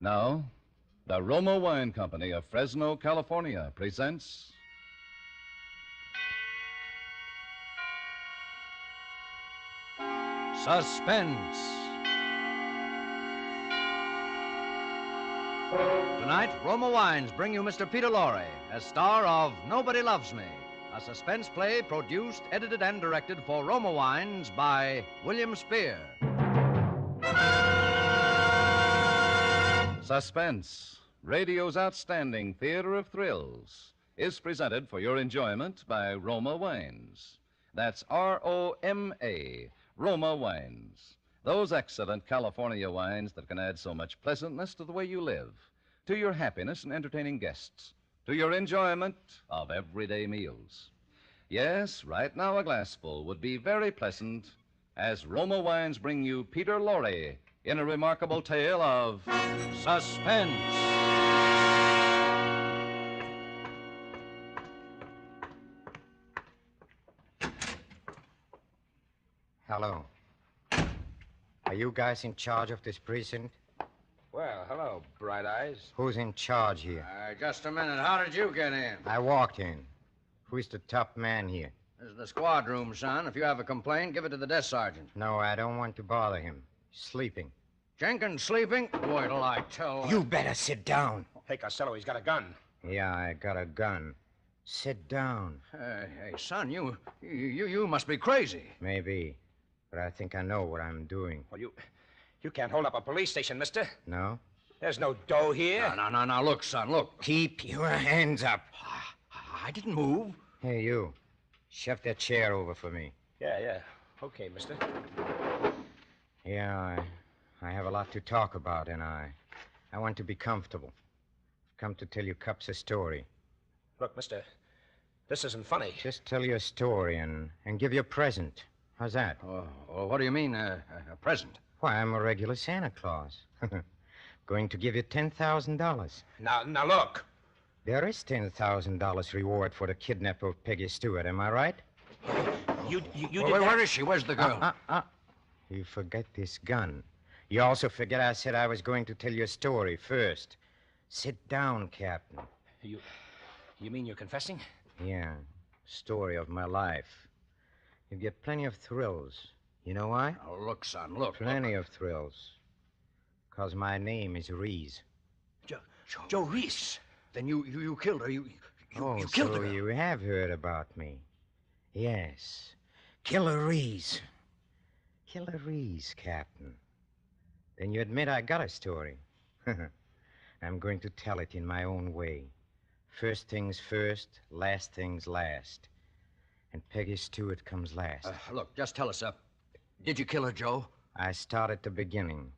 Now, the Roma Wine Company of Fresno, California presents Suspense. Tonight, Roma Wines bring you Mr. Peter Lorre as star of Nobody Loves Me, a suspense play produced, edited, and directed for Roma Wines by William Spear. Suspense, radio's outstanding theater of thrills, is presented for your enjoyment by Roma Wines. That's R-O-M-A, Roma Wines. Those excellent California wines that can add so much pleasantness to the way you live, to your happiness in entertaining guests, to your enjoyment of everyday meals. Yes, right now a glassful would be very pleasant as Roma Wines bring you Peter Lorre in a remarkable tale of suspense. Hello. Are you guys in charge of this precinct? Well, hello, Bright Eyes. Who's in charge here? Just a minute. How did you get in? I walked in. Who's the top man here? This is the squad room, son. If you have a complaint, give it to the desk sergeant. No, I don't want to bother him. He's sleeping. Jenkins sleeping? Wait till I tell... You better sit down. Hey, Costello, he's got a gun. Yeah, I got a gun. Sit down. Hey, son, you must be crazy. Maybe, but I think I know what I'm doing. Well, you can't hold up a police station, mister. No? There's no dough here. No, look, son, look. Keep your hands up. I didn't move. Hey, you. Shove that chair over for me. Yeah. Okay, mister. Yeah, I have a lot to talk about, and I want to be comfortable. I've come to tell you cops a story. Look, mister, this isn't funny. Just tell you a story and give you a present. How's that? Oh, what do you mean, a present? Why, I'm a regular Santa Claus. Going to give you $10,000. Now, look. There is $10,000 reward for the kidnapper of Peggy Stewart, am I right? You did Where is she? Where's the girl? You forget this gun. You also forget I said I was going to tell you a story first. Sit down, Captain. You mean you're confessing? Yeah, story of my life. You get plenty of thrills. You know why? Oh, look, son, look. Plenty of thrills. Because my name is Ruse. Joe Reese. Then you killed her. You killed so her. You have heard about me. Yes. Killer Ruse. Killer Ruse, Captain. Then you admit I got a story. I'm going to tell it in my own way. First things first, last things last. And Peggy Stewart comes last. Look, just tell us, did you kill her, Joe? I start at the beginning.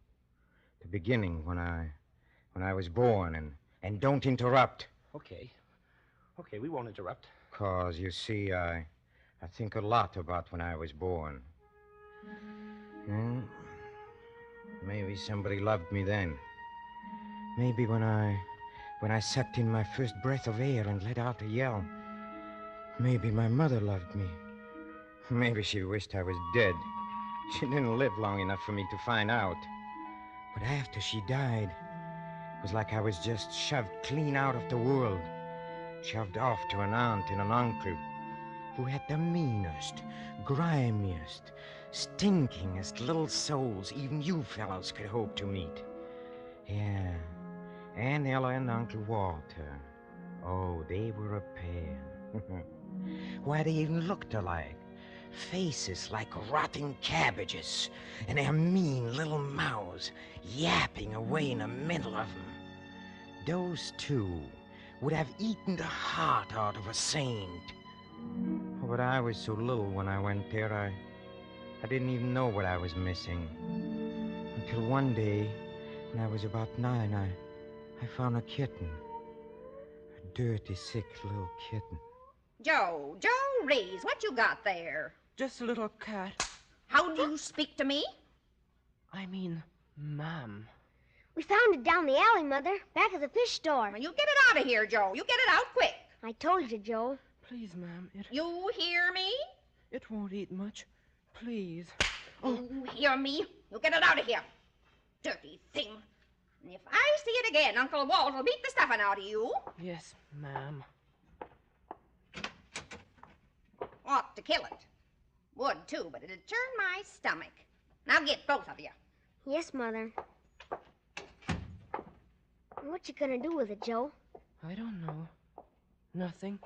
The beginning when I was born, and don't interrupt. Okay, we won't interrupt. 'Cause, you see, I think a lot about when I was born. Maybe somebody loved me then. Maybe when I sucked in my first breath of air and let out a yell. Maybe my mother loved me. Maybe she wished I was dead. She didn't live long enough for me to find out. But after she died, it was like I was just shoved clean out of the world. Shoved off to an aunt and an uncle who had the meanest, grimiest, stinkingest little souls even you fellows could hope to meet. Yeah, Aunt Ella and Uncle Walter. Oh, they were a pair. Why, they even looked alike. Faces like rotting cabbages, and their mean little mouths yapping away in the middle of them. Those two would have eaten the heart out of a saint. But I was so little when I went there, I didn't even know what I was missing. Until one day, when I was about 9, I found a kitten. A dirty, sick little kitten. Joe Reese, what you got there? Just a little cat. How do you speak to me? I mean, ma'am. We found it down the alley, Mother, back of the fish store. Well, you get it out of here, Joe. You get it out quick. I told you, Joe. Please, ma'am, You hear me? it won't eat much. Please. You hear me? You get it out of here. Dirty thing. And if I see it again, Uncle Walt will beat the stuffing out of you. Yes, ma'am. Ought to kill it. Would, too, but it'd turn my stomach. Now get both of you. Yes, Mother. What you gonna do with it, Joe? I don't know. Nothing.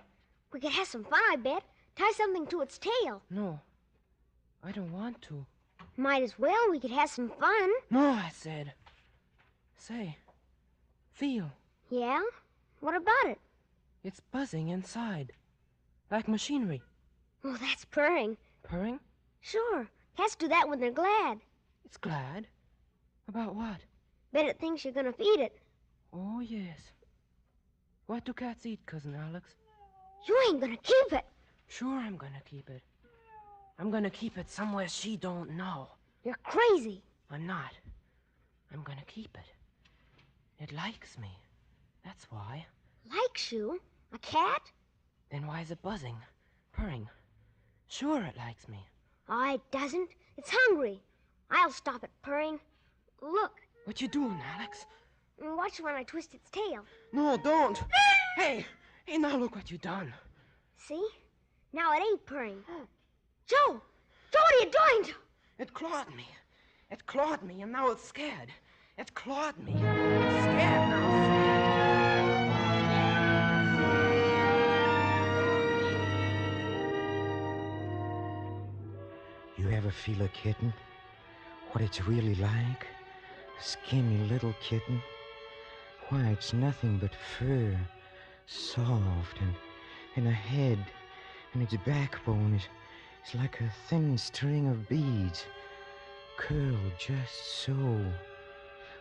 We could have some fun, I bet. Tie something to its tail. No. I don't want to. Might as well. We could have some fun. No, I said. Say. Feel. Yeah? What about it? It's buzzing inside. Like machinery. Oh, that's purring. Purring? Sure. Cats do that when they're glad. It's glad. About what? Bet it thinks you're gonna feed it. Oh, yes. What do cats eat, Cousin Alex? You ain't gonna keep it. Sure, I'm gonna keep it. I'm gonna keep it somewhere she don't know. You're crazy. I'm not. I'm gonna keep it. It likes me. That's why. Likes you? A cat? Then why is it buzzing? Purring? Sure, it likes me. Oh, it doesn't. It's hungry. I'll stop it purring. Look. What you doing, Alex? Watch when I twist its tail. No, don't. Hey, now look what you done. See? Now it ain't purring. Joe! Joe, what are you doing? It clawed me. It clawed me, and now it's scared. It clawed me. It's scared now. You ever feel a kitten? What it's really like? A skinny little kitten? Why, it's nothing but fur, soft, and a head, and its backbone is like a thin string of beads, curled just so.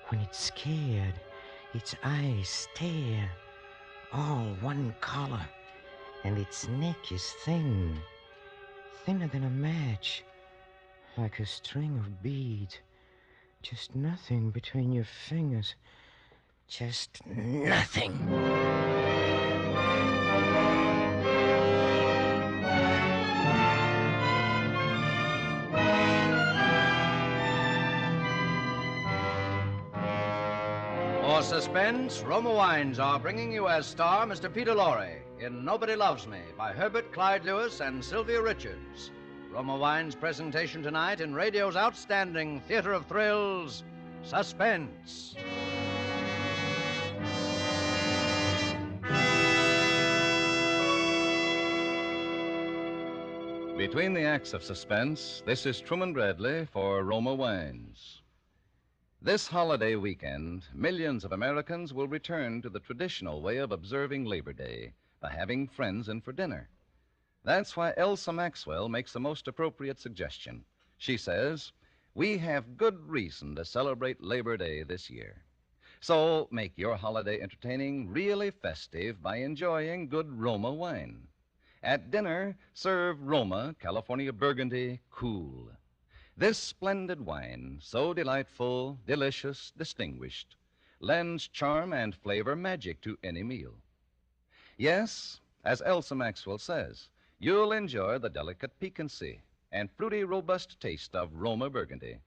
When it's scared, its eyes stare, all one color, and its neck is thin, thinner than a match, like a string of beads. Just nothing between your fingers. Just nothing. For suspense, Roma Wines are bringing you as star Mr. Peter Lorre in Nobody Loves Me by Herbert Clyde Lewis and Sylvia Richards. Roma Wines' presentation tonight in radio's outstanding theater of thrills, Suspense. Between the acts of suspense, this is Truman Bradley for Roma Wines. This holiday weekend, millions of Americans will return to the traditional way of observing Labor Day by having friends in for dinner. That's why Elsa Maxwell makes the most appropriate suggestion. She says, we have good reason to celebrate Labor Day this year. So make your holiday entertaining really festive by enjoying good Roma wine. At dinner, serve Roma California Burgundy Cool. This splendid wine, so delightful, delicious, distinguished, lends charm and flavor magic to any meal. Yes, as Elsa Maxwell says, you'll enjoy the delicate piquancy and fruity, robust taste of Roma Burgundy.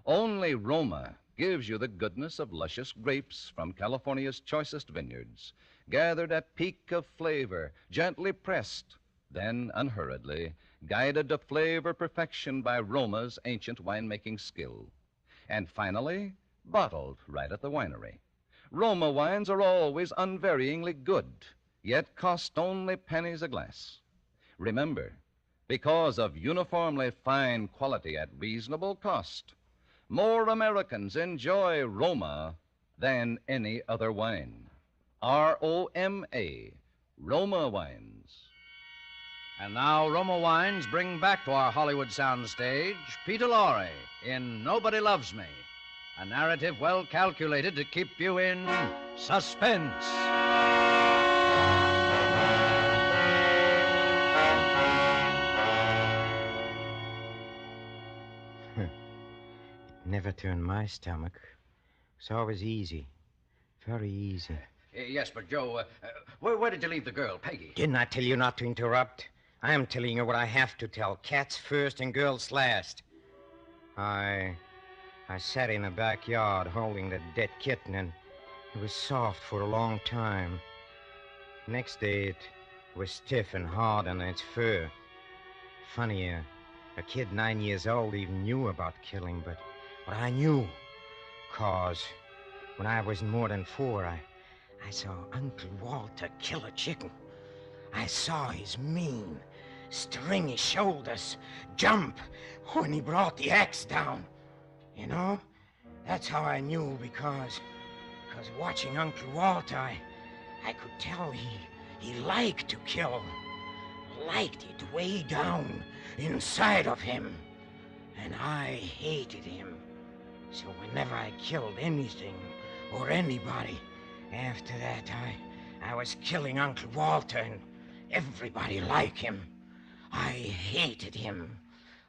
Only Roma gives you the goodness of luscious grapes from California's choicest vineyards, gathered at peak of flavor, gently pressed, then unhurriedly, guided to flavor perfection by Roma's ancient winemaking skill, and finally, bottled right at the winery. Roma wines are always unvaryingly good, yet cost only pennies a glass. Remember, because of uniformly fine quality at reasonable cost, more Americans enjoy Roma than any other wine. Roma, Roma Wines. And now Roma Wines bring back to our Hollywood soundstage Peter Lorre in Nobody Loves Me, a narrative well calculated to keep you in suspense. It never turned my stomach. It's always easy. Very easy. Yes, but Joe, where did you leave the girl, Peggy? Didn't I tell you not to interrupt? I am telling you what I have to tell. Cats first and girls last. I sat in the backyard holding the dead kitten, and it was soft for a long time. Next day, it was stiff and hard on its fur. Funny, a kid 9 years old even knew about killing, but I knew. 'Cause when I was more than 4, I saw Uncle Walter kill a chicken. I saw his mean, stringy shoulders jump when he brought the axe down. You know, that's how I knew, because watching Uncle Walter, I could tell he liked to kill. Liked it way down inside of him. And I hated him. So whenever I killed anything or anybody, after that, I was killing Uncle Walter and everybody like him. I hated him.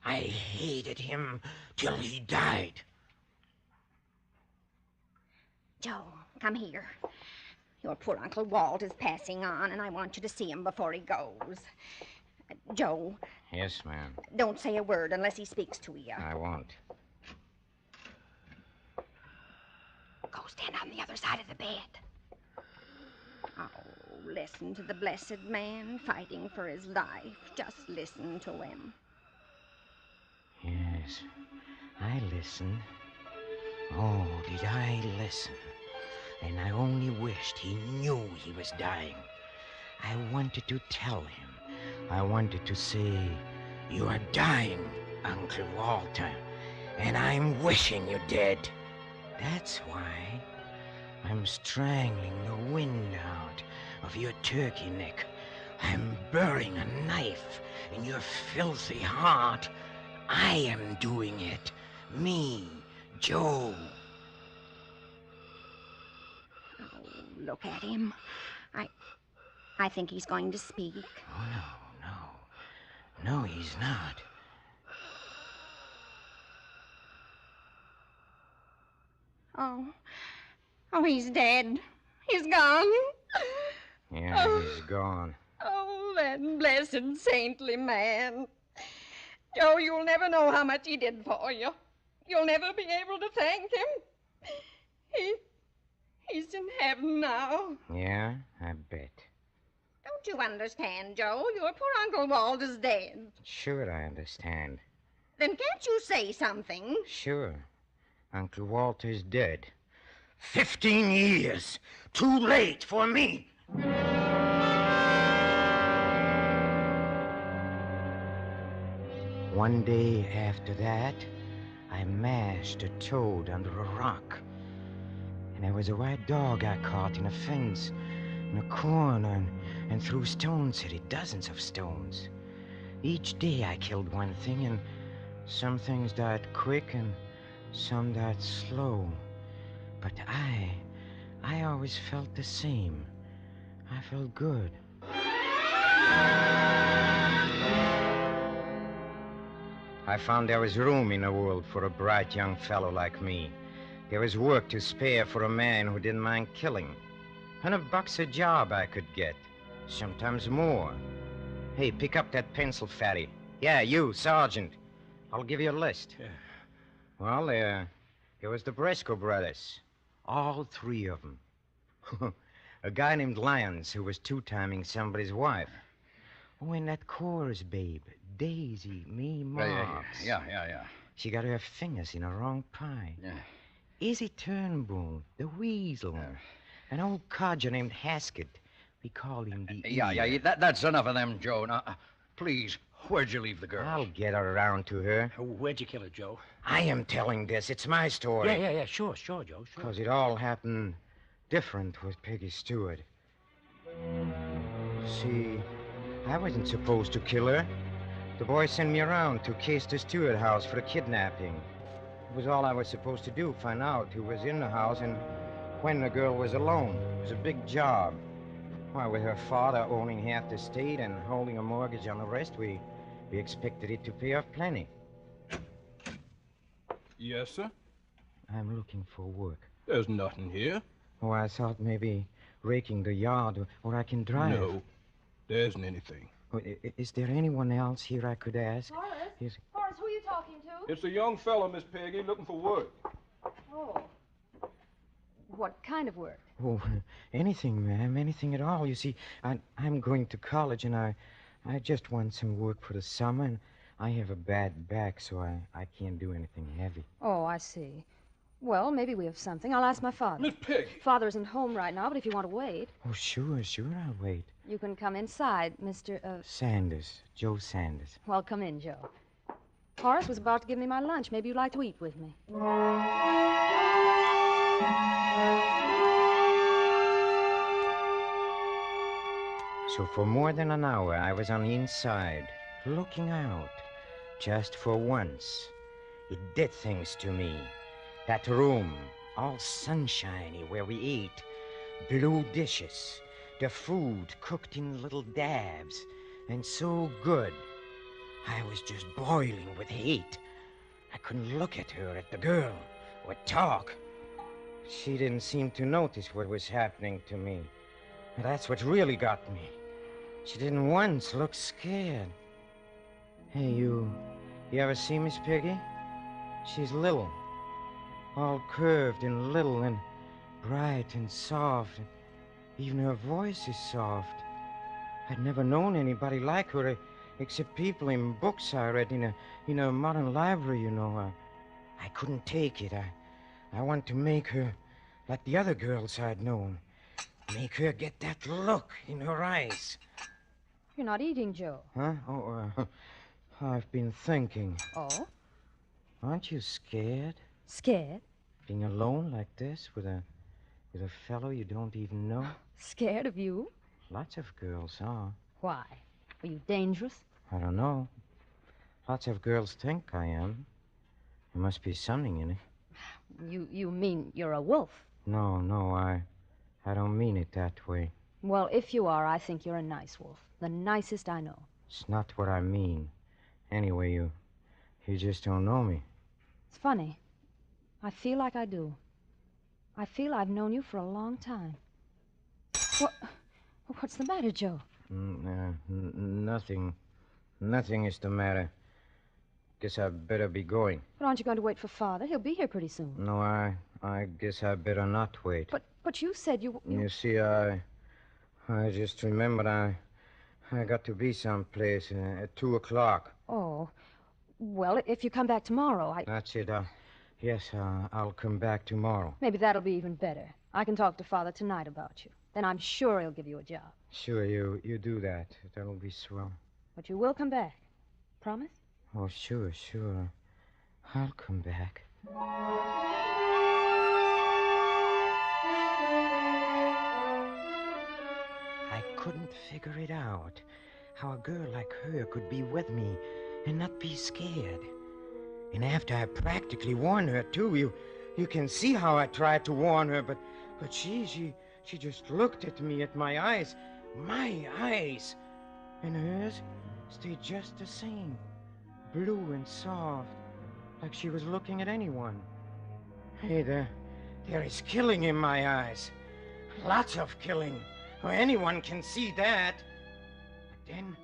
I hated him till he died. Joe, come here. Your poor Uncle Walt is passing on, and I want you to see him before he goes. Joe. Yes, ma'am. Don't say a word unless he speaks to you. I won't. Go stand on the other side of the bed. Oh, listen to the blessed man fighting for his life. Just listen to him. Yes, I listened. Oh, did I listen? And I only wished he knew he was dying. I wanted to tell him. I wanted to say, "You are dying, Uncle Walter, and I'm wishing you dead." That's why I'm strangling the wind out of your turkey neck. I'm burying a knife in your filthy heart. I am doing it. Me, Joe. Oh, look at him. I think he's going to speak. Oh, no. No, he's not. Oh, he's dead. He's gone. Yeah, he's gone. Oh, that blessed saintly man. Joe, you'll never know how much he did for you. You'll never be able to thank him. He's in heaven now. Yeah, I bet. Don't you understand, Joe? Your poor Uncle Walt is dead. Sure, I understand. Then can't you say something? Sure. Uncle Walter's dead. 15 years. Too late for me. One day after that, I mashed a toad under a rock. And there was a white dog I caught in a fence, in a corner, and threw stones at it, dozens of stones. Each day I killed one thing, and some things died quick, and some died slow. But I always felt the same. I felt good. I found there was room in the world for a bright young fellow like me. There was work to spare for a man who didn't mind killing. $100 a job I could get. Sometimes more. Hey, pick up that pencil, fatty. Yeah, you, Sergeant. I'll give you a list. Yeah. Well, there was the Briscoe brothers. All 3 of them. A guy named Lyons who was two-timing somebody's wife. Oh, and that chorus babe, Daisy Mae Marks. Yeah. She got her fingers in a wrong pie. Yeah. Izzy Turnbull, the weasel. An old codger named Haskett. We call him the Yeah, that's enough of them, Joe. Now, please, where'd you leave the girl? I'll get her around to her. Where'd you kill her, Joe? I am telling this. It's my story. Yeah, sure, Joe, sure. Because it all happened different with Peggy Stewart. See, I wasn't supposed to kill her. The boy sent me around to case the Stewart house for the kidnapping. It was all I was supposed to do, find out who was in the house and when the girl was alone. It was a big job. Why, with her father owning half the state and holding a mortgage on the rest, we expected it to pay off plenty. Yes, sir? I'm looking for work. There's nothing here. Oh, I thought maybe raking the yard, or I can drive. No, there isn't anything. Oh, is there anyone else here I could ask? Horace? Yes. Horace, who are you talking to? It's a young fellow, Miss Peggy, looking for work. Oh. What kind of work? Oh, anything, ma'am, anything at all. You see, I'm going to college, and I just want some work for the summer, and I have a bad back, so I can't do anything heavy. Oh, I see. Well, maybe we have something. I'll ask my father. Miss Peggy! Father isn't home right now, but if you want to wait... Oh, sure, I'll wait. You can come inside, Mr. Sanders, Joe Sanders. Well, come in, Joe. Horace was about to give me my lunch. Maybe you'd like to eat with me. So for more than an hour, I was on the inside, looking out, just for once. It did things to me. That room, all sunshiny where we ate, blue dishes, the food cooked in little dabs, and so good. I was just boiling with hate. I couldn't look at her, at the girl, or talk. She didn't seem to notice what was happening to me. And that's what really got me. She didn't once look scared. Hey, you ever see Miss Peggy? She's little, all curved and little and bright and soft. Even her voice is soft. I'd never known anybody like her except people in books I read in a modern library, you know. I couldn't take it. I want to make her like the other girls I'd known. Make her get that look in her eyes. You're not eating, Joe. Huh? Oh, I've been thinking. Oh? Aren't you scared? Scared? Being alone like this with a fellow you don't even know? Scared of you? Lots of girls are. Why? Are you dangerous? I don't know. Lots of girls think I am. There must be something in it. You mean you're a wolf? No, I don't mean it that way. Well, if you are, I think you're a nice wolf. The nicest I know. It's not what I mean. Anyway, you just don't know me. It's funny. I feel like I do. I feel I've known you for a long time. What's the matter, Joe? Nothing. Nothing is the matter. Guess I better be going. But aren't you going to wait for Father? He'll be here pretty soon. No, I guess I better not wait. But you said you... You see, I just remembered I got to be someplace at 2 o'clock. Oh. Well, if you come back tomorrow, That's it. Yes, I'll come back tomorrow. Maybe that'll be even better. I can talk to Father tonight about you. Then I'm sure he'll give you a job. Sure, you do that. That'll be swell. But you will come back. Promise? Oh, sure. I'll come back. I couldn't figure it out. How a girl like her could be with me and not be scared. And after I practically warned her, too, you can see how I tried to warn her, but she just looked at me, at my eyes. My eyes! And hers stayed just the same. Blue and soft, like she was looking at anyone. Hey, there is killing in my eyes. Lots of killing. Well, anyone can see that. But then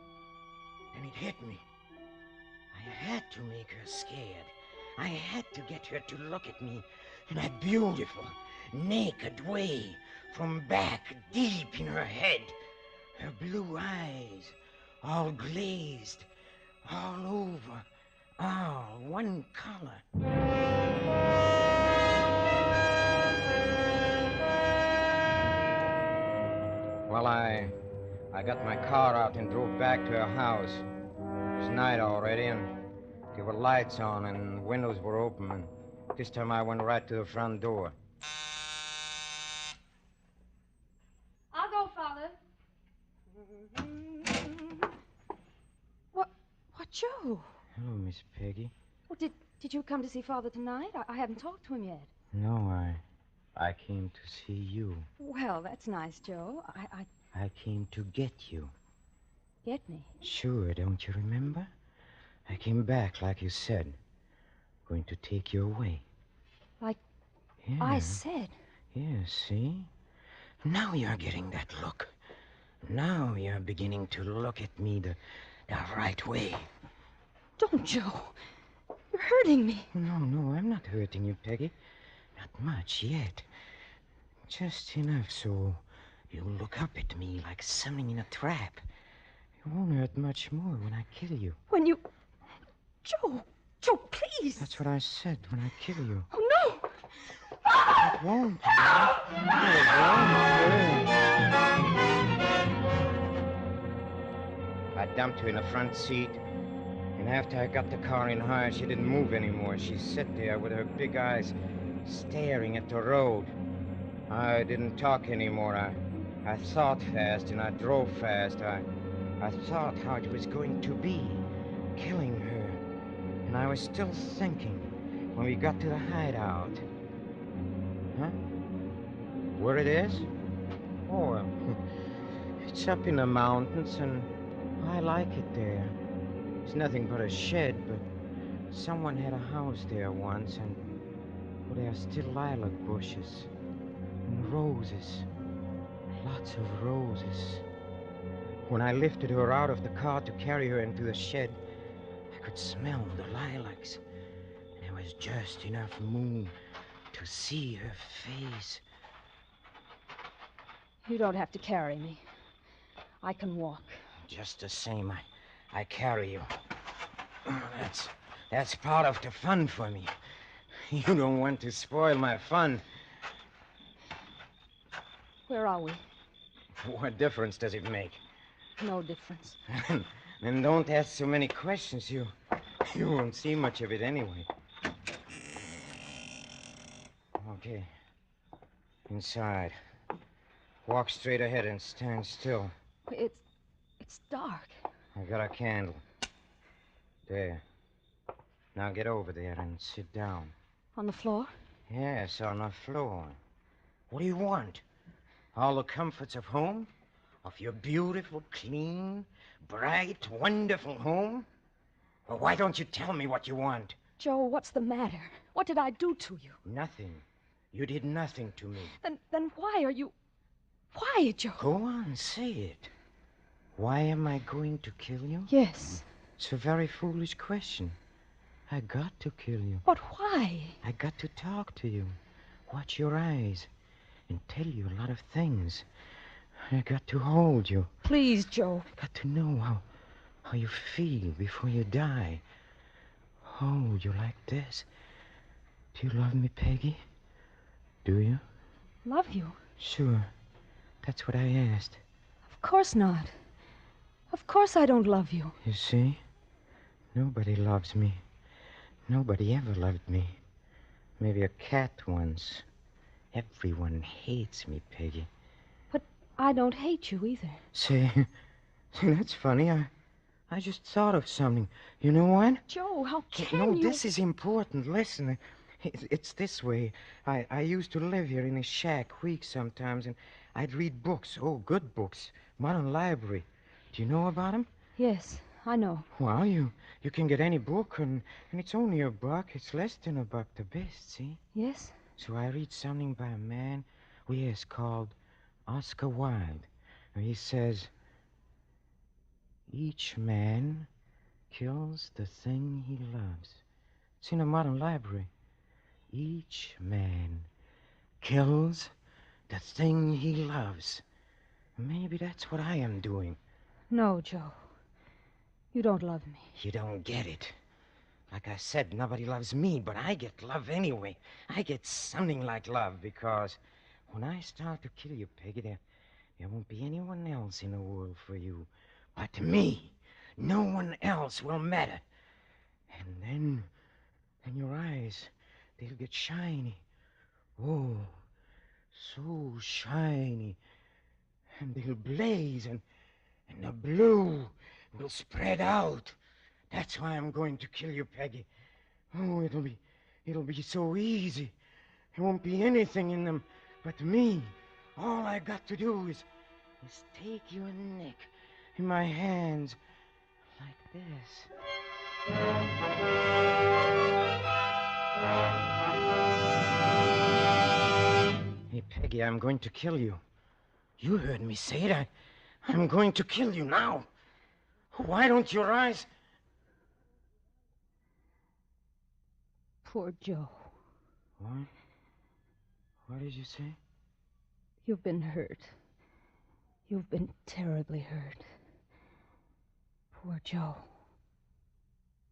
it hit me. I had to make her scared. I had to get her to look at me in that beautiful, naked way, from back deep in her head. Her blue eyes, all glazed, all over, all one color. Well, I got my car out and drove back to her house. It was night already, and there were lights on and windows were open, and this time I went right to the front door. Joe. Hello, Miss Peggy. Well, did you come to see Father tonight? I haven't talked to him yet. No, I came to see you. Well, that's nice, Joe. I came to get you. Get me? Sure, don't you remember? I came back, like you said. Going to take you away. Like Yeah. I said. Yeah, see? Now you're getting that look. Now you're beginning to look at me the right way. Don't, Joe. You're hurting me. No, I'm not hurting you, Peggy. Not much yet. Just enough so you'll look up at me like something in a trap. You won't hurt much more when I kill you. When you... Joe, please. That's what I said, when I kill you. Oh, no. It won't. I dumped her in the front seat, and after I got the car in high, she didn't move anymore. She sat there with her big eyes staring at the road. I didn't talk anymore. I thought fast, and I drove fast. I thought how it was going to be, killing her. And I was still thinking when we got to the hideout. Huh? Where it is? Oh, well, it's up in the mountains, and I like it there. It's nothing but a shed, but someone had a house there once, and there are still lilac bushes and roses. Lots of roses. When I lifted her out of the car to carry her into the shed, I could smell the lilacs. There was just enough moon to see her face. You don't have to carry me. I can walk. Just the same, I carry you. That's part of the fun for me. You don't want to spoil my fun. Where are we? What difference does it make? No difference. Then don't ask so many questions. You won't see much of it anyway. Okay. Inside. Walk straight ahead and stand still. It's dark. I got a candle. There. Now get over there and sit down. On the floor? Yes, on the floor. What do you want? All the comforts of home? Of your beautiful, clean, bright, wonderful home? Well, why don't you tell me what you want? Joe, what's the matter? What did I do to you? Nothing. You did nothing to me. Then why are you... Why, Joe? Go on, say it. Why am I going to kill you? Yes. It's a very foolish question. I got to kill you. But why? I got to talk to you, watch your eyes, and tell you a lot of things. I got to hold you. Please, Joe. I got to know how you feel before you die. Hold you like this. Do you love me, Peggy? Do you? Love you? Sure. That's what I asked. Of course not. Of course I don't love you. You see? Nobody loves me. Nobody ever loved me. Maybe a cat once. Everyone hates me, Peggy. But I don't hate you either. See, that's funny. I just thought of something. You know what? Joe, how can No, you... this is important. Listen, it's this way. I used to live here in a shack weeks sometimes, and I'd read books. Oh, good books. Modern library. Do you know about them? Yes, I know. Well, you can get any book, and it's only $1. It's less than $1 the best, see? Yes? So I read something by a man, called Oscar Wilde. He says, each man kills the thing he loves. It's in a modern library. Each man kills the thing he loves. Maybe that's what I am doing. No, Joe. You don't love me. You don't get it. Like I said, nobody loves me, but I get love anyway. I get something like love because when I start to kill you, Peggy, there won't be anyone else in the world for you. But me, no one else will matter. And then your eyes, they'll get shiny. Oh, so shiny. And they'll blaze, and the blue will spread out. That's why I'm going to kill you, Peggy. Oh, it'll be so easy. There won't be anything in them but me. All I got to do is take your neck in my hands like this. Hey, Peggy, I'm going to kill you. You heard me say it. I'm going to kill you now. Why don't your eyes... Poor Joe. What? What did you say? You've been hurt. You've been terribly hurt. Poor Joe.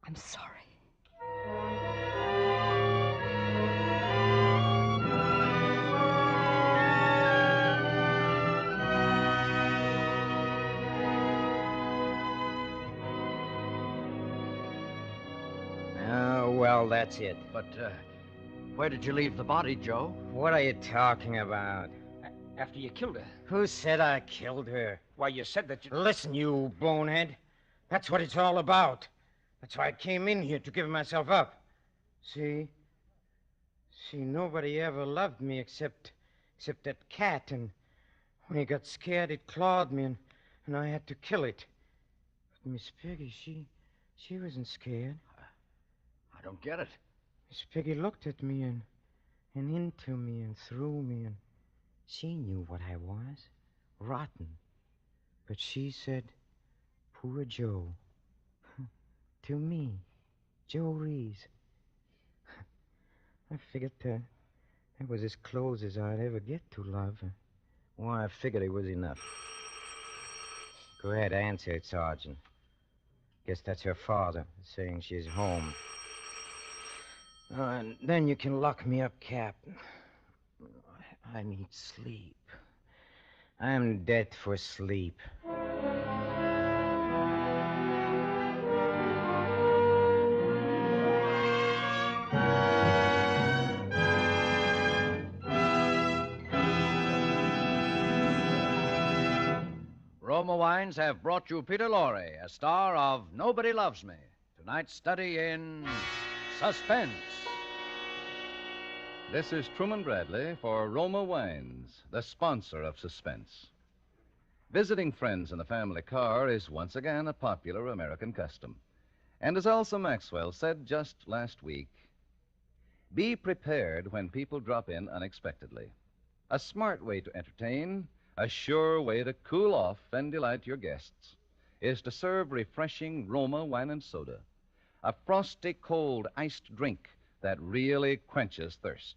I'm sorry. Oh, well, that's it. But, where did you leave the body, Joe? What are you talking about? After you killed her. Who said I killed her? Why, you said that you... Listen, you bonehead. That's what it's all about. That's why I came in here, to give myself up. See, nobody ever loved me except that cat, and when he got scared, it clawed me, and I had to kill it. But Miss Peggy, she wasn't scared. I don't get it. Miss Peggy looked at me and into me and through me, and she knew what I was. Rotten. But she said, poor Joe. To me, Joe Reese. I figured that was as close as I'd ever get to love. Well, I figured it was enough. Go ahead, answer it, Sergeant. Guess that's her father saying she's home. And then you can lock me up, Captain. I need sleep. I'm dead for sleep. Roma Wines have brought you Peter Lorre, a star of Nobody Loves Me. Tonight's study in suspense. This is Truman Bradley for Roma Wines, the sponsor of Suspense. Visiting friends in the family car is once again a popular American custom. And as Elsa Maxwell said just last week, be prepared when people drop in unexpectedly. A smart way to entertain, a sure way to cool off and delight your guests, is to serve refreshing Roma wine and soda, a frosty, cold, iced drink that really quenches thirst.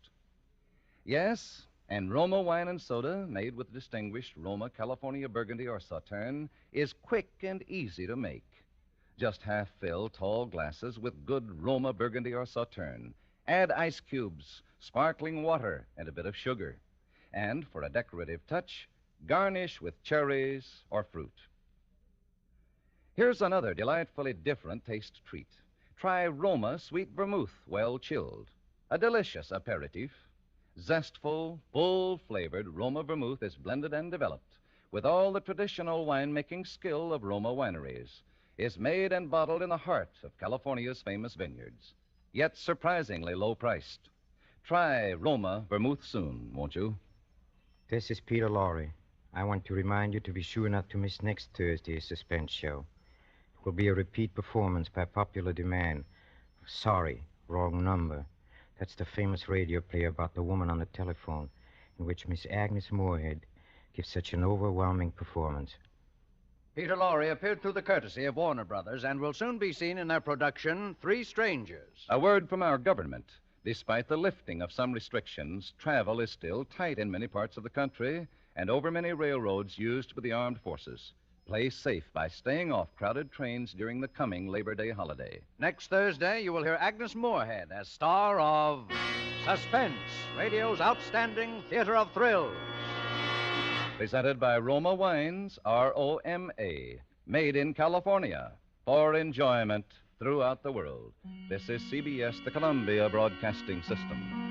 Yes, and Roma wine and soda, made with distinguished Roma California Burgundy or Sauterne, is quick and easy to make. Just half-fill tall glasses with good Roma Burgundy or Sauterne. Add ice cubes, sparkling water, and a bit of sugar. And for a decorative touch, garnish with cherries or fruit. Here's another delightfully different taste treat. Try Roma Sweet Vermouth, well chilled. A delicious aperitif. Zestful, full-flavored Roma Vermouth is blended and developed with all the traditional winemaking skill of Roma wineries, is made and bottled in the heart of California's famous vineyards, yet surprisingly low-priced. Try Roma Vermouth soon, won't you? This is Peter Lorre. I want to remind you to be sure not to miss next Thursday's suspense show. It will be a repeat performance by popular demand. Sorry, wrong number. That's the famous radio play about the woman on the telephone, in which Miss Agnes Moorehead gives such an overwhelming performance. Peter Lorre appeared through the courtesy of Warner Brothers and will soon be seen in their production, Three Strangers. A word from our government. Despite the lifting of some restrictions, travel is still tight in many parts of the country and over many railroads used by the armed forces. Play safe by staying off crowded trains during the coming Labor Day holiday. Next Thursday, you will hear Agnes Moorehead as star of Suspense, radio's outstanding theater of thrills. Presented by Roma Wines, R-O-M-A, made in California for enjoyment throughout the world. This is CBS, the Columbia Broadcasting System.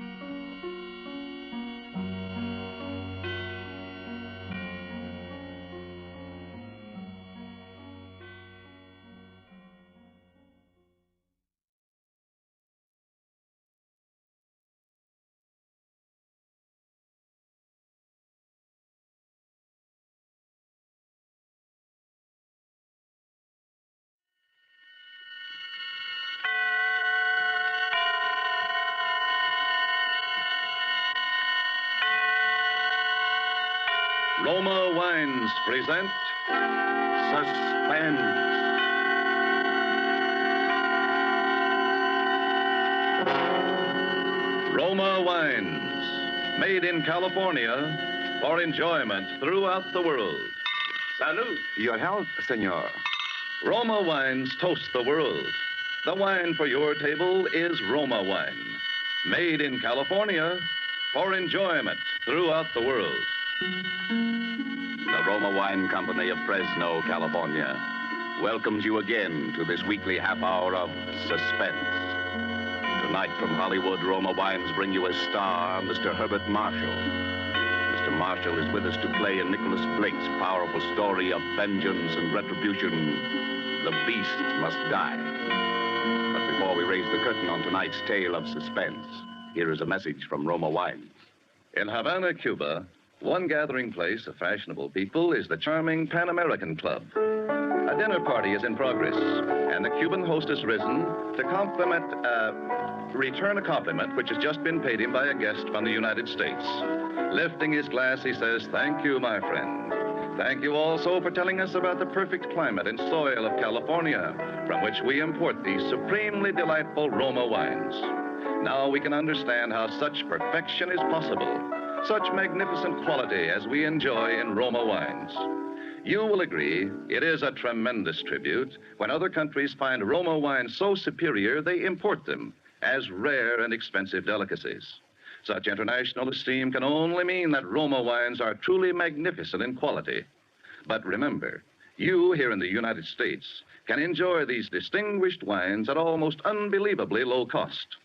Roma Wines present Suspense. Roma Wines, made in California for enjoyment throughout the world. Salud. Your health, senor. Roma Wines toast the world. The wine for your table is Roma Wine, made in California for enjoyment throughout the world. The Roma Wine Company of Fresno, California, welcomes you again to this weekly half hour of suspense. Tonight from Hollywood, Roma Wines bring you a star, Mr. Herbert Marshall. Mr. Marshall is with us to play in Nicholas Blake's powerful story of vengeance and retribution. The Beast Must Die. But before we raise the curtain on tonight's tale of suspense, here is a message from Roma Wines. In Havana, Cuba, one gathering place of fashionable people is the charming Pan American Club. A dinner party is in progress, and the Cuban host has risen to return a compliment which has just been paid him by a guest from the United States. Lifting his glass, he says, "Thank you, my friend. Thank you also for telling us about the perfect climate and soil of California, from which we import these supremely delightful Roma wines. Now we can understand how such perfection is possible, such magnificent quality as we enjoy in Roma wines. You will agree it is a tremendous tribute when other countries find Roma wines so superior they import them as rare and expensive delicacies. Such international esteem can only mean that Roma wines are truly magnificent in quality. But remember, you here in the United States can enjoy these distinguished wines at almost unbelievably low cost.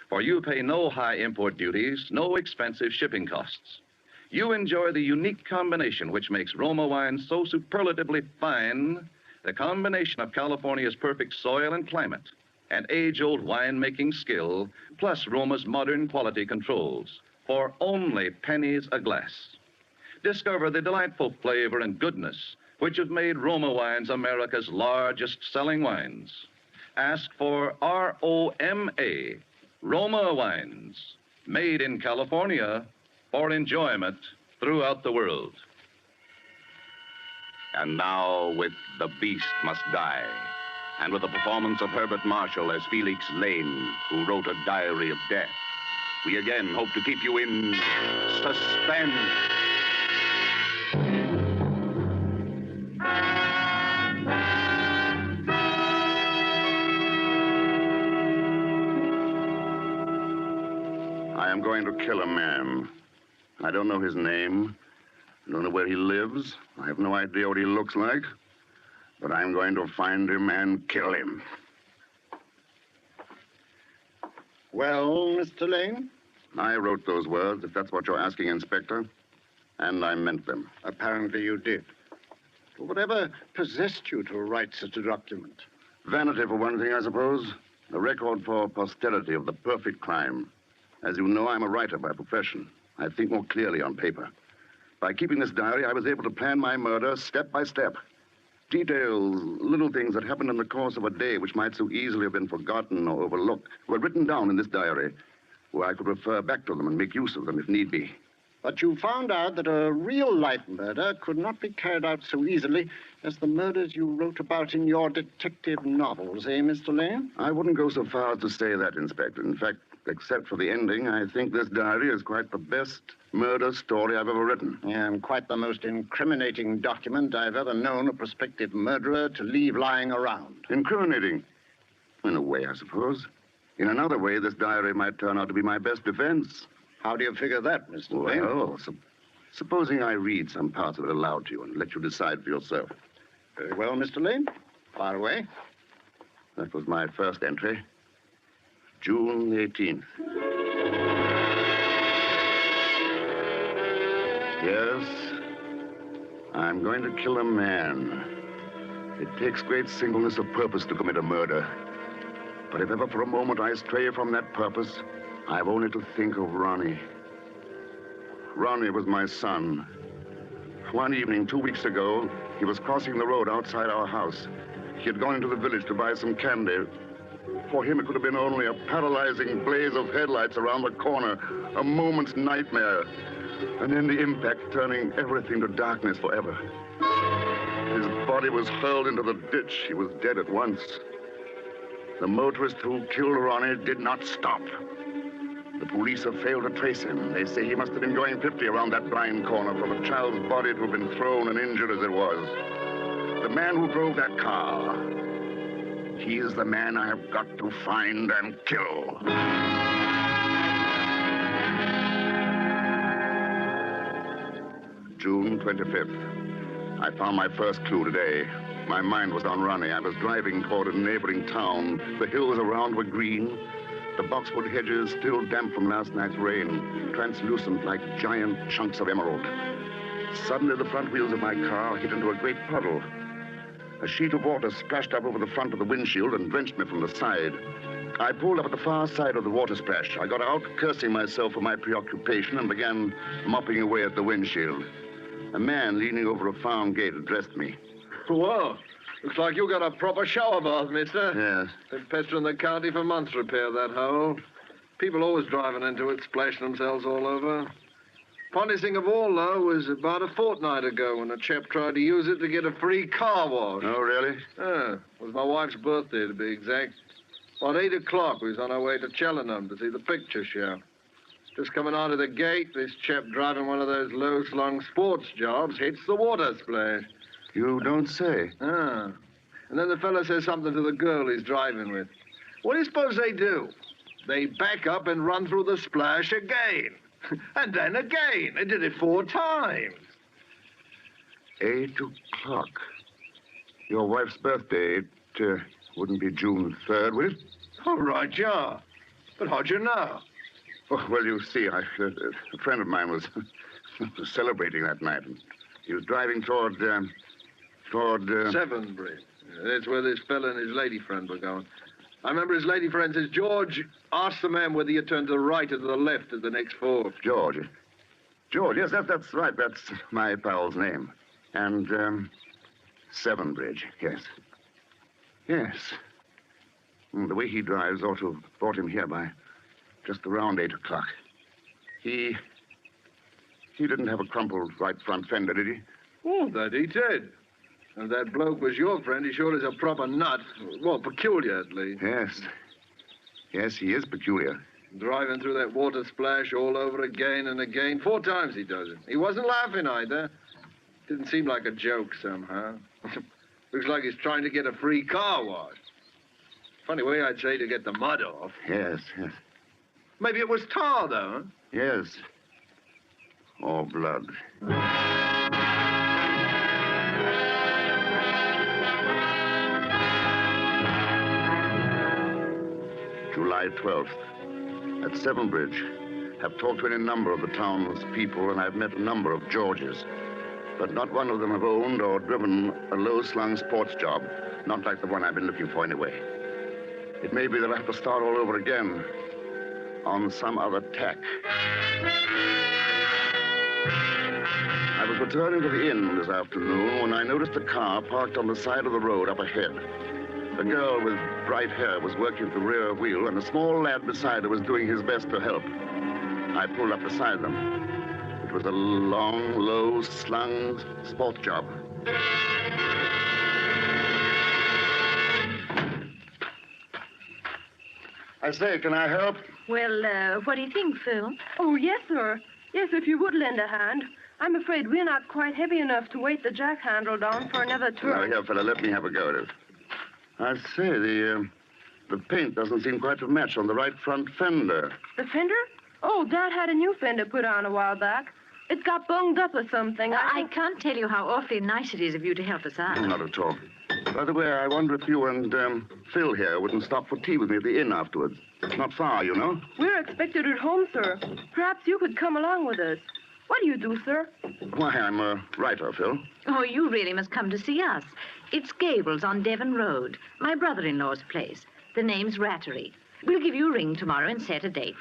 For you pay no high import duties, no expensive shipping costs. You enjoy the unique combination which makes Roma wines so superlatively fine, the combination of California's perfect soil and climate, and age-old wine-making skill, plus Roma's modern quality controls, for only pennies a glass. Discover the delightful flavor and goodness which have made Roma wines America's largest-selling wines. Ask for R-O-M-A, Roma Wines, made in California for enjoyment throughout the world. And now, with The Beast Must Die, and with the performance of Herbert Marshall as Felix Lane, who wrote a diary of death, we again hope to keep you in suspense. I am going to kill a man. I don't know his name. I don't know where he lives. I have no idea what he looks like. But I'm going to find him and kill him. Well, Mr. Lane? I wrote those words, if that's what you're asking, Inspector. And I meant them. Apparently you did. Whatever possessed you to write such a document? Vanity, for one thing, I suppose. A record for posterity of the perfect crime. As you know, I'm a writer by profession. I think more clearly on paper. By keeping this diary, I was able to plan my murder step by step. Details, little things that happened in the course of a day which might so easily have been forgotten or overlooked were written down in this diary, where I could refer back to them and make use of them if need be. But you found out that a real-life murder could not be carried out so easily as the murders you wrote about in your detective novels, eh, Mr. Lane? I wouldn't go so far as to say that, Inspector. In fact, except for the ending, I think this diary is quite the best murder story I've ever written. Yeah, and quite the most incriminating document I've ever known a prospective murderer to leave lying around. Incriminating? In a way, I suppose. In another way, this diary might turn out to be my best defense. How do you figure that, Mr. Lane? Well, supposing I read some parts of it aloud to you and let you decide for yourself. Very well, Mr. Lane. Fire away. That was my first entry. June 18th. Yes, I'm going to kill a man. It takes great singleness of purpose to commit a murder. But if ever for a moment I stray from that purpose, I've only to think of Ronnie. Ronnie was my son. One evening 2 weeks ago, he was crossing the road outside our house. He had gone into the village to buy some candy. For him, it could have been only a paralyzing blaze of headlights around the corner, a moment's nightmare. and then the impact turning everything to darkness forever. His body was hurled into the ditch. He was dead at once. The motorist who killed Ronnie did not stop. The police have failed to trace him. They say he must have been going 50 around that blind corner for the child's body to have been thrown and injured as it was. The man who drove that car, he is the man I have got to find and kill. June 25th. I found my first clue today. My mind was on Ronnie. I was driving toward a neighboring town. The hills around were green. The boxwood hedges still damp from last night's rain, translucent like giant chunks of emerald. Suddenly, the front wheels of my car hit into a great puddle. A sheet of water splashed up over the front of the windshield and drenched me from the side. I pulled up at the far side of the water splash. I got out, cursing myself for my preoccupation, and began mopping away at the windshield. A man leaning over a farm gate addressed me. Whoa. Looks like you got a proper shower bath, mister. Yes. Been pestering the county for months to repair that hole. People always driving into it, splashing themselves all over. Funniest thing of all, though, was about a fortnight ago when a chap tried to use it to get a free car wash. Oh, really? Yeah. It was my wife's birthday, to be exact. About 8 o'clock, we was on our way to Cheltenham to see the picture show. Just coming out of the gate, this chap driving one of those low-slung sports jobs hits the water splash. You don't say. Ah. And then the fella says something to the girl he's driving with. What do you suppose they do? They back up and run through the splash again. And then again. They did it 4 times. 8 o'clock. Your wife's birthday, it wouldn't be June 3rd, would it? All right, yeah. But how'd you know? Oh, well, you see, a friend of mine was celebrating that night. And he was driving toward... Severn Bridge. That's where this fella and his lady friend were going. I remember his lady friend says, George, ask the man whether you turn to the right or to the left at the next fork. George. George, yes, that's right. That's my pal's name. And, Severn Bridge, yes. Yes. The way he drives ought to have brought him here by just around 8 o'clock. He didn't have a crumpled right front fender, did he? Oh, that he did. And that bloke was your friend. He sure is a proper nut. Well, peculiar, at least. Yes. Yes, he is peculiar. Driving through that water splash all over again and again. 4 times he does it. He wasn't laughing either. Didn't seem like a joke somehow. Looks like he's trying to get a free car wash. Funny way I'd say to get the mud off. Yes, yes. Maybe it was tar, though, huh? Yes. Or blood. July 12th. At Severn Bridge. I've talked to any number of the town's people, and I've met a number of Georges. But not one of them have owned or driven a low-slung sports job. Not like the one I've been looking for, anyway. It may be that I have to start all over again. On some other tack. I was returning to the inn this afternoon when I noticed a car parked on the side of the road up ahead. A girl with bright hair was working at the rear wheel, and a small lad beside her was doing his best to help. I pulled up beside them. It was a long, low-slung sports job. I say, can I help? Well, what do you think, Phil? Oh, yes, sir. Yes, if you would lend a hand. I'm afraid we're not quite heavy enough to weight the jack handle down for another turn. Now, here, fella, let me have a go at it. I say, the paint doesn't seem quite to match on the right front fender. The fender? Oh, Dad had a new fender put on a while back. It's got bunged up or something. I can't tell you how awfully nice it is of you to help us out. Not at all. By the way, I wonder if you and Phil here wouldn't stop for tea with me at the inn afterwards. It's not far, you know. We're expected at home, sir. Perhaps you could come along with us. What do you do, sir? Why, I'm a writer, Phil. Oh, you really must come to see us. It's Gables on Devon Road, my brother-in-law's place. The name's Rattery. We'll give you a ring tomorrow and set a date.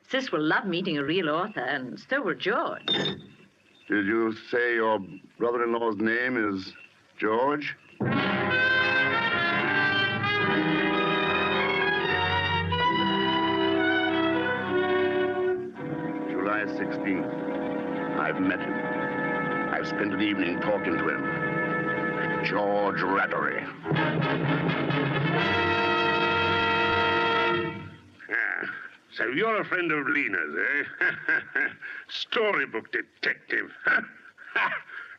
Sis will love meeting a real author, and so will George. Did you say your brother-in-law's name is George? July 16th. I've met him. I've spent an evening talking to him. George Rattery. So you're a friend of Lena's, eh? Storybook detective.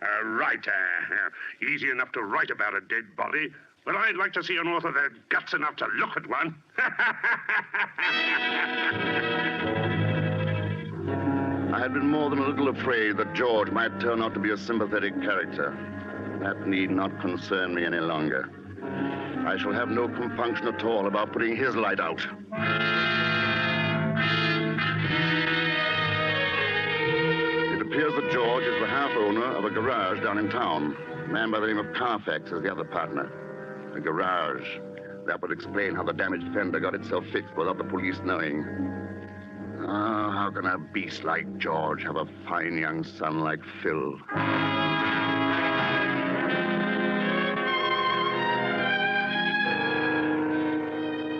A writer. Easy enough to write about a dead body, but I'd like to see an author that had guts enough to look at one. I had been more than a little afraid that George might turn out to be a sympathetic character. That need not concern me any longer. I shall have no compunction at all about putting his light out. It appears that George is the half owner of a garage down in town. A man by the name of Carfax is the other partner. A garage. That would explain how the damaged fender got itself fixed without the police knowing. Oh, how can a beast like George have a fine young son like Phil?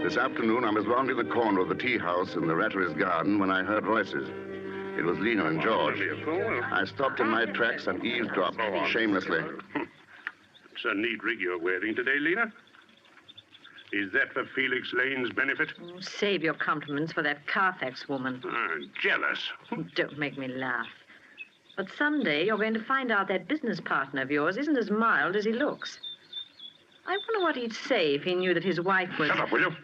This afternoon, I was rounding the corner of the tea house in the Rattery's garden when I heard voices. It was Lena and George. I stopped in my tracks and eavesdropped shamelessly. It's a neat rig you're wearing today, Lena. Is that for Felix Lane's benefit? Oh, save your compliments for that Carfax woman. Jealous. Don't make me laugh. But someday you're going to find out that business partner of yours isn't as mild as he looks. I wonder what he'd say if he knew that his wife was... Shut up, will you?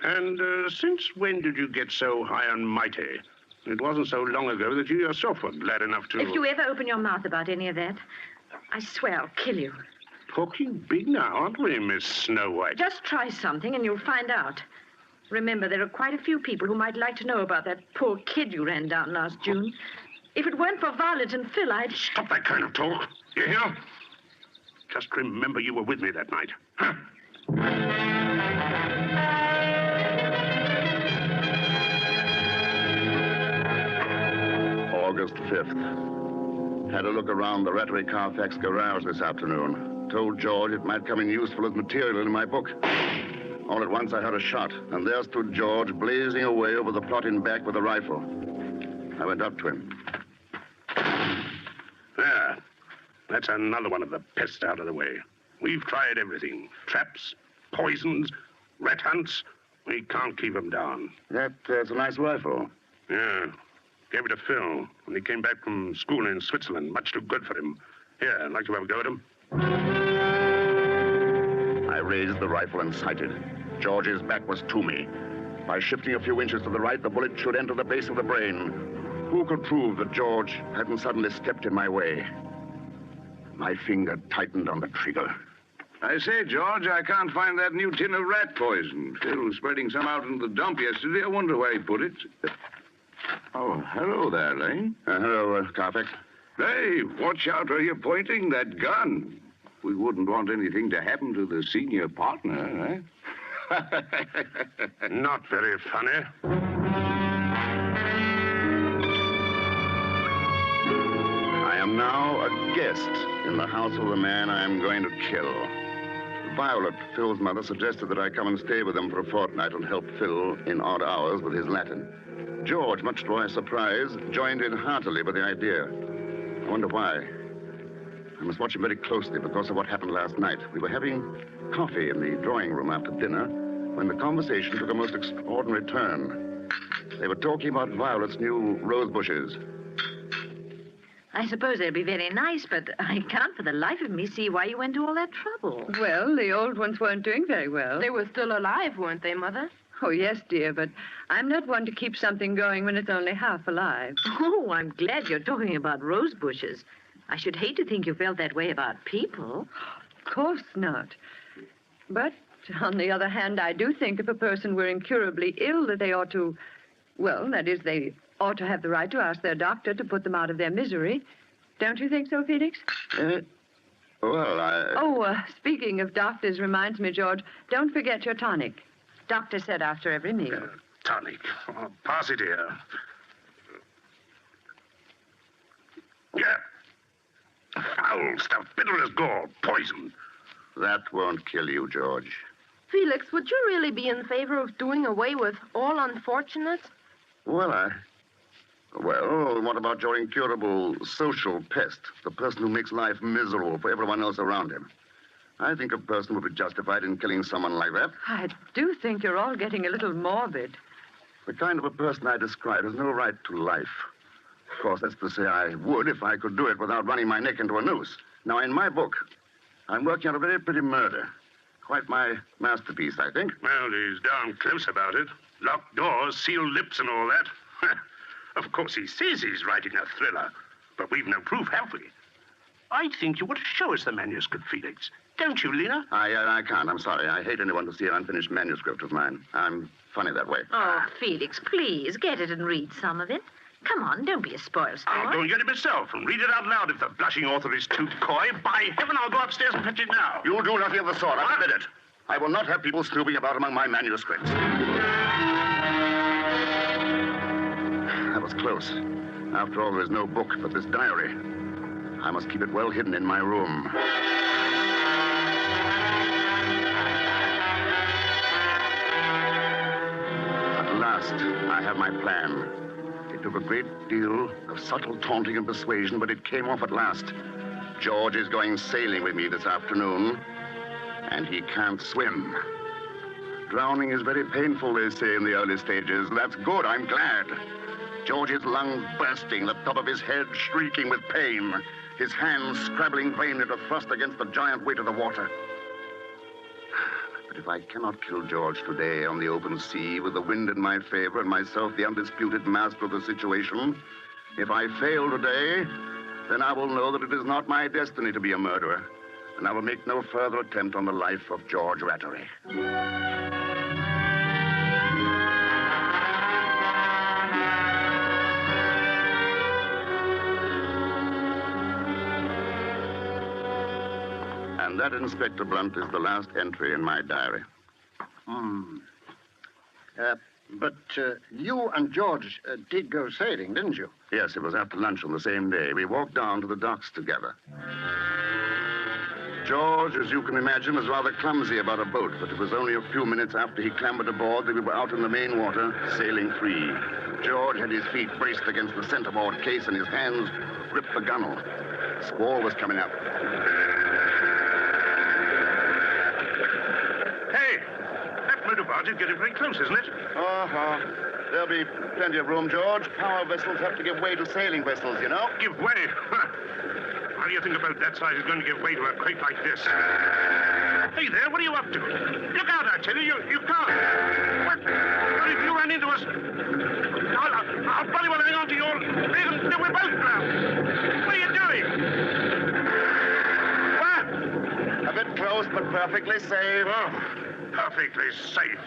And since when did you get so high and mighty? It wasn't so long ago that you yourself were glad enough to... If you ever open your mouth about any of that, I swear I'll kill you. Talking big now, aren't we, Miss Snow White? Just try something and you'll find out. Remember, there are quite a few people who might like to know about that poor kid you ran down last June. If it weren't for Violet and Phil, I'd... Stop that kind of talk. You hear? Just remember you were with me that night. Huh? August 5th. Had a look around the Rattery Carfax garage this afternoon. Told George it might come in useful as material in my book. All at once I heard a shot, and there stood George blazing away over the plot in back with a rifle. I went up to him. There. That's another one of the pests out of the way. We've tried everything. Traps, poisons, rat hunts. We can't keep them down. That's a nice rifle. Yeah. Gave it to Phil when he came back from school in Switzerland. Much too good for him. Here, I'd like to have a go at him. I raised the rifle and sighted. George's back was to me. By shifting a few inches to the right, the bullet should enter the base of the brain. Who could prove that George hadn't suddenly stepped in my way? My finger tightened on the trigger. I say, George, I can't find that new tin of rat poison. Phil was spreading some out in the dump yesterday. I wonder where he put it. Oh, hello there, Lane. Hello, Carfax. Hey, watch out where you're pointing that gun. We wouldn't want anything to happen to the senior partner, eh? Not very funny. I am now a guest in the house of the man I am going to kill. Violet, Phil's mother, suggested that I come and stay with them for a fortnight and help Phil in odd hours with his Latin. George, much to my surprise, joined in heartily with the idea. I wonder why. I must watch him very closely because of what happened last night. We were having coffee in the drawing room after dinner when the conversation took a most extraordinary turn. They were talking about Violet's new rose bushes. I suppose they'll be very nice, but I can't for the life of me see why you went to all that trouble. Well, the old ones weren't doing very well. They were still alive, weren't they, Mother? Oh, yes, dear, but I'm not one to keep something going when it's only half alive. Oh, I'm glad you're talking about rose bushes. I should hate to think you felt that way about people. Of course not. But, on the other hand, I do think if a person were incurably ill that they ought to... Well, that is, they ought to have the right to ask their doctor to put them out of their misery. Don't you think so, Felix? Speaking of doctors reminds me, George, don't forget your tonic. Doctor said after every meal. Tonic. Oh, pass it here. Yeah. Foul stuff, bitter as gall, poison. That won't kill you, George. Felix, would you really be in favor of doing away with all unfortunates? Well, Well, what about your incurable social pest? The person who makes life miserable for everyone else around him. I think a person would be justified in killing someone like that. I do think you're all getting a little morbid. The kind of a person I describe has no right to life. Of course, that's to say I would if I could do it without running my neck into a noose. Now, in my book, I'm working on a very pretty murder. Quite my masterpiece, I think. Well, he's darn close about it. Locked doors, sealed lips, and all that. Of course, he says he's writing a thriller, but we've no proof, have we? I think you ought to show us the manuscript, Felix. Don't you, Lena? I can't. I'm sorry. I hate anyone to see an unfinished manuscript of mine. I'm funny that way. Oh, Felix, please, get it and read some of it. Come on, don't be a spoilsport. I'll go and get it myself and read it out loud if the blushing author is too coy. By heaven, I'll go upstairs and fetch it now. You'll do nothing of the sort. I forbid it. I will not have people snooping about among my manuscripts. That was close. After all, there is no book but this diary. I must keep it well hidden in my room. At last, I have my plan. It took a great deal of subtle taunting and persuasion, but it came off at last. George is going sailing with me this afternoon, and he can't swim. Drowning is very painful, they say, in the early stages. That's good, I'm glad. George's lungs bursting, the top of his head shrieking with pain, his hands scrabbling vainly to thrust against the giant weight of the water. But if I cannot kill George today on the open sea, with the wind in my favor and myself the undisputed master of the situation, if I fail today, then I will know that it is not my destiny to be a murderer, and I will make no further attempt on the life of George Rattery. And that, Inspector Blunt, is the last entry in my diary. But you and George did go sailing, didn't you? Yes, it was after lunch on the same day. We walked down to the docks together. George, as you can imagine, was rather clumsy about a boat, but it was only a few minutes after he clambered aboard that we were out in the main water, sailing free. George had his feet braced against the centerboard case and his hands gripped the gunwale. A squall was coming up. Hey, that motor barge is getting very close, isn't it? There'll be plenty of room, George. Power vessels have to give way to sailing vessels, you know. Give way? How do you think about that size is going to give way to a crate like this? Hey there, what are you up to? Look out, I tell you, you can't. What if you run into us? I'll bloody well hang on to your leg and we're both drowned. What are you doing? What? A bit close, but perfectly safe. Oh, perfectly safe.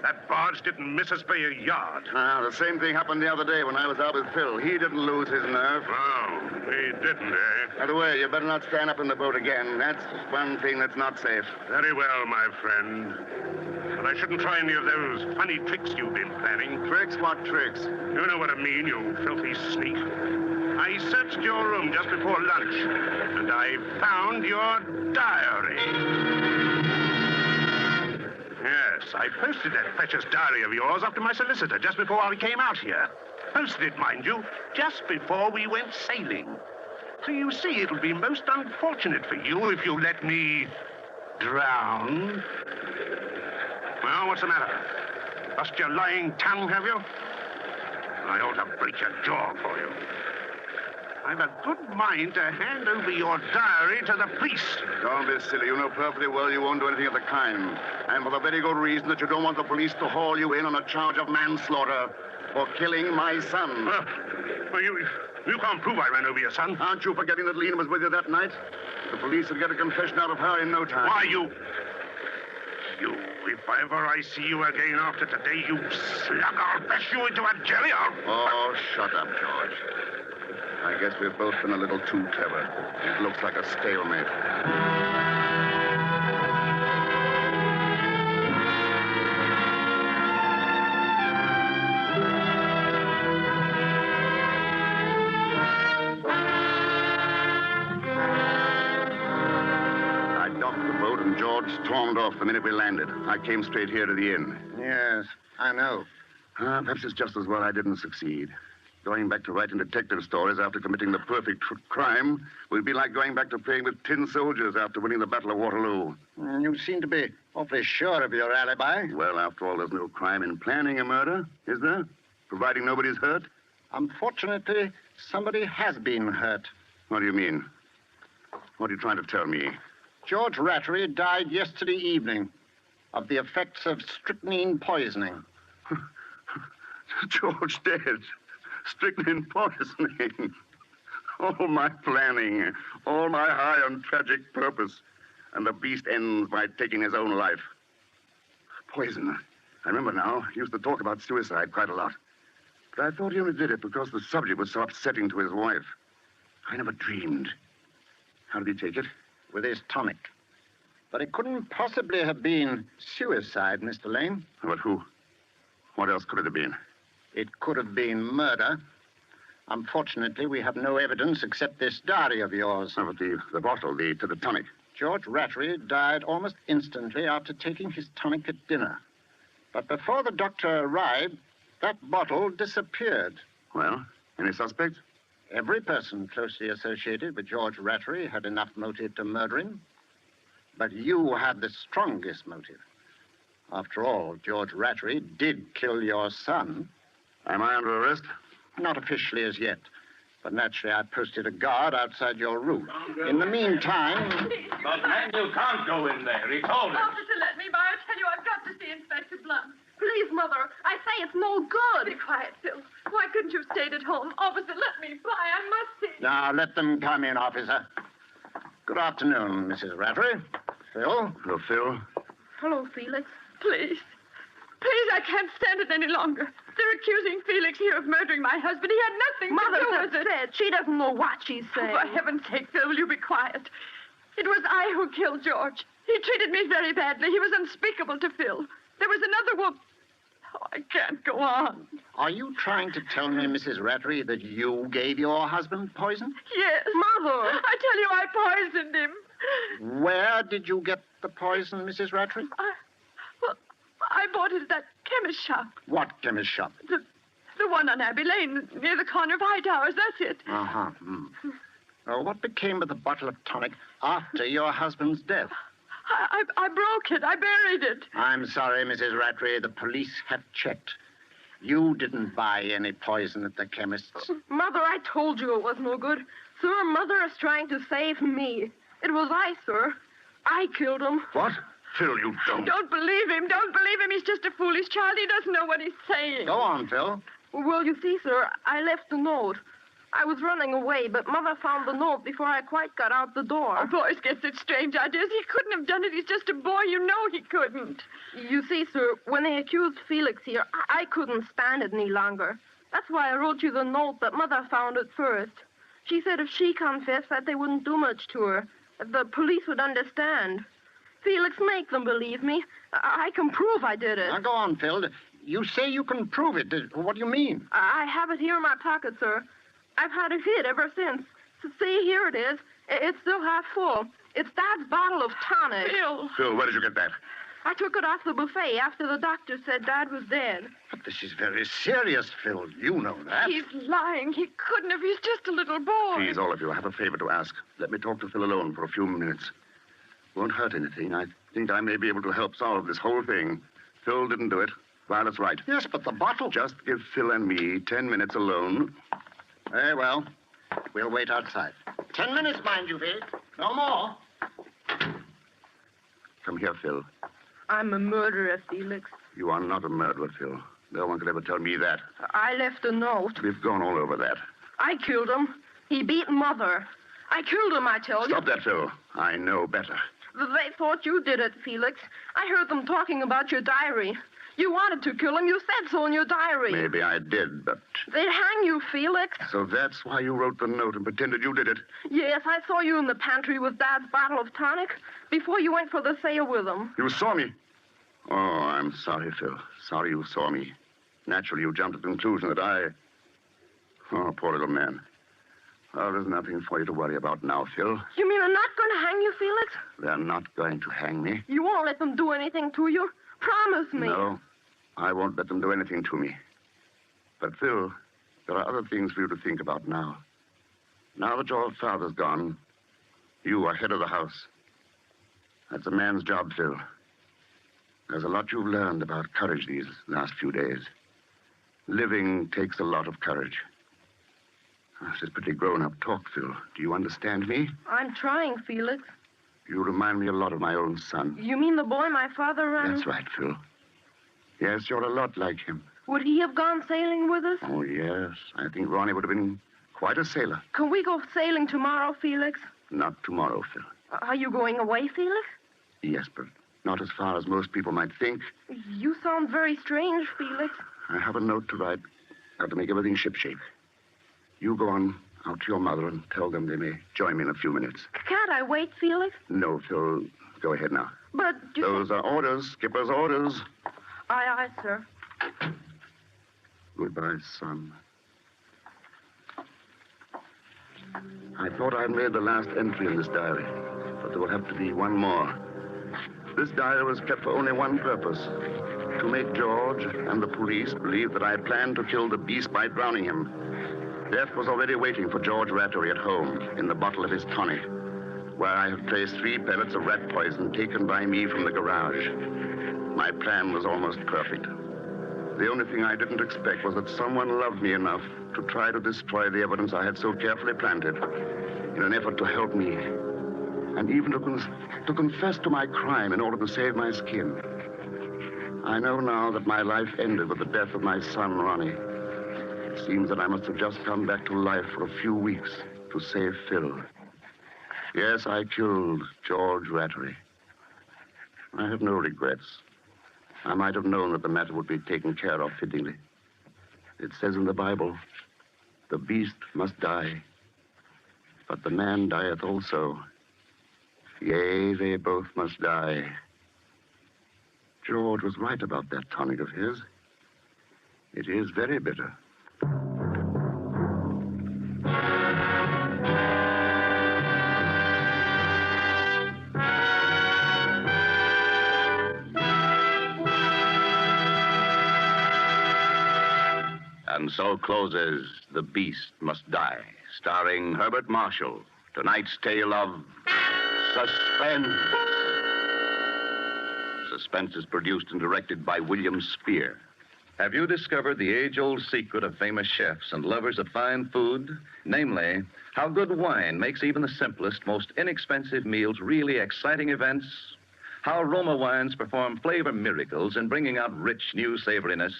That barge didn't miss us by a yard. The same thing happened the other day when I was out with Phil. He didn't lose his nerve. Oh, he didn't, eh? By the way, you better not stand up in the boat again. That's one thing that's not safe. Very well, my friend. But I shouldn't try any of those funny tricks you've been planning. Tricks? What tricks? You know what I mean, you filthy sneak. I searched your room just before lunch, and I found your diary. Yes, I posted that precious diary of yours up to my solicitor just before I came out here. Posted it, mind you, just before we went sailing. So you see, it'll be most unfortunate for you if you let me drown. Well, what's the matter? Lost your lying tongue, have you? I ought to break your jaw for you. I've a good mind to hand over your diary to the police. Don't be silly. You know perfectly well you won't do anything of the kind. And for the very good reason that you don't want the police to haul you in on a charge of manslaughter for killing my son. Well, you can't prove I ran over your son. Aren't you forgetting that Lena was with you that night? The police will get a confession out of her in no time. Why, you, if ever I see you again after today, you slug, I'll bash you into a jelly. Oh, shut up, George. I guess we've both been a little too clever. It looks like a stalemate. I docked the boat and George stormed off the minute we landed. I came straight here to the inn. Yes, I know. Perhaps it's just as well I didn't succeed. Going back to writing detective stories after committing the perfect crime will be like going back to playing with tin soldiers after winning the Battle of Waterloo. You seem to be awfully sure of your alibi. Well, after all, there's no crime in planning a murder, is there? Providing nobody's hurt? Unfortunately, somebody has been hurt. What do you mean? What are you trying to tell me? George Rattery died yesterday evening of the effects of strychnine poisoning. George dead. Strychnine poisoning. All my planning, all my high and tragic purpose, and the beast ends by taking his own life. Poison. I remember now. He used to talk about suicide quite a lot. But I thought he only did it because the subject was so upsetting to his wife. I never dreamed. How did he take it? With his tonic. But it couldn't possibly have been suicide, Mr. Lane. But who? What else could it have been? It could have been murder. Unfortunately, we have no evidence except this diary of yours. Oh, but the bottle, the tonic. George Rattery died almost instantly after taking his tonic at dinner. But before the doctor arrived, that bottle disappeared. Well, any suspects? Every person closely associated with George Rattery had enough motive to murder him. But you had the strongest motive. After all, George Rattery did kill your son. Am I under arrest? Not officially as yet. But naturally, I posted a guard outside your room. In the meantime... But, man, you can't go in there. He told us. Officer, let me by. I tell you, I've got to see Inspector Blunt. Please, Mother. I say it's no good. Be quiet, Phil. Why couldn't you have stayed at home? Officer, let me by. I must see. Now, let them come in, officer. Good afternoon, Mrs. Rattery. Phil? Hello, Phil. Hello, Felix. Please. Please, I can't stand it any longer. They're accusing Felix here of murdering my husband. He had nothing to do with it. Said she doesn't know what she's saying. For heaven's sake, Phil, will you be quiet? It was I who killed George. He treated me very badly. He was unspeakable to Phil. There was another woman. Oh, I can't go on. Are you trying to tell me, Mrs. Rattery, that you gave your husband poison? Yes. Mother! I tell you, I poisoned him. Where did you get the poison, Mrs. Rattery? I bought it at that chemist shop. What chemist shop? The one on Abbey Lane, near the corner of High Towers. That's it. Uh-huh. What became of the bottle of tonic after your husband's death? I broke it. I buried it. I'm sorry, Mrs. Rattery. The police have checked. You didn't buy any poison at the chemist's. Mother, I told you it was no good. Sir, Mother is trying to save me. It was I, sir. I killed him. What? Phil, you don't. Don't believe him. Don't believe him. He's just a foolish child. He doesn't know what he's saying. Go on, Phil. Well, you see, sir, I left a note. I was running away, but Mother found the note before I quite got out the door. Oh, boys get such strange ideas. He couldn't have done it. He's just a boy. You know he couldn't. You see, sir, when they accused Felix here, I couldn't stand it any longer. That's why I wrote you the note, but Mother found it first. She said if she confessed that they wouldn't do much to her, that the police would understand. Felix, make them believe me. I can prove I did it. Now, go on, Phil. You say you can prove it. What do you mean? I have it here in my pocket, sir. I've had it hid ever since. See, here it is. It's still half full. It's Dad's bottle of tonic. Phil, where did you get that? I took it off the buffet after the doctor said Dad was dead. But this is very serious, Phil. You know that. He's lying. He couldn't have. He's just a little boy. Please, all of you, I have a favor to ask. Let me talk to Phil alone for a few minutes. Won't hurt anything. I think I may be able to help solve this whole thing. Phil didn't do it. Violet's right. Yes, but the bottle... Just give Phil and me 10 minutes alone. Very well. We'll wait outside. 10 minutes, mind you, Phil. No more. Come here, Phil. I'm a murderer, Felix. You are not a murderer, Phil. No one could ever tell me that. I left a note. We've gone all over that. I killed him. He beat Mother. I killed him, I tell you. Stop that, Phil. I know better. They thought you did it, Felix. I heard them talking about your diary. You wanted to kill him. You said so in your diary. Maybe I did, but... They'd hang you, Felix. So that's why you wrote the note and pretended you did it? Yes, I saw you in the pantry with Dad's bottle of tonic before you went for the sale with him. You saw me? Oh, I'm sorry, Phil. Sorry you saw me. Naturally, you jumped to the conclusion that I... Oh, poor little man. Oh, there's nothing for you to worry about now, Phil. You mean they're not going to hang you, Felix? They're not going to hang me. You won't let them do anything to you? Promise me. No, I won't let them do anything to me. But, Phil, There are other things for you to think about now. Now that your father's gone, you are head of the house. That's a man's job, Phil. There's a lot you've learned about courage these last few days. Living takes a lot of courage. This is pretty grown-up talk, Phil. Do you understand me? I'm trying, Felix. You remind me a lot of my own son. You mean the boy my father ran? That's right, Phil. Yes, you're a lot like him. Would he have gone sailing with us? Oh, yes. I think Ronnie would have been quite a sailor. Can we go sailing tomorrow, Felix? Not tomorrow, Phil. Are you going away, Felix? Yes, but not as far as most people might think. You sound very strange, Felix. I have a note to write. Got to make everything shipshape. You go on out to your mother and tell them they may join me in a few minutes. Can't I wait, Felix? No, Phil. Go ahead now. But Those are orders. Skipper's orders. Aye, sir. Goodbye, son. I thought I'd made the last entry in this diary, but there will have to be one more. This diary was kept for only one purpose: to make George and the police believe that I planned to kill the beast by drowning him. Death was already waiting for George Rattery at home in the bottle of his tonic, where I had placed 3 pellets of rat poison taken by me from the garage. My plan was almost perfect. The only thing I didn't expect was that someone loved me enough to try to destroy the evidence I had so carefully planted in an effort to help me, and even to confess to my crime in order to save my skin. I know now that my life ended with the death of my son, Ronnie. It seems that I must have just come back to life for a few weeks to save Phil. Yes, I killed George Rattery. I have no regrets. I might have known that the matter would be taken care of fittingly. It says in the Bible, the beast must die, but the man dieth also. Yea, they both must die. George was right about that tonic of his. It is very bitter. And so closes The Beast Must Die, starring Herbert Marshall. Tonight's tale of suspense. Suspense is produced and directed by William Spear. Have you discovered the age-old secret of famous chefs and lovers of fine food? Namely, how good wine makes even the simplest, most inexpensive meals really exciting events? How Roma wines perform flavor miracles in bringing out rich, new savoriness?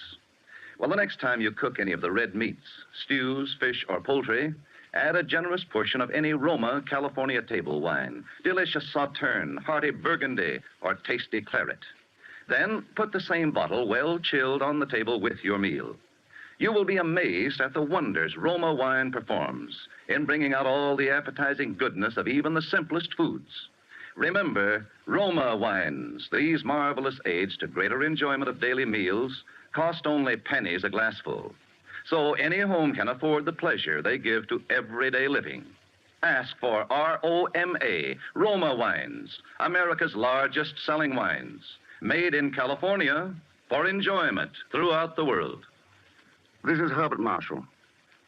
Well, the next time you cook any of the red meats, stews, fish, or poultry, add a generous portion of any Roma California table wine, delicious Sauterne, hearty Burgundy, or tasty claret. Then put the same bottle well chilled on the table with your meal. You will be amazed at the wonders Roma wine performs in bringing out all the appetizing goodness of even the simplest foods. Remember, Roma wines, these marvelous aids to greater enjoyment of daily meals, cost only pennies a glassful. So any home can afford the pleasure they give to everyday living. Ask for ROMA, Roma wines, America's largest selling wines, made in California for enjoyment throughout the world. This is Herbert Marshall.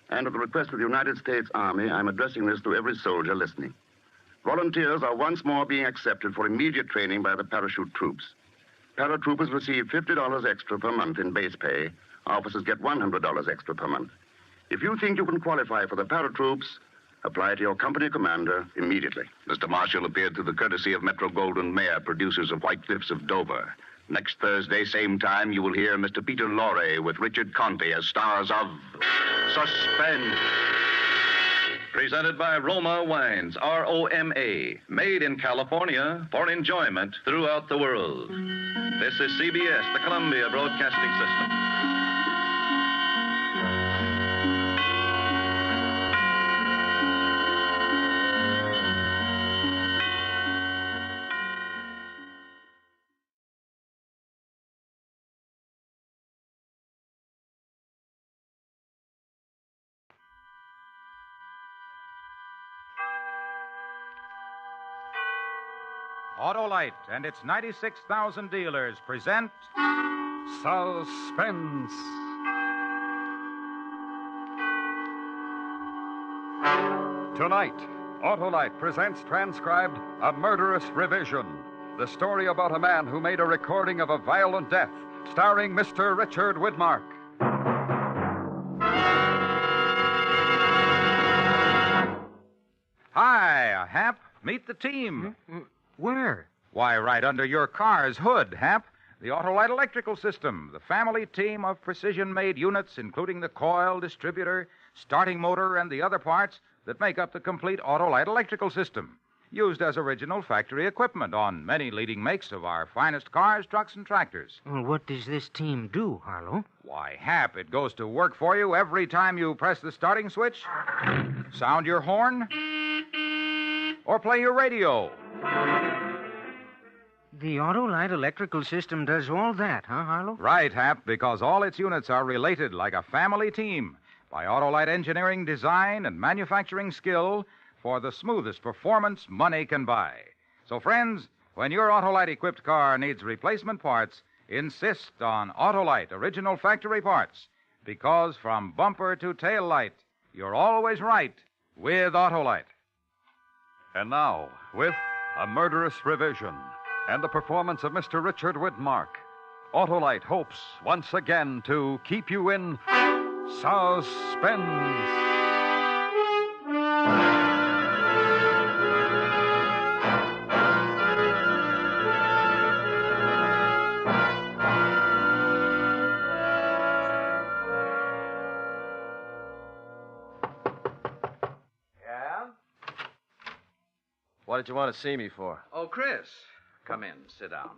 And at the request of the United States Army, I'm addressing this to every soldier listening. Volunteers are once more being accepted for immediate training by the parachute troops. Paratroopers receive $50 extra per month in base pay. Officers get $100 extra per month. If you think you can qualify for the paratroops, apply to your company commander immediately. Mr. Marshall appeared through the courtesy of Metro Goldwyn Mayer, producers of White Cliffs of Dover. Next Thursday, same time, you will hear Mr. Peter Lorre with Richard Conte as stars of Suspense. Presented by Roma Wines, ROMA, made in California for enjoyment throughout the world. This is CBS, the Columbia Broadcasting System. Autolite and its 96,000 dealers present Suspense. Tonight, Autolite presents transcribed A Murderous Revision, the story about a man who made a recording of a violent death, starring Mr. Richard Widmark. Hi, Hap. Meet the team. Where? Why, right under your car's hood, Hap. The Autolite Electrical System, the family team of precision-made units, including the coil, distributor, starting motor, and the other parts that make up the complete Autolite Electrical System, used as original factory equipment on many leading makes of our finest cars, trucks, and tractors. Well, what does this team do, Harlow? Why, Hap, it goes to work for you every time you press the starting switch, sound your horn, or play your radio. The Autolite Electrical System does all that, huh, Harlow? Right, Hap, because all its units are related like a family team by Autolite engineering design and manufacturing skill for the smoothest performance money can buy. So, friends, when your Autolite-equipped car needs replacement parts, insist on Autolite original factory parts, because from bumper to tail light, you're always right with Autolite. And now, with A Murderous Revision and the performance of Mr. Richard Widmark, Autolite hopes once again to keep you in suspense. Yeah? What did you want to see me for? Oh, Chris. Come in. Sit down.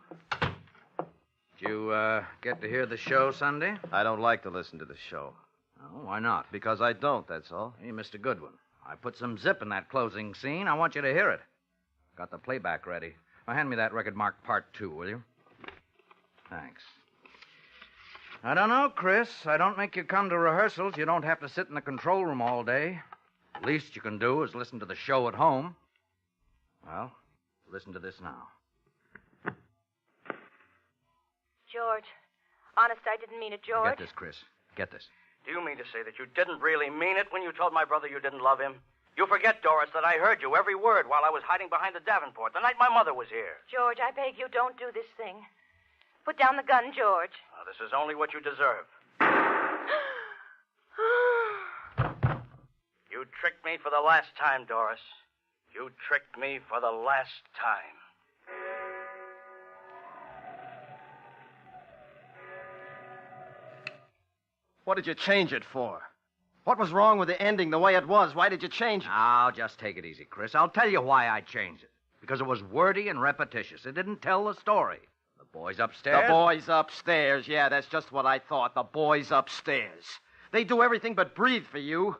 Did you get to hear the show Sunday? I don't like to listen to the show. Oh, why not? Because I don't, that's all. You missed a good one. I put some zip in that closing scene. I want you to hear it. Got the playback ready. Now, hand me that record marked Part 2, will you? Thanks. I don't know, Chris. I don't make you come to rehearsals. You don't have to sit in the control room all day. The least you can do is listen to the show at home. Well, listen to this now. George. Honest, I didn't mean it, George. Get this, Chris. Get this. Do you mean to say that you didn't really mean it when you told my brother you didn't love him? You forget, Doris, that I heard you every word while I was hiding behind the Davenport the night my mother was here. George, I beg you, don't do this thing. Put down the gun, George. Now, this is only what you deserve. You tricked me for the last time, Doris. You tricked me for the last time. What did you change it for? What was wrong with the ending the way it was? Why did you change it? Now, just take it easy, Chris. I'll tell you why I changed it. Because it was wordy and repetitious. It didn't tell the story. The boys upstairs... The boys upstairs. Yeah, that's just what I thought. The boys upstairs. They do everything but breathe for you.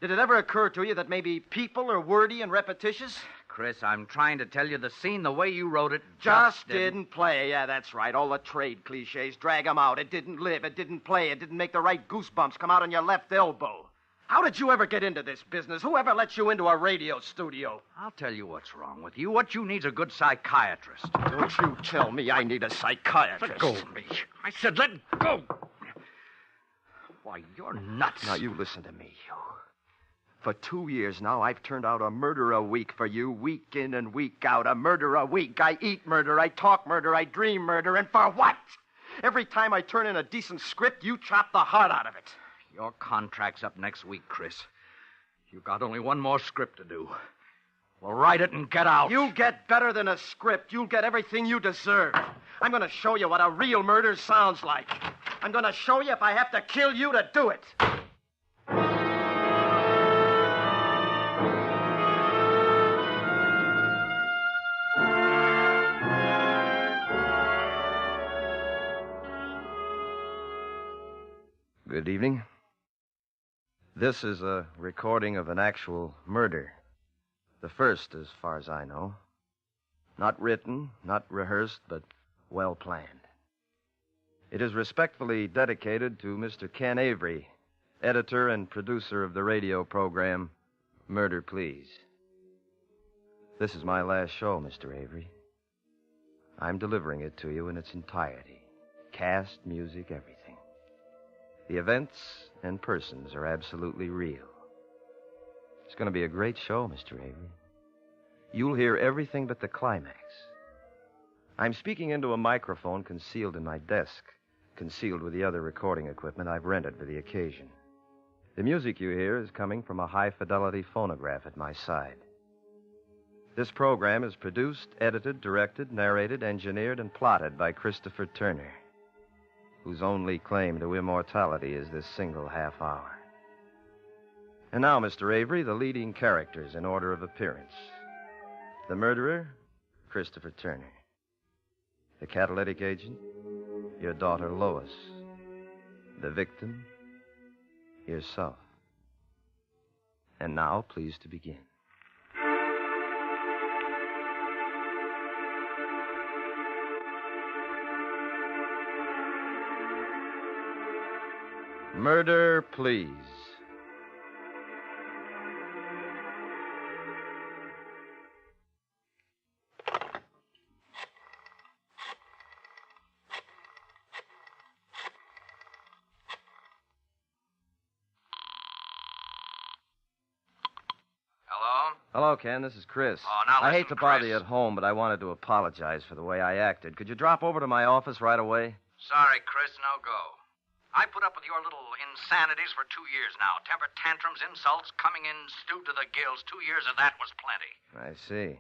Did it ever occur to you that maybe people are wordy and repetitious? Chris, I'm trying to tell you the scene the way you wrote it Just didn't play. Yeah, that's right. All the trade cliches. Drag 'em out. It didn't live. It didn't play. It didn't make the right goosebumps come out on your left elbow. How did you ever get into this business? Who ever let you into a radio studio? I'll tell you what's wrong with you. What you need's a good psychiatrist. Don't you tell me I need a psychiatrist. Let go of me. I said let go. Why, you're nuts. Now, you listen to me. For 2 years now, I've turned out a murder a week for you, week in and week out. A murder a week. I eat murder, I talk murder, I dream murder, and for what? Every time I turn in a decent script, you chop the heart out of it. Your contract's up next week, Chris. You've got only one more script to do. Well, write it and get out. You'll get better than a script. You'll get everything you deserve. I'm going to show you what a real murder sounds like. I'm going to show you if I have to kill you to do it. Good evening. This is a recording of an actual murder. The first, as far as I know. Not written, not rehearsed, but well planned. It is respectfully dedicated to Mr. Ken Avery, editor and producer of the radio program Murder, Please. This is my last show, Mr. Avery. I'm delivering it to you in its entirety. Cast, music, everything. The events and persons are absolutely real. It's going to be a great show, Mr. Avery. You'll hear everything but the climax. I'm speaking into a microphone concealed in my desk, concealed with the other recording equipment I've rented for the occasion. The music you hear is coming from a high-fidelity phonograph at my side. This program is produced, edited, directed, narrated, engineered, and plotted by Christopher Turner, whose only claim to immortality is this single half hour. And now, Mr. Avery, the leading characters in order of appearance. The murderer, Christopher Turner. The catalytic agent, your daughter Lois. The victim, yourself. And now, please to begin. Murder, please. Hello, Ken. This is Chris. Oh, now I listen, hate to bother Chris. you at home, but I wanted to apologize for the way I acted. Could you drop over to my office right away? Sorry, Chris, no go. I put up with your little insanities for 2 years now. Temper tantrums, insults, coming in stewed to the gills. 2 years of that was plenty. I see.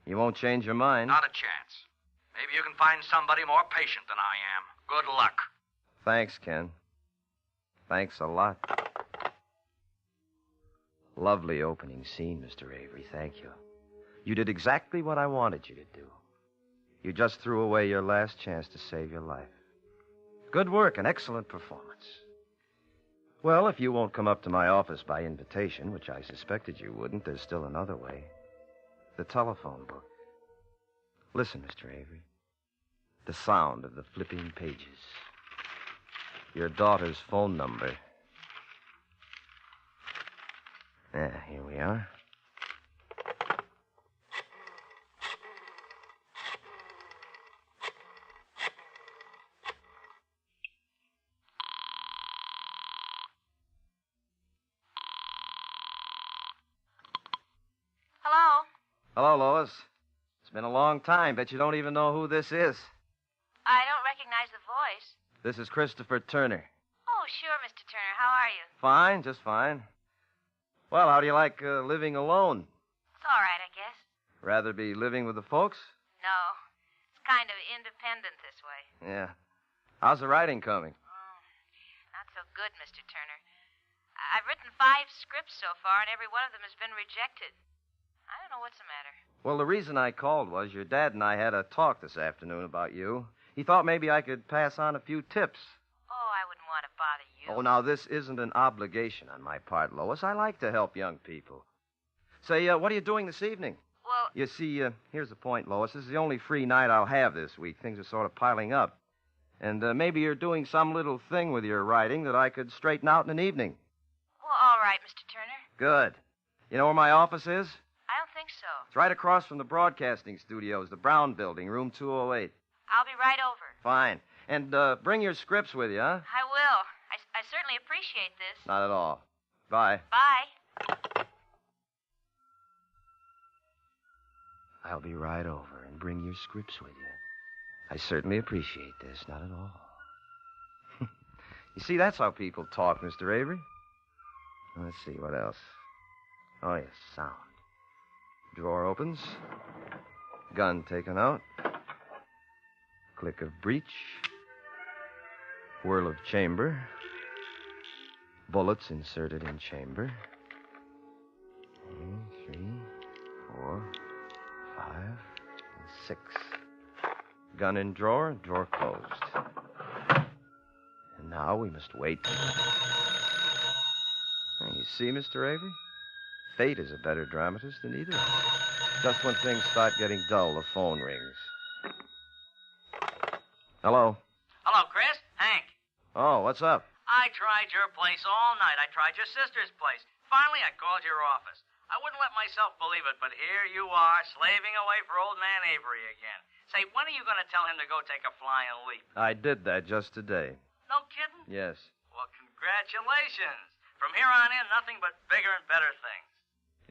You won't change your mind? Not a chance. Maybe you can find somebody more patient than I am. Good luck. Thanks, Ken. Thanks a lot. Lovely opening scene, Mr. Avery. Thank you. You did exactly what I wanted you to do. You just threw away your last chance to save your life. Good work, an excellent performance. Well, if you won't come up to my office by invitation, which I suspected you wouldn't, there's still another way. The telephone book. Listen, Mr. Avery. The sound of the flipping pages. Your daughter's phone number. Here we are. Hello? Hello, Lois. It's been a long time. Bet you don't even know who this is. I don't recognize the voice. This is Christopher Turner. Oh, sure, Mr. Turner. How are you? Fine, just fine. Well, how do you like living alone? It's all right, I guess. Rather be living with the folks? No. It's kind of independent this way. Yeah. How's the writing coming? Not so good, Mr. Turner. I've written 5 scripts so far, and every one of them has been rejected. I don't know what's the matter. Well, the reason I called was your dad and I had a talk this afternoon about you. He thought maybe I could pass on a few tips. Oh, I wouldn't want to bother you. Oh, now, this isn't an obligation on my part, Lois. I like to help young people. Say, what are you doing this evening? Well... You see, here's the point, Lois. This is the only free night I'll have this week. Things are sort of piling up. And maybe you're doing some little thing with your writing that I could straighten out in an evening. Well, all right, Mr. Turner. Good. You know where my office is? I don't think so. It's right across from the broadcasting studios, the Brown Building, room 208. I'll be right over. Fine. And bring your scripts with you, huh? I will. I certainly appreciate this. Not at all. Bye. Bye. I'll be right over and bring your scripts with you. I certainly appreciate this. Not at all. You see, that's how people talk, Mr. Avery. Let's see, what else? Oh, yes, sound. Drawer opens. Gun taken out. Click of breech. Whirl of chamber. Bullets inserted in chamber. 3, 4, 5, and 6. Gun in drawer, drawer closed. And now we must wait. You see, Mr. Avery? Fate is a better dramatist than either of us. Just when things start getting dull, the phone rings. Hello? Hello, Chris. Hank. Oh, what's up? I tried your place all night. I tried your sister's place. Finally, I called your office. I wouldn't let myself believe it, but here you are, slaving away for old man Avery again. Say, when are you going to tell him to go take a flying leap? I did that just today. No kidding? Yes. Well, congratulations. From here on in, nothing but bigger and better things.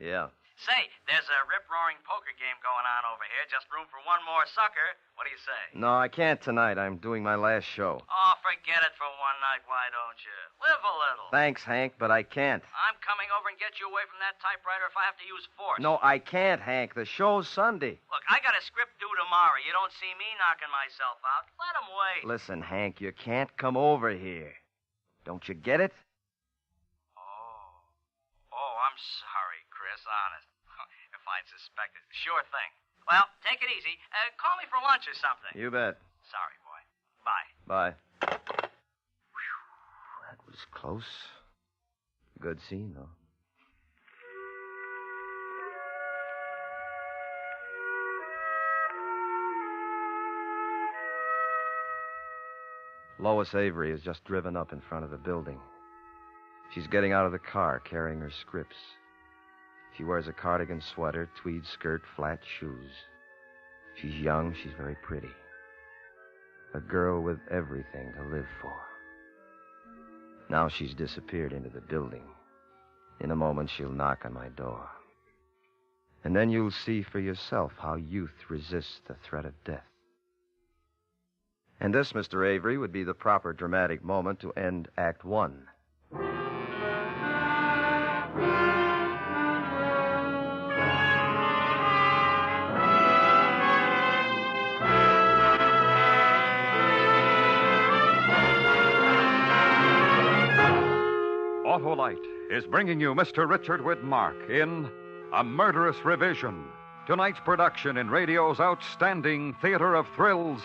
Yeah. Say, there's a rip-roaring poker game going on over here. Just room for one more sucker. What do you say? No, I can't tonight. I'm doing my last show. Oh, forget it for one night, why don't you? Live a little. Thanks, Hank, but I can't. I'm coming over and get you away from that typewriter if I have to use force. No, I can't, Hank. The show's Sunday. Look, I got a script due tomorrow. You don't see me knocking myself out. Let him wait. Listen, Hank, you can't come over here. Don't you get it? Oh, I'm sorry, Chris, honest. If I'd suspected. Sure thing. Well, take it easy. Call me for lunch or something. You bet. Sorry, boy. Bye. Bye. Whew, that was close. Good scene, though. Lois Avery has just driven up in front of the building. She's getting out of the car, carrying her scripts. She wears a cardigan sweater, tweed skirt, flat shoes. She's young, she's very pretty. A girl with everything to live for. Now she's disappeared into the building. In a moment, she'll knock on my door. And then you'll see for yourself how youth resists the threat of death. And this, Mr. Avery, would be the proper dramatic moment to end Act One. Autolite is bringing you Mr. Richard Widmark in A Murderous Revision, tonight's production in radio's outstanding theater of thrills,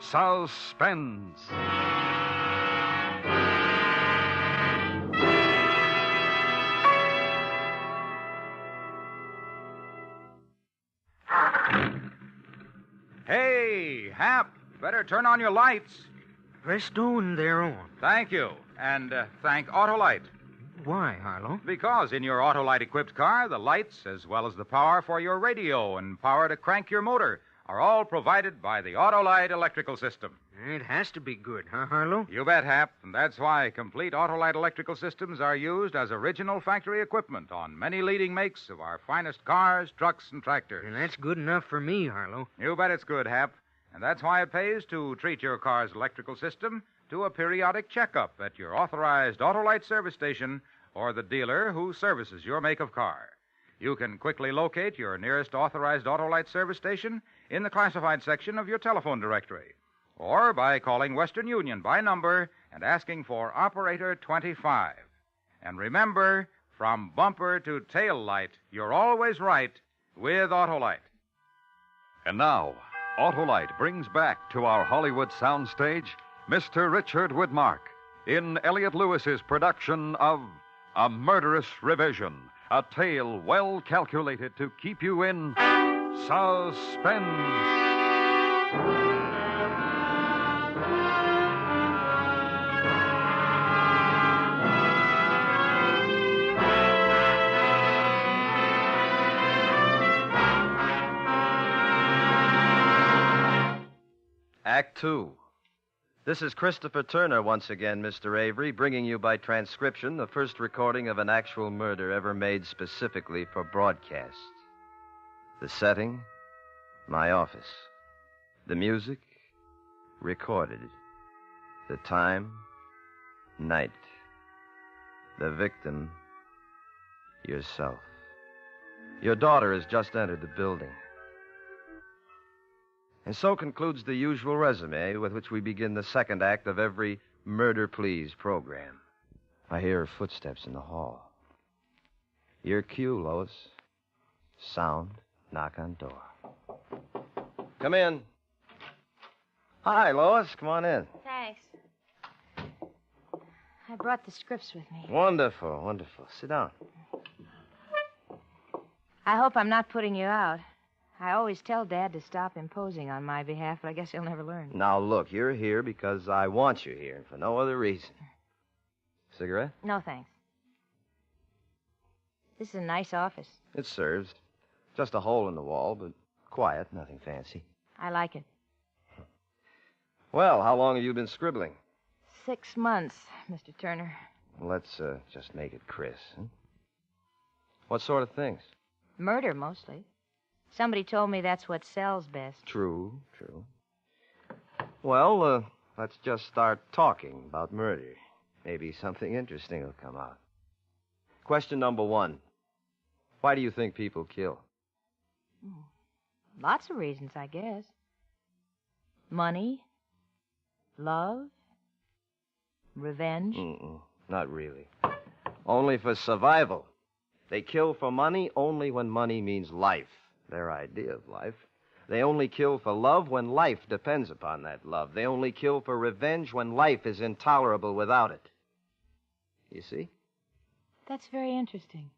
Suspense. Hey, Hap, better turn on your lights. Rest on, they're on. Thank you. And thank Autolite. Why, Harlow? Because in your Autolite-equipped car, the lights, as well as the power for your radio and power to crank your motor, are all provided by the Autolite electrical system. It has to be good, huh, Harlow? You bet, Hap. And that's why complete Autolite electrical systems are used as original factory equipment on many leading makes of our finest cars, trucks, and tractors. And that's good enough for me, Harlow. You bet it's good, Hap. And that's why it pays to treat your car's electrical system to a periodic checkup at your authorized Autolite service station or the dealer who services your make of car. You can quickly locate your nearest authorized Autolite service station in the classified section of your telephone directory, or by calling Western Union by number and asking for Operator 25. And remember, from bumper to tail light, you're always right with Autolite. And now, Autolite brings back to our Hollywood soundstage Mr. Richard Widmark in Elliot Lewis's production of A Murderous Revision, a tale well calculated to keep you in suspense. Act Two. This is Christopher Turner once again, Mr. Avery, bringing you by transcription the first recording of an actual murder ever made specifically for broadcast. The setting, my office. The music, recorded. The time, night. The victim, yourself. Your daughter has just entered the building. And so concludes the usual resume with which we begin the second act of every Murder Please program. I hear her footsteps in the hall. Your cue, Lois. Sound, knock on door. Come in. Hi, Lois. Come on in. Thanks. I brought the scripts with me. Wonderful, wonderful. Sit down. I hope I'm not putting you out. I always tell Dad to stop imposing on my behalf, but I guess he'll never learn. Now, look, you're here because I want you here, and for no other reason. Cigarette? No, thanks. This is a nice office. It serves. Just a hole in the wall, but quiet, nothing fancy. I like it. Well, how long have you been scribbling? 6 months, Mr. Turner. Let's just make it Chris. Huh? What sort of things? Murder, mostly. Somebody told me that's what sells best. True. Well, let's just start talking about murder. Maybe something interesting will come out. Question number 1. Why do you think people kill? Lots of reasons, I guess. Money, love, revenge. Not really. Only for survival. They kill for money only when money means life, their idea of life. They only kill for love when life depends upon that love. They only kill for revenge when life is intolerable without it. You see? That's very interesting.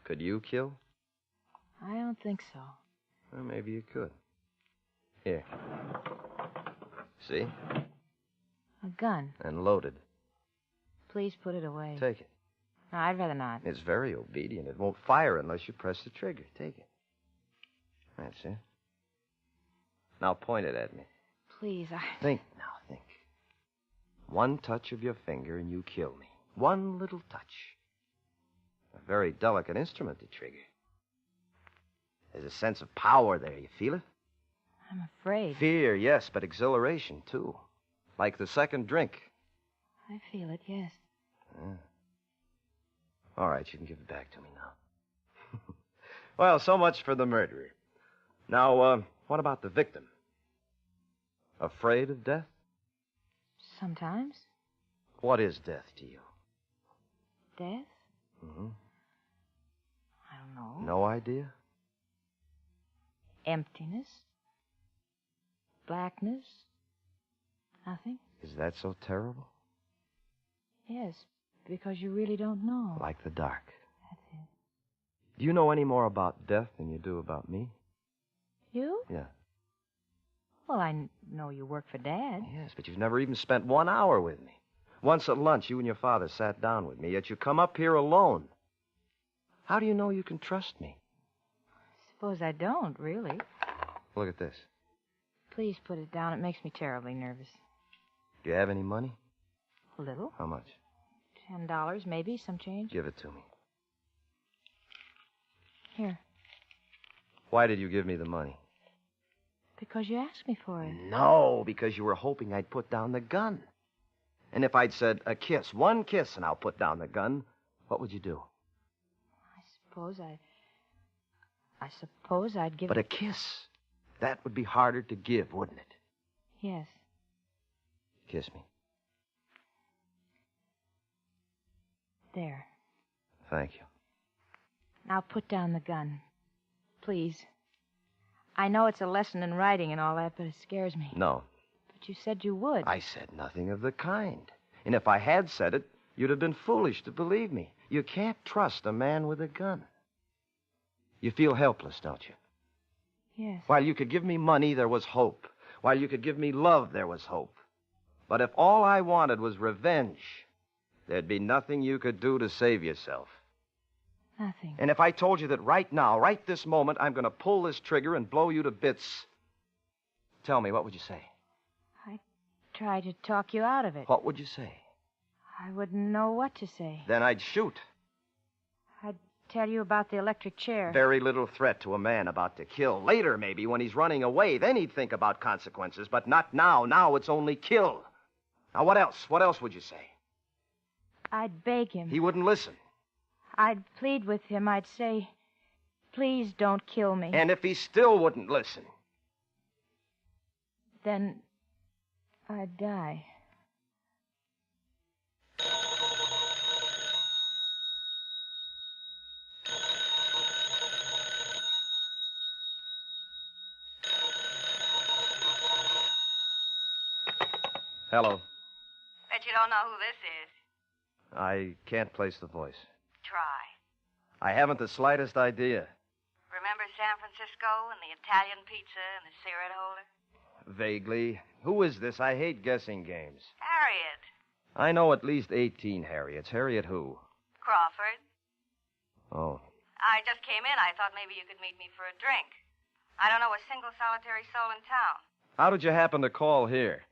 Could you kill? I don't think so. Well, maybe you could. Here. See? A gun. And loaded. Please put it away. Take it. No, I'd rather not. It's very obedient. It won't fire unless you press the trigger. Take it. That's it. Now point it at me. Please, Think now, think. One touch of your finger and you kill me. One little touch. A very delicate instrument to trigger. There's a sense of power there. You feel it? I'm afraid. Fear, yes, but exhilaration, too. Like the second drink. I feel it, yes. All right, you can give it back to me now. Well, so much for the murderer. Now, what about the victim? Afraid of death? Sometimes. What is death to you? Death? Mm-hmm. I don't know. No idea? Emptiness. Blackness. Nothing. Is that so terrible? Yes, because you really don't know. Like the dark. That's it. Do you know any more about death than you do about me? You? Yeah. Well, I know you work for Dad. Yes, but you've never even spent 1 hour with me. Once at lunch, you and your father sat down with me, yet you come up here alone. How do you know you can trust me? Suppose I don't, really. Look at this. Please put it down. It makes me terribly nervous. Do you have any money? A little. How much? $10, maybe, some change. Give it to me. Here. Why did you give me the money? Because you asked me for it. No, because you were hoping I'd put down the gun. And if I'd said a kiss, one kiss, and I'll put down the gun, what would you do? I suppose I'd give But a kiss, that would be harder to give, wouldn't it? Yes. Kiss me. There. Thank you. Now put down the gun. Please. I know it's a lesson in writing and all that, but it scares me. No. But you said you would. I said nothing of the kind. And if I had said it, you'd have been foolish to believe me. You can't trust a man with a gun. You feel helpless, don't you? Yes. While you could give me money, there was hope. While you could give me love, there was hope. But if all I wanted was revenge, there'd be nothing you could do to save yourself. Nothing. And if I told you that right now, right this moment, I'm going to pull this trigger and blow you to bits, tell me, what would you say? I try to talk you out of it. What would you say? I wouldn't know what to say. Then I'd shoot. I'd tell you about the electric chair. Very little threat to a man about to kill. Later, maybe, when he's running away, then he'd think about consequences. But not now. Now it's only kill. Now, what else? What else would you say? I'd beg him. He wouldn't listen. I'd plead with him. I'd say, please don't kill me. And if he still wouldn't listen? Then I'd die. Hello. Bet you don't know who this is. I can't place the voice. Try. I haven't the slightest idea. Remember San Francisco and the Italian pizza and the cigarette holder? Vaguely. Who is this? I hate guessing games. Harriet. I know at least 18 Harriets. Harriet who? Crawford. Oh. I just came in. I thought maybe you could meet me for a drink. I don't know a single solitary soul in town. How did you happen to call here?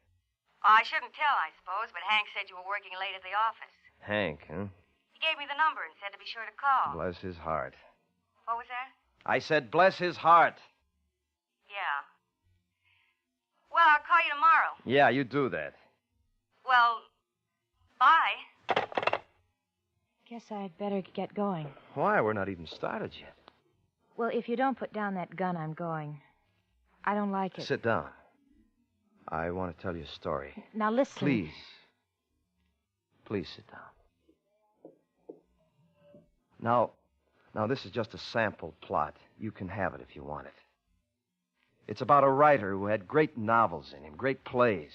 Well, I shouldn't tell, I suppose, but Hank said you were working late at the office. Hank, huh? He gave me the number and said to be sure to call. Bless his heart. What was that? I said bless his heart. Yeah. Well, I'll call you tomorrow. Yeah, you do that. Well, bye. Guess I'd better get going. Why? We're not even started yet. Well, if you don't put down that gun, I'm going. I don't like it. Sit down. I want to tell you a story. Now, listen. Please. Please sit down. Now, this is just a sample plot. You can have it if you want it. It's about a writer who had great novels in him, great plays.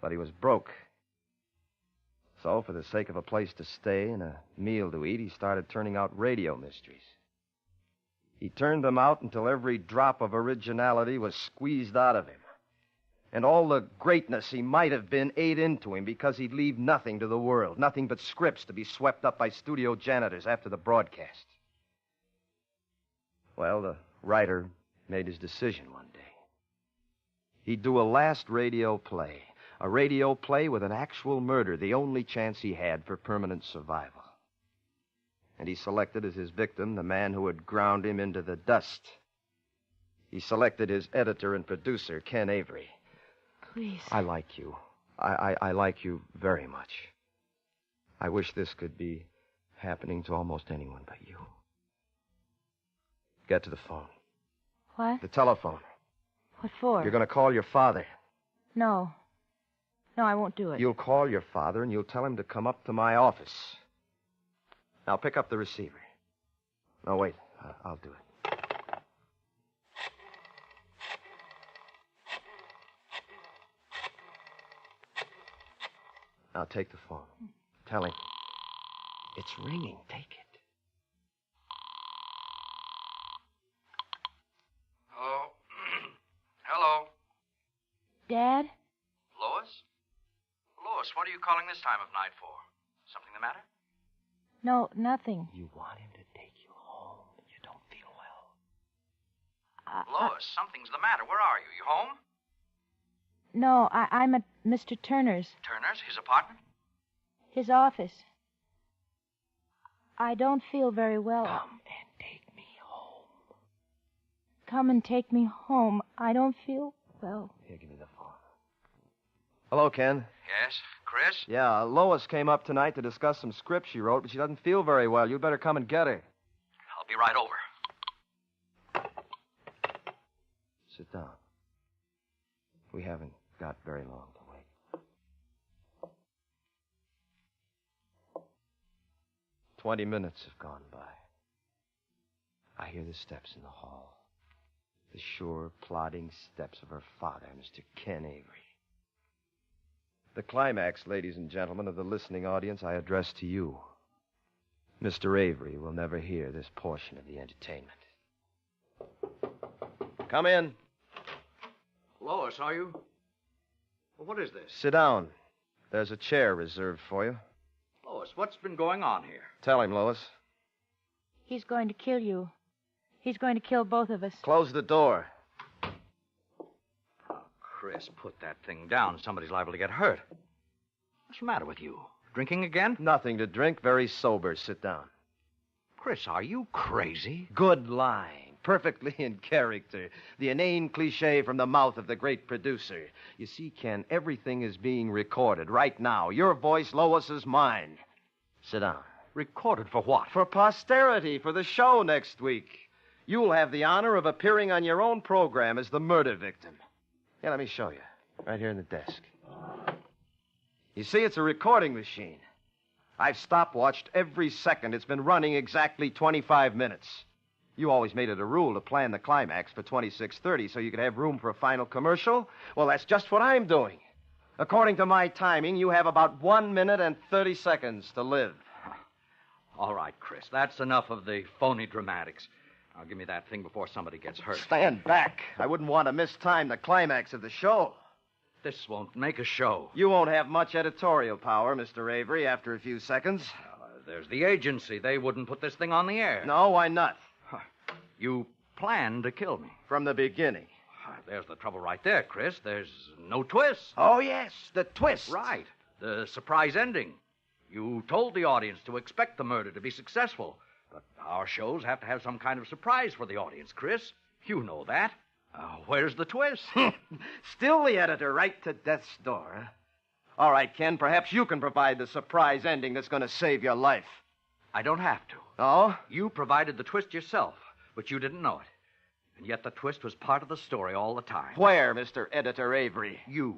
But he was broke. So, for the sake of a place to stay and a meal to eat, he started turning out radio mysteries. He turned them out until every drop of originality was squeezed out of him. And all the greatness he might have been ate into him because he'd leave nothing to the world, nothing but scripts to be swept up by studio janitors after the broadcast. Well, the writer made his decision one day. He'd do a last radio play, a radio play with an actual murder, the only chance he had for permanent survival. And he selected as his victim the man who had ground him into the dust. He selected his editor and producer, Ken Avery. Please. I like you. I like you very much. I wish this could be happening to almost anyone but you. Get to the phone. What? The telephone. What for? You're going to call your father. No. No, I won't do it. You'll call your father and you'll tell him to come up to my office. Now, pick up the receiver. No, wait. I'll do it. Now, take the phone. Tell him. It's ringing. Take it. Hello? Hello? Dad? Lois? Lois, what are you calling this time of night for? Something the matter? No, nothing. You want him to take you home. You don't feel well. Lois, something's the matter. Where are you? You home? No, I'm at Mr. Turner's. Turner's? His apartment? His office. I don't feel very well. Come and take me home. Come and take me home. I don't feel well. Here, give me the phone. Hello, Ken. Yes, Chris? Yeah, Lois came up tonight to discuss some scripts she wrote, but she doesn't feel very well. You'd better come and get her. I'll be right over. Sit down. We haven't got very long to wait. 20 minutes have gone by. I hear the steps in the hall. The sure, plodding steps of her father, Mr. Ken Avery. The climax, ladies and gentlemen of the listening audience, I address to you. Mr. Avery will never hear this portion of the entertainment. Come in. Lois, are you? What is this? Sit down. There's a chair reserved for you. Lois, what's been going on here? Tell him, Lois. He's going to kill you. He's going to kill both of us. Close the door. Oh, Chris, put that thing down. Somebody's liable to get hurt. What's the matter with you? Drinking again? Nothing to drink. Very sober. Sit down. Chris, are you crazy? Good line. Perfectly in character. The inane cliche from the mouth of the great producer. You see, Ken, everything is being recorded right now. Your voice, Lois's, mine. Sit down. Recorded for what? For posterity, for the show next week. You'll have the honor of appearing on your own program as the murder victim. Here, let me show you. Right here in the desk. You see, it's a recording machine. I've stopwatched every second. It's been running exactly 25 minutes. You always made it a rule to plan the climax for 26:30 so you could have room for a final commercial. Well, that's just what I'm doing. According to my timing, you have about 1 minute and 30 seconds to live. All right, Chris, that's enough of the phony dramatics. Now, give me that thing before somebody gets hurt. Stand back. I wouldn't want to mistime the climax of the show. This won't make a show. You won't have much editorial power, Mr. Avery, after a few seconds. There's the agency. They wouldn't put this thing on the air. No, why not? You planned to kill me. From the beginning. There's the trouble right there, Chris. There's no twist. Oh, yes, the twist. Right. The surprise ending. You told the audience to expect the murder to be successful. But our shows have to have some kind of surprise for the audience, Chris. You know that. Where's the twist? Still the editor, right to death's door, huh? All right, Ken, perhaps you can provide the surprise ending that's going to save your life. I don't have to. Oh? You provided the twist yourself, but you didn't know it. And yet the twist was part of the story all the time. Where, Mr. Editor Avery? You,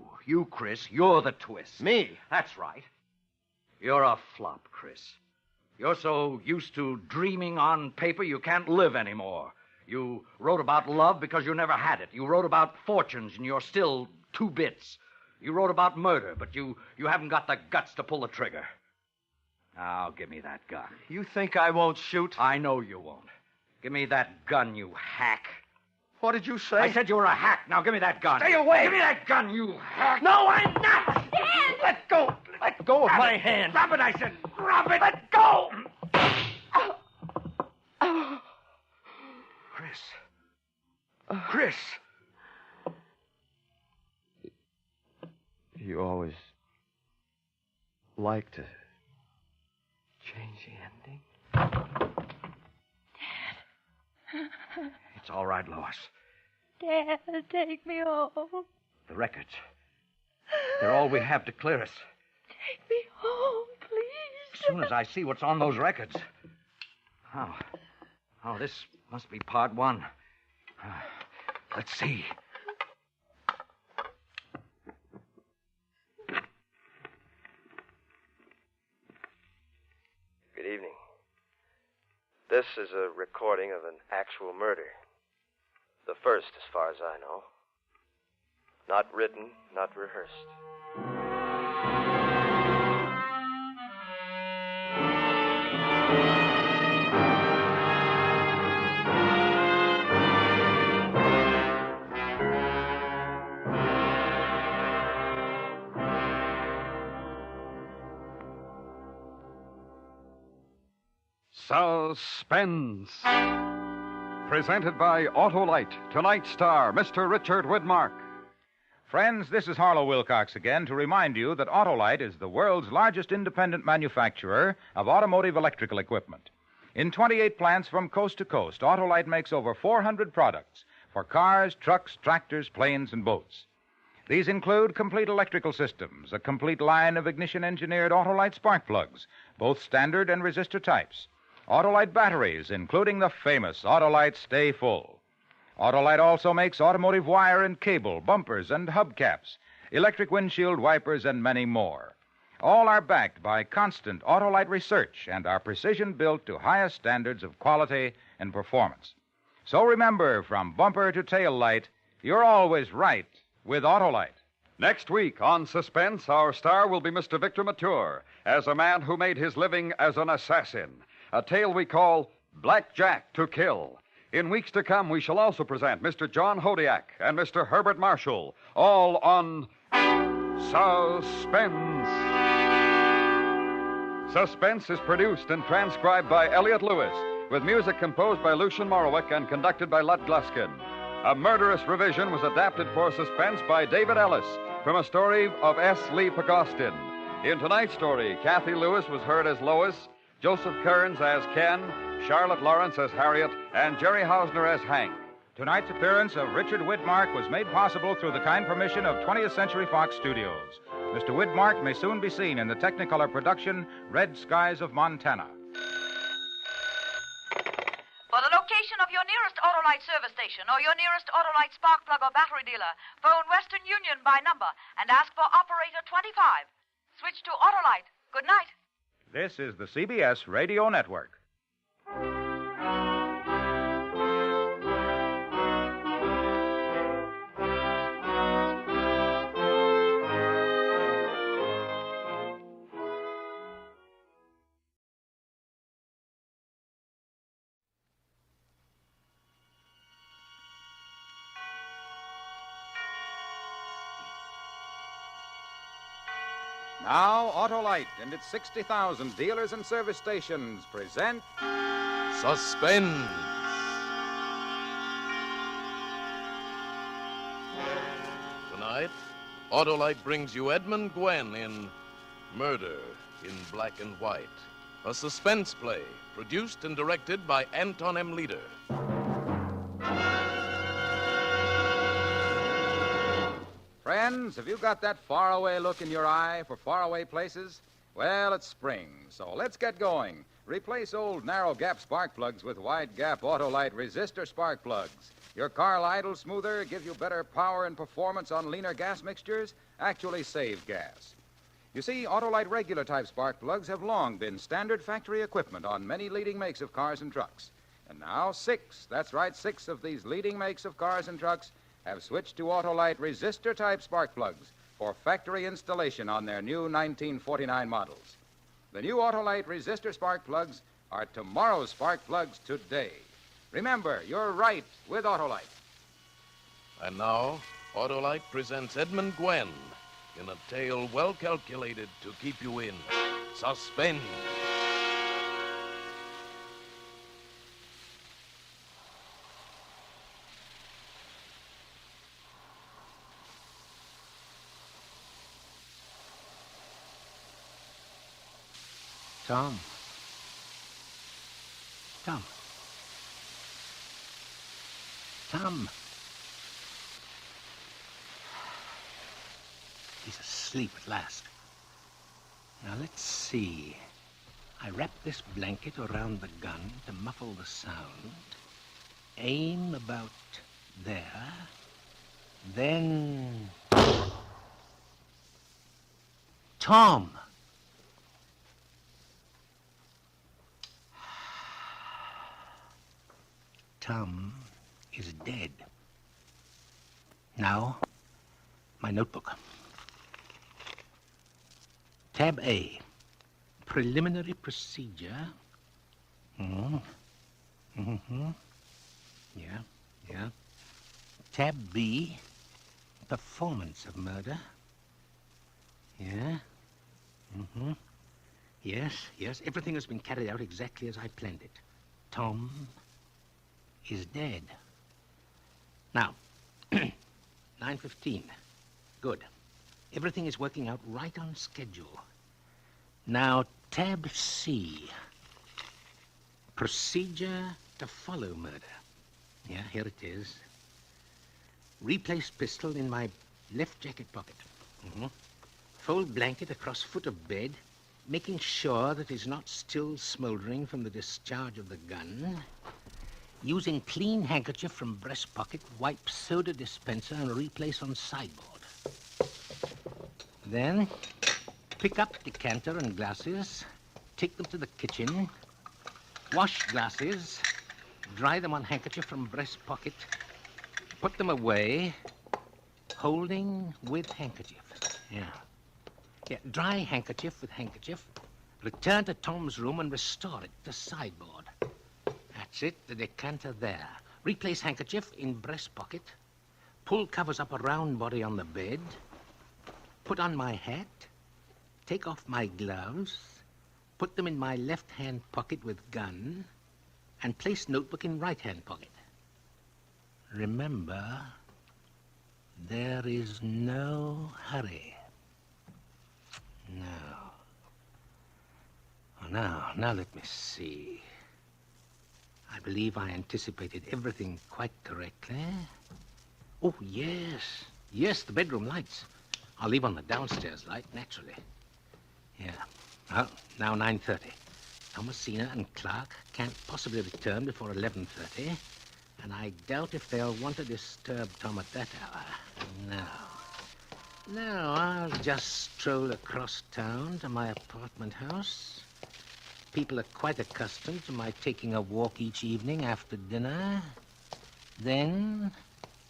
Chris, you're the twist. Me? That's right. You're a flop, Chris. You're so used to dreaming on paper you can't live anymore. You wrote about love because you never had it. You wrote about fortunes and you're still 2 bits. You wrote about murder, but you haven't got the guts to pull the trigger. Now, give me that gun. You think I won't shoot? I know you won't. Give me that gun, you hack. What did you say? I said you were a hack. Now, give me that gun. Stay away! Give me that gun, you hack. No, I'm not! Dan! Let go! Let go of my hand! Drop it, I said. Drop it! Let go! Chris. You always like to change the ending? Dad. It's all right, Lois. Dad, take me home. The records. They're all we have to clear us. Take me home, please. As soon as I see what's on those records. Oh, this must be part 1. Let's see. Good evening. This is a recording of an actual murder. The first, as far as I know. Not written, not rehearsed. Suspense. Presented by Autolite. Tonight's star, Mr. Richard Widmark. Friends, this is Harlow Wilcox again to remind you that Autolite is the world's largest independent manufacturer of automotive electrical equipment. In 28 plants from coast to coast, Autolite makes over 400 products for cars, trucks, tractors, planes, and boats. These include complete electrical systems, a complete line of ignition-engineered Autolite spark plugs, both standard and resistor types, Autolite batteries, including the famous Autolite Stay Full. Autolite also makes automotive wire and cable, bumpers and hubcaps, electric windshield wipers, and many more. All are backed by constant Autolite research and are precision-built to highest standards of quality and performance. So remember, from bumper to tail light, you're always right with Autolite. Next week on Suspense, our star will be Mr. Victor Mature as a man who made his living as an assassin. A tale we call Black Jack to Kill. In weeks to come, we shall also present Mr. John Hodiak and Mr. Herbert Marshall, all on Suspense. Suspense is produced and transcribed by Elliot Lewis, with music composed by Lucian Morowick and conducted by Lud Gluskin. A Murderous revision was adapted for Suspense by David Ellis from a story of S. Lee Pagostin. In tonight's story, Kathy Lewis was heard as Lois, Joseph Kearns as Ken, Charlotte Lawrence as Harriet, and Jerry Hausner as Hank. Tonight's appearance of Richard Widmark was made possible through the kind permission of 20th Century Fox Studios. Mr. Widmark may soon be seen in the Technicolor production Red Skies of Montana. For the location of your nearest Autolite service station or your nearest Autolite spark plug or battery dealer, phone Western Union by number and ask for operator 25. Switch to Autolite. Good night. This is the CBS Radio Network. Now, Autolite and its 60,000 dealers and service stations present Suspense. Tonight, Autolite brings you Edmund Gwen in Murder in Black and White, a suspense play produced and directed by Anton M. Leader. Friends, have you got that faraway look in your eye for faraway places? Well, it's spring, so let's get going. Replace old narrow gap spark plugs with wide gap Autolite resistor spark plugs. Your car will idle smoother, give you better power and performance on leaner gas mixtures, actually save gas. You see, Autolite regular type spark plugs have long been standard factory equipment on many leading makes of cars and trucks. And now 6 of these leading makes of cars and trucks have switched to Autolite resistor type spark plugs for factory installation on their new 1949 models. The new Autolite resistor spark plugs are tomorrow's spark plugs today. Remember, you're right with Autolite. And now, Autolite presents Edmund Gwen in a tale well calculated to keep you in suspense. Tom. Tom. Tom. He's asleep at last. Now, let's see. I wrap this blanket around the gun to muffle the sound. Aim about there. Then... Tom! Tom is dead. Now, my notebook. Tab A, preliminary procedure. Yeah. Tab B, performance of murder. Yeah. Yes, everything has been carried out exactly as I planned it. Tom is dead. Now, 9:15. Good. Everything is working out right on schedule. Now, tab C. Procedure to follow murder. Yeah, here it is. Replace pistol in my left jacket pocket. Fold blanket across foot of bed, making sure that it's not still smoldering from the discharge of the gun. Using clean handkerchief from breast pocket, wipe soda dispenser and replace on sideboard. Then, pick up decanter and glasses, take them to the kitchen, wash glasses, dry them on handkerchief from breast pocket, put them away, holding with handkerchief. Yeah, dry handkerchief with handkerchief, return to Tom's room and restore it to sideboard. That's it, the decanter there. Replace handkerchief in breast pocket. Pull covers up a round body on the bed. Put on my hat. Take off my gloves. Put them in my left-hand pocket with gun. And place notebook in right-hand pocket. Remember, there is no hurry. Now let me see. I believe I anticipated everything quite correctly. Oh, yes, the bedroom lights. I'll leave on the downstairs light, naturally. Yeah. Well, now 9:30. Thomasina and Clark can't possibly return before 11:30, and I doubt if they'll want to disturb Tom at that hour. No, I'll just stroll across town to my apartment house. People are quite accustomed to my taking a walk each evening after dinner. Then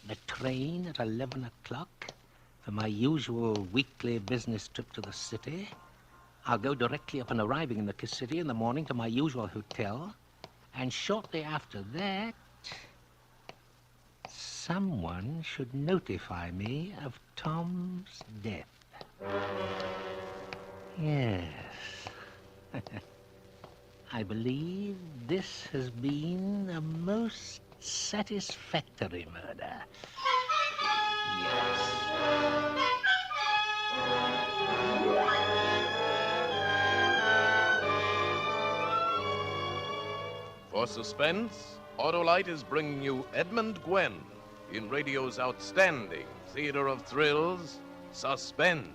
the train at 11 o'clock for my usual weekly business trip to the city. I'll go directly upon arriving in the city in the morning to my usual hotel. And shortly after that, someone should notify me of Tom's death. Yes. I believe this has been a most satisfactory murder. Yes. For suspense, Autolite is bringing you Edmund Gwenn in radio's outstanding theater of thrills, Suspense.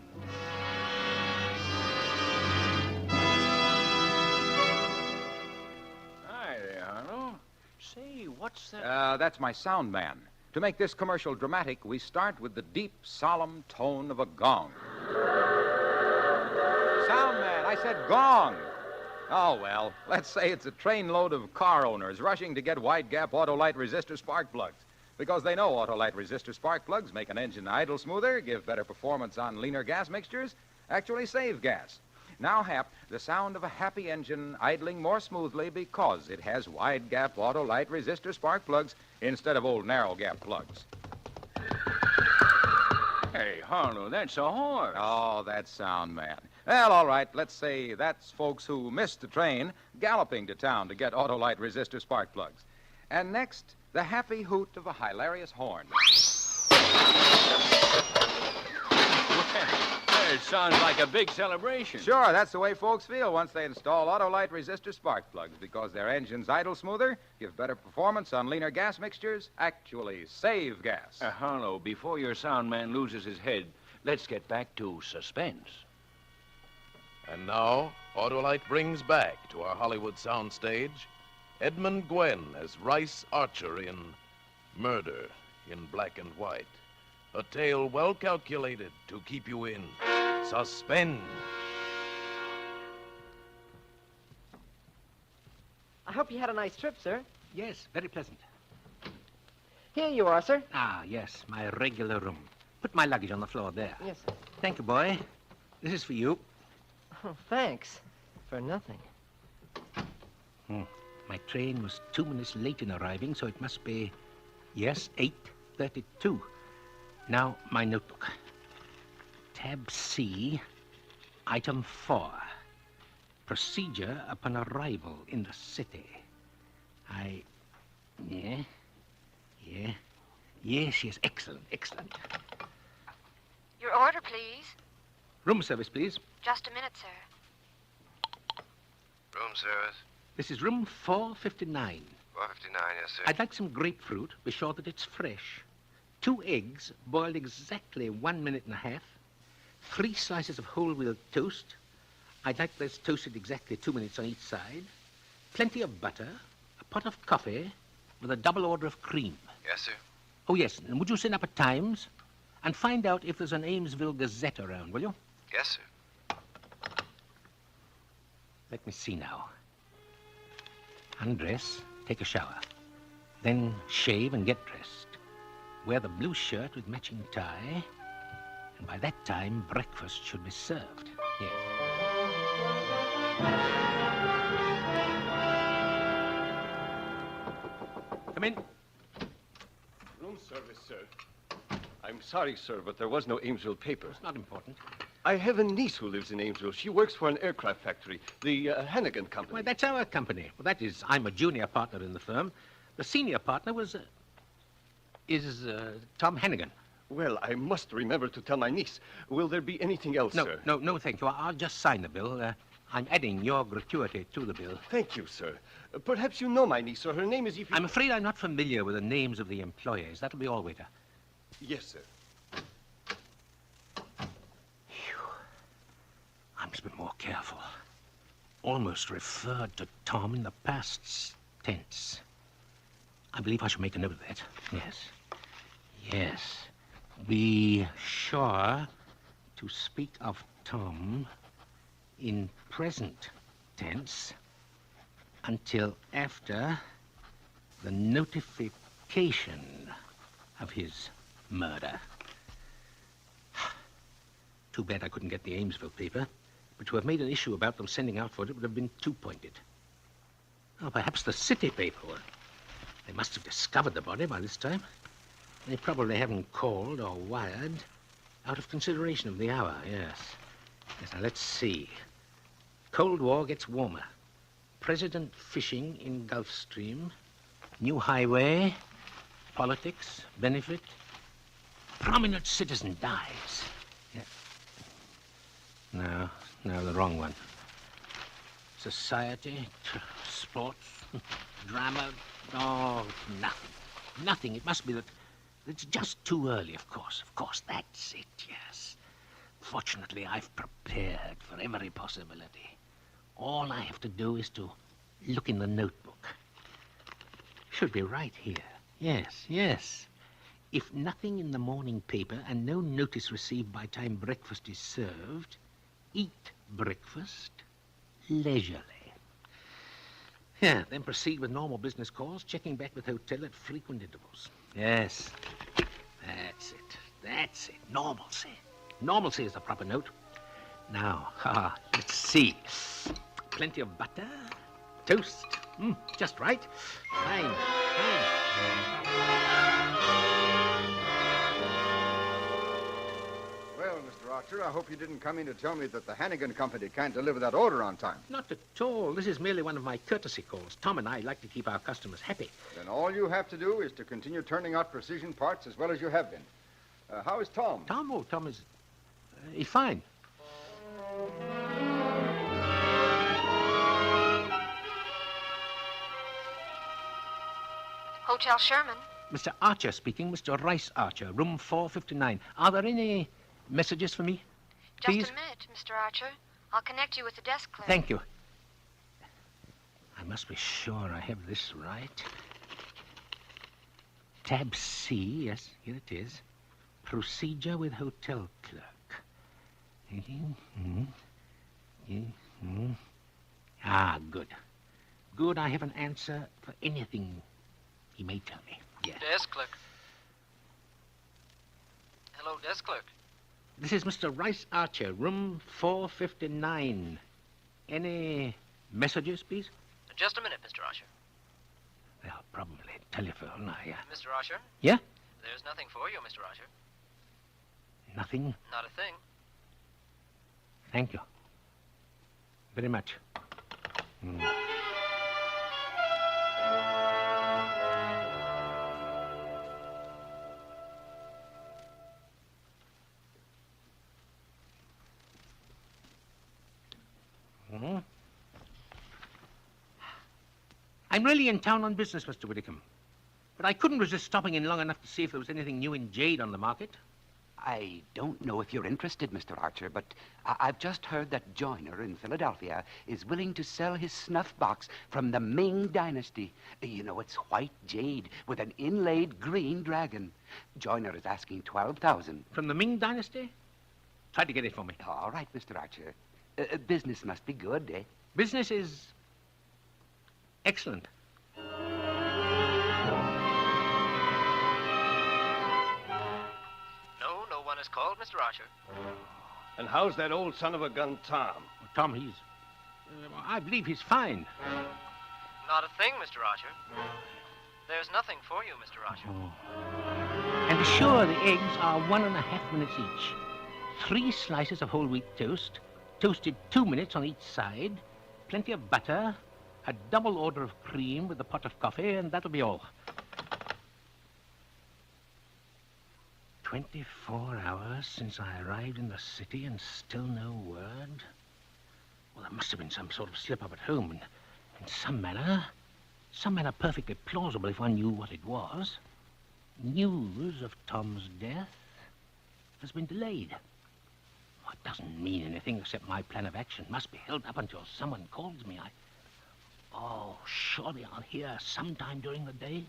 Hi there, Harlow. Say, what's that? That's my sound man. To make this commercial dramatic, we start with the deep, solemn tone of a gong. Sound man, I said gong. Oh, well, let's say it's a trainload of car owners rushing to get wide-gap Autolite resistor spark plugs. Because they know Autolite resistor spark plugs make an engine idle smoother, give better performance on leaner gas mixtures, actually save gas. Now, Hap, the sound of a happy engine idling more smoothly because it has wide-gap Autolite resistor spark plugs instead of old narrow-gap plugs. Hey, Harlow, that's a horse. Oh, that's sound, man. Well, all right, let's say that's folks who missed the train galloping to town to get Autolite resistor spark plugs. And next, the happy hoot of a hilarious horn. Well, it sounds like a big celebration. Sure, that's the way folks feel once they install Autolite resistor spark plugs because their engines idle smoother, give better performance on leaner gas mixtures, actually save gas. Harlow, before your sound man loses his head, let's get back to suspense. And now, Autolite brings back to our Hollywood soundstage Edmund Gwenn as Rice Archer in Murder in Black and White. A tale well calculated to keep you in suspense. I hope you had a nice trip, sir. Yes, very pleasant. Here you are, sir. Ah, yes, my regular room. Put my luggage on the floor there. Yes, sir. Thank you, boy. This is for you. Oh, thanks. For nothing. My train was 2 minutes late in arriving, so it must be, yes, 8:32. Now, my notebook. Tab C, item 4. Procedure upon arrival in the city. Yes, excellent. Your order, please. Room service, please. Just a minute, sir. Room service. This is room 459. 459, yes, sir. I'd like some grapefruit. Be sure that it's fresh. 2 eggs, boiled exactly 1 minute and a half. 3 slices of whole wheat toast. I'd like this toasted exactly 2 minutes on each side. Plenty of butter. A pot of coffee with a double order of cream. Yes, sir. Oh, yes. And would you send up a Times? And find out if there's an Amesville Gazette around, will you? Yes, sir. Let me see now. Undress, take a shower. Then shave and get dressed. Wear the blue shirt with matching tie. And by that time, breakfast should be served. Yes. Come in. Room service, sir. I'm sorry, sir, but there was no Amesville paper. It's not important. I have a niece who lives in Amesville. She works for an aircraft factory, the Hannigan Company. Why, that's our company. Well, that is, I'm a junior partner in the firm. The senior partner is Tom Hannigan. Well, I must remember to tell my niece. Will there be anything else, sir? No, thank you. I'll just sign the bill. I'm adding your gratuity to the bill. Thank you, sir. Perhaps you know my niece, sir. Her name is Evie. I'm afraid I'm not familiar with the names of the employees. That'll be all, waiter. Yes, sir. I must be more careful. Almost referred to Tom in the past tense. I believe I should make a note of that. Yes. Be sure to speak of Tom in present tense until after the notification of his murder. Too bad I couldn't get the Amesville paper. But to have made an issue about them sending out for it would have been too pointed. Oh, perhaps the city paper. They must have discovered the body by this time. They probably haven't called or wired out of consideration of the hour, yes. Now, let's see. Cold War gets warmer. President fishing in Gulf Stream. New highway. Politics. Benefit. Prominent citizen dies. Yeah. No, the wrong one. Society, sports, drama. Oh, nothing. Nothing. It must be that it's just too early, of course. Of course, that's it, yes. Fortunately, I've prepared for every possibility. All I have to do is to look in the notebook. Should be right here. Yes, yes. If nothing in the morning paper and no notice received by time breakfast is served, eat breakfast leisurely. Yeah, then proceed with normal business calls, checking back with hotel at frequent intervals. Yes, that's it. That's it. Normalcy. Normalcy is the proper note. Now, let's see. Plenty of butter, toast, just right. Fine, fine. Well, Mr. Archer, I hope you didn't come in to tell me that the Hannigan Company can't deliver that order on time. Not at all. This is merely one of my courtesy calls. Tom and I like to keep our customers happy. Then all you have to do is to continue turning out precision parts as well as you have been. How is Tom? Tom? Oh, Tom is... he's fine. Hotel Sherman. Mr. Archer speaking. Mr. Rice Archer, room 459. Are there any messages for me? Just Please? a minute, Mr. Archer. I'll connect you with the desk clerk. Thank you. I must be sure I have this right. Tab C, yes, here it is. Procedure with hotel clerk. Ah, good. Good, I have an answer for anything he may tell me. Yes. Desk clerk. Hello, desk clerk. This is Mr. Rice Archer, room 459. Any messages, please? Just a minute, Mr. Archer. Well, probably telephone. Mr. Archer? Yeah? There's nothing for you, Mr. Archer. Nothing? Not a thing. Thank you. Very much. I'm really in town on business, Mr. Whitcomb. But I couldn't resist stopping in long enough to see if there was anything new in jade on the market. I don't know if you're interested, Mr. Archer, but I've just heard that Joyner in Philadelphia is willing to sell his snuff box from the Ming Dynasty. You know, it's white jade with an inlaid green dragon. Joyner is asking $12,000. From the Ming Dynasty? Try to get it for me. All right, Mr. Archer. Business must be good, eh? Business is excellent. No one has called, Mr. Archer. And how's that old son of a gun, Tom? Tom, he's... I believe he's fine. Not a thing, Mr. Archer. There's nothing for you, Mr. Archer. And be sure the eggs are 1.5 minutes each. 3 slices of whole wheat toast, toasted 2 minutes on each side, plenty of butter, a double order of cream with a pot of coffee, and that'll be all. 24 hours since I arrived in the city and still no word. Well, there must have been some sort of slip-up at home, and in some manner perfectly plausible if one knew what it was. News of Tom's death has been delayed. Well, it doesn't mean anything except my plan of action must be held up until someone calls me. Oh, surely I'll hear sometime during the day.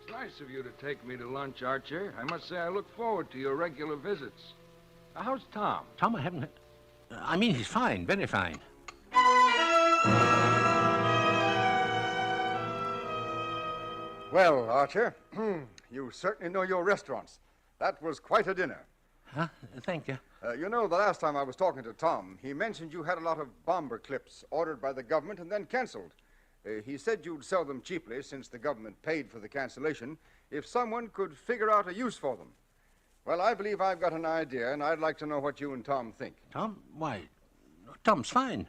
It's nice of you to take me to lunch, Archer. I must say I look forward to your regular visits. How's Tom? Tom, I haven't... I mean, he's fine, very fine. Well, Archer, you certainly know your restaurants. That was quite a dinner. Huh? Thank you. You know, the last time I was talking to Tom, he mentioned you had a lot of bomber clips ordered by the government and then canceled. He said you'd sell them cheaply since the government paid for the cancellation if someone could figure out a use for them. Well, I believe I've got an idea, and I'd like to know what you and Tom think. Tom? Why, Tom's fine.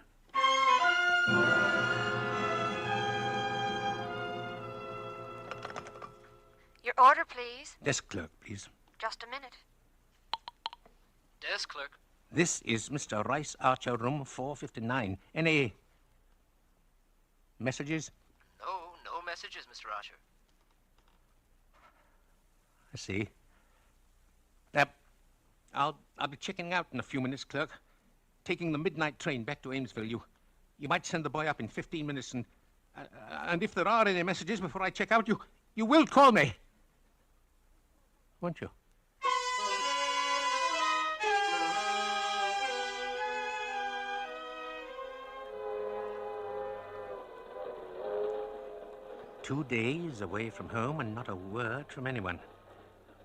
Your order, please. Desk clerk, please. Just a minute. Desk clerk. This is Mr. Rice Archer, room 459. Any messages? No messages, Mr. Archer. I see. I'll be checking out in a few minutes, clerk. Taking the midnight train back to Amesville. You might send the boy up in 15 minutes, and if there are any messages before I check out, you will call me. Won't you? Two days away from home and not a word from anyone.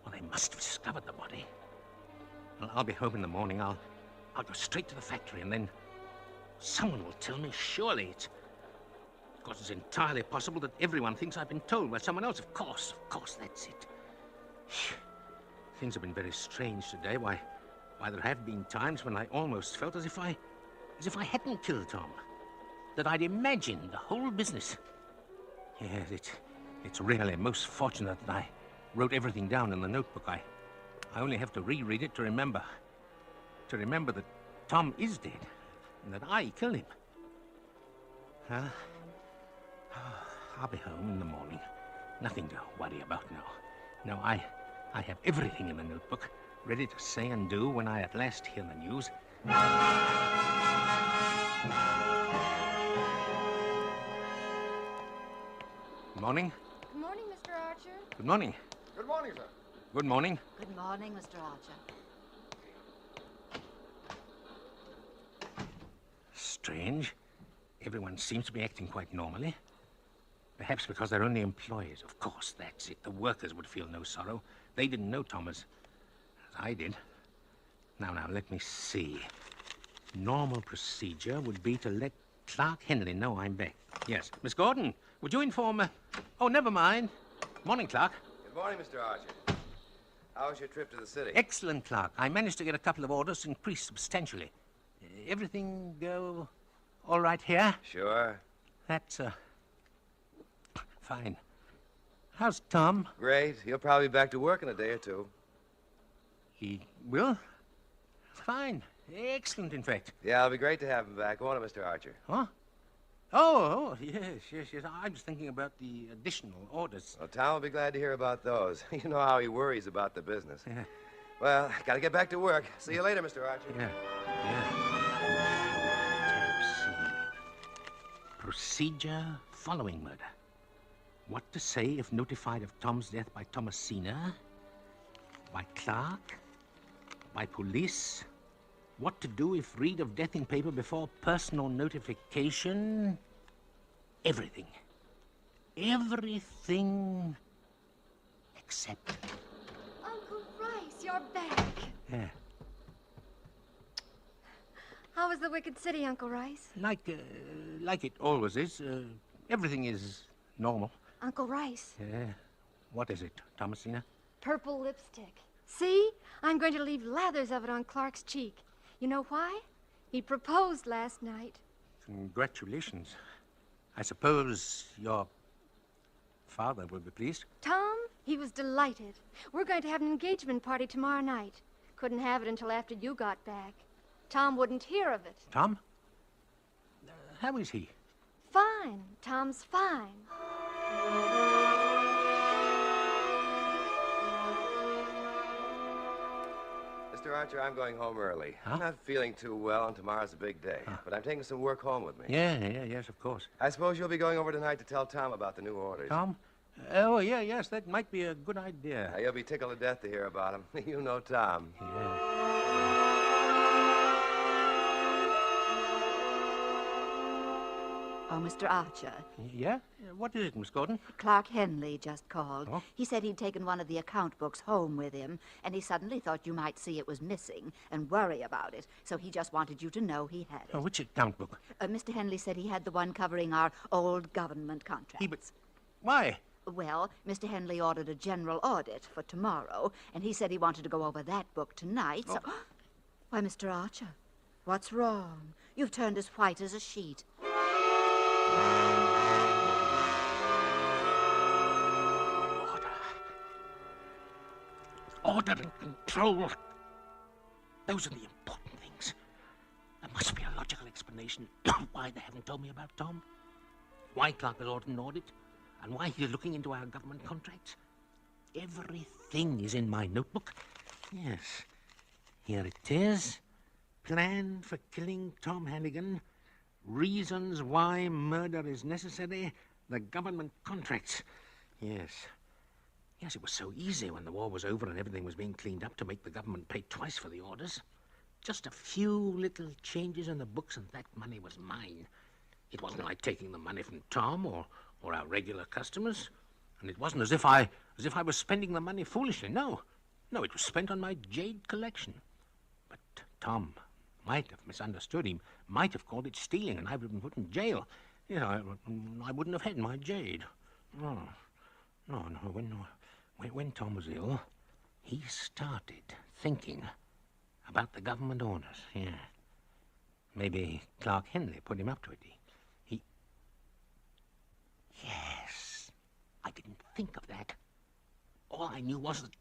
Well, they must have discovered the body. Well, I'll be home in the morning. I'll go straight to the factory, and then someone will tell me, surely. Of course, it's entirely possible that everyone thinks I've been told by someone else. Of course, that's it. Things have been very strange today. Why, there have been times when I almost felt as if I hadn't killed Tom. That I'd imagined the whole business. Yes, it's really most fortunate that I wrote everything down in the notebook. I only have to reread it to remember. To remember that Tom is dead and that I killed him. I'll be home in the morning. Nothing to worry about now. No, I have everything in the notebook, ready to say and do when I at last hear the news. Morning. Good morning, Mr. Archer. Good morning. Good morning, sir. Good morning. Good morning, Mr. Archer. Strange. Everyone seems to be acting quite normally. Perhaps because they're only employees. Of course, that's it. The workers would feel no sorrow. They didn't know Tom as I did. Now, let me see. Normal procedure would be to let Clark Henley know I'm back. Yes. Miss Gordon, would you inform... Oh, never mind. Morning, Clark. Good morning, Mr. Archer. How was your trip to the city? Excellent, Clark. I managed to get a couple of orders to increase substantially. Everything go all right here? Sure. That's, fine. How's Tom? Great. He'll probably be back to work in a day or two. He will? Fine. Excellent, in fact. Yeah, it'll be great to have him back, won't it, Mr. Archer? Huh? Oh, yes. I was thinking about the additional orders. Well, Tom will be glad to hear about those. You know how he worries about the business. Yeah. Well, gotta get back to work. See you later, Mr. Archer. Yeah. Procedure following murder. What to say if notified of Tom's death by Thomasina, by Clark, by police. What to do if read of death in paper before personal notification. Everything. Everything except... Uncle Rice, you're back. Yeah. How was the Wicked City, Uncle Rice? Like it always is. Everything is normal. Uncle Rice. Yeah. What is it, Thomasina? Purple lipstick. See? I'm going to leave lathers of it on Clark's cheek. You know why? He proposed last night. Congratulations. I suppose your father will be pleased. Tom, he was delighted. We're going to have an engagement party tomorrow night. Couldn't have it until after you got back. Tom wouldn't hear of it. Tom? How is he? Fine. Tom's fine. Mr. Archer, I'm going home early. Huh? I'm not feeling too well, and tomorrow's a big day. But I'm taking some work home with me. Yes, of course. I suppose you'll be going over tonight to tell Tom about the new orders. Tom? Oh, yes, that might be a good idea. You'll be tickled to death to hear about him. You know Tom. Yeah. Oh, Mr. Archer. Yeah? What is it, Miss Gordon? Clark Henley just called. Oh? He said he'd taken one of the account books home with him, and he suddenly thought you might see it was missing and worry about it. So he just wanted you to know he had it. Which account book? Mr. Henley said he had the one covering our old government contracts. Why? Well, Mr. Henley ordered a general audit for tomorrow, and he said he wanted to go over that book tonight, so... Why, Mr. Archer, what's wrong? You've turned as white as a sheet. Order and control. Those are the important things. There must be a logical explanation why they haven't told me about Tom, why Clark has ordered an audit, and why he's looking into our government contracts. Everything is in my notebook. Yes. Here it is. Plan for killing Tom Hannigan. Reasons why murder is necessary. The government contracts. Yes. Yes, it was so easy when the war was over and everything was being cleaned up to make the government pay twice for the orders. Just a few little changes in the books and that money was mine. It wasn't like taking the money from Tom or our regular customers. And it wasn't as if I was spending the money foolishly. No, it was spent on my jade collection. But Tom might have misunderstood. He might have called it stealing, and I would have been put in jail. Yeah, I wouldn't have had my jade. No. When Tom was ill, he started thinking about the government orders. Yeah. Maybe Clark Henley put him up to it. Yes. I didn't think of that. All I knew was that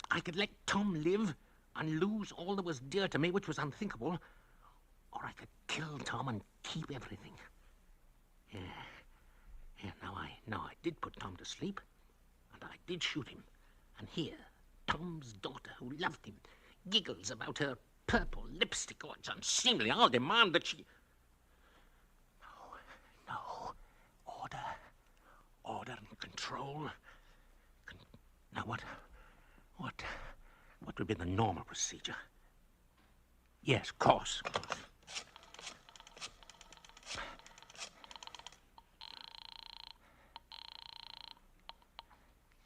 I could let Tom live and lose all that was dear to me, which was unthinkable, or I could kill Tom and keep everything. Yeah, now I did put Tom to sleep, and I did shoot him. And here, Tom's daughter, who loved him, giggles about her purple lipstick. Oh, it's unseemly. I'll demand that she... No. Order and control. Now, what would be the normal procedure? Yes, of course.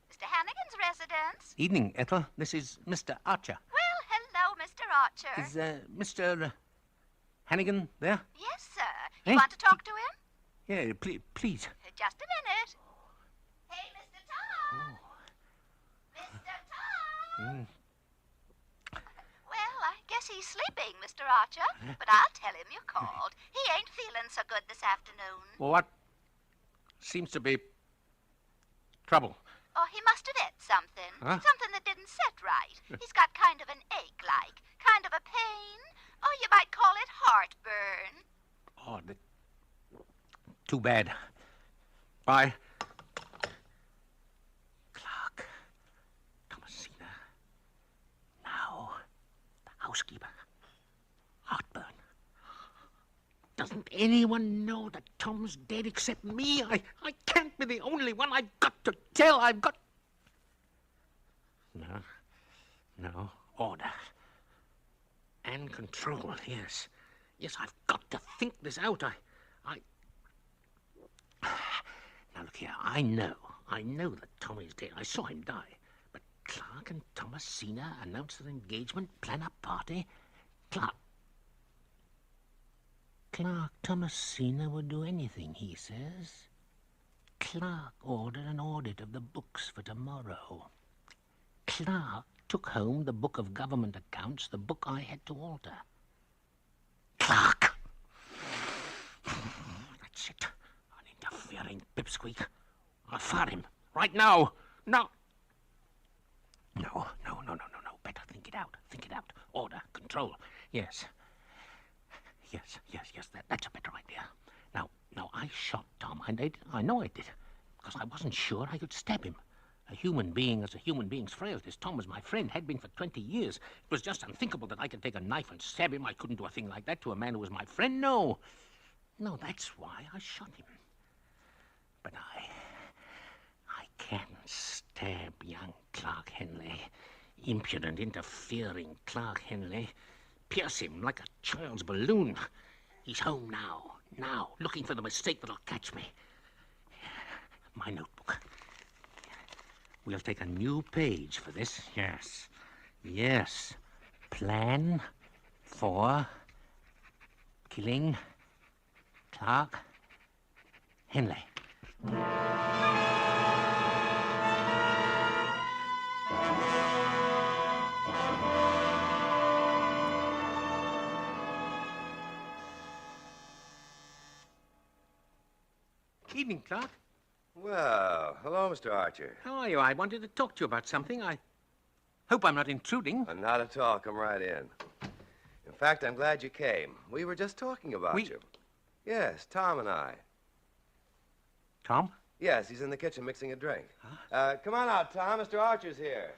Mr. Hannigan's residence? Evening, Ethel. This is Mr. Archer. Well, hello, Mr. Archer. Is Mr. Hannigan there? Yes, sir. You Eh? want to talk to him? Yeah, please. Just a minute. Hey, Mr. Tom! Mr. Tom! Well, I guess he's sleeping, Mr. Archer. But I'll tell him you called. He ain't feeling so good this afternoon. Well, what seems to be trouble? Oh, he must have ate something. Huh? Something that didn't sit right. He's got kind of an ache-like, kind of a pain. Oh, you might call it heartburn. Oh, too bad. Bye. Clark. Thomasina. Now, the housekeeper. Heartburn. Doesn't anyone know that Tom's dead except me? I can't be the only one. I've got to tell. I've got... No. Order. And control, yes. Yes, I've got to think this out. Now, look here. I know that Tommy's dead. I saw him die. But Clark and Thomasina announce their engagement, plan a party. Clark, Thomasina would do anything, he says. Clark ordered an audit of the books for tomorrow. Clark took home the book of government accounts, the book I had to alter. Clark! That's it. An interfering pipsqueak. I'll fire him. Right now. No. No. Better think it out. Think it out. Order. Control. Yes. That's a better idea. Now, I shot Tom. I know I did. Because I wasn't sure I could stab him. A human being is a human being's frailties. Tom was my friend, had been for 20 years. It was just unthinkable that I could take a knife and stab him. I couldn't do a thing like that to a man who was my friend. No, that's why I shot him. But I can't stab young Clark Henley. Impudent, interfering Clark Henley. Pierce him like a child's balloon. He's home now, looking for the mistake that'll catch me. My notebook. We'll take a new page for this. Yes. Plan for killing Clark Henley. Evening, Clark. Well, hello, Mr. Archer. How are you? I wanted to talk to you about something. Hope I'm not intruding. Not at all. Come right in. In fact, I'm glad you came. We were just talking about you. Yes, Tom and I. Tom? Yes, he's in the kitchen mixing a drink. Huh? Come on out, Tom. Mr. Archer's here.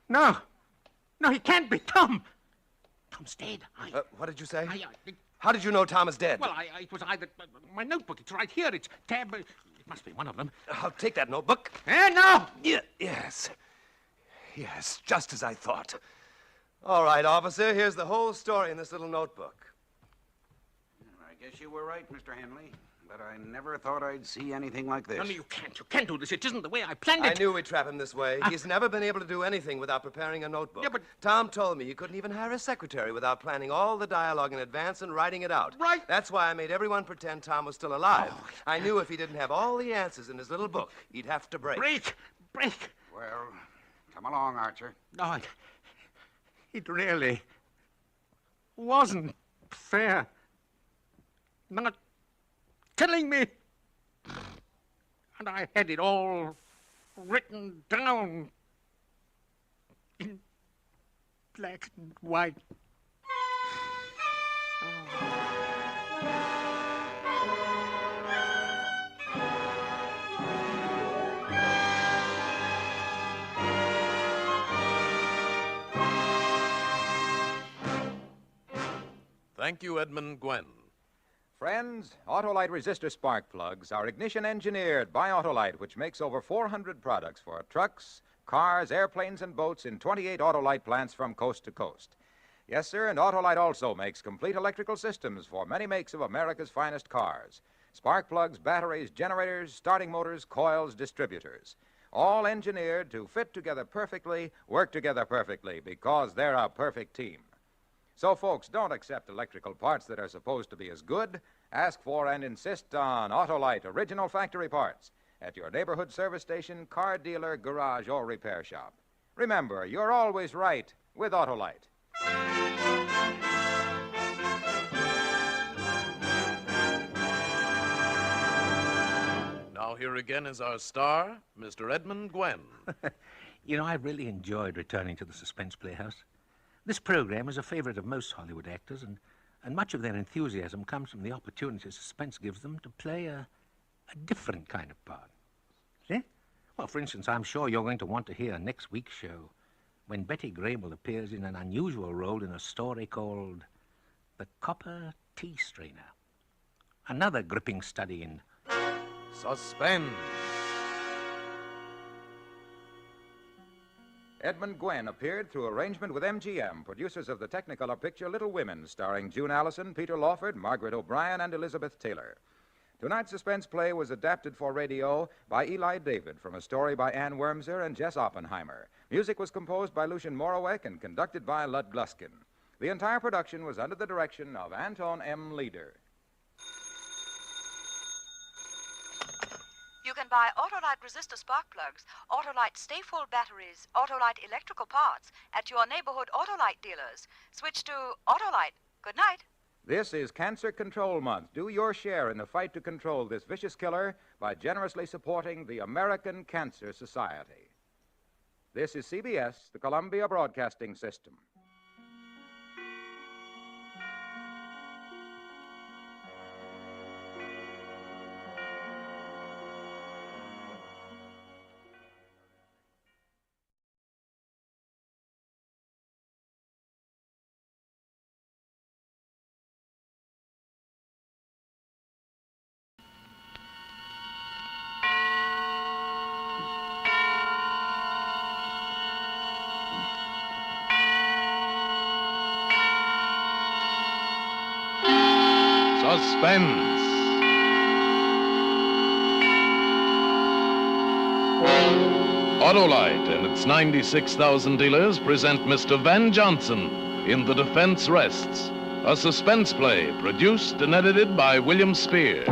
No. No, he can't be. Tom. Tom's dead. What did you say? How did you know Tom is dead? Well, it was either... my notebook, it's right here. It's tab... it must be one of them. I'll take that notebook. No! Yes. Yes, just as I thought. All right, officer, here's the whole story in this little notebook. I guess you were right, Mr. Henley. But I never thought I'd see anything like this. No, you can't. You can't do this. It isn't the way I planned it. I knew we'd trap him this way. He's never been able to do anything without preparing a notebook. Yeah, but... Tom told me you couldn't even hire a secretary without planning all the dialogue in advance and writing it out. Right. That's why I made everyone pretend Tom was still alive. I knew if he didn't have all the answers in his little book, he'd have to break. Break! Well, come along, Archer. No, it really wasn't fair. Not killing me. And I had it all written down in black and white. Thank you, Edmund Gwen. Friends, Autolite resistor spark plugs are ignition engineered by Autolite, which makes over 400 products for trucks, cars, airplanes, and boats in 28 Autolite plants from coast to coast. Yes, sir, and Autolite also makes complete electrical systems for many makes of America's finest cars. Spark plugs, batteries, generators, starting motors, coils, distributors. All engineered to fit together perfectly, work together perfectly, because they're a perfect team. So, folks, don't accept electrical parts that are supposed to be as good. Ask for and insist on Autolite original factory parts at your neighborhood service station, car dealer, garage, or repair shop. Remember, you're always right with Autolite. Now here again is our star, Mr. Edmund Gwen. You know, I really enjoyed returning to the Suspense Playhouse. This program is a favorite of most Hollywood actors, and much of their enthusiasm comes from the opportunity suspense gives them to play a different kind of part. See? Well, for instance, I'm sure you're going to want to hear next week's show when Betty Grable appears in an unusual role in a story called The Copper Tea Strainer. Another gripping study in suspense. Edmund Gwen appeared through arrangement with MGM, producers of the Technicolor picture Little Women, starring June Allison, Peter Lawford, Margaret O'Brien, and Elizabeth Taylor. Tonight's suspense play was adapted for radio by Eli David from a story by Ann Wormser and Jess Oppenheimer. Music was composed by Lucien Morawek and conducted by Lud Gluskin. The entire production was under the direction of Anton M. Leader. You can buy Autolite resistor spark plugs, Autolite stay-full batteries, Autolite electrical parts at your neighborhood Autolite dealers. Switch to Autolite. Good night. This is Cancer Control Month. Do your share in the fight to control this vicious killer by generously supporting the American Cancer Society. This is CBS, the Columbia Broadcasting System. Suspense. Autolite and its 96,000 dealers present Mr. Van Johnson in The Defense Rests, a suspense play produced and edited by William Spear.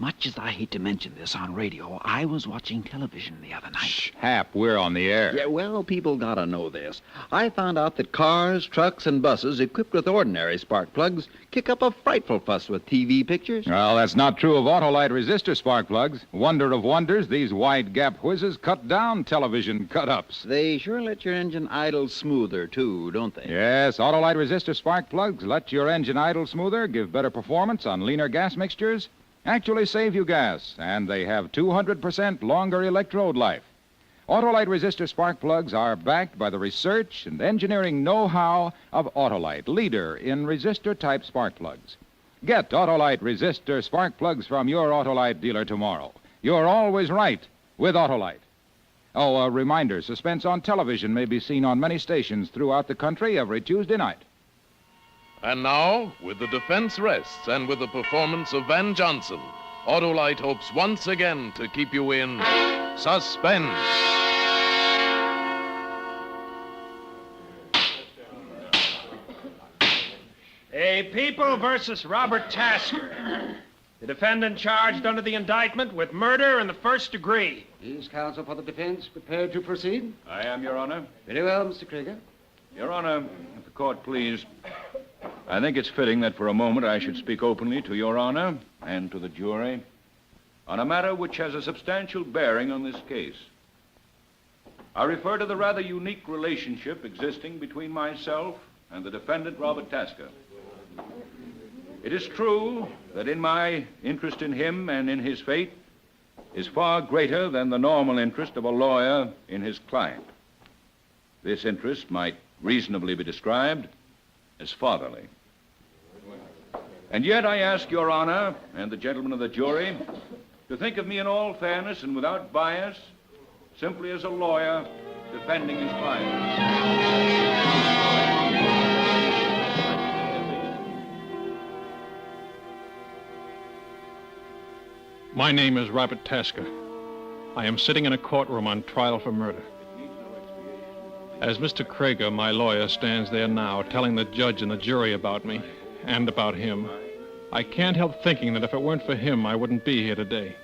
much as I hate to mention this on radio, I was watching television the other night. Shh, Hap, we're on the air. Yeah, well, people gotta know this. I found out that cars, trucks, and buses equipped with ordinary spark plugs kick up a frightful fuss with TV pictures. Well, that's not true of Autolite resistor spark plugs. Wonder of wonders, these wide-gap whizzes cut down television cut-ups. They sure let your engine idle smoother, too, don't they? Yes, Autolite resistor spark plugs let your engine idle smoother, give better performance on leaner gas mixtures, actually save you gas, and they have 200% longer electrode life. Autolite resistor spark plugs are backed by the research and engineering know-how of Autolite, leader in resistor-type spark plugs. Get Autolite resistor spark plugs from your Autolite dealer tomorrow. You're always right with Autolite. Oh, a reminder, Suspense on television may be seen on many stations throughout the country every Tuesday night. And now, with the defense rests and with the performance of Van Johnson, Autolite hopes once again to keep you in suspense. A People versus Robert Tasker. The defendant charged under the indictment with murder in the first degree. Is counsel for the defense prepared to proceed? I am, Your Honor. Very well, Mr. Krieger. Your Honor, if the court please, I think it's fitting that for a moment I should speak openly to Your Honor and to the jury on a matter which has a substantial bearing on this case. I refer to the rather unique relationship existing between myself and the defendant, Robert Tasker. It is true that in my interest in him and in his fate is far greater than the normal interest of a lawyer in his client. This interest might reasonably be described as fatherly. And yet I ask Your Honor and the gentlemen of the jury to think of me in all fairness and without bias, simply as a lawyer defending his client. My name is Robert Tasker. I am sitting in a courtroom on trial for murder. As Mr. Krieger, my lawyer, stands there now telling the judge and the jury about me and about him, I can't help thinking that if it weren't for him, I wouldn't be here today.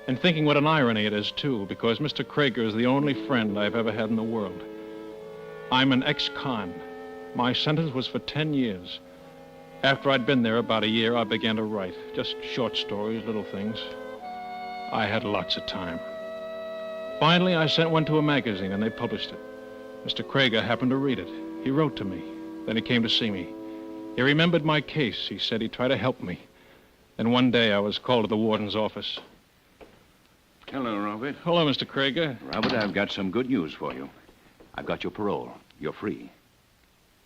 And thinking what an irony it is, too, because Mr. Krieger is the only friend I've ever had in the world. I'm an ex-con. My sentence was for 10 years. After I'd been there about a year, I began to write. Just short stories, little things. I had lots of time. Finally, I sent one to a magazine, and they published it. Mr. Krieger happened to read it. He wrote to me. Then he came to see me. He remembered my case. He said he'd try to help me. Then one day, I was called to the warden's office. Hello, Robert. Hello, Mr. Krieger. Robert, I've got some good news for you. I've got your parole. You're free.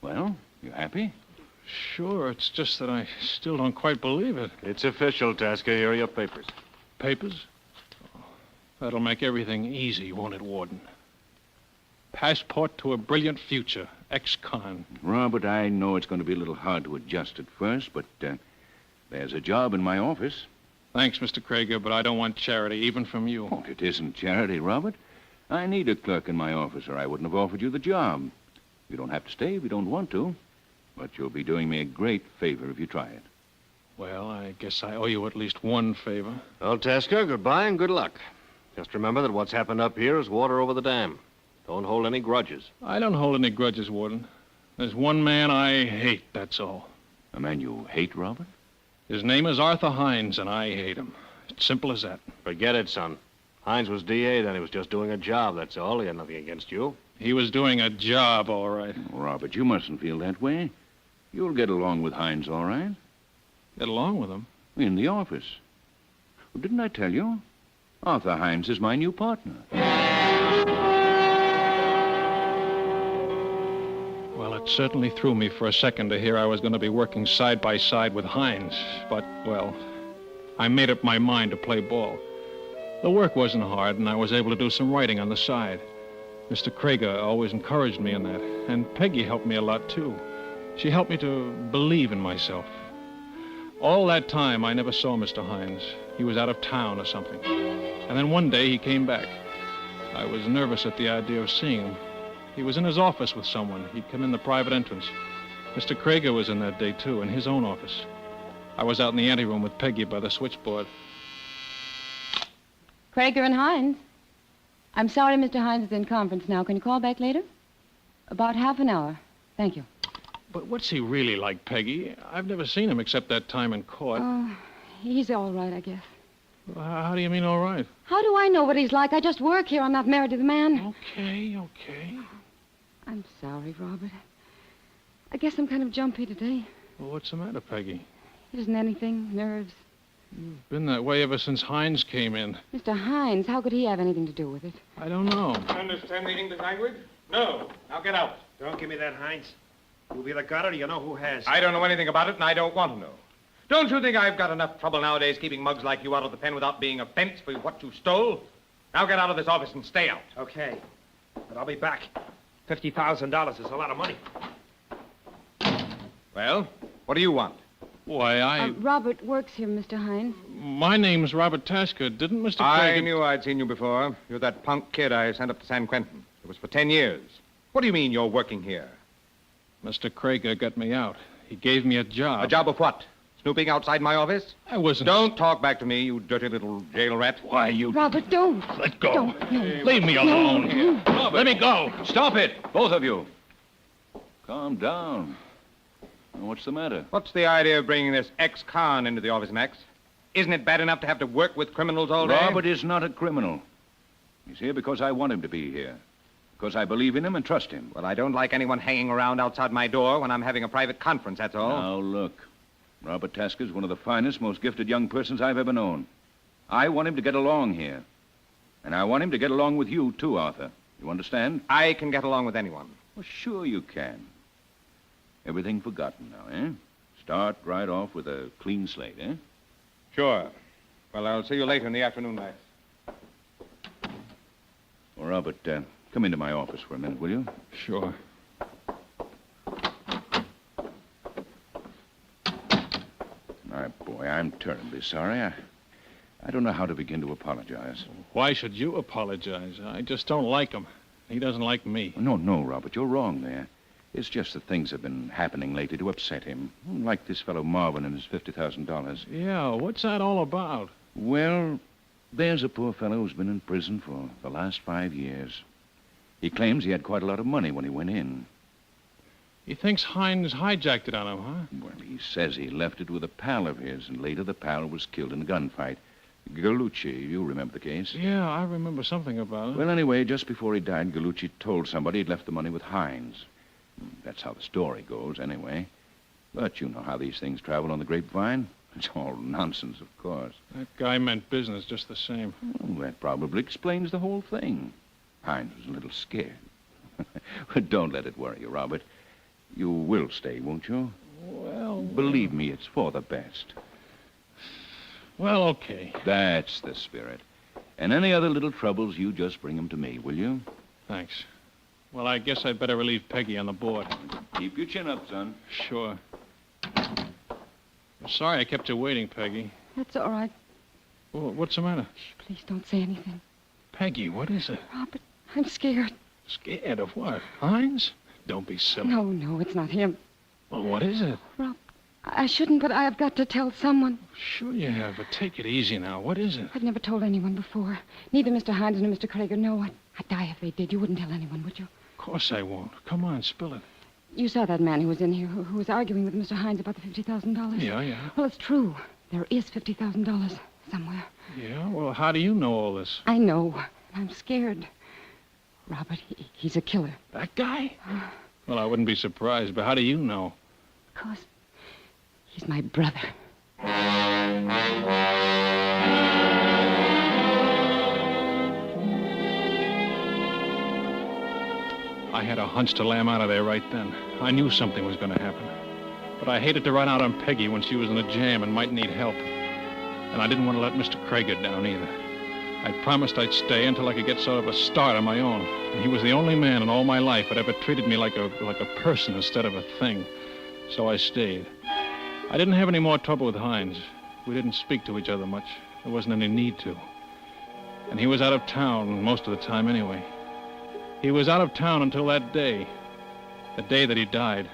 Well, you happy? Sure, it's just that I still don't quite believe it. It's official, Tasker. Here are your papers. Papers? Oh, that'll make everything easy, won't it, Warden? Passport to a brilliant future. Ex-con. Robert, I know it's going to be a little hard to adjust at first, but there's a job in my office. Thanks, Mr. Krieger, but I don't want charity, even from you. Oh, it isn't charity, Robert. I need a clerk in my office, or I wouldn't have offered you the job. You don't have to stay if you don't want to, but you'll be doing me a great favor if you try it. Well, I guess I owe you at least one favor. Well, Tasker, goodbye and good luck. Just remember that what's happened up here is water over the dam. Don't hold any grudges. I don't hold any grudges, Warden. There's one man I hate, that's all. A man you hate, Robert? His name is Arthur Hines, and I hate him. It's simple as that. Forget it, son. Hines was DA, then he was just doing a job, that's all. He had nothing against you. He was doing a job, all right. Robert, you mustn't feel that way. You'll get along with Hines, all right? Get along with him? In the office. Well, didn't I tell you? Arthur Hines is my new partner. Well, it certainly threw me for a second to hear I was going to be working side by side with Hines. But, well, I made up my mind to play ball. The work wasn't hard, and I was able to do some writing on the side. Mr. Krieger always encouraged me in that, and Peggy helped me a lot, too. She helped me to believe in myself. All that time, I never saw Mr. Hines. He was out of town or something. And then one day, he came back. I was nervous at the idea of seeing him. He was in his office with someone. He'd come in the private entrance. Mr. Krieger was in that day, too, in his own office. I was out in the anteroom with Peggy by the switchboard. Krager and Hines. I'm sorry Mr. Hines is in conference now. Can you call back later? About half an hour. Thank you. But what's he really like, Peggy? I've never seen him except that time in court. Oh, he's all right, I guess. How do you mean, all right? How do I know what he's like? I just work here. I'm not married to the man. Okay. I'm sorry, Robert. I guess I'm kind of jumpy today. Well, what's the matter, Peggy? It isn't anything. Nerves. You've been that way ever since Hines came in. Mr. Hines, how could he have anything to do with it? I don't know. Understand the English language? No. Now get out. Don't give me that, Hines. You've either got it or you know who has. I don't know anything about it, and I don't want to know. Don't you think I've got enough trouble nowadays keeping mugs like you out of the pen without being a fence for what you stole? Now get out of this office and stay out. Okay. But I'll be back. $50,000 is a lot of money. Well, what do you want? Why, Robert works here, Mr. Hines. My name's Robert Tasker. Didn't Mr. I Craig... knew I'd seen you before. You're that punk kid I sent up to San Quentin. It was for 10 years. What do you mean you're working here? Mr. Krager got me out. He gave me a job. A job of what? Snooping outside my office? I wasn't... Don't talk back to me, you dirty little jail rat. Why, you... Robert, don't. Let go. Don't. No. Leave me alone. No. Robert. Let me go. Stop it, both of you. Calm down. What's the matter? What's the idea of bringing this ex-con into the office, Max? Isn't it bad enough to have to work with criminals all day? Robert is not a criminal. He's here because I want him to be here. Because I believe in him and trust him. Well, I don't like anyone hanging around outside my door when I'm having a private conference, that's all. Now, look. Robert Tasker's one of the finest, most gifted young persons I've ever known. I want him to get along here. And I want him to get along with you, too, Arthur. You understand? I can get along with anyone. Well, sure you can. Everything forgotten now, eh? Start right off with a clean slate, eh? Sure. Well, I'll see you later in the afternoon, Max. Well, Robert, come into my office for a minute, will you? Sure. My boy, I'm terribly sorry. I don't know how to begin to apologize. Why should you apologize? I just don't like him. He doesn't like me. No, Robert, you're wrong there. It's just that things have been happening lately to upset him. Like this fellow Marvin and his $50,000. Yeah, what's that all about? Well, there's a poor fellow who's been in prison for the last 5 years. He claims he had quite a lot of money when he went in. He thinks Hines hijacked it on him, huh? Well, he says he left it with a pal of his, and later the pal was killed in a gunfight. Gallucci, you remember the case? Yeah, I remember something about it. Well, anyway, just before he died, Gallucci told somebody he'd left the money with Hines. That's how the story goes, anyway. But you know how these things travel on the grapevine. It's all nonsense, of course. That guy meant business just the same. Well, that probably explains the whole thing. Hines was a little scared. But don't let it worry you, Robert. You will stay, won't you? Well... Believe me, it's for the best. Well, okay. That's the spirit. And any other little troubles, you just bring them to me, will you? Thanks. Well, I guess I'd better relieve Peggy on the board. Keep your chin up, son. Sure. I'm sorry I kept you waiting, Peggy. That's all right. Well, what's the matter? Shh, please don't say anything. Peggy, what is it? Robert, I'm scared. Scared of what? Hines? Don't be silly. No, it's not him. Well, what is it? Rob, I shouldn't, but I've got to tell someone. Sure you have, but take it easy now. What is it? I've never told anyone before. Neither Mr. Hines nor Mr. Krager know. I'd die if they did. You wouldn't tell anyone, would you? Of course I won't. Come on, spill it. You saw that man who was in here, who was arguing with Mr. Hines about the $50,000. Yeah. Well, it's true. There is $50,000 somewhere. Yeah? Well, how do you know all this? I know. I'm scared. Robert, he's a killer. That guy? Well, I wouldn't be surprised, but how do you know? Because he's my brother. I had a hunch to lam out of there right then. I knew something was going to happen. But I hated to run out on Peggy when she was in a jam and might need help. And I didn't want to let Mr. Krager down either. I'd promised I'd stay until I could get sort of a start on my own. And he was the only man in all my life that ever treated me like a person instead of a thing. So I stayed. I didn't have any more trouble with Hines. We didn't speak to each other much. There wasn't any need to. And he was out of town most of the time anyway. He was out of town until that day. The day that he died.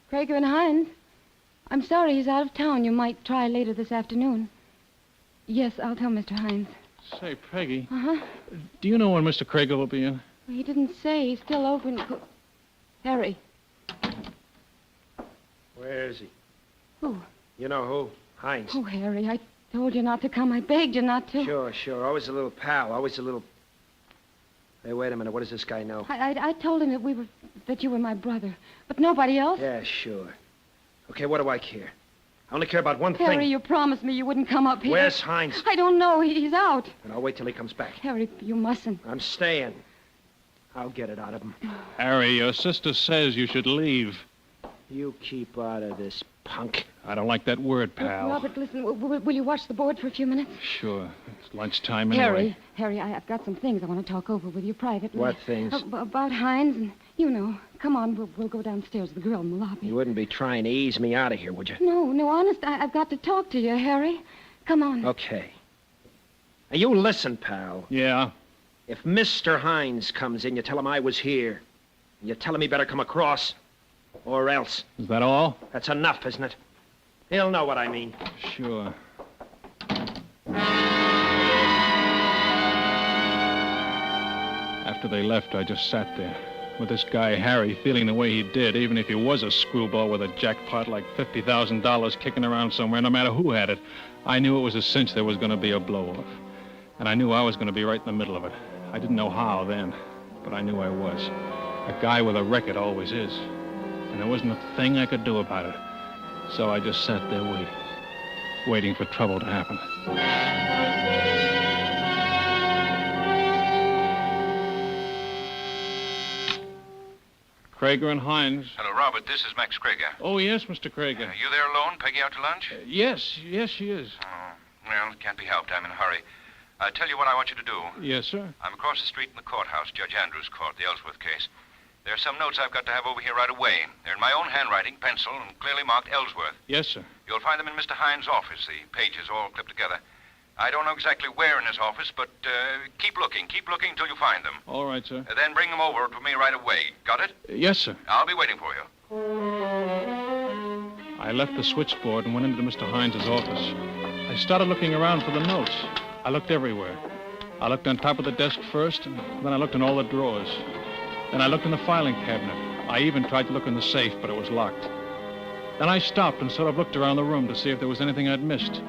Krager and Hines, I'm sorry he's out of town. You might try later this afternoon. Yes, I'll tell Mr. Hines. Say, Peggy, Uh-huh. do you know when Mr. Krieger will be in? He didn't say. He's still over in... Harry. Where is he? Who? You know who? Hines. Oh, Harry, I told you not to come. I begged you not to. Sure. Always a little pal. Always a little... Hey, wait a minute. What does this guy know? I told him that you were my brother, but nobody else. Yeah, sure. Okay, what do I care? I only care about one Harry, thing. you promised me you wouldn't come up here. Where's Hines? I don't know. He's out. And I'll wait till he comes back. Harry, you mustn't. I'm staying. I'll get it out of him. Harry, your sister says you should leave. You keep out of this, punk. I don't like that word, pal. Robert, listen, will you watch the board for a few minutes? Sure. It's lunchtime anyway. Harry, I've got some things I want to talk over with you privately. What things? About Hines and, you know. Come on, we'll go downstairs to the girl in the lobby. You wouldn't be trying to ease me out of here, would you? No, honest, I've got to talk to you, Harry. Come on. Okay. Now, you listen, pal. Yeah? If Mr. Hines comes in, you tell him I was here. And you tell him he better come across. Or else. Is that all? That's enough, isn't it? He'll know what I mean. Sure. After they left, I just sat there with this guy, Harry, feeling the way he did, even if he was a screwball with a jackpot like $50,000 kicking around somewhere, no matter who had it. I knew it was a cinch there was going to be a blow-off. And I knew I was going to be right in the middle of it. I didn't know how then, but I knew I was. A guy with a record always is. And there wasn't a thing I could do about it. So I just sat there waiting for trouble to happen. Krieger and Hines. Hello, Robert. This is Max Krieger. Oh, yes, Mr. Krieger. You there alone? Peggy out to lunch? Yes, she is. Oh, well, it can't be helped. I'm in a hurry. I'll tell you what I want you to do. Yes, sir. I'm across the street in the courthouse, Judge Andrews' court, the Ellsworth case. There are some notes I've got to have over here right away. They're in my own handwriting, pencil, and clearly marked Ellsworth. Yes, sir. You'll find them in Mr. Hines' office, the pages all clipped together. I don't know exactly where in his office, but keep looking until you find them. All right, sir. Then bring them over to me right away. Got it? Yes, sir. I'll be waiting for you. I left the switchboard and went into Mr. Hines' office. I started looking around for the notes. I looked everywhere. I looked on top of the desk first, and then I looked in all the drawers. Then I looked in the filing cabinet. I even tried to look in the safe, but it was locked. Then I stopped and sort of looked around the room to see if there was anything I'd missed.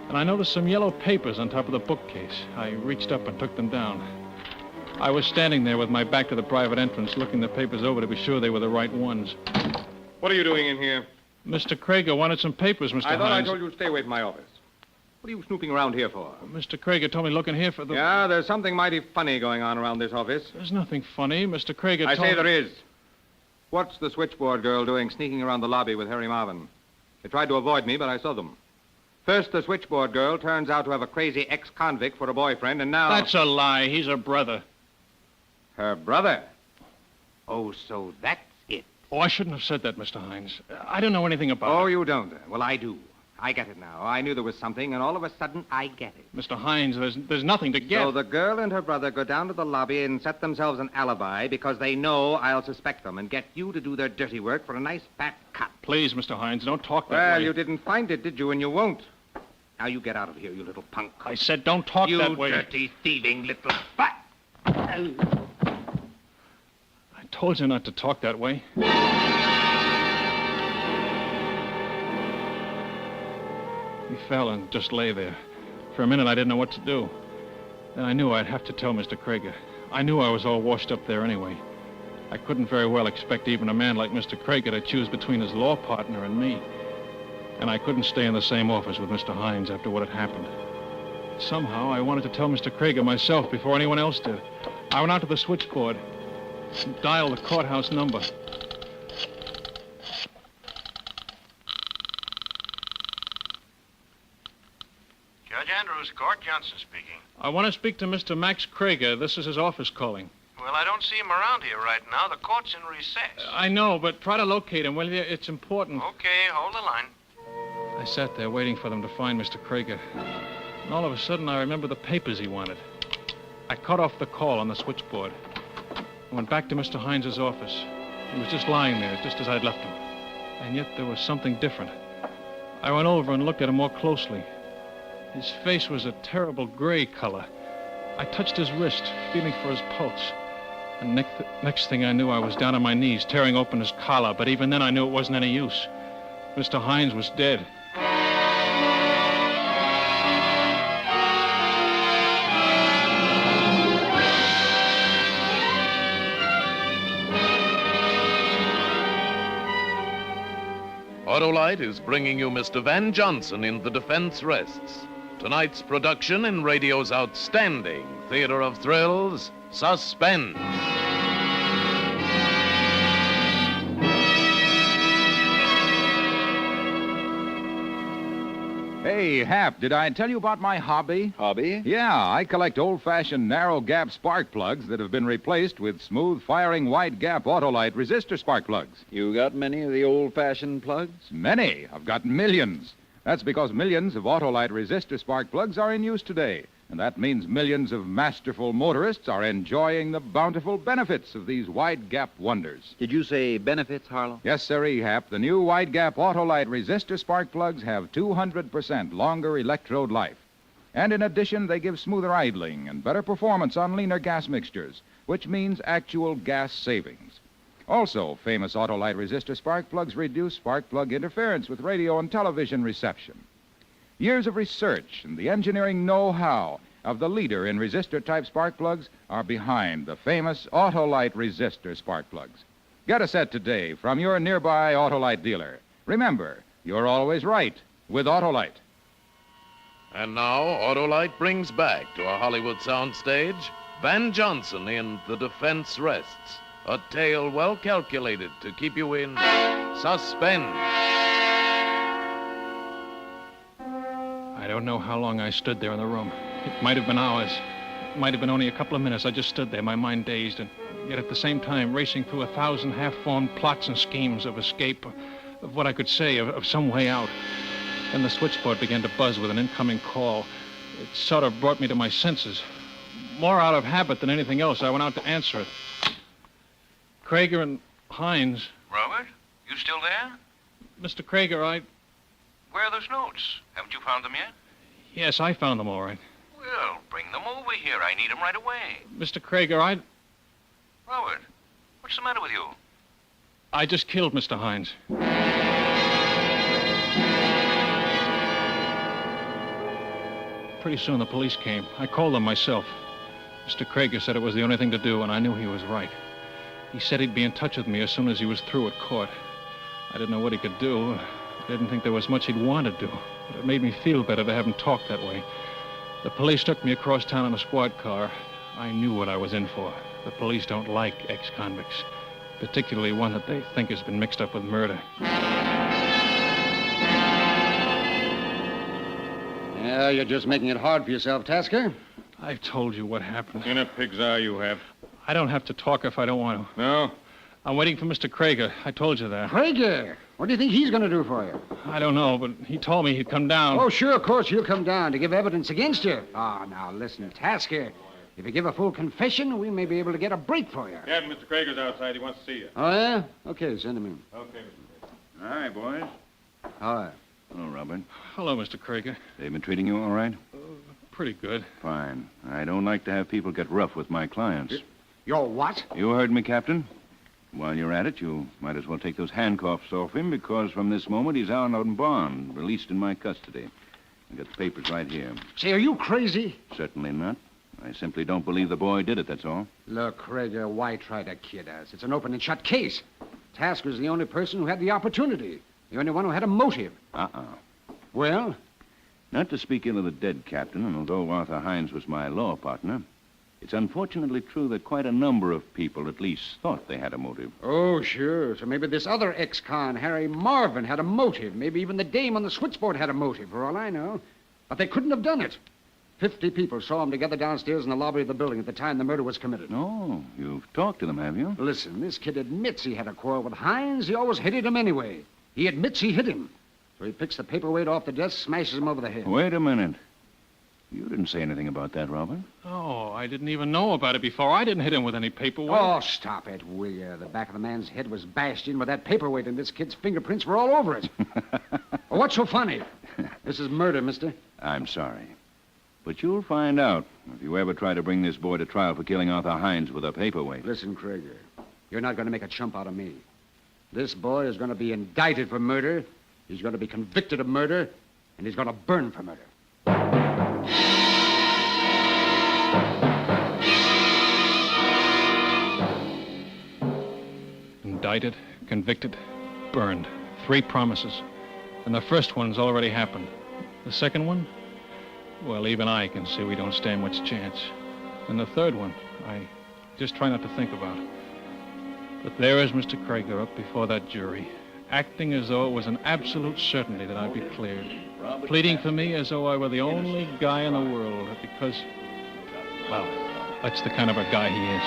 And I noticed some yellow papers on top of the bookcase. I reached up and took them down. I was standing there with my back to the private entrance, looking the papers over to be sure they were the right ones. What are you doing in here? Mr. Krieger wanted some papers, Mr. Hines. I thought I told you to stay away from my office. What are you snooping around here for? Mr. Krieger told me to look in here for the... Yeah, there's something mighty funny going on around this office. There's nothing funny. Mr. Krieger I told say there is. What's the switchboard girl doing sneaking around the lobby with Harry Marvin? They tried to avoid me, but I saw them. First, the switchboard girl turns out to have a crazy ex-convict for a boyfriend, and now... That's a lie. He's her brother. Her brother? Oh, so that's it. Oh, I shouldn't have said that, Mr. Hines. I don't know anything about it. Oh, you don't? Well, I do. I get it now. I knew there was something, and all of a sudden, I get it. Mr. Hines, there's nothing to get. So the girl and her brother go down to the lobby and set themselves an alibi because they know I'll suspect them and get you to do their dirty work for a nice fat cut. Please, Mr. Hines, don't talk that way. Well, you didn't find it, did you? And you won't. Now you get out of here, you little punk. I said don't talk that way. You dirty, thieving little fat. I told you not to talk that way. He fell and just lay there. For a minute, I didn't know what to do. Then I knew I'd have to tell Mr. Krieger. I knew I was all washed up there anyway. I couldn't very well expect even a man like Mr. Krieger to choose between his law partner and me. And I couldn't stay in the same office with Mr. Hines after what had happened. Somehow, I wanted to tell Mr. Krieger myself before anyone else did. I went out to the switchboard and dialed the courthouse number. Judge Andrews, Court Johnson speaking. I want to speak to Mr. Max Krieger. This is his office calling. Well, I don't see him around here right now. The court's in recess. I know, but try to locate him, will you? It's important. Okay, hold the line. I sat there waiting for them to find Mr. Krieger. And all of a sudden, I remembered the papers he wanted. I cut off the call on the switchboard. I went back to Mr. Hines' office. He was just lying there, just as I'd left him. And yet there was something different. I went over and looked at him more closely. His face was a terrible gray color. I touched his wrist, feeling for his pulse. And next thing I knew, I was down on my knees, tearing open his collar. But even then, I knew it wasn't any use. Mr. Hines was dead. Autolite is bringing you Mr. Van Johnson in The Defense Rests. Tonight's production in radio's outstanding theater of thrills, Suspense. Hey, Hap, did I tell you about my hobby? Hobby? Yeah, I collect old-fashioned narrow-gap spark plugs that have been replaced with smooth-firing wide-gap Autolite resistor spark plugs. You got many of the old-fashioned plugs? Many. I've got millions. That's because millions of Autolite resistor spark plugs are in use today. And that means millions of masterful motorists are enjoying the bountiful benefits of these wide-gap wonders. Did you say benefits, Harlow? Yes, sir, Hap. The new wide-gap Autolite resistor spark plugs have 200% longer electrode life. And in addition, they give smoother idling and better performance on leaner gas mixtures, which means actual gas savings. Also, famous Autolite resistor spark plugs reduce spark plug interference with radio and television reception. Years of research and the engineering know-how of the leader in resistor-type spark plugs are behind the famous Autolite resistor spark plugs. Get a set today from your nearby Autolite dealer. Remember, you're always right with Autolite. And now, Autolite brings back to our Hollywood soundstage Van Johnson in The Defense Rests, a tale well calculated to keep you in suspense. I don't know how long I stood there in the room. It might have been hours. It might have been only a couple of minutes. I just stood there, my mind dazed, and yet at the same time racing through 1,000 half-formed plots and schemes of escape, of what I could say, of some way out. Then the switchboard began to buzz with an incoming call. It sort of brought me to my senses. More out of habit than anything else, I went out to answer it. Krager and Hines. Robert, you still there? Mr. Krager, Where are those notes? Haven't you found them yet? Yes, I found them all right. Well, bring them over here. I need them right away. Mr. Krager, Robert, what's the matter with you? I just killed Mr. Hines. Pretty soon the police came. I called them myself. Mr. Krager said it was the only thing to do, and I knew he was right. He said he'd be in touch with me as soon as he was through at court. I didn't know what he could do. I didn't think there was much he'd want to do, but it made me feel better to have him talk that way. The police took me across town in a squad car. I knew what I was in for. The police don't like ex-convicts, particularly one that they think has been mixed up with murder. Yeah, you're just making it hard for yourself, Tasker. I've told you what happened. In a pig's eye you have. I don't have to talk if I don't want to. No? I'm waiting for Mr. Krager. I told you that. Krager? What do you think he's going to do for you? I don't know, but he told me he'd come down. Oh, sure, of course, he'll come down to give evidence against you. Ah, now, listen, Tasker. If you give a full confession, we may be able to get a break for you. Captain, Mr. Krager's outside. He wants to see you. Oh, yeah? Okay, send him in. Okay, Mr. Krager. Hi, boys. Hi. Hello, Robert. Hello, Mr. Krager. They've been treating you all right? Pretty good. Fine. I don't like to have people get rough with my clients. You're what? You heard me, Captain. While you're at it, you might as well take those handcuffs off him, because from this moment he's out on bond, released in my custody. I got the papers right here. Say, are you crazy? Certainly not. I simply don't believe the boy did it, that's all. Look, Krager, why try to kid us? It's an open and shut case. Tasker's the only person who had the opportunity. The only one who had a motive. Well? Not to speak ill of the dead, Captain, and although Arthur Hines was my law partner, it's unfortunately true that quite a number of people at least thought they had a motive. Oh, sure. So maybe this other ex-con, Harry Marvin, had a motive. Maybe even the dame on the switchboard had a motive, for all I know. But they couldn't have done it. 50 people saw them together downstairs in the lobby of the building at the time the murder was committed. Oh, you've talked to them, have you? Listen, this kid admits he had a quarrel with Hines. He always hated him anyway. He admits he hit him. So he picks the paperweight off the desk, smashes him over the head. Wait a minute. You didn't say anything about that, Robert. Oh, I didn't even know about it before. I didn't hit him with any paperweight. Oh, stop it, will you? The back of the man's head was bashed in with that paperweight, and this kid's fingerprints were all over it. Oh, What's so funny? This is murder, mister. I'm sorry. But you'll find out if you ever try to bring this boy to trial for killing Arthur Hines with a paperweight. Listen, Krieger, you're not going to make a chump out of me. This boy is going to be indicted for murder, he's going to be convicted of murder, and he's going to burn for murder. Indicted, convicted, burned. 3 promises. And the first one's already happened. The second one? Well, even I can see we don't stand much chance. And the third one, I just try not to think about. But there is Mr. Krieger up before that jury, acting as though it was an absolute certainty that I'd be cleared. Pleading for me as though I were the only guy in the world because, well, that's the kind of a guy he is.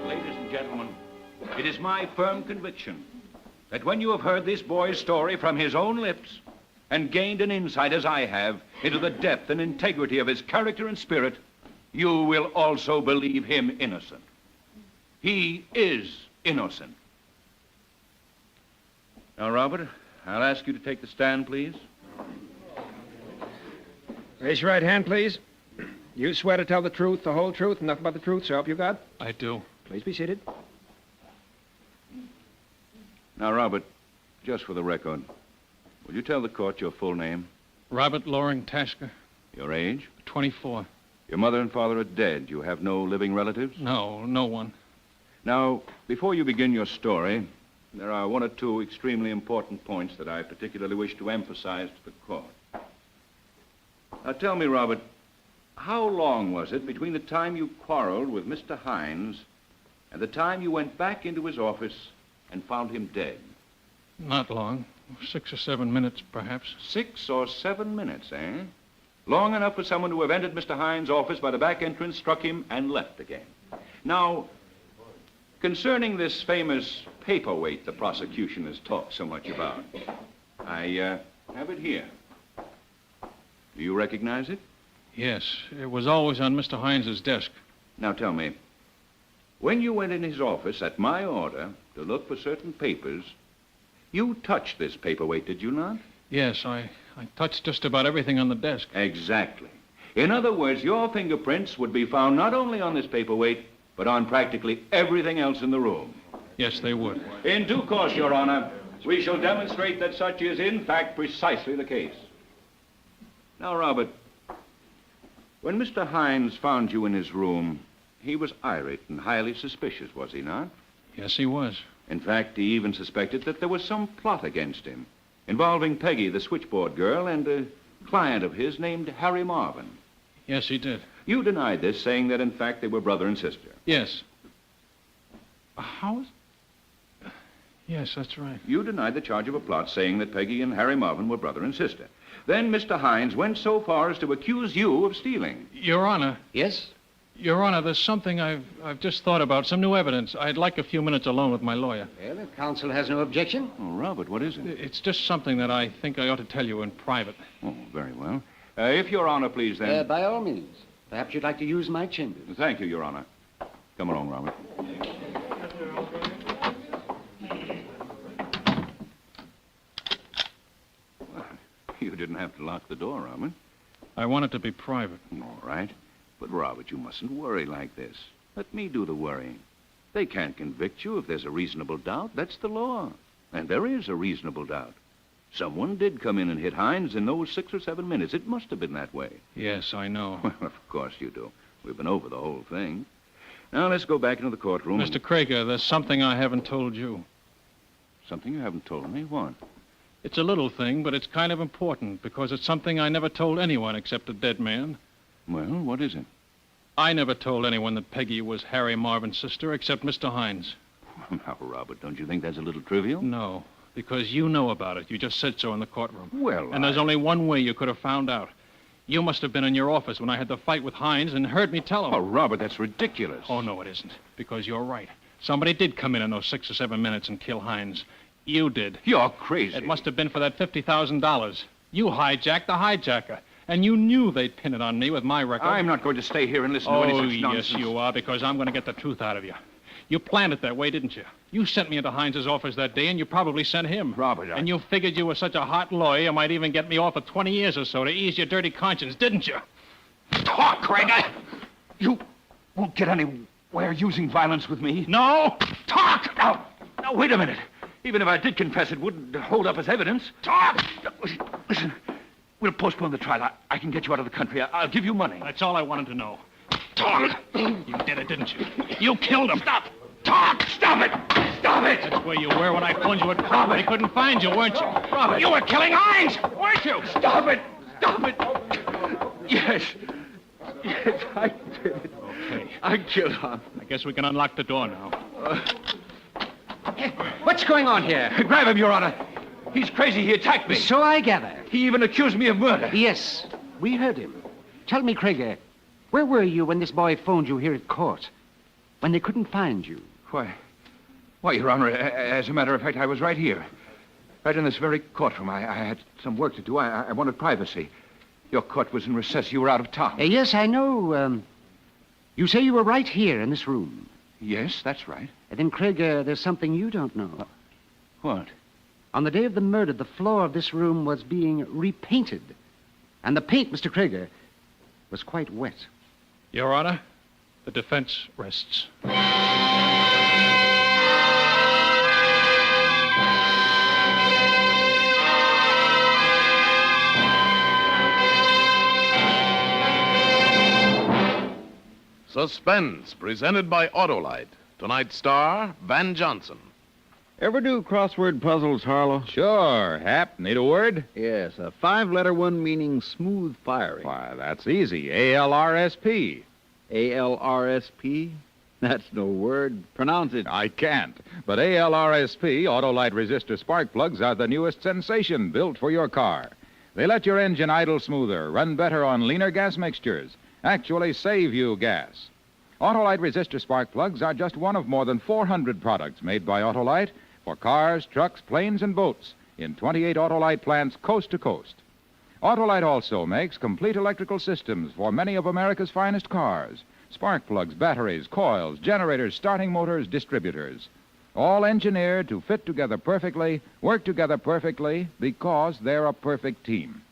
Ladies and gentlemen, it is my firm conviction that when you have heard this boy's story from his own lips and gained an insight, as I have, into the depth and integrity of his character and spirit, you will also believe him innocent. He is innocent. Now, Robert, I'll ask you to take the stand, please. Raise your right hand, please. You swear to tell the truth, the whole truth, and nothing but the truth, so help you God? I do. Please be seated. Now, Robert, just for the record, will you tell the court your full name? Robert Loring Tasker. Your age? 24. Your mother and father are dead. You have no living relatives? No, no one. Now, before you begin your story, there are 1 or 2 extremely important points that I particularly wish to emphasize to the court. Now, tell me, Robert, how long was it between the time you quarreled with Mr. Hines and the time you went back into his office and found him dead? Not long. 6 or 7 minutes, perhaps. 6 or 7 minutes, eh? Long enough for someone to have entered Mr. Hines' office by the back entrance, struck him, and left again. Now, concerning this famous paperweight the prosecution has talked so much about, I have it here. Do you recognize it? Yes, it was always on Mr. Hines's desk. Now tell me, when you went in his office at my order to look for certain papers, you touched this paperweight, did you not? Yes, I touched just about everything on the desk. Exactly. In other words, your fingerprints would be found not only on this paperweight, but on practically everything else in the room. Yes, they would. In due course, Your Honor, we shall demonstrate that such is, in fact, precisely the case. Now, Robert, when Mr. Hines found you in his room, he was irate and highly suspicious, was he not? Yes, he was. In fact, he even suspected that there was some plot against him, involving Peggy, the switchboard girl, and a client of his named Harry Marvin. Yes, he did. You denied this, saying that, in fact, they were brother and sister. Yes. How is... Yes, that's right. You denied the charge of a plot, saying that Peggy and Harry Marvin were brother and sister. Then Mr. Hines went so far as to accuse you of stealing. Your Honor. Yes? Your Honor, there's something I've just thought about, some new evidence. I'd like a few minutes alone with my lawyer. Well, if counsel has no objection. Oh, Robert, what is it? It's just something that I think I ought to tell you in private. Oh, very well. If Your Honor, please, then... By all means. Perhaps you'd like to use my chambers. Thank you, Your Honor. Come along, Robert. Well, you didn't have to lock the door, Robert. I want it to be private. All right. But, Robert, you mustn't worry like this. Let me do the worrying. They can't convict you if there's a reasonable doubt. That's the law. And there is a reasonable doubt. Someone did come in and hit Hines in those 6 or 7 minutes. It must have been that way. Yes, I know. Well, of course you do. We've been over the whole thing. Now, let's go back into the courtroom. Mr. Krieger, there's something I haven't told you. Something you haven't told me? What? It's a little thing, but it's kind of important because it's something I never told anyone except a dead man. Well, what is it? I never told anyone that Peggy was Harry Marvin's sister except Mr. Hines. Now, Robert, don't you think that's a little trivial? No, because you know about it. You just said so in the courtroom. Well, And there's only one way you could have found out. You must have been in your office when I had the fight with Hines and heard me tell him. Oh, Robert, that's ridiculous. Oh, no, it isn't. Because you're right. Somebody did come in those 6 or 7 minutes and kill Hines. You did. You're crazy. It must have been for that $50,000. You hijacked the hijacker. And you knew they'd pin it on me with my record. I'm not going to stay here and listen to any such nonsense. Yes, you are, because I'm going to get the truth out of you. You planned it that way, didn't you? You sent me into Hines' office that day, and you probably sent him. Robert, And you figured you were such a hot lawyer, you might even get me off for 20 years or so to ease your dirty conscience, didn't you? Talk, Craig. You won't get anywhere using violence with me. No? Talk! Now, wait a minute. Even if I did confess, it wouldn't hold up as evidence. Talk! Listen, we'll postpone the trial. I can get you out of the country. I'll give you money. That's all I wanted to know. Talk! You did it, didn't you? You killed him. Stop! Talk! Stop it! Stop it! That's where you were when I phoned you at Robert. They couldn't find you, weren't you? Robert! You were killing Hines, weren't you? Stop it! Stop it! Yes. Yes, I did it. Okay. I killed him. I guess we can unlock the door now. What's going on here? Grab him, Your Honor. He's crazy. He attacked me. So I gather. He even accused me of murder. Yes, we heard him. Tell me, Krieger, where were you when this boy phoned you here at court? When they couldn't find you? Why, Your Honor, as a matter of fact, I was right here. Right in this very courtroom. I had some work to do. I wanted privacy. Your court was in recess. You were out of town. Yes, I know. You say you were right here in this room. Yes, that's right. Then, Krieger, there's something you don't know. What? On the day of the murder, the floor of this room was being repainted. And the paint, Mr. Krieger, was quite wet. Your Honor, the defense rests. Suspense, presented by Autolite. Tonight's star, Van Johnson. Ever do crossword puzzles, Harlow? Sure. Hap, need a word? Yes, a 5-letter one meaning smooth firing. Why, that's easy. A-L-R-S-P. A-L-R-S-P? That's no word. Pronounce it. I can't. But A-L-R-S-P, Autolite resistor spark plugs, are the newest sensation built for your car. They let your engine idle smoother, run better on leaner gas mixtures, actually save you gas. Autolite resistor spark plugs are just one of more than 400 products made by Autolite for cars, trucks, planes, and boats in 28 Autolite plants coast to coast. Autolite also makes complete electrical systems for many of America's finest cars. Spark plugs, batteries, coils, generators, starting motors, distributors. All engineered to fit together perfectly, work together perfectly, because they're a perfect team.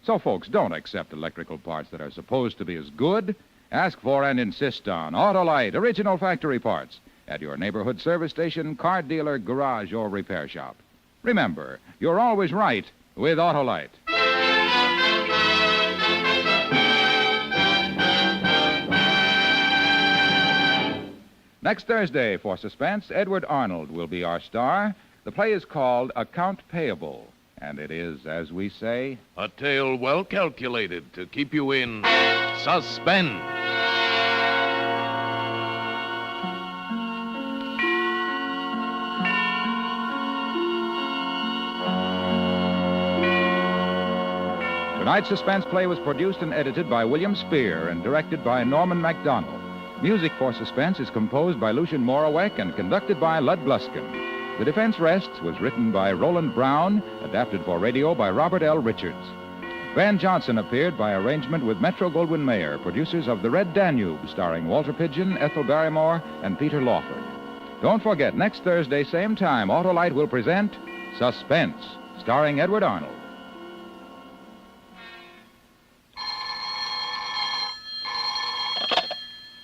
So, folks, don't accept electrical parts that are supposed to be as good. Ask for and insist on Autolite original factory parts at your neighborhood service station, car dealer, garage, or repair shop. Remember, you're always right with Autolite. Next Thursday, for Suspense, Edward Arnold will be our star. The play is called Account Payable, and it is, as we say, a tale well calculated to keep you in suspense. Tonight's suspense play was produced and edited by William Spear and directed by Norman MacDonald. Music for Suspense is composed by Lucian Morawek and conducted by Lud Bluskin. The Defense Rests was written by Roland Brown, adapted for radio by Robert L. Richards. Van Johnson appeared by arrangement with Metro-Goldwyn-Mayer, producers of The Red Danube, starring Walter Pidgeon, Ethel Barrymore, and Peter Lawford. Don't forget, next Thursday, same time, Autolite will present Suspense, starring Edward Arnold.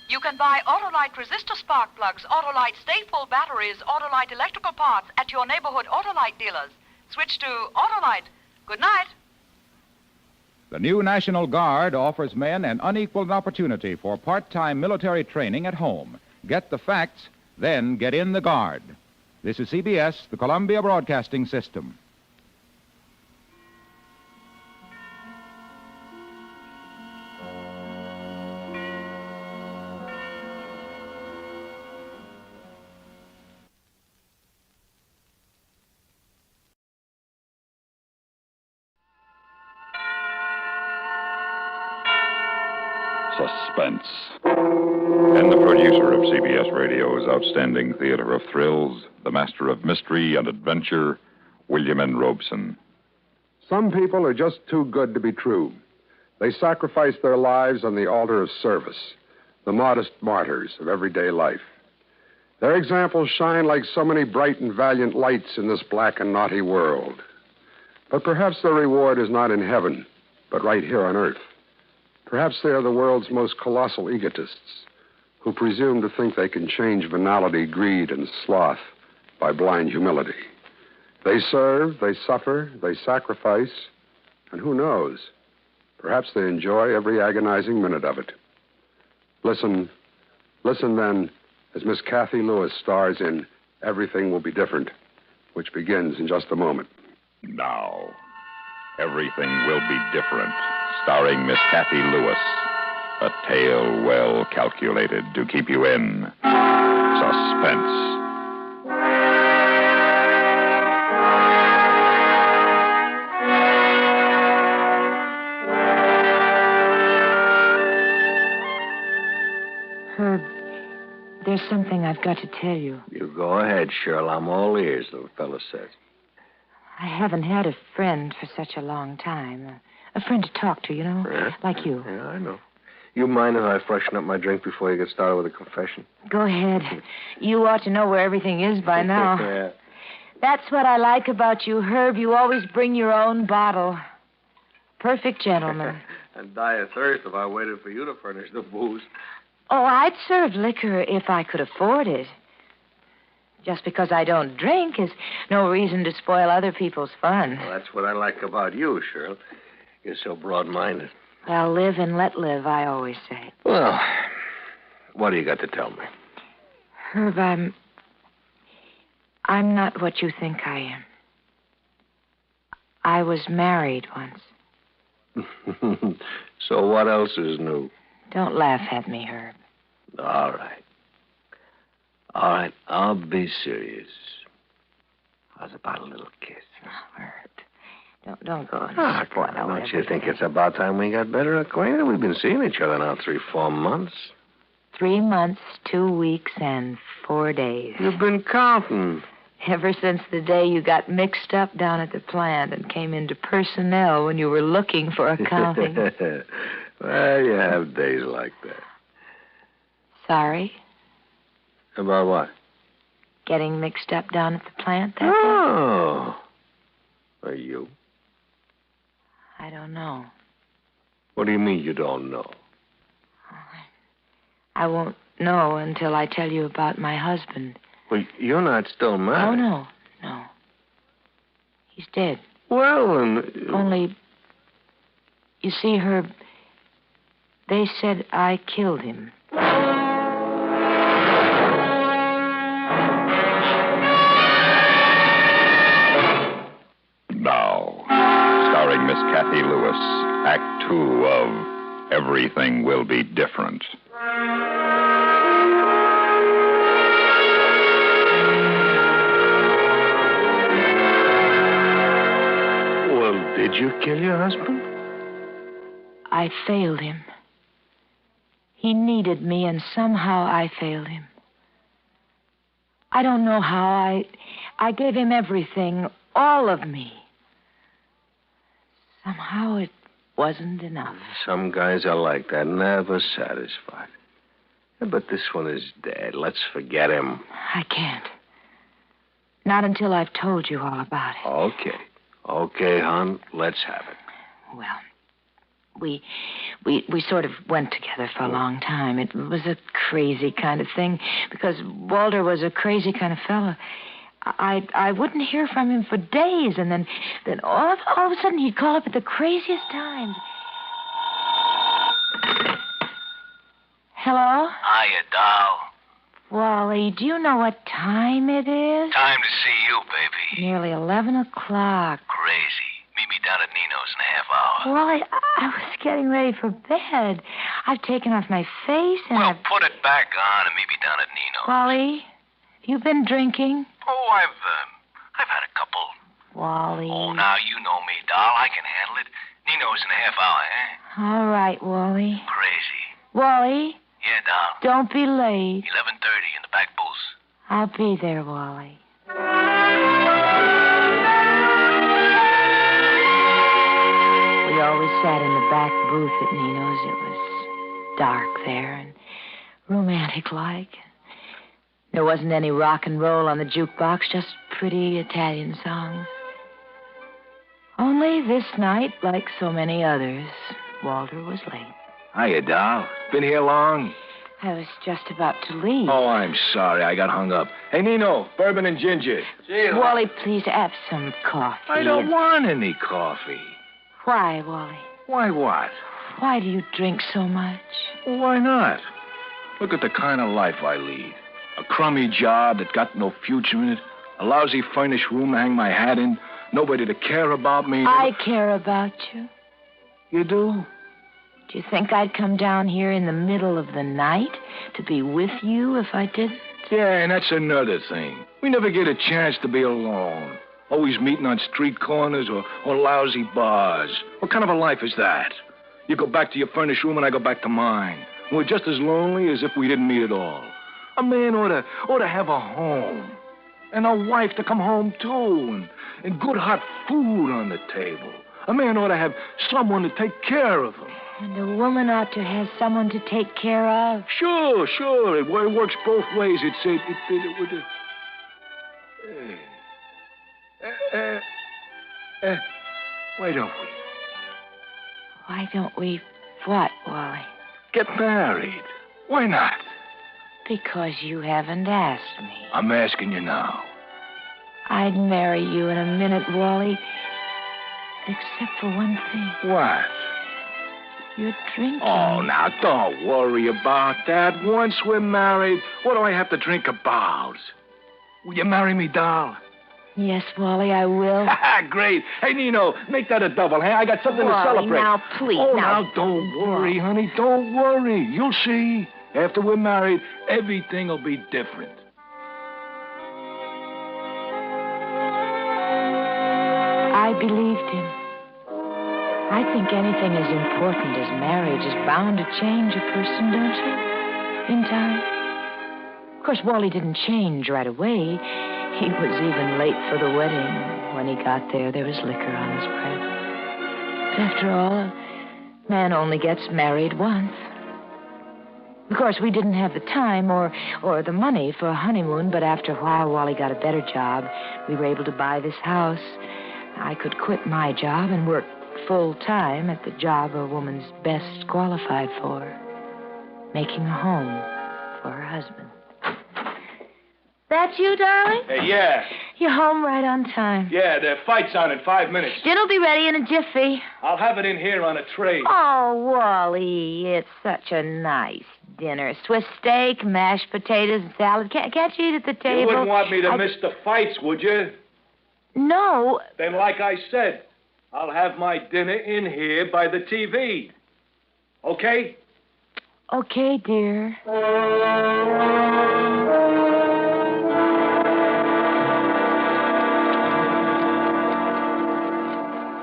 You can buy Autolite resistor spark plugs, Autolite stay-full batteries, Autolite electrical parts at your neighborhood Autolite dealers. Switch to Autolite. Good night. The new National Guard offers men an unequaled opportunity for part-time military training at home. Get the facts, then get in the Guard. This is CBS, the Columbia Broadcasting System. Suspense. And the producer of CBS Radio's outstanding theater of thrills, the master of mystery and adventure, William N. Robeson. Some people are just too good to be true. They sacrificed their lives on the altar of service, the modest martyrs of everyday life. Their examples shine like so many bright and valiant lights in this black and naughty world. But perhaps their reward is not in heaven, but right here on earth. Perhaps they are the world's most colossal egotists, who presume to think they can change venality, greed, and sloth by blind humility. They serve, they suffer, they sacrifice, and who knows, perhaps they enjoy every agonizing minute of it. Listen then, as Miss Kathy Lewis stars in Everything Will Be Different, which begins in just a moment. Now, Everything Will Be Different, starring Miss Kathy Lewis. A tale well calculated to keep you in suspense. Herb, there's something I've got to tell you. You go ahead, Shirl. I'm all ears, the fellow says. I haven't had a friend for such a long time. A friend to talk to, you know, like you. Yeah, I know. You mind if I freshen up my drink before you get started with a confession? Go ahead. You ought to know where everything is by now. Yeah. That's what I like about you, Herb. You always bring your own bottle. Perfect gentleman. I'd die of thirst if I waited for you to furnish the booze. Oh, I'd serve liquor if I could afford it. Just because I don't drink is no reason to spoil other people's fun. Well, that's what I like about you, Shirl. You're so broad-minded. Well, live and let live, I always say. Well, what do you got to tell me? Herb, I'm not what you think I am. I was married once. So what else is new? Don't laugh at me, Herb. All right. All right, I'll be serious. How's about a little kiss? Oh, Herb, don't go and spoil don't you think it's about time we got better acquainted? We've been seeing each other now 3-4 months. 3 months, 2 weeks, and 4 days. You've been counting. Ever since the day you got mixed up down at the plant and came into personnel when you were looking for accounting. Well, you have days like that. Sorry? About what? Getting mixed up down at the plant that day? Are you? I don't know. What do you mean you don't know? I won't know until I tell you about my husband. Well, you're not still married. Oh, no. He's dead. Well, Only, you see, Herb, they said I killed him. Now, starring Miss Kathy Lewis, Act 2 of Everything Will Be Different. Well, did you kill your husband? I failed him. He needed me, and somehow I failed him. I don't know how. I gave him everything, all of me. Somehow it wasn't enough. Some guys are like that, never satisfied. But this one is dead. Let's forget him. I can't. Not until I've told you all about it. Okay. Okay, hon. Let's have it. Well, we sort of went together for a long time. It was a crazy kind of thing because Walter was a crazy kind of fellow. I wouldn't hear from him for days, and then all of a sudden he'd call up at the craziest times. Hello? Hiya, doll. Wally, do you know what time it is? Time to see you, baby. Nearly 11 o'clock. Crazy. Meet me down at Nino's in a half hour. Wally, I was getting ready for bed. I've taken off my face and Well, put it back on and meet me down at Nino's. Wally, have you been drinking? Oh, I've had a couple. Wally. Oh, now you know me, doll. I can handle it. Nino's in a half hour, eh? All right, Wally. Crazy. Wally? Yeah, doll. Don't be late. 11:30 in the back booth. I'll be there, Wally. We always sat in the back booth at Nino's. It was dark there and romantic-like. There wasn't any rock and roll on the jukebox, just pretty Italian songs. Only this night, like so many others, Walter was late. Hiya, doll. Been here long? I was just about to leave. Oh, I'm sorry. I got hung up. Hey, Nino, bourbon and ginger. Wally, please have some coffee. I don't want any coffee. Why, Wally? Why what? Why do you drink so much? Well, why not? Look at the kind of life I lead. A crummy job that got no future in it. A lousy furnished room to hang my hat in. Nobody to care about me. I care about you. You do? Do you think I'd come down here in the middle of the night to be with you if I didn't? Yeah, and that's another thing. We never get a chance to be alone. Always meeting on street corners or lousy bars. What kind of a life is that? You go back to your furnished room and I go back to mine. We're just as lonely as if we didn't meet at all. A man ought to have a home. And a wife to come home to. And good hot food on the table. A man ought to have someone to take care of him. And a woman ought to have someone to take care of. Sure. It works both ways. Why don't we? Why don't we what, Wally? Get married. Why not? Because you haven't asked me. I'm asking you now. I'd marry you in a minute, Wally. Except for one thing. What? You're drinking. Oh, now, don't worry about that. Once we're married, what do I have to drink about? Will you marry me, doll? Yes, Wally, I will. Great. Hey, Nino, make that a double, hey? I got something Wally, to celebrate. now, please. Oh, now, don't worry, honey. Don't worry. You'll see. After we're married, everything will be different. I believed him. I think anything as important as marriage is bound to change a person, don't you? In time. Of course, Wally didn't change right away. He was even late for the wedding. When he got there was liquor on his breath. But after all, a man only gets married once. Of course, we didn't have the time or the money for a honeymoon, but after a while, Wally got a better job. We were able to buy this house. I could quit my job and work full-time at the job a woman's best qualified for, making a home for her husband. That's you, darling? Yeah. You're home right on time. Yeah, the fight's on in 5 minutes. Dinner'll be ready in a jiffy. I'll have it in here on a tray. Oh, Wally, it's such a nice dinner. Swiss steak, mashed potatoes, and salad. Can't you eat at the table? You wouldn't want me to miss the fights, would you? No. Then, like I said, I'll have my dinner in here by the TV. Okay? Okay, dear.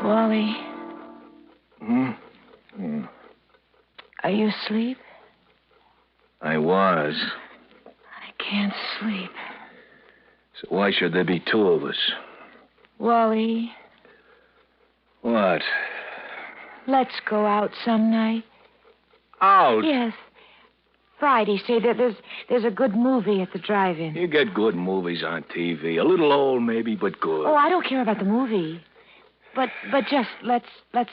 Wally. Are you asleep? I was. I can't sleep. So why should there be two of us? Wally, What? let's go out some night. Out? Yes. Friday, say that there's a good movie at the drive-in. You get good movies on TV. A little old, maybe, but good. Oh, I don't care about the movie. But just let's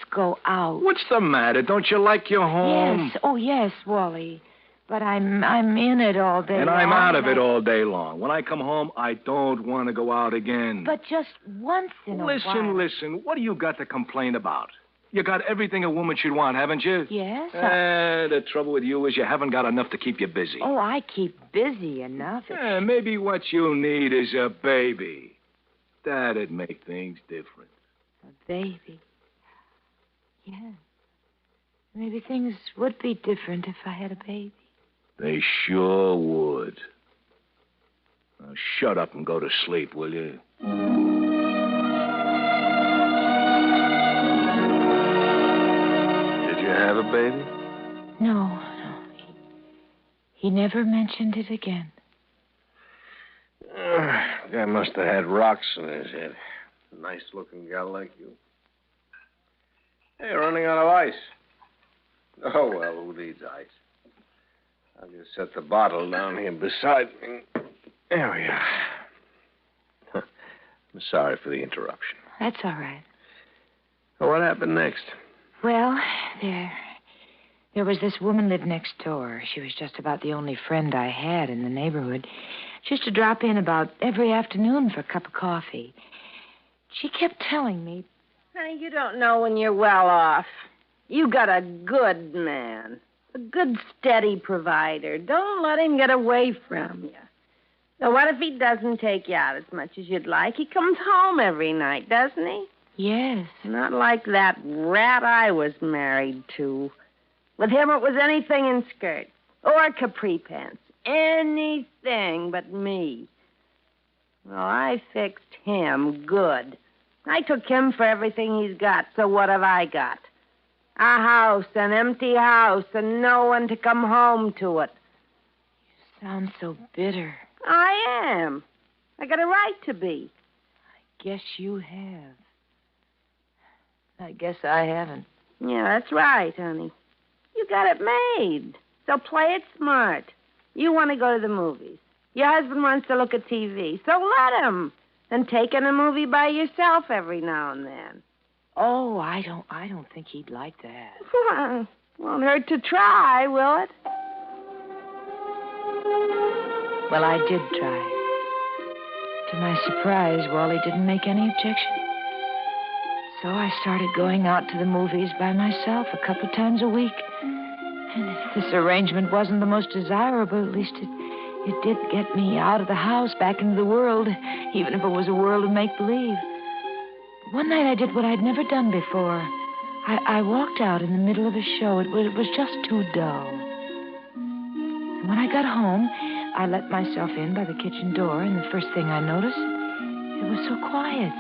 go out. What's the matter? Don't you like your home? Yes. Oh, yes, Wally. But I'm in it all day And long. I'm out of it all day long. When I come home, I don't want to go out again. But just once in a while. Listen. What do you got to complain about? You got everything a woman should want, haven't you? Yes. The trouble with you is you haven't got enough to keep you busy. Oh, I keep busy enough. Maybe what you need is a baby. That'd make things different. A baby. Yeah. Maybe things would be different if I had a baby. They sure would. Now shut up and go to sleep, will you? Did you have a baby? No. He never mentioned it again. Guy must have had rocks in his head. Nice-looking gal like you. Hey, running out of ice. Oh, well, who needs ice? I'll just set the bottle down here beside me. There we are. I'm sorry for the interruption. That's all right. Well, what happened next? Well, there was this woman lived next door. She was just about the only friend I had in the neighborhood. She used to drop in about every afternoon for a cup of coffee. She kept telling me... Honey, you don't know when you're well off. You got a good man. A good, steady provider. Don't let him get away from you. Now, what if he doesn't take you out as much as you'd like? He comes home every night, doesn't he? Yes. Not like that rat I was married to. With him, it was anything in skirts or capri pants. Anything but me. Well, I fixed him good. I took him for everything he's got, so what have I got? A house, an empty house, and no one to come home to it. You sound so bitter. I am. I got a right to be. I guess you have. I guess I haven't. Yeah, that's right, honey. You got it made. So play it smart. You want to go to the movies. Your husband wants to look at TV, so let him. And take in a movie by yourself every now and then. Oh, I don't think he'd like that. Well, won't hurt to try, will it? Well, I did try. To my surprise, Wally didn't make any objection. So I started going out to the movies by myself a couple times a week. And if this arrangement wasn't the most desirable, at least it did get me out of the house, back into the world, even if it was a world of make-believe. One night I did what I'd never done before. I walked out in the middle of a show. It was just too dull. And when I got home, I let myself in by the kitchen door, and the first thing I noticed, it was so quiet.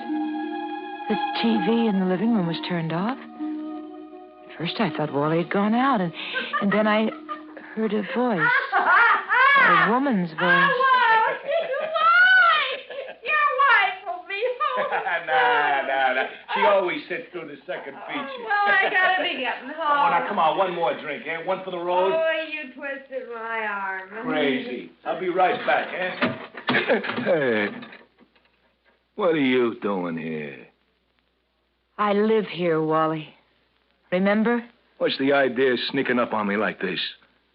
The TV in the living room was turned off. At first I thought Wally had gone out, and then I heard a voice. A woman's voice. Nah. She always sits through the second feature. Well, I gotta be getting home. Oh, now, come on, one more drink, eh? One for the road. Oh, you twisted my arm. Crazy. I'll be right back, eh? Hey, what are you doing here? I live here, Wally. Remember? What's the idea of sneaking up on me like this?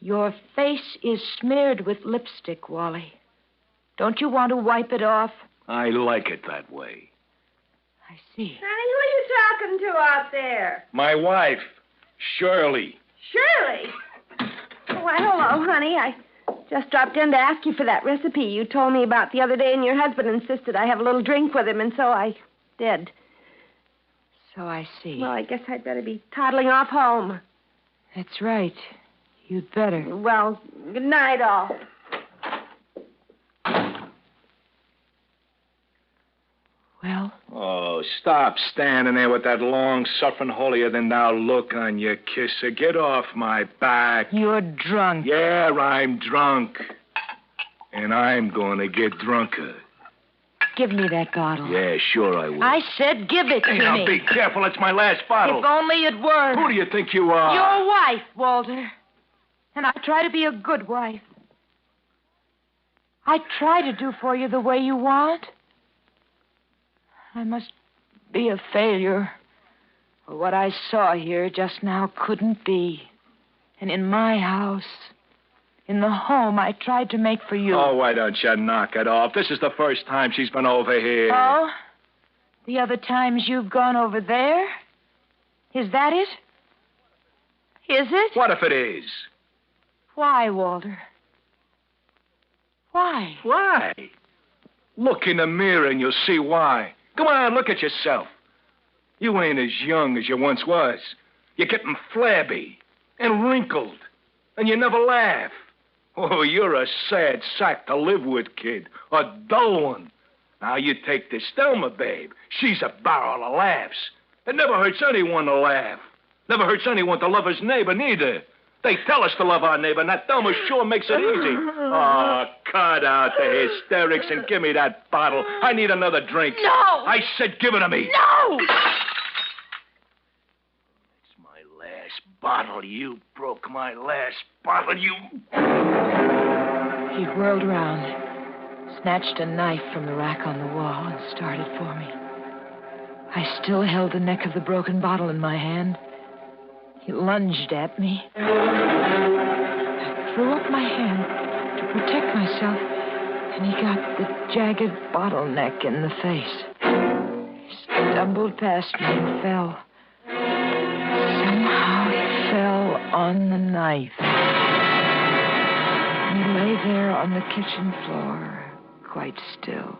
Your face is smeared with lipstick, Wally. Don't you want to wipe it off? I like it that way. I see. Honey, who are you talking to out there? My wife, Shirley. Shirley? Why, hello, honey. I just dropped in to ask you for that recipe you told me about the other day, and your husband insisted I have a little drink with him, and so I did. So I see. Well, I guess I'd better be toddling off home. That's right. You'd better. Well, good night, all. Well? Oh, stop standing there with that long, suffering, holier-than-thou look on your kisser. Get off my back. You're drunk. Yeah, I'm drunk. And I'm going to get drunker. Give me that bottle. Yeah, sure I will. I said give it to Hey, me. now, be careful. It's my last bottle. If only it were. Who do you think you are? Your wife, Walter. And I try to be a good wife. I try to do for you the way you want. I must be a failure. For what I saw here just now couldn't be. And in my house, in the home I tried to make for you. Oh, why don't you knock it off? This is the first time she's been over here. Oh? The other times you've gone over there? Is that it? Is it? What if it is? Why, Walter? Why? Why? Look in the mirror and you'll see why. Come on, look at yourself. You ain't as young as you once was. You're getting flabby and wrinkled, and you never laugh. Oh, you're a sad sack to live with, kid. A dull one. Now, you take this Thelma, babe. She's a barrel of laughs. It never hurts anyone to laugh. Never hurts anyone to love his neighbor, neither. They tell us to love our neighbor, and that Thelma sure makes it easy. Oh, cut out the hysterics and give me that bottle. I need another drink. No! I said give it to me. No! bottle. You broke my last bottle, you... He whirled around, snatched a knife from the rack on the wall, and started for me. I still held the neck of the broken bottle in my hand. He lunged at me. I threw up my hand to protect myself, and he got the jagged bottleneck in the face. He stumbled past me and fell. Somehow he fell on the knife. He lay there on the kitchen floor, quite still.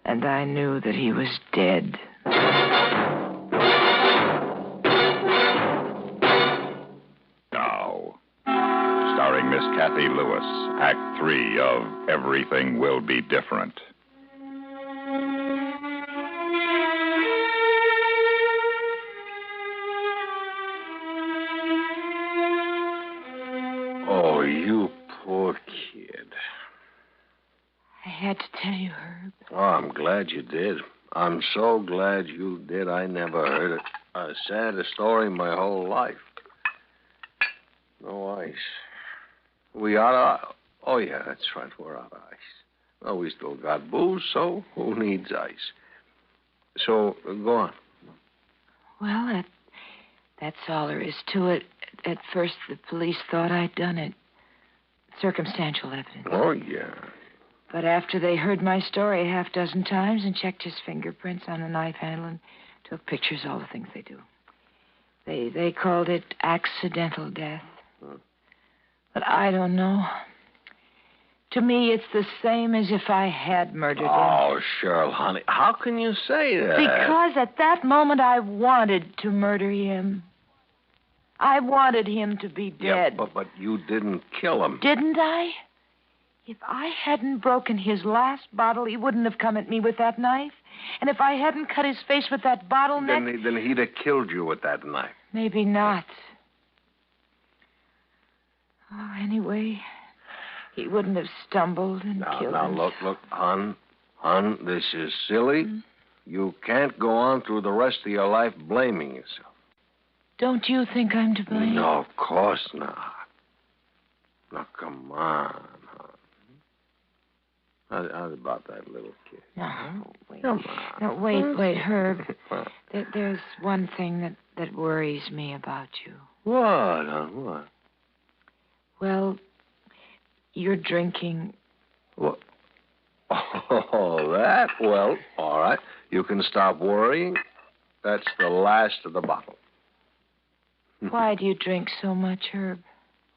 And I knew that he was dead. Now, starring Miss Kathy Lewis, Act 3 of Everything Will Be Different. Oh, you poor kid. I had to tell you, Herb. Oh, I'm glad you did. I'm so glad you did. I never heard a sadder story my whole life. No ice. We out of... Oh, yeah, that's right. We're out of ice. Well, we still got booze, so who needs ice? So, go on. Well, that's all there is to it. At first, the police thought I'd done it. Circumstantial evidence. Oh, yeah. But after they heard my story a half dozen times and checked his fingerprints on the knife handle and took pictures, all the things they do, they called it accidental death. But I don't know. To me, it's the same as if I had murdered him. Oh, Cheryl, honey, how can you say that? Because at that moment, I wanted to murder him. I wanted him to be dead. Yeah, but you didn't kill him. Didn't I? If I hadn't broken his last bottle, he wouldn't have come at me with that knife. And if I hadn't cut his face with that bottleneck... Then he'd have killed you with that knife. Maybe not. Oh, anyway, he wouldn't have stumbled and killed himself. Look, hon, this is silly. You can't go on through the rest of your life blaming yourself. Don't you think I'm to blame? No, of course not. Now, come on, hon. How about that little kid? No, wait. Come on. No, wait, Herb. There's one thing that worries me about you. What, hon? What? Well, you're drinking. What? Oh, that? Well, all right. You can stop worrying. That's the last of the bottle. Why do you drink so much, Herb?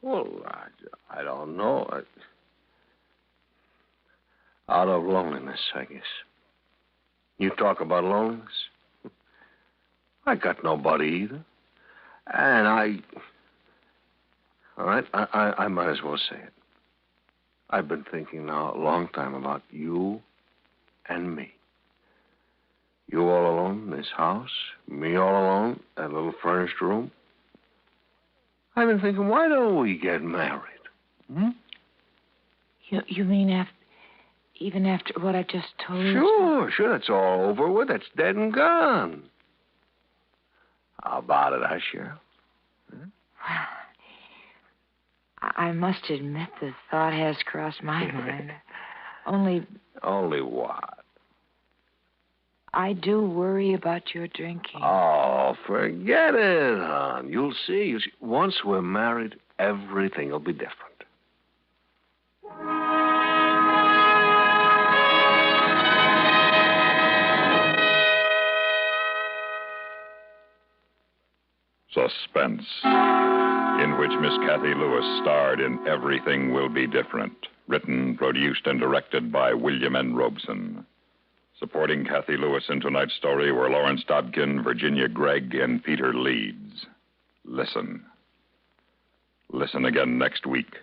Well, I don't know. Out of loneliness, I guess. You talk about loneliness? I got nobody either. And all right, I might as well say it. I've been thinking now a long time about you and me. You all alone in this house, me all alone, that little furnished room. I've been thinking, why don't we get married? Hmm? You mean even after what I just told you? Sure, it's all over with. It's dead and gone. How about it, Cheryl? Well, I must admit the thought has crossed my mind. Only what? I do worry about your drinking. Oh, forget it, hon. You'll see. Once we're married, everything will be different. Suspense, in which Miss Kathy Lewis starred in Everything Will Be Different, written, produced, and directed by William N. Robeson. Supporting Kathy Lewis in tonight's story were Lawrence Dobkin, Virginia Gregg, and Peter Leeds. Listen. Listen again next week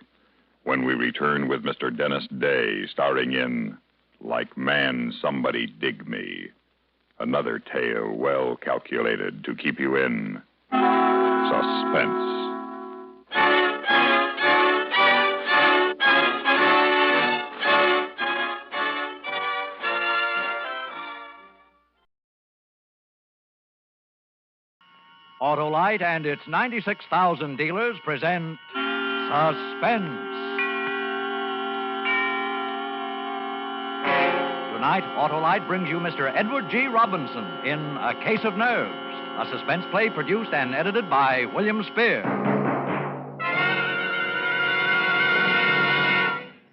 when we return with Mr. Dennis Day starring in Like Man Somebody Dig Me. Another tale well calculated to keep you in suspense. Autolite and its 96,000 dealers present Suspense. Tonight, Autolite brings you Mr. Edward G. Robinson in A Case of Nerves, a suspense play produced and edited by William Spear.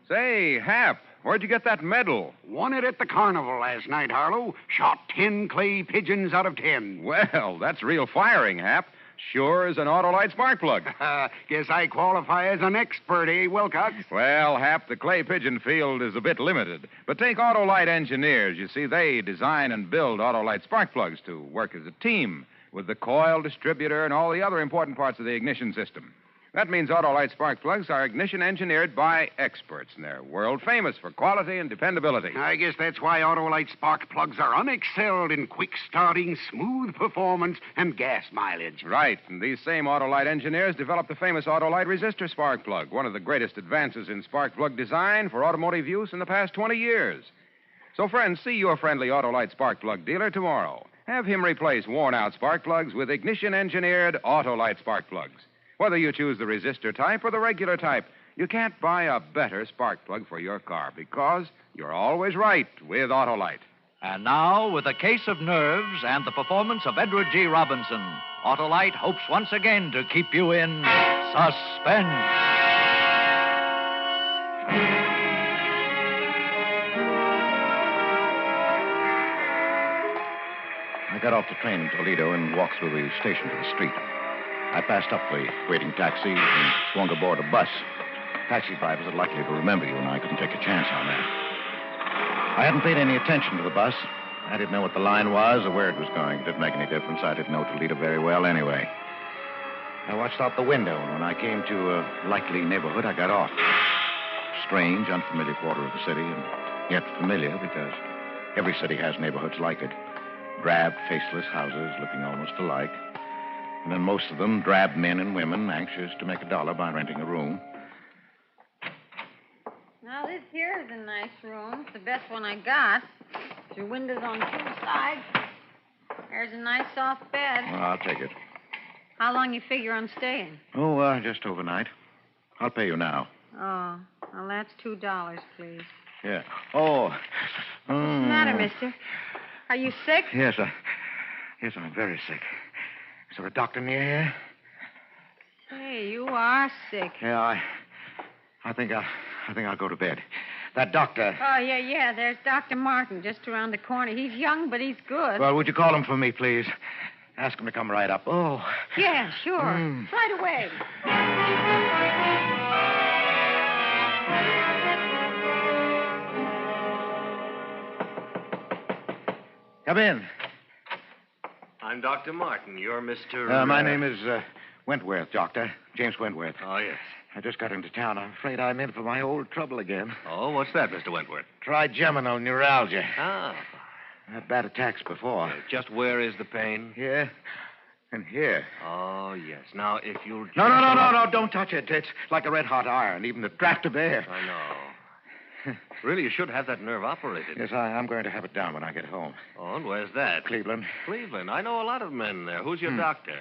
Say, Hap, where'd you get that medal? Won it at the carnival last night, Harlow. Shot 10 clay pigeons out of 10. Well, that's real firing, Hap. Sure as an Autolite spark plug. Guess I qualify as an expert, eh, Wilcox? Well, Hap, the clay pigeon field is a bit limited. But take Autolite engineers. You see, they design and build Autolite spark plugs to work as a team with the coil, distributor, and all the other important parts of the ignition system. That means Autolite spark plugs are ignition engineered by experts, and they're world famous for quality and dependability. I guess that's why Autolite spark plugs are unexcelled in quick starting, smooth performance, and gas mileage. Right, and these same Autolite engineers developed the famous Autolite resistor spark plug, one of the greatest advances in spark plug design for automotive use in the past 20 years. So, friends, see your friendly Autolite spark plug dealer tomorrow. Have him replace worn-out spark plugs with ignition-engineered Autolite spark plugs. Whether you choose the resistor type or the regular type, you can't buy a better spark plug for your car because you're always right with Autolite. And now, with A Case of Nerves and the performance of Edward G. Robinson, Autolite hopes once again to keep you in suspense. I got off the train in Toledo and walked through the station to the street. I passed up the waiting taxi and swung aboard a bus. Taxi drivers are likely to remember you, and I couldn't take a chance on that. I hadn't paid any attention to the bus. I didn't know what the line was or where it was going. It didn't make any difference. I didn't know Toledo very well anyway. I watched out the window, and when I came to a likely neighborhood, I got off. Strange, unfamiliar quarter of the city, and yet familiar because every city has neighborhoods like it. Drab, faceless houses looking almost alike. And then most of them drab men and women anxious to make a dollar by renting a room. Now, this here is a nice room. It's the best one I got. Your windows on two sides. There's a nice soft bed. Well, I'll take it. How long you figure on staying? Oh, just overnight. I'll pay you now. Oh, well, that's $2, please. Yeah. Oh. What's the matter, mister? Are you sick? Yes, I'm very sick. Is there a doctor near here? Hey, you are sick. Yeah, I think I'll go to bed. That doctor. Oh, yeah. There's Dr. Martin just around the corner. He's young, but he's good. Well, would you call him for me, please? Ask him to come right up. Oh. Yeah, sure. Right away. Come in. I'm Dr. Martin. You're Mr. My name is Wentworth, Doctor. James Wentworth. Oh, yes. I just got into town. I'm afraid I'm in for my old trouble again. Oh, what's that, Mr. Wentworth? Trigeminal neuralgia. Ah. I had bad attacks before. Just where is the pain? Here and here. Oh, yes. Now, if you'll... No, don't touch it. It's like a red-hot iron, even the draft of air. I know. Really, you should have that nerve operated. Yes, I'm going to have it down when I get home. Oh, and where's that? Cleveland. Cleveland. I know a lot of men there. Who's your doctor?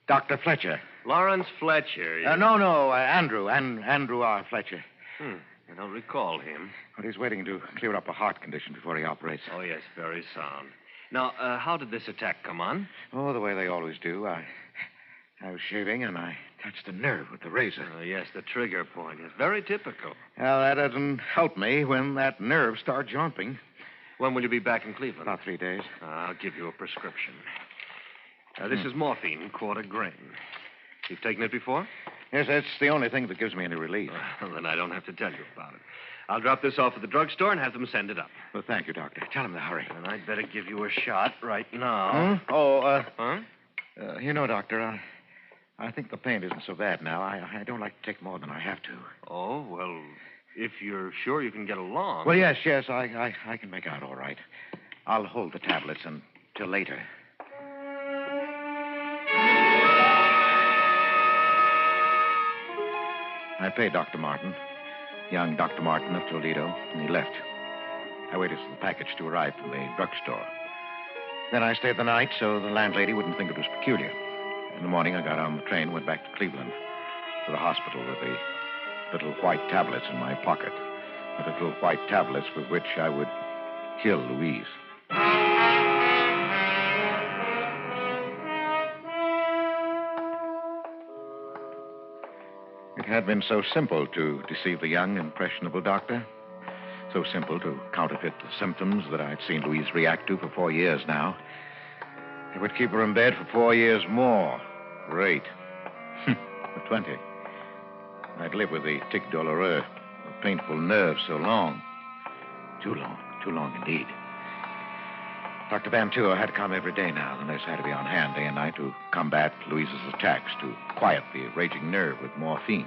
Dr. Fletcher. Lawrence Fletcher. No, Andrew. Andrew R. Fletcher. I don't recall him. But he's waiting to clear up a heart condition before he operates. Oh, yes, very sound. Now, how did this attack come on? Oh, the way they always do. I was shaving, and I touched a nerve with the razor. Oh, yes, the trigger point. It's very typical. Well, that doesn't help me when that nerve starts jumping. When will you be back in Cleveland? About 3 days. I'll give you a prescription. This is morphine, quarter grain. You've taken it before? Yes, that's the only thing that gives me any relief. Well, then I don't have to tell you about it. I'll drop this off at the drugstore and have them send it up. Well, thank you, Doctor. Tell him to hurry. And I'd better give you a shot right now. Huh? You know, Doctor, I think the pain isn't so bad now. I don't like to take more than I have to. Oh, well, if you're sure you can get along. Well, yes, I can make out all right. I'll hold the tablets until later. I paid Dr. Martin, young Dr. Martin of Toledo, and he left. I waited for the package to arrive from the drugstore. Then I stayed the night so the landlady wouldn't think it was peculiar. In the morning, I got on the train and went back to Cleveland, to the hospital with the little white tablets in my pocket. The little white tablets with which I would kill Louise. It had been so simple to deceive the young, impressionable doctor. So simple to counterfeit the symptoms that I'd seen Louise react to for 4 years now. It would keep her in bed for 4 years more. For 8. For 20. I'd live with the tic douloureux, the painful nerves so long. Too long indeed. Dr. Van Tour had to come every day now. The nurse had to be on hand day and night to combat Louise's attacks, to quiet the raging nerve with morphine.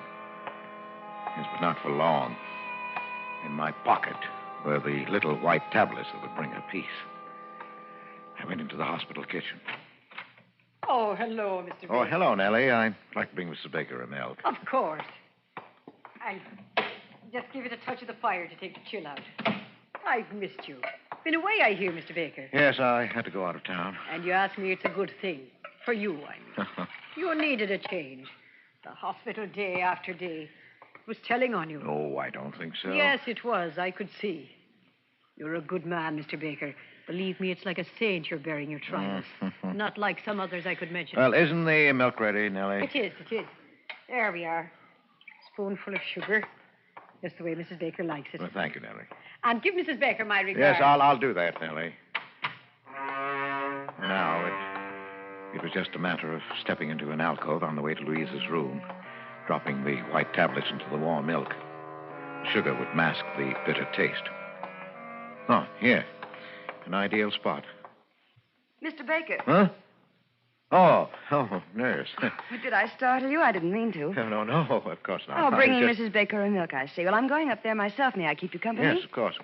Yes, but not for long. In my pocket were the little white tablets that would bring her peace. I went into the hospital kitchen. Oh, hello, Mr. Baker. Oh, hello, Nellie. I'd like to bring Mrs. Baker a milk. Of course. I'll just give it a touch of the fire to take the chill out. I've missed you. Been away, I hear, Mr. Baker. Yes, I had to go out of town. And you ask me, it's a good thing. For you, I mean. You needed a change. The hospital day after day was telling on you. Oh, I don't think so. Yes, it was. I could see. You're a good man, Mr. Baker. Believe me, it's like a saint you're bearing your trials. Not like some others I could mention. Well, isn't the milk ready, Nellie? It is. There we are. Spoonful of sugar. Just the way Mrs. Baker likes it. Well, thank you, Nellie. And give Mrs. Baker my regards. Yes, I'll do that, Nellie. Now, it was just a matter of stepping into an alcove on the way to Louise's room, dropping the white tablets into the warm milk. The sugar would mask the bitter taste. Oh, here. An ideal spot. Mr. Baker. Huh? Oh, nurse. Did I startle you? I didn't mean to. No, of course not. Oh, bringing Just- Mrs. Baker a milk, I see. Well, I'm going up there myself. May I keep you company? Yes, of course.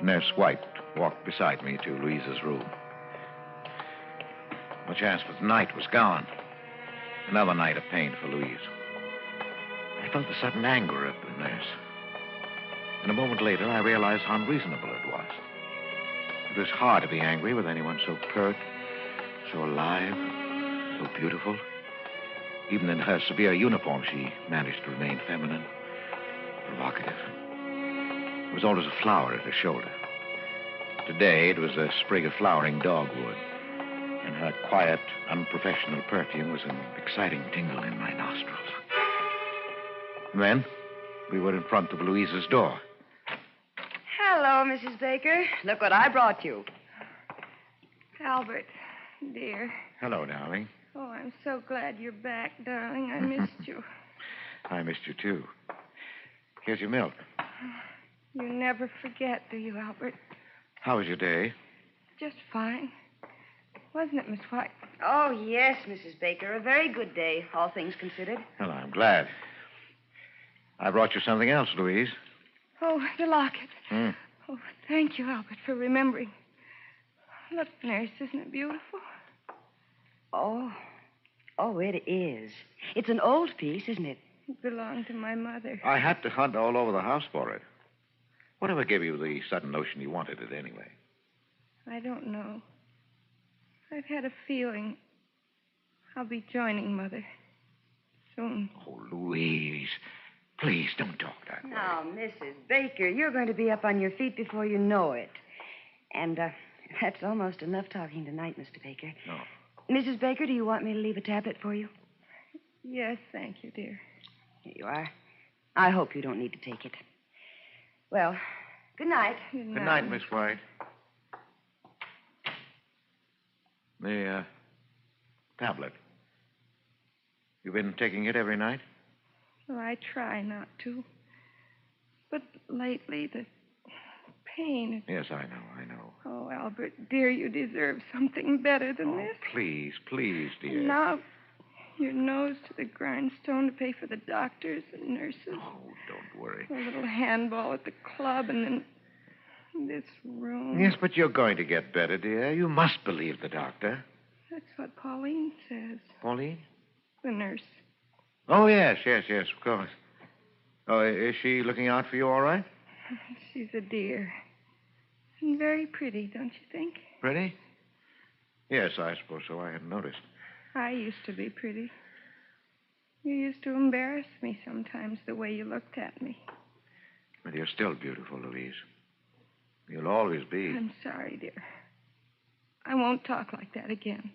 Nurse White walked beside me to Louise's room. My chance for the night was gone. Another night of pain for Louise. I felt the sudden anger of the nurse. And a moment later, I realized how unreasonable it was. It was hard to be angry with anyone so pert, so alive, so beautiful. Even in her severe uniform, she managed to remain feminine, provocative. There was always a flower at her shoulder. Today, it was a sprig of flowering dogwood. And her quiet, unprofessional perfume was an exciting tingle in my nostrils. And then, we were in front of Louise's door. Hello, Mrs. Baker. Look what I brought you. Albert, dear. Hello, darling. Oh, I'm so glad you're back, darling. I missed you. I missed you, too. Here's your milk. You never forget, do you, Albert? How was your day? Just fine. Wasn't it, Miss White? Oh, yes, Mrs. Baker. A very good day, all things considered. Well, I'm glad. I brought you something else, Louise. Oh, the locket. Oh, thank you, Albert, for remembering. Look, nurse, isn't it beautiful? Oh, it is. It's an old piece, isn't it? It belonged to my mother. I had to hunt all over the house for it. Whatever gave you the sudden notion you wanted it anyway? I don't know. I've had a feeling I'll be joining Mother soon. Oh, Louise, please don't talk that way. Now, Mrs. Baker, you're going to be up on your feet before you know it. And that's almost enough talking tonight, Mr. Baker. No. Mrs. Baker, do you want me to leave a tablet for you? Yes, thank you, dear. Here you are. I hope you don't need to take it. Well, good night. Good night, Miss White. The tablet. You've been taking it every night? Well, I try not to. But lately, the pain... Yes, I know. Oh, Albert, dear, you deserve something better than this. Please, dear. Now, your nose to the grindstone to pay for the doctors and nurses. Oh, don't worry. A little handball at the club, and then this room. Yes, but you're going to get better, dear. You must believe the doctor. That's what Pauline says. Pauline? The nurse. Oh, yes, of course. Oh, is she looking out for you all right? She's a dear. And very pretty, don't you think? Pretty? Yes, I suppose so. I hadn't noticed. I used to be pretty. You used to embarrass me sometimes the way you looked at me. But you're still beautiful, Louise. You'll always be. I'm sorry, dear. I won't talk like that again.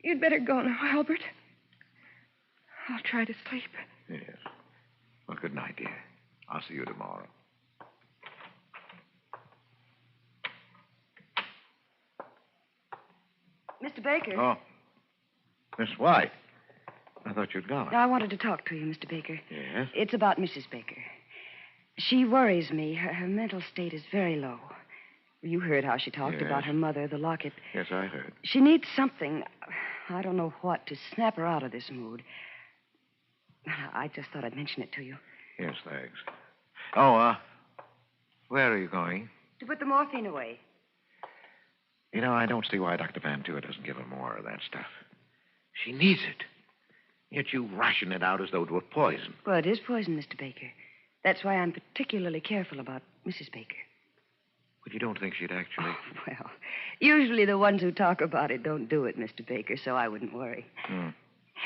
You'd better go now, Albert. I'll try to sleep. Yes. Well, good night, dear. I'll see you tomorrow. Mr. Baker. Oh. Miss White. I thought you'd gone. I wanted to talk to you, Mr. Baker. Yes? It's about Mrs. Baker. She worries me. Her mental state is very low. You heard how she talked Yes. about her mother, the locket. Yes, I heard. She needs something, I don't know what, to snap her out of this mood. I just thought I'd mention it to you. Yes, thanks. Oh, where are you going? To put the morphine away. You know, I don't see why Dr. Van Tua doesn't give her more of that stuff. She needs it. Yet you ration it out as though it were poison. Well, it is poison, Mr. Baker. That's why I'm particularly careful about Mrs. Baker. But you don't think she'd actually... Well, usually the ones who talk about it don't do it, Mr. Baker, so I wouldn't worry.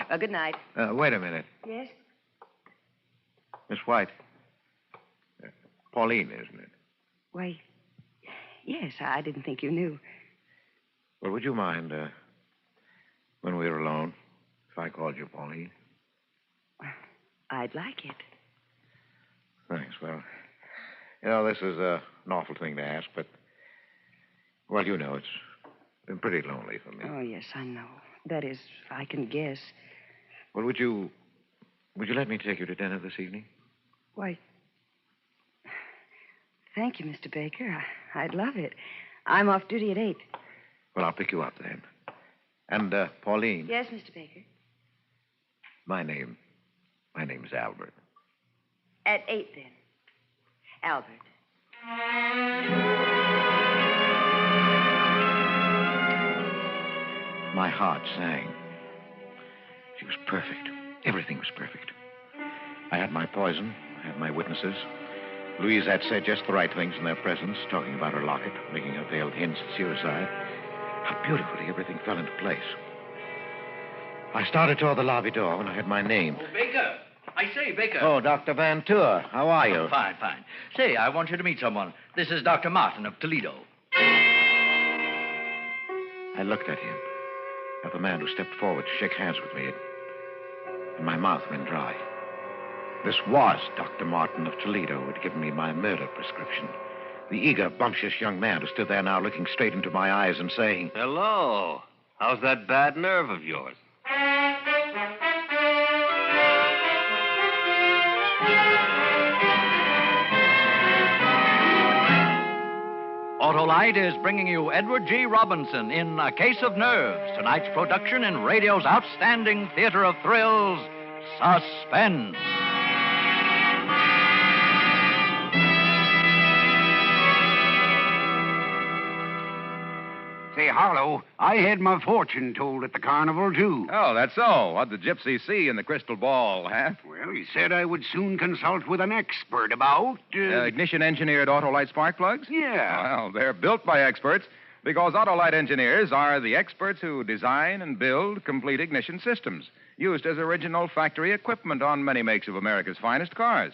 Well, good night. Wait a minute. Yes? Miss White. Pauline, isn't it? Why, yes, I didn't think you knew. Well, would you mind, when we were alone, if I called you Pauline? I'd like it. Thanks. Well, you know, this is an awful thing to ask, but, well, you know, it's been pretty lonely for me. Oh, yes, I know. That is, I can guess. Well, would you let me take you to dinner this evening? Why, thank you, Mr. Baker. I'd love it. I'm off duty at 8. Well, I'll pick you up then. And, Pauline. Yes, Mr. Baker. My name's Albert. At 8, then. Albert. My heart sang. She was perfect. Everything was perfect. I had my poison. I had my witnesses. Louise had said just the right things in their presence, talking about her locket, making her veiled hints at suicide. How beautifully everything fell into place. I started toward the lobby door when I heard my name. Oh, Baker. I say, Baker. Oh, Dr. Van Tua. How are you? Oh, fine, fine. Say, I want you to meet someone. This is Dr. Martin of Toledo. I looked at him, at the man who stepped forward to shake hands with me, and my mouth went dry. This was Dr. Martin of Toledo who had given me my murder prescription. The eager, bumptious young man who stood there now looking straight into my eyes and saying, Hello. How's that bad nerve of yours? Autolite is bringing you Edward G. Robinson in A Case of Nerves, tonight's production in radio's outstanding theater of thrills, Suspense. Say, Harlow, I had my fortune told at the carnival, too. Oh, that's so. What'd the gypsy see in the crystal ball, huh? Well, he said I would soon consult with an expert about... Ignition-engineered Autolite spark plugs? Yeah. Well, they're built by experts because Autolite engineers are the experts who design and build complete ignition systems used as original factory equipment on many makes of America's finest cars.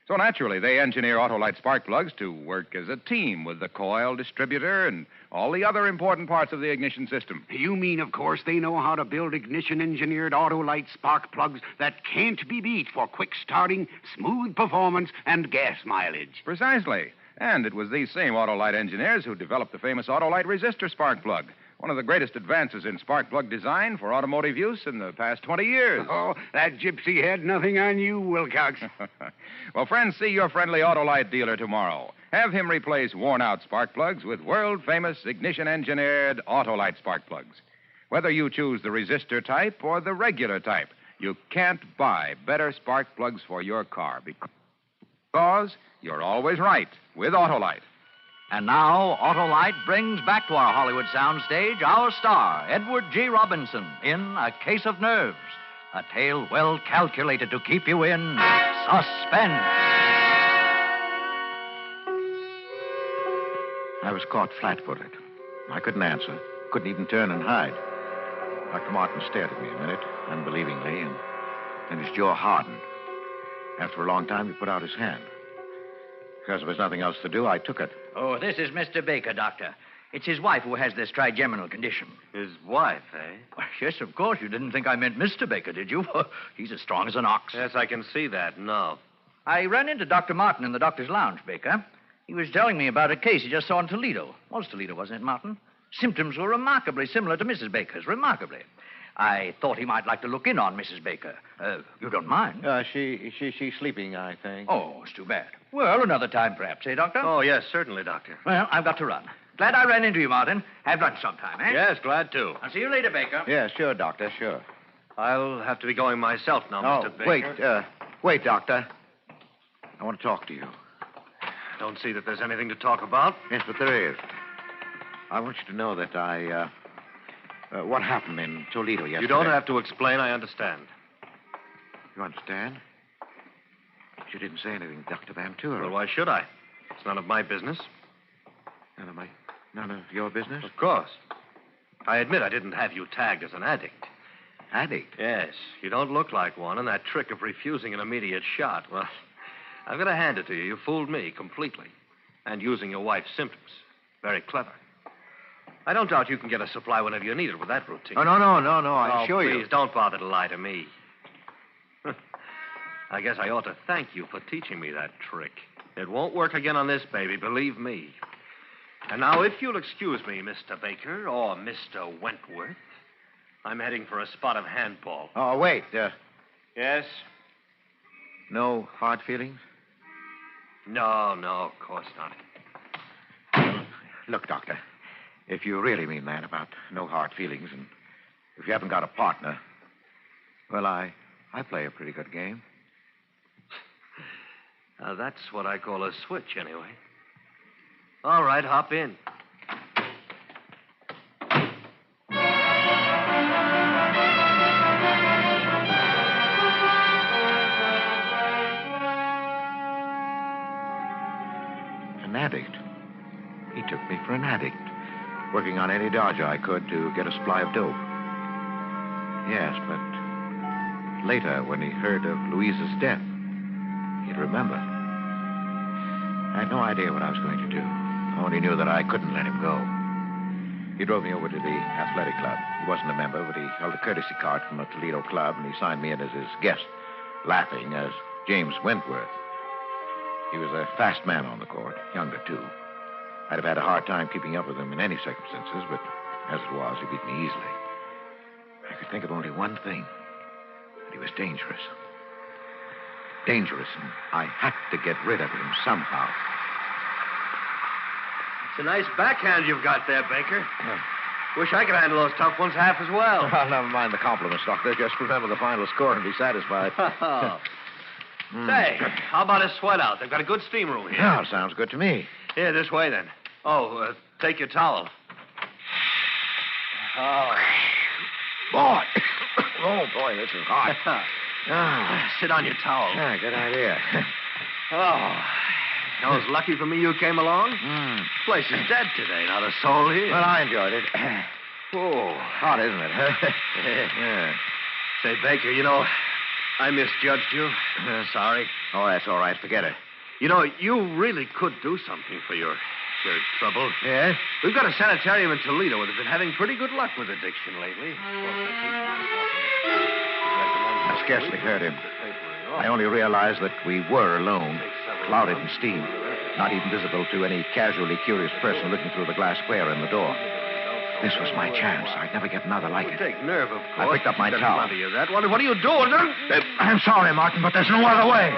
So naturally, they engineer Autolite spark plugs to work as a team with the coil, distributor, and all the other important parts of the ignition system. You mean, of course, they know how to build ignition-engineered Autolite spark plugs that can't be beat for quick starting, smooth performance, and gas mileage. Precisely. And it was these same Autolite engineers who developed the famous Autolite resistor spark plug, one of the greatest advances in spark plug design for automotive use in the past 20 years. Oh, that gypsy had nothing on you, Wilcox. Well, friends, see your friendly Autolite dealer tomorrow. Have him replace worn-out spark plugs with world-famous ignition-engineered Autolite spark plugs. Whether you choose the resistor type or the regular type, you can't buy better spark plugs for your car because you're always right with Autolite. And now, Autolite brings back to our Hollywood soundstage our star, Edward G. Robinson, in A Case of Nerves, a tale well calculated to keep you in suspense. was caught flat-footed. I couldn't answer, couldn't even turn and hide. Dr. Martin stared at me a minute, unbelievingly, and then his jaw hardened. After a long time, he put out his hand. Because there was nothing else to do, I took it. Oh, this is Mr. Baker, Doctor. It's his wife who has this trigeminal condition. His wife, eh? Well, yes, of course. You didn't think I meant Mr. Baker, did you? He's as strong as an ox. Yes, I can see that. No. I ran into Dr. Martin in the doctor's lounge, Baker. He was telling me about a case he just saw in Toledo. Was Toledo, wasn't it, Martin? Symptoms were remarkably similar to Mrs. Baker's. Remarkably. I thought he might like to look in on Mrs. Baker. You don't mind? She's sleeping, I think. Oh, it's too bad. Well, another time, perhaps, eh, Doctor? Oh, yes, certainly, Doctor. Well, I've got to run. Glad I ran into you, Martin. Have lunch sometime, eh? Yes, glad to. I'll see you later, Baker. Yeah, sure, Doctor, sure. I'll have to be going myself now, Mr. Baker. Wait, Doctor. I want to talk to you. Don't see that there's anything to talk about. Yes, but there is. I want you to know that what happened in Toledo yesterday. You don't have to explain. I understand. You understand? You didn't say anything to Dr. Van Tour. Well, why should I? It's none of my business. None of your business? Of course. I admit I didn't have you tagged as an addict. Addict? Yes. You don't look like one, and that trick of refusing an immediate shot, well, I've got to hand it to you. You fooled me completely. And using your wife's symptoms. Very clever. I don't doubt you can get a supply whenever you need it with that routine. Oh, no. I assure you. Please, don't bother to lie to me. I guess I ought to thank you for teaching me that trick. It won't work again on this baby, believe me. And now, if you'll excuse me, Mr. Baker, or Mr. Wentworth, I'm heading for a spot of handball. Oh, wait. Yes? No hard feelings? No, of course not. Look, Doctor, if you really mean that about no hard feelings, and if you haven't got a partner, well, I play a pretty good game. That's what I call a switch, anyway. All right, hop in. An addict. He took me for an addict, working on any dodger I could to get a supply of dope. Yes, but later, when he heard of Louise's death, he'd remember. I had no idea what I was going to do. I only knew that I couldn't let him go. He drove me over to the athletic club. He wasn't a member, but he held a courtesy card from a Toledo club, and he signed me in as his guest, laughing as James Wentworth. He was a fast man on the court, younger, too. I'd have had a hard time keeping up with him in any circumstances, but as it was, he beat me easily. I could think of only one thing, that he was dangerous. Dangerous, and I had to get rid of him somehow. It's a nice backhand you've got there, Baker. Wish I could handle those tough ones half as well. Oh, never mind the compliments, Doctor. Just remember the final score and be satisfied. Say, how about a sweat out? They've got a good steam room here. Yeah, sounds good to me. Here, this way, then. Oh, take your towel. Oh. Boy. Oh, boy, this is hot. Sit on your towel. Yeah, good idea. Oh. You know, it's lucky for me you came along. This place is dead today, not a soul here. Well, I enjoyed it. Oh, hot, isn't it? Yeah. Say, Baker, you know, I misjudged you. Sorry. Oh, that's all right. Forget it. You know, you really could do something for your trouble. Yeah? We've got a sanitarium in Toledo that has been having pretty good luck with addiction lately. I scarcely heard him. I only realized that we were alone, clouded in steam, not even visible to any casually curious person looking through the glass square in the door. This was my chance. I'd never get another like it. Take nerve, of course. I picked up my towel. What are you doing? I'm sorry, Martin, but there's no other way.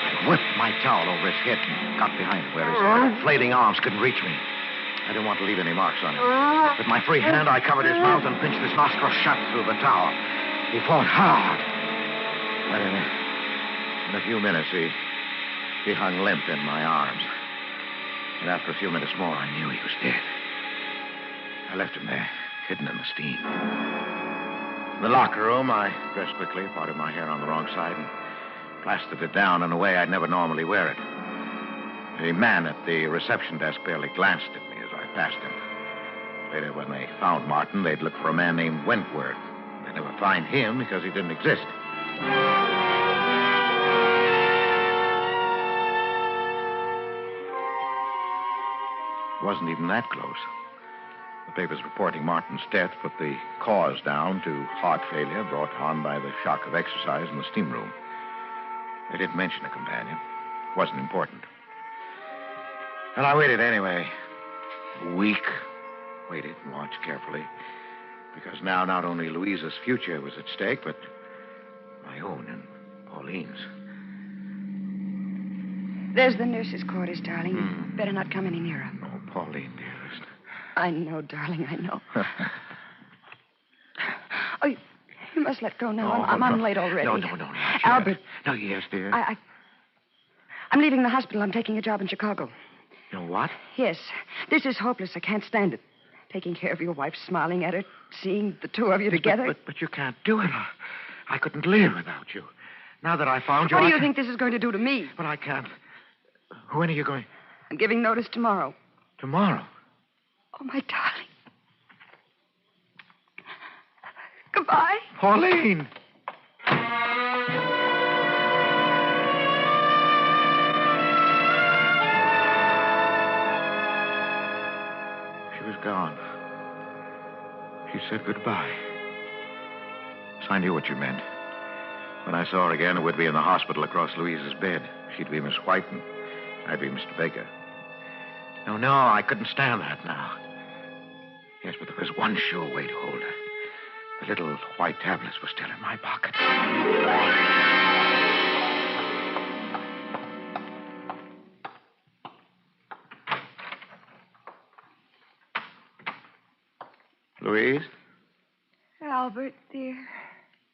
I whipped my towel over his head and got behind him where his flailing arms couldn't reach me. I didn't want to leave any marks on him. With my free hand, I covered his mouth and pinched his nostrils shut through the towel. He fought hard. But in a few minutes, he hung limp in my arms. And after a few minutes more, I knew he was dead. I left him there, hidden in the steam. In the locker room, I dressed quickly, parted my hair on the wrong side, and plastered it down in a way I'd never normally wear it. The man at the reception desk barely glanced at me as I passed him. Later, when they found Martin, they'd look for a man named Wentworth. They'd never find him because he didn't exist. It wasn't even that close. The papers reporting Martin's death put the cause down to heart failure brought on by the shock of exercise in the steam room. They didn't mention a companion. It wasn't important. And I waited anyway. A week. Waited and watched carefully. Because now not only Louisa's future was at stake, but my own and Pauline's. There's the nurse's quarters, darling. Better not come any nearer. Oh, Pauline, dearest. I know, darling, I know. Oh, you must let go now. I'm late already. No, not yet. Albert. No, yes, dear. I'm leaving the hospital. I'm taking a job in Chicago. You know what? Yes. This is hopeless. I can't stand it. Taking care of your wife, smiling at her, seeing the two of you together. But you can't do it. I couldn't live without you. Now that I found you, What do you think this is going to do to me? But I can't. When are you going? I'm giving notice tomorrow. Tomorrow? Oh, my darling. Goodbye. Pauline! She was gone. She said goodbye. So I knew what you meant. When I saw her again, it would be in the hospital across Louisa's bed. She'd be Miss White, and I'd be Mr. Baker. No, I couldn't stand that now. Yes, but there was one sure way to hold her. The little white tablets were still in my pocket. Louise, Albert, dear.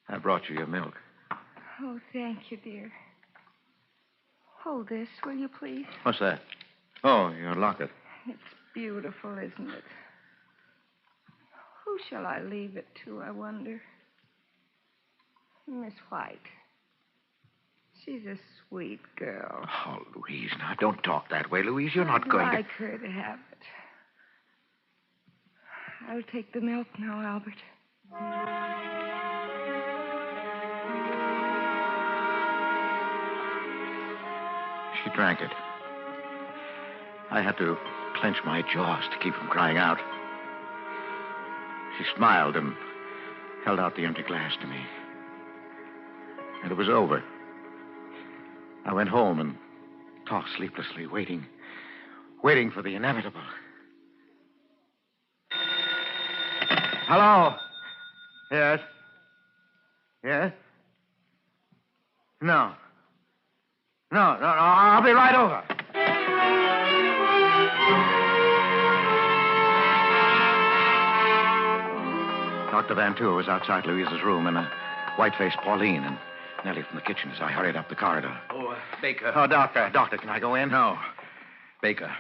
I brought you your milk. Oh, thank you, dear. Hold this, will you, please? What's that? Oh, your locket. It's beautiful, isn't it? Who shall I leave it to, I wonder? Miss White. She's a sweet girl. Oh, Louise, now don't talk that way, Louise. You're not going I'd to... like her to have it. I'll take the milk now, Albert. She drank it. I had to clench my jaws to keep from crying out. She smiled and held out the empty glass to me. And it was over. I went home and tossed sleeplessly, waiting for the inevitable. Hello? Yes? Yes? No. No, I'll be right over. Dr. Van Tour was outside Louisa's room, and a white-faced Pauline and Nellie from the kitchen as I hurried up the corridor. Oh, Baker. Oh, Doctor. Doctor, can I go in? No. Baker,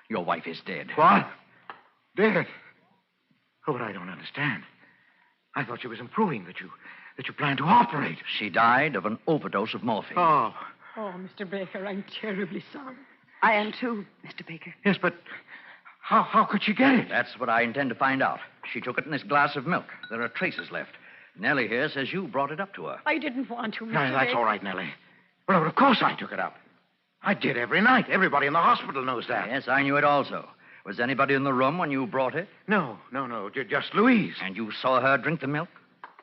your wife is dead. What? Dead? Oh, but I don't understand. I thought she was improving, that you planned to operate. She died of an overdose of morphine. Oh. Oh, Mr. Baker, I'm terribly sorry. I am too, Mr. Baker. Yes, but how could she get it? That's what I intend to find out. She took it in this glass of milk. There are traces left. Nellie here says you brought it up to her. I didn't want to, Mr. No, that's Baker. all right, Nellie. Well, of course I took it up. I did every night. Everybody in the hospital knows that. Yes, I knew it also. Was anybody in the room when you brought it? No. Just Louise. And you saw her drink the milk?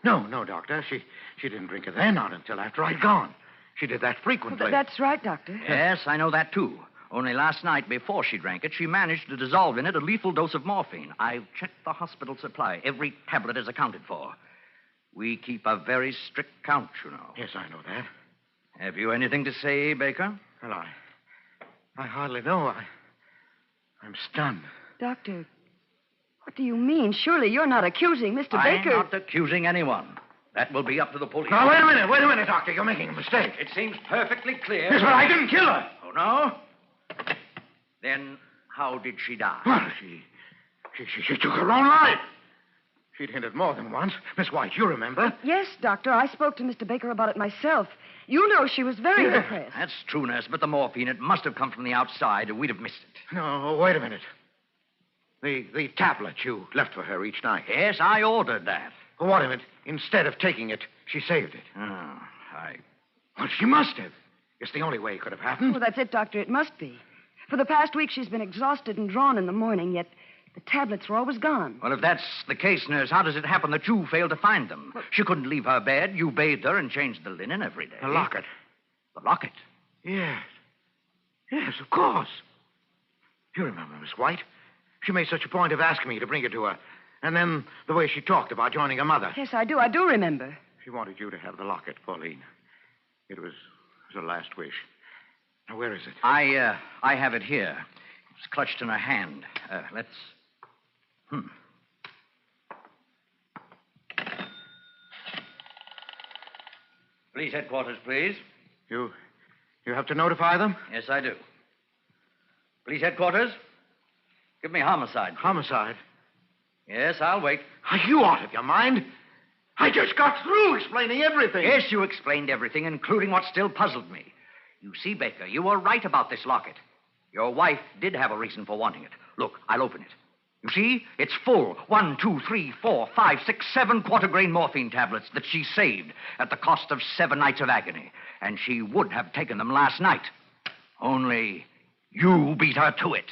No, Doctor. She didn't drink it then, not until after I'd gone. She did that frequently. Well, that's right, Doctor. Yes, I know that, too. Only last night, before she drank it, she managed to dissolve in it a lethal dose of morphine. I've checked the hospital supply. Every tablet is accounted for. We keep a very strict count, you know. Yes, I know that. Have you anything to say, Baker? Well, I hardly know. I'm stunned. Doctor, what do you mean? Surely you're not accusing Mr. Baker. I'm not accusing anyone. That will be up to the police. Now, wait a minute, Doctor. You're making a mistake. It seems perfectly clear. Yes, but I didn't kill her. Oh, no? Then how did she die? Well, she took her own life. She'd hinted more than once. Miss White, you remember? Yes, Doctor. I spoke to Mr. Baker about it myself. You know she was very depressed. That's true, nurse, but the morphine, it must have come from the outside, or we'd have missed it. No, wait a minute. The tablet you left for her each night. Yes, I ordered that. Well, what of it? Instead of taking it, she saved it. Well, she must have. It's the only way it could have happened. Well, that's it, Doctor. It must be. For the past week, she's been exhausted and drawn in the morning, yet the tablets were always gone. Well, if that's the case, nurse, how does it happen that you failed to find them? She couldn't leave her bed. You bathed her and changed the linen every day. The locket. The locket? Yes. Yes, of course. You remember, Miss White? She made such a point of asking me to bring it to her. And then the way she talked about joining her mother. Yes, I do. I do remember. She wanted you to have the locket, Pauline. It was her last wish. Now, where is it? I have it here. It's clutched in her hand. Let's... Police headquarters, please. You have to notify them? Yes, I do. Police headquarters, give me homicide. Homicide? Yes, I'll wait. Are you out of your mind? I just got through explaining everything. Yes, you explained everything, including what still puzzled me. You see, Baker, you were right about this locket. Your wife did have a reason for wanting it. Look, I'll open it. You see? It's full. 1, 2, 3, 4, 5, 6, 7 quarter-grain morphine tablets that she saved at the cost of 7 nights of agony. And she would have taken them last night. Only you beat her to it.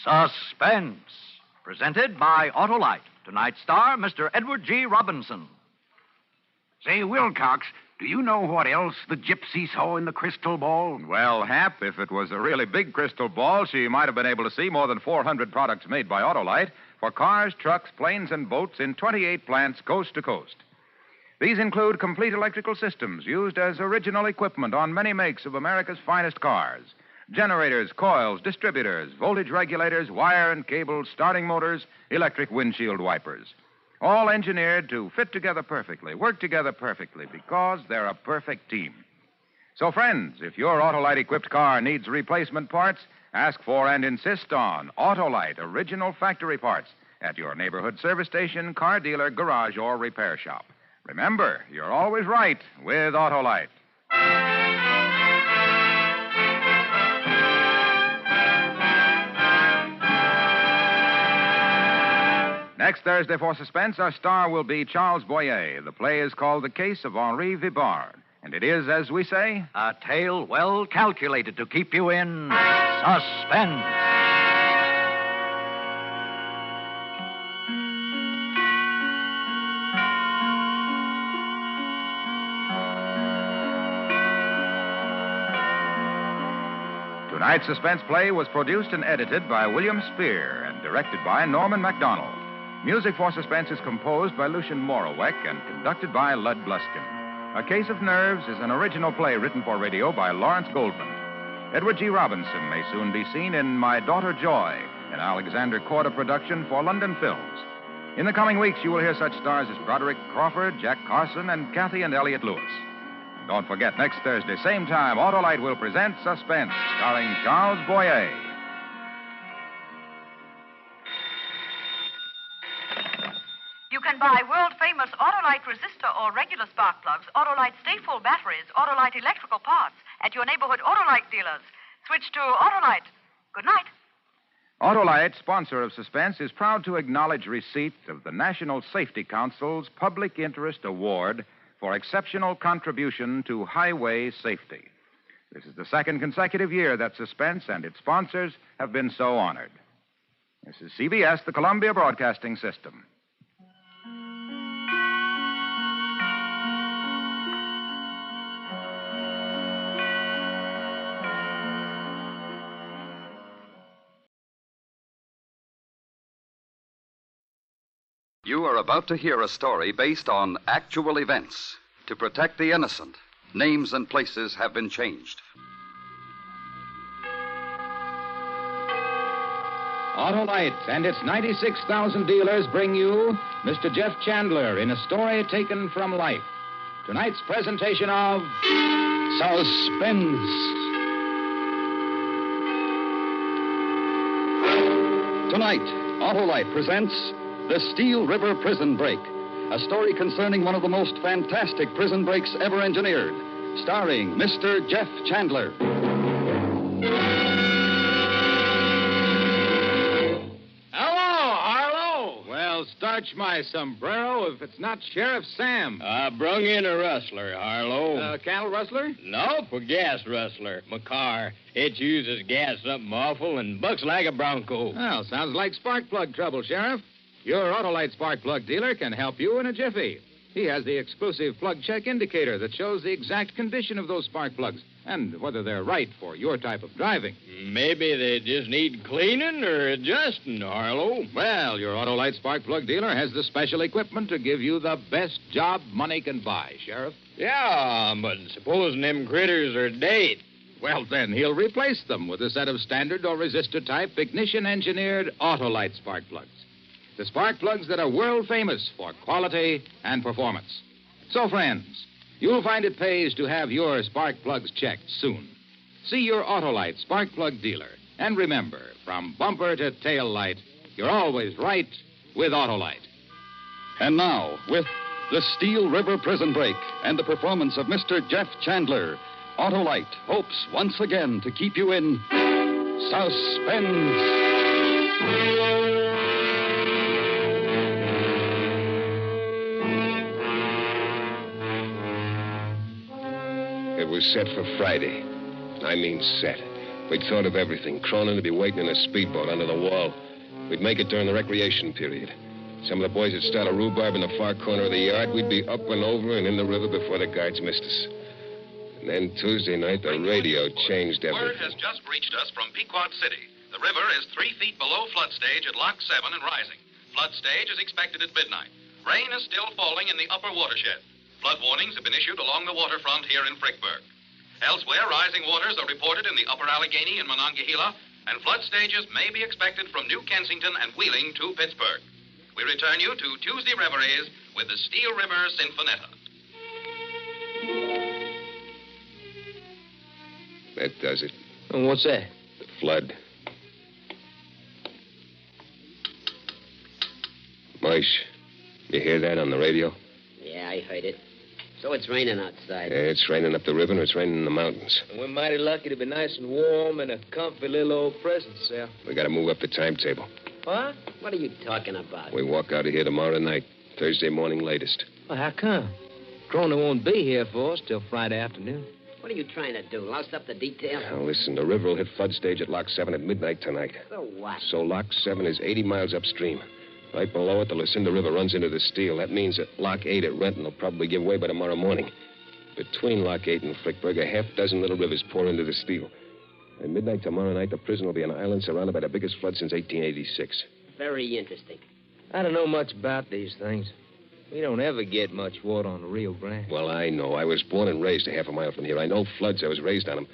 Suspense, presented by Autolite. Tonight's star, Mr. Edward G. Robinson. Say, Wilcox, do you know what else the gypsy saw in the crystal ball? Well, Hap, if it was a really big crystal ball, she might have been able to see more than 400 products made by Autolite for cars, trucks, planes, and boats in 28 plants coast to coast. These include complete electrical systems used as original equipment on many makes of America's finest cars. Generators, coils, distributors, voltage regulators, wire and cable, starting motors, electric windshield wipers. All engineered to fit together perfectly, work together perfectly, because they're a perfect team. So, friends, if your Autolite-equipped car needs replacement parts, ask for and insist on Autolite original factory parts at your neighborhood service station, car dealer, garage, or repair shop. Remember, you're always right with Autolite. Next Thursday for Suspense, our star will be Charles Boyer. The play is called The Case of Henri Vibard. And it is, as we say, a tale well calculated to keep you in suspense. Tonight's suspense play was produced and edited by William Spear and directed by Norman MacDonald. Music for Suspense is composed by Lucian Moraweck and conducted by Lud Bluskin. A Case of Nerves is an original play written for radio by Lawrence Goldman. Edward G. Robinson may soon be seen in My Daughter Joy, an Alexander Korda production for London Films. In the coming weeks, you will hear such stars as Broderick Crawford, Jack Carson, and Kathy and Elliot Lewis. And don't forget, next Thursday, same time, Autolite will present Suspense, starring Charles Boyer. You can buy world-famous Autolite resistor or regular spark plugs, Autolite stay-full batteries, Autolite electrical parts at your neighborhood Autolite dealers. Switch to Autolite. Good night. Autolite, sponsor of Suspense, is proud to acknowledge receipt of the National Safety Council's Public Interest Award for exceptional contribution to highway safety. This is the second consecutive year that Suspense and its sponsors have been so honored. This is CBS, the Columbia Broadcasting System. You are about to hear a story based on actual events. To protect the innocent, names and places have been changed. Autolite and its 96,000 dealers bring you Mr. Jeff Chandler in a story taken from life. Tonight's presentation of Suspense. Tonight, Autolite presents The Steel River Prison Break, a story concerning one of the most fantastic prison breaks ever engineered, starring Mr. Jeff Chandler. Hello, Harlow. Well, starch my sombrero if it's not Sheriff Sam. I brung in a rustler, Harlow. Cattle rustler? Nope, a gas rustler. My car. It uses gas something awful and bucks like a bronco. Well, sounds like spark plug trouble, Sheriff. Your Autolite spark plug dealer can help you in a jiffy. He has the exclusive plug check indicator that shows the exact condition of those spark plugs and whether they're right for your type of driving. Maybe they just need cleaning or adjusting, Harlow. Well, your Autolite spark plug dealer has the special equipment to give you the best job money can buy, Sheriff. Yeah, but supposing them critters are dead. Well, then he'll replace them with a set of standard or resistor type ignition-engineered Autolite spark plugs. The spark plugs that are world famous for quality and performance. So, friends, you'll find it pays to have your spark plugs checked soon. See your Autolite spark plug dealer. And remember, from bumper to tail light, you're always right with Autolite. And now, with The Steel River Prison Break and the performance of Mr. Jeff Chandler, Autolite hopes once again to keep you in suspense. It was set for Friday. I mean set. We'd thought of everything. Cronin would be waiting in a speedboat under the wall. We'd make it during the recreation period. Some of the boys would start a rhubarb in the far corner of the yard. We'd be up and over and in the river before the guards missed us. And then Tuesday night, the radio changed everything. Word has just reached us from Pequot City. The river is 3 feet below flood stage at Lock 7 and rising. Flood stage is expected at midnight. Rain is still falling in the upper watershed. Flood warnings have been issued along the waterfront here in Frickburg. Elsewhere, rising waters are reported in the upper Allegheny and Monongahela, and flood stages may be expected from New Kensington and Wheeling to Pittsburgh. We return you to Tuesday Reveries with the Steel River Sinfonetta. That does it. And what's that? The flood. Moish, you hear that on the radio? Yeah, I heard it. So it's raining outside. Yeah, it's raining up the river and it's raining in the mountains. We're mighty lucky to be nice and warm in a comfy little old prison cell. We gotta move up the timetable. What? What are you talking about? We walk out of here tomorrow night, Thursday morning latest. Well, how come? Cronin won't be here for us till Friday afternoon. What are you trying to do? Louse up the detail? Now, listen, the river will hit flood stage at Lock 7 at midnight tonight. So what? So Lock 7 is 80 miles upstream. Right below it, the Lucinda River runs into the Steel. That means that Lock 8 at Renton will probably give way by tomorrow morning. Between Lock 8 and Frickburg, a half-dozen little rivers pour into the Steel. At midnight tomorrow night, the prison will be an island surrounded by the biggest flood since 1886. Very interesting. I don't know much about these things. We don't ever get much water on the Rio Grande. Well, I know. I was born and raised a half a mile from here. I know floods. I was raised on them.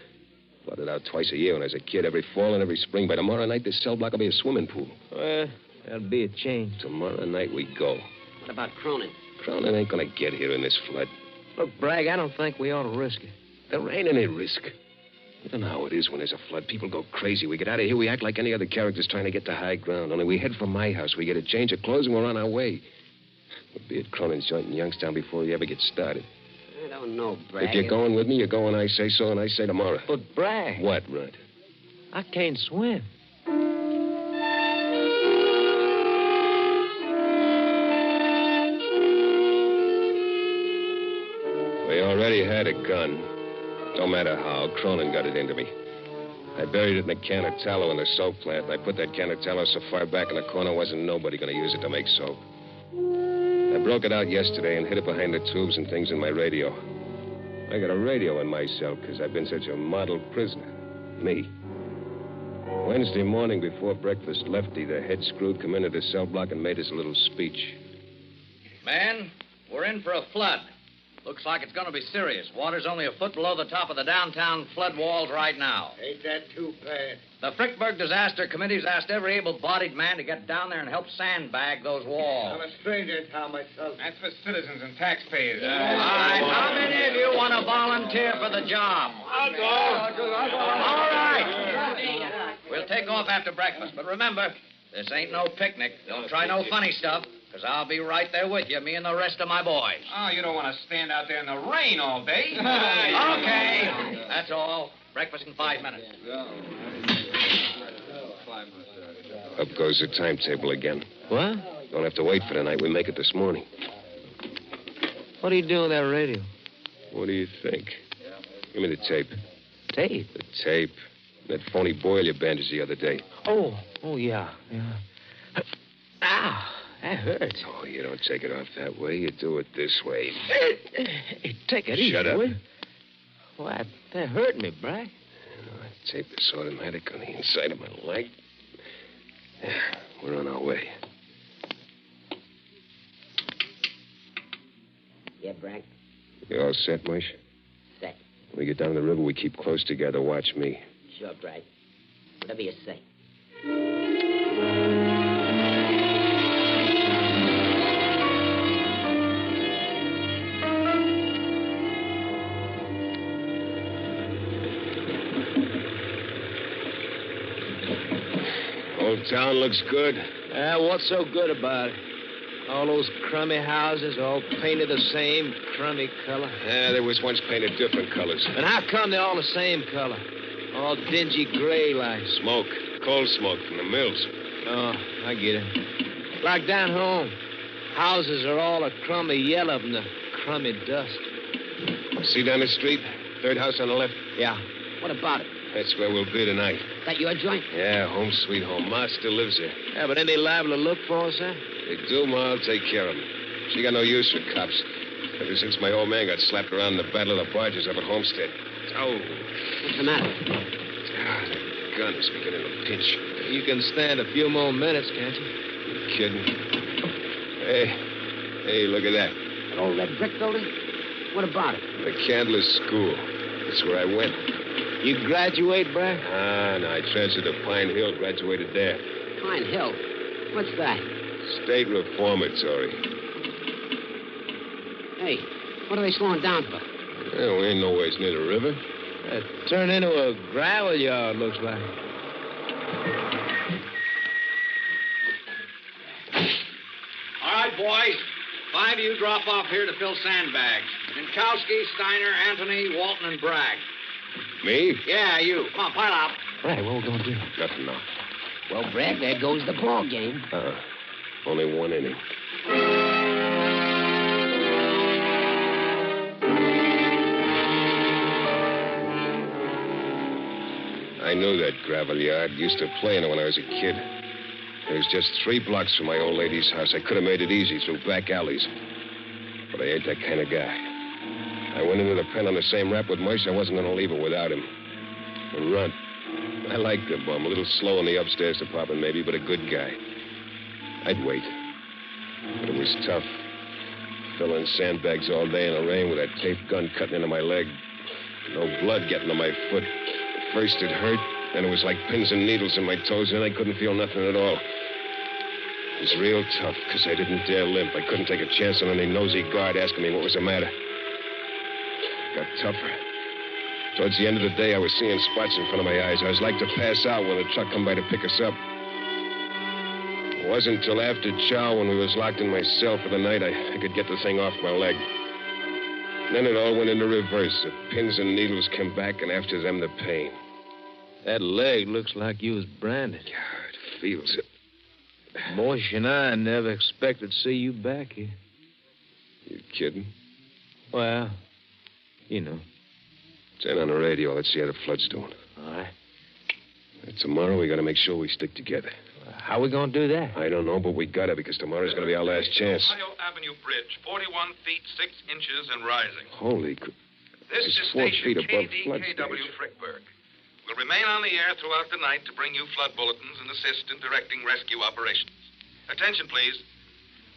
Flooded out twice a year when I was a kid, every fall and every spring. By tomorrow night, this cell block will be a swimming pool. Well, that'll be a change. Tomorrow night we go. What about Cronin? Cronin ain't gonna get here in this flood. Look, Bragg, I don't think we ought to risk it. There ain't any risk. You don't know how it is when there's a flood. People go crazy. We get out of here, we act like any other characters trying to get to high ground. Only we head for my house. We get a change of clothes and we're on our way. We'll be at Cronin's joint in Youngstown before we ever get started. I don't know, Bragg. If you're going with me, you're going, I say so, and I say tomorrow. But, Bragg. What, Rudd? I can't swim. We already had a gun. Don't matter how, Cronin got it into me. I buried it in a can of tallow in the soap plant, and I put that can of tallow so far back in the corner wasn't nobody going to use it to make soap. I broke it out yesterday and hid it behind the tubes and things in my radio. I got a radio in my cell because I've been such a model prisoner. Me. Wednesday morning before breakfast, Lefty, the head screw, come into the cell block and made us a little speech. Man, we're in for a flood. Looks like it's going to be serious. Water's only a foot below the top of the downtown flood walls right now. Ain't that too bad? The Frickburg Disaster Committee's asked every able-bodied man to get down there and help sandbag those walls. I'm a stranger in town myself. That's for citizens and taxpayers. All right, how many of you want to volunteer for the job? I'll go. All right. We'll take off after breakfast, but remember, this ain't no picnic. Don't try no funny stuff, because I'll be right there with you, me and the rest of my boys. Oh, you don't want to stand out there in the rain all day. Okay, that's all. Breakfast in 5 minutes. Up goes the timetable again. What? Don't have to wait for the night. We make it this morning. What are you doing with that radio? What do you think? Give me the tape. Tape? The tape. That phony boil you bandaged the other day. Oh, yeah. Ow, that hurts. Oh, you don't take it off that way. You do it this way. Hey, take it easy. Shut up. Will you? Well, that hurt me, Bragg. I tape this automatic on the inside of my leg. Yeah, we're on our way. Yeah, Bragg? You all set, Mush? Set. When we get down the river, we keep close together. Watch me. Sure, Bragg. Whatever you say. Old town looks good. What's so good about it? All those crummy houses, all painted the same crummy color. Yeah, they was once painted different colors. And how come they're all the same color? All dingy gray like. Smoke. Coal smoke from the mills. Oh, I get it. Like down home. Houses are all a crummy yellow from the crummy dust. See down the street? Third house on the left? Yeah. What about it? That's where we'll be tonight. That your joint? Yeah, home sweet home. Ma still lives there. Yeah, but ain't they liable to look for us, huh? They do, Ma. I'll take care of them. She got no use for cops. Ever since my old man got slapped around in the Battle of the Barges up at Homestead. Oh. What's the matter? The gun is beginning to pinch. You can stand a few more minutes, can't you? You kidding? Hey, look at that. That old red brick building? What about it? The Candler School. That's where I went. You graduate, Bragg? No, I transferred to Pine Hill, graduated there. Pine Hill? What's that? State Reformatory. Hey, what are they slowing down for? Yeah, we ain't nowhere near the river. It turned into a gravel yard, looks like. All right, boys. 5 of you drop off here to fill sandbags. Minkowski, Steiner, Anthony, Walton, and Bragg. Me? Yeah, you. Come on, pile out. Bragg, what are we going to do? Nothing now. Well, Bragg, there goes the ball game. Only one inning. I knew that gravel yard. Used to play in it when I was a kid. It was just 3 blocks from my old lady's house. I could have made it easy through back alleys. But I ain't that kind of guy. I went into the pen on the same rap with Moise. I wasn't going to leave it without him. A runt. I liked the bum. A little slow in the upstairs department, maybe, but a good guy. I'd wait. But it was tough. Filling sandbags all day in the rain with that taped gun cutting into my leg. No blood getting to my foot. At first it hurt. Then it was like pins and needles in my toes, and I couldn't feel nothing at all. It was real tough, because I didn't dare limp. I couldn't take a chance on any nosy guard asking me what was the matter. It got tougher. Towards the end of the day, I was seeing spots in front of my eyes. I was like to pass out when the truck come by to pick us up. It wasn't until after chow, when we was locked in my cell for the night, I could get the thing off my leg. Then it all went into reverse. The pins and needles came back, and after them, the pain. That leg looks like you was branded. Yeah, it feels it. Moish and I never expected to see you back here. You kidding? Well, you know. Turn on the radio. Let's see how the flood's doing. All right. Tomorrow, we got to make sure we stick together. How we going to do that? I don't know, but we got to, because tomorrow's going to be our last chance. Ohio Avenue Bridge, 41 feet 6 inches and rising. Holy... This It's is 4 station feet above flood KDKW stage. Frickburg. We'll remain on the air throughout the night to bring you flood bulletins and assist in directing rescue operations. Attention, please.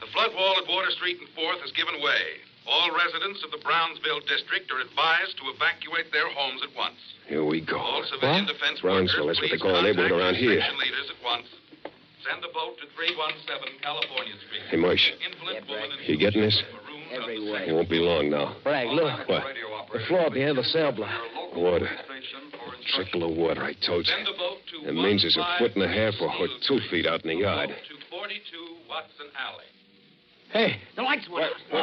The flood wall at Water Street and 4th has given way. All residents of the Brownsville district are advised to evacuate their homes at once. Here we go. All civilian defense Brownsville, workers, that's what they please call a neighborhood contact around your here. section leaders at once. Send the boat to 317 California Street. Hey, Moish, you getting this? Every way. It won't be long now. Bragg, look. What? The floor behind the cell block. Water. Trickle of water, I told you. It means there's a foot and a half or 2 feet out in the yard. To 42 Watson Alley. Hey. The lights went out. All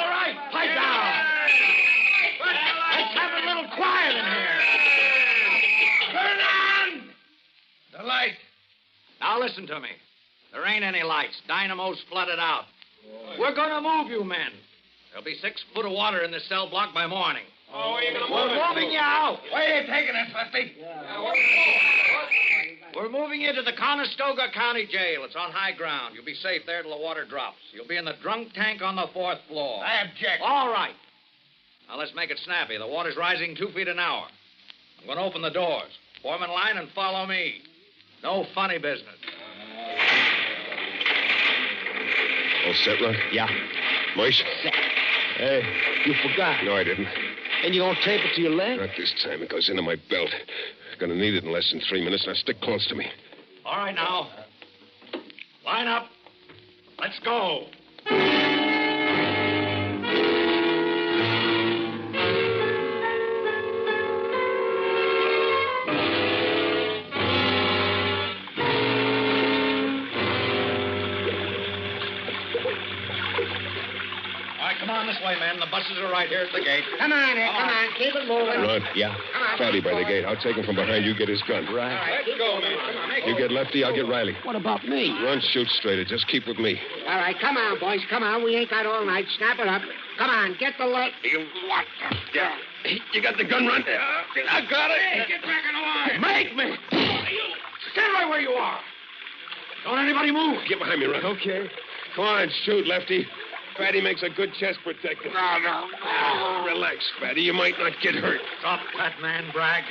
right. Pipe down. Let's have a little quiet in here. Turn on the light. Now listen to me. There ain't any lights. Dynamo's flooded out. We're going to move you men. There'll be 6 foot of water in this cell block by morning. Oh, where you going to We're moving you out. Where are you taking us, Lefty? We're moving you to the Conestoga County Jail. It's on high ground. You'll be safe there till the water drops. You'll be in the drunk tank on the 4th floor. I object. All right. Now let's make it snappy. The water's rising 2 feet an hour. I'm going to open the doors. Form in line and follow me. No funny business. All set, Rod? Yeah. Moish? Set. Hey, you forgot. No, I didn't. And you gonna tape it to your leg? Not this time. It goes into my belt. Gonna need it in less than 3 minutes. Now stick close to me. All right, now. Line up. Let's go. Come on this way, man. The buses are right here at the gate. Come on, Ed. Come on. Keep it moving. Rod? Yeah. Come on. Fatty by the gate. I'll take him from behind. You get his gun. Right. All right, let's go, man. Come on. You get Lefty, I'll get Riley. What about me? Run, shoot straighter. Just keep with me. All right, come on, boys. Come on. We ain't got all night. Snap it up. Come on. Get the light. What the? Yeah. You got the gun, Run? I got it. Hey, get back in the line. Make me. Stand right where you are. Don't anybody move. Get behind me, Run. Okay. Come on, shoot, Lefty. Fatty makes a good chest protector. No. Relax, Fatty. You might not get hurt. Drop that man, Bragg.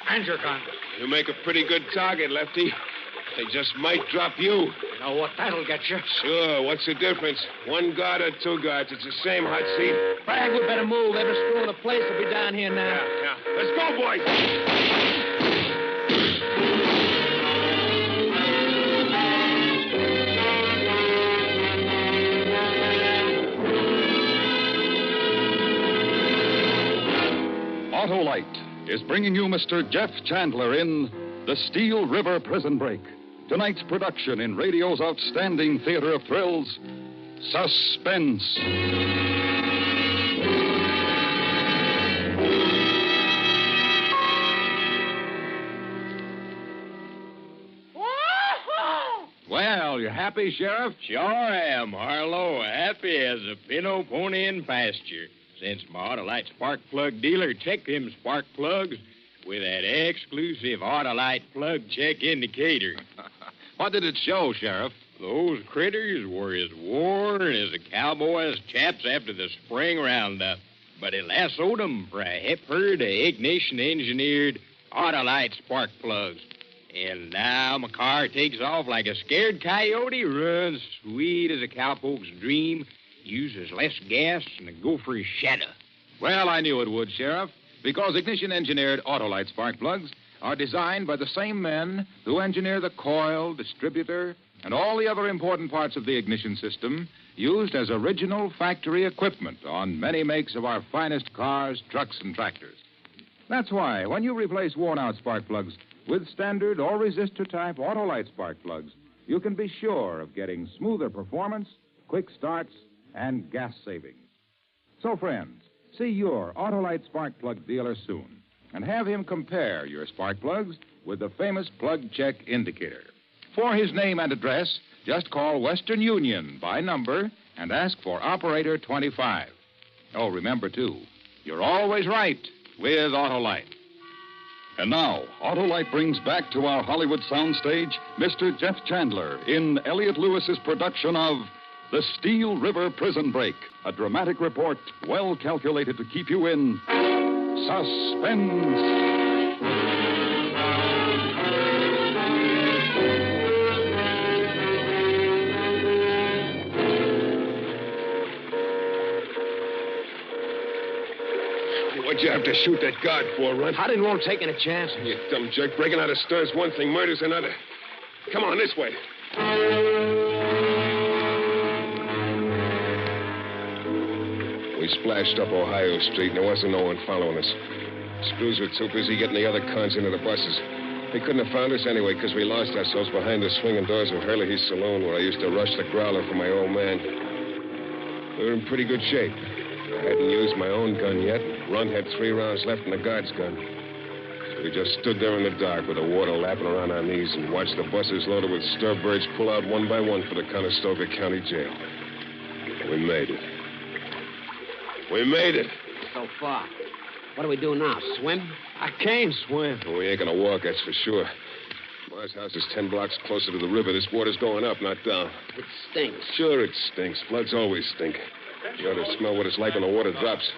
And your gun. You make a pretty good target, Lefty. They just might drop you. You know what that'll get you? Sure. What's the difference? 1 guard or 2 guards? It's the same hot seat. Bragg, we better move. Every screw in the place will be down here now. Yeah. Let's go, boys. Autolite is bringing you Mr. Jeff Chandler in The Steel River Prison Break. Tonight's production in radio's outstanding theater of thrills, Suspense. Well, you happy, Sheriff? Sure am, Harlow. Happy as a pinto pony in pasture. Since my Autolite spark plug dealer took them spark plugs with that exclusive Autolite plug check indicator. What did it show, Sheriff? Those critters were as worn as a cowboy's chaps after the spring roundup. But it lassoed them for a hip herd of ignition-engineered Autolite spark plugs. And now my car takes off like a scared coyote, runs sweet as a cowpoke's dream, uses less gas than a gopher's shadow. Well, I knew it would, Sheriff, because ignition-engineered Autolite spark plugs are designed by the same men who engineer the coil, distributor, and all the other important parts of the ignition system used as original factory equipment on many makes of our finest cars, trucks, and tractors. That's why, when you replace worn-out spark plugs with standard or resistor-type Autolite spark plugs, you can be sure of getting smoother performance, quick starts, and gas savings. So, friends, see your Autolite spark plug dealer soon and have him compare your spark plugs with the famous plug check indicator. For his name and address, just call Western Union by number and ask for Operator 25. Oh, remember, too, you're always right with Autolite. And now, Autolite brings back to our Hollywood soundstage Mr. Jeff Chandler in Elliot Lewis's production of The Steel River Prison Break, a dramatic report well calculated to keep you in suspense. What'd you have to shoot that guard for, Runt? I didn't want taking a chance. You dumb jerk. Breaking out of stern's one thing, murder's another. Come on, this way. We splashed up Ohio Street, and there wasn't no one following us. Screws were too busy getting the other cons into the buses. They couldn't have found us anyway because we lost ourselves behind the swinging doors of Hurley's saloon where I used to rush the growler for my old man. We were in pretty good shape. I hadn't used my own gun yet. Runt had 3 rounds left in the guard's gun. So we just stood there in the dark with the water lapping around our knees and watched the buses loaded with starbirds pull out one by one for the Conestoga County Jail. We made it. We made it. So far. What do we do now? Swim? I can't swim. We ain't gonna walk, that's for sure. Ma's house is 10 blocks closer to the river. This water's going up, not down. It stinks. Sure it stinks. Floods always stink. You ought to smell what it's like when the water drops.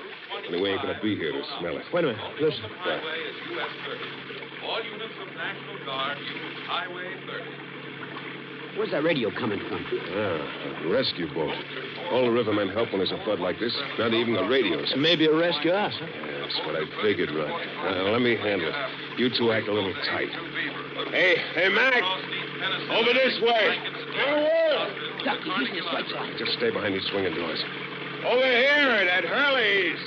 Only we ain't gonna be here to smell it. Wait a minute. Listen. What? All units of National Guard use Highway 30. Where's that radio coming from? A rescue boat. All the rivermen help when there's a flood like this. Not even the radios. Maybe a rescue us, huh? Yeah, that's what I figured, Runt. Let me handle it. You two act a little tight. Hey, Mac! Over this way! Duck, he's using his lights on. Just stay behind these swinging doors. Over here at Hurley's.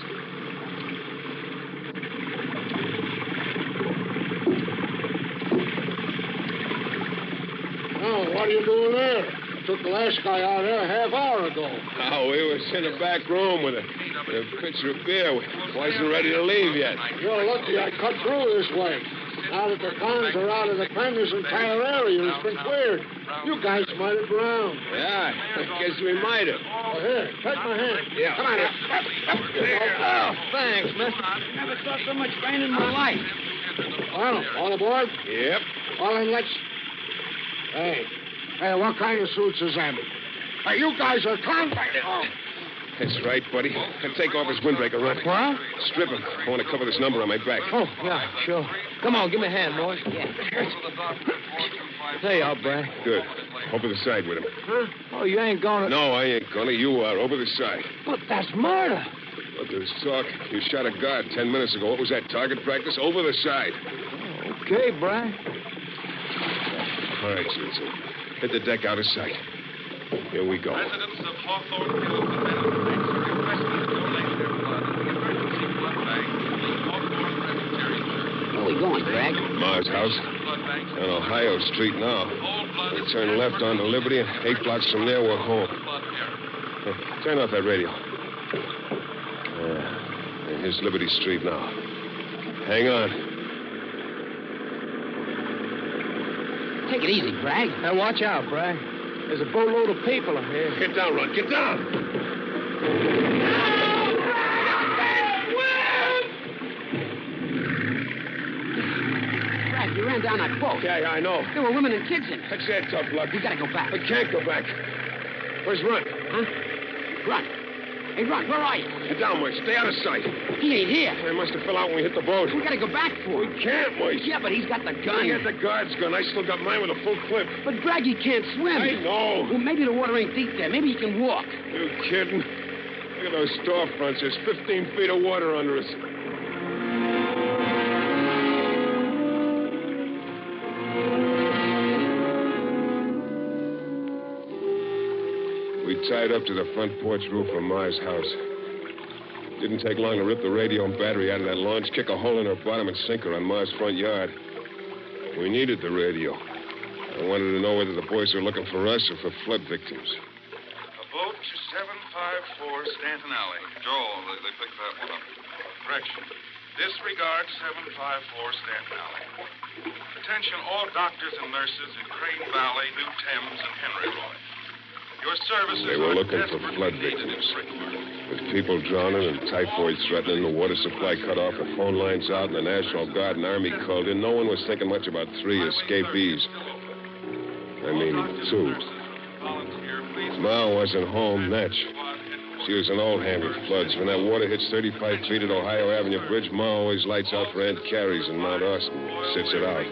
Oh, what are you doing there? Took the last guy out there a half hour ago. Oh, we was in the back room with a pitcher of beer. We wasn't ready to leave yet. You're lucky I cut through this way. Now that the cons are out of the pen, this entire area has been cleared. You guys might have drowned. Yeah, I guess we might have. Oh, here, take my hand. Yeah. Come on now. Oh, thanks, mister. Never saw so much rain in my life. Well, all aboard? Yep. Well, then let's... Hey, what kind of suits is them? Hey, you guys are contracted. Oh. That's right, buddy. And take off his windbreaker, Runt. What? Strip him. I want to cover this number on my back. Oh, yeah, sure. Come on, give me a hand, boys. Yeah. There you are, Brad. Good. Over the side with him. Huh? Oh, you ain't gonna... No, I ain't gonna. You are. Over the side. But that's murder. But there's talk. You shot a guard 10 minutes ago. What was that, target practice? Over the side. Oh, okay, Brad. All right, you two. Hit the deck out of sight. Here we go. Residents of Hawthorne Hills and Meadow Creeks are requested to donate their blood to the emergency blood bank of the Hawthorne Presbyterian Church. Where are we going, Greg? Ma's house. On Ohio Street now. We turn left onto Liberty, and 8 blocks from there, we're home. Turn off that radio. And here's Liberty Street now. Hang on. Take it easy, Bragg. Now, watch out, Bragg. There's a boatload of people up here. Get down, Runt. Get down. Bragg, you ran down that boat. Yeah, I know. There were women and kids in it. That's it, tough luck. We gotta go back. We can't go back. Where's Runt? Huh? Run. Hey, Run, where are you? Get down, Moise. Stay out of sight. He ain't here. They must have fell out when we hit the boat. We gotta go back for him. We can't, Moise. Yeah, but he's got the gun. He had the guard's gun. I still got mine with a full clip. But Bragg, he can't swim. I know. Well, maybe the water ain't deep there. Maybe he can walk. You kidding? Look at those storefronts. There's 15 feet of water under us. We tied up to the front porch roof of Ma's house. Didn't take long to rip the radio and battery out of that launch, kick a hole in her bottom, and sink her on Ma's front yard. We needed the radio. I wanted to know whether the boys were looking for us or for flood victims. A boat to 754 Stanton Alley. Joel, they picked that one up. Correction. Disregard 754 Stanton Alley. Attention all doctors and nurses in Crane Valley, New Thames, and Henry Roy. Your services They were are looking for desperately flood needed in victims. Brickburg. With people drowning and typhoid threatening, the water supply cut off, the phone lines out, and the National Guard and Army called in, no one was thinking much about 3 escapees. I mean, 2. Ma wasn't home, Natch. She was an old hand with floods. When that water hits 35 feet at Ohio Avenue Bridge, Ma always lights out for Aunt Carrie's in Mount Austin, sits it out.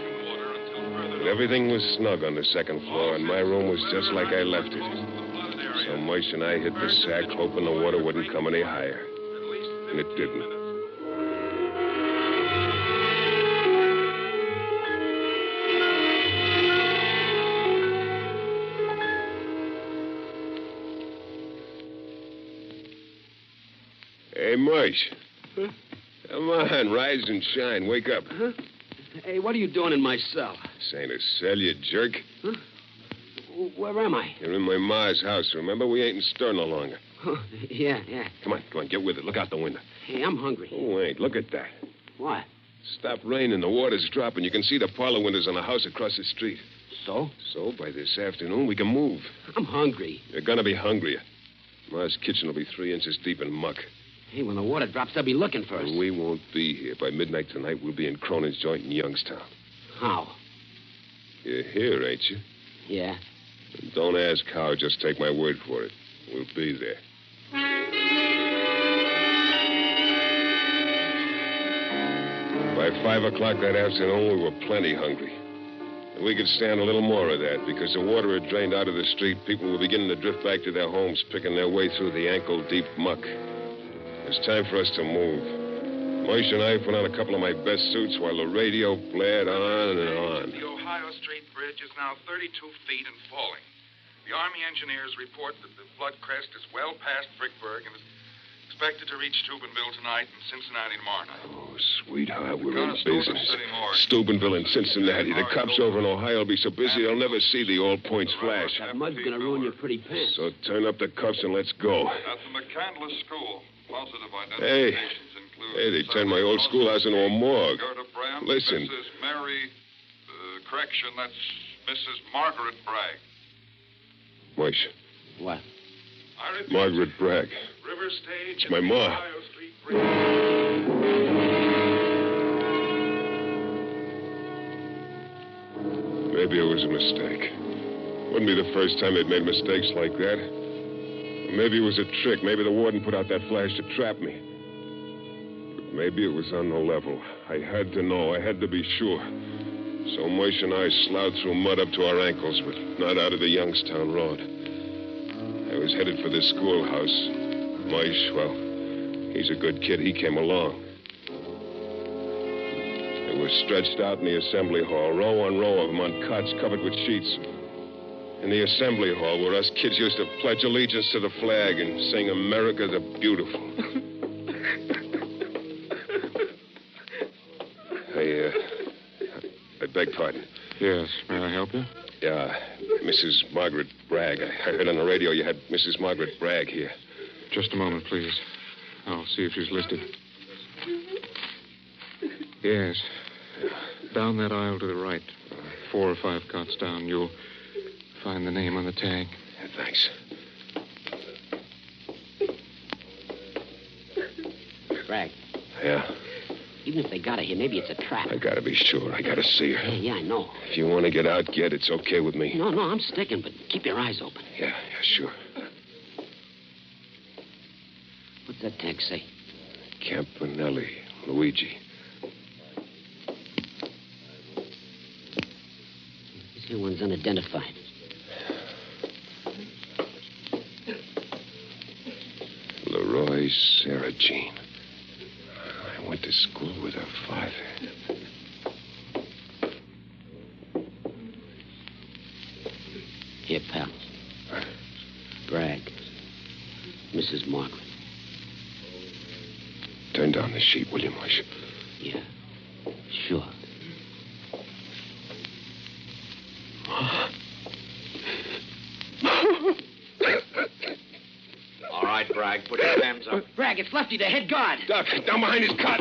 But everything was snug on the second floor, and my room was just like I left it. So Moise and I hit the sack, hoping the water wouldn't come any higher. And it didn't. Mush. Huh? Come on, rise and shine. Wake up. Huh? Hey, what are you doing in my cell? This ain't a cell, you jerk. Huh? Where am I? You're in my ma's house, remember? We ain't in stir no longer. Huh, yeah. Come on, get with it. Look out the window. Hey, I'm hungry. Oh, wait, look at that. What? Stopped raining, the water's dropping. You can see the parlor windows on the house across the street. So? So, by this afternoon, we can move. I'm hungry. You're gonna be hungrier. Ma's kitchen will be 3 inches deep in muck. Hey, when the water drops, they'll be looking for us. And we won't be here. By midnight tonight, we'll be in Cronin's joint in Youngstown. How? You're here, ain't you? Yeah. And don't ask how, just take my word for it. We'll be there. By 5 o'clock that afternoon, we were plenty hungry. And we could stand a little more of that, because the water had drained out of the street. People were beginning to drift back to their homes, picking their way through the ankle-deep muck. It was time for us to move. Moish and I put on a couple of my best suits while the radio blared on and on. The Ohio Street Bridge is now 32 feet and falling. The Army engineers report that the flood crest is well past Frickburg and is expected to reach Steubenville tonight and Cincinnati tomorrow night. Oh, sweetheart, we're in business. Steubenville and Cincinnati. The cops over in Ohio will be so busy they'll never see the all points flash. That mud's gonna ruin your pretty pants. So turn up the cuffs and let's go. At the McCandless School, positive Hey, identifications include... they turned my old schoolhouse into a morgue. Gerda Brandt, Listen. Mrs. Mary... correction, that's Mrs. Margaret Bragg. Moish. What? I repeat, Margaret Bragg. River Stage... It's my ma. Ohio Street Bridge. Maybe it was a mistake. Wouldn't be the first time they'd made mistakes like that. Maybe it was a trick. Maybe the warden put out that flash to trap me. But maybe it was on the level. I had to know. I had to be sure. So Moish and I slouched through mud up to our ankles, but not out of the Youngstown Road. I was headed for the schoolhouse. Moish, well, he's a good kid. He came along. They were stretched out in the assembly hall, row on row of them on cots covered with sheets. In the assembly hall where us kids used to pledge allegiance to the flag and sing America the Beautiful. I beg pardon. Yes, may I help you? Yeah, Mrs. Margaret Bragg. I heard on the radio you had Mrs. Margaret Bragg here. Just a moment, please. I'll see if she's listed. Yes. Down that aisle to the right. 4 or 5 cots down. You'll find the name on the tag. Yeah, thanks. Bragg. Yeah? Even if they got her here, maybe it's a trap. I gotta be sure. I gotta see her. Yeah, I know. If you want to get out, get. It's okay with me. No, I'm sticking, but keep your eyes open. Yeah, sure. What's that tag say? Campanelli, Luigi. This here one's unidentified. Leroy Sarah Jean. I went to school with her father. Here, pal. Bragg. Mrs. Margaret. Turn down the sheet, will you, Moish? Yeah. Sure. All right, Bragg, put your hands up. Bragg, it's Lefty, the head guard. Doc, down behind his cot.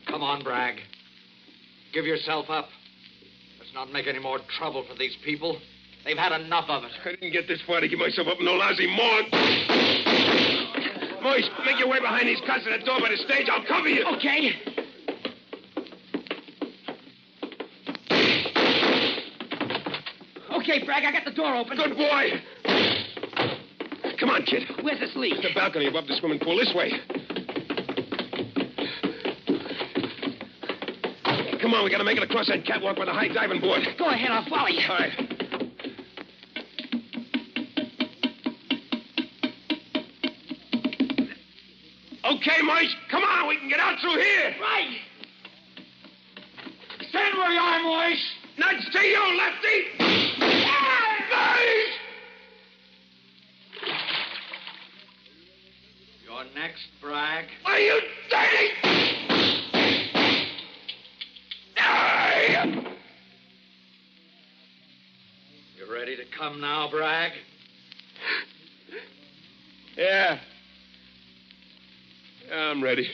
Come on, Bragg. Give yourself up. Let's not make any more trouble for these people. They've had enough of it. I didn't get this far to give myself up in no lousy morgue. Moish, make your way behind these cots at the door by the stage. I'll cover you. Okay. Okay, Bragg, I got the door open. Good boy. Come on, kid. Where's this lead? The balcony above the swimming pool. This way. Come on, we gotta make it across that catwalk by the high diving board. Go ahead, I'll follow you. All right. Okay, Moish, come on, we can get out through here. Right. Stand where you are, Moish. Nudge to you, Lefty. You You're next, Bragg. Are you dirty? You ready to come now, Bragg? Yeah. I'm ready.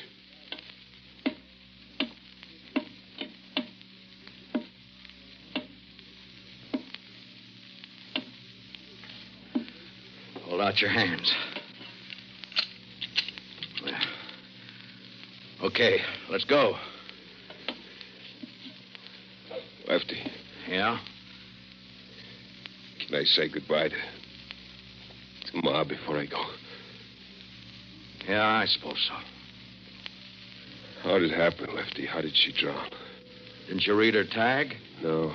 Hold out your hands. Okay, let's go. Lefty. Yeah? Can I say goodbye to Ma before I go? Yeah, I suppose so. How did it happen, Lefty? How did she drown? Didn't you read her tag? No.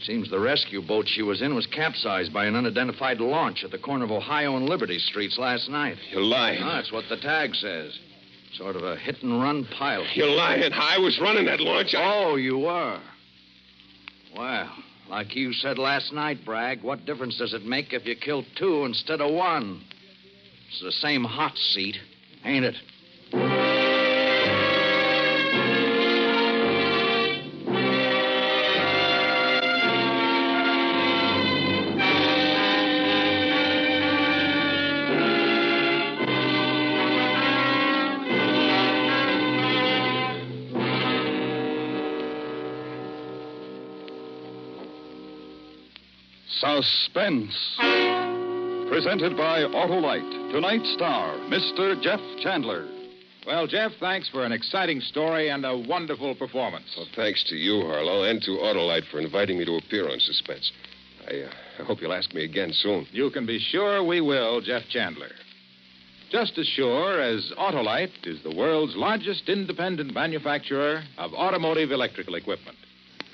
Seems the rescue boat she was in was capsized by an unidentified launch at the corner of Ohio and Liberty Streets last night. You're lying. No, that's what the tag says. Sort of a hit-and-run pilot. You're lying. I was running that launch. Oh, you were? Well, like you said last night, Bragg, what difference does it make if you kill two instead of one? It's the same hot seat, ain't it? Suspense. Presented by Autolite. Tonight's star, Mr. Jeff Chandler. Well, Jeff, thanks for an exciting story and a wonderful performance. Well, thanks to you, Harlow, and to Autolite for inviting me to appear on Suspense. I hope you'll ask me again soon. You can be sure we will, Jeff Chandler. Just as sure as Autolite is the world's largest independent manufacturer of automotive electrical equipment.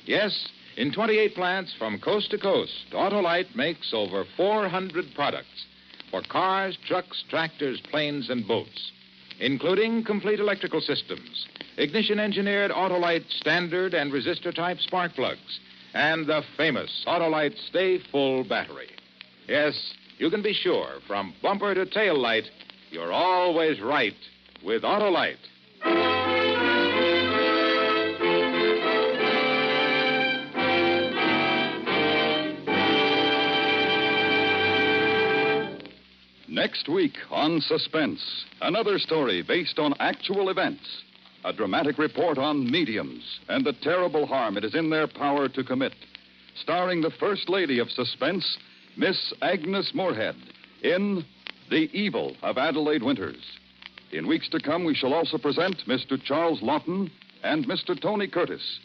Yes, in 28 plants from coast to coast, Autolite makes over 400 products for cars, trucks, tractors, planes, and boats, including complete electrical systems, ignition-engineered Autolite standard and resistor-type spark plugs, and the famous Autolite Stay Full battery. Yes, you can be sure, from bumper to tail light, you're always right with Autolite. Next week on Suspense, another story based on actual events. A dramatic report on mediums and the terrible harm it is in their power to commit. Starring the First Lady of Suspense, Miss Agnes Moorehead, in The Evil of Adelaide Winters. In weeks to come, we shall also present Mr. Charles Lawton and Mr. Tony Curtis.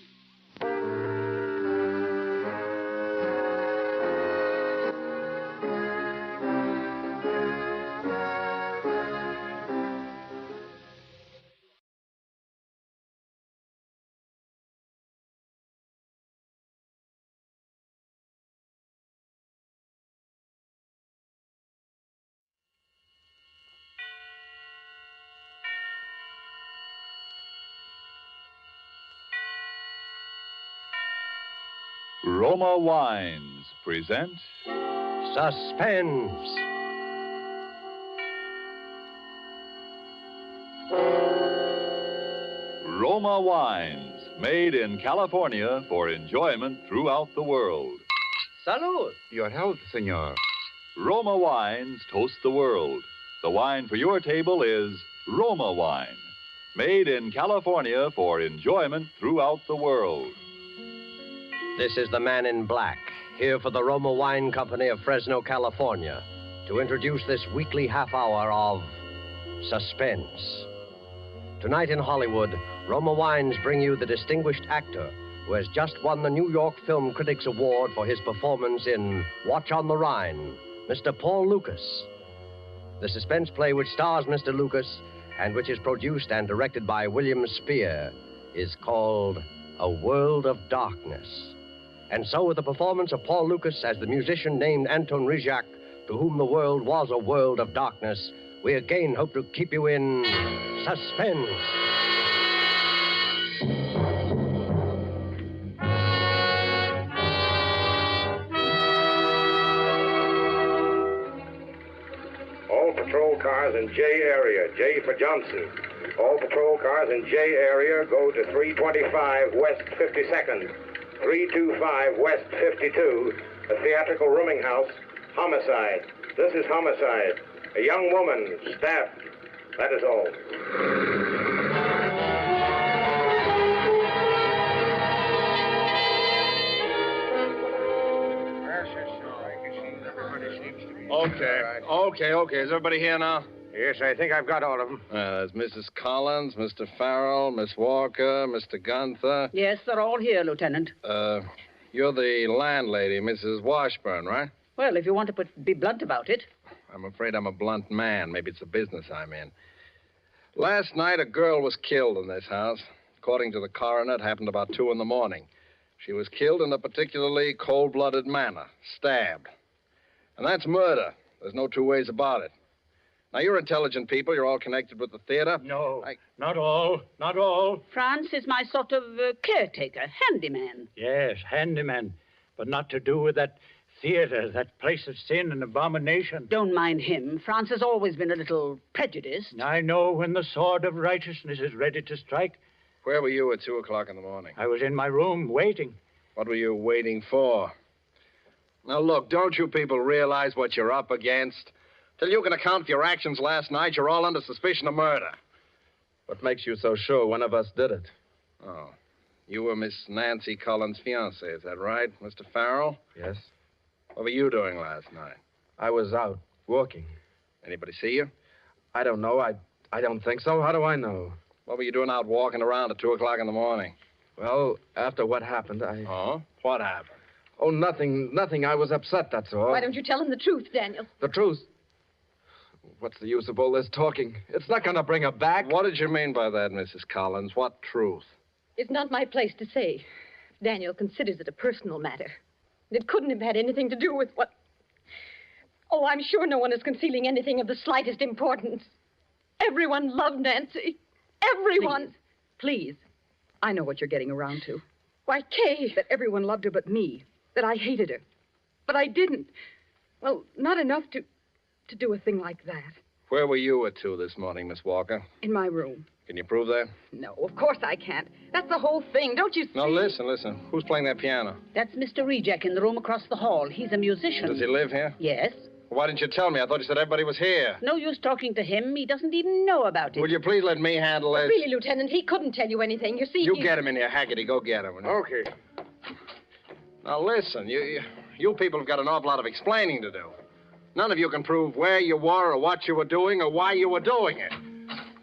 Roma Wines present Suspense. Roma Wines, made in California for enjoyment throughout the world. Salud. Your health, senor. Roma Wines toast the world. The wine for your table is Roma Wine, made in California for enjoyment throughout the world. This is the Man in Black, here for the Roma Wine Company of Fresno, California, to introduce this weekly half hour of Suspense. Tonight in Hollywood, Roma Wines bring you the distinguished actor who has just won the New York Film Critics Award for his performance in Watch on the Rhine, Mr. Paul Lucas. The suspense play which stars Mr. Lucas and which is produced and directed by William Spear is called A World of Darkness. And so, with the performance of Paul Lucas as the musician named Anton Rizak, to whom the world was a world of darkness, we again hope to keep you in suspense. All patrol cars cars in J area. J for Johnson. All patrol cars in J area go to 325 West 52nd, 325 West 52, a theatrical rooming house. Homicide. This is homicide. A young woman stabbed. That is all. Okay. Is everybody here now? Yes, I think I've got all of them. There's Mrs. Collins, Mr. Farrell, Miss Walker, Mr. Gunther. Yes, they're all here, Lieutenant. You're the landlady, Mrs. Washburn, right? Well, if you want to be blunt about it. I'm afraid I'm a blunt man. Maybe it's the business I'm in. Last night, a girl was killed in this house. According to the coroner, it happened about 2 in the morning. She was killed in a particularly cold-blooded manner, stabbed. And that's murder. There's no two ways about it. Now, you're intelligent people. You're all connected with the theater. No, not all. Not all. France is my sort of caretaker, handyman. Yes, handyman. But not to do with that theater, that place of sin and abomination. Don't mind him. France has always been a little prejudiced. I know when the sword of righteousness is ready to strike. Where were you at 2 o'clock in the morning? I was in my room waiting. What were you waiting for? Now, look, don't you people realize what you're up against? Till you can account for your actions last night, you're all under suspicion of murder. What makes you so sure one of us did it? Oh, you were Miss Nancy Collins' fiancé, is that right, Mr. Farrell? Yes. What were you doing last night? I was out, working. Anybody see you? I don't know. I don't think so. How do I know? What were you doing out walking around at 2 o'clock in the morning? Well, after what happened, Oh? What happened? Oh, nothing. I was upset, that's all. Why don't you tell him the truth, Daniel? The truth? What's the use of all this talking? It's not going to bring her back. What did you mean by that, Mrs. Collins? What truth? It's not my place to say. Daniel considers it a personal matter. It couldn't have had anything to do with what... Oh, I'm sure no one is concealing anything of the slightest importance. Everyone loved Nancy. Everyone. Please. I know what you're getting around to. Why, Kay. That everyone loved her but me. That I hated her. But I didn't. Well, not enough to do a thing like that. Where were you at 2 this morning, Miss Walker? In my room. Can you prove that? No, of course I can't. That's the whole thing, don't you see? No, listen. Who's playing that piano? That's Mr. Reject in the room across the hall. He's a musician. Does he live here? Yes. Why didn't you tell me? I thought you said everybody was here. No use talking to him. He doesn't even know about it. Will you please let me handle this? Really, Lieutenant, he couldn't tell you anything. You see, You get him in here, Haggerty. Go get him. Okay. Now, listen. You people have got an awful lot of explaining to do. None of you can prove where you were or what you were doing or why you were doing it.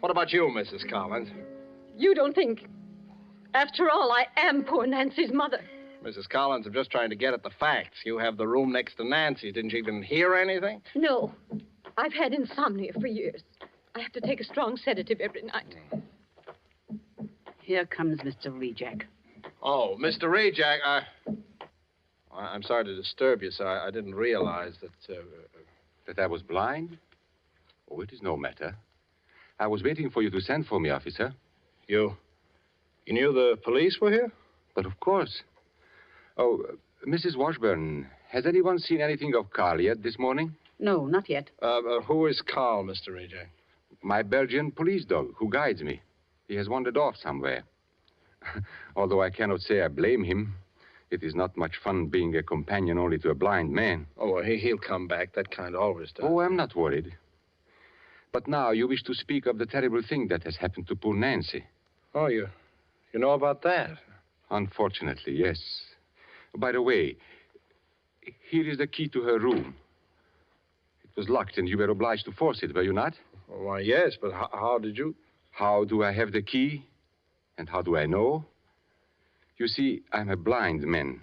What about you, Mrs. Collins? You don't think... After all, I am poor Nancy's mother. Mrs. Collins, I'm just trying to get at the facts. You have the room next to Nancy's. Didn't you even hear anything? No. I've had insomnia for years. I have to take a strong sedative every night. Here comes Mr. Reject. Oh, Mr. Reject, I'm sorry to disturb you, sir. I didn't realize That I was blind? Oh, it is no matter. I was waiting for you to send for me, officer. You knew the police were here? But of course. Oh, Mrs. Washburn, has anyone seen anything of Carl yet this morning? No, not yet. Who is Carl, Mr. Reject? My Belgian police dog, who guides me. He has wandered off somewhere. Although I cannot say I blame him. It is not much fun being a companion only to a blind man. Oh, well, he'll come back. That kind always does. Oh, I'm not worried. But now you wish to speak of the terrible thing that has happened to poor Nancy. Oh, you know about that? Unfortunately, yes. By the way, here is the key to her room. It was locked and you were obliged to force it, were you not? Why, yes, but how did you... How do I have the key? And how do I know? You see, I'm a blind man.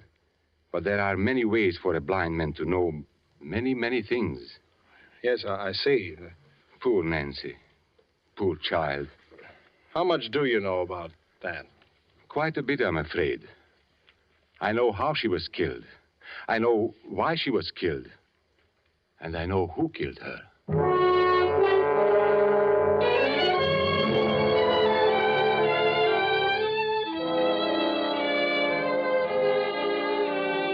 But there are many ways for a blind man to know many, many things. Yes, I see. Poor Nancy. Poor child. How much do you know about that? Quite a bit, I'm afraid. I know how she was killed. I know why she was killed. And I know who killed her.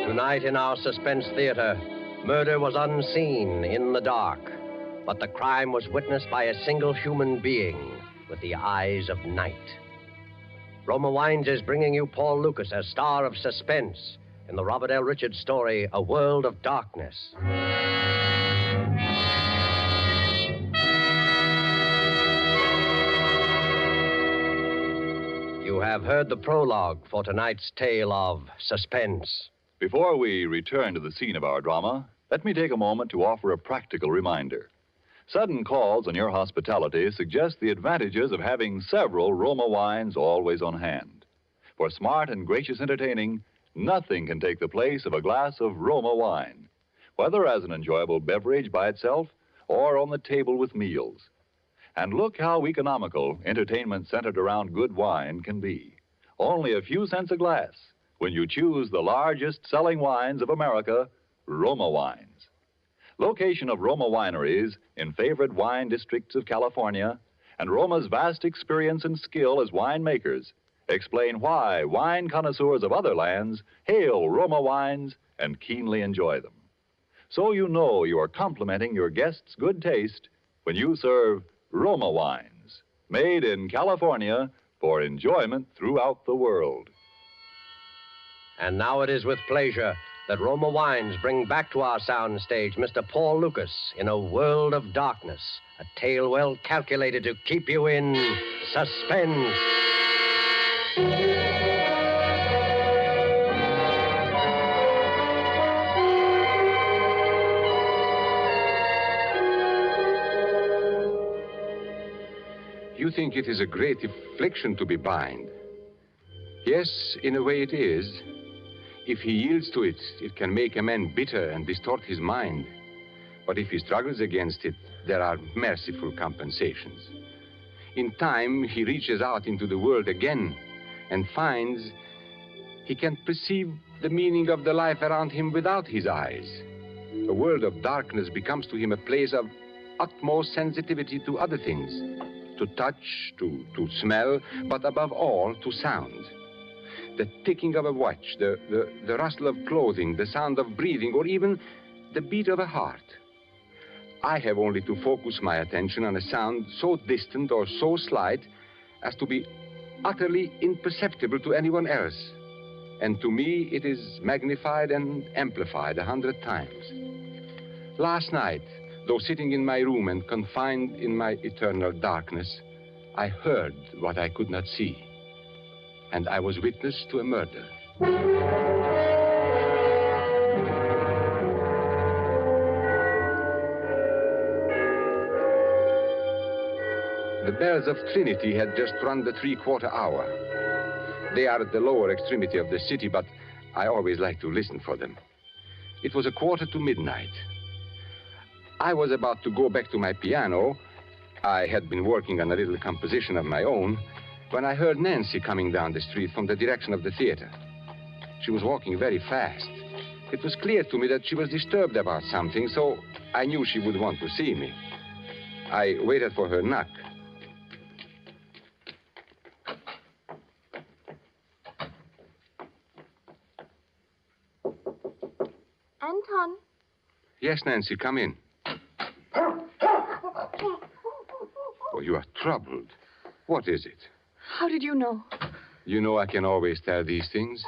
Tonight in our suspense theater, murder was unseen in the dark. but the crime was witnessed by a single human being with the eyes of night. Roma Wines is bringing you Paul Lucas as star of suspense in the Robert L. Richards story, A World of Darkness. You have heard the prologue for tonight's tale of suspense. Before we return to the scene of our drama, let me take a moment to offer a practical reminder. Sudden calls on your hospitality suggest the advantages of having several Roma wines always on hand. For smart and gracious entertaining, nothing can take the place of a glass of Roma wine, whether as an enjoyable beverage by itself or on the table with meals. And look how economical entertainment centered around good wine can be. Only a few cents a glass when you choose the largest selling wines of America, Roma Wines. Location of Roma wineries in favored wine districts of California and Roma's vast experience and skill as winemakers explain why wine connoisseurs of other lands hail Roma wines and keenly enjoy them. So you know you are complimenting your guests' good taste when you serve Roma wines, made in California for enjoyment throughout the world. And now it is with pleasure that Roma Wines bring back to our sound stage Mr. Paul Lucas in A World of Darkness, a tale well calculated to keep you in suspense. You think it is a great affliction to be blind. Yes, in a way it is. If he yields to it, it can make a man bitter and distort his mind. But if he struggles against it, there are merciful compensations. In time, he reaches out into the world again and finds he can perceive the meaning of the life around him without his eyes. A world of darkness becomes to him a place of utmost sensitivity to other things, to touch, to smell, but above all, to sound. The ticking of a watch, the rustle of clothing, the sound of breathing, or even the beat of a heart. I have only to focus my attention on a sound so distant or so slight as to be utterly imperceptible to anyone else. And to me, it is magnified and amplified 100 times. Last night, though sitting in my room and confined in my eternal darkness, I heard what I could not see. And I was witness to a murder. The bells of Trinity had just run the 3/4 hour. They are at the lower extremity of the city, but I always like to listen for them. It was 1/4 to midnight. I was about to go back to my piano. I had been working on a little composition of my own when I heard Nancy coming down the street from the direction of the theater. She was walking very fast. It was clear to me that she was disturbed about something, so I knew she would want to see me. I waited for her knock. Anton? Yes, Nancy, come in. Oh, you are troubled. What is it? How did you know? You know I can always tell these things.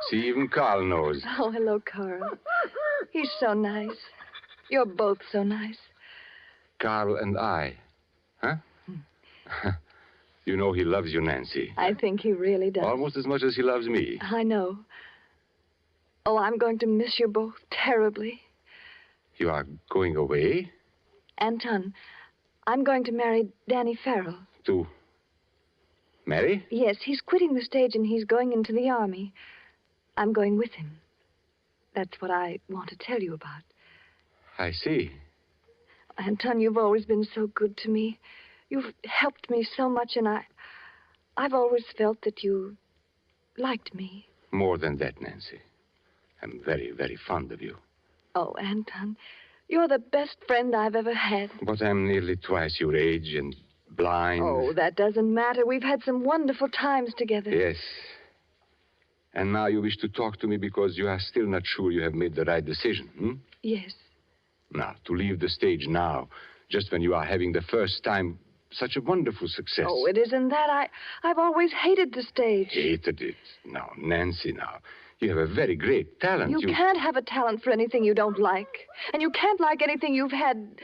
See, even Carl knows. Oh, hello, Carl. He's so nice. You're both so nice. Carl and I. Huh? You know he loves you, Nancy. I think he really does. Almost as much as he loves me. I know. Oh, I'm going to miss you both terribly. You are going away? Anton, I'm going to marry Danny Farrell. To marry? Yes, he's quitting the stage and he's going into the army. I'm going with him. That's what I want to tell you about. I see. Anton, you've always been so good to me. You've helped me so much, and I've always felt that you liked me. More than that, Nancy. I'm very, very fond of you. Oh, Anton, you're the best friend I've ever had. But I'm nearly twice your age and blind. Oh, that doesn't matter. We've had some wonderful times together. Yes. And now you wish to talk to me because you are still not sure you have made the right decision, hmm? Yes. Now, to leave the stage now, just when you are having the first time such a wonderful success. Oh, it isn't that. I've always hated the stage. Hated it. Now, Nancy, now. You have a very great talent. You can't have a talent for anything you don't like. And you can't like anything you've had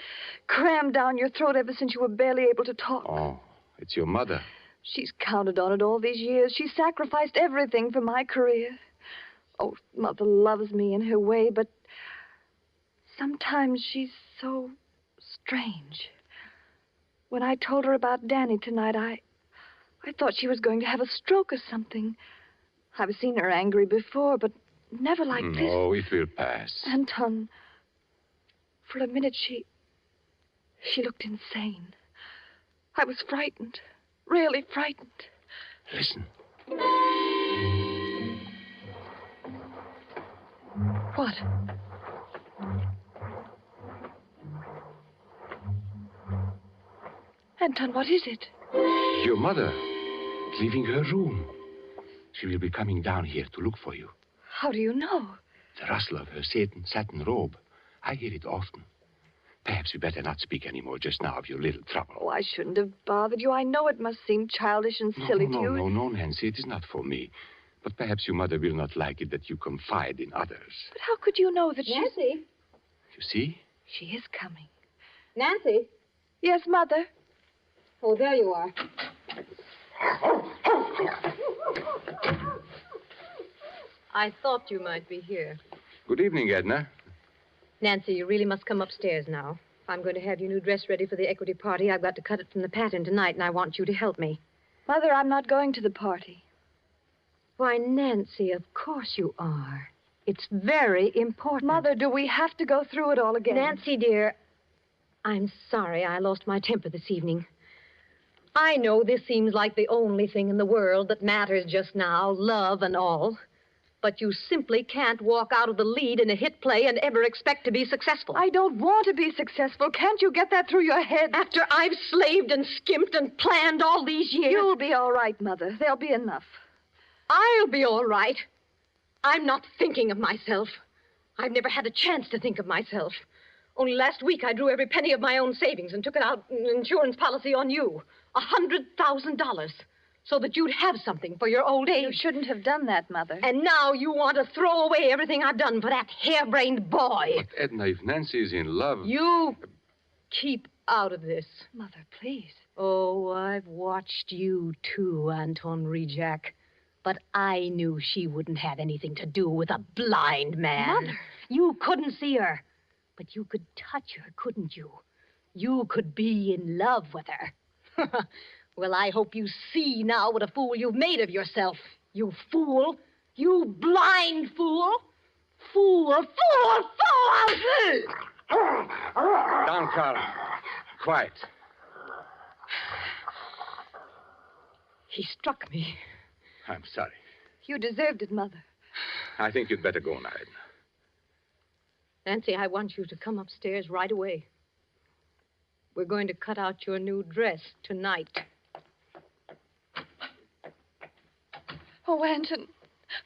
crammed down your throat ever since you were barely able to talk. Oh, it's your mother. She's counted on it all these years. She sacrificed everything for my career. Oh, Mother loves me in her way, but sometimes she's so strange. When I told her about Danny tonight, I thought she was going to have a stroke or something. I've seen her angry before, but never like this. No, it will pass. Anton, for a minute she looked insane. I was frightened, really frightened. Listen. What? Anton, what is it? Your mother, leaving her room. She will be coming down here to look for you. How do you know? The rustle of her satin robe. I hear it often. Perhaps we better not speak anymore just now of your little trouble. Oh, I shouldn't have bothered you. I know it must seem childish and silly to you. No, Nancy. It is not for me. But perhaps your mother will not like it that you confide in others. But how could you know that Nancy? You see? She is coming. Nancy? Yes, Mother? Oh, there you are. I thought you might be here. Good evening, Edna. Nancy, you really must come upstairs now. I'm going to have your new dress ready for the equity party. I've got to cut it from the pattern tonight, and I want you to help me. Mother, I'm not going to the party. Why, Nancy, of course you are. It's very important. Mother, do we have to go through it all again? Nancy, dear, I'm sorry I lost my temper this evening. I know this seems like the only thing in the world that matters just now, love and all. But you simply can't walk out of the lead in a hit play and ever expect to be successful. I don't want to be successful. Can't you get that through your head? After I've slaved and skimped and planned all these years. You'll be all right, Mother. There'll be enough. I'll be all right. I'm not thinking of myself. I've never had a chance to think of myself. Only last week I drew every penny of my own savings and took it out in an insurance policy on you. $100,000. So that you'd have something for your old age. You shouldn't have done that, Mother. And now you want to throw away everything I've done for that harebrained boy. But, Edna, if Nancy is in love... You keep out of this. Mother, please. Oh, I've watched you too, Anton Rejak. But I knew she wouldn't have anything to do with a blind man. Mother. You couldn't see her. But you could touch her, couldn't you? You could be in love with her. Well, I hope you see now what a fool you've made of yourself. You fool. You blind fool. Fool. Down, Carl. Quiet. He struck me. I'm sorry. You deserved it, Mother. I think you'd better go now, Edna. Nancy, I want you to come upstairs right away. We're going to cut out your new dress tonight. Oh, Anton,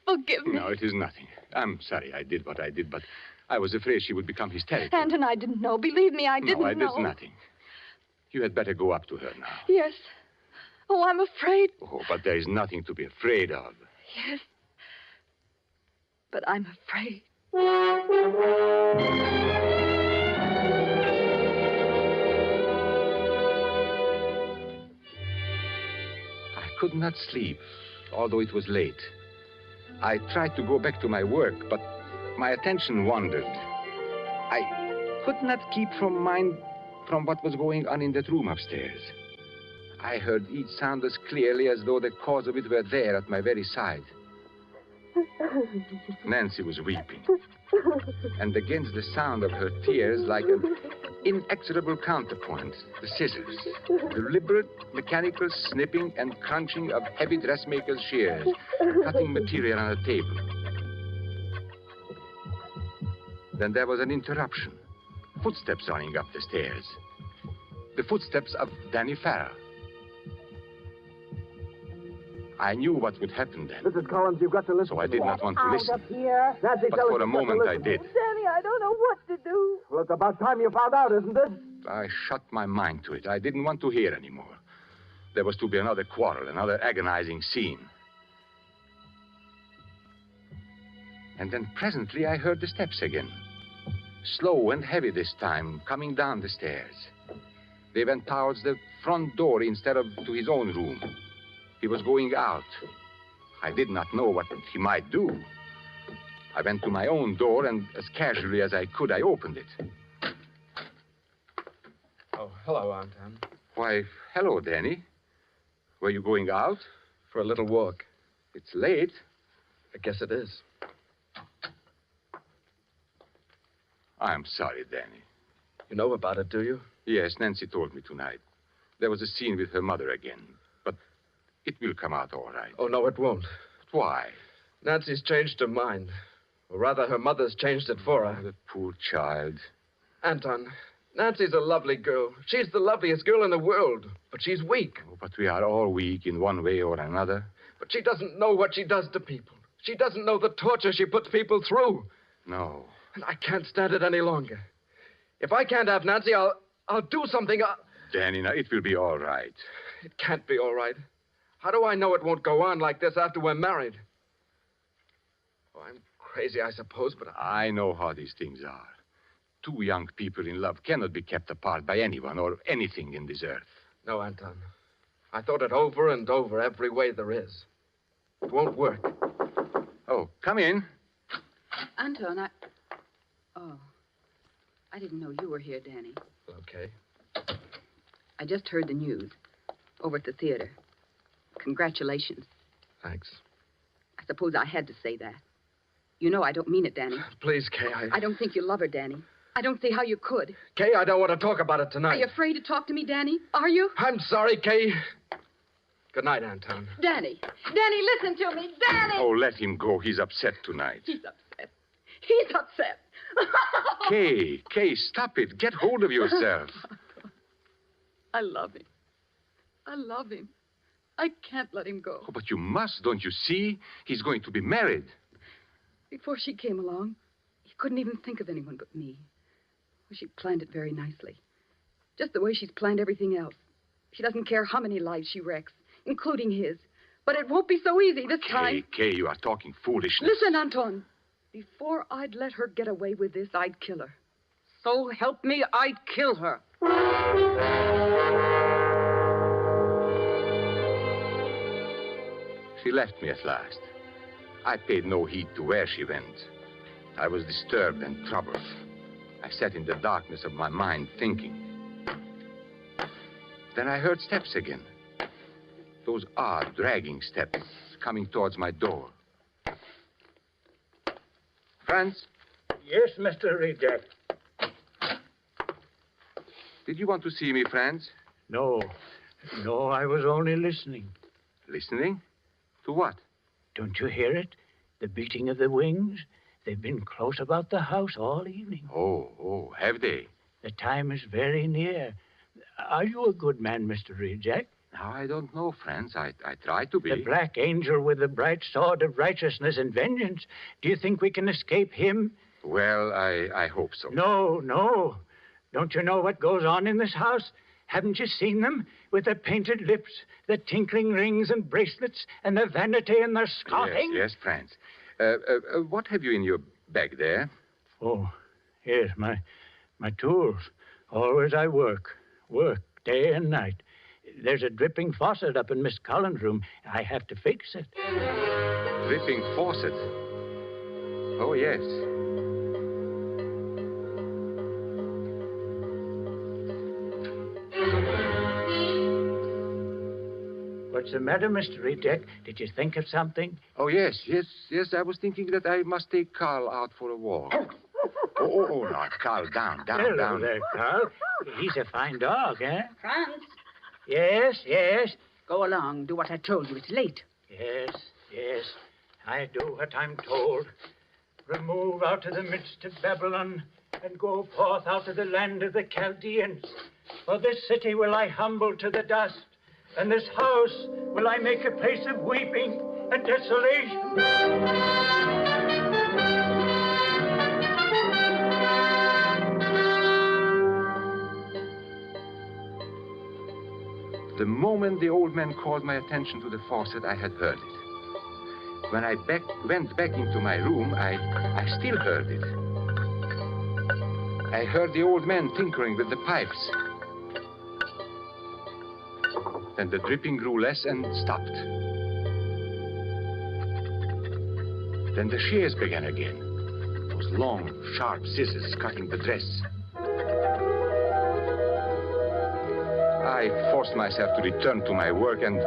forgive me. No, it is nothing. I'm sorry I did what I did, but I was afraid she would become hysterical. Anton, I didn't know. Believe me, I didn't know. No, I did nothing. You had better go up to her now. Yes. Oh, I'm afraid. Oh, but there is nothing to be afraid of. Yes. But I'm afraid. I could not sleep, although it was late. I tried to go back to my work, but my attention wandered. I could not keep from mind from what was going on in that room upstairs. I heard each sound as clearly as though the cause of it were there at my very side. Nancy was weeping. And against the sound of her tears, like an inexorable counterpoint, the scissors. Deliberate, mechanical snipping and crunching of heavy dressmaker's shears, cutting material on a table. Then there was an interruption. Footsteps running up the stairs. The footsteps of Danny Farrell. I knew what would happen then. Mrs. Collins, you've got to listen. So I did not want to listen. Here. Nancy, but for a moment I did. Danny, I I don't know what to do. Well, it's about time you found out, isn't it? I shut my mind to it. I didn't want to hear anymore. There was to be another quarrel, another agonizing scene. And then presently I heard the steps again. Slow and heavy this time, coming down the stairs. They went towards the front door instead of to his own room. He was going out. I did not know what he might do. I went to my own door, and as casually as I could, I opened it. Oh, hello, Anton. Why, hello, Danny. Were you going out? For a little walk. It's late. I guess it is. I'm sorry, Danny. You know about it, do you? Yes, Nancy told me tonight. There was a scene with her mother again. But it will come out all right. Oh, no, it won't. Why? Nancy's changed her mind. Or rather, her mother's changed it for her. Oh, the poor child. Anton, Nancy's a lovely girl. She's the loveliest girl in the world. But she's weak. Oh, but we are all weak in one way or another. But she doesn't know what she does to people. She doesn't know the torture she puts people through. No. And I can't stand it any longer. If I can't have Nancy, I'll do something. Danny, now, it will be all right. It can't be all right. How do I know it won't go on like this after we're married? Oh, I'm crazy, I suppose, but I know how these things are. Two young people in love cannot be kept apart by anyone or anything in this earth. No, Anton. I thought it over and over every way there is. It won't work. Oh, come in. Anton, Oh. I didn't know you were here, Danny. Okay. I just heard the news. Over at the theater. Congratulations. Thanks. I suppose I had to say that. You know I don't mean it, Danny. Please, Kay, I don't think you love her, Danny. I don't see how you could. Kay, I don't want to talk about it tonight. Are you afraid to talk to me, Danny? Are you? I'm sorry, Kay. Good night, Anton. Danny. Danny, listen to me. Danny! Oh, let him go. He's upset tonight. He's upset. He's upset. Kay, stop it. Get hold of yourself. I love him. I love him. I can't let him go. Oh, but you must, don't you see? He's going to be married. Before she came along, he couldn't even think of anyone but me. Well, she planned it very nicely. Just the way she's planned everything else. She doesn't care how many lives she wrecks, including his. But it won't be so easy this time. Kay, you are talking foolishness. Listen, Anton. Before I'd let her get away with this, I'd kill her. So help me, I'd kill her. She left me at last. I paid no heed to where she went. I was disturbed and troubled. I sat in the darkness of my mind thinking. Then I heard steps again. Those odd, dragging steps coming towards my door. Franz? Yes, Mr. Reject. Did you want to see me, Franz? No, I was only listening. Listening? To what? Don't you hear it? The beating of the wings? They've been close about the house all evening. Oh, have they? The time is very near. Are you a good man, Mr. Reject? Now, I don't know, Franz. I try to be. The black angel with the bright sword of righteousness and vengeance. Do you think we can escape him? Well, I hope so. No. Don't you know what goes on in this house? Haven't you seen them? With the painted lips, the tinkling rings and bracelets, and the vanity and the scoffing? Yes, Franz. What have you in your bag there? Oh, yes, my tools. Always I work day and night. There's a dripping faucet up in Miss Collins' room. I have to fix it. Dripping faucet? Oh, yes. What's the matter, Mr. Reject? Did you think of something? Oh, yes. I was thinking that I must take Carl out for a walk. Oh, now, Carl, down. Hello there, Carl. He's a fine dog, eh? Franz. Yes. Go along. Do what I told you. It's late. Yes. I do what I'm told. Remove out of the midst of Babylon and go forth out of the land of the Chaldeans. For this city will I humble to the dust, and this house will I make a place of weeping and desolation. the moment the old man called my attention to the faucet, I had heard it. When I went back into my room, I still heard it. I heard the old man tinkering with the pipes. Then the dripping grew less and stopped. Then the shears began again. Those long, sharp scissors cutting the dress. I forced myself to return to my work, and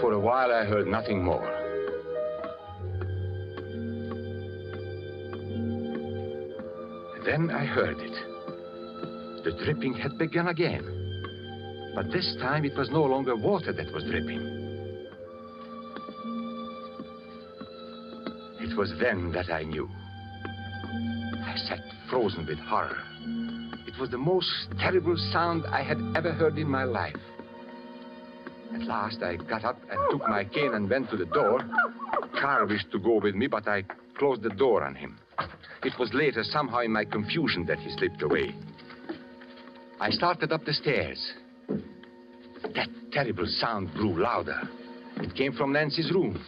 for a while I heard nothing more. Then I heard it. The dripping had begun again. But this time it was no longer water that was dripping. It was then that I knew. I sat frozen with horror. It was the most terrible sound I had ever heard in my life. At last I got up and took my cane and went to the door. Carl wished to go with me, but I closed the door on him. It was later, somehow in my confusion, that he slipped away. I started up the stairs. That terrible sound grew louder. It came from Nancy's room.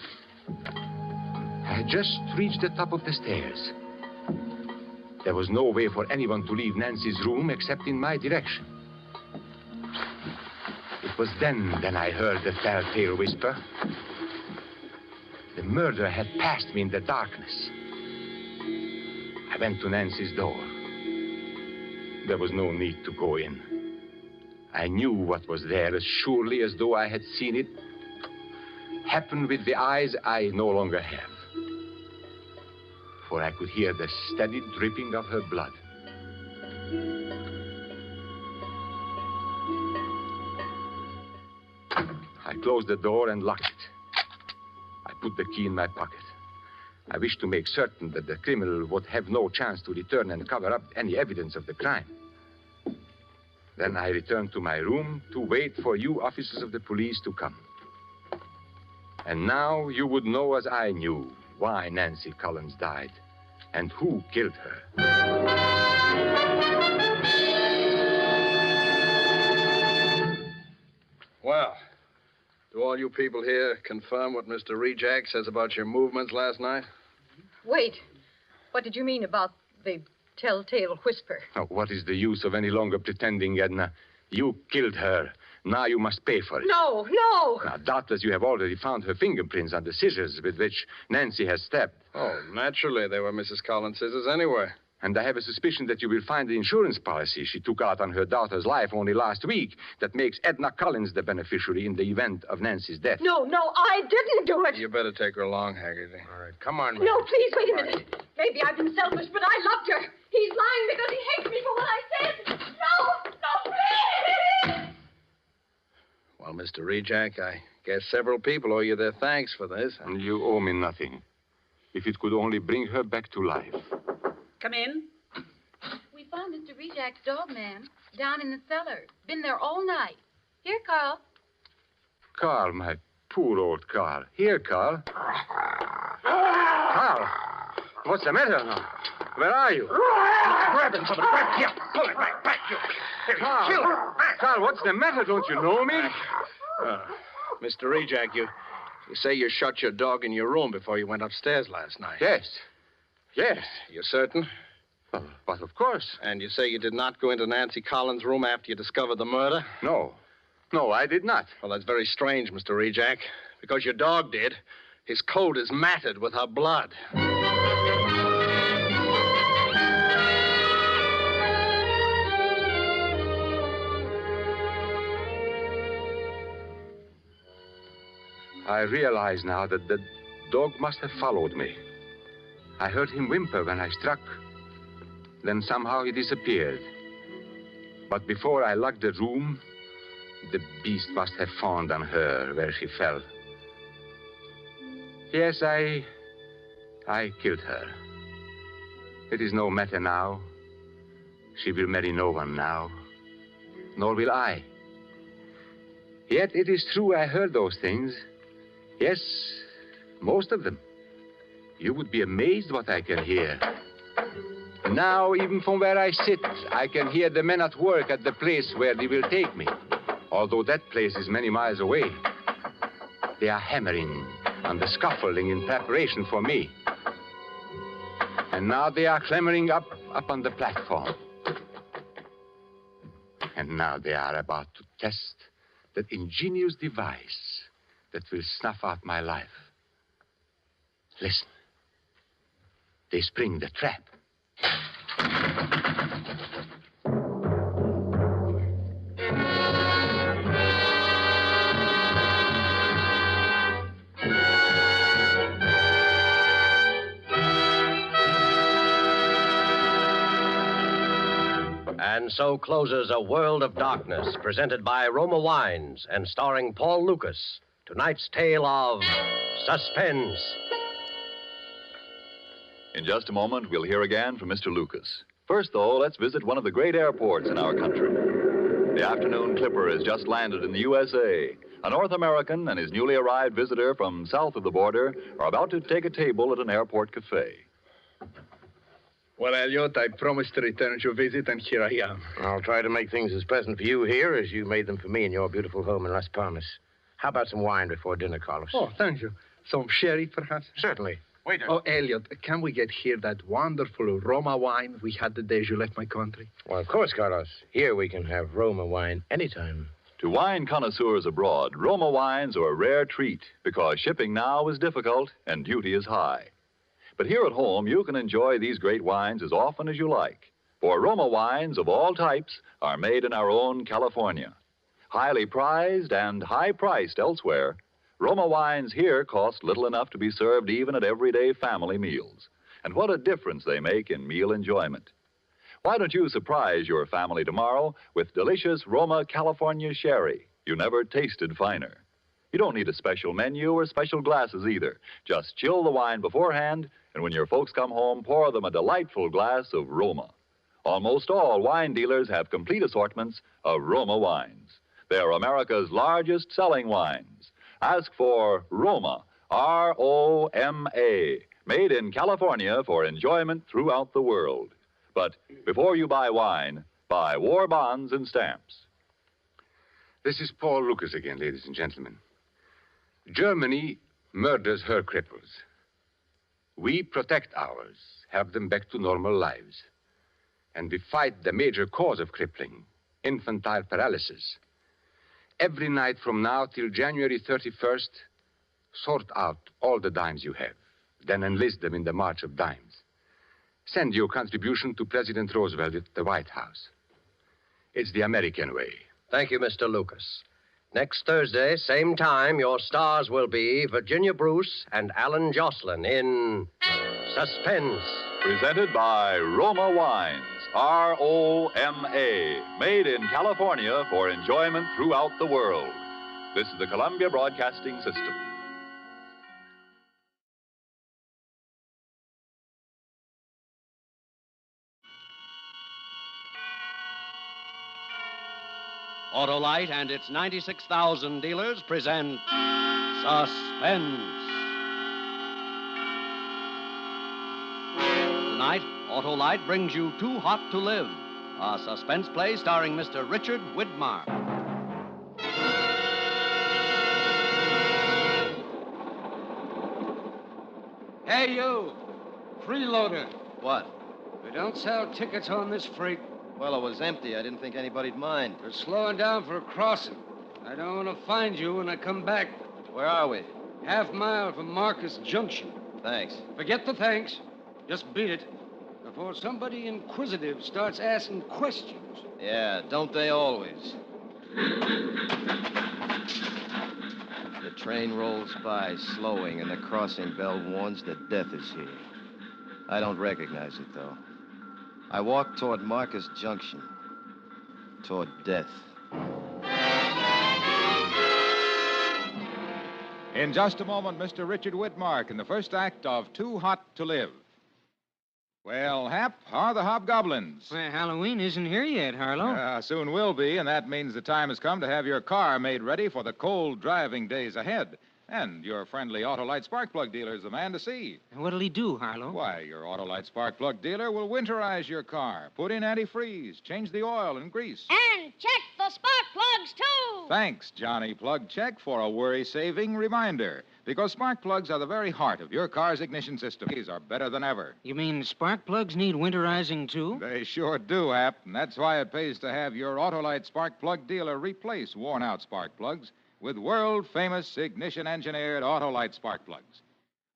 I had just reached the top of the stairs. There was no way for anyone to leave Nancy's room except in my direction. It was then I heard the telltale whisper. The murderer had passed me in the darkness. I went to Nancy's door. There was no need to go in. I knew what was there as surely as though I had seen it happen with the eyes I no longer have. For I could hear the steady dripping of her blood. I closed the door and locked it. I put the key in my pocket. I wished to make certain that the criminal would have no chance to return and cover up any evidence of the crime. Then I returned to my room to wait for you officers of the police to come. And now you would know, as I knew, why Nancy Collins died and who killed her. Well, do all you people here confirm what Mr. Rejack says about your movements last night? Wait. What did you mean about the telltale whisper? Now, what is the use of any longer pretending, Edna? You killed her. Now you must pay for it. No. Now, doubtless you have already found her fingerprints on the scissors with which Nancy has stabbed. Oh, naturally, they were Mrs. Collins' scissors anyway. And I have a suspicion that you will find the insurance policy she took out on her daughter's life only last week that makes Edna Collins the beneficiary in the event of Nancy's death. No, I didn't do it. You better take her along, Haggerty. All right, come on, man. No, please, wait a minute. Maybe I've been selfish, but I loved her. He's lying because he hates me for what I said. No, please! Well, Mr. Rejack, I guess several people owe you their thanks for this. And you owe me nothing. If it could only bring her back to life. Come in. We found Mr. Rejack's dog, ma'am, down in the cellar. Been there all night. Here, Carl. Carl, my poor old Carl. Here, Carl. Carl, what's the matter now? Where are you? Grab him, somebody. Grab him. Pull it back, you. Carl, Carl, what's the matter? Don't you know me? Mr. Rejack, you say you shut your dog in your room before you went upstairs last night. Yes. You're certain? But of course. And you say you did not go into Nancy Collins' room after you discovered the murder? No, I did not. Well, that's very strange, Mr. Rejack, because your dog did. His coat is matted with her blood. I realize now that the dog must have followed me. I heard him whimper when I struck. Then somehow he disappeared. But before I locked the room, the beast must have fawned on her where she fell. Yes, I killed her. It is no matter now. She will marry no one now, nor will I. Yet it is true I heard those things. Yes, most of them. You would be amazed what I can hear. Now, even from where I sit, I can hear the men at work at the place where they will take me. although that place is many miles away. They are hammering on the scaffolding in preparation for me. And now they are clambering up on the platform. And now they are about to test that ingenious device that will snuff out my life. Listen. They spring the trap. And so closes A World of Darkness, presented by Roma Wines and starring Paul Lucas. Tonight's tale of suspense. In just a moment, we'll hear again from Mr. Lucas. First, though, let's visit one of the great airports in our country. The afternoon clipper has just landed in the USA. A North American and his newly arrived visitor from south of the border are about to take a table at an airport cafe. Well, Elliot, I promised to return your visit, and here I am. I'll try to make things as pleasant for you here as you made them for me in your beautiful home in Las Palmas. How about some wine before dinner, Carlos? Oh, thank you. Some sherry, perhaps? Certainly. Waiter. Oh, Elliot, can we get here that wonderful Roma wine we had the day you left my country? Well, of course, Carlos. Here we can have Roma wine anytime. To wine connoisseurs abroad, Roma wines are a rare treat because shipping now is difficult and duty is high. But here at home, you can enjoy these great wines as often as you like. For Roma wines of all types are made in our own California. Highly prized and high-priced elsewhere, Roma wines here cost little enough to be served even at everyday family meals. And what a difference they make in meal enjoyment. Why don't you surprise your family tomorrow with delicious Roma California sherry? You never tasted finer. You don't need a special menu or special glasses either. Just chill the wine beforehand, and when your folks come home, pour them a delightful glass of Roma. Almost all wine dealers have complete assortments of Roma wines. They're America's largest selling wines. Ask for Roma, R-O-M-A, made in California for enjoyment throughout the world. But before you buy wine, buy war bonds and stamps. This is Paul Lucas again, ladies and gentlemen. Germany murders her cripples. We protect ours, have them back to normal lives. And we fight the major cause of crippling, infantile paralysis. Every night from now till January 31st, sort out all the dimes you have, then enlist them in the March of Dimes. Send your contribution to President Roosevelt at the White House. It's the American way. Thank you, Mr. Lucas. Next Thursday, same time, your stars will be Virginia Bruce and Alan Jocelyn in Suspense. Presented by Roma Wines, R-O-M-A, made in California for enjoyment throughout the world. This is the Columbia Broadcasting System. Autolite and its 96,000 dealers present Suspense. Tonight, Autolite brings you Too Hot to Live, a suspense play starring Mr. Richard Widmark. Hey, you! Freeloader. What? We don't sell tickets on this freak. Well, it was empty. I didn't think anybody'd mind. We're slowing down for a crossing. I don't want to find you when I come back. Where are we? Half-mile from Marcus Junction. Thanks. Forget the thanks. Just beat it before somebody inquisitive starts asking questions. Yeah, don't they always? The train rolls by, slowing, and the crossing bell warns that death is here. I don't recognize it, though. I walk toward Marcus Junction, toward death. In just a moment, Mr. Richard Widmark in the first act of Too Hot to Live. Well, Hap, how are the hobgoblins? Well, Halloween isn't here yet, Harlow. Soon will be, and that means the time has come to have your car made ready for the cold driving days ahead. And your friendly Autolite spark plug dealer is the man to see. What'll he do, Harlow? Why, your Autolite spark plug dealer will winterize your car, put in antifreeze, change the oil and grease. And check the spark plugs, too. Thanks, Johnny Plug Check, for a worry-saving reminder. Because spark plugs are the very heart of your car's ignition system. These are better than ever. You mean spark plugs need winterizing, too? They sure do, Hap. And that's why it pays to have your Autolite spark plug dealer replace worn-out spark plugs with world-famous ignition-engineered Autolite spark plugs.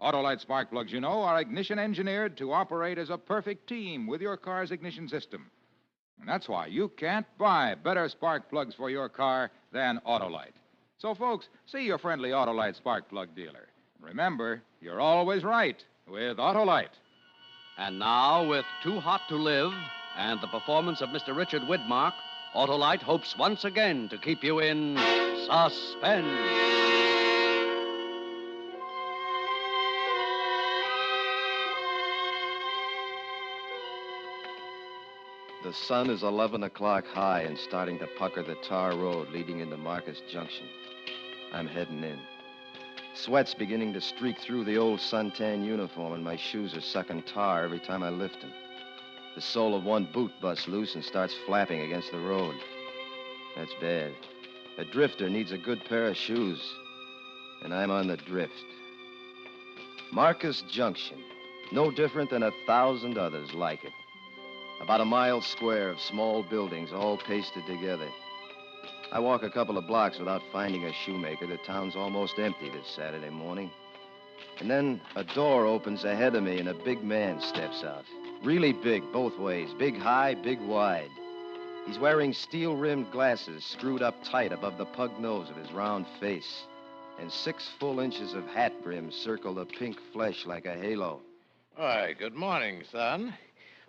Autolite spark plugs, you know, are ignition-engineered to operate as a perfect team with your car's ignition system. And that's why you can't buy better spark plugs for your car than Autolite. So, folks, see your friendly Autolite spark plug dealer. Remember, you're always right with Autolite. And now, with Too Hot to Live and the performance of Mr. Richard Widmark, Autolite hopes once again to keep you in suspense. The sun is 11 o'clock high and starting to pucker the tar road leading into Marcus Junction. I'm heading in. Sweat's beginning to streak through the old suntan uniform, and my shoes are sucking tar every time I lift them. The sole of one boot busts loose and starts flapping against the road. That's bad. A drifter needs a good pair of shoes, and I'm on the drift. Marcus Junction, no different than 1,000 others like it. About a mile square of small buildings all pasted together. I walk a couple of blocks without finding a shoemaker. The town's almost empty this Saturday morning. And then a door opens ahead of me and a big man steps out. Really big both ways. Big high, big wide. He's wearing steel-rimmed glasses screwed up tight above the pug nose of his round face. And 6 full inches of hat brim circle the pink flesh like a halo. Why, good morning, son.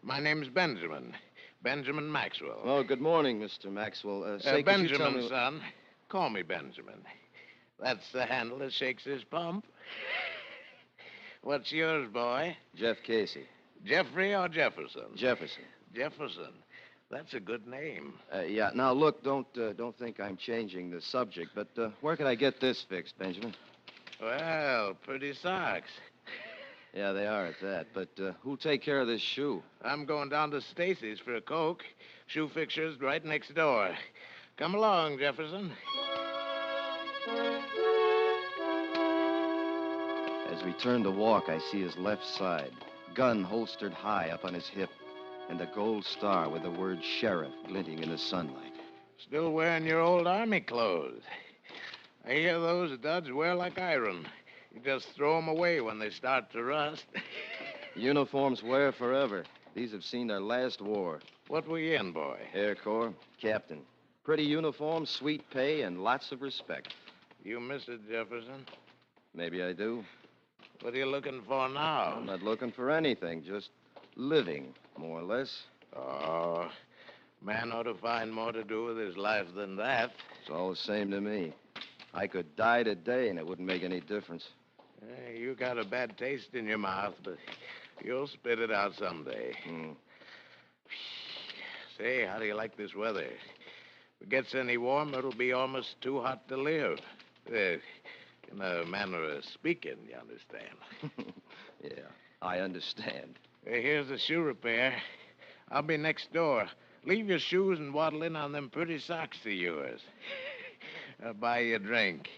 My name's Benjamin. Benjamin Maxwell. Oh, good morning, Mr. Maxwell. Say, could you tell Benjamin, me... son. Call me Benjamin. That's the handle that shakes his pump. What's yours, boy? Jeff Casey. Jeffrey or Jefferson? Jefferson. Jefferson. That's a good name. Yeah. Now, look, don't think I'm changing the subject, but where can I get this fixed, Benjamin? Well, pretty socks. Yeah, they are at that. But who'll take care of this shoe? I'm going down to Stacy's for a Coke. Shoe fixture's right next door. Come along, Jefferson. As we turn to walk, I see his left side, gun holstered high up on his hip, and a gold star with the word sheriff glinting in the sunlight. Still wearing your old army clothes. I hear those duds wear like iron. You just throw them away when they start to rust. Uniforms wear forever. These have seen their last war. What were you in, boy? Air Corps, captain. Pretty uniform, sweet pay, and lots of respect. You miss it, Jefferson? Maybe I do. What are you looking for now? I'm not looking for anything, just living, more or less. Oh, man ought to find more to do with his life than that. It's all the same to me. I could die today, and it wouldn't make any difference. You got a bad taste in your mouth, but you'll spit it out someday. Say, how do you like this weather? If it gets any warmer, it'll be almost too hot to live. In a manner of speaking, you understand? Yeah, I understand. Here's the shoe repair. I'll be next door. Leave your shoes and waddle in on them pretty socks of yours. I'll buy you a drink.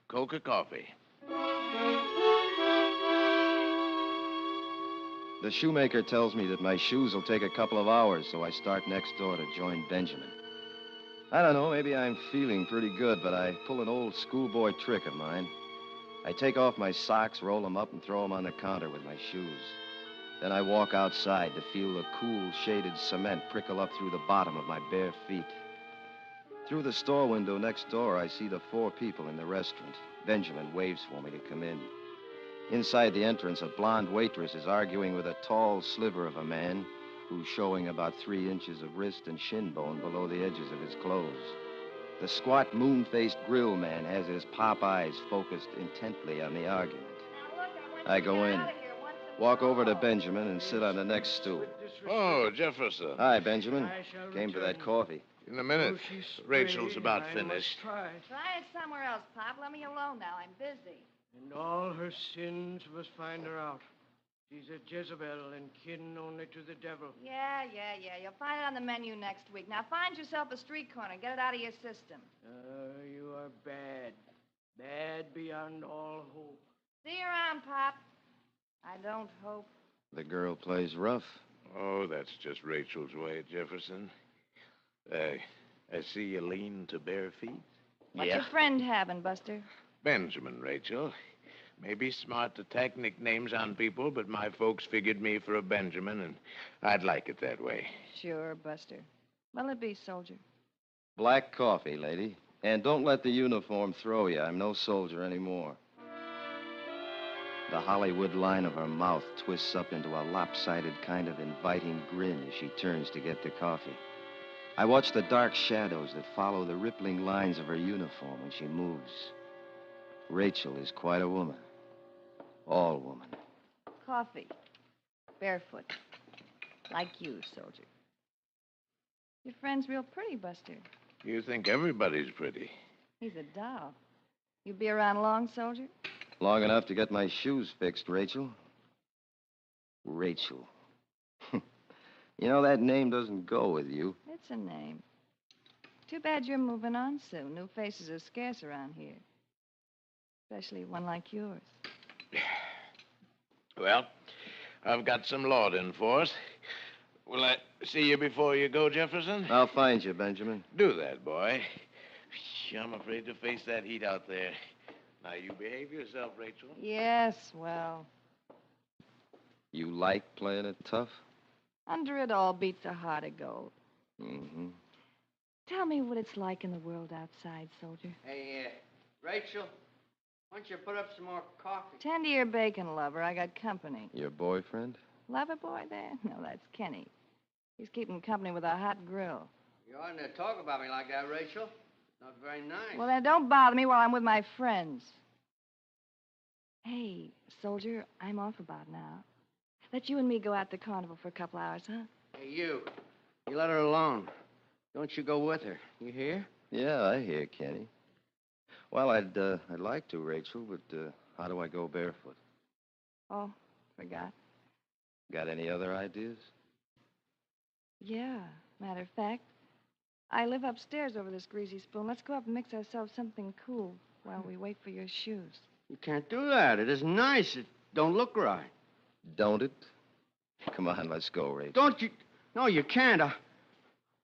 Coke or coffee? The shoemaker tells me that my shoes will take a couple of hours, so I start next door to join Benjamin. I don't know, maybe I'm feeling pretty good, but I pull an old schoolboy trick of mine. I take off my socks, roll them up, and throw them on the counter with my shoes. Then I walk outside to feel the cool, shaded cement prickle up through the bottom of my bare feet. Through the store window next door, I see the 4 people in the restaurant. Benjamin waves for me to come in. Inside the entrance, a blonde waitress is arguing with a tall sliver of a man who's showing about 3 inches of wrist and shin bone below the edges of his clothes. The squat, moon-faced grill man has his pop eyes focused intently on the argument. I go in, walk over to Benjamin, and sit on the next stool. Oh, Jefferson. Hi, Benjamin. Came for that coffee. In a minute. Rachel's about finished. Try it somewhere else, Pop. Let me alone now. I'm busy. And all her sins must find her out. She's a Jezebel and kin only to the devil. Yeah. You'll find it on the menu next week. Now find yourself a street corner. Get it out of your system. You are bad. Bad beyond all hope. See you around, Pop. I don't hope. The girl plays rough. Oh, that's just Rachel's way, Jefferson. I see you lean to bare feet. What's your friend having, Buster? Benjamin, Rachel. Maybe smart to tack nicknames on people, but my folks figured me for a Benjamin, and I'd like it that way. Sure, Buster. What'll it be, soldier? Black coffee, lady. And don't let the uniform throw you. I'm no soldier anymore. The Hollywood line of her mouth twists up into a lopsided kind of inviting grin as she turns to get the coffee. I watch the dark shadows that follow the rippling lines of her uniform when she moves. Rachel is quite a woman. All woman. Coffee. Barefoot. Like you, soldier. Your friend's real pretty, Buster. You think everybody's pretty. He's a doll. You be around long, soldier? Long enough to get my shoes fixed, Rachel. Rachel. You know, that name doesn't go with you. It's a name. Too bad you're moving on soon. New faces are scarce around here. Especially one like yours. Well, I've got some law to enforce. Will I see you before you go, Jefferson? I'll find you, Benjamin. Do that, boy. I'm afraid to face that heat out there. Now, you behave yourself, Rachel. Yes, well, You like playing it tough? under it all beats a heart of gold. Mm-hmm. Tell me what it's like in the world outside, soldier. Hey, Rachel, why don't you put up some more coffee? Tend to your bacon, lover. I got company. Your boyfriend? Lover boy there? No, that's Kenny. He's keeping company with a hot grill. You oughtn't to talk about me like that, Rachel. Not very nice. Well, then don't bother me while I'm with my friends. Hey, soldier, I'm off about now. Let you and me go out to the carnival for a couple hours, huh? Hey, you let her alone. Don't you go with her. You hear? Yeah, I hear, Kenny. Well, I'd like to, Rachel, but how do I go barefoot? Oh, forgot. Got any other ideas? Yeah, matter of fact, I live upstairs over this greasy spoon. Let's go up and mix ourselves something cool while we wait for your shoes. You can't do that. It isn't nice. It don't look right. Don't it? Come on, let's go, Rachel. Don't you? No, you can't.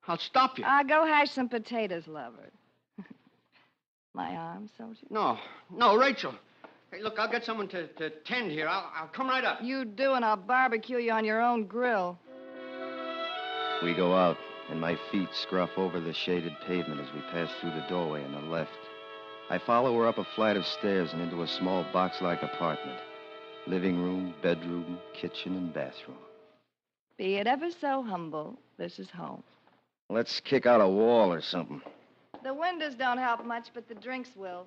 I'll stop you. Go hash some potatoes, lover. My arm, soldier? No, Rachel. Hey, look, I'll get someone to tend here. I'll come right up. You do, and I'll barbecue you on your own grill. We go out, and my feet scruff over the shaded pavement as we pass through the doorway on the left. I follow her up a flight of stairs and into a small box-like apartment. Living room, bedroom, kitchen, and bathroom. Be it ever so humble, this is home. Let's kick out a wall or something. The windows don't help much, but the drinks will.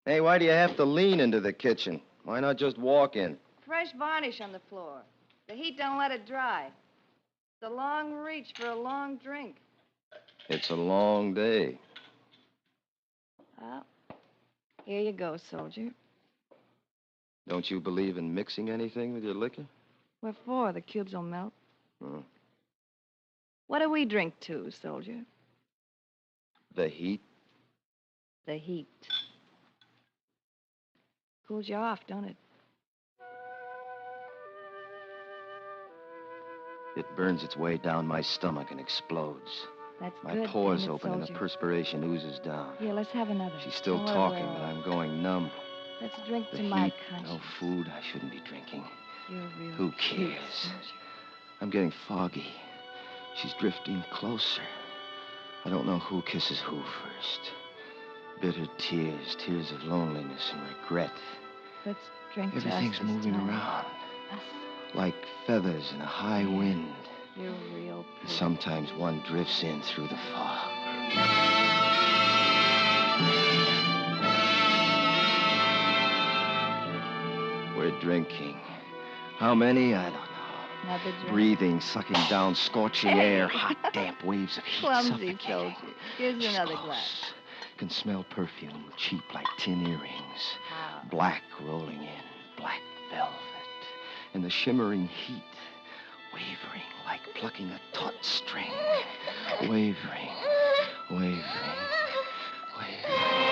Hey, why do you have to lean into the kitchen? Why not just walk in? Fresh varnish on the floor. The heat don't let it dry. It's a long reach for a long drink. It's a long day. Well, here you go, soldier. Don't you believe in mixing anything with your liquor? What for? The cubes will melt. Hmm. What do we drink to, soldier? The heat? The heat. Cools you off, don't it? It burns its way down my stomach and explodes. That's my good. pores damn it, open and the soldier. perspiration oozes down. Here, let's have another. She's still Well, talking, but I'm going numb. Let's drink The to heat, my conscience. no food, I shouldn't be drinking. You're real Who cute, cares? soldier. I'm getting foggy. She's drifting closer. I don't know who kisses who first. Bitter tears, tears of loneliness and regret. Let's drink to us Everything's this moving time. around. Us. Like feathers in a high wind. You're real And pretty. sometimes one drifts in through the fog. We're drinking. How many? I don't know. Another drink. Breathing, sucking down scorching air, hot, damp waves of heat Clumsy suffocating. soldier. Here's another glass. can smell perfume, cheap like tin earrings. Black rolling in, black velvet. And the shimmering heat, wavering like plucking a taut string. Wavering, wavering, wavering.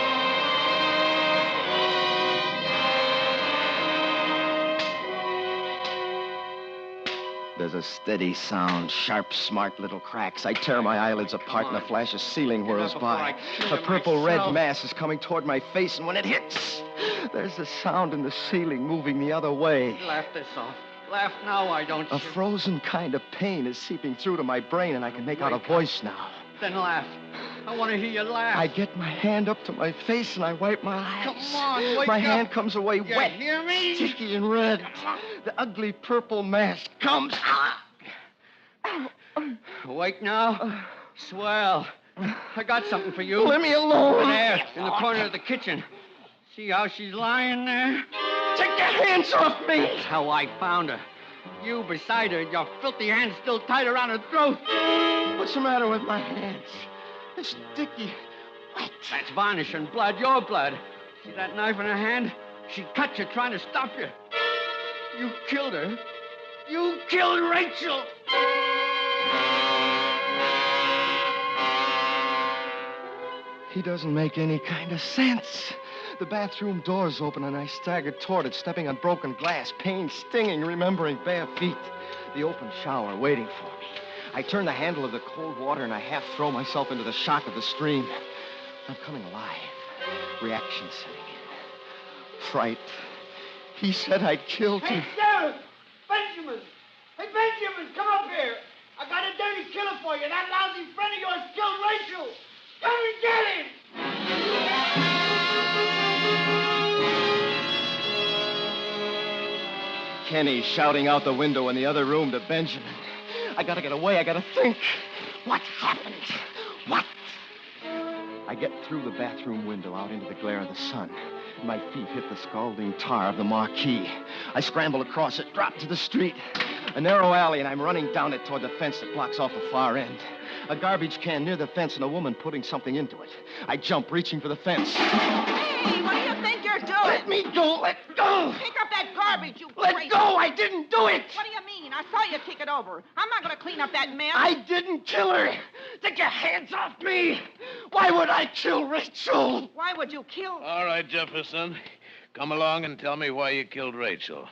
There's a steady sound, sharp, smart little cracks. I tear my eyelids apart and a flash of ceiling whirls by. A purple-red mass is coming toward my face, and when it hits, there's a sound in the ceiling moving the other way. Laugh this off. Laugh now, why don't you? A frozen kind of pain is seeping through to my brain, and I can make out a voice now. Then laugh. I want to hear you laugh. I get my hand up to my face, and I wipe my eyes. Come on, wake my up. hand comes away You wet, hear me? sticky and red. The ugly purple mask comes. Awake now? Swell. I got something for you. Let me alone. Over there, in the corner of the kitchen. See how she's lying there? Take your hands off me! That's how I found her. You beside her, your filthy hands still tied around her throat. What's the matter with my hands? They're sticky. Wet. That's varnish and blood, your blood. See that knife in her hand? She cut you trying to stop you. You killed her. You killed Rachel. He doesn't make any kind of sense. The bathroom door's open, and I staggered toward it, stepping on broken glass, pain stinging, remembering bare feet. The open shower waiting for me. I turn the handle of the cold water, and I half throw myself into the shock of the stream. I'm coming alive. Reaction setting in. Fright. He said I'd killed him. Hey, Sheriff! Benjamin! Hey, Benjamin, come up here! I got a dirty killer for you. That lousy friend of yours killed Rachel. Come and get him! Kenny shouting out the window in the other room to Benjamin. I gotta get away. I gotta think. What happened? What? I get through the bathroom window out into the glare of the sun. My feet hit the scalding tar of the marquee. I scramble across it, drop to the street. A narrow alley, and I'm running down it toward the fence that blocks off the far end. A garbage can near the fence and a woman putting something into it. I jump, reaching for the fence. Hey, what do you think you're doing? Let me go! Let go! Pick up that garbage, you Let crazy... go! I didn't do it! What do you mean? I saw you kick it over. I'm not going to clean up that mess. I didn't kill her! Take your hands off me! Why would I kill Rachel? Why would you kill... All right, Jefferson. Come along and tell me why you killed Rachel.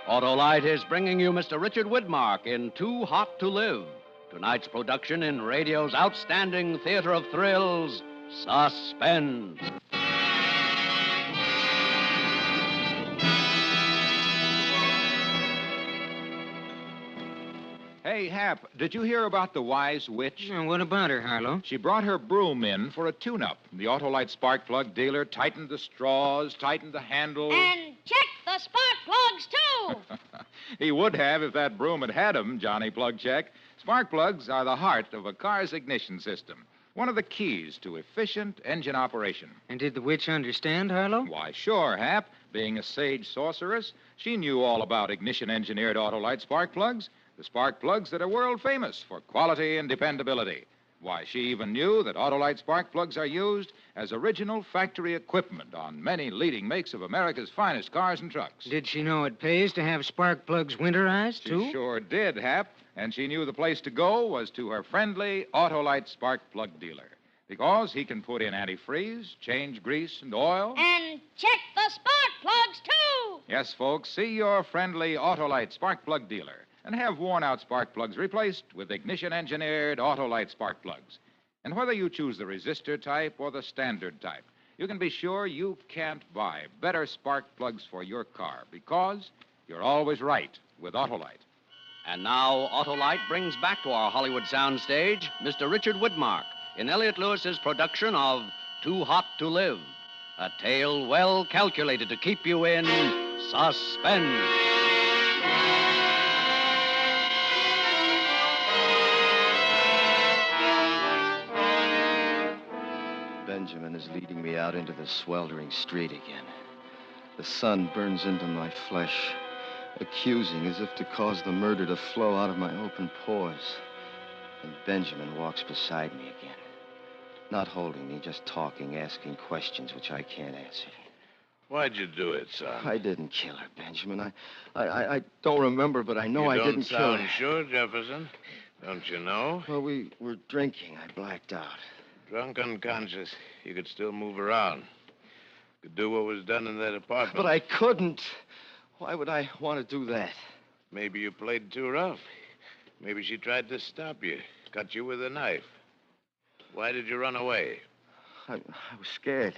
Autolite is bringing you Mr. Richard Widmark in Too Hot to Live. Tonight's production in radio's outstanding theater of thrills, Suspense. Hey, Hap, did you hear about the wise witch? What about her, Harlow? She brought her broom in for a tune-up. The Autolite spark plug dealer tightened the straws, tightened the handle. And check the spark plugs, too. He would have if that broom had had 'em, Johnny Plug Check. Spark plugs are the heart of a car's ignition system. One of the keys to efficient engine operation. And did the witch understand, Harlow? Why, sure, Hap. Being a sage sorceress, she knew all about ignition-engineered Autolite spark plugs. The spark plugs that are world famous for quality and dependability. Why, she even knew that Autolite spark plugs are used as original factory equipment on many leading makes of America's finest cars and trucks. Did she know it pays to have spark plugs winterized, too? She sure did, Hap. And she knew the place to go was to her friendly Autolite spark plug dealer. Because he can put in antifreeze, change grease and oil. And check the spark plugs, too. Yes, folks, see your friendly Autolite spark plug dealer. And have worn-out spark plugs replaced with ignition-engineered Autolite spark plugs. And whether you choose the resistor type or the standard type, you can be sure you can't buy better spark plugs for your car because you're always right with Autolite. And now, Autolite brings back to our Hollywood soundstage Mr. Richard Widmark in Elliot Lewis's production of Too Hot to Live, a tale well calculated to keep you in suspense. Benjamin is leading me out into the sweltering street again. The sun burns into my flesh, accusing as if to cause the murder to flow out of my open pores. And Benjamin walks beside me again. Not holding me, just talking, asking questions which I can't answer. Why'd you do it, son? I didn't kill her, Benjamin. I don't remember, but I know I didn't kill her. You don't sound sure, Jefferson. Don't you know? Well, we were drinking. I blacked out. Drunk unconscious. You could still move around. Could do what was done in that apartment. But I couldn't. Why would I want to do that? Maybe you played too rough. Maybe she tried to stop you, cut you with a knife. Why did you run away? I was scared.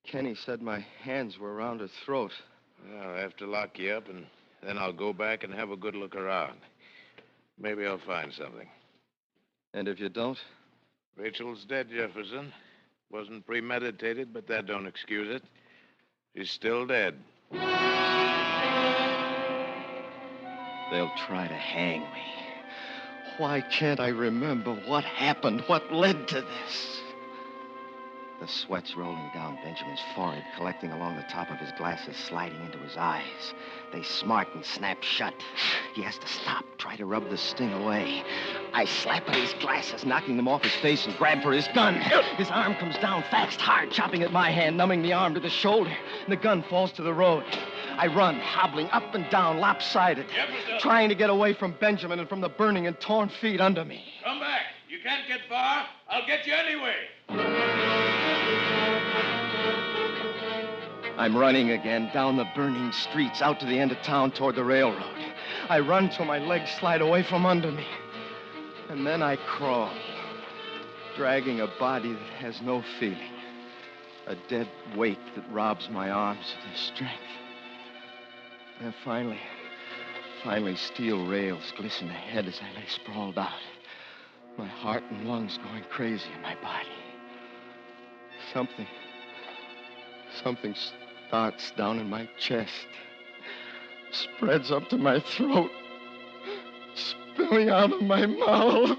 Kenny said my hands were around her throat. Well, I'll have to lock you up, and then I'll go back and have a good look around. Maybe I'll find something. And if you don't? Rachel's dead, Jefferson. Wasn't premeditated, but that don't excuse it. She's still dead. They'll try to hang me. Why can't I remember what happened, what led to this? The sweat's rolling down Benjamin's forehead, collecting along the top of his glasses, sliding into his eyes. They smart and snap shut. He has to stop, try to rub the sting away. I slap at his glasses, knocking them off his face, and grab for his gun. His arm comes down fast, hard, chopping at my hand, numbing the arm to the shoulder. And the gun falls to the road. I run, hobbling up and down, lopsided, trying to get away from Benjamin and from the burning and torn feet under me. Come back. You can't get far. I'll get you anyway. I'm running again, down the burning streets, out to the end of town toward the railroad. I run till my legs slide away from under me. And then I crawl, dragging a body that has no feeling. A dead weight that robs my arms of their strength. And finally, steel rails glisten ahead as I lay sprawled out. My heart and lungs going crazy in my body. Something starts down in my chest, spreads up to my throat, spilling out of my mouth.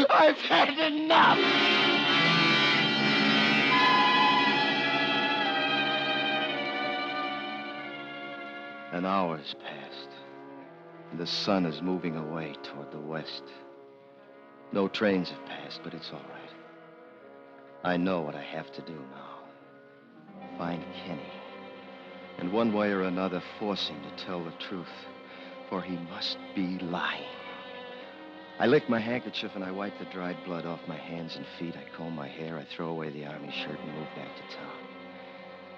I've had enough! An hour's passed, and the sun is moving away toward the west. No trains have passed, but it's all right. I know what I have to do now. Find Kenny. And one way or another, force him to tell the truth. For he must be lying. I lick my handkerchief and I wipe the dried blood off my hands and feet. I comb my hair, I throw away the army shirt and move back to town.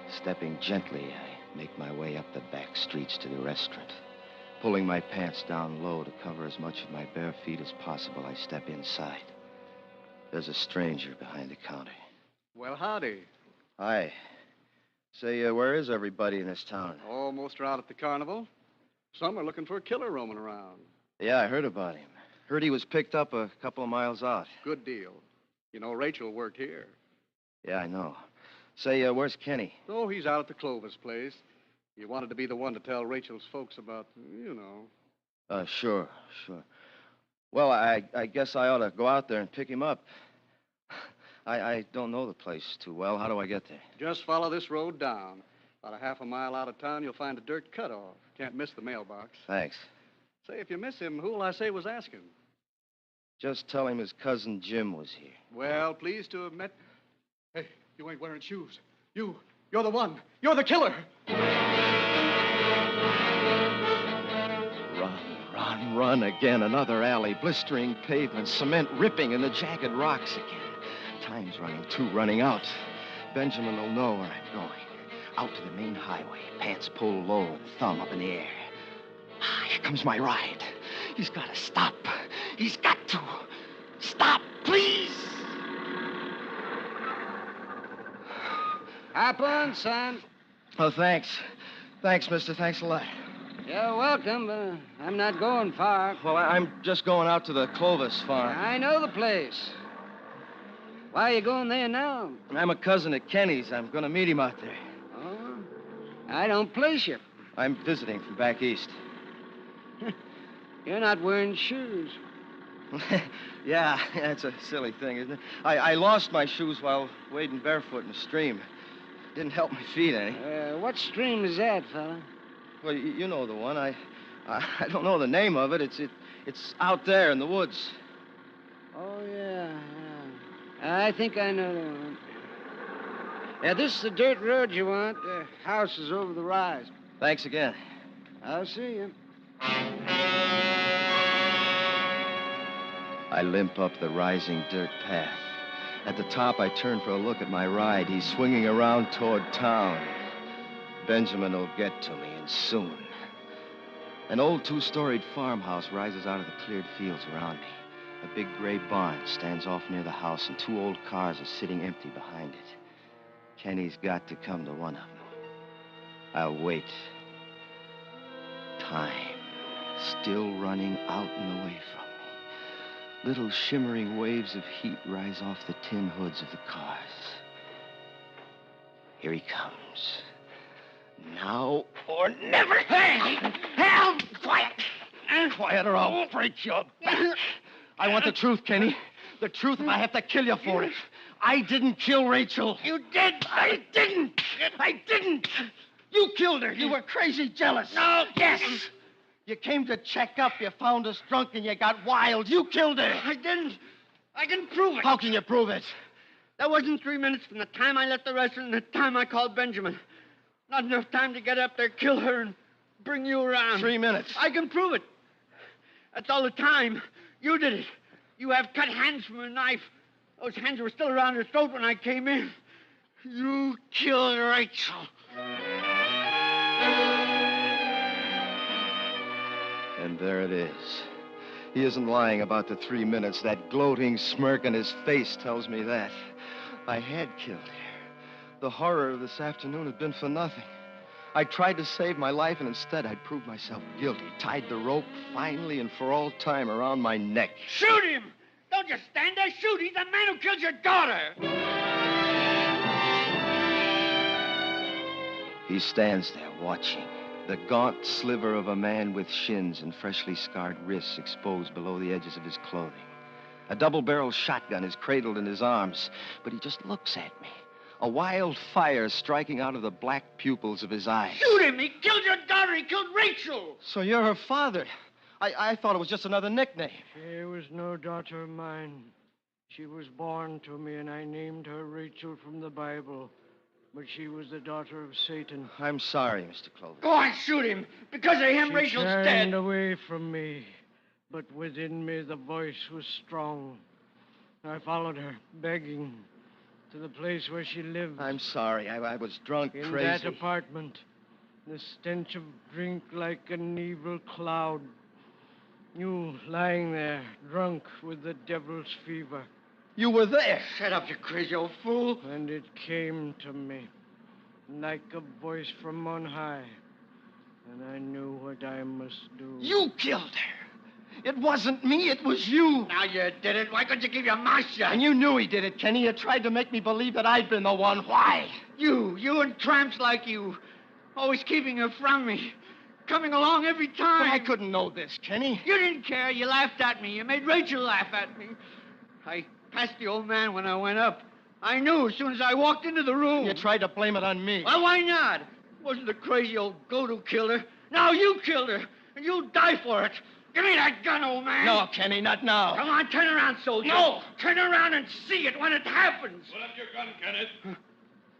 Stepping gently, I make my way up the back streets to the restaurant. Pulling my pants down low to cover as much of my bare feet as possible, I step inside. There's a stranger behind the counter. Well, howdy. Hi. Say, where is everybody in this town? Oh, most are out at the carnival. Some are looking for a killer roaming around. Yeah, I heard about him. Heard he was picked up a couple of miles out. Good deal. You know, Rachel worked here. Yeah, I know. Say, where's Kenny? Oh, he's out at the Clovis place. You wanted to be the one to tell Rachel's folks about, you know. Sure. Well, I guess I ought to go out there and pick him up. I don't know the place too well. How do I get there? Just follow this road down. About a half a mile out of town, you'll find a dirt cutoff. Can't miss the mailbox. Thanks. Say, if you miss him, who'll I say was asking? Just tell him his cousin Jim was here. Well, pleased to have met... Hey, you ain't wearing shoes. You're the one. You're the killer. Run again. Another alley, blistering pavement, cement ripping in the jagged rocks again. Time's running too, running out. Benjamin will know where I'm going. Out to the main highway, pants pulled low and thumb up in the air. Here comes my ride. He's got to stop. He's got to. Stop, please. Hop on, son. Oh, thanks. Thanks, mister. Thanks a lot. You're welcome, but I'm not going far. Well, I'm just going out to the Clovis farm. I know the place. Why are you going there now? I'm a cousin at Kenny's. I'm going to meet him out there. Oh, I don't place you. I'm visiting from back east. You're not wearing shoes. Yeah, it's a silly thing, isn't it? I lost my shoes while wading barefoot in the stream. Didn't help my feet any. What stream is that, fella? Well, you know the one. I don't know the name of it. It's out there in the woods. Oh, yeah. I think I know the one. Yeah, this is the dirt road you want. The house is over the rise. Thanks again. I'll see you. I limp up the rising dirt path. At the top, I turn for a look at my ride. He's swinging around toward town. Benjamin will get to me, and soon. An old two-storied farmhouse rises out of the cleared fields around me. A big gray barn stands off near the house, and 2 old cars are sitting empty behind it. Kenny's got to come to one of them. I'll wait. Time, still running out and away from me. Little shimmering waves of heat rise off the tin hoods of the cars. Here he comes. Now or never. Hey! Help! Quiet! Quiet or I'll break your back. I want the truth, Kenny. The truth if I have to kill you for it. I didn't kill Rachel. You did! I didn't! I didn't! You killed her. You were crazy jealous. No! Yes! You came to check up. You found us drunk and you got wild. You killed her. I didn't. I can prove it. How can you prove it? That wasn't 3 minutes from the time I left the restaurant and the time I called Benjamin. Not enough time to get up there, kill her, and bring you around. 3 minutes. I can prove it. That's all the time. You did it. You have cut hands from a knife. Those hands were still around her throat when I came in. You killed Rachel. And there it is. He isn't lying about the 3 minutes. That gloating smirk on his face tells me that. I had killed her. The horror of this afternoon had been for nothing. I tried to save my life, and instead I'd proved myself guilty. Tied the rope finally and for all time around my neck. Shoot him! Don't just stand there. Shoot! He's the man who killed your daughter. He stands there watching. The gaunt sliver of a man with shins and freshly scarred wrists exposed below the edges of his clothing. A double-barreled shotgun is cradled in his arms, but he just looks at me. A wild fire striking out of the black pupils of his eyes. Shoot him! He killed your daughter! He killed Rachel! So you're her father. I thought it was just another nickname. She was no daughter of mine. She was born to me, and I named her Rachel from the Bible. But she was the daughter of Satan. I'm sorry, Mr. Clover. Go on, shoot him! Because of him, She Rachel's turned dead. away from me, but within me the voice was strong. I followed her, begging, to the place where she lived. I'm sorry. I was drunk, In crazy. that apartment, the stench of drink like an evil cloud. You lying there, drunk with the devil's fever. You were there. Shut up, you crazy old fool. And it came to me like a voice from on high. And I knew what I must do. You killed her. It wasn't me, it was you. Now you did it. Why couldn't you keep your mouth shut? And you knew he did it, Kenny. You tried to make me believe that I'd been the one. Why? You and tramps like you. Always keeping her from me. Coming along every time. But I couldn't know this, Kenny. You didn't care. You laughed at me. You made Rachel laugh at me. I passed the old man when I went up. I knew as soon as I walked into the room. You tried to blame it on me. Well, why not? It wasn't the crazy old goat who killed her. Now you killed her, and you'll die for it. Give me that gun, old man. No, Kenny, not now. Come on, turn around, soldier. No. Turn around and see it when it happens. Put up your gun, Kenneth.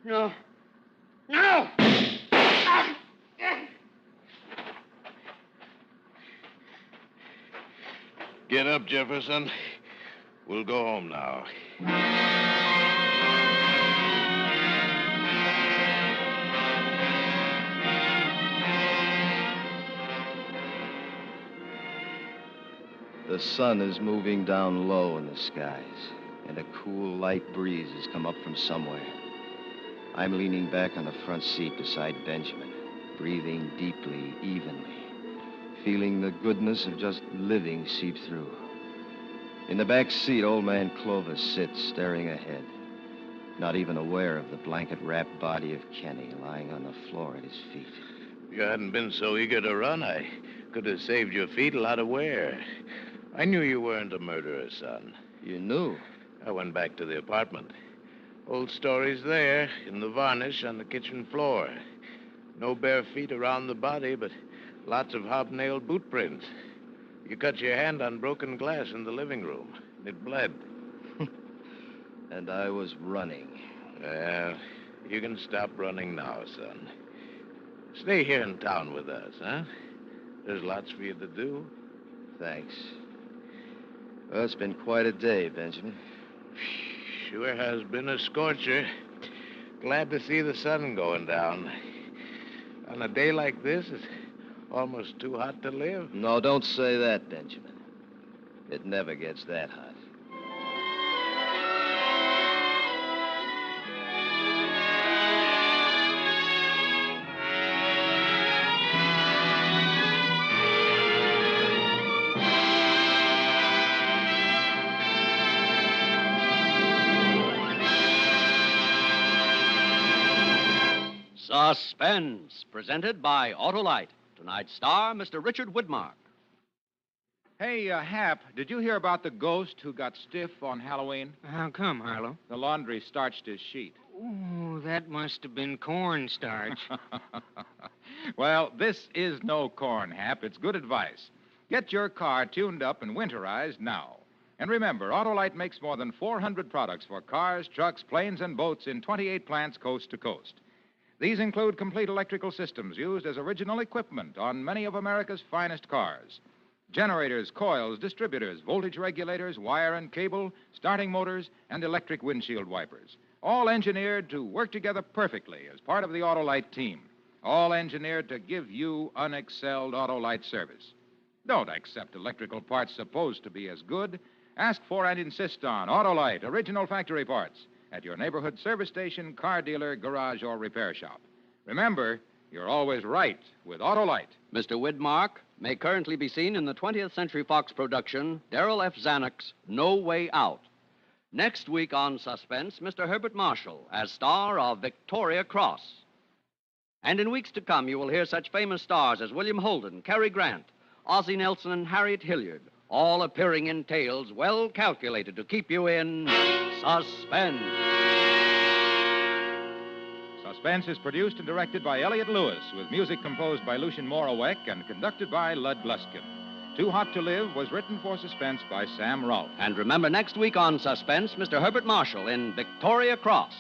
No. No! Ah! Get up, Jefferson. We'll go home now. The sun is moving down low in the skies, and a cool, light breeze has come up from somewhere. I'm leaning back on the front seat beside Benjamin, breathing deeply, evenly, feeling the goodness of just living seep through. In the back seat, old man Clovis sits, staring ahead, not even aware of the blanket-wrapped body of Kenny lying on the floor at his feet. If you hadn't been so eager to run, I could have saved your feet a lot of wear. I knew you weren't a murderer, son. You knew? I went back to the apartment. Old stories there, in the varnish on the kitchen floor. No bare feet around the body, but lots of hobnail boot prints. You cut your hand on broken glass in the living room. It bled. And I was running. Well, you can stop running now, son. Stay here in town with us, huh? There's lots for you to do. Thanks. Well, it's been quite a day, Benjamin. Sure has been a scorcher. Glad to see the sun going down. On a day like this, it's almost too hot to live. No, don't say that, Benjamin. It never gets that hot. Suspense, presented by Autolite. Tonight's star, Mr. Richard Widmark. Hey, Hap, did you hear about the ghost who got stiff on Halloween? How come, Harlow? The laundry starched his sheet. Oh, that must have been cornstarch. Well, this is no corn, Hap. It's good advice. Get your car tuned up and winterized now. And remember, Autolite makes more than 400 products for cars, trucks, planes, and boats in 28 plants coast to coast. These include complete electrical systems used as original equipment on many of America's finest cars. Generators, coils, distributors, voltage regulators, wire and cable, starting motors, and electric windshield wipers. All engineered to work together perfectly as part of the Autolite team. All engineered to give you unexcelled Autolite service. Don't accept electrical parts supposed to be as good. Ask for and insist on Autolite original factory parts at your neighborhood service station, car dealer, garage, or repair shop. Remember, you're always right with Autolite. Mr. Widmark may currently be seen in the 20th Century Fox production, Darrell F. Zanuck's No Way Out. Next week on Suspense, Mr. Herbert Marshall as star of Victoria Cross. And in weeks to come, you will hear such famous stars as William Holden, Cary Grant, Ozzie Nelson, and Harriet Hilliard, all appearing in tales well calculated to keep you in suspense. Suspense is produced and directed by Elliott Lewis, with music composed by Lucien Moraweck and conducted by Lud Gluskin. Too Hot to Live was written for Suspense by Sam Rolfe. And remember, next week on Suspense, Mr. Herbert Marshall in Victoria Cross.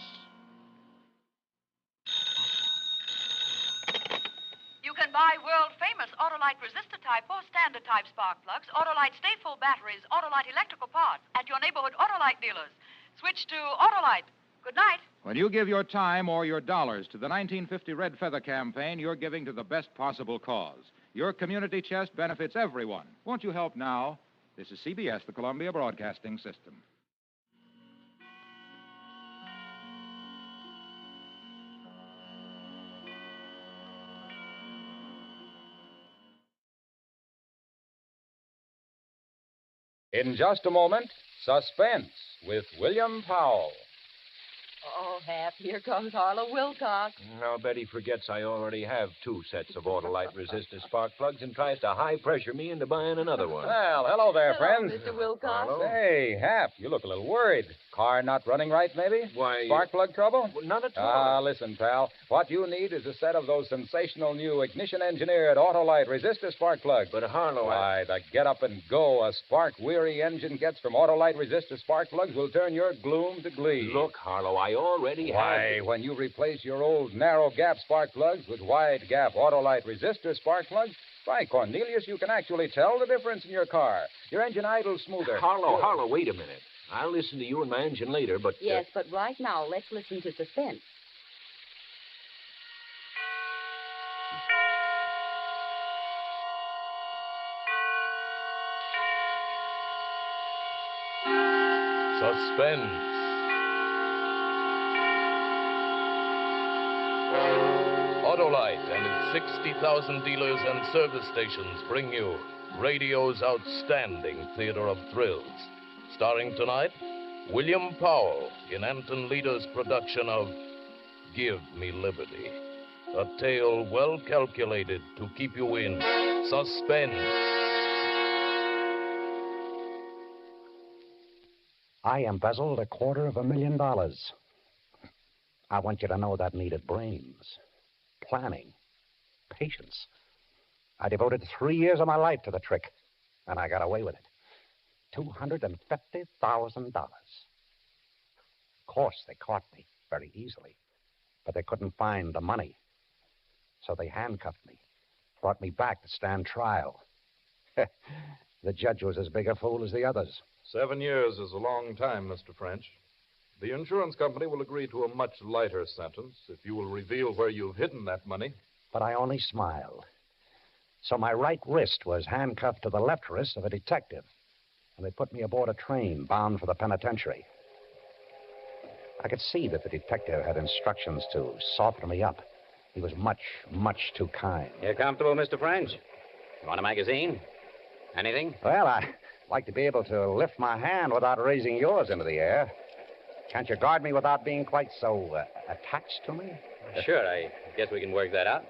You can buy world-famous Autolite resistor-type or standard-type spark plugs, Autolite stay-full batteries, Autolite electrical parts at your neighborhood Autolite dealers. Switch to Autolite. Good night. When you give your time or your dollars to the 1950 Red Feather campaign, you're giving to the best possible cause. Your community chest benefits everyone. Won't you help now? This is CBS, the Columbia Broadcasting System. In just a moment, Suspense with William Powell. Oh, Hap, here comes Harlow Wilcox. Now, Betty forgets I already have 2 sets of Autolite resistor spark plugs and tries to high-pressure me into buying another one. Well, hello there, Hello, friend. Mr. Wilcox. Hello. Hey, Hap, you look a little worried. Car not running right, maybe? Why... Spark plug trouble? Well, not at all. Listen, pal. What you need is a set of those sensational new ignition-engineered Autolite resistor spark plugs. But, Harlow, Why, the get-up-and-go a spark-weary engine gets from Autolite resistor spark plugs will turn your gloom to glee. Look, Harlow, I already have... Why, when you replace your old narrow-gap spark plugs with wide-gap Autolite resistor spark plugs, why, Cornelius, you can actually tell the difference in your car. Your engine idles smoother. Harlow, wait a minute. I'll listen to you and my engine later, but... Yes, but right now, let's listen to Suspense. Suspense. Autolite and its 60,000 dealers and service stations bring you radio's outstanding theater of thrills. Starring tonight, William Powell in Anton Leader's production of Give Me Liberty. A tale well calculated to keep you in suspense. I embezzled $250,000. I want you to know that needed brains, planning, patience. I devoted 3 years of my life to the trick, and I got away with it. $250,000. Of course, they caught me very easily, but they couldn't find the money. So they handcuffed me, brought me back to stand trial. The judge was as big a fool as the others. 7 years is a long time, Mr. French. The insurance company will agree to a much lighter sentence if you will reveal where you've hidden that money. But I only smiled. So my right wrist was handcuffed to the left wrist of a detective, and they put me aboard a train bound for the penitentiary. I could see that the detective had instructions to soften me up. He was much, much too kind. You comfortable, Mr. French? You want a magazine? Anything? Well, I'd like to be able to lift my hand without raising yours into the air. Can't you guard me without being quite so attached to me? Sure, I guess we can work that out.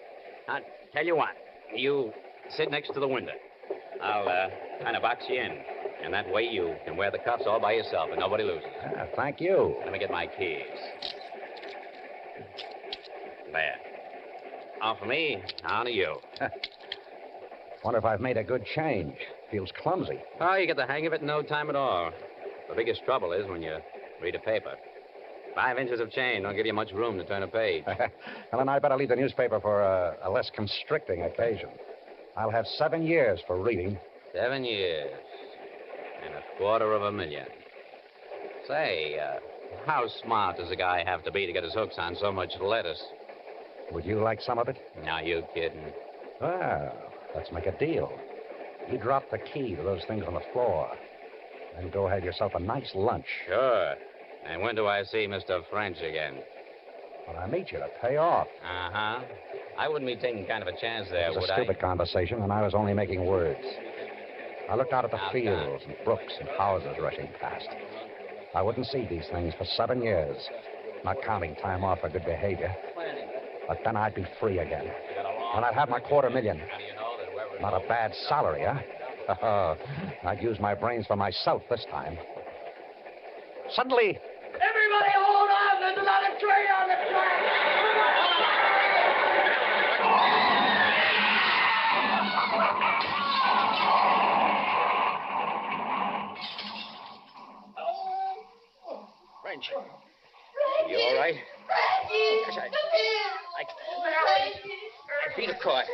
I'll tell you what. You sit next to the window. I'll kind of box you in. And that way you can wear the cuffs all by yourself and nobody loses. Thank you. Let me get my keys. There. Off of me, on to you. Wonder if I've made a good change. Feels clumsy. Oh, you get the hang of it in no time at all. The biggest trouble is when you read a paper. 5 inches of chain don't give you much room to turn a page. Well, then I'd better leave the newspaper for a less constricting occasion. I'll have 7 years for reading. 7 years. And $250,000. Say, how smart does a guy have to be to get his hooks on so much lettuce? Would you like some of it? Now, you kidding. Well, let's make a deal. You drop the key to those things on the floor. Then go have yourself a nice lunch. Sure. And when do I see Mr. French again? When I meet you to pay off. Uh-huh. I wouldn't be taking kind of a chance there, It was would a I? stupid conversation, and I was only making words. I looked out at the fields and brooks and houses rushing past. I wouldn't see these things for 7 years, not counting time off for good behavior. But then I'd be free again. And I'd have my $250,000. Not a bad salary, huh? I'd use my brains for myself this time. Suddenly, Everybody hold on! There's another train on the French. You all right? Gosh, I beat a caught.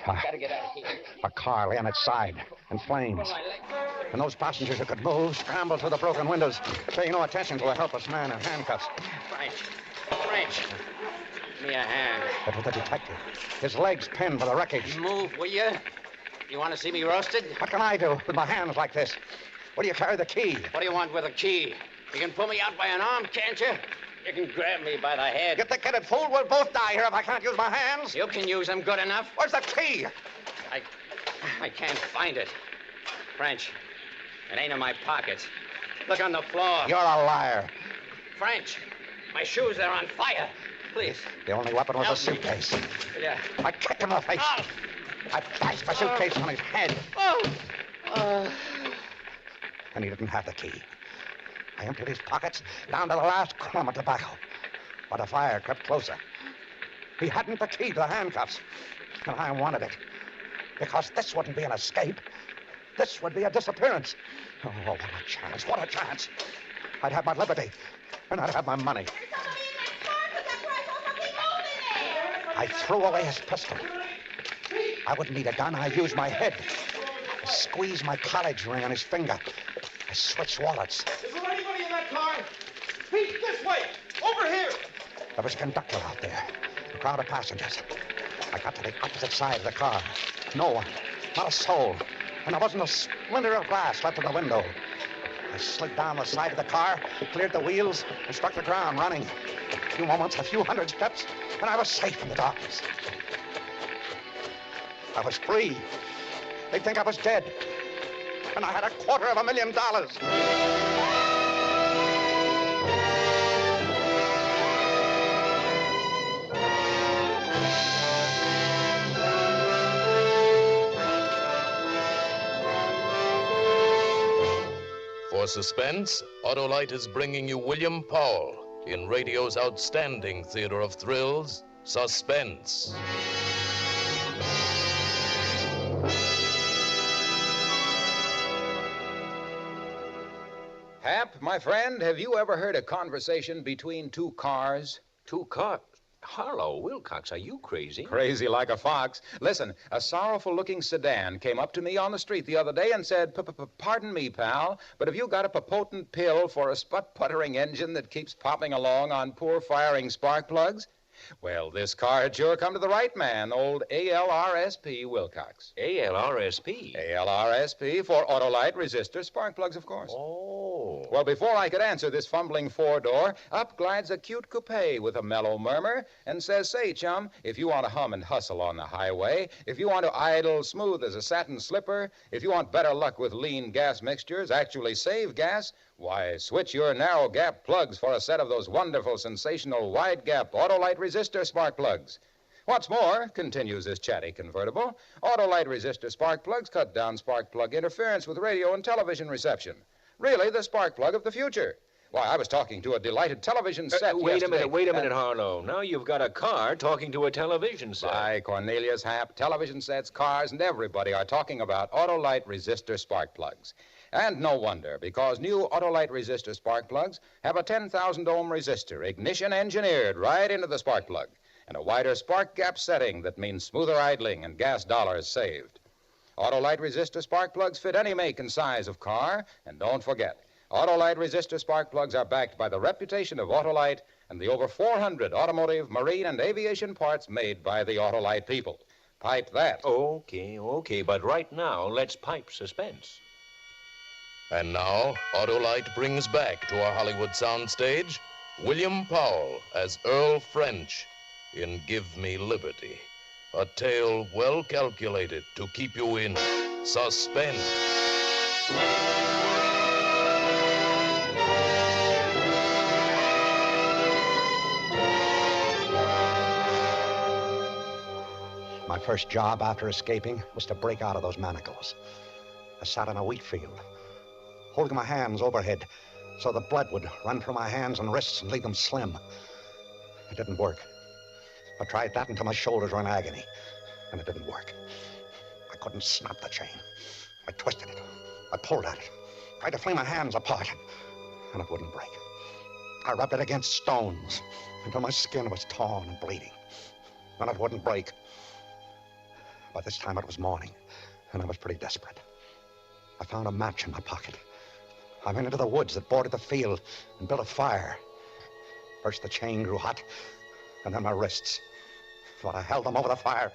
Gotta get out of here. a car lay on its side in flames. And those passengers who could move scrambled through the broken windows, paying no attention to a helpless man in handcuffs. French. Give me a hand. It was the detective, his legs pinned to the wreckage. Move, will you? You want to see me roasted? What can I do with my hands like this? Where do you carry the key? What do you want with a key? You can pull me out by an arm, can't you? You can grab me by the head. You thick-headed fool, we'll both die here if I can't use my hands. You can use them good enough. Where's the key? I can't find it. French, it ain't in my pockets. Look on the floor. You're a liar. French, my shoes are on fire. Please. The only weapon was Help a suitcase. Me. Yeah. I kicked him in the face. I bashed the suitcase on his head. And he didn't have the key. I emptied his pockets down to the last crumb of tobacco. But the fire crept closer. He hadn't the key to the handcuffs. And I wanted it. Because this wouldn't be an escape. This would be a disappearance. Oh, what a chance. What a chance. I'd have my liberty. And I'd have my money. I threw away his pistol. I wouldn't need a gun. I'd use my head. I squeezed my college ring on his finger. I switched wallets. Is there anybody in that car? Pete, this way! Over here! There was a conductor out there. A crowd of passengers. I got to the opposite side of the car. No one. Not a soul. And there wasn't a splinter of glass left in the window. I slid down the side of the car, cleared the wheels, and struck the ground running. A few moments, a few hundred steps, and I was safe in the darkness. I was free. They'd think I was dead. And I had $250,000. For For suspense, Autolite is bringing you William Powell in radio's outstanding theater of thrills, Suspense. Hap, my friend, have you ever heard a conversation between two cars? Two cars? Harlow, Wilcox, are you crazy? Crazy like a fox. Listen, a sorrowful-looking sedan came up to me on the street the other day and said, "Pardon me, pal, but have you got a potent pill for a sput-puttering engine that keeps popping along on poor firing spark plugs?" Well, this car had sure come to the right man, old ALRSP Wilcox. ALRSP? ALRSP for Autolite resistor spark plugs, of course. Oh. Well, before I could answer this fumbling four-door, up glides a cute coupe with a mellow murmur and says, "Say, chum, if you want to hum and hustle on the highway, if you want to idle smooth as a satin slipper, if you want better luck with lean gas mixtures, actually save gas, why, switch your narrow gap plugs for a set of those wonderful, sensational, wide gap Autolite resistor spark plugs. What's more," continues this chatty convertible, "Autolite resistor spark plugs cut down spark plug interference with radio and television reception. Really, the spark plug of the future. Why, I was talking to a delighted television set Wait a yesterday, minute, Harlow. Now you've got a car talking to a television set. By Cornelius Hap, television sets, cars, and everybody are talking about Autolite resistor spark plugs. And no wonder, because new Autolite resistor spark plugs have a 10,000 ohm resistor, ignition engineered right into the spark plug, and a wider spark gap setting that means smoother idling and gas dollars saved. Autolite resistor spark plugs fit any make and size of car, and don't forget, Autolite resistor spark plugs are backed by the reputation of Autolite and the over 400 automotive, marine, and aviation parts made by the Autolite people. Pipe that. Okay, but right now, let's pipe suspense. And now, Autolite brings back to our Hollywood soundstage William Powell as Earl French in Give Me Liberty, a tale well calculated to keep you in suspense. My first job after escaping was to break out of those manacles. I sat in a wheat field, holding my hands overhead so the blood would run through my hands and wrists and leave them slim. It didn't work. I tried that until my shoulders were in agony, and it didn't work. I couldn't snap the chain. I twisted it. I pulled at it, tried to fling my hands apart, and it wouldn't break. I rubbed it against stones until my skin was torn and bleeding, and it wouldn't break. By this time it was morning, and I was pretty desperate. I found a match in my pocket. I went into the woods that bordered the field and built a fire. First the chain grew hot, and then my wrists. But I held them over the fire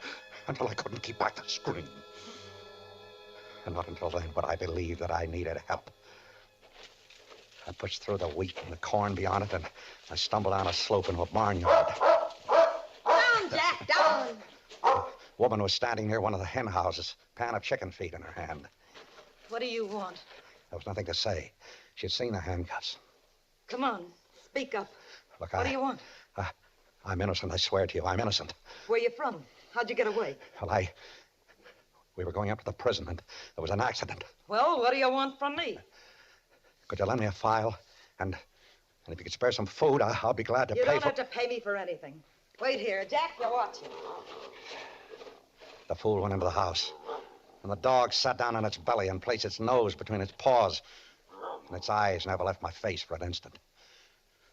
until I couldn't keep back the scream. And not until then would I believe that I needed help. I pushed through the wheat and the corn beyond it, and I stumbled down a slope into a barnyard. Down, Jack, down. A woman was standing near one of the hen houses, a pan of chicken feed in her hand. What do you want? There was nothing to say. She had seen the handcuffs. Come on, speak up. Look, What do you want? I'm innocent, I swear to you, I'm innocent. Where you from? How'd you get away? Well, we were going up to the prison, and there was an accident. Well, what do you want from me? Could you lend me a file? And if you could spare some food, I'll be glad to You pay don't for... have to pay me for anything. Wait here, Jack, you're watching. The fool went into the house, and the dog sat down on its belly and placed its nose between its paws, and its eyes never left my face for an instant.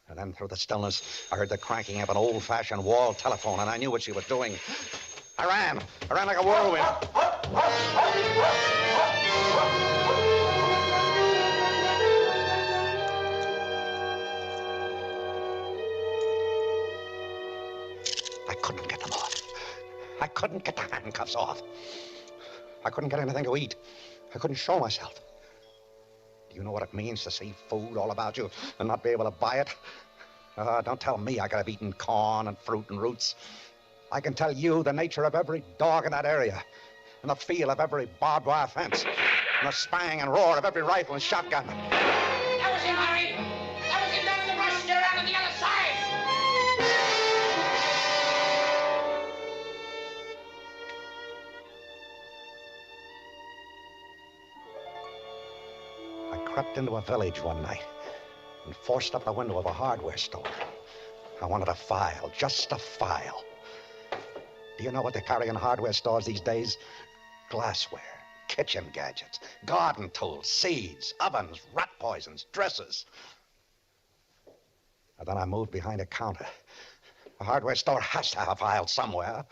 And then through the stillness, I heard the cranking of an old-fashioned wall telephone, and I knew what she was doing. I ran like a whirlwind. I couldn't get them off. I couldn't get the handcuffs off. I couldn't get anything to eat. I couldn't show myself. Do you know what it means to see food all about you and not be able to buy it? Don't tell me I could have eaten corn and fruit and roots. I can tell you the nature of every dog in that area, and the feel of every barbed wire fence, and the spang and roar of every rifle and shotgun. That was him, Harry. That was him down in the brush there around on the other side. I crept into a village one night and forced up the window of a hardware store. I wanted a file, just a file. Do you know what they carry in hardware stores these days? Glassware, kitchen gadgets, garden tools, seeds, ovens, rat poisons, dressers. And then I moved behind a counter. A hardware store has to have a file somewhere.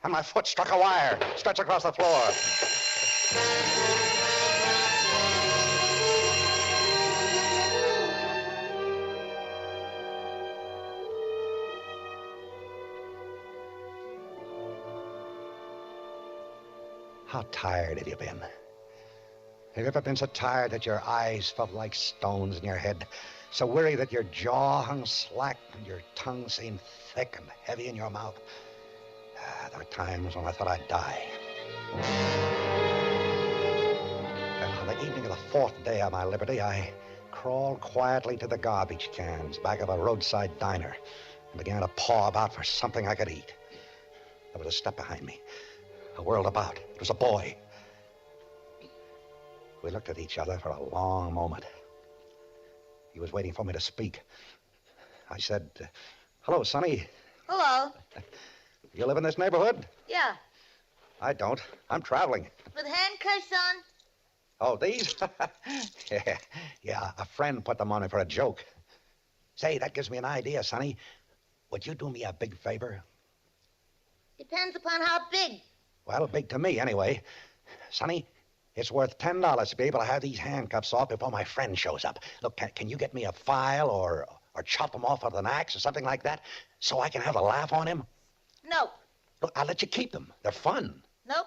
And my foot struck a wire, stretched across the floor. How tired have you been? Have you ever been so tired that your eyes felt like stones in your head? So weary that your jaw hung slack and your tongue seemed thick and heavy in your mouth? There were times when I thought I'd die. And on the evening of the 4th day of my liberty, I crawled quietly to the garbage cans back of a roadside diner and began to paw about for something I could eat. There was a step behind me. I whirled about. It was a boy. We looked at each other for a long moment. He was waiting for me to speak. I said, "Hello, Sonny. Hello. You live in this neighborhood?" Yeah. I don't. I'm traveling. With handcuffs on? Oh, these? Yeah, a friend put them on me for a joke. Say, that gives me an idea, Sonny. Would you do me a big favor? Depends upon how big. Well, big to me, anyway. Sonny, it's worth $10 to be able to have these handcuffs off before my friend shows up. Look, can you get me a file or chop them off with an axe or something like that so I can have a laugh on him? Nope. Look, I'll let you keep them. They're fun. Nope.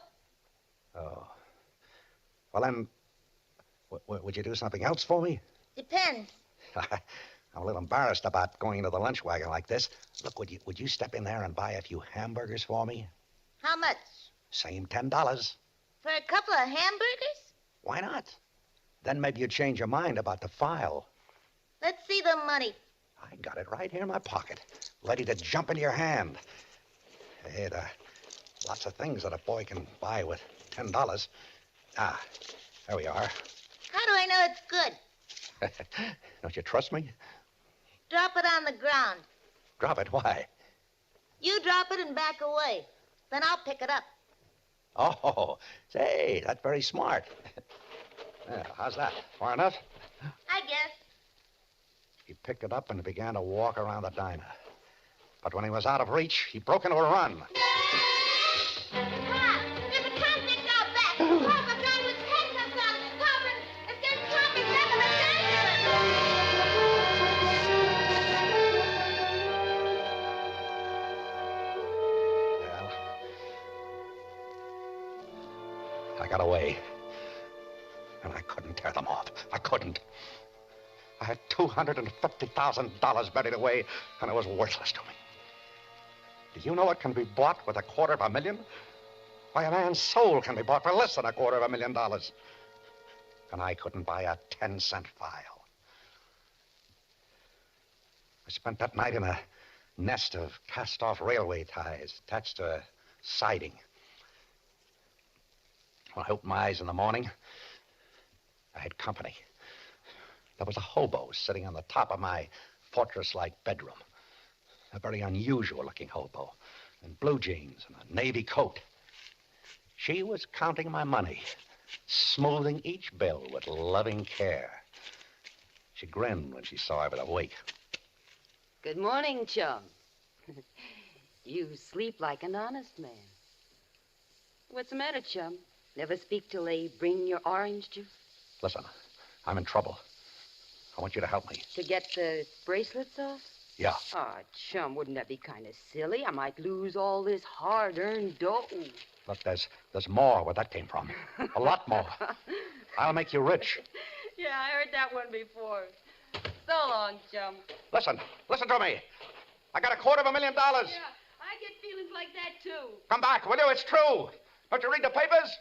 Oh. Well, then, would you do something else for me? Depends. I'm a little embarrassed about going into the lunch wagon like this. Look, would you step in there and buy a few hamburgers for me? How much? Same $10. For a couple of hamburgers? Why not? Then maybe you'd change your mind about the file. Let's see the money. I got it right here in my pocket, ready to jump into your hand. Hey, lots of things that a boy can buy with $10. Ah, there we are. How do I know it's good? Don't you trust me? Drop it on the ground. Drop it? Why? You drop it and back away. Then I'll pick it up. Oh, say, that's very smart. Yeah, how's that? Far enough? I guess. He picked it up and began to walk around the diner. But when he was out of reach, he broke into a run. Pop! There's a convict out back. Pop, a guy with handcuffs on. Pop, and there's convict back in the I got away. And I couldn't tear them off. I couldn't. I had $250,000 buried away, and it was worthless to me. Do you know what can be bought with $250,000? Why, a man's soul can be bought for less than $250,000. And I couldn't buy a 10-cent file. I spent that night in a nest of cast-off railway ties attached to a siding. When I opened my eyes in the morning, I had company. There was a hobo sitting on the top of my fortress-like bedroom. A very unusual-looking hobo, in blue jeans and a navy coat. She was counting my money, smoothing each bill with loving care. She grinned when she saw I was awake. Good morning, chum. You sleep like an honest man. What's the matter, chum? Never speak till they bring your orange juice? Listen, I'm in trouble. I want you to help me. To get the bracelets off? Yeah. Oh, chum, wouldn't that be kind of silly? I might lose all this hard-earned dough. Look, there's more where that came from. A lot more. I'll make you rich. Yeah, I heard that one before. So long, chum. Listen to me. I got $250,000. Yeah, I get feelings like that, too. Come back, will you? It's true. Don't you read the papers?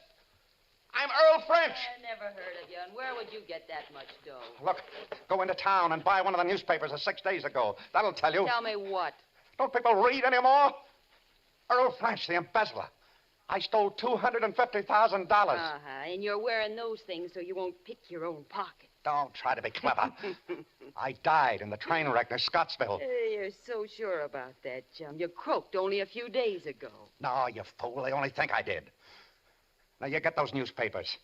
I'm Earl French. I never heard of you, and where would you get that much dough? Look, go into town and buy one of the newspapers of 6 days ago. That'll tell you. Tell me what? Don't people read anymore? Earl French, the embezzler. I stole $250,000. And you're wearing those things so you won't pick your own pocket. Don't try to be clever. I died in the train wreck near Scottsville. You're so sure about that, chum. You croaked only a few days ago. No, you fool. They only think I did. Now, you get those newspapers.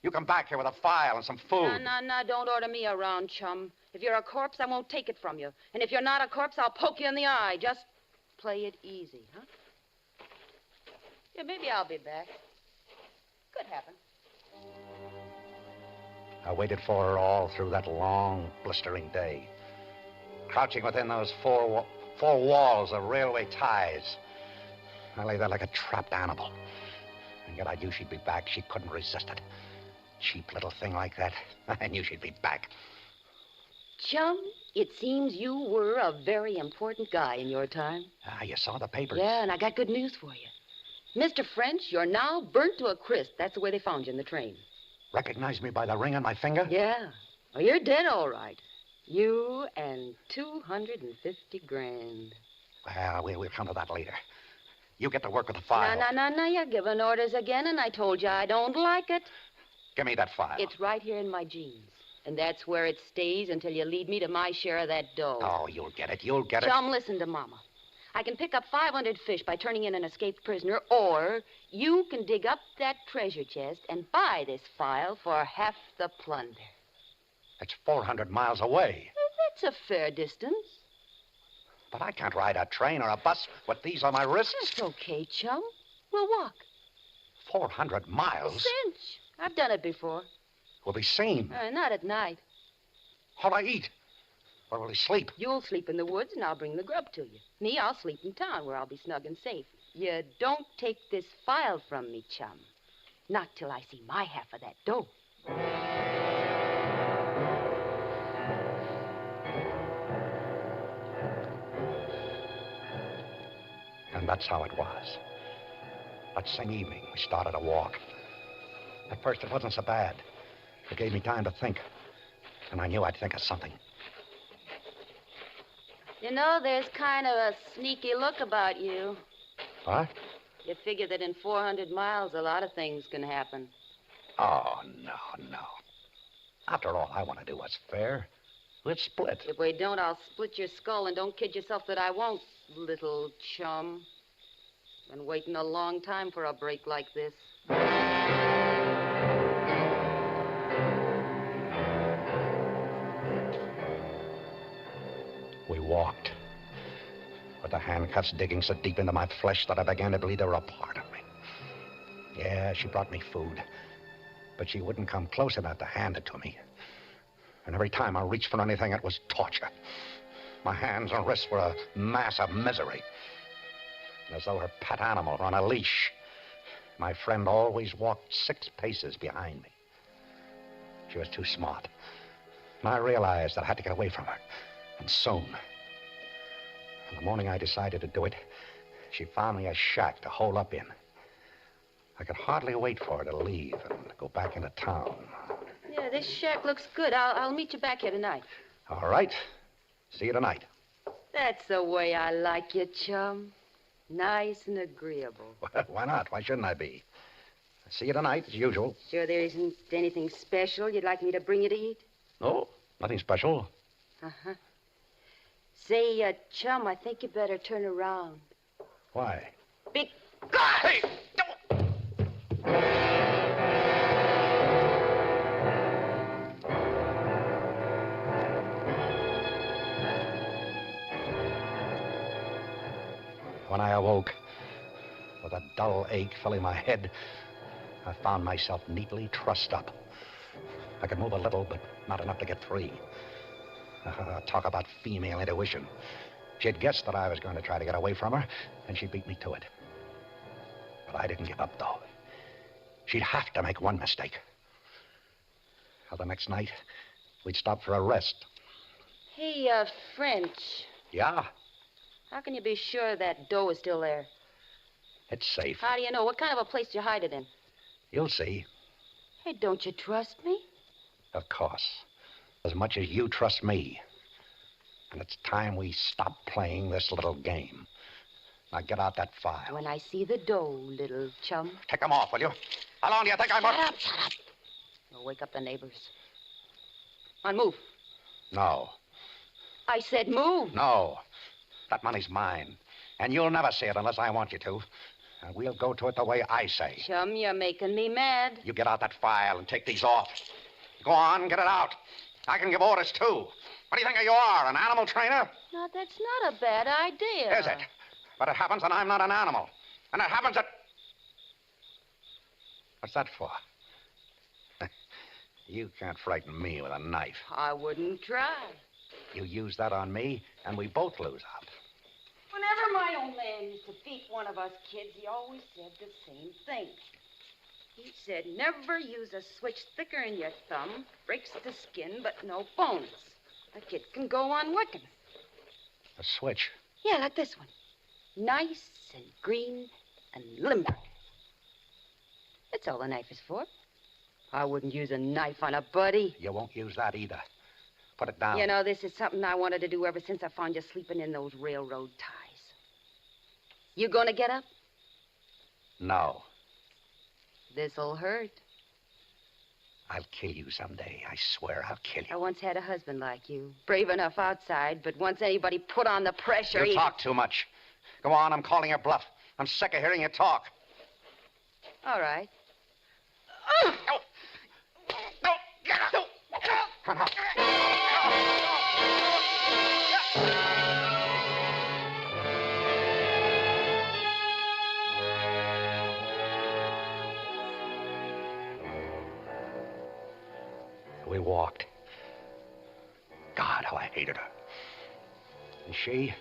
You come back here with a file and some food. No, don't order me around, chum. If you're a corpse, I won't take it from you. And if you're not a corpse, I'll poke you in the eye. Just play it easy, huh? Yeah, maybe I'll be back. Could happen. I waited for her all through that long, blistering day. Crouching within those four walls of railway ties. I lay there like a trapped animal. And yet I knew she'd be back. She couldn't resist it. Cheap little thing like that. I knew she'd be back. Chum, it seems you were a very important guy in your time. You saw the papers. Yeah, and I got good news for you. Mr. French, you're now burnt to a crisp. That's the way they found you in the train. Recognized me by the ring on my finger? Yeah. Well, you're dead, all right. You and 250 grand. Well, we'll come to that later. You get to work with the file. No. You're giving orders again, and I told you I don't like it. Give me that file. It's right here in my jeans. And that's where it stays until you lead me to my share of that dough. Oh, you'll get it. You'll get it. Chum, listen to Mama. I can pick up 500 fish by turning in an escaped prisoner, or you can dig up that treasure chest and buy this file for half the plunder. It's 400 miles away. That's a fair distance. But I can't ride a train or a bus with these on my wrists. It's okay, chum. We'll walk. 400 miles? Cinch. I've done it before. We'll be seen. Not at night. How'll I eat? Where will he sleep? You'll sleep in the woods, and I'll bring the grub to you. Me, I'll sleep in town, where I'll be snug and safe. You don't take this file from me, chum. Not till I see my half of that dough. And that's how it was. That same evening, we started a walk. At first, it wasn't so bad. It gave me time to think. And I knew I'd think of something. You know, there's kind of a sneaky look about you. What? You figure that in 400 miles, a lot of things can happen. Oh, no. After all, I want to do what's fair. Let's split. If we don't, I'll split your skull, and don't kid yourself that I won't, little chum. Been waiting a long time for a break like this. We walked, with the handcuffs digging so deep into my flesh that I began to believe they were a part of me. Yeah, she brought me food, but she wouldn't come close enough to hand it to me. And every time I reached for anything, it was torture. My hands and wrists were a mass of misery. And as though her pet animal were on a leash, my friend always walked 6 paces behind me. She was too smart. And I realized that I had to get away from her. And soon. And the morning I decided to do it, she found me a shack to hole up in. I could hardly wait for her to leave and go back into town. Yeah, this shack looks good. I'll meet you back here tonight. All right. See you tonight. That's the way I like you, chum. Nice and agreeable. Well, why not? Why shouldn't I be? See you tonight, as usual. Sure there isn't anything special you'd like me to bring you to eat? No, nothing special. Uh-huh. Say, chum, I think you better turn around. Why? Big... Hey! When I awoke, with a dull ache filling my head, I found myself neatly trussed up. I could move a little, but not enough to get free. Talk about female intuition. She had guessed that I was going to try to get away from her, and she beat me to it. But I didn't give up, though. She'd have to make one mistake. Well, the next night, we'd stop for a rest. Hey, French. Yeah? How can you be sure that dough is still there? It's safe. How do you know? What kind of a place do you hide it in? You'll see. Hey, don't you trust me? Of course. As much as you trust me. And it's time we stop playing this little game. Now get out that file. When I see the dough, little chum. Take them off, will you? How long do you think I'm Shut up. You'll wake up the neighbors. On, move. No. I said move. No. That money's mine. And you'll never see it unless I want you to. And we'll go to it the way I say. Chum, you're making me mad. You get out that file and take these off. Go on, get it out. I can give orders, too. What do you think you are, an animal trainer? Now, that's not a bad idea. Is it? But it happens that I'm not an animal. And it happens that... What's that for? You can't frighten me with a knife. I wouldn't try. You use that on me, and we both lose out. Whenever my old man used to beat one of us kids, he always said the same thing. He said, never use a switch thicker in your thumb. Breaks the skin, but no bones. A kid can go on licking. A switch? Yeah, like this one. Nice and green and limber. That's all the knife is for. I wouldn't use a knife on a buddy. You won't use that either. Put it down. You know, this is something I wanted to do ever since I found you sleeping in those railroad ties. You gonna get up? No. This'll hurt. I'll kill you someday. I swear I'll kill you. I once had a husband like you. Brave enough outside, but once anybody put on the pressure... You talk too much. Go on, I'm calling your bluff. I'm sick of hearing you talk. All right. No! No! Get up! No! Get up! We walked. God, how I hated her. And she...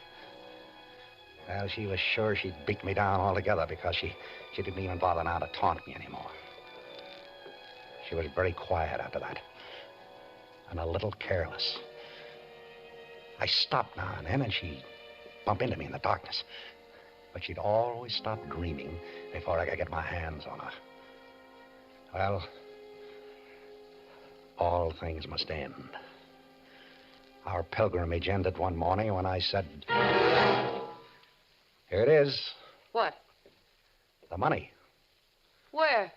Well, she was sure she'd beat me down altogether because she didn't even bother now to taunt me anymore. She was very quiet after that. And a little careless. I stopped now and then, and she'd bump into me in the darkness. But she'd always stop dreaming before I could get my hands on her. Well, all things must end. Our pilgrimage ended one morning when I said... Here it is. What? The money. Where?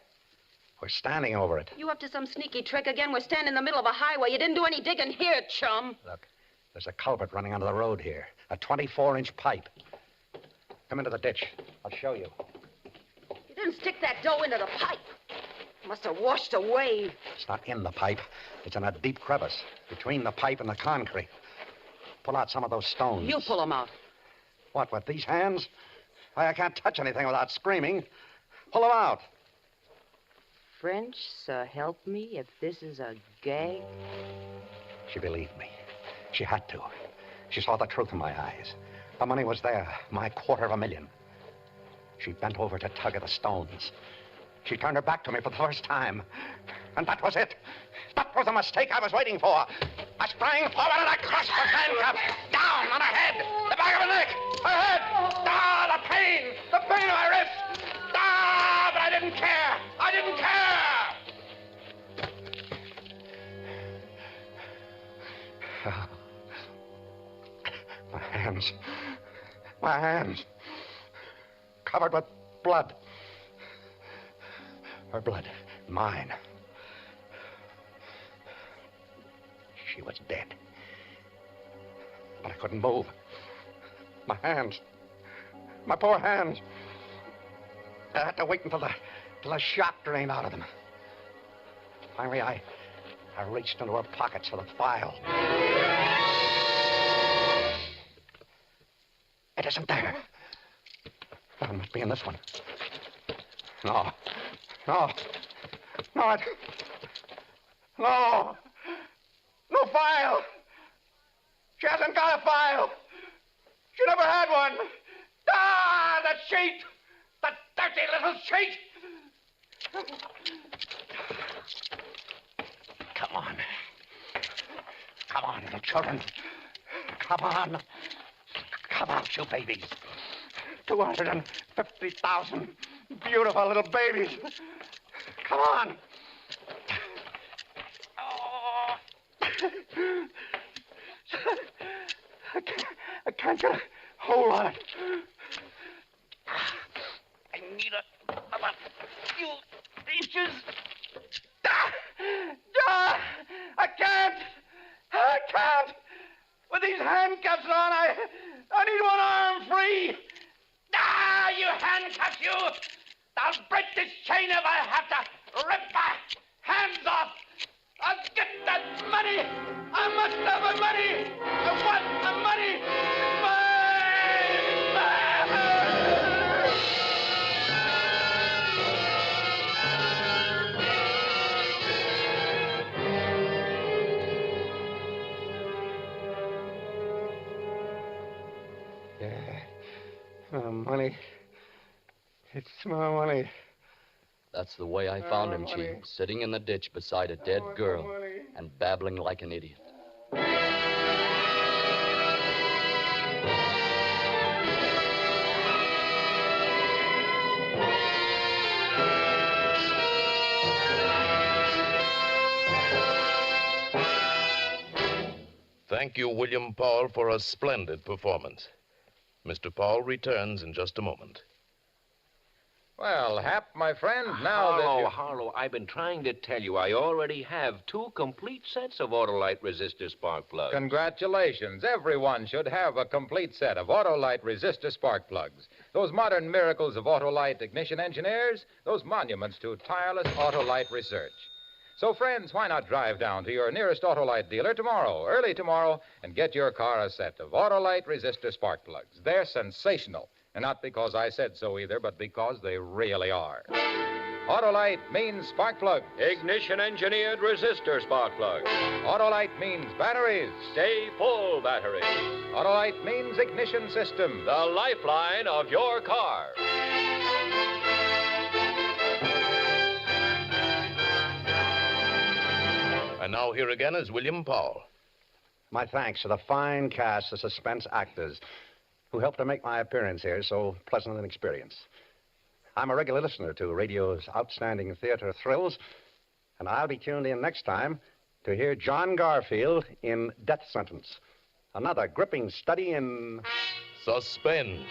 We're standing over it. You up to some sneaky trick again? We're standing in the middle of a highway. You didn't do any digging here, chum. Look, there's a culvert running under the road here. A 24-inch pipe. Come into the ditch. I'll show you. You didn't stick that dough into the pipe. It must have washed away. It's not in the pipe. It's in a deep crevice between the pipe and the concrete. Pull out some of those stones. You pull them out. What, with these hands? Why, I can't touch anything without screaming. Pull them out. French, so help me if this is a gag. She believed me. She had to. She saw the truth in my eyes. The money was there, my $250,000. She bent over to tug at the stones. She turned her back to me for the first time. And that was it. That was the mistake I was waiting for. I sprang forward and I crushed her handcuff. Down on her head, the back of her neck, her head. Ah, the pain of my wrist. Ah, but I didn't care. I didn't care. My hands, covered with blood. Her blood, mine. She was dead. But I couldn't move. My hands, my poor hands. I had to wait until the shock drained out of them. Finally, I reached into her pockets for the file. It isn't there. It must be in this one. No. No. No. No. No file. She hasn't got a file. She never had one. Ah, that sheet. That dirty little sheet. Come on. Come on, little children. Come on. Come out, you babies. 250,000 beautiful little babies. Come on. Oh. I can't get a hold on it. I need a few inches. I can't. I can't. With these handcuffs on, I need one arm free. Ah, you handcuffs, you! I'll break this chain if I have to rip my hands off. I'll get that money. I must have the money. I want the money. It's mine. Money. It's my money. That's the way I found him, Chief, sitting in the ditch beside a dead girl and babbling like an idiot. Thank you, William Paul, for a splendid performance. Mr. Paul returns in just a moment. Well, Hap, my friend, now that you... Harlow, I've been trying to tell you I already have 2 complete sets of Autolite resistor spark plugs. Congratulations. Everyone should have a complete set of Autolite resistor spark plugs. Those modern miracles of Autolite ignition engineers, those monuments to tireless Autolite research. So, friends, why not drive down to your nearest Autolite dealer tomorrow, early tomorrow, and get your car a set of Autolite resistor spark plugs. They're sensational. And not because I said so either, but because they really are. Autolite means spark plug. Ignition engineered resistor spark plug. Autolite means batteries. Stay full battery. Autolite means ignition system. The lifeline of your car. And now here again is William Paul. My thanks to the fine cast of suspense actors who helped to make my appearance here so pleasant an experience. I'm a regular listener to radio's outstanding theater thrills, and I'll be tuned in next time to hear John Garfield in Death Sentence, another gripping study in... suspense.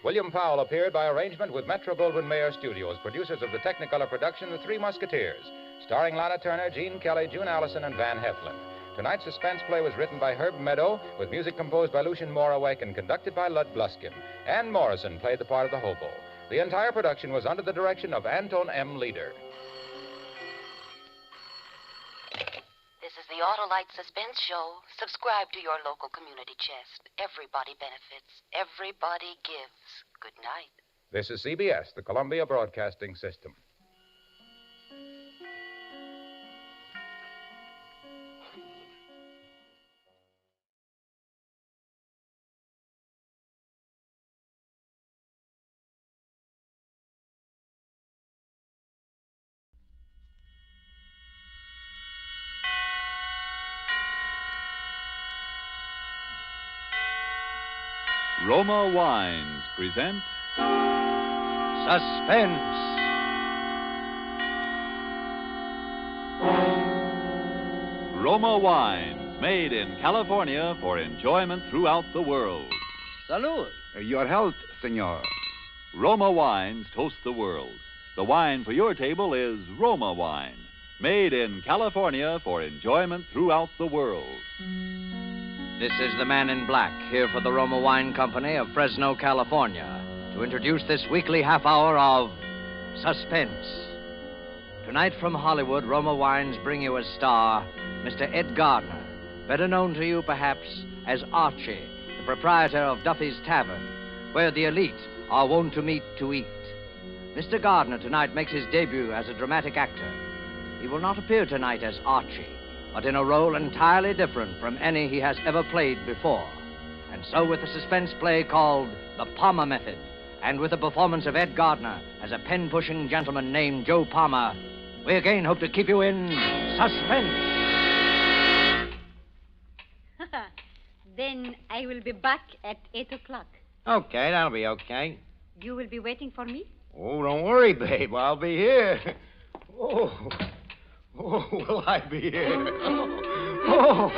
William Powell appeared by arrangement with Metro-Goldwyn-Mayer Studios, producers of the Technicolor production The Three Musketeers, starring Lana Turner, Gene Kelly, June Allison, and Van Heflin. Tonight's suspense play was written by Herb Meadow, with music composed by Lucien Morawek and conducted by Lud Gluskin. Ann Morrison played the part of the hobo. The entire production was under the direction of Anton M. Leader. This is the Autolite Suspense Show. Subscribe to your local community chest. Everybody benefits. Everybody gives. Good night. This is CBS, the Columbia Broadcasting System. Roma Wines present Suspense. Roma Wines, made in California for enjoyment throughout the world. Salud. Your health, senor. Roma Wines toast the world. The wine for your table is Roma Wine, made in California for enjoyment throughout the world. This is the Man in Black, here for the Roma Wine Company of Fresno, California, to introduce this weekly half hour of Suspense. Tonight from Hollywood, Roma Wines bring you as star Mr. Ed Gardner, better known to you perhaps as Archie, the proprietor of Duffy's Tavern, where the elite are wont to meet to eat. Mr. Gardner tonight makes his debut as a dramatic actor. He will not appear tonight as Archie, but in a role entirely different from any he has ever played before. And so with a suspense play called The Palmer Method, and with the performance of Ed Gardner as a pen-pushing gentleman named Joe Palmer, we again hope to keep you in suspense. Then I will be back at 8 o'clock. Okay, that'll be okay. You will be waiting for me? Oh, don't worry, babe. I'll be here. Oh, will I be here? Oh.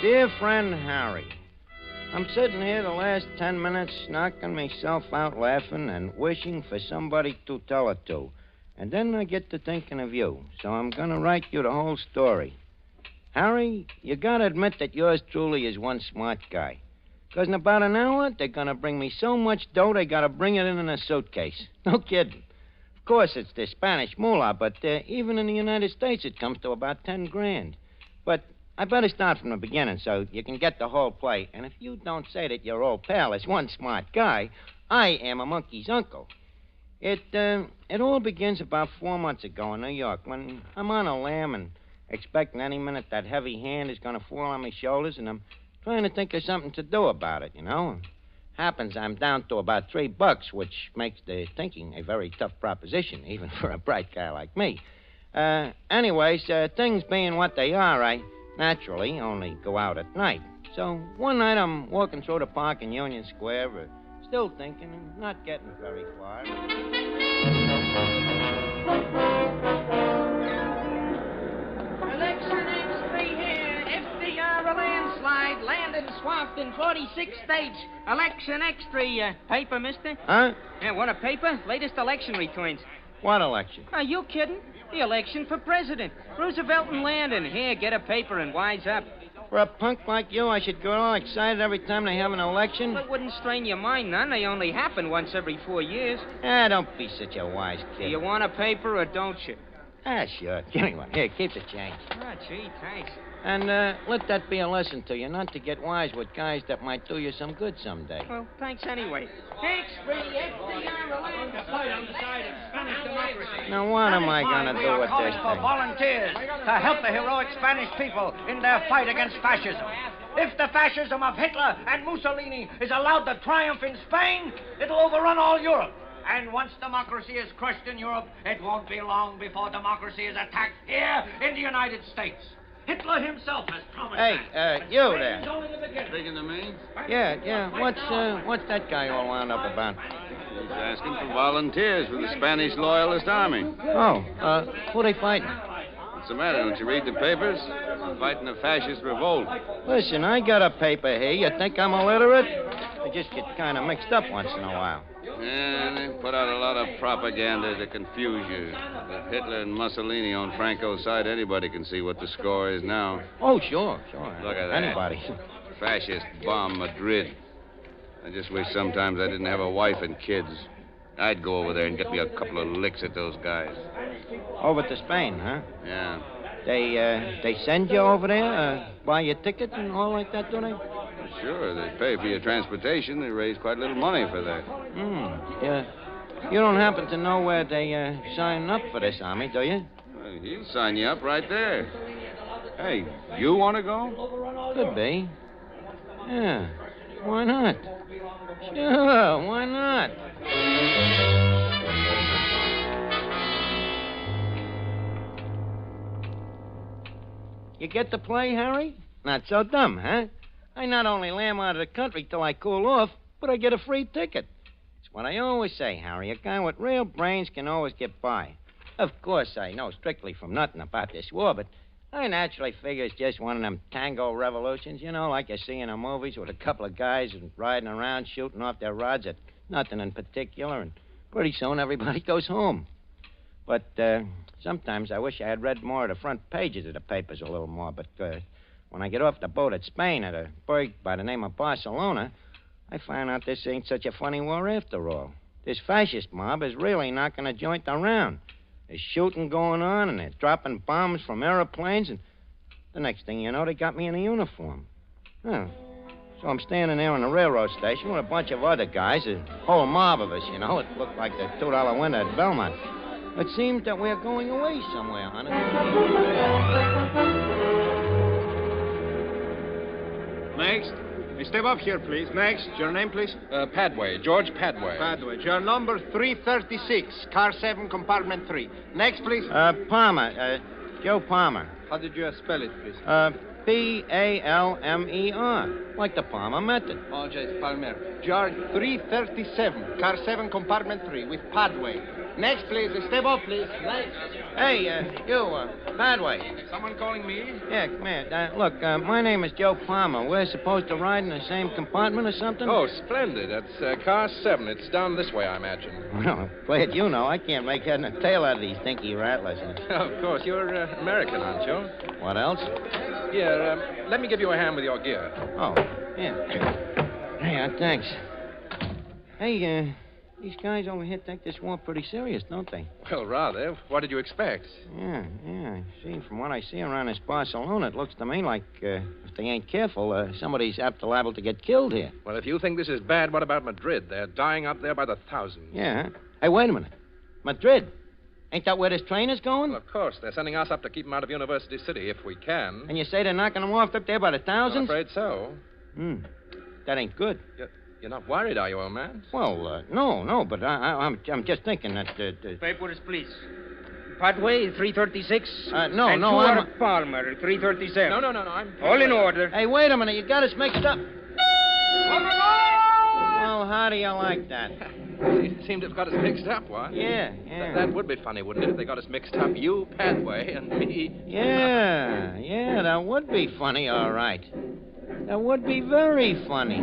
Dear friend Harry, I'm sitting here the last 10 minutes knocking myself out laughing and wishing for somebody to tell it to. And then I get to thinking of you, so I'm going to write you the whole story. Harry, you got to admit that yours truly is one smart guy. Because in about an hour, they're going to bring me so much dough they got to bring it in a suitcase. No kidding. Of course, it's the Spanish moolah, but even in the United States, it comes to about 10 grand. But I better start from the beginning so you can get the whole play. And if you don't say that your old pal is one smart guy, I am a monkey's uncle. It all begins about 4 months ago in New York when I'm on a lam and expecting any minute that heavy hand is going to fall on my shoulders, and I'm trying to think of something to do about it, you know. Happens I'm down to about $3, which makes the thinking a very tough proposition, even for a bright guy like me. Anyways, things being what they are, I naturally only go out at night. So one night I'm walking through the park in Union Square, still thinking and not getting very far. Election X3 here. FDR a landslide. Landed swamped in 46 states. Election X3. Paper, mister? Huh? Yeah, want a paper? Latest election returns. What election? Are you kidding? The election for president. Roosevelt and Landon. Here, get a paper and wise up. For a punk like you, I should get all excited every time they have an election? Well, it wouldn't strain your mind none. They only happen once every 4 years. Don't be such a wise kid. Do you want a paper or don't you? Sure. Give me one. Here, keep the change. Ah, gee, thanks. And let that be a lesson to you, not to get wise with guys that might do you some good someday. Well, thanks anyway. X3, FDR, a landslide. Now, what am I going to do with this For thing? volunteers to help the heroic Spanish people in their fight against fascism. If the fascism of Hitler and Mussolini is allowed to triumph in Spain, it'll overrun all Europe. And once democracy is crushed in Europe, it won't be long before democracy is attacked here in the United States. Hitler himself has promised that. You there. Speaking to me? Yeah. What's that guy all wound up about? He's asking for volunteers for the Spanish Loyalist Army. Who are they fighting? What's the matter? Don't you read the papers? They're fighting a fascist revolt. Listen, I got a paper here. You think I'm illiterate? I just get kind of mixed up once in a while. Yeah, they put out a lot of propaganda to confuse you. With Hitler and Mussolini on Franco's side, anybody can see what the score is now. Oh, sure. Look at that. Anybody. Fascist bomb Madrid. I just wish sometimes I didn't have a wife and kids. I'd go over there and get me a couple of licks at those guys. Over to Spain, huh? Yeah. They send you over there, buy your ticket and all like that, do they? Sure, they pay for your transportation. They raise quite a little money for that. Yeah. You don't happen to know where they sign up for this army, do you? Well, he'll sign you up right there. Hey, you want to go? Could be. Yeah. Why not? Sure, why not? You get the play, Harry? Not so dumb, huh? I not only lamb out of the country till I cool off, but I get a free ticket. It's what I always say, Harry. A guy with real brains can always get by. Of course, I know strictly from nothing about this war, but I naturally figure it's just one of them tango revolutions, you know, like you see in the movies with a couple of guys riding around shooting off their rods at nothing in particular, and pretty soon everybody goes home. But sometimes I wish I had read more of the front pages of the papers a little more, but when I get off the boat at Spain at a burg by the name of Barcelona, I find out this ain't such a funny war after all. This fascist mob is really knocking a joint around. There's shooting going on, and they're dropping bombs from airplanes, and the next thing you know, they got me in a uniform. Huh. So I'm standing there on the railroad station with a bunch of other guys, a whole mob of us, you know. It looked like the $2 window at Belmont. It seems that we're going away somewhere, honey. Next. Hey, step up here, please. Next. Your name, please? Padway. George Padway. Padway. Your number 336, car 7, compartment 3. Next, please. Palmer. Joe Palmer. How did you spell it, please? Palmer. Like the Palmer method. Oh, yes, Palmer. George 337, car 7, compartment 3, with Padway. Next, please. Step up, please. Next. Hey, Padway. Someone calling me? Yeah, come here. Look, my name is Joe Palmer. We're supposed to ride in the same compartment or something? Oh, splendid. That's car 7. It's down this way, I imagine. Well, glad you know. I can't make head and tail out of these dinky rattlers. Of course. You're American, aren't you? What else? Here, let me give you a hand with your gear. Oh, yeah. Hey, thanks. Hey, these guys over here take this war pretty serious, don't they? Well, rather. What did you expect? Yeah. See, from what I see around this Barcelona, it looks to me like if they ain't careful, somebody's apt to liable to get killed here. Well, if you think this is bad, what about Madrid? They're dying up there by the thousands. Yeah. Hey, wait a minute. Madrid? Ain't that where this train is going? Well, of course. They're sending us up to keep them out of University City, if we can. And you say they're knocking them off up there by the thousands? I'm afraid so. That ain't good. You're not worried, are you, old man? Well, no, but I'm just thinking that... Papers, please. Padway, 336. No, and no, you I'm... are Palmer, 337. No, I'm... All in order. Hey, wait a minute. You got us mixed up. Well, how do you like that? Seem to have got us mixed up, what? Yeah. That would be funny, wouldn't it, if they got us mixed up? You, Padway, and me. Yeah, that would be funny, all right. That would be very funny.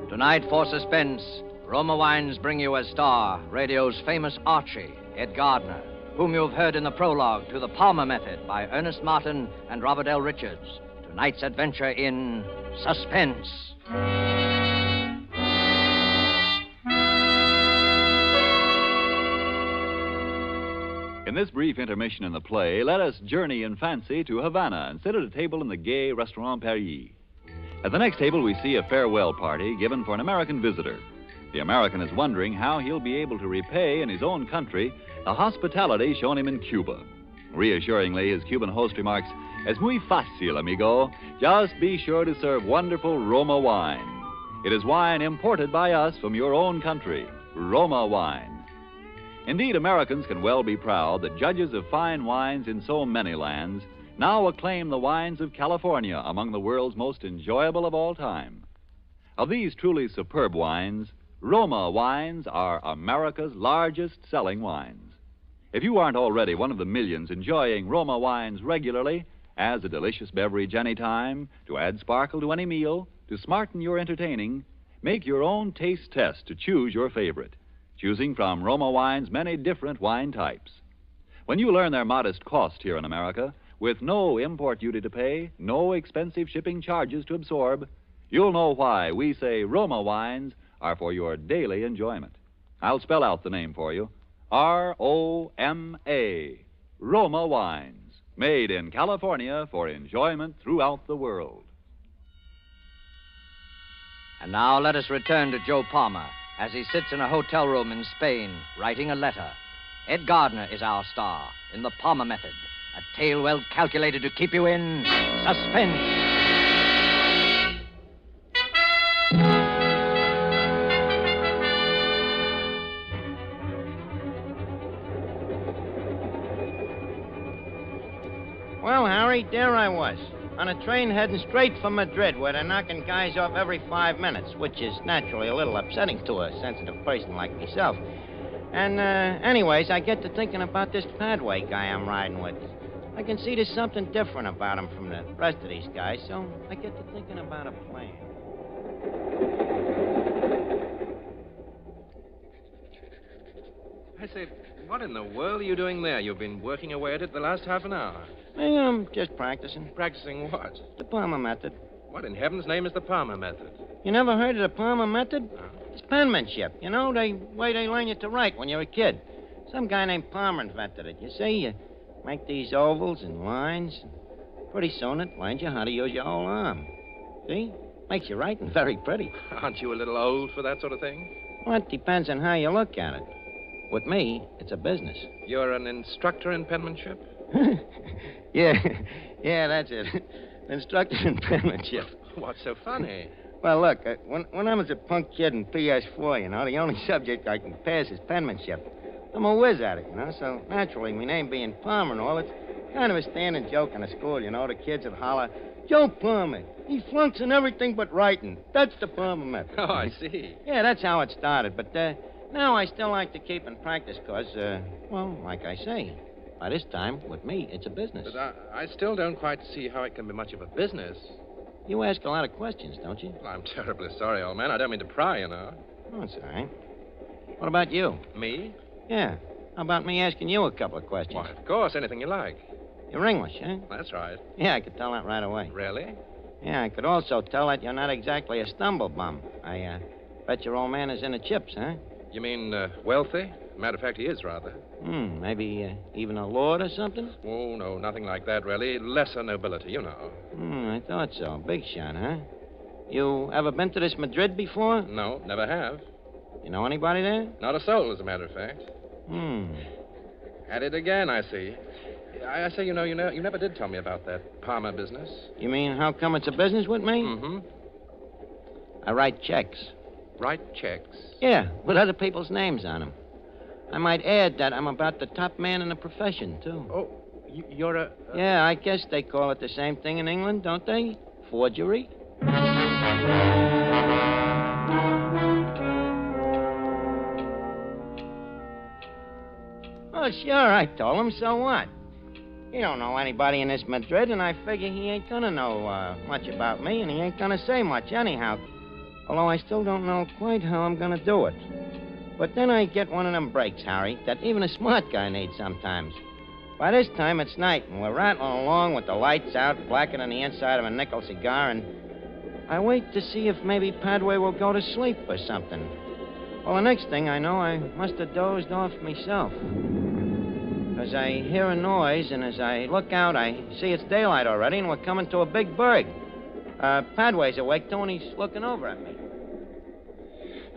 Tonight, for suspense, Roma Wines bring you as star radio's famous Archie, Ed Gardner, whom you've heard in the prologue to The Palmer Method by Ernest Martin and Robert L. Richards. Tonight's adventure in Suspense. In this brief intermission in the play, let us journey in fancy to Havana and sit at a table in the gay Restaurant Paris. At the next table, we see a farewell party given for an American visitor. The American is wondering how he'll be able to repay in his own country the hospitality shown him in Cuba. Reassuringly, his Cuban host remarks, "Es muy fácil, amigo. Just be sure to serve wonderful Roma wine. It is wine imported by us from your own country, Roma wine." Indeed, Americans can well be proud that judges of fine wines in so many lands now acclaim the wines of California among the world's most enjoyable of all time. Of these truly superb wines, Roma wines are America's largest selling wines. If you aren't already one of the millions enjoying Roma wines regularly, as a delicious beverage any time, to add sparkle to any meal, to smarten your entertaining, make your own taste test to choose your favorite, choosing from Roma Wine's many different wine types. When you learn their modest cost here in America, with no import duty to pay, no expensive shipping charges to absorb, you'll know why we say Roma Wines are for your daily enjoyment. I'll spell out the name for you. R-O-M-A, Roma Wines, made in California for enjoyment throughout the world. And now let us return to Joe Palmer as he sits in a hotel room in Spain writing a letter. Ed Gardner is our star in The Palmer Method, a tale well calculated to keep you in suspense. Well, Harry, there I was, on a train heading straight for Madrid, where they're knocking guys off every 5 minutes, which is naturally a little upsetting to a sensitive person like myself. And, anyways, I get to thinking about this Padway guy I'm riding with. I can see there's something different about him from the rest of these guys, so I get to thinking about a plan. I say, what in the world are you doing there? You've been working away at it the last half an hour. I'm just practicing. Practicing what? The Palmer Method. What in heaven's name is the Palmer Method? You never heard of the Palmer Method? It's penmanship. You know, the way they learn you to write when you're a kid. Some guy named Palmer invented it. You see, you make these ovals and lines. Pretty soon it learns you how to use your whole arm. See? Makes your writing very pretty. Aren't you a little old for that sort of thing? Well, it depends on how you look at it. With me, it's a business. You're an instructor in penmanship? Yeah, that's it. Instructor in penmanship. What's so funny? Well, look, when I was a punk kid in PS4, you know, the only subject I can pass is penmanship. I'm a whiz at it, you know, so naturally, my name being Palmer and all, it's kind of a standing joke in the school, you know. The kids would holler, Joe Palmer. He flunks in everything but writing. That's the Palmer method. Oh, I see. Yeah, that's how it started. But now I still like to keep in practice because, well, like I say, by this time, with me, it's a business. But I still don't quite see how it can be much of a business. You ask a lot of questions, don't you? Well, I'm terribly sorry, old man. I don't mean to pry, you know. Oh, that's all right. What about you? Me? Yeah. How about me asking you a couple of questions? Why, of course, anything you like. You're English, huh? That's right. Yeah, I could tell that right away. Really? Yeah, I could also tell that you're not exactly a stumble bum. I bet your old man is in the chips, huh? You mean wealthy? Matter of fact, he is rather. Maybe even a lord or something? Oh, no, nothing like that, really. Lesser nobility, you know. I thought so. Big shot, huh? You ever been to this Madrid before? No, never have. You know anybody there? Not a soul, as a matter of fact. At it again, I see. I say, you never did tell me about that Palmer business. You mean how come it's a business with me? Mm-hmm. I write checks. Write checks? Yeah, with other people's names on them. I might add that I'm about the top man in the profession, too. Oh, you're a... Yeah, I guess they call it the same thing in England, don't they? Forgery? Oh, sure, I told him. So what? He don't know anybody in this Madrid, and I figure he ain't gonna know much about me, and he ain't gonna say much anyhow. Although I still don't know quite how I'm gonna do it. But then I get one of them breaks, Harry, that even a smart guy needs sometimes. By this time, it's night, and we're rattling along with the lights out, blacker than the inside of a nickel cigar, and I wait to see if maybe Padway will go to sleep or something. Well, the next thing I know, I must have dozed off myself. As I hear a noise, and as I look out, I see it's daylight already, and we're coming to a big berg. Padway's awake, too, and he's looking over at me.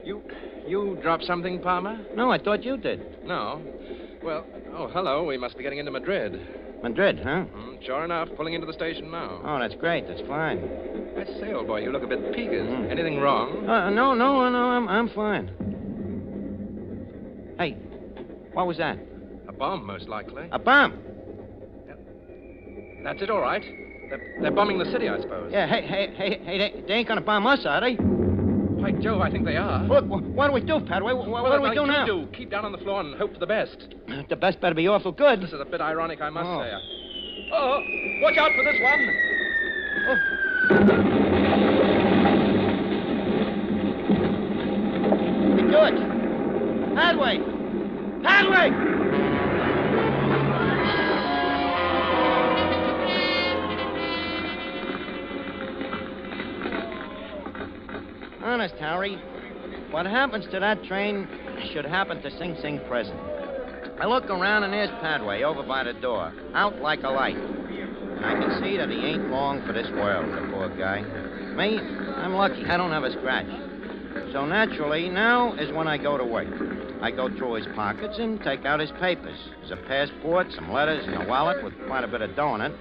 You dropped something, Palmer? No, I thought you did. No. Well, hello. We must be getting into Madrid. Madrid, huh? Sure enough, pulling into the station now. Oh, that's great. That's fine. I say, old boy, you look a bit peaked. Anything wrong? No, I'm fine. Hey, what was that? A bomb, most likely. A bomb? That's it, all right. They're bombing the city, I suppose. Yeah, hey, they ain't gonna bomb us, are they? By Jove, I think they are. Look, what do we do, Padway? What do we do now? Do. Keep down on the floor and hope for the best. The best better be awful good. This is a bit ironic, I must say. Oh, watch out for this one. Do it. Padway! Padway! Honest, Harry, what happens to that train should happen to Sing Sing prison. I look around and there's Padway over by the door, out like a light. And I can see that he ain't long for this world, the poor guy. Me, I'm lucky. I don't have a scratch. So naturally, now is when I go to work. I go through his pockets and take out his papers. There's a passport, some letters, and a wallet with quite a bit of dough in it.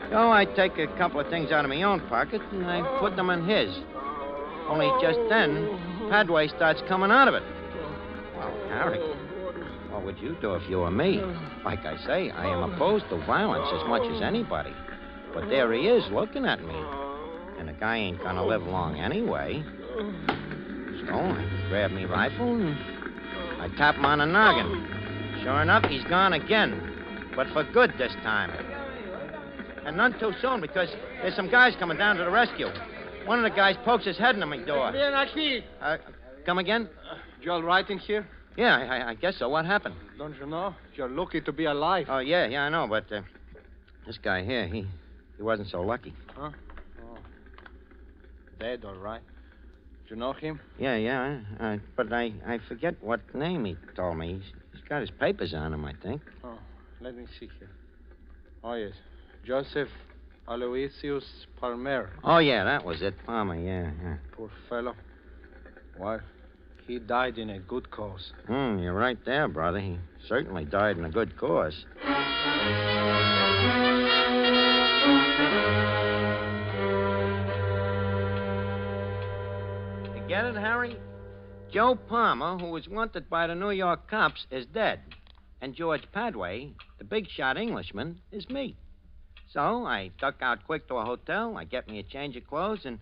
So I take a couple of things out of my own pocket and I put them in his. Only just then, Padway starts coming out of it. Well, Harry, what would you do if you were me? Like I say, I am opposed to violence as much as anybody. But there he is looking at me. And the guy ain't gonna live long anyway. So I grab me rifle and I tap him on the noggin. Sure enough, he's gone again. But for good this time. And none too soon because there's some guys coming down to the rescue. One of the guys pokes his head in my door. Come again? You all right in here? Yeah, I guess so. What happened? Don't you know? You're lucky to be alive. Oh, yeah, I know, but this guy here, he wasn't so lucky. Huh? Oh. Dead, all right. Do you know him? Yeah, but I forget what name he told me. He's got his papers on him, I think. Oh, let me see here. Oh, yes. Joseph Aloysius Palmer. Oh, yeah, that was it. Palmer, yeah. Poor fellow. Well, he died in a good cause. You're right there, brother. He certainly died in a good cause. You get it, Harry? Joe Palmer, who was wanted by the New York cops, is dead. And George Padway, the big shot Englishman, is me. So I duck out quick to a hotel. I get me a change of clothes, and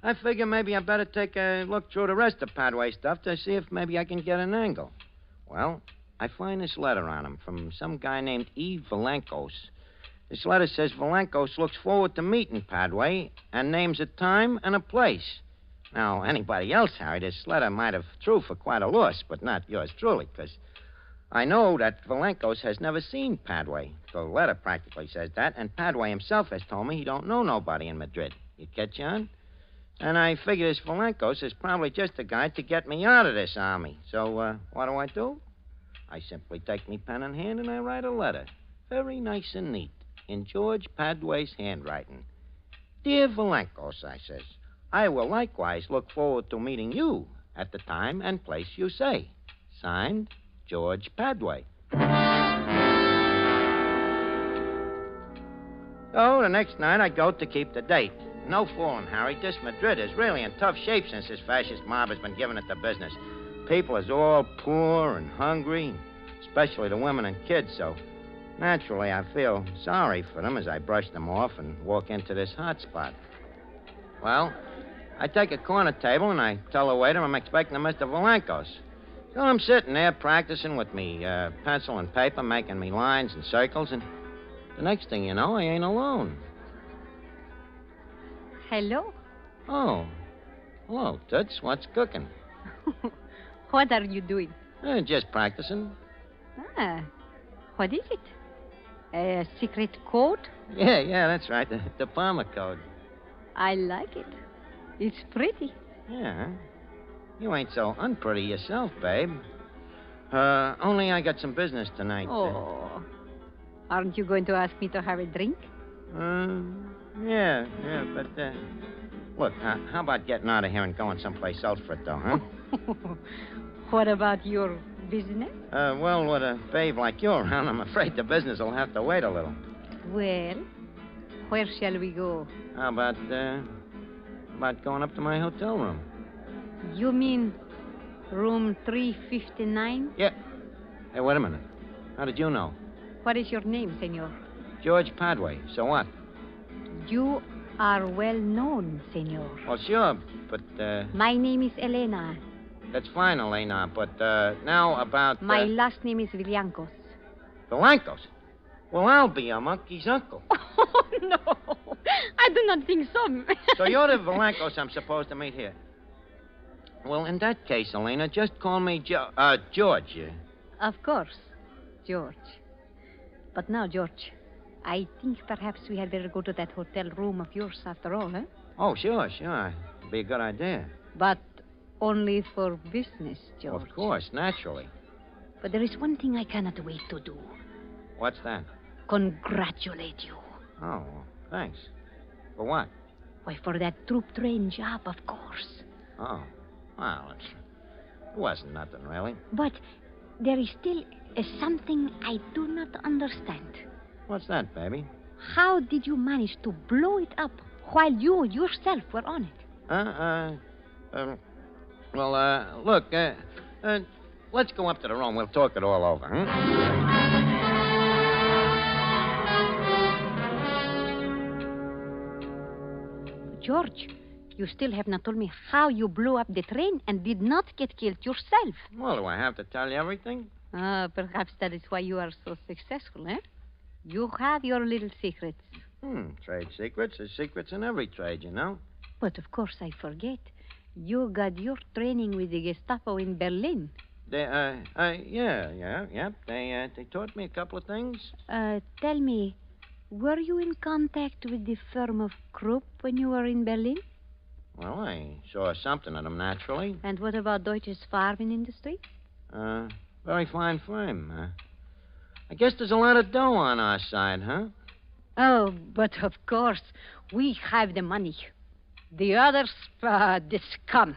I figure maybe I better take a look through the rest of Padway's stuff to see if maybe I can get an angle. Well, I find this letter on him from some guy named E. Valankos. This letter says Valankos looks forward to meeting Padway and names a time and a place. Now, anybody else, Harry, this letter might have threw for quite a loss, but not yours truly, because I know that Valankos has never seen Padway. The letter practically says that, and Padway himself has told me he don't know nobody in Madrid. You catch on? And I figure this Valankos is probably just a guy to get me out of this army. So, what do? I simply take me pen in hand and I write a letter. Very nice and neat, in George Padway's handwriting. Dear Valankos, I says, I will likewise look forward to meeting you at the time and place you say. Signed, George Padway. So the next night I go to keep the date. No fooling, Harry. This Madrid is really in tough shape since this fascist mob has been giving it the business. People is all poor and hungry, especially the women and kids, so naturally I feel sorry for them as I brush them off and walk into this hot spot. Well, I take a corner table and I tell the waiter I'm expecting a Mr. Valankos. So I'm sitting there practicing with me pencil and paper, making me lines and circles, and the next thing you know, I ain't alone. Hello. Oh. Hello, Toots. What's cooking? What are you doing? Just practicing. Ah, what is it? A secret code? Yeah, that's right. The Palmer code. I like it. It's pretty. Yeah. You ain't so unpretty yourself, babe. Only I got some business tonight. Oh. Aren't you going to ask me to have a drink? Yeah, but, look, how about getting out of here and going someplace else for it, though, huh? What about your business? Well, with a babe like you around, I'm afraid the business will have to wait a little. Well, where shall we go? How about going up to my hotel room? You mean room 359? Yeah. Hey, wait a minute. How did you know? What is your name, senor? George Padway. So what? You are well known, senor. Well, sure, but, My name is Elena. That's fine, Elena, but, now about... My last name is Villancos. Villancos? Well, I'll be your monkey's uncle. Oh, no. I do not think so. So you're the Villancos I'm supposed to meet here. Well, in that case, Elena, just call me George. Of course, George. But now, George, I think perhaps we had better go to that hotel room of yours after all, huh? Oh, sure. It'd be a good idea. But only for business, George. Of course, naturally. But there is one thing I cannot wait to do. What's that? Congratulate you. Oh, thanks. For what? Why, for that troop train job, of course. Oh, well, it wasn't nothing, really. But there is still something I do not understand. What's that, baby? How did you manage to blow it up while you yourself were on it? Look, let's go up to the room. We'll talk it all over, huh? George, you still have not told me how you blew up the train and did not get killed yourself. Well, do I have to tell you everything? Perhaps that is why you are so successful, eh? You have your little secrets. Trade secrets. There's secrets in every trade, you know. But of course I forget. You got your training with the Gestapo in Berlin. Yeah. They taught me a couple of things. Tell me, were you in contact with the firm of Krupp when you were in Berlin? Well, I saw something of them, naturally. And what about Deutsches Farbenindustrie? Very fine firm. I guess there's a lot of dough on our side, huh? Oh, but of course, we have the money. The others, the scum.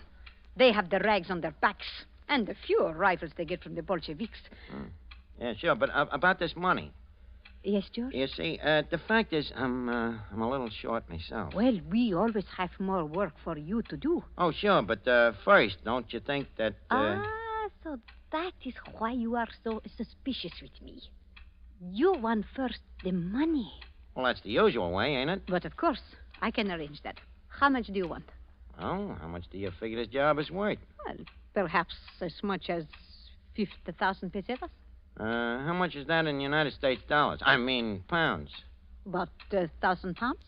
They have the rags on their backs and the few rifles they get from the Bolsheviks. Yeah, sure, but about this money. Yes, George? You see, the fact is, I'm a little short myself. Well, we always have more work for you to do. Oh, sure, but first, don't you think that... So that is why you are so suspicious with me. You want first the money. Well, that's the usual way, ain't it? But of course, I can arrange that. How much do you want? Well, how much do you figure this job is worth? Well, perhaps as much as 50,000 pesetas. How much is that in United States dollars? I mean, pounds. About 1,000 pounds?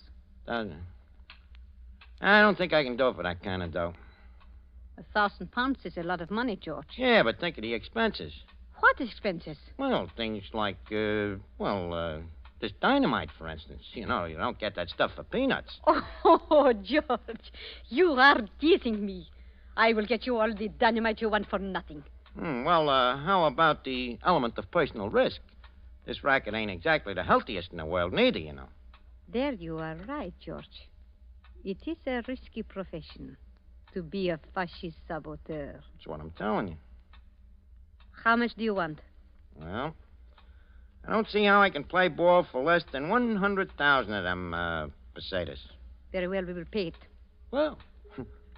I don't think I can do it for that kind of dough. 1,000 pounds is a lot of money, George. Yeah, but think of the expenses. What expenses? Well, things like, this dynamite, for instance. You know, you don't get that stuff for peanuts. Oh, George, you are teasing me. I will get you all the dynamite you want for nothing. How about the element of personal risk? This racket ain't exactly the healthiest in the world, neither, you know. There you are right, George. It is a risky profession to be a fascist saboteur. That's what I'm telling you. How much do you want? Well, I don't see how I can play ball for less than 100,000 of them, pesetas. Very well, we will pay it. Well,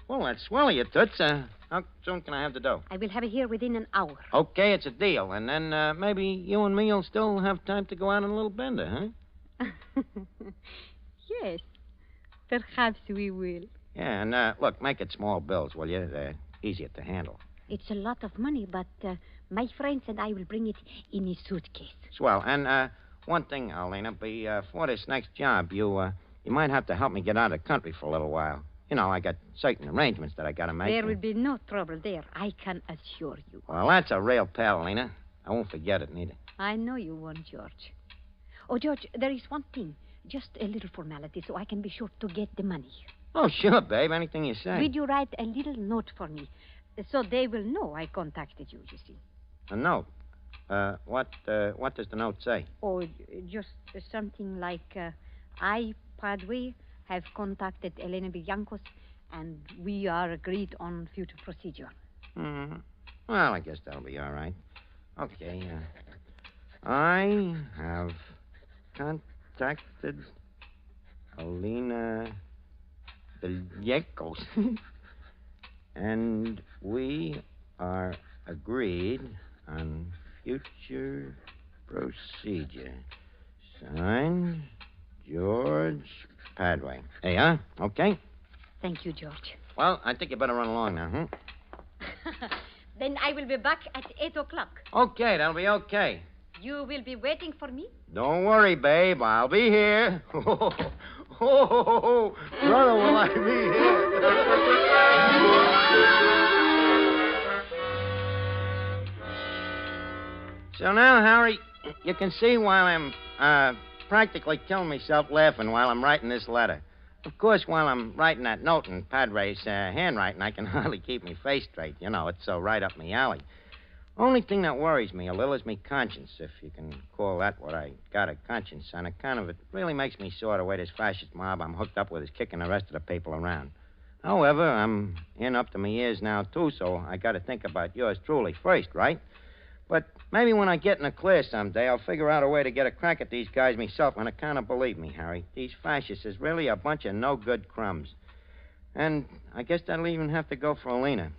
that's swell of you, Toots. How soon can I have the dough? I will have it here within an hour. Okay, it's a deal. And then maybe you and me will still have time to go out on a little bender, huh? Yes, perhaps we will. Yeah, and look, make it small bills, will you? They're easier to handle. It's a lot of money, but my friends and I will bring it in a suitcase. Swell. And one thing, Alina, before this next job, you might have to help me get out of the country for a little while. You know, I got certain arrangements that I got to make. There will be no trouble there, I can assure you. Well, that's a real pal, Alina. I won't forget it, neither. I know you won't, George. Oh, George, there is one thing. Just a little formality so I can be sure to get the money. Oh, sure, babe. Anything you say. Will you write a little note for me so they will know I contacted you, you see? A note? What does the note say? Oh, just something like, I, Padre, have contacted Elena Villancos, and we are agreed on future procedure. Mm-hmm. Well, I guess that'll be all right. Okay, I have contacted Elena Villancos, and we are agreed on future procedure. Signed, George Padway. Hey, huh? Okay? Thank you, George. Well, I think you better run along now, huh? Then I will be back at 8 o'clock. Okay, that'll be okay. You will be waiting for me? Don't worry, babe. I'll be here. Oh, brother, will I be here? So now, Harry, you can see why I'm practically killing myself laughing while I'm writing this letter. Of course, while I'm writing that note in Padre's handwriting, I can hardly keep my face straight. You know, it's so right up my alley. Only thing that worries me a little is me conscience, if you can call that what I got, a conscience. On account of it really makes me sore the way this fascist mob I'm hooked up with is kicking the rest of the people around. However, I'm in up to my ears now, too, so I got to think about yours truly first, right? But maybe when I get in the clear someday, I'll figure out a way to get a crack at these guys myself. On account of, believe me, Harry, these fascists is really a bunch of no-good crumbs. And I guess that'll even have to go for Alina.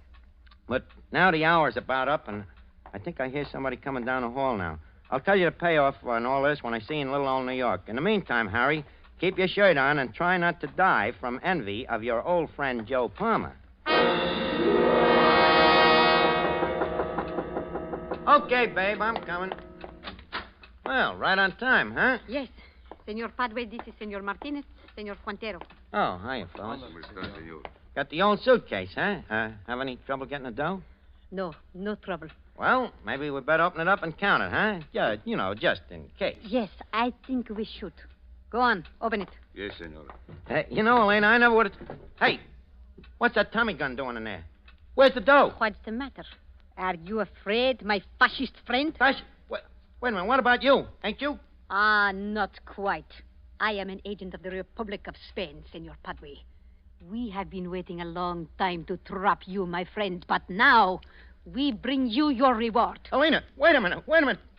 But now the hour's about up, and I think I hear somebody coming down the hall now. I'll tell you the payoff on all this when I see you in little old New York. In the meantime, Harry, keep your shirt on and try not to die from envy of your old friend Joe Palmer. Okay, babe, I'm coming. Well, right on time, huh? Yes. Senor Padre, this is Senor Martinez, Senor Fuentero. Oh, hiya, fellas. Got the old suitcase, huh? Have any trouble getting the dough? No trouble. Well, maybe we better open it up and count it, huh? Yeah, you know, just in case. Yes, I think we should. Go on, open it. Yes, senora. You know, Elena, I never would have... Hey, what's that Tommy gun doing in there? Where's the dough? What's the matter? Are you afraid, my fascist friend? Wait a minute, what about you? Ain't you? Ah, not quite. I am an agent of the Republic of Spain, Senor Padre. We have been waiting a long time to trap you, my friend, but now we bring you your reward. Elena, wait a minute.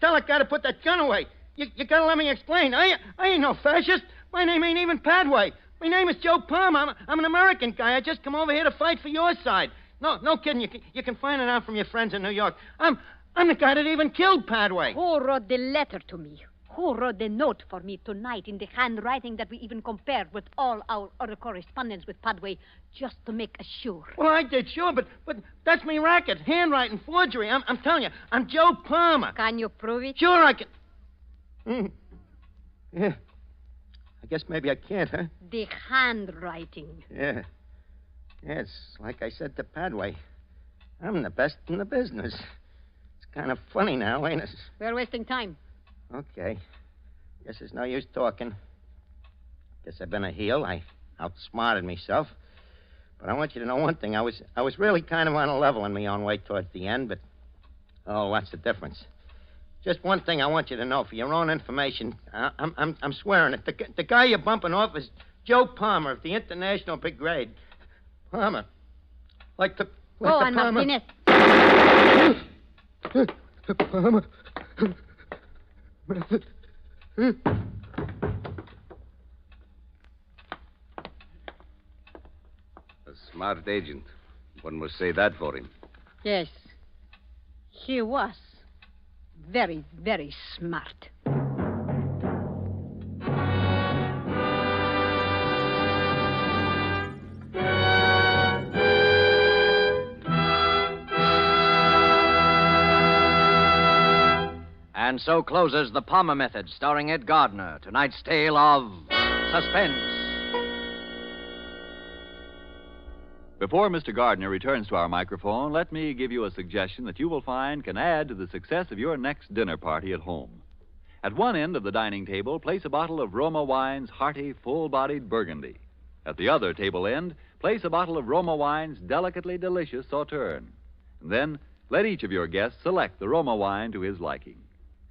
Tell that guy to put that gun away. You gotta let me explain. I ain't no fascist. My name ain't even Padway. My name is Joe Palmer. I'm an American guy. I just come over here to fight for your side. No kidding. You can find it out from your friends in New York. I'm the guy that even killed Padway. Who wrote the letter to me? Who wrote the note for me tonight in the handwriting that we even compared with all our other correspondence with Padway just to make sure? Well, I did, sure, but that's me racket. Handwriting, forgery. I'm telling you, I'm Joe Palmer. Can you prove it? Sure, I can. Yeah. I guess maybe I can't, huh? The handwriting. Yeah. It's like I said to Padway. I'm the best in the business. It's kind of funny now, ain't it? We're wasting time. Okay. Guess there's no use talking. Guess I've been a heel. I outsmarted myself. But I want you to know one thing. I was really kind of on a level in my own way towards the end, but what's the difference? Just one thing I want you to know for your own information. I'm swearing it. The guy you're bumping off is Joe Palmer of the International Brigade. Palmer. Like the Anna Palmer. The Palmer. Method. A smart agent. One must say that for him. Yes. He was very, very smart. And so closes The Palmer Method, starring Ed Gardner, tonight's tale of suspense. Before Mr. Gardner returns to our microphone, let me give you a suggestion that you will find can add to the success of your next dinner party at home. At one end of the dining table, place a bottle of Roma Wine's hearty, full-bodied Burgundy. At the other table end, place a bottle of Roma Wine's delicately delicious Sauterne. And then let each of your guests select the Roma wine to his liking.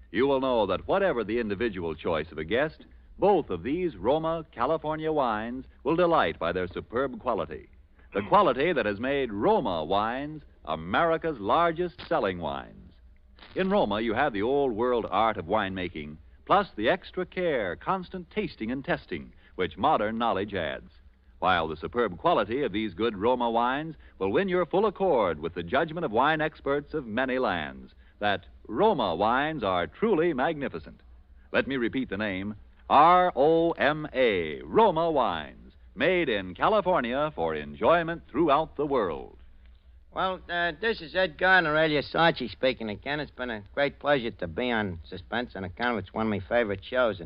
You will know that whatever the individual choice of a guest, both of these Roma California wines will delight by their superb quality. The quality that has made Roma wines America's largest selling wines. In Roma, you have the old-world art of winemaking, plus the extra care, constant tasting and testing, which modern knowledge adds. While the superb quality of these good Roma wines will win your full accord with the judgment of wine experts of many lands, that Roma wines are truly magnificent. Let me repeat the name, R-O-M-A, Roma wines, made in California for enjoyment throughout the world. Well, this is Ed Gardner, alias Archie, speaking again. It's been a great pleasure to be on Suspense on account of it's one of my favorite shows.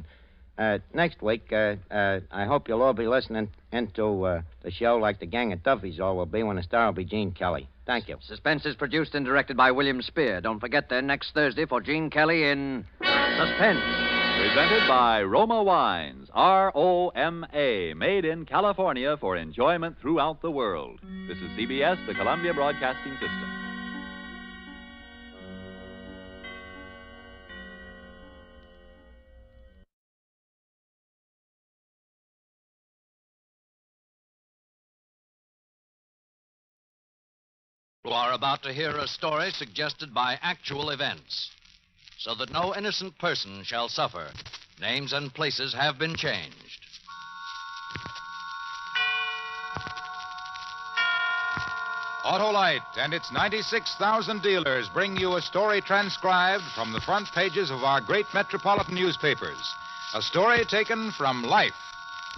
And next week, I hope you'll all be listening into the show like the Gang of Duffies all will be when the star will be Gene Kelly. Thank you. Suspense is produced and directed by William Spear. Don't forget then next Thursday for Gene Kelly in Suspense. Presented by Roma Wines, R-O-M-A, made in California for enjoyment throughout the world. This is CBS, the Columbia Broadcasting System. You are about to hear a story suggested by actual events. So that no innocent person shall suffer, names and places have been changed. Autolite and its 96,000 dealers bring you a story transcribed from the front pages of our great metropolitan newspapers. A story taken from life.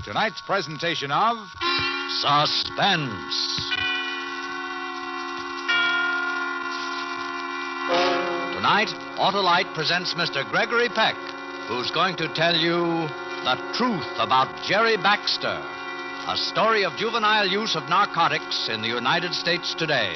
Tonight's presentation of Suspense. Tonight, Autolite presents Mr. Gregory Peck, who's going to tell you the truth about Jerry Baxter, a story of juvenile use of narcotics in the United States today.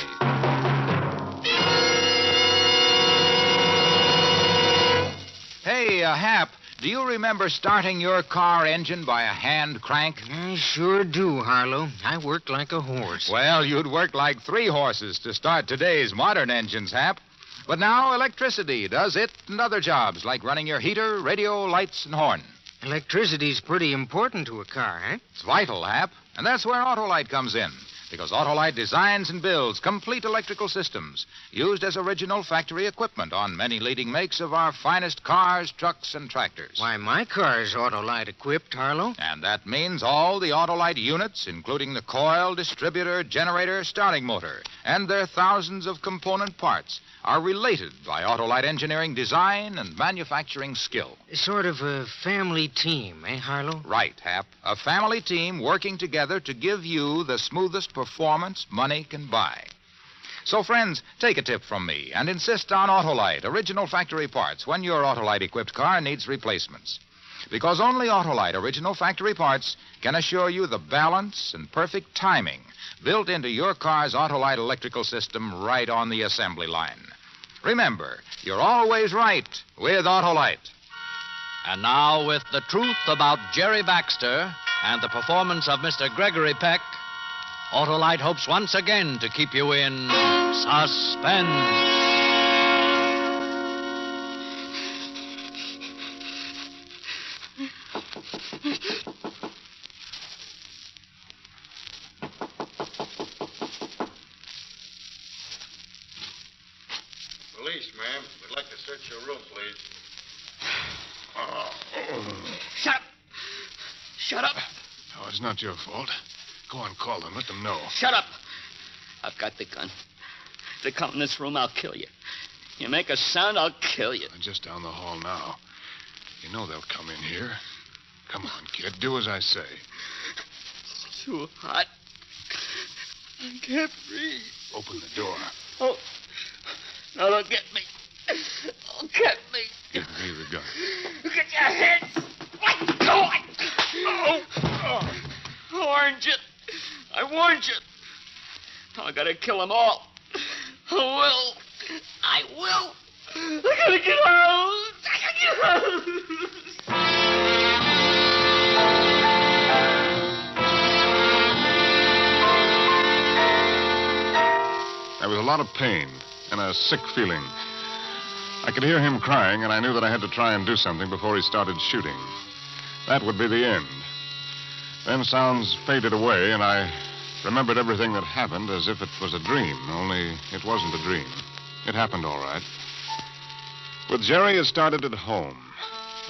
Hey, Hap, do you remember starting your car engine by a hand crank? I sure do, Harlow. I worked like a horse. Well, you'd work like 3 horses to start today's modern engines, Hap. But now electricity does it and other jobs, like running your heater, radio, lights, and horn. Electricity's pretty important to a car, eh? It's vital, Hap. And that's where Autolite comes in. because Autolite designs and builds complete electrical systems used as original factory equipment on many leading makes of our finest cars, trucks, and tractors. Why, my car's Autolite equipped, Harlow. And that means all the Autolite units, including the coil, distributor, generator, starting motor, and their thousands of component parts, are related by Autolite engineering design and manufacturing skill. Sort of a family team, eh, Harlow? Right, Hap. A family team working together to give you the smoothest performance money can buy. So, friends, take a tip from me and insist on Autolite, original factory parts, when your Autolite-equipped car needs replacements. Because only Autolite original factory parts can assure you the balance and perfect timing built into your car's Autolite electrical system right on the assembly line. Remember, you're always right with Autolite. And now, with the truth about Jerry Baxter and the performance of Mr. Gregory Peck, Autolite hopes once again to keep you in suspense. Police, ma'am. We'd like to search your room, please. Shut up! Shut up! Oh, it's not your fault. Go on, call them. Let them know. Shut up! I've got the gun. If they come in this room, I'll kill you. You make a sound, I'll kill you. They're just down the hall now. You know they'll come in here. Come on, kid. Do as I say. It's too hot. I can't breathe. Open the door. Oh. No, don't get me. Don't get me. Give me the gun. Get your hands. Let go. I warned you. I warned you. Now I gotta kill them all. I will. I will. I gotta get out. I gotta get out. There was a lot of pain and a sick feeling. I could hear him crying, and I knew that I had to try and do something before he started shooting. That would be the end. Then sounds faded away, and I remembered everything that happened as if it was a dream, only it wasn't a dream. It happened all right. With Jerry, it started at home.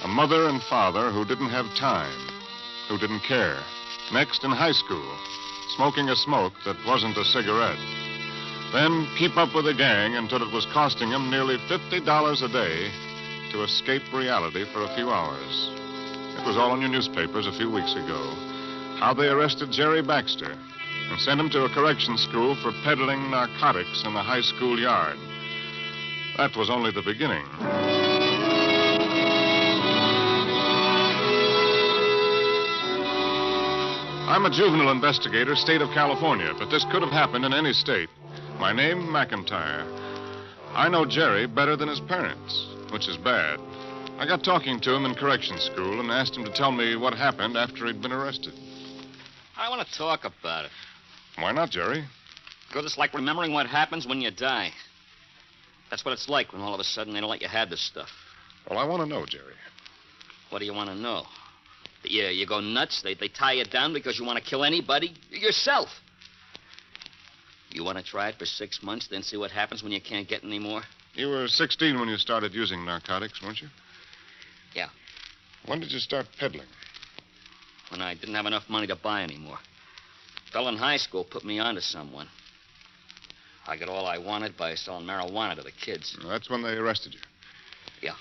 A mother and father who didn't have time, who didn't care. Next, in high school, smoking a smoke that wasn't a cigarette. Then keep up with the gang until it was costing him nearly $50 a day to escape reality for a few hours. It was all in your newspapers a few weeks ago. How they arrested Jerry Baxter and sent him to a correction school for peddling narcotics in the high school yard. That was only the beginning. I'm a juvenile investigator, state of California, but this could have happened in any state. My name, McIntyre. I know Jerry better than his parents, which is bad. I got talking to him in correction school and asked him to tell me what happened after he'd been arrested. I want to talk about it. Why not, Jerry? Because it's like remembering what happens when you die. That's what it's like when all of a sudden they don't let you have this stuff. Well, I want to know, Jerry. What do you want to know? That you go nuts? They tie you down because you want to kill anybody? Yourself. You want to try it for 6 months, then see what happens when you can't get any more? You were 16 when you started using narcotics, weren't you? Yeah. When did you start peddling? When I didn't have enough money to buy anymore. A fellow in high school put me on to someone. I got all I wanted by selling marijuana to the kids. Well, that's when they arrested you. Yeah.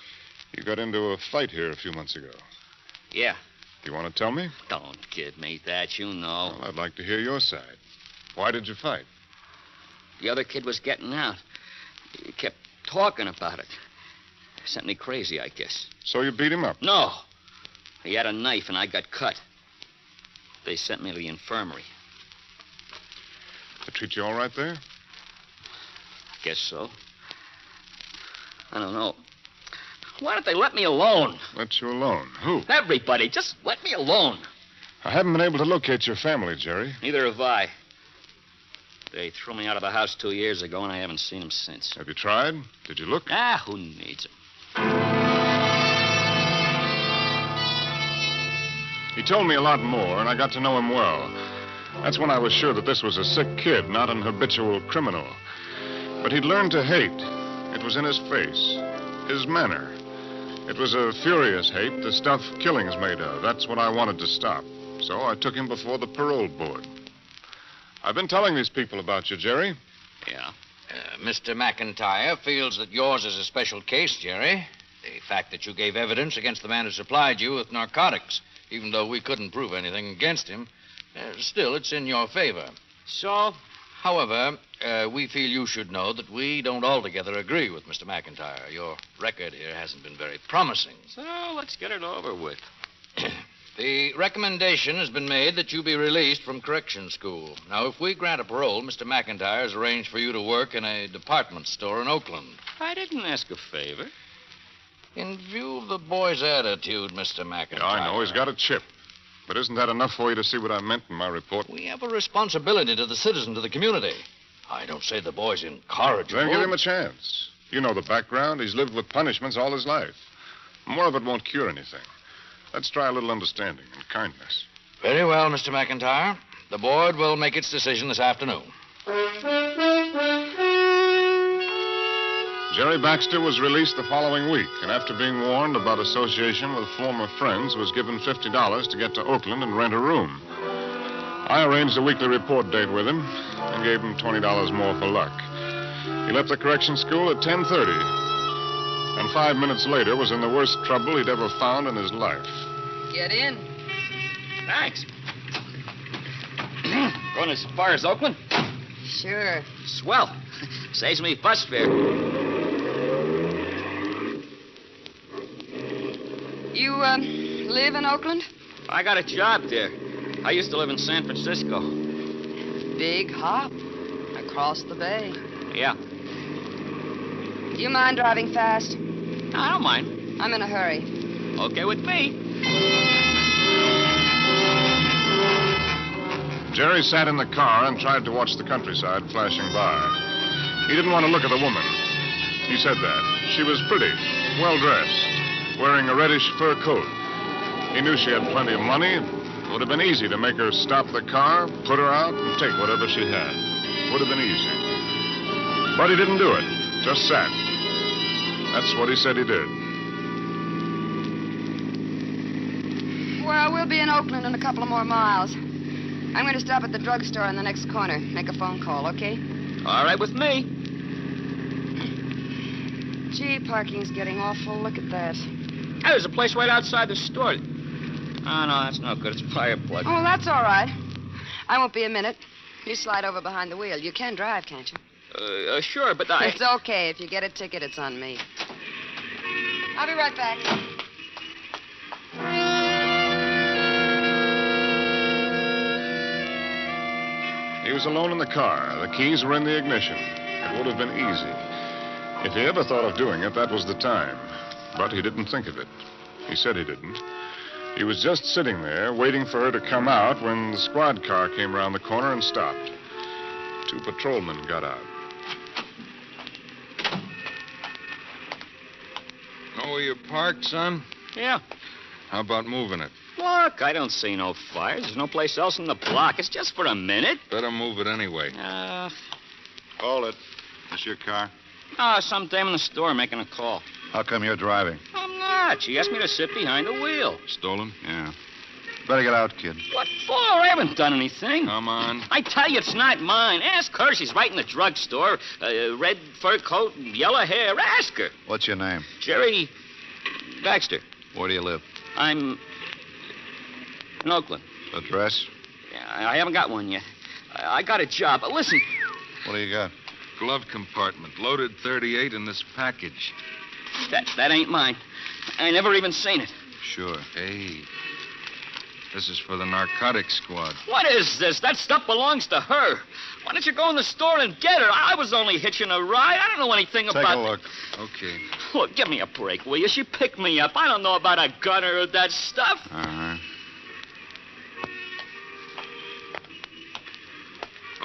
You got into a fight here a few months ago. Yeah. Do you want to tell me? Don't kid me that, you know. Well, I'd like to hear your side. Why did you fight? The other kid was getting out. He kept talking about it. Sent me crazy, I guess. So you beat him up? No. He had a knife, and I got cut. They sent me to the infirmary. They treat you all right there? I guess so. I don't know. Why don't they let me alone? Let you alone? Who? Everybody. Just let me alone. I haven't been able to locate your family, Jerry. Neither have I. They threw me out of the house 2 years ago, and I haven't seen them since. Have you tried? Did you look? Ah, who needs them? He told me a lot more, and I got to know him well. That's when I was sure that this was a sick kid, not an habitual criminal. But he'd learned to hate. It was in his face, his manner. It was a furious hate, the stuff killing's made of. That's what I wanted to stop. So I took him before the parole board. I've been telling these people about you, Jerry. Yeah. Mr. McIntyre feels that yours is a special case, Jerry. The fact that you gave evidence against the man who supplied you with narcotics, even though we couldn't prove anything against him, still, it's in your favor. So? However, we feel you should know that we don't altogether agree with Mr. McIntyre. Your record here hasn't been very promising. So let's get it over with. The recommendation has been made that you be released from correction school. Now, if we grant a parole, Mr. McIntyre has arranged for you to work in a department store in Oakland. I didn't ask a favor. In view of the boy's attitude, Mr. McIntyre... Yeah, I know. He's got a chip. But isn't that enough for you to see what I meant in my report? We have a responsibility to the citizens of the community. I don't say the boy's incorrigible. Then give him a chance. You know the background. He's lived with punishments all his life. More of it won't cure anything. Let's try a little understanding and kindness. Very well, Mr. McIntyre. The board will make its decision this afternoon. Jerry Baxter was released the following week, and after being warned about association with former friends, was given $50 to get to Oakland and rent a room. I arranged a weekly report date with him and gave him $20 more for luck. He left the correction school at 10:30. And 5 minutes later was in the worst trouble he'd ever found in his life. Get in. Thanks. Going as far as Oakland? Sure. Swell. Saves me bus fare. You, live in Oakland? I got a job there. I used to live in San Francisco. Big hop. Across the bay. Yeah. You mind driving fast? I don't mind. I'm in a hurry. Okay with me. Jerry sat in the car and tried to watch the countryside flashing by. He didn't want to look at the woman. He said that. She was pretty, well-dressed, wearing a reddish fur coat. He knew she had plenty of money. It would have been easy to make her stop the car, put her out, and take whatever she had. Would have been easy. But he didn't do it. Just sat. That's what he said he did. Well, we'll be in Oakland in a couple of more miles. I'm going to stop at the drugstore on the next corner. Make a phone call, okay? All right with me. Gee, parking's getting awful. Look at that. Hey, there's a place right outside the store. Oh, no, that's no good. It's a fire plug. Oh, that's all right. I won't be a minute. You slide over behind the wheel. You can drive, can't you? Sure, but I... It's okay. If you get a ticket, it's on me. I'll be right back. He was alone in the car. The keys were in the ignition. It would have been easy. If he ever thought of doing it, that was the time. But he didn't think of it. He said he didn't. He was just sitting there, waiting for her to come out when the squad car came around the corner and stopped. 2 patrolmen got out. Know where you're parked, son? Yeah. How about moving it? Look, I don't see no fires. There's no place else in the block. It's just for a minute. Better move it anyway. Hold it. This your car? Some dame in the store making a call. How come you're driving? I'm not. She asked me to sit behind the wheel. Stolen? Yeah. Better get out, kid. What for? I haven't done anything. Come on. I tell you, it's not mine. Ask her. She's right in the drugstore. Red fur coat, yellow hair. Ask her. What's your name? Jerry Baxter. Where do you live? I'm in Oakland. Address? Yeah, I haven't got one yet. I got a job. Listen. What do you got? Glove compartment. Loaded .38 in this package. That ain't mine. I never even seen it. Sure. Hey. This is for the narcotics squad. What is this? That stuff belongs to her. Why don't you go in the store and get her? I was only hitching a ride. I don't know anything about... Take a look. Okay. Look, give me a break, will you? She picked me up. I don't know about a gun or that stuff. Uh-huh.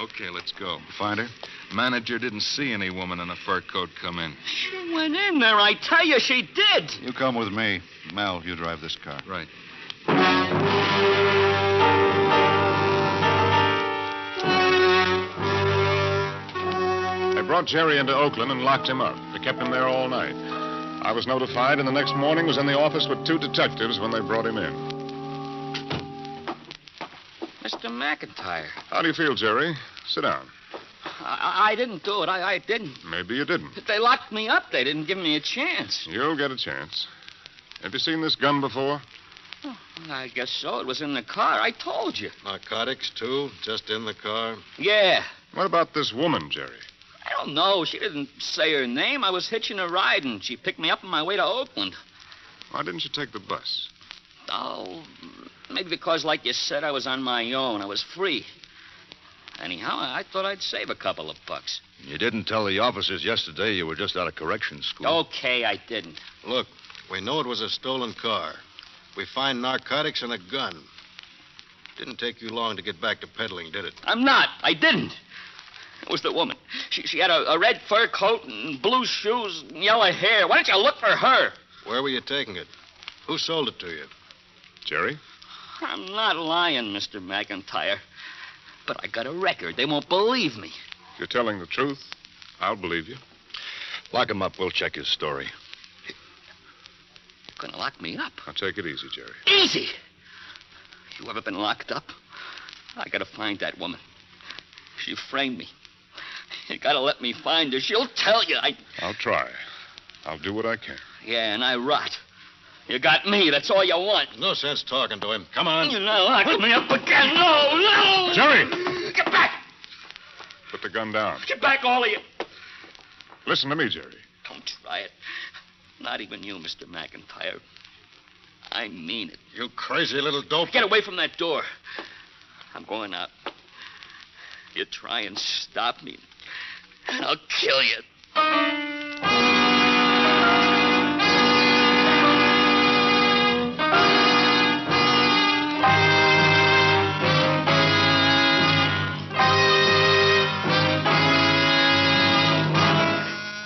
Okay, let's go. Find her? Manager didn't see any woman in a fur coat come in. She went in there. I tell you, she did. You come with me. Mel, you drive this car. Right. brought Jerry into Oakland and locked him up. They kept him there all night. I was notified, and the next morning was in the office with 2 detectives when they brought him in. Mr. McIntyre. How do you feel, Jerry? Sit down. I didn't do it. I didn't. Maybe you didn't. They locked me up. They didn't give me a chance. You'll get a chance. Have you seen this gun before? Oh, I guess so. It was in the car. I told you. Narcotics, too? Just in the car? Yeah. What about this woman, Jerry? I don't know. She didn't say her name. I was hitching a ride, and she picked me up on my way to Oakland. Why didn't you take the bus? Oh, maybe because, like you said, I was on my own. I was free. Anyhow, I thought I'd save a couple of bucks. You didn't tell the officers yesterday you were just out of corrections school. Okay, I didn't. Look, we know it was a stolen car. We find narcotics and a gun. Didn't take you long to get back to peddling, did it? I'm not. I didn't. It was the woman. She had a red fur coat and blue shoes and yellow hair. Why don't you look for her? Where were you taking it? Who sold it to you? Jerry? I'm not lying, Mr. McIntyre. But I got a record. They won't believe me. If you're telling the truth, I'll believe you. Lock him up. We'll check his story. You're going to lock me up? Now, take it easy, Jerry. Easy? You ever been locked up? I got to find that woman. She framed me. You got to let me find her. She'll tell you. I'll try. I'll do what I can. Yeah, and I rot. You got me. That's all you want. No sense talking to him. Come on. You're not locking me up again. No. Jerry! Get back. Put the gun down. Get back, all of you. Listen to me, Jerry. Don't try it. Not even you, Mr. McIntyre. I mean it. You crazy little dope. Get away from that door. I'm going out. You try and stop me, and I'll kill you.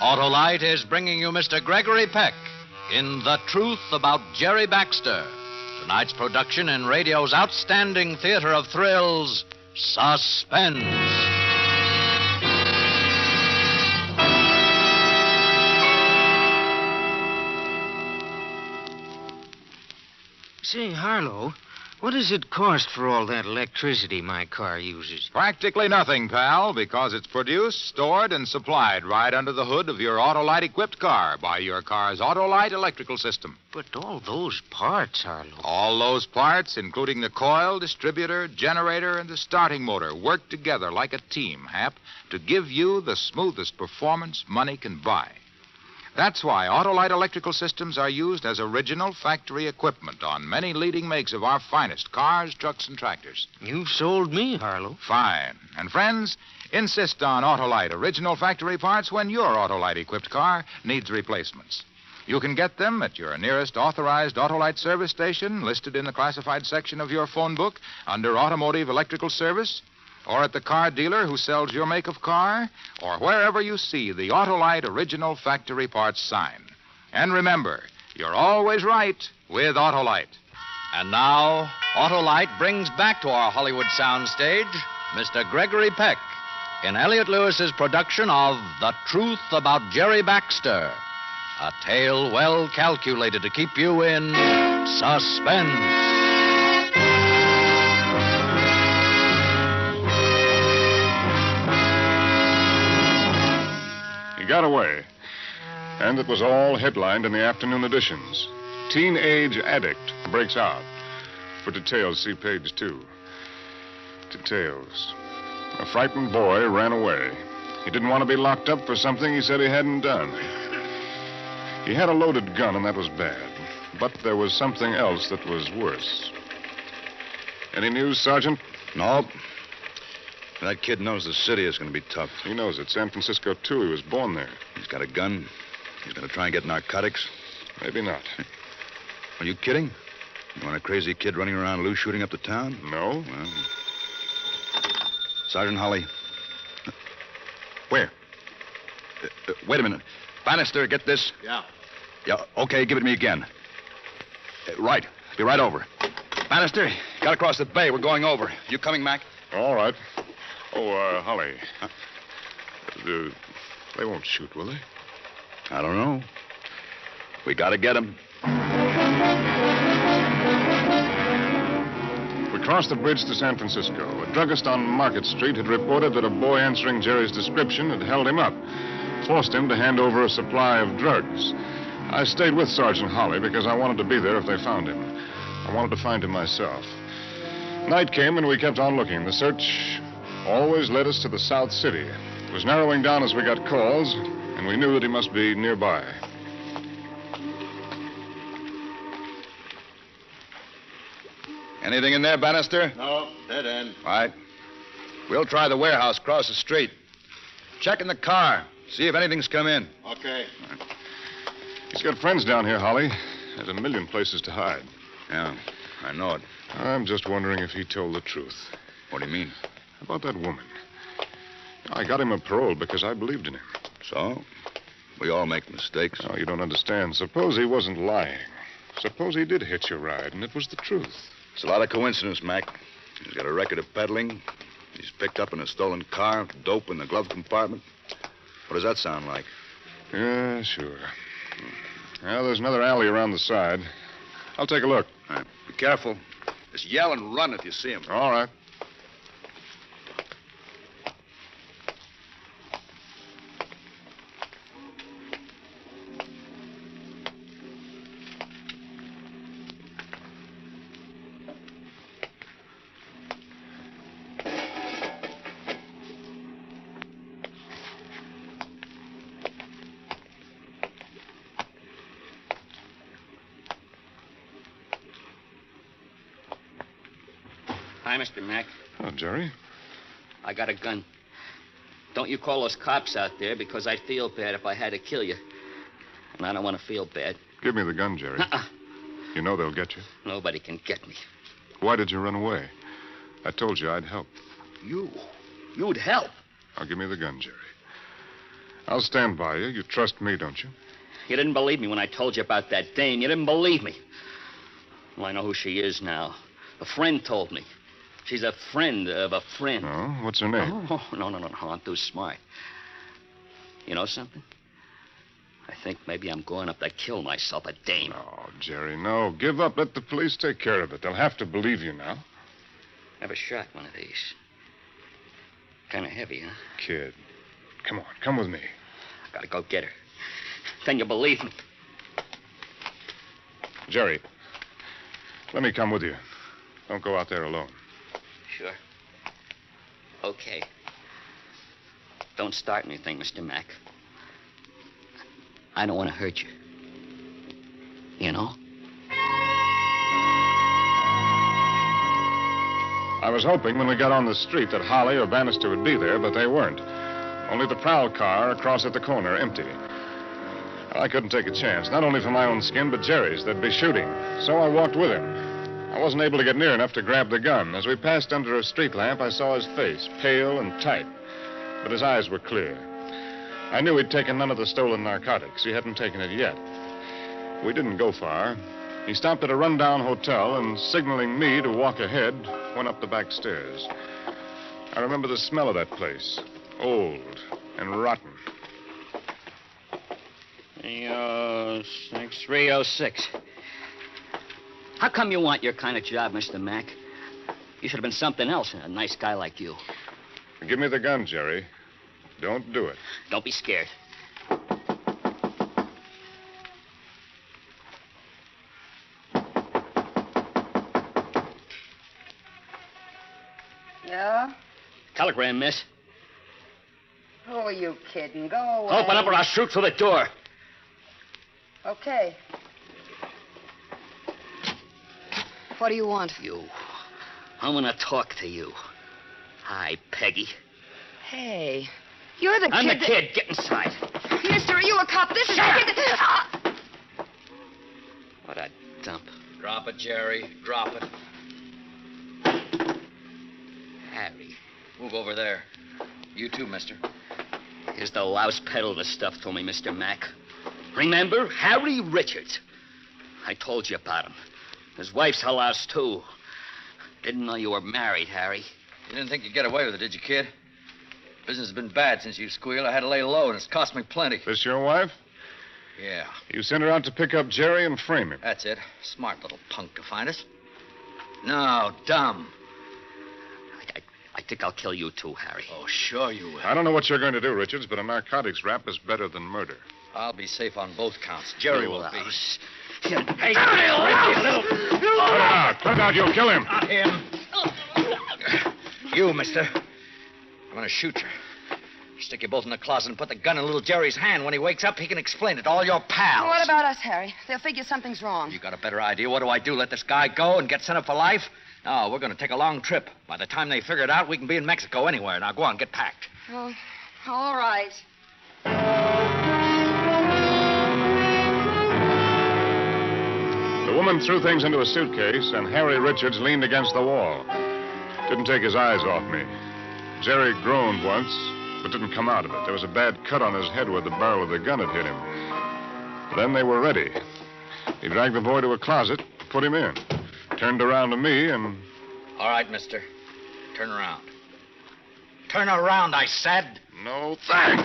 Autolite is bringing you Mr. Gregory Peck in The Truth About Jerry Baxter. Tonight's production in radio's outstanding theater of thrills, Suspense. Say, Harlow, what does it cost for all that electricity my car uses? Practically nothing, pal, because it's produced, stored, and supplied right under the hood of your Autolite-equipped car by your car's Autolite electrical system. But all those parts, Harlow. All those parts, including the coil, distributor, generator, and the starting motor, work together like a team, Hap, to give you the smoothest performance money can buy. That's why Autolite electrical systems are used as original factory equipment on many leading makes of our finest cars, trucks, and tractors. You've sold me, Harlow. Fine. And friends, insist on Autolite original factory parts when your Autolite-equipped car needs replacements. You can get them at your nearest authorized Autolite service station, listed in the classified section of your phone book under Automotive Electrical Service, or at the car dealer who sells your make of car, or wherever you see the Autolite original factory parts sign. And remember, you're always right with Autolite. And now, Autolite brings back to our Hollywood soundstage Mr. Gregory Peck in Elliot Lewis's production of The Truth About Jerry Baxter, a tale well calculated to keep you in suspense. Got away. And it was all headlined in the afternoon editions. Teenage addict breaks out. For details, see page 2. Details. A frightened boy ran away. He didn't want to be locked up for something he said he hadn't done. He had a loaded gun, and that was bad. But there was something else that was worse. Any news, Sergeant? No. That kid knows the city is going to be tough. He knows it. San Francisco, too. He was born there. He's got a gun. He's going to try and get narcotics. Maybe not. Are you kidding? You want a crazy kid running around loose shooting up the town? No. Well, Sergeant Holly. Where? Wait a minute. Bannister, get this? Yeah. Yeah, okay, give it to me again. Right. Be right over. Bannister, got across the bay. We're going over. You coming, Mac? All right. Oh, Holly. Huh? They won't shoot, will they? I don't know. We gotta get him. We crossed the bridge to San Francisco. A druggist on Market Street had reported that a boy answering Jerry's description had held him up, forced him to hand over a supply of drugs. I stayed with Sergeant Holly because I wanted to be there if they found him. I wanted to find him myself. Night came and we kept on looking. The search always led us to the South City. It was narrowing down as we got calls, and we knew that he must be nearby. Anything in there, Bannister? No, dead end. All right. We'll try the warehouse across the street. Check in the car. See if anything's come in. Okay. He's got friends down here, Holly. There's a million places to hide. Yeah, I know it. I'm just wondering if he told the truth. What do you mean? About that woman. I got him a parole because I believed in him. So? We all make mistakes. Oh, you don't understand. Suppose he wasn't lying. Suppose he did hitch a ride and it was the truth. It's a lot of coincidence, Mac. He's got a record of peddling. He's picked up in a stolen car, dope in the glove compartment. What does that sound like? Yeah, sure. Well, there's another alley around the side. I'll take a look. All right. Be careful. Just yell and run if you see him. All right. Hi, Mr. Mack. Oh, Jerry. I got a gun. Don't you call those cops out there because I'd feel bad if I had to kill you. And I don't want to feel bad. Give me the gun, Jerry. You know they'll get you. Nobody can get me. Why did you run away? I told you I'd help. You'd help? Now, give me the gun, Jerry. I'll stand by you. You trust me, don't you? You didn't believe me when I told you about that dame. You didn't believe me. Well, I know who she is now. A friend told me. She's a friend of a friend. Oh, what's her name? Oh, no. I'm too smart. You know something? I think maybe I'm going up to kill myself, a dame. Oh, Jerry, no. Give up. Let the police take care of it. They'll have to believe you now. Never shot one of these. Kind of heavy, huh? Kid, come on. Come with me. I gotta go get her. Then you believe me. Jerry, let me come with you. Don't go out there alone. Sure. Okay. Don't start anything, Mr. Mack. I don't want to hurt you. You know? I was hoping when we got on the street that Holly or Bannister would be there, but they weren't. Only the prowl car across at the corner, empty. I couldn't take a chance, not only for my own skin, but Jerry's. They'd be shooting. So I walked with him. I wasn't able to get near enough to grab the gun. As we passed under a street lamp, I saw his face, pale and tight. But his eyes were clear. I knew he'd taken none of the stolen narcotics. He hadn't taken it yet. We didn't go far. He stopped at a rundown hotel and, signaling me to walk ahead, went up the back stairs. I remember the smell of that place. Old and rotten. 306. How come you want your kind of job, Mr. Mack? You should have been something else, a nice guy like you. Give me the gun, Jerry. Don't do it. Don't be scared. Yeah? Telegram, miss. Who are you kidding? Go away. Open up or I'll shoot through the door. Okay. What do you want? You. I'm gonna talk to you. Hi, Peggy. Hey, you're the kid. I'm the kid. Get inside. Mister, are you a cop? This is the kid that... What a dump. Drop it, Jerry. Drop it. Harry. Move over there. You too, mister. Here's the louse peddled the stuff to me, Mr. Mack. Remember? Harry Richards. I told you about him. His wife's a louse, too. Didn't know you were married, Harry. You didn't think you'd get away with it, did you, kid? Business has been bad since you squealed. I had to lay low, and it's cost me plenty. This your wife? Yeah. You sent her out to pick up Jerry and frame him. That's it. Smart little punk to find us. No, dumb. I think I'll kill you too, Harry. Oh, sure you will. I don't know what you're going to do, Richards, but a narcotics rap is better than murder. I'll be safe on both counts. Jerry will be. Hey, Cut it out. You'll kill him. Not him. You, mister. I'm going to shoot you. Stick you both in the closet and put the gun in little Jerry's hand. When he wakes up, he can explain it to all your pals. What about us, Harry? They'll figure something's wrong. You got a better idea? What do I do? Let this guy go and get sent up for life? No, we're going to take a long trip. By the time they figure it out, we can be in Mexico anywhere. Now, go on, get packed. Oh, all right. The woman threw things into a suitcase, and Harry Richards leaned against the wall. Didn't take his eyes off me. Jerry groaned once, but didn't come out of it. There was a bad cut on his head where the barrel of the gun had hit him. Then they were ready. He dragged the boy to a closet, put him in, turned around to me, and... All right, mister. Turn around. Turn around, I said. No thanks.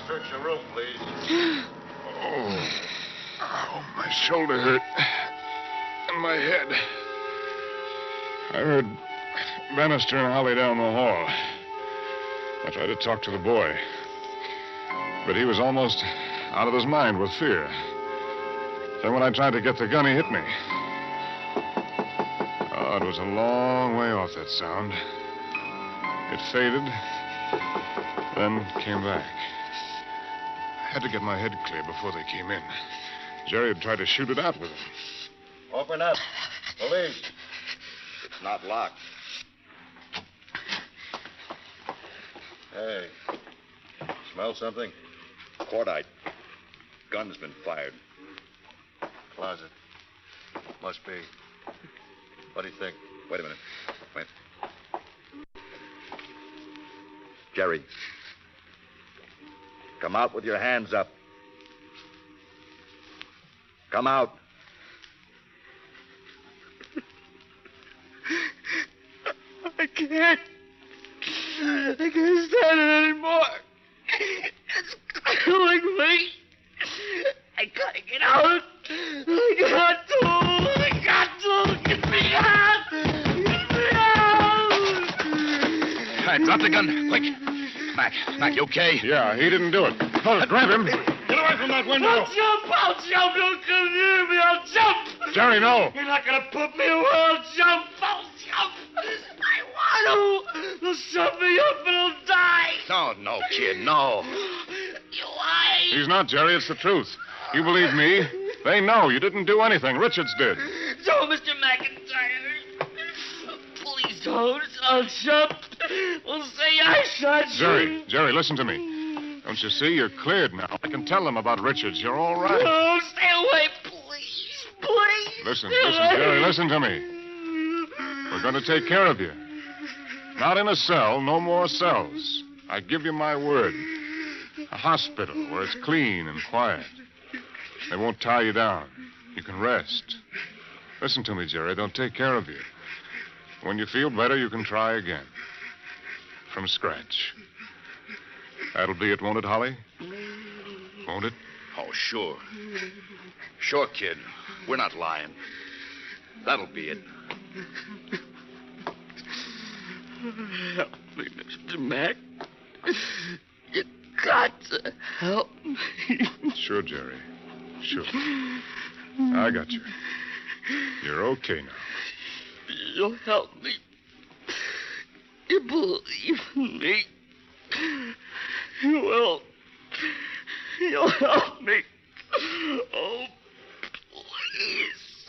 Search your room, please. Oh, my shoulder hurt. And my head. I heard Bannister and Holly down the hall. I tried to talk to the boy. But he was almost out of his mind with fear. Then when I tried to get the gun, he hit me. Oh, it was a long way off, that sound. It faded, then came back. I had to get my head clear before they came in. Jerry had tried to shoot it out with him. Open up. Police. It's not locked. Hey. Smell something? Cordite. Gun's been fired. Closet. Must be. What do you think? Wait a minute. Wait. Jerry. Come out with your hands up. Come out. I can't. I can't stand it anymore. It's killing me. I gotta get out. I got to. Get me out. Get me out. All right, drop the gun. Quick. Mac, you okay? Yeah, he didn't do it. Oh, grab him. Get away from that window. I'll jump. Don't come near me. I'll jump. Jerry, no. You're not gonna put me away. I'll jump. I want to. They'll shove me up and I'll die. No, kid, no. You lie. He's not, Jerry. It's the truth. You believe me? They know you didn't do anything. Richards did. Don't, Mr. McIntyre. Please don't. I'll jump. We'll say I shot you. Jerry, listen to me. Don't you see? You're cleared now. I can tell them about Richards. You're all right. No, stay away, please. Please. Listen, Jerry, listen to me. We're going to take care of you. Not in a cell, no more cells. I give you my word. A hospital where it's clean and quiet. They won't tie you down. You can rest. Listen to me, Jerry. They'll take care of you. When you feel better, you can try again. From scratch. That'll be it, won't it, Holly? Won't it? Oh, sure. Sure, kid. We're not lying. That'll be it. Help me, Mr. Mac. You got to help me. Sure, Jerry. Sure. I got you. You're okay now. You'll help me. You believe in me. You will. You'll help me. Oh, please.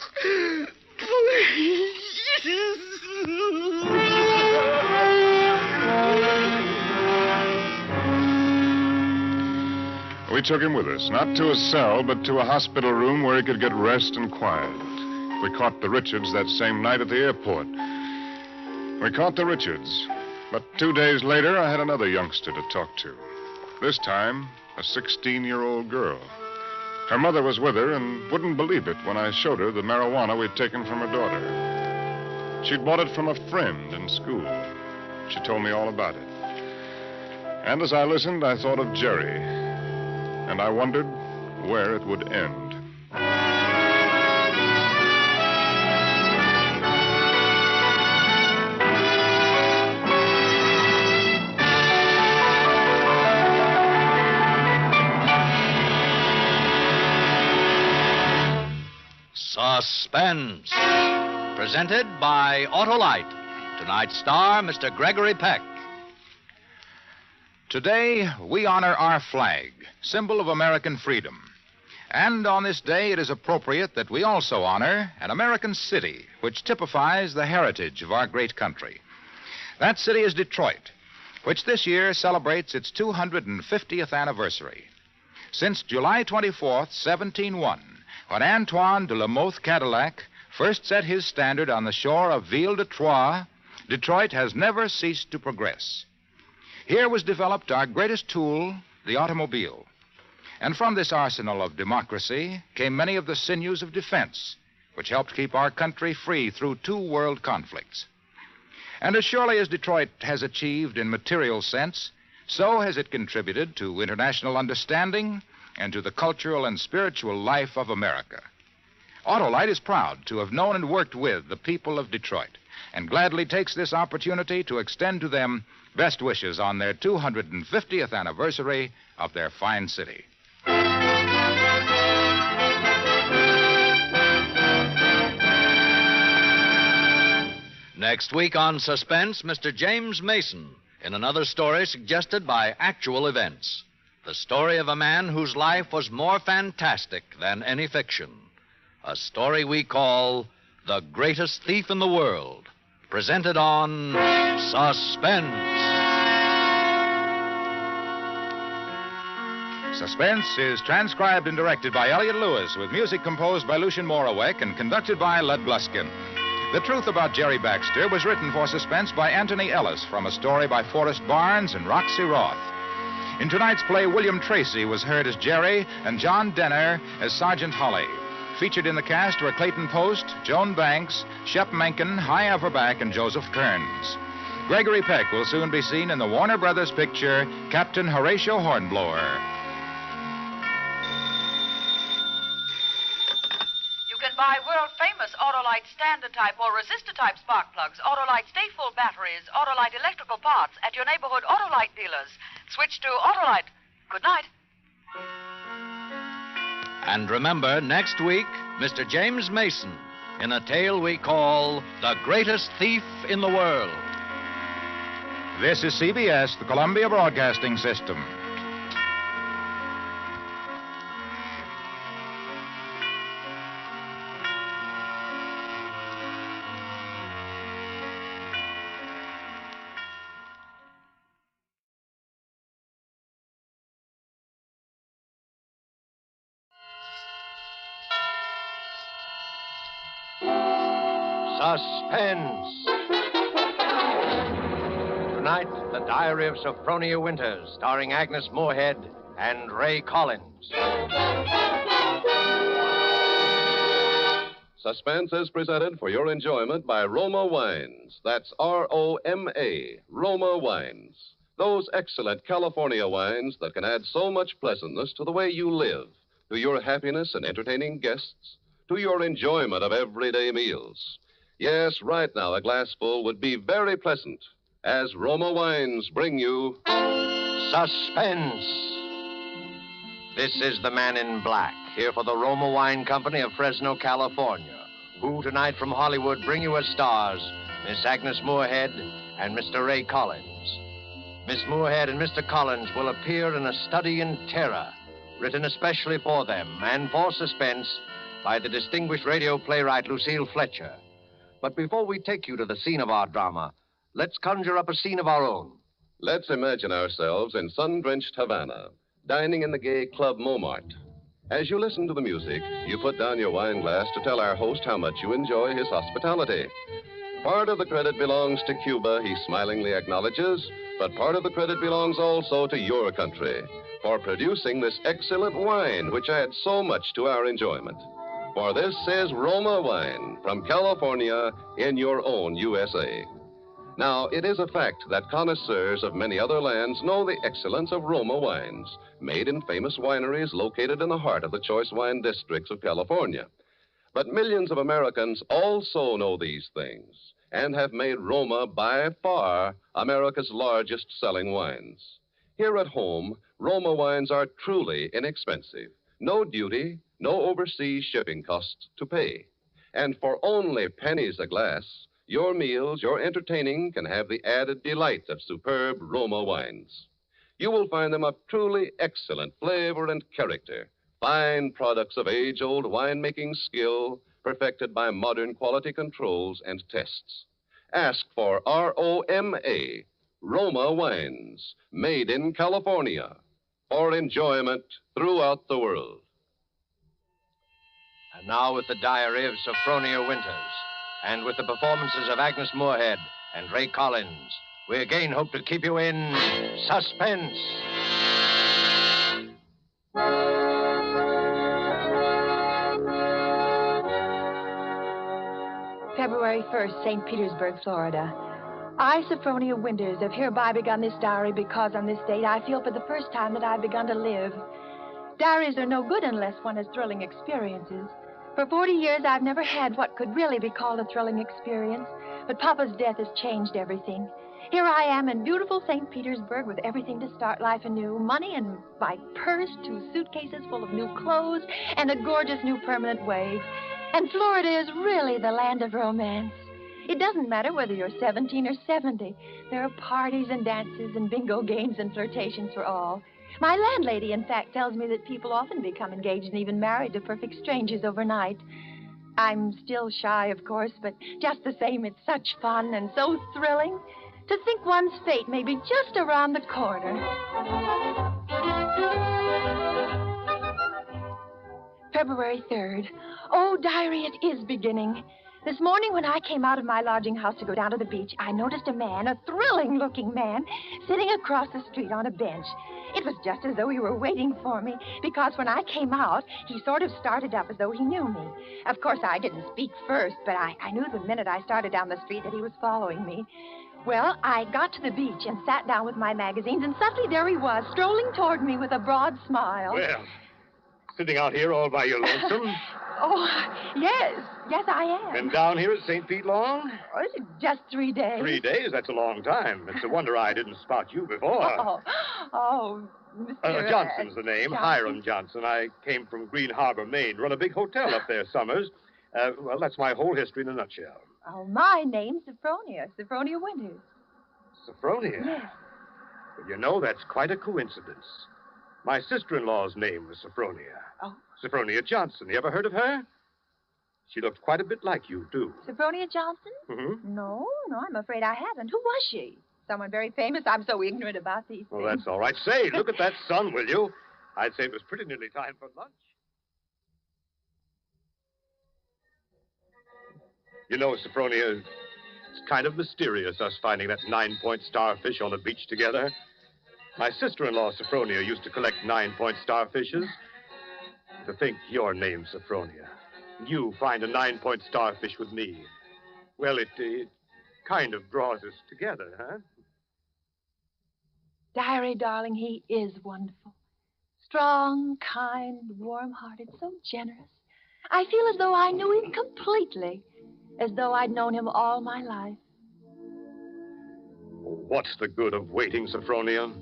We took him with us, not to a cell, but to a hospital room where he could get rest and quiet. We caught the Richards that same night at the airport. We caught the Richards. But 2 days later, I had another youngster to talk to. This time, a 16-year-old girl. Her mother was with her and wouldn't believe it when I showed her the marijuana we'd taken from her daughter. She'd bought it from a friend in school. She told me all about it. And as I listened, I thought of Jerry. And I wondered where it would end. Suspense. Presented by Autolite. Tonight's star, Mr. Gregory Peck. Today, we honor our flag, symbol of American freedom. And on this day, it is appropriate that we also honor an American city, which typifies the heritage of our great country. That city is Detroit, which this year celebrates its 250th anniversary. Since July 24th, 1701, when Antoine de la Mothe Cadillac first set his standard on the shore of Ville de Troyes, Detroit has never ceased to progress. Here was developed our greatest tool, the automobile. And from this arsenal of democracy came many of the sinews of defense, which helped keep our country free through 2 world conflicts. And as surely as Detroit has achieved in material sense, so has it contributed to international understanding and to the cultural and spiritual life of America. Autolite is proud to have known and worked with the people of Detroit, and gladly takes this opportunity to extend to them best wishes on their 250th anniversary of their fine city. Next week on Suspense, Mr. James Mason, in another story suggested by actual events. The story of a man whose life was more fantastic than any fiction. A story we call The Greatest Thief in the World. Presented on Suspense. Suspense is transcribed and directed by Elliott Lewis, with music composed by Lucien Morawek and conducted by Lud Bluskin. The Truth About Jerry Baxter was written for Suspense by Anthony Ellis from a story by Forrest Barnes and Roxy Roth. In tonight's play, William Tracy was heard as Jerry and John Denner as Sergeant Holly. Featured in the cast were Clayton Post, Joan Banks, Shep Menken, Hy Averback, and Joseph Kearns. Gregory Peck will soon be seen in the Warner Brothers picture Captain Horatio Hornblower. You can buy world-famous Autolite standard-type or resistor-type spark plugs, Autolite stay-full batteries, Autolite electrical parts at your neighborhood Autolite dealers. Switch to Autolite. Good night. And remember, next week, Mr. James Mason in a tale we call The Greatest Thief in the World. This is CBS, the Columbia Broadcasting System. Suspense. Tonight, The Diary of Sophronia Winters, starring Agnes Moorehead and Ray Collins. Suspense is presented for your enjoyment by Roma Wines. That's R-O-M-A, Roma Wines. Those excellent California wines that can add so much pleasantness to the way you live, to your happiness in entertaining guests, to your enjoyment of everyday meals. Yes, right now, a glassful would be very pleasant, as Roma Wines bring you Suspense. This is the Man in Black, here for the Roma Wine Company of Fresno, California, who tonight from Hollywood bring you as stars Miss Agnes Moorehead and Mr. Ray Collins. Miss Moorehead and Mr. Collins will appear in A Study in Terror, written especially for them and for Suspense by the distinguished radio playwright Lucille Fletcher. But before we take you to the scene of our drama, let's conjure up a scene of our own. Let's imagine ourselves in sun-drenched Havana. dining in the gay Club Montmartre. As you listen to the music, you put down your wine glass to tell our host how much you enjoy his hospitality. Part of the credit belongs to Cuba, he smilingly acknowledges, but part of the credit belongs also to your country for producing this excellent wine, which adds so much to our enjoyment. For this is Roma wine from California in your own USA. Now, it is a fact that connoisseurs of many other lands know the excellence of Roma wines, made in famous wineries located in the heart of the choice wine districts of California. But millions of Americans also know these things and have made Roma by far America's largest selling wines. Here at home, Roma wines are truly inexpensive. No duty, no overseas shipping costs to pay. And for only pennies a glass, your meals, your entertaining can have the added delight of superb Roma wines. You will find them of truly excellent flavor and character, fine products of age-old winemaking skill perfected by modern quality controls and tests. Ask for ROMA, Roma wines, made in California, for enjoyment throughout the world. And now with the diary of Sophronia Winters, and with the performances of Agnes Moorehead and Ray Collins, we again hope to keep you in suspense. February 1st, St. Petersburg, Florida. I, Sophronia Winters, have hereby begun this diary because on this date I feel for the first time that I've begun to live. Diaries are no good unless one has thrilling experiences. For 40 years, I've never had what could really be called a thrilling experience, but Papa's death has changed everything. Here I am in beautiful St. Petersburg with everything to start life anew, money in my purse, 2 suitcases full of new clothes, and a gorgeous new permanent wave. And Florida is really the land of romance. It doesn't matter whether you're 17 or 70. There are parties and dances and bingo games and flirtations for all. My landlady, in fact, tells me that people often become engaged and even married to perfect strangers overnight. I'm still shy, of course, but just the same, it's such fun and so thrilling to think one's fate may be just around the corner. February 3rd. Oh, diary, it is beginning. This morning when I came out of my lodging house to go down to the beach, I noticed a man, a thrilling-looking man, sitting across the street on a bench. It was just as though he were waiting for me, because when I came out, he sort of started up as though he knew me. Of course, I didn't speak first, but I knew the minute I started down the street that he was following me. Well, I got to the beach and sat down with my magazines, and suddenly there he was, strolling toward me with a broad smile. Well, sitting out here all by your lonesome? Oh, yes, I am. Been down here at St. Pete long? Oh, just 3 days. 3 days? That's a long time. It's a wonder I didn't spot you before. Mr. Johnson's the name, Johnson. Hiram Johnson. I came from Green Harbor, Maine. Run a big hotel up there summers. Well, that's my whole history in a nutshell. Oh, my name's Sophronia Winters. Sophronia? Yes. Well, you know, that's quite a coincidence. My sister-in-law's name was Sophronia. Oh. Sophronia Johnson. You ever heard of her? She looked quite a bit like you, too. Sophronia Johnson? Mm-hmm. No, I'm afraid I haven't. Who was she? Someone very famous? I'm so ignorant about these things. Well, that's all right. Say, look at that sun, will you? I'd say it was pretty nearly time for lunch. You know, Sophronia, it's kind of mysterious, us finding that 9-point starfish on the beach together. My sister-in-law, Sophronia, used to collect 9-point starfishes. To think your name's Sophronia. You find a 9-point starfish with me. Well, it kind of draws us together, huh? Diary, darling, he is wonderful. Strong, kind, warm-hearted, so generous. I feel as though I knew him completely, as though I'd known him all my life. What's the good of waiting, Sophronia?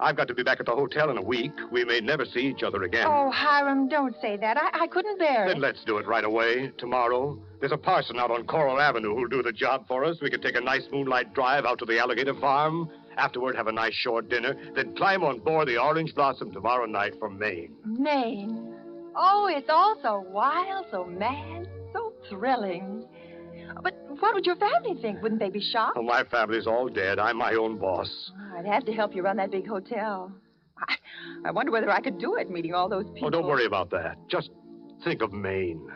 I've got to be back at the hotel in a week. We may never see each other again. Oh, Hiram, don't say that. I couldn't bear it. Then let's do it right away, tomorrow. There's a parson out on Coral Avenue who'll do the job for us. We could take a nice moonlight drive out to the alligator farm. Afterward, have a nice short dinner. Then climb on board the Orange Blossom tomorrow night for Maine. Maine? Oh, it's all so wild, so mad, so thrilling. But what would your family think? Wouldn't they be shocked? Oh, my family's all dead. I'm my own boss. I'd have to help you run that big hotel. I wonder whether I could do it, meeting all those people. Oh, don't worry about that. Just think of Maine.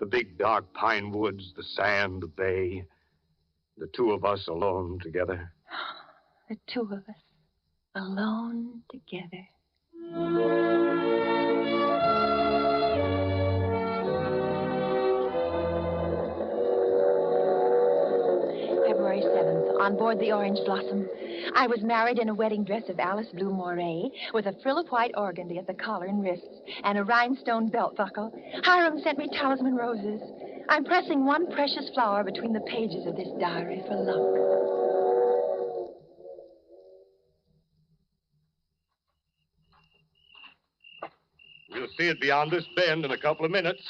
The big, dark pine woods, the sand, the bay. The two of us alone together. The two of us, alone together. February 7th, on board the Orange Blossom. I was married in a wedding dress of Alice blue moire, with a frill of white organdy at the collar and wrists, and a rhinestone belt buckle. Hiram sent me talisman roses. I'm pressing one precious flower between the pages of this diary for luck. We'll see it beyond this bend in a couple of minutes.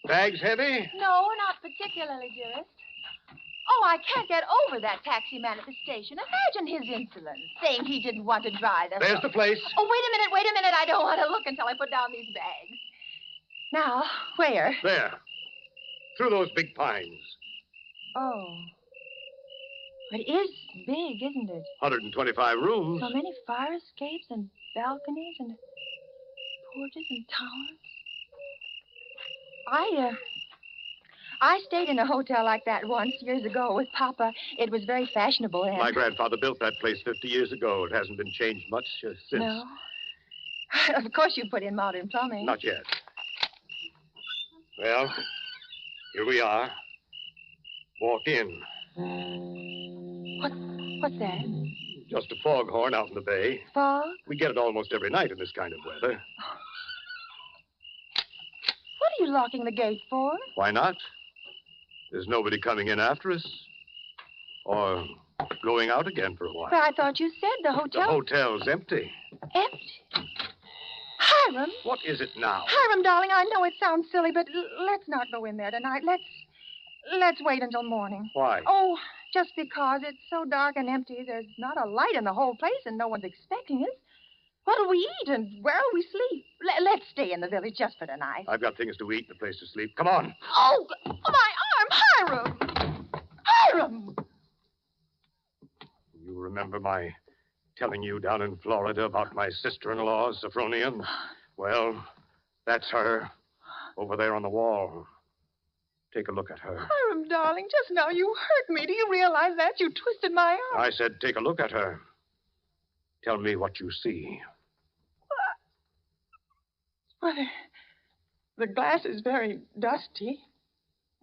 Bags heavy? No, not particularly, dearest. Oh, I can't get over that taxi man at the station. Imagine his insolence, saying he didn't want to drive us. There's the place. Oh, wait a minute. I don't want to look until I put down these bags. Now, where? There. Through those big pines. Oh. It is big, isn't it? 125 rooms. So many fire escapes and balconies and porches and towers. I stayed in a hotel like that once, years ago, with Papa. It was very fashionable and... My grandfather built that place 50 years ago. It hasn't been changed much since. No. Of course you put in modern plumbing. Not yet. Well, here we are. Walk in. What's that? Just a foghorn out in the bay. Fog? We get it almost every night in this kind of weather. What are you locking the gate for? Why not? There's nobody coming in after us. Or going out again for a while. But I thought you said the hotel... The hotel's empty. Empty? Hiram? What is it now? Hiram, darling, I know it sounds silly, but let's not go in there tonight. Let's wait until morning. Why? Oh, just because it's so dark and empty. There's not a light in the whole place, and no one's expecting us. What'll we eat, and where'll we sleep? Let's stay in the village just for tonight. I've got things to eat and a place to sleep. Come on. Oh, my arm, Hiram! Hiram! You remember my telling you down in Florida about my sister-in-law, Sophronia? Well, that's her, over there on the wall. Take a look at her. Hiram, darling, just now you hurt me. Do you realize that? You twisted my arm. I said take a look at her. Tell me what you see. Well, the glass is very dusty.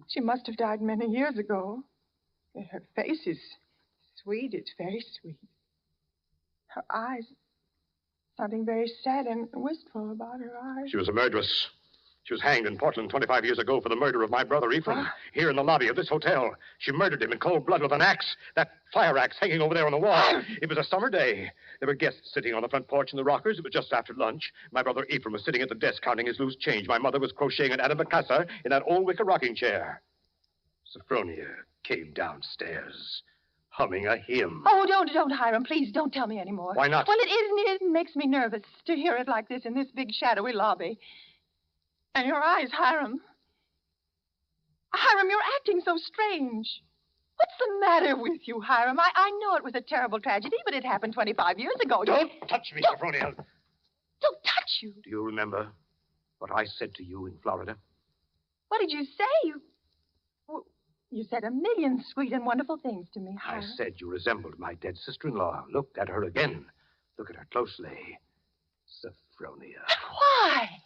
She must have died many years ago. Her face is sweet. It's very sweet. Her eyes, something very sad and wistful about her eyes. She was a murderess. She was hanged in Portland 25 years ago for the murder of my brother Ephraim. Here in the lobby of this hotel. She murdered him in cold blood with an axe. That fire axe hanging over there on the wall. It was a summer day. There were guests sitting on the front porch in the rockers. It was just after lunch. My brother Ephraim was sitting at the desk counting his loose change. My mother was crocheting an antimacassar in that old wicker rocking chair. Sophronia came downstairs, humming a hymn. Oh, don't, Hiram. Please, don't tell me anymore. Why not? Well, it makes me nervous to hear it like this in this big, shadowy lobby. And your eyes, Hiram. Hiram, you're acting so strange. What's the matter with you, Hiram? I know it was a terrible tragedy, but it happened 25 years ago. Don't touch me, Sophronia. Don't touch you. Do you remember what I said to you in Florida? What did you say? You said a million sweet and wonderful things to me, Hiram. I said you resembled my dead sister-in-law. Look at her again. Look at her closely. Sophronia. Why?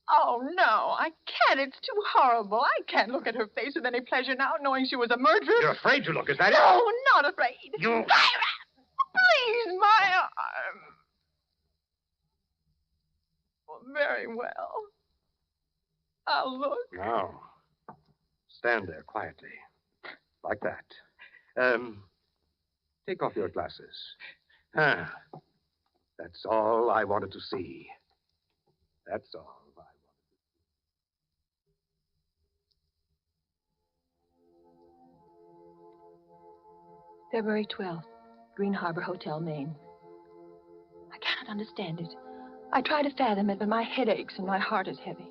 Oh, no, I can't. It's too horrible. I can't look at her face with any pleasure now, knowing she was a murderess. You're afraid to look, is that it? No, not afraid. You... Hiram! Please, my arm. Well, very well. I'll look. Now, stand there quietly. Like that. Take off your glasses. That's all I wanted to see. That's all. February 12th, Green Harbor Hotel, Maine. I cannot understand it. I try to fathom it, but my head aches and my heart is heavy.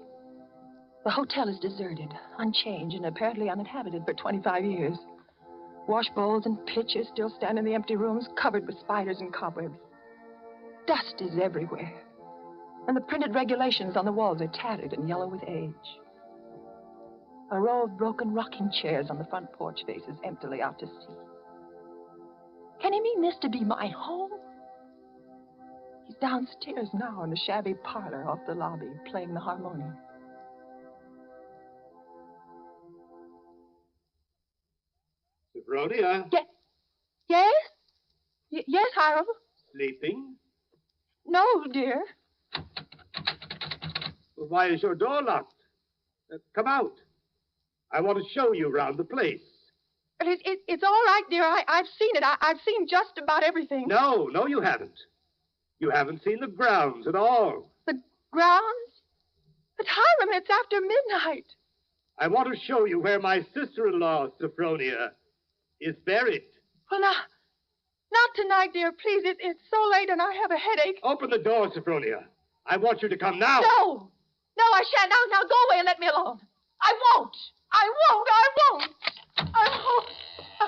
The hotel is deserted, unchanged, and apparently uninhabited for 25 years. Wash bowls and pitchers still stand in the empty rooms, covered with spiders and cobwebs. Dust is everywhere. And the printed regulations on the walls are tattered and yellow with age. A row of broken rocking chairs on the front porch faces emptily out to sea. Can he mean this to be my home? He's downstairs now in the shabby parlor off the lobby, playing the harmonium. Sophronia? Yes? Yes, Hiram? Sleeping? No, dear. Well, why is your door locked? Come out. I want to show you around the place. It's all right, dear. I've seen it. I've seen just about everything. No, you haven't. You haven't seen the grounds at all. The grounds? But Hiram, it's after midnight. I want to show you where my sister-in-law, Sophronia, is buried. Well, not tonight, dear. Please, it's so late and I have a headache. Open the door, Sophronia. I want you to come now. No, I shan't. Now go away and let me alone. I won't.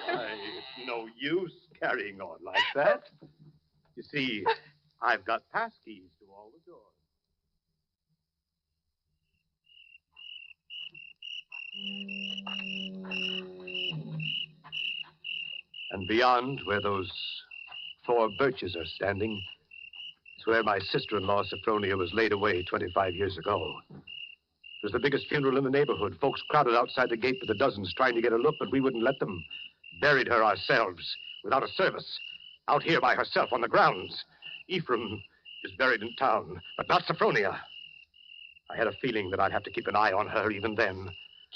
It's no use carrying on like that. You see, I've got passkeys to all the doors. And beyond, where those 4 birches are standing, is where my sister-in-law, Sophronia, was laid away 25 years ago. It was the biggest funeral in the neighborhood. Folks crowded outside the gate by the dozens trying to get a look, but we wouldn't let them. Buried her ourselves, without a service, out here by herself on the grounds. Ephraim is buried in town, but not Sophronia. I had a feeling that I'd have to keep an eye on her even then.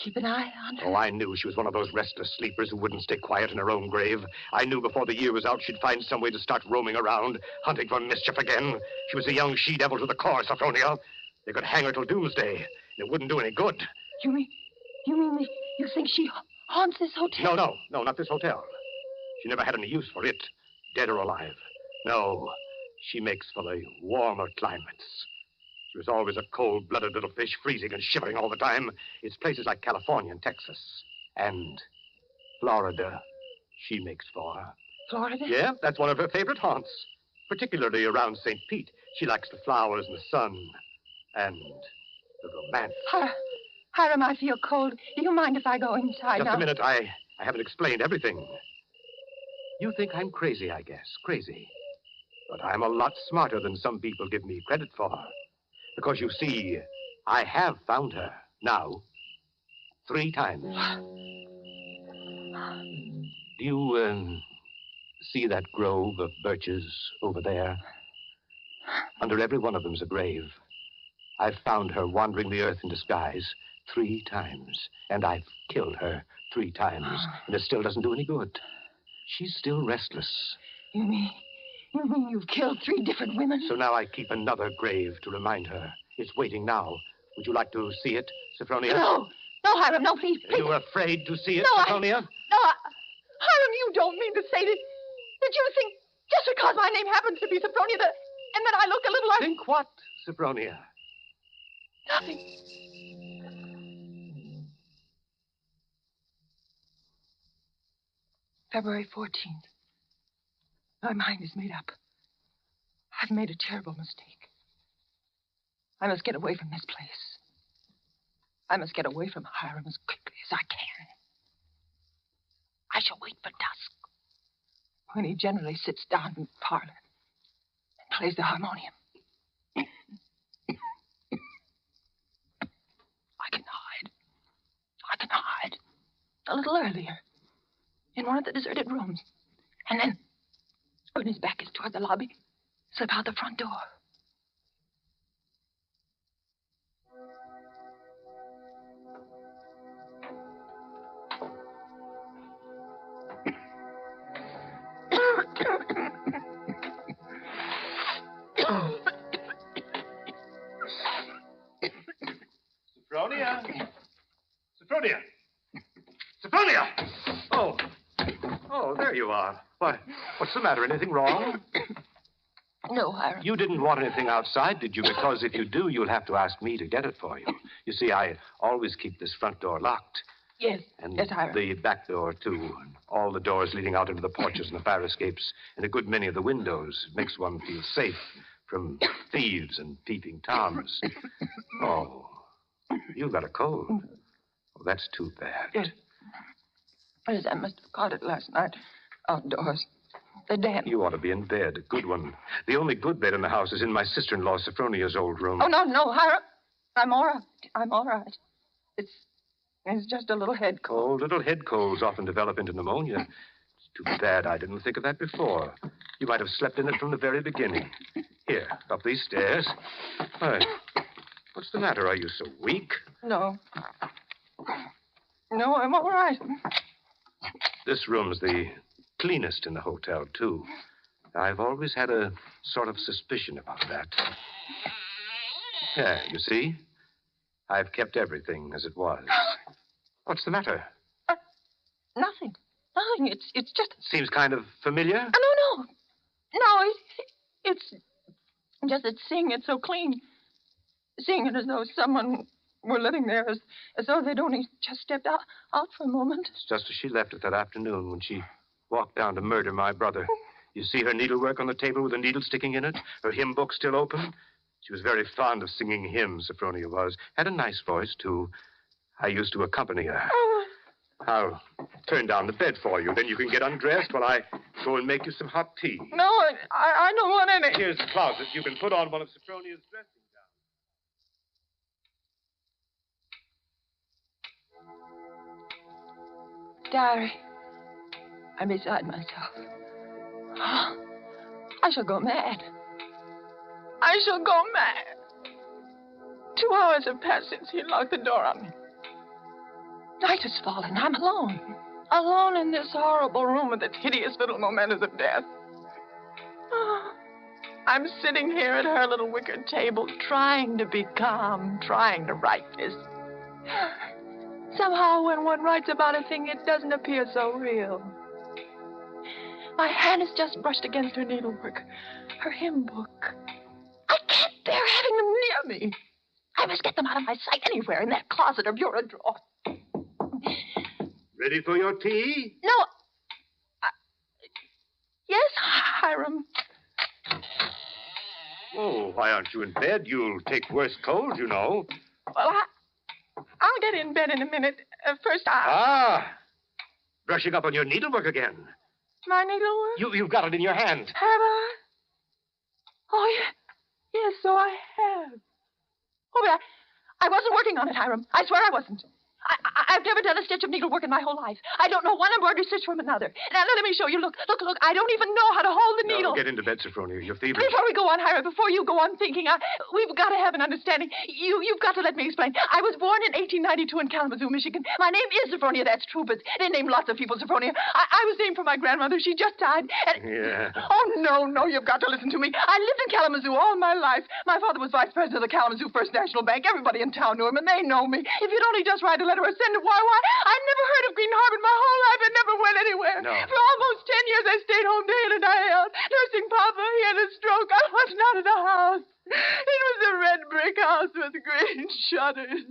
Keep an eye on her? Oh, I knew she was one of those restless sleepers who wouldn't stay quiet in her own grave. I knew before the year was out she'd find some way to start roaming around, hunting for mischief again. She was a young she-devil to the core, Sophronia. They could hang her till doomsday, and it wouldn't do any good. You mean you think she haunts this hotel? No, not this hotel. She never had any use for it, dead or alive. No, she makes for the warmer climates. She was always a cold-blooded little fish, freezing and shivering all the time. It's places like California and Texas and Florida she makes for. Florida? Yeah, that's one of her favorite haunts, particularly around St. Pete. She likes the flowers and the sun and the romance. Hiram, I feel cold. Do you mind if I go inside now? Just a minute. I haven't explained everything. You think I'm crazy, I guess. Crazy. But I'm a lot smarter than some people give me credit for. Because, you see, I have found her now 3 times. Do you, see that grove of birches over there? Under every one of them's a grave. I've found her wandering the earth in disguise 3 times. And I've killed her 3 times. And it still doesn't do any good. She's still restless. You mean you've killed 3 different women? So now I keep another grave to remind her. It's waiting now. Would you like to see it, Sophronia? No, Hiram, no, please. Are you afraid to see it, No, Sophronia? Hiram, you don't mean to say that you think just because my name happens to be Sophronia and that I look a little like... Think what, Sophronia? Nothing. February 14th. My mind is made up. I've made a terrible mistake. I must get away from this place. I must get away from Hiram as quickly as I can. I shall wait for dusk, when he generally sits down in the parlor and plays the harmonium. I can hide a little earlier in one of the deserted rooms. And then, when his back is toward the lobby, slip out the front door. Sophronia! Sophronia! Sophronia! Oh, there you are. Why, what's the matter? Anything wrong? No, Hiram. You didn't want anything outside, did you? Because if you do, you'll have to ask me to get it for you. You see, I always keep this front door locked. Yes, And yes, Hiram. the back door, too. And all the doors leading out into the porches and the fire escapes, and a good many of the windows. It makes one feel safe from thieves and peeping Toms. Oh, you've got a cold. Oh, that's too bad. Yes. Yes, I must have caught it last night outdoors. The damn. You ought to be in bed, a good one. The only good bed in the house is in my sister-in-law Sophronia's old room. Oh, no, Hiram. I'm all right. I'm all right. It's just a little head cold. Oh, little head colds often develop into pneumonia. It's too bad I didn't think of that before. You might have slept in it from the very beginning. Here, up these stairs. Why, what's the matter? Are you so weak? No. No, I'm all right. This room's the cleanest in the hotel, too. I've always had a sort of suspicion about that. Yeah, you see? I've kept everything as it was. What's the matter? Nothing. Nothing. It's just... Seems kind of familiar. No. No, it's just that seeing it so clean. Seeing it as though someone were living there, as though they'd only just stepped out for a moment. It's just as she left it that afternoon when she walked down to murder my brother. You see her needlework on the table with a needle sticking in it? Her hymn book still open? She was very fond of singing hymns, Sophronia was. Had a nice voice, too. I used to accompany her. I'll turn down the bed for you. Then you can get undressed while I go and make you some hot tea. No, I don't want any. Here's the closet. You can put on one of Sophronia's dressing gowns. Diary, I'm beside myself. I shall go mad. I shall go mad. 2 hours have passed since he locked the door on me. Night has fallen. I'm alone. Alone in this horrible room with its hideous little mementos of death. I'm sitting here at her little wicker table, trying to be calm, trying to write this. Somehow, when one writes about a thing, it doesn't appear so real. My hand has just brushed against her needlework, her hymn book. I can't bear having them near me. I must get them out of my sight anywhere in that closet or bureau drawer. Ready for your tea? No. Yes, Hiram. Oh, why aren't you in bed? You'll take worse colds, you know. Well, I'll get in bed in a minute. First, Brushing up on your needlework again. My needlework? You've got it in your hand. Have I? Oh, yeah. Yes, so I have. Oh, but I wasn't working on it, Hiram. I swear I wasn't. I've never done a stitch of needlework in my whole life. I don't know one embroidery stitch from another. Now, let me show you. Look. I don't even know how to hold the needle. Get into bed, Sophronia. You're feverish. Before we go on, Hiram, before you go on thinking, we've got to have an understanding. You've got to let me explain. I was born in 1892 in Kalamazoo, Michigan. My name is Sophronia, that's true, but they named lots of people Sophronia. I was named for my grandmother. She just died. Yeah. Oh, no, you've got to listen to me. I lived in Kalamazoo all my life. My father was vice president of the Kalamazoo First National Bank. Everybody in town knew him, and they know me. If you'd only just write a letter or send it, why, I'd never heard of Green Harbor in my whole life. I never went anywhere. No. For almost 10 years, I stayed home day in and night out, nursing Papa. He had a stroke. I wasn't out of the house. It was a red brick house with green shutters.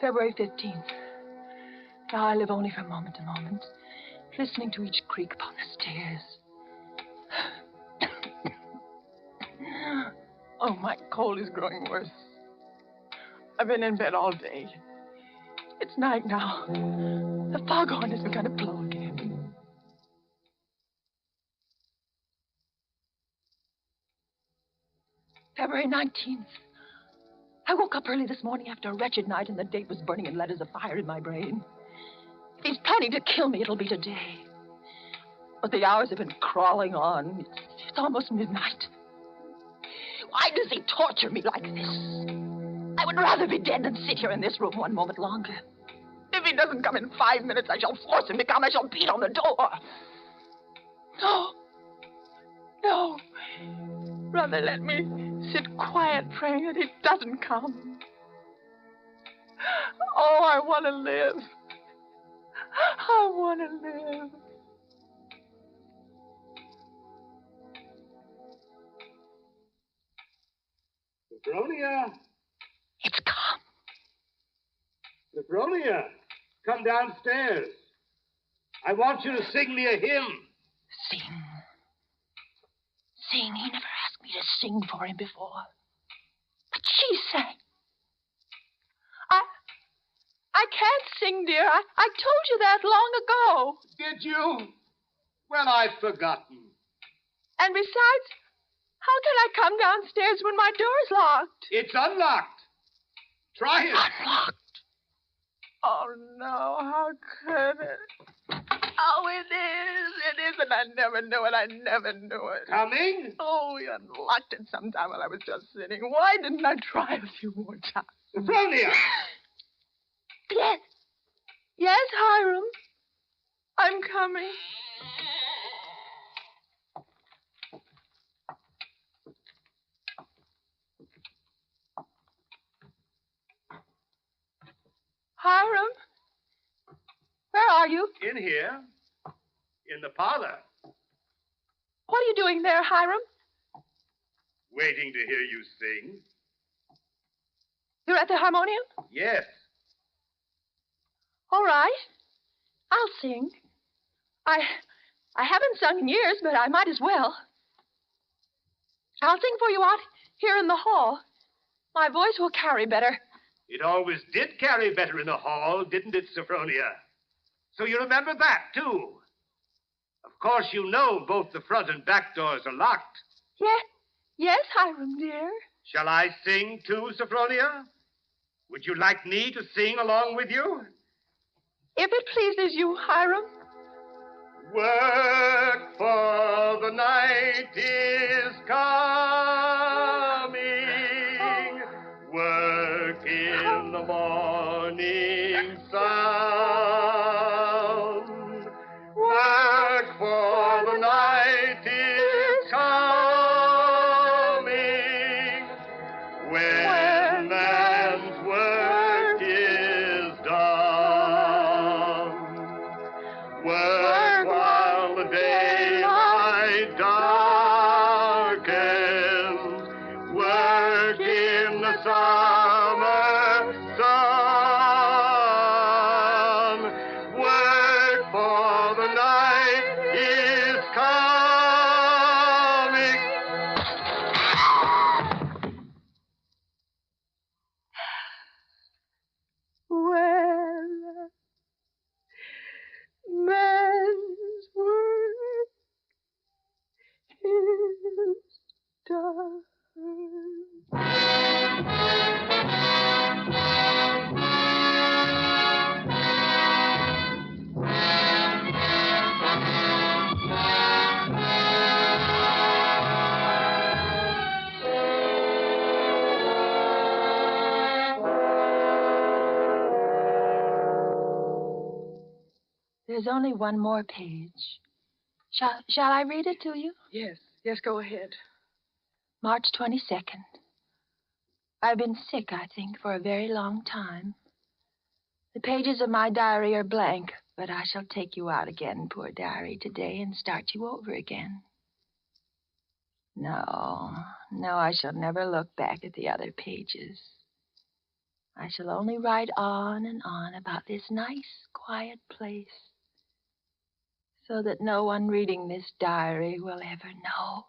February 15th. Now I live only from moment to moment, listening to each creak upon the stairs. Oh, my cold is growing worse. I've been in bed all day. It's night now. The foghorn has begun to blow again. February 19th. I woke up early this morning after a wretched night, and the date was burning in letters of fire in my brain. If he's planning to kill me, it'll be today. But the hours have been crawling on. It's almost midnight. Why does he torture me like this? I would rather be dead than sit here in this room one moment longer. If he doesn't come in 5 minutes, I shall force him to come. I shall beat on the door. No. Rather let me sit quiet praying that he doesn't come. Oh, I want to live. I want to live. Sophronia. It's come. Sophronia. come downstairs. I want you to sing me a hymn. Sing. Sing. He never asked me to sing for him before. But she sang. I can't sing, dear. I told you that long ago. Did you? Well, I've forgotten. And besides, how can I come downstairs when my door's locked? It's unlocked. Try it. Unlocked? Oh, no. How could it? Oh, it is. It is, and I never knew it. I never knew it. Coming? Oh, he unlocked it sometime while I was just sitting. Why didn't I try a few more times? Sophronia! Yes. Yes, Hiram. I'm coming. Hiram? Where are you? In here. In the parlor. What are you doing there, Hiram? Waiting to hear you sing. You're at the harmonium? Yes. All right. I'll sing. I haven't sung in years, but I might as well. I'll sing for you out here in the hall. My voice will carry better. It always did carry better in the hall, didn't it, Sophronia? So you remember that, too. Of course, you know both the front and back doors are locked. Yes, Hiram, dear. Shall I sing, too, Sophronia? Would you like me to sing along with you? If it pleases you, Hiram. Work, for the night is coming. Work in the morning sun. Work, for the night is coming. When man's work is done. Work while the daylight darkens. Work in the summer sun. Work, for the night is coming. Well, man's work is done. There's only one more page. Shall I read it to you? Yes, go ahead. March 22nd. I've been sick, I think, for a very long time. The pages of my diary are blank, but I shall take you out again, poor diary, today and start you over again. No, I shall never look back at the other pages. I shall only write on and on about this nice, quiet place, so that no one reading this diary will ever know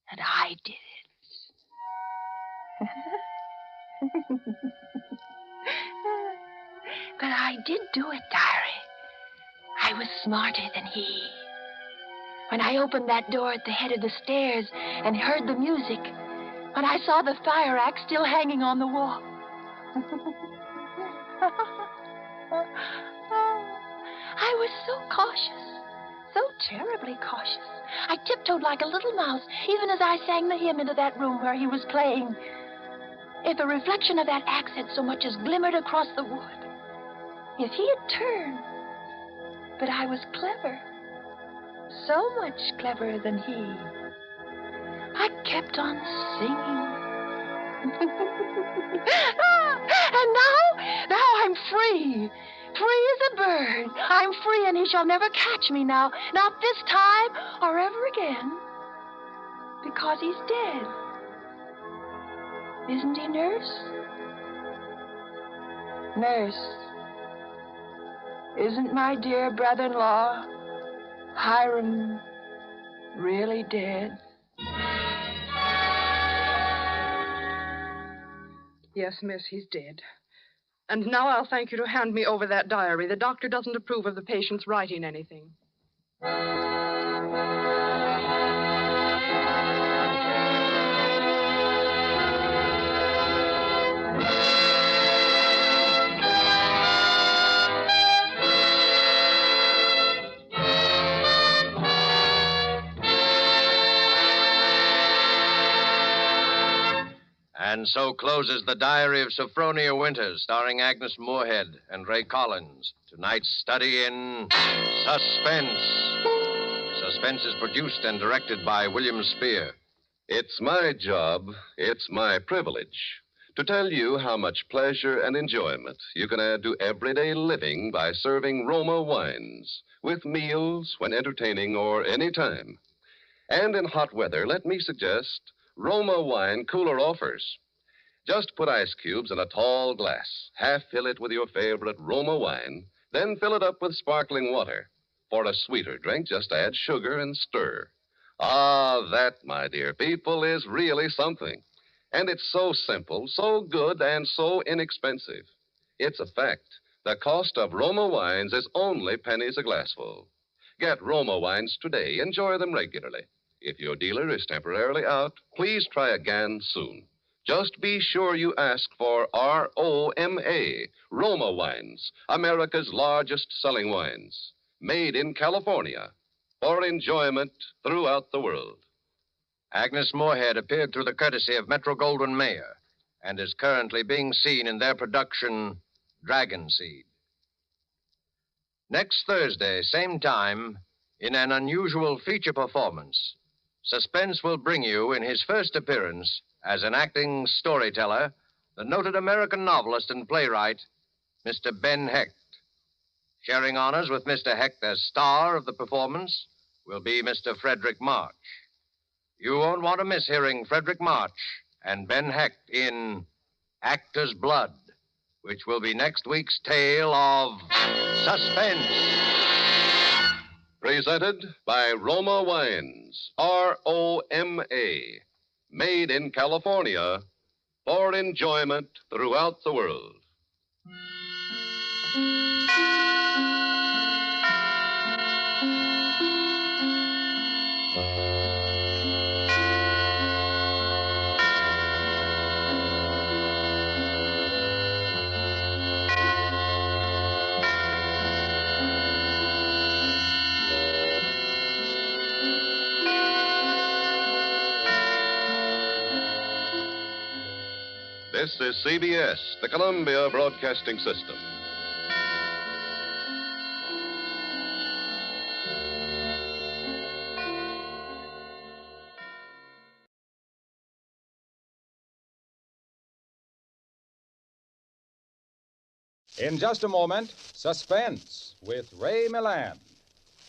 that I did it. But I did do it, diary. I was smarter than he. When I opened that door at the head of the stairs and heard the music, when I saw the fire axe still hanging on the wall. I was so cautious, so terribly cautious. I tiptoed like a little mouse, even as I sang the hymn into that room where he was playing. If a reflection of that axe had so much as glimmered across the wood, if he had turned. But I was clever, so much cleverer than he. I kept on singing. And now I'm free. Free as a bird. I'm free, and he shall never catch me now. Not this time or ever again. Because he's dead. Isn't he, Nurse? Nurse, Isn't my dear brother-in-law, Hiram, really dead? Yes, miss, he's dead. And now I'll thank you to hand me over that diary. The doctor doesn't approve of the patient's writing anything. And so closes The Diary of Sophronia Winters, starring Agnes Moorehead and Ray Collins. Tonight's study in suspense. Suspense is produced and directed by William Spear. It's my job, it's my privilege to tell you how much pleasure and enjoyment you can add to everyday living by serving Roma wines with meals, when entertaining, or any time. And in hot weather, let me suggest Roma wine cooler offers. Just put ice cubes in a tall glass, half fill it with your favorite Roma wine, then fill it up with sparkling water. For a sweeter drink, just add sugar and stir. Ah, that, my dear people, is really something. And it's so simple, so good, and so inexpensive. It's a fact. The cost of Roma wines is only pennies a glassful. Get Roma wines today. Enjoy them regularly. If your dealer is temporarily out, please try again soon. Just be sure you ask for R-O-M-A, Roma wines, America's largest selling wines, made in California for enjoyment throughout the world. Agnes Moorehead appeared through the courtesy of Metro-Goldwyn-Mayer and is currently being seen in their production, Dragon Seed. Next Thursday, same time, in an unusual feature performance, Suspense will bring you, in his first appearance as an acting storyteller, the noted American novelist and playwright, Mr. Ben Hecht. Sharing honors with Mr. Hecht as star of the performance will be Mr. Frederick March. You won't want to miss hearing Frederick March and Ben Hecht in Actor's Blood, which will be next week's tale of suspense. Presented by Roma Wines, R-O-M-A, made in California for enjoyment throughout the world. This is CBS, the Columbia Broadcasting System. In just a moment, Suspense with Ray Milland.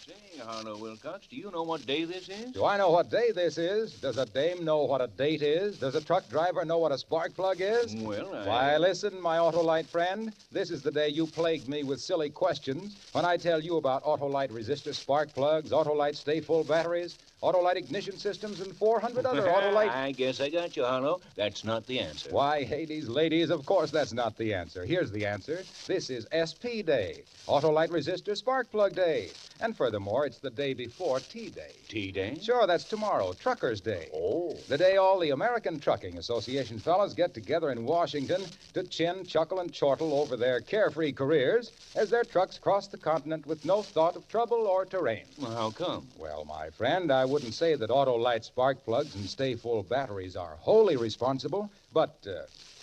Say, Harlow Wilcox, do you know what day this is? Do I know what day this is? Does a dame know what a date is? Does a truck driver know what a spark plug is? Well, Why, listen, my Autolite friend. This is the day you plagued me with silly questions when I tell you about Autolite resistor spark plugs, Autolite stay-full batteries, Autolite ignition systems, and 400 other Autolite... I guess I got you, Harlow. That's not the answer. Why, Hades, ladies, of course that's not the answer. Here's the answer. This is SP Day, Autolite resistor spark plug day. And furthermore, it's the day before T-Day. T-Day? Sure, that's tomorrow, Truckers' Day. Oh. The day all the American Trucking Association fellows get together in Washington to chin, chuckle, and chortle over their carefree careers as their trucks cross the continent with no thought of trouble or terrain. Well, how come? Well, my friend, I wouldn't say that Autolite spark plugs and stay-full batteries are wholly responsible, but,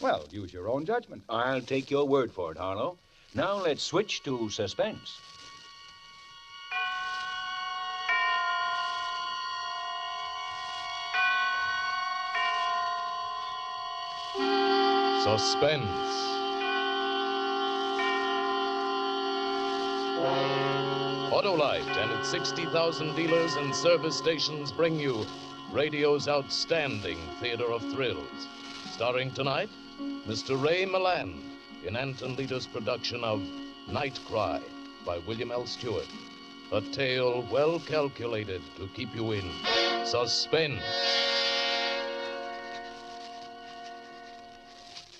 well, use your own judgment. I'll take your word for it, Harlow. Now let's switch to suspense. Suspense. Autolite and its 60,000 dealers and service stations bring you radio's outstanding theater of thrills. Starring tonight, Mr. Ray Milland in Anton Leader's production of Night Cry, by William L. Stewart. A tale well calculated to keep you in suspense.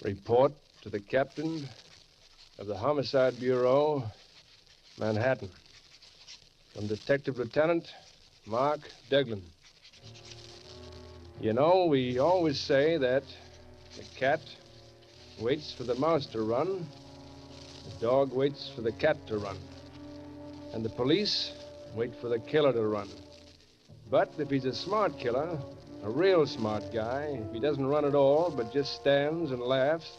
Report to the captain of the Homicide Bureau, Manhattan. From Detective Lieutenant Mark Deglin. You know, we always say that the cat waits for the mouse to run, the dog waits for the cat to run, and the police wait for the killer to run. But if he's a smart killer, a real smart guy, if he doesn't run at all, but just stands and laughs,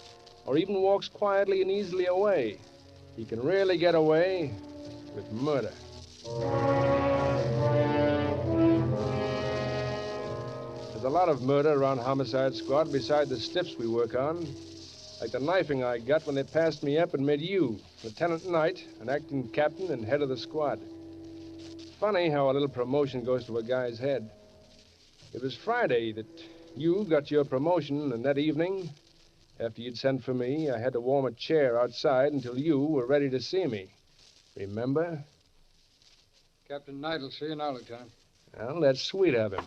or even walks quietly and easily away, he can really get away with murder. There's a lot of murder around Homicide Squad beside the stiffs we work on. Like the knifing I got when they passed me up and made you Lieutenant Knight, an acting captain and head of the squad. Funny how a little promotion goes to a guy's head. It was Friday that you got your promotion, and that evening, after you'd sent for me, I had to warm a chair outside until you were ready to see me. Remember? Captain Knight will see you now, Lieutenant. Well, that's sweet of him.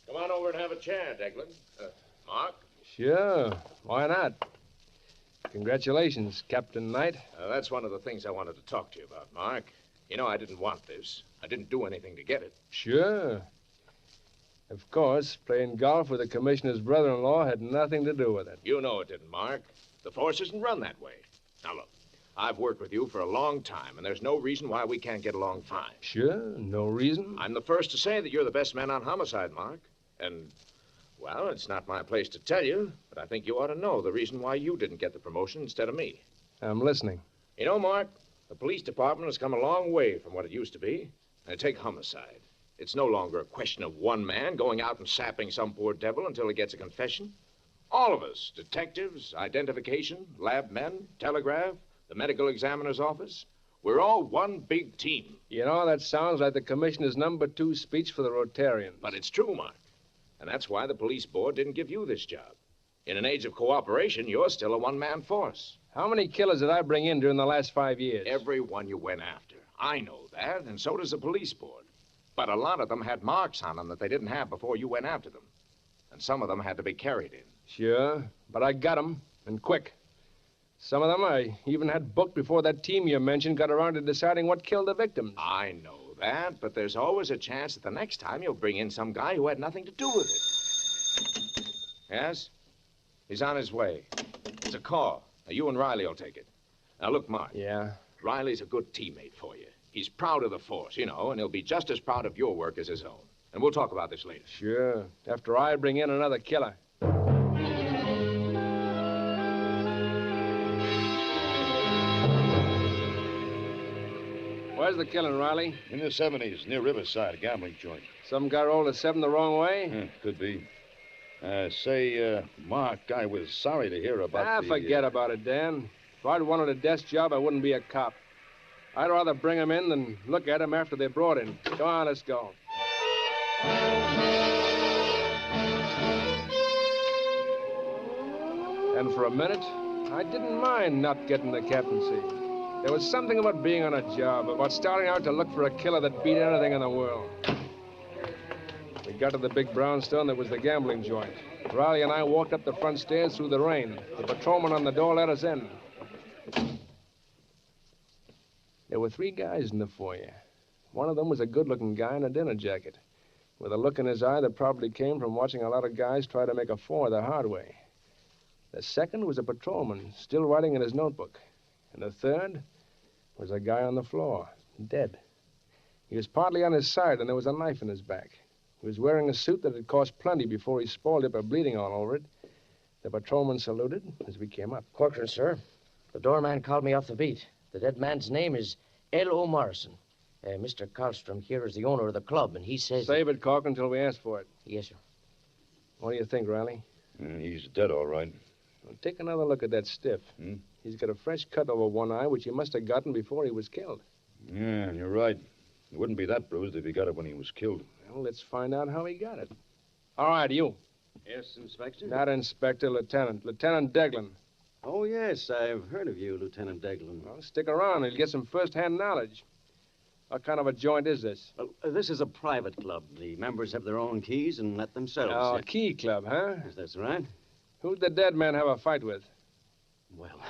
Come on over and have a chair, Deglin. Mark? Sure. Why not? Congratulations, Captain Knight. That's one of the things I wanted to talk to you about, Mark. You know, I didn't want this. I didn't do anything to get it. Sure. Of course, playing golf with the commissioner's brother-in-law had nothing to do with it. You know it didn't, Mark. The force isn't run that way. Now, look, I've worked with you for a long time, and there's no reason why we can't get along fine. Sure, no reason. I'm the first to say that you're the best man on homicide, Mark. And, well, it's not my place to tell you, but I think you ought to know the reason why you didn't get the promotion instead of me. I'm listening. You know, Mark, the police department has come a long way from what it used to be. Now, take homicide. It's no longer a question of one man going out and sapping some poor devil until he gets a confession. All of us, detectives, identification, lab men, telegraph, the medical examiner's office, we're all one big team. You know, that sounds like the commissioner's #2 speech for the Rotarians. But it's true, Mark. And that's why the police board didn't give you this job. In an age of cooperation, you're still a one-man force. How many killers did I bring in during the last 5 years? Every one you went after. I know that, and so does the police board. But a lot of them had marks on them that they didn't have before you went after them. And some of them had to be carried in. Sure, but I got them, and quick. Some of them I even had booked before that team you mentioned got around to deciding what killed the victims. I know that, but there's always a chance that the next time you'll bring in some guy who had nothing to do with it. Yes? He's on his way. It's a call. Now, you and Riley will take it. Now, look, Mark. Yeah? Riley's a good teammate for you. He's proud of the force, you know, and he'll be just as proud of your work as his own. And we'll talk about this later. Sure. After I bring in another killer. Where's the killing, Riley? In the 70s, near Riverside, a gambling joint. Some guy rolled a 7 the wrong way? Could be. Mark, I was sorry to hear about forget about it, Dan. If I'd wanted a desk job, I wouldn't be a cop. I'd rather bring him in than look at him after they're brought in. Go on, let's go. And for a minute, I didn't mind not getting the captaincy. There was something about being on a job, about starting out to look for a killer that beat anything in the world. We got to the big brownstone that was the gambling joint. Riley and I walked up the front stairs through the rain. The patrolman on the door let us in. There were 3 guys in the foyer. One of them was a good-looking guy in a dinner jacket, with a look in his eye that probably came from watching a lot of guys try to make a 4 the hard way. The second was a patrolman, still writing in his notebook. And the third was a guy on the floor, dead. He was partly on his side, and there was a knife in his back. He was wearing a suit that had cost plenty before he spoiled it by bleeding all over it. The patrolman saluted as we came up. Corcoran, sir. The doorman called me off the beat. The dead man's name is L.O. Morrison. Mr. Karlstrom here is the owner of the club, and he says... Save it, Corcoran, until we ask for it. Yes, sir. What do you think, Riley? He's dead, all right. Well, take another look at that stiff. He's got a fresh cut over one eye, which he must have gotten before he was killed. Yeah, you're right. It wouldn't be that bruised if he got it when he was killed. Well, let's find out how he got it. All right, you. Yes, Inspector? Not Inspector, Lieutenant. Lieutenant Deglin. Oh, yes, I've heard of you, Lieutenant Deglin. Well, stick around. You'll get some first-hand knowledge. What kind of a joint is this? Well, this is a private club. The members have their own keys and let themselves Oh, a in. key club, huh? Yes, that's right. Who'd the dead man have a fight with? Well,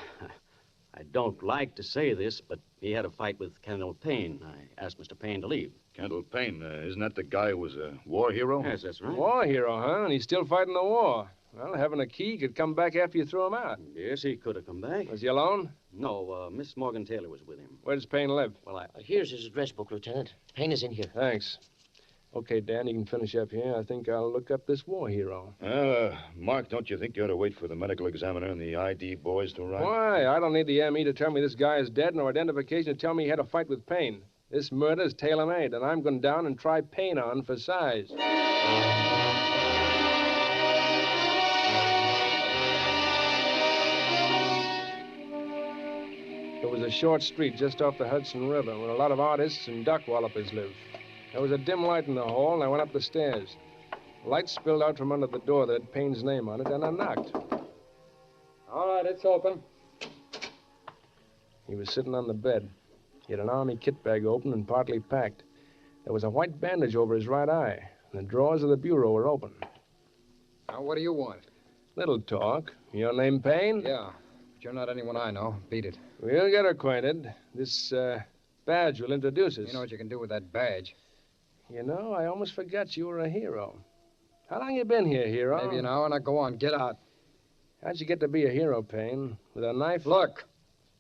I don't like to say this, but he had a fight with Kendall Payne. I asked Mr. Payne to leave. Kendall Payne, isn't that the guy who was a war hero? Yes, that's right. War hero, huh? And he's still fighting the war. Well, having a key could come back after you threw him out. Yes, he could have come back. Was he alone? No, Miss Morgan Taylor was with him. Where does Payne live? Well, Here's his address book, Lieutenant. Payne is in here. Thanks. Okay, Dan, you can finish up here. I think I'll look up this war hero. Mark, don't you think you ought to wait for the medical examiner and the ID boys to arrive? Why? I don't need the ME to tell me this guy is dead, nor identification to tell me he had a fight with Payne. This murder is tailor-made, and I'm going down and try Payne on for size. It was a short street just off the Hudson River where a lot of artists and duck wallopers live. There was a dim light in the hall, and I went up the stairs. Light spilled out from under the door that had Payne's name on it, and I knocked. All right, it's open. He was sitting on the bed. He had an army kit bag open and partly packed. There was a white bandage over his right eye, and the drawers of the bureau were open. Now, what do you want? Little talk. Your name Payne? Yeah, but you're not anyone I know. Beat it. We'll get acquainted. This badge will introduce us. You know what you can do with that badge. You know, I almost forgot you were a hero. How long you been here, hero? Maybe an hour. Now, go on. Get out. How'd you get to be a hero, Payne? With a knife? Look,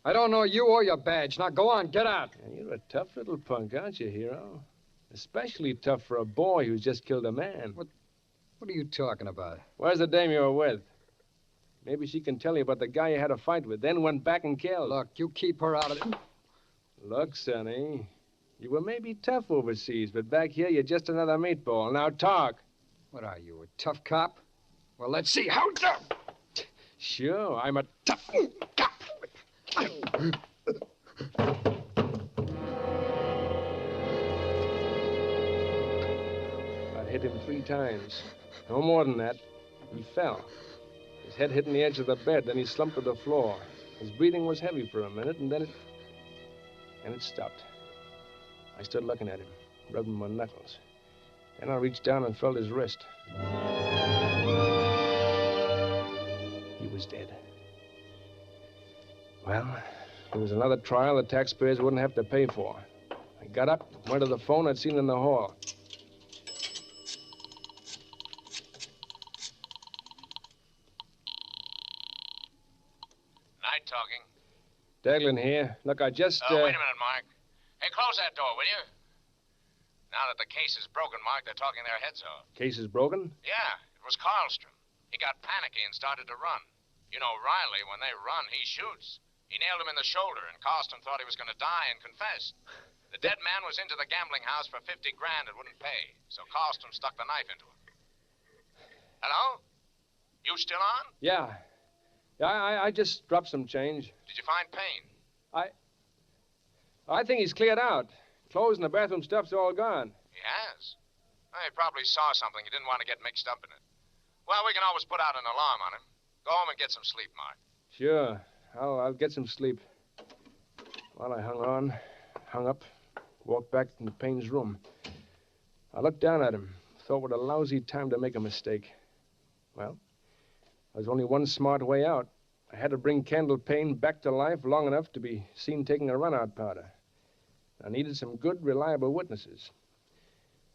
I don't know you or your badge. Now, go on. Get out. Yeah, you're a tough little punk, aren't you, hero? Especially tough for a boy who's just killed a man. What are you talking about? Where's the dame you were with? Maybe she can tell you about the guy you had a fight with, then went back and killed. Look, you keep her out of it. Look, Sonny, you were maybe tough overseas, but back here you're just another meatball. Now talk. What are you, a tough cop? Well, let's see how tough. Sure, I'm a tough cop. I hit him 3 times. No more than that. He fell. His head hit in the edge of the bed, then he slumped to the floor. His breathing was heavy for a minute, and then it stopped. I stood looking at him, rubbing my knuckles. Then I reached down and felt his wrist. He was dead. Well, it was another trial the taxpayers wouldn't have to pay for. I got up, went to the phone I'd seen in the hall. Night talking. Deglin here. Look, I just... Wait a minute, Mark. Hey, close that door, will you? Now that the case is broken, Mark, they're talking their heads off. Case is broken? Yeah, it was Karlstrom. He got panicky and started to run. You know, Riley, when they run, he shoots. He nailed him in the shoulder, and Karlstrom thought he was going to die and confessed. The dead man was into the gambling house for 50 grand and wouldn't pay, so Karlstrom stuck the knife into him. Hello? You still on? Yeah. I just dropped some change. Did you find Payne? I think he's cleared out. Clothes and the bathroom stuff's all gone. He has. Well, he probably saw something. He didn't want to get mixed up in it. Well, we can always put out an alarm on him. Go home and get some sleep, Mark. Sure. I'll get some sleep. Well, I hung up, walked back into Payne's room. I looked down at him, thought what a lousy time to make a mistake. Well, there was only one smart way out. I had to bring Kendall Payne back to life long enough to be seen taking a run-out powder. I needed some good, reliable witnesses.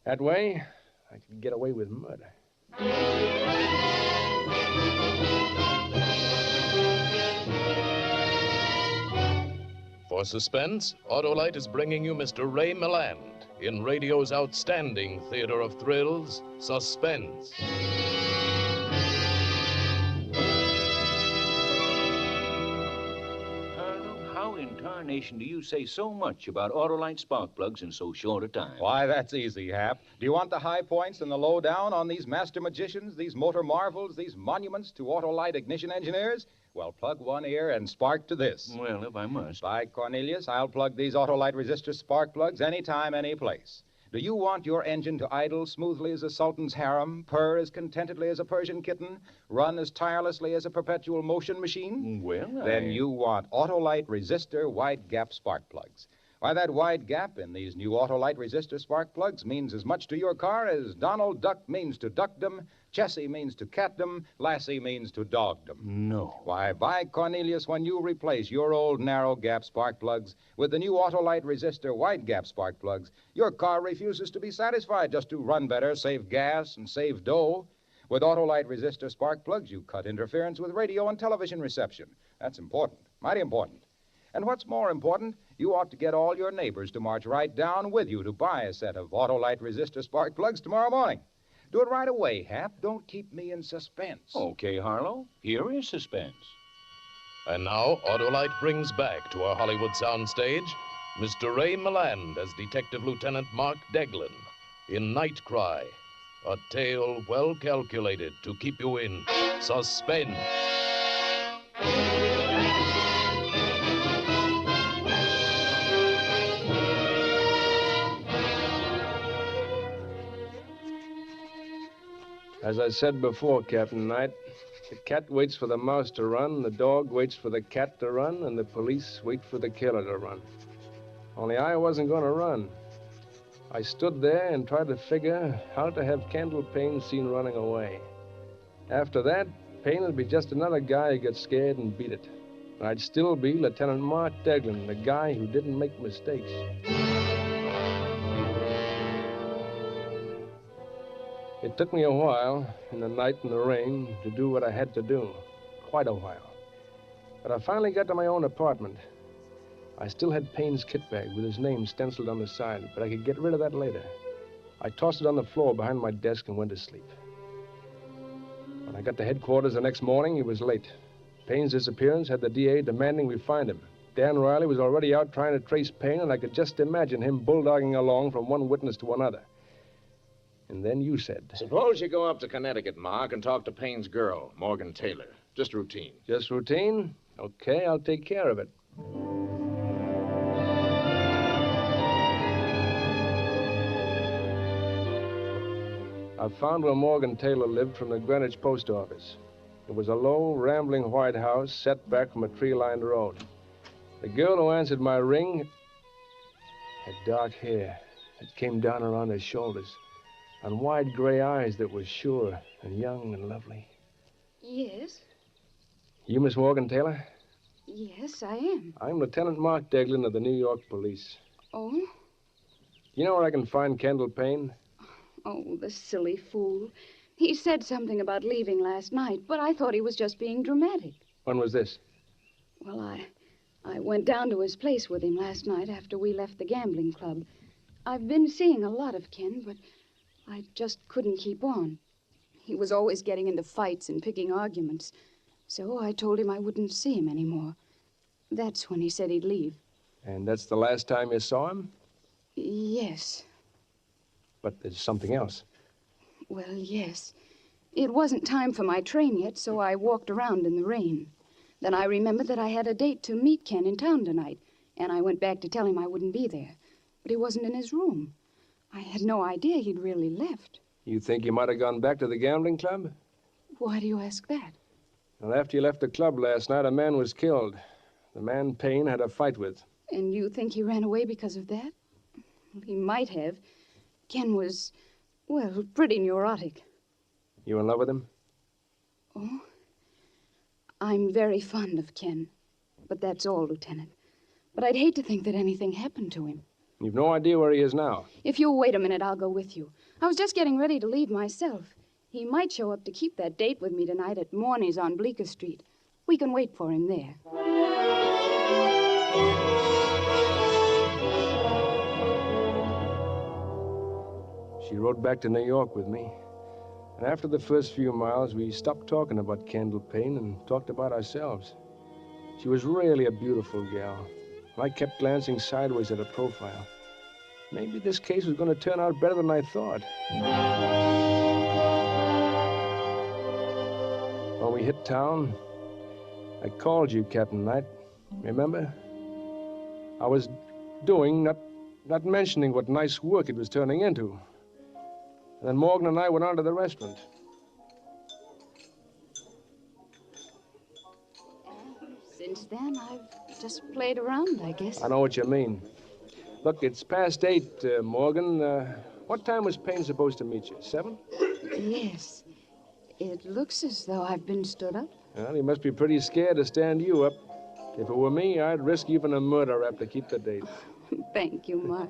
That way, I could get away with murder. For suspense, Autolite is bringing you Mr. Ray Milland in radio's outstanding theater of thrills, Suspense. How in tarnation do you say so much about Autolite spark plugs in so short a time? Why, that's easy, Hap. Do you want the high points and the low down on these master magicians, these motor marvels, these monuments to Autolite ignition engineers? Well, plug one ear and spark to this. Well, if I must. By Cornelius, I'll plug these Autolite resistor spark plugs anytime, any place. Do you want your engine to idle smoothly as a sultan's harem, purr as contentedly as a Persian kitten, run as tirelessly as a perpetual motion machine? Well, Then you want Autolite resistor wide gap spark plugs. Why, that wide gap in these new Autolite resistor spark plugs means as much to your car as Donald Duck means to duckdom, Chessie means to catdom, Lassie means to dogdom. No. Why, by Cornelius, when you replace your old narrow gap spark plugs with the new Autolite resistor wide gap spark plugs, your car refuses to be satisfied just to run better, save gas, and save dough. With Autolite resistor spark plugs, you cut interference with radio and television reception. That's important, mighty important. And what's more important, you ought to get all your neighbors to march right down with you to buy a set of Autolite resistor spark plugs tomorrow morning. Do it right away, Hap. Don't keep me in suspense. Okay, Harlow. Here is suspense. And now, Autolite brings back to our Hollywood soundstage Mr. Ray Milland as Detective Lieutenant Mark Deglin in Night Cry, a tale well calculated to keep you in suspense. As I said before, Captain Knight, the cat waits for the mouse to run, the dog waits for the cat to run, and the police wait for the killer to run. Only I wasn't going to run. I stood there and tried to figure how to have Kendall Payne seen running away. After that, Payne would be just another guy who got scared and beat it. And I'd still be Lieutenant Mark Deglin, the guy who didn't make mistakes. It took me a while, in the night and the rain, to do what I had to do. Quite a while. But I finally got to my own apartment. I still had Payne's kit bag with his name stenciled on the side, but I could get rid of that later. I tossed it on the floor behind my desk and went to sleep. When I got to headquarters the next morning, it was late. Payne's disappearance had the DA demanding we find him. Dan Riley was already out trying to trace Payne, and I could just imagine him bulldogging along from one witness to another. And then you said... Suppose you go up to Connecticut, Mark, and talk to Payne's girl, Morgan Taylor. Just routine. Just routine? Okay, I'll take care of it. I found where Morgan Taylor lived from the Greenwich post office. It was a low, rambling white house set back from a tree-lined road. The girl who answered my ring had dark hair that came down around her shoulders, and wide gray eyes that were sure and young and lovely. Yes? You Miss Morgan Taylor? Yes, I am. I'm Lieutenant Mark Deglin of the New York Police. Oh? You know where I can find Kendall Payne? Oh, the silly fool. He said something about leaving last night, but I thought he was just being dramatic. When was this? Well, I went down to his place with him last night after we left the gambling club. I've been seeing a lot of Ken, but I just couldn't keep on. He was always getting into fights and picking arguments. So I told him I wouldn't see him anymore. That's when he said he'd leave. And that's the last time you saw him? Yes. But there's something else. Well, yes. It wasn't time for my train yet, so I walked around in the rain. Then I remembered that I had a date to meet Ken in town tonight, and I went back to tell him I wouldn't be there. But he wasn't in his room. I had no idea he'd really left. You think he might have gone back to the gambling club? Why do you ask that? Well, after you left the club last night, a man was killed. The man Payne had a fight with. And you think he ran away because of that? Well, he might have. Ken was, well, pretty neurotic. You in love with him? Oh? I'm very fond of Ken. But that's all, Lieutenant. But I'd hate to think that anything happened to him. You've no idea where he is now. If you'll wait a minute, I'll go with you. I was just getting ready to leave myself. He might show up to keep that date with me tonight at Morney's on Bleecker Street. We can wait for him there. She rode back to New York with me. And after the first few miles, we stopped talking about Kendall Payne and talked about ourselves. She was really a beautiful gal. I kept glancing sideways at her profile. Maybe this case was going to turn out better than I thought. When we hit town, I called you, Captain Knight. Remember? I was doing, not not mentioning what nice work it was turning into. And then Morgan and I went on to the restaurant. Since then, I've just played around, I guess. I know what you mean. Look, it's past 8, Morgan. What time was Payne supposed to meet you? 7? Yes. It looks as though I've been stood up. Well, he must be pretty scared to stand you up. If it were me, I'd risk even a murder rap to keep the date. Thank you, Mark.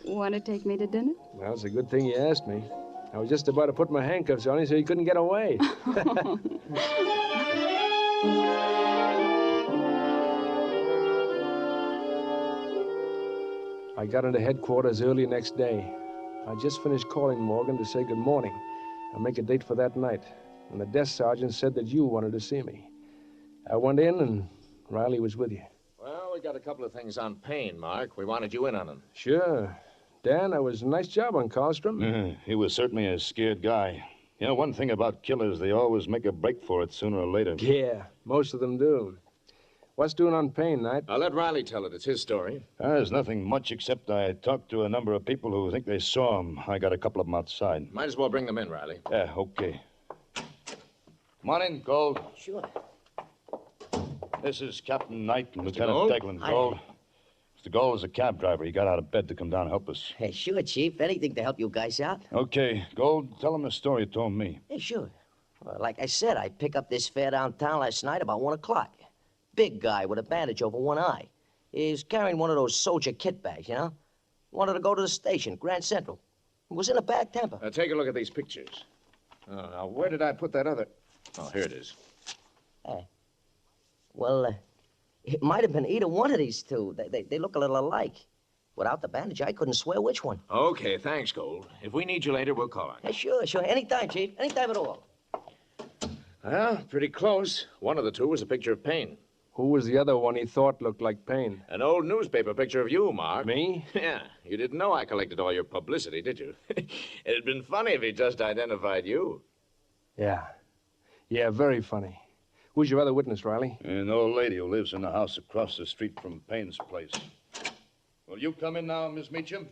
Want to take me to dinner? Well, it's a good thing you asked me. I was just about to put my handcuffs on him so he couldn't get away. I got into headquarters early next day. I just finished calling Morgan to say good morning and make a date for that night. And the desk sergeant said that you wanted to see me. I went in, and Riley was with you. Well, we got a couple of things on Payne, Mark. We wanted you in on them. Sure. Dan, that was a nice job on Karlstrom. He was certainly a scared guy. You know, one thing about killers, they always make a break for it sooner or later. Yeah, most of them do. What's doing on Payne, Knight? I'll let Riley tell it. It's his story. There's nothing much except I talked to a number of people who think they saw him. I got a couple of them outside. Might as well bring them in, Riley. Yeah, okay. Come on in, Gold. Sure. This is Captain Knight and Mr. Lieutenant Gold? Deglin. Hi. Gold. Mr. Gold is a cab driver. He got out of bed to come down and help us. Hey, sure, Chief. Anything to help you guys out. Okay, Gold, tell him the story you told me. Hey, sure. Well, like I said, I picked up this fare downtown last night about 1 o'clock. Big guy with a bandage over one eye. He's carrying one of those soldier kit bags, you know? Wanted to go to the station, Grand Central. Was in a bad temper. Take a look at these pictures. Oh, now, where did I put that other... Oh, here it is. Well, it might have been either one of these two. They look a little alike. Without the bandage, I couldn't swear which one. Okay, thanks, Gold. If we need you later, we'll call on you. Hey, sure. Anytime, Chief. Anytime at all. Well, pretty close. One of the two was a picture of Payne. Who was the other one he thought looked like Payne? An old newspaper picture of you, Mark. Me? Yeah. You didn't know I collected all your publicity, did you? It'd been funny if he just identified you. Yeah. Yeah, very funny. Who's your other witness, Riley? An old lady who lives in the house across the street from Payne's place. Will you come in now, Miss Meacham?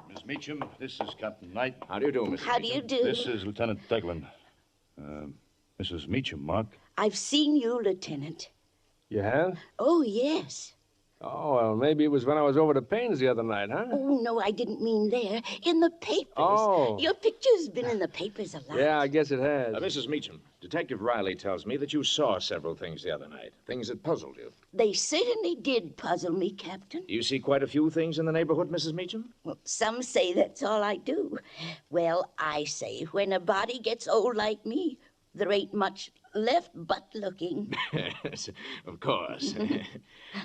Miss Meacham, this is Captain Knight. How do you do, Mrs. How do you do? This is Lieutenant Deglin. Mrs. Meacham, Mark. I've seen you, Lieutenant. You have? Oh, yes. Oh, well, maybe it was when I was over to Payne's the other night, huh? Oh, no, I didn't mean there. In the papers. Oh. Your picture's been in the papers a lot. Yeah, I guess it has. Mrs. Meacham, Detective Riley tells me that you saw several things the other night. Things that puzzled you. They certainly did puzzle me, Captain. You see quite a few things in the neighborhood, Mrs. Meacham? Well, some say that's all I do. Well, I say when a body gets old like me, there ain't much left but looking. Yes, of course.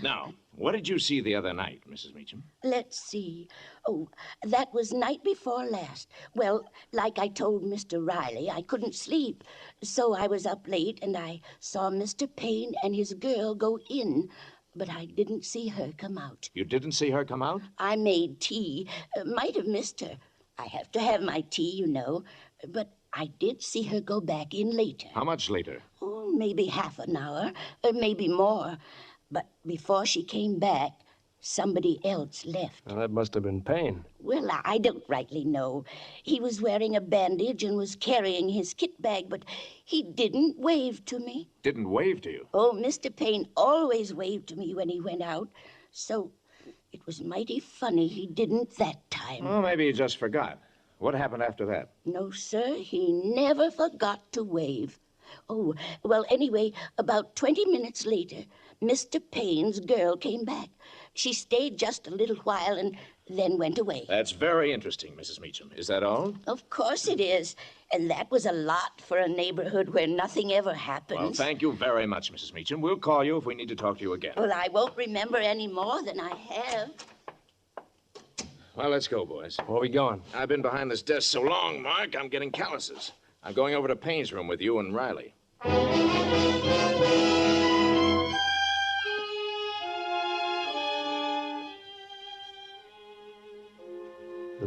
Now, what did you see the other night, Mrs. Meacham? Let's see. Oh, that was night before last. Well, like I told Mr. Riley, I couldn't sleep. So I was up late and I saw Mr. Payne and his girl go in. But I didn't see her come out. You didn't see her come out? I made tea. Might have missed her. I have to have my tea, you know. But I did see her go back in later. How much later? Oh, maybe half an hour, or maybe more. But before she came back, somebody else left. Well, that must have been Payne. Well, I don't rightly know. He was wearing a bandage and was carrying his kit bag, but he didn't wave to me. Didn't wave to you? Oh, Mr. Payne always waved to me when he went out. So it was mighty funny he didn't that time. Well, maybe he just forgot. What happened after that? No, sir, he never forgot to wave. Oh, well, anyway, about 20 minutes later, Mr. Payne's girl came back. She stayed just a little while and then went away. That's very interesting, Mrs. Meacham. Is that all? Of course it is. And that was a lot for a neighborhood where nothing ever happens. Well, thank you very much, Mrs. Meacham. We'll call you if we need to talk to you again. Well, I won't remember any more than I have. Well, let's go, boys. Where are we going? I've been behind this desk so long, Mark, I'm getting calluses. I'm going over to Payne's room with you and Riley. The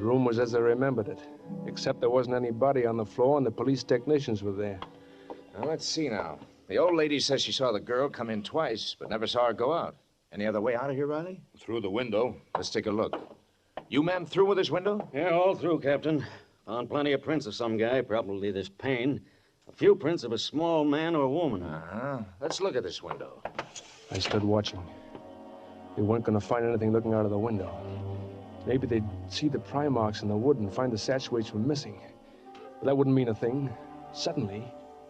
room was as I remembered it, except there wasn't any body on the floor and the police technicians were there. Now, let's see now. The old lady says she saw the girl come in twice, but never saw her go out. Any other way out of here, Riley? Through the window. Let's take a look. You men through with this window? Yeah, all through, Captain. Found plenty of prints of some guy, probably this Payne. A few prints of a small man or woman. Uh-huh. Let's look at this window. I stood watching. They weren't going to find anything looking out of the window. Maybe they'd see the pry marks in the wood and find the satch weights were missing. But that wouldn't mean a thing. Suddenly,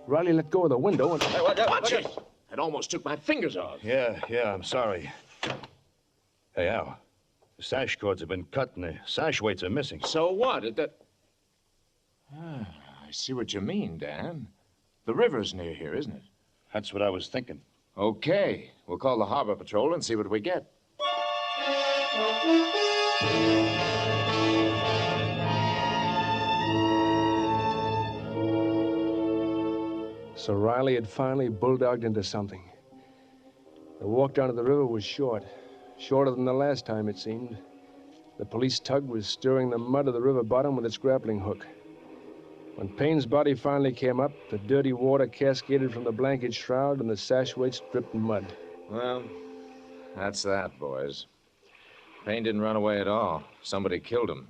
Riley let go of the window and... Hey, watch it! It almost took my fingers off. Yeah, I'm sorry. Hey, Al. The sash cords have been cut and the sash weights are missing. So what? I see what you mean, Dan. The river's near here, isn't it? That's what I was thinking. Okay. We'll call the harbor patrol and see what we get. So Riley had finally bulldogged into something. The walk down to the river was short. Shorter than the last time, it seemed. The police tug was stirring the mud of the river bottom with its grappling hook. When Payne's body finally came up, the dirty water cascaded from the blanket shroud and the sash weights dripped in mud. Well, that's that, boys. Payne didn't run away at all. Somebody killed him.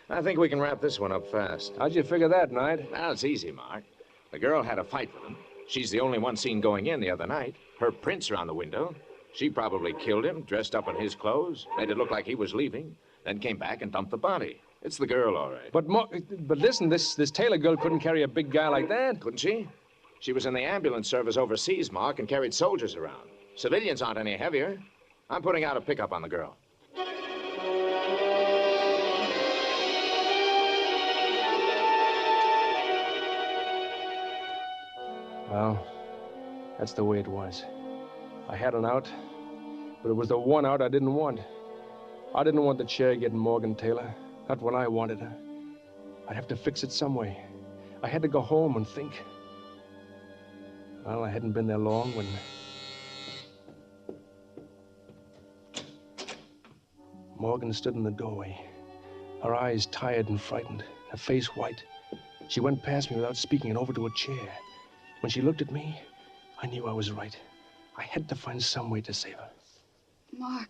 I think we can wrap this one up fast. How'd you figure that, Knight? Well, it's easy, Mark. The girl had a fight with him. She's the only one seen going in the other night. Her prints are on the window. She probably killed him, dressed up in his clothes, made it look like he was leaving, then came back and dumped the body. It's the girl, all right. But listen, this Taylor girl couldn't carry a big guy like that. Couldn't she? She was in the ambulance service overseas, Mark, and carried soldiers around. Civilians aren't any heavier. I'm putting out a pickup on the girl. Well, that's the way it was. I had an out, but it was the one out I didn't want. I didn't want the chair getting Morgan Taylor. Not when I wanted her. I'd have to fix it some way. I had to go home and think. Well, I hadn't been there long when... Morgan stood in the doorway. Her eyes tired and frightened, her face white. She went past me without speaking and over to a chair. When she looked at me, I knew I was right. I had to find some way to save her. Mark,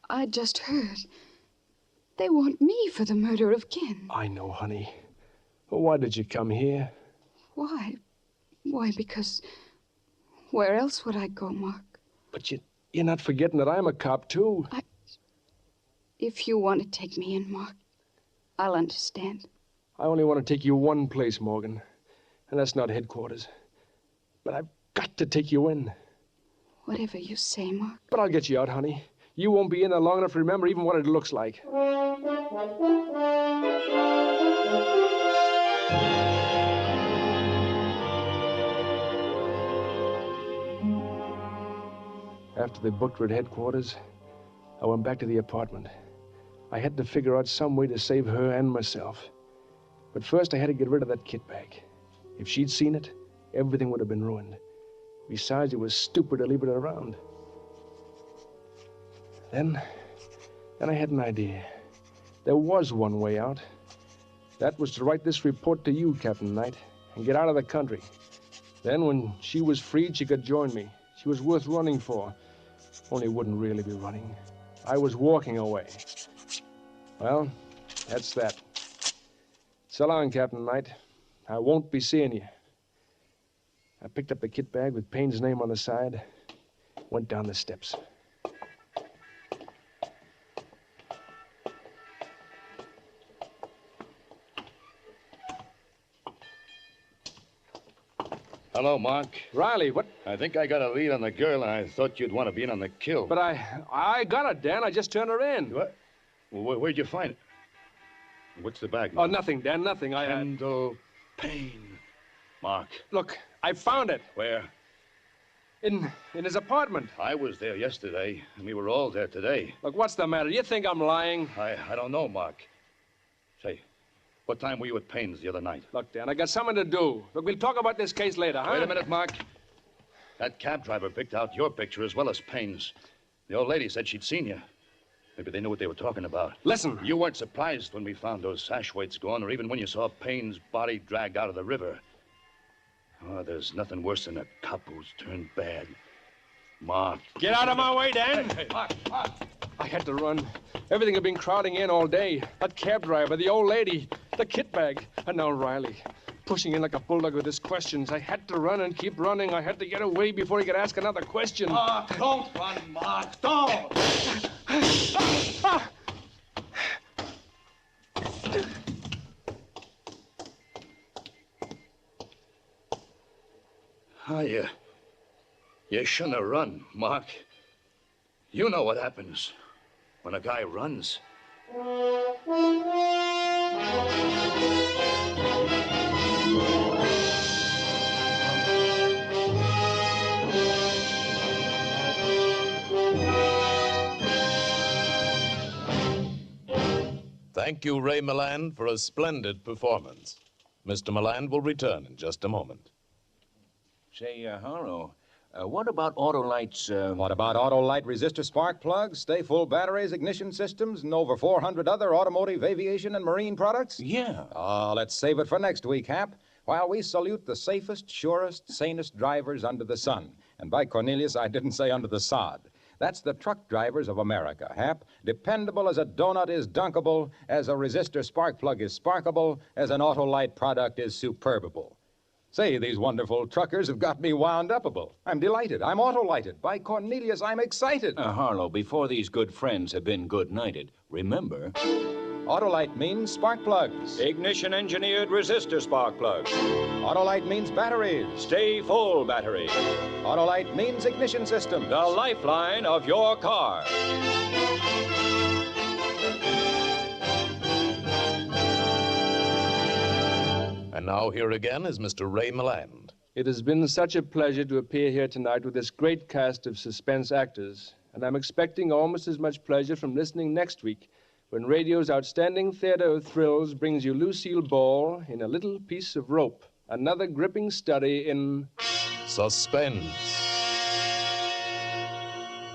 I just heard. They want me for the murder of Ken. I know, honey. Well, why did you come here? Why? Why, because... Where else would I go, Mark? But you're not forgetting that I'm a cop, too. If you want to take me in, Mark, I'll understand. I only want to take you one place, Morgan. And that's not headquarters. But I've got to take you in. Whatever you say, Mark. But I'll get you out, honey. You won't be in there long enough to remember even what it looks like. After they booked her at headquarters, I went back to the apartment. I had to figure out some way to save her and myself. But first, I had to get rid of that kit bag. If she'd seen it, everything would have been ruined. Besides, it was stupid to leave it around. Then I had an idea. There was one way out. That was to write this report to you, Captain Knight, and get out of the country. Then, when she was freed, she could join me. She was worth running for. Only wouldn't really be running. I was walking away. Well, that's that. So long, Captain Knight. I won't be seeing you. I picked up the kit bag with Payne's name on the side, went down the steps. Hello, Mark. Riley, what? I think I got a lead on the girl, and I thought you'd want to be in on the kill. But I got her, Dan. I just turned her in. What? Well, where'd you find it? What's the bag? Oh, nothing, Dan, nothing. Kendall Payne. Mark. Look, I found it. Where? In his apartment. I was there yesterday, and we were all there today. Look, what's the matter? You think I'm lying? I don't know, Mark. Say, what time were you at Payne's the other night? Look, Dan, I got something to do. Look, we'll talk about this case later, huh? Wait a minute, Mark. That cab driver picked out your picture as well as Payne's. The old lady said she'd seen you. Maybe they knew what they were talking about. Listen. You weren't surprised when we found those sash weights gone, or even when you saw Payne's body dragged out of the river. Oh, there's nothing worse than a cop who's turned bad. Mark. Get out of my way, Dan. Mark. I had to run. Everything had been crowding in all day. That cab driver, the old lady, the kit bag, and now Riley. Pushing in like a bulldog with his questions. I had to run and keep running. I had to get away before he could ask another question. Mark, don't run, Mark. Don't. You shouldn't have run, Mark. You know what happens when a guy runs. Thank you, Ray Milland, for a splendid performance. Mr. Milland will return in just a moment. Say, Harlow, what about Autolite's, What about Autolite resistor spark plugs, stay full batteries, ignition systems, and over 400 other automotive, aviation, and marine products? Yeah. Oh, let's save it for next week, Hap, while we salute the safest, surest, sanest drivers under the sun. And by Cornelius, I didn't say under the sod. That's the truck drivers of America, Hap. Dependable as a donut is dunkable, as a resistor spark plug is sparkable, as an Autolite product is superbable. Say, these wonderful truckers have got me wound upable. I'm delighted. I'm Autolighted. By Cornelius, I'm excited. Harlow, before these good friends have been good-nighted, remember... Autolite means spark plugs. Ignition-engineered resistor spark plugs. Autolite means batteries. Stay full battery. Autolite means ignition systems. The lifeline of your car. And now here again is Mr. Ray Milland. It has been such a pleasure to appear here tonight with this great cast of suspense actors, and I'm expecting almost as much pleasure from listening next week when radio's outstanding theater of thrills brings you Lucille Ball in A Little Piece of Rope, another gripping study in... Suspense.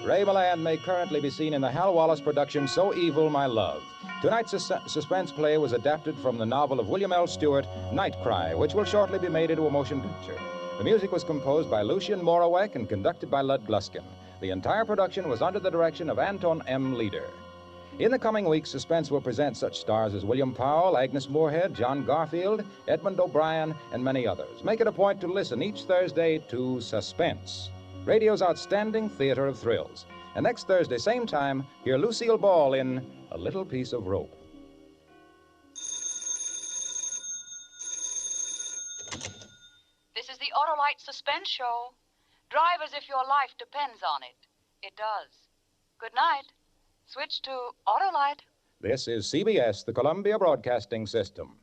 Ray Milland may currently be seen in the Hal Wallace production So Evil, My Love. Tonight's suspense play was adapted from the novel of William L. Stewart, Night Cry, which will shortly be made into a motion picture. The music was composed by Lucien Morawek and conducted by Lud Gluskin. The entire production was under the direction of Anton M. Leader. In the coming weeks, Suspense will present such stars as William Powell, Agnes Moorehead, John Garfield, Edmund O'Brien, and many others. Make it a point to listen each Thursday to Suspense, radio's outstanding theater of thrills. And next Thursday, same time, hear Lucille Ball in A Little Piece of Rope. This is the Autolite Suspense Show. Drive as if your life depends on it. It does. Good night. Switch to Autolite. This is CBS, the Columbia Broadcasting System.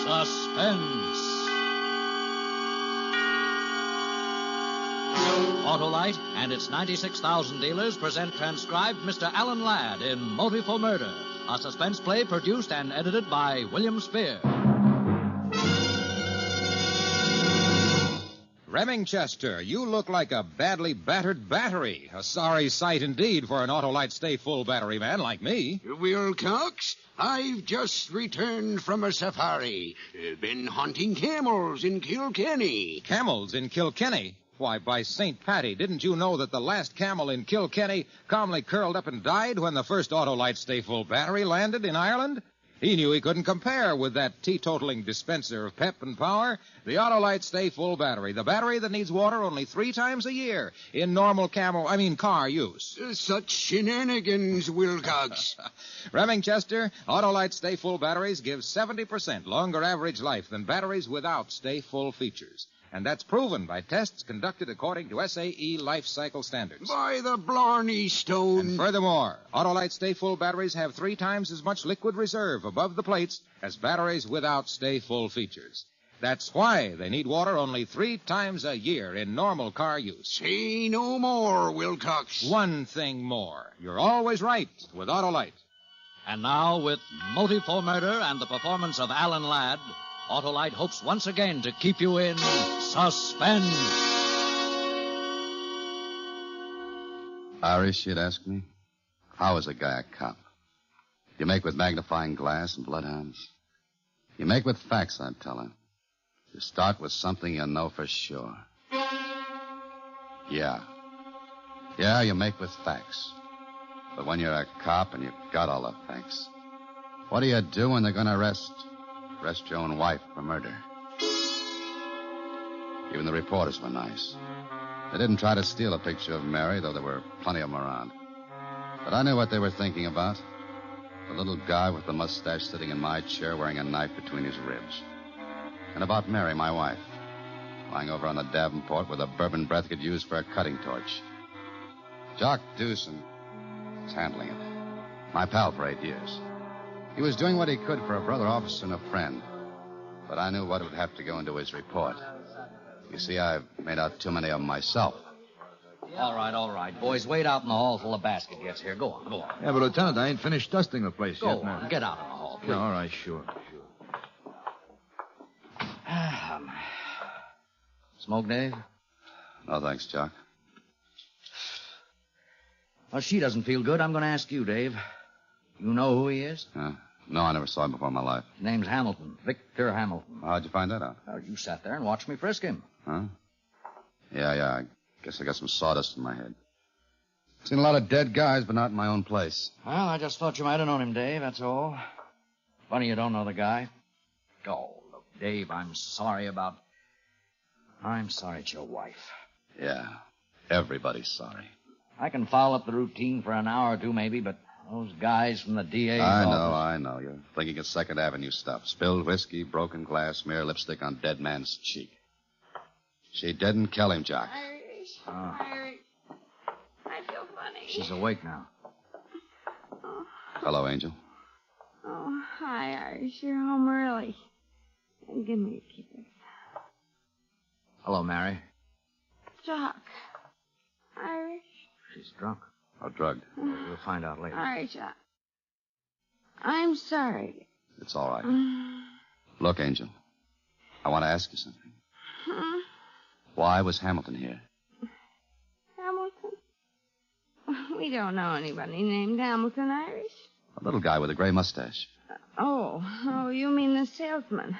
Suspense. Autolite and its 96,000 dealers present transcribed Mr. Alan Ladd in Motive for Murder, a suspense play produced and edited by William Spear. Remingchester, you look like a badly battered battery. A sorry sight indeed for an Autolite Stay Full battery man like me. Wilcox, I've just returned from a safari. Been hunting camels in Kilkenny. Camels in Kilkenny? Why, by St. Patty, didn't you know that the last camel in Kilkenny calmly curled up and died when the first Autolite Stay Full battery landed in Ireland? He knew he couldn't compare with that teetotaling dispenser of pep and power, the Autolite Stay Full battery, the battery that needs water only 3 times a year in normal car use. Such shenanigans, Wilcox. Remingchester, Autolite Stay Full batteries give 70% longer average life than batteries without Stay Full features. And that's proven by tests conducted according to SAE life cycle standards. By the Blarney Stone. And furthermore, Autolite Stay Full batteries have 3 times as much liquid reserve above the plates as batteries without Stay Full features. That's why they need water only 3 times a year in normal car use. Say no more, Wilcox. One thing more. You're always right with Autolite. And now, with Motive for Murder and the performance of Alan Ladd, Autolite hopes once again to keep you in suspense. Irish, you'd ask me? How is a guy a cop? You make with magnifying glass and bloodhounds? You make with facts, I'd tell him. You start with something you know for sure. Yeah, you make with facts. But when you're a cop and you've got all the facts, what do you do when they're going to arrest your own wife for murder? Even the reporters were nice. They didn't try to steal a picture of Mary, though there were plenty of them around. But I knew what they were thinking about. The little guy with the mustache sitting in my chair wearing a knife between his ribs. And about Mary, my wife, lying over on the Davenport with a bourbon breath could use for a cutting torch. Jock Dewson was handling it. My pal for 8 years. He was doing what he could for a brother officer and a friend. But I knew what would have to go into his report. You see, I've made out too many of them myself. All right. Boys, wait out in the hall till the basket gets here. Go on. Yeah, but, Lieutenant, I ain't finished dusting the place Go yet. Now. on. Get out in the hall, please. Yeah, all right, sure. Smoke, Dave? No, thanks, Jock. Well, she doesn't feel good. I'm going to ask you, Dave. You know who he is? No, I never saw him before in my life. His name's Hamilton. Victor Hamilton. How'd you find that out? Well, you sat there and watched me frisk him. Huh? Yeah. I guess I got some sawdust in my head. Seen a lot of dead guys, but not in my own place. Well, I just thought you might have known him, Dave, that's all. Funny you don't know the guy. Oh, look, Dave, I'm sorry it's your wife. Yeah, everybody's sorry. I can follow up the routine for an hour or two, maybe, but those guys from the DA's office... I know. You're thinking of 2nd Avenue stuff. Spilled whiskey, broken glass, smear lipstick on dead man's cheek. She didn't kill him, Jock. Irish. I feel funny. She's awake now. Hello, Angel. Oh, hi, Irish. You're home early. Give me a kiss. Hello, Mary. Jock. Irish. She's drunk. Or drugged. We'll find out later. Irish, I'm sorry. It's all right. Look, Angel, I want to ask you something. Huh? Why was Hamilton here? Hamilton? We don't know anybody named Hamilton, Irish. A little guy with a gray mustache. Oh, you mean the salesman.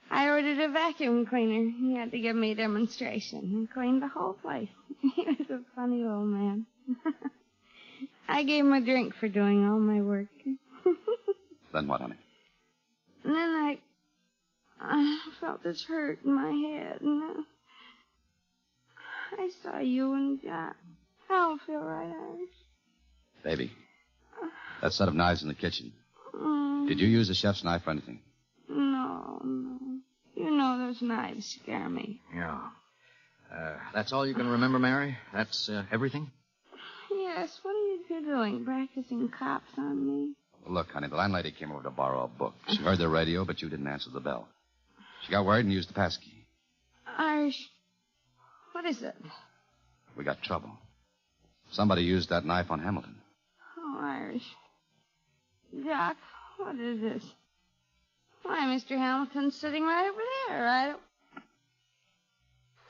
I ordered a vacuum cleaner. He had to give me a demonstration and cleaned the whole place. He was a funny old man. I gave him a drink for doing all my work. Then what, honey? And then I felt this hurt in my head, and I saw you and Jack. I don't feel right, Irish. Baby, that set of knives in the kitchen. Did you use the chef's knife for anything? No. You know those knives scare me. Yeah. That's all you can remember, Mary? That's everything? Yes, what are you two doing? Practicing cops on me? Look, honey, the landlady came over to borrow a book. She heard the radio, but you didn't answer the bell. She got worried and used the passkey. Irish, what is it? We got trouble. Somebody used that knife on Hamilton. Oh, Irish. Doc, what is this? Why, Mr. Hamilton's sitting right over there.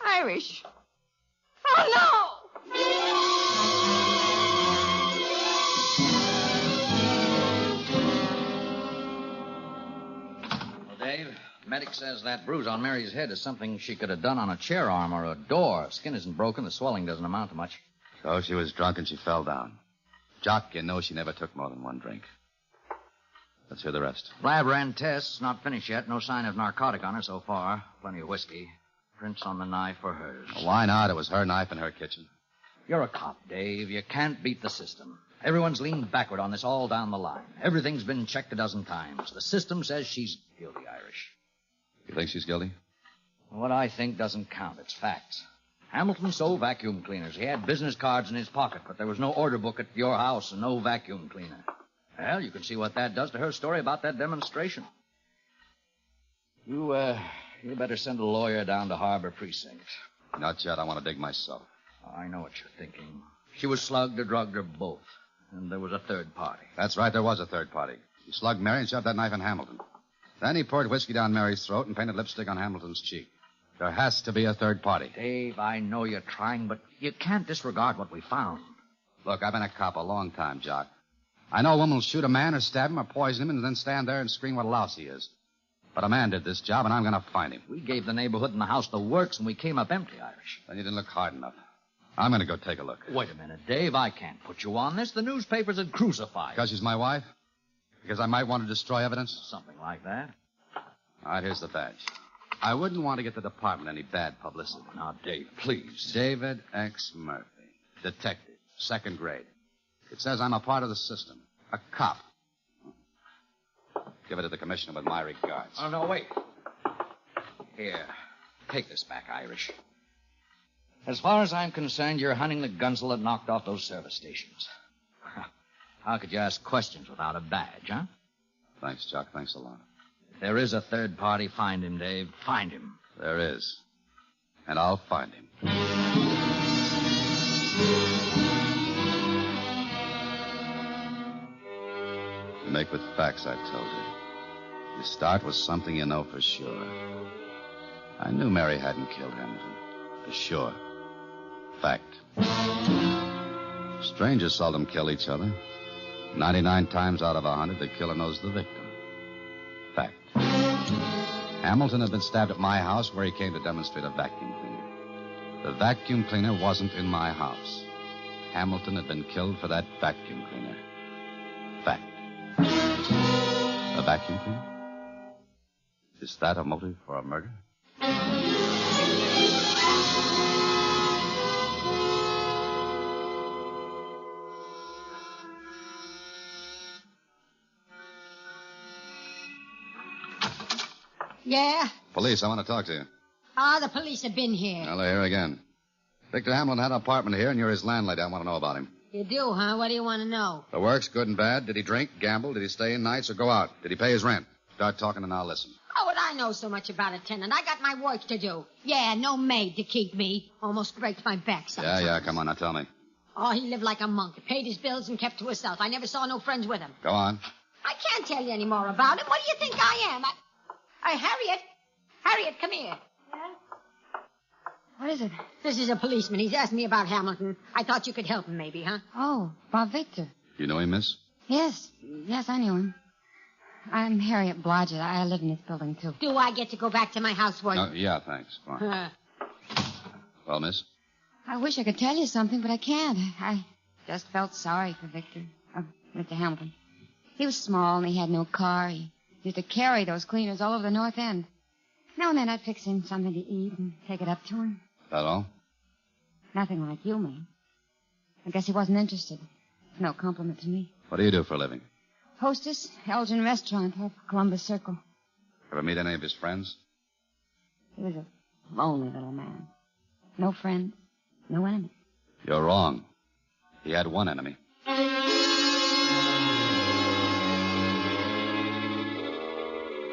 Irish. Oh, no! Well, Dave, medic says that bruise on Mary's head is something she could have done on a chair arm or a door. Skin isn't broken. The swelling doesn't amount to much. So she was drunk and she fell down. Jock, you know she never took more than one drink. Let's hear the rest. Lab ran tests. Not finished yet. No sign of narcotic on her so far. Plenty of whiskey. Prints on the knife are hers. Well, why not? It was her knife in her kitchen. You're a cop, Dave. You can't beat the system. Everyone's leaned backward on this all down the line. Everything's been checked a dozen times. The system says she's guilty, Irish. You think she's guilty? What I think doesn't count. It's facts. Hamilton sold vacuum cleaners. He had business cards in his pocket, but there was no order book at your house and no vacuum cleaner. Well, you can see what that does to her story about that demonstration. You better send a lawyer down to Harbor Precinct. Not yet. I want to dig myself. I know what you're thinking. She was slugged or drugged or both. And there was a third party. That's right, there was a third party. He slugged Mary and shoved that knife in Hamilton. Then he poured whiskey down Mary's throat and painted lipstick on Hamilton's cheek. There has to be a third party. Dave, I know you're trying, but you can't disregard what we found. Look, I've been a cop a long time, Jock. I know a woman will shoot a man or stab him or poison him and then stand there and scream what a louse he is. But a man did this job, and I'm going to find him. We gave the neighborhood and the house the works, and we came up empty, Irish. Then you didn't look hard enough. I'm going to go take a look. Wait a minute, Dave. I can't put you on this. The newspapers would crucify you. Because she's my wife? Because I might want to destroy evidence? Something like that. All right, here's the badge. I wouldn't want to get the department any bad publicity. Now, Dave, please. David X. Murphy. Detective. 2nd grade. It says I'm a part of the system. A cop. Give it to the commissioner with my regards. Oh, no, wait. Here. Take this back, Irish. As far as I'm concerned, you're hunting the gunsel that knocked off those service stations. How could you ask questions without a badge, huh? Thanks, Jock. Thanks a lot. If there is a third party, find him, Dave. Find him. There is. And I'll find him. You make with facts, I told you. You start with something you know for sure. I knew Mary hadn't killed Hamilton. For sure. Fact. Strangers seldom kill each other. 99 times out of 100, the killer knows the victim. Fact. Hamilton had been stabbed at my house where he came to demonstrate a vacuum cleaner. The vacuum cleaner wasn't in my house. Hamilton had been killed for that vacuum cleaner. Fact. A vacuum cleaner? Is that a motive for a murder? Yeah? Police, I want to talk to you. The police have been here. Well, they're here again. Victor Hamilton had an apartment here, and you're his landlady. I want to know about him. You do, huh? What do you want to know? The works, good and bad. Did he drink, gamble? Did he stay in nights or go out? Did he pay his rent? Start talking and I'll listen. How would I know so much about a tenant? I got my work to do. Yeah, no maid to keep me. Almost breaks my back sometimes. Yeah, come on, now tell me. Oh, he lived like a monk. Paid his bills and kept to himself. I never saw no friends with him. Go on. I can't tell you any more about him. What do you think I am? Harriet. Harriet, come here. What is it? This is a policeman. He's asked me about Hamilton. I thought you could help him, maybe, huh? Oh, about Victor. You know him, miss? Yes, I knew him. I'm Harriet Blodgett. I live in this building, too. Do I get to go back to my house for you? Yeah, thanks. Go on. Well, miss? I wish I could tell you something, but I can't. I just felt sorry for Victor. Mr. Hamilton. He was small and he had no car. He used to carry those cleaners all over the North End. Now and then I'd fix him something to eat and take it up to him. That all? Nothing like you, man. I guess he wasn't interested. No compliment to me. What do you do for a living? Hostess, Elgin Restaurant off Columbus Circle. Ever meet any of his friends? He was a lonely little man. No friends, no enemies. You're wrong. He had one enemy.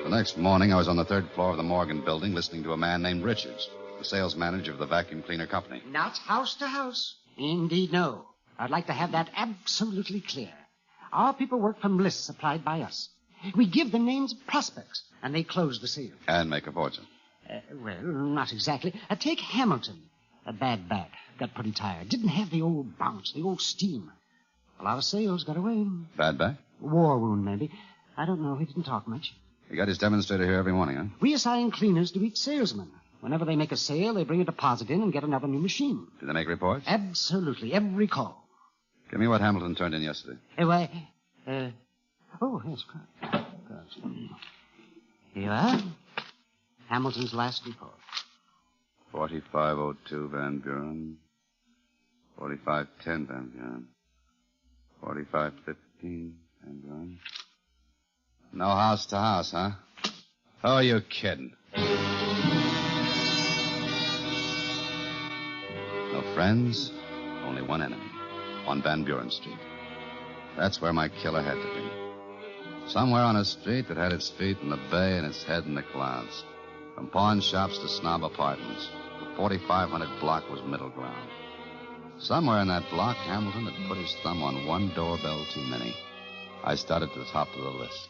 The next morning, I was on the 3rd floor of the Morgan building listening to a man named Richards, the sales manager of the vacuum cleaner company. Not house to house. Indeed, no. I'd like to have that absolutely clear. Our people work from lists supplied by us. We give them names of prospects, and they close the sale. And make a fortune. Well, not exactly. Take Hamilton. A bad bat. Got pretty tired. Didn't have the old bounce, the old steam. A lot of sales got away. Bad back? War wound, maybe. I don't know. He didn't talk much. He got his demonstrator here every morning, huh? We assign cleaners to each salesman. Whenever they make a sale, they bring a deposit in and get another new machine. Do they make reports? Absolutely. Every call. Give me what Hamilton turned in yesterday. Oh, yes. Here you are. Hamilton's last report. 4502 Van Buren. 4510 Van Buren. 4515 Van Buren. No house to house, huh? Who are you kidding? No friends, only one enemy. On Van Buren Street. That's where my killer had to be. Somewhere on a street that had its feet in the bay and its head in the clouds. From pawn shops to snob apartments, the 4500 block was middle ground. Somewhere in that block, Hamilton had put his thumb on one doorbell too many. I started to the top of the list.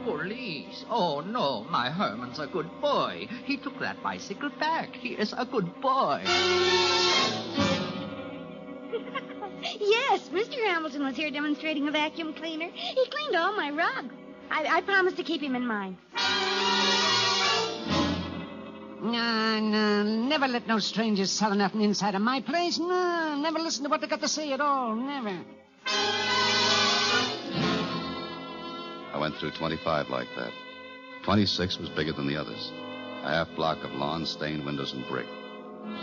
Police. Oh, no, my Herman's a good boy. He took that bicycle back. He is a good boy. Yes, Mr. Hamilton was here demonstrating a vacuum cleaner. He cleaned all my rugs. I promised to keep him in mind. No, never let no strangers sell nothing inside of my place. No, never listen to what they got to say at all. Never. I went through 25 like that. 26 was bigger than the others. A half block of lawn, stained windows, and brick.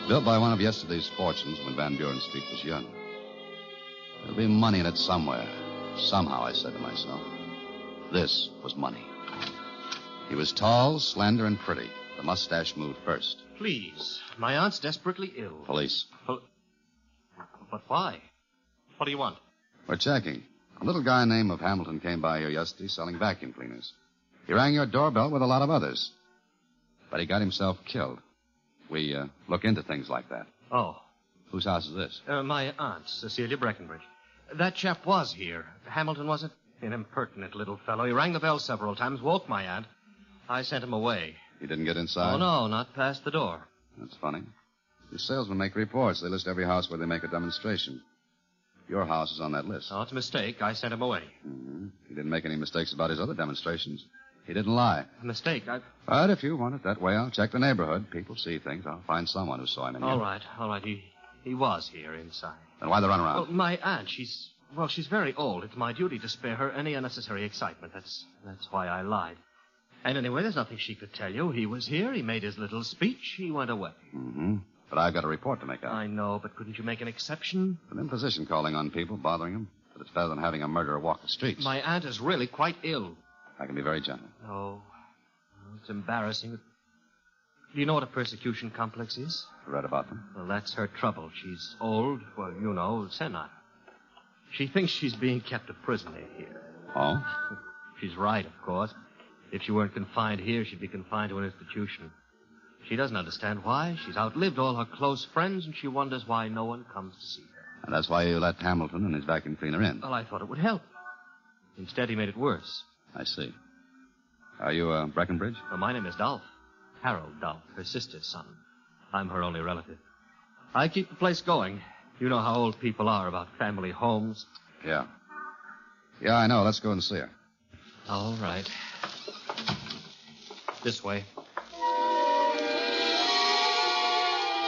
Built by one of yesterday's fortunes when Van Buren Street was young. There'll be money in it somewhere. Somehow, I said to myself. This was money. He was tall, slender, and pretty. The mustache moved first. Please. My aunt's desperately ill. Police. But why? What do you want? We're checking. A little guy named of Hamilton came by here yesterday selling vacuum cleaners. He rang your doorbell with a lot of others. But he got himself killed. We look into things like that. Oh. Whose house is this? My aunt, Cecilia Breckenbridge. That chap was here. Hamilton, was it? An impertinent little fellow. He rang the bell several times, woke my aunt. I sent him away. He didn't get inside? Oh, no, not past the door. That's funny. The salesmen make reports. They list every house where they make a demonstration. Your house is on that list. Oh, it's a mistake. I sent him away. Mm-hmm. He didn't make any mistakes about his other demonstrations. He didn't lie. A mistake? But if you want it that way, I'll check the neighborhood. People see things. I'll find someone who saw him in here. All right. He was here inside. Then why the runaround? Well, my aunt, she's very old. It's my duty to spare her any unnecessary excitement. That's why I lied. And anyway, there's nothing she could tell you. He was here. He made his little speech. He went away. Mm-hmm. But I've got a report to make out. I know, but couldn't you make an exception? An imposition calling on people, bothering them. But it's better than having a murderer walk the streets. My aunt is really quite ill. I can be very gentle. Oh, it's embarrassing. Do you know what a persecution complex is? I read about them. Well, that's her trouble. She's old, senile. She thinks she's being kept a prisoner here. Oh? She's right, of course. If she weren't confined here, she'd be confined to an institution. She doesn't understand why. She's outlived all her close friends, and she wonders why no one comes to see her. And that's why you let Hamilton and his vacuum cleaner in. Well, I thought it would help. Instead, he made it worse. I see. Are you Breckenbridge? Well, my name is Dolph. Harold Dolph, her sister's son. I'm her only relative. I keep the place going. You know how old people are about family homes. Yeah. Yeah, I know. Let's go and see her. All right. This way.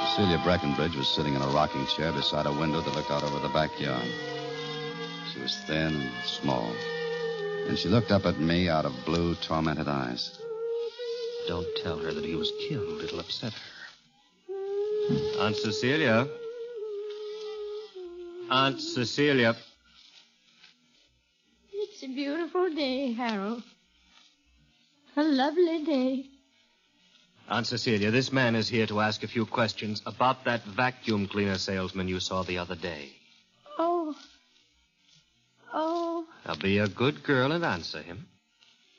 Cecilia Breckenbridge was sitting in a rocking chair beside a window that looked out over the backyard. She was thin and small. And she looked up at me out of blue, tormented eyes. Don't tell her that he was killed. It'll upset her. Aunt Cecilia. Aunt Cecilia. It's a beautiful day, Harold. A lovely day. Aunt Cecilia, this man is here to ask a few questions about that vacuum cleaner salesman you saw the other day. Oh. Now be a good girl and answer him.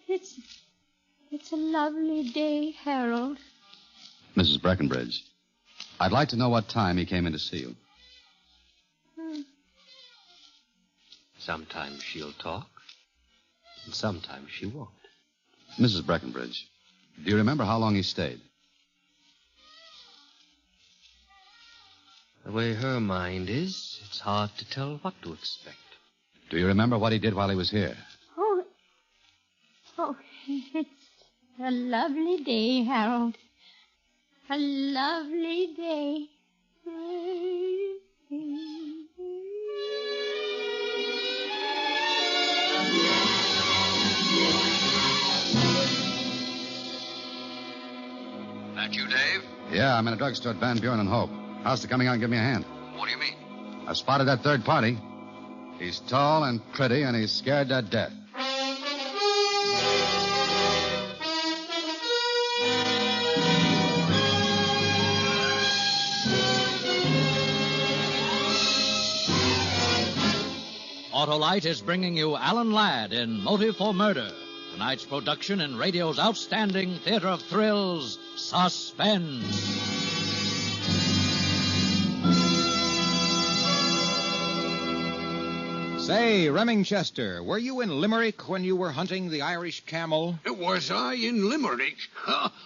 It's a lovely day, Harold. Mrs. Breckenbridge, I'd like to know what time he came in to see you. Sometimes she'll talk, and sometimes she won't. Mrs. Breckenbridge, do you remember how long he stayed? The way her mind is, it's hard to tell what to expect. Do you remember what he did while he was here? Oh, it's a lovely day, Harold. A lovely day. That you, Dave? Yeah, I'm in a drugstore at Van Buren and Hope. How's it coming out and give me a hand? What do you mean? I've spotted that third party. He's tall and pretty, and he's scared to death. Autolite is bringing you Alan Ladd in Motive for Murder. Tonight's production in radio's outstanding theater of thrills, Suspense. Say, Remingchester, were you in Limerick when you were hunting the Irish camel? Was I in Limerick?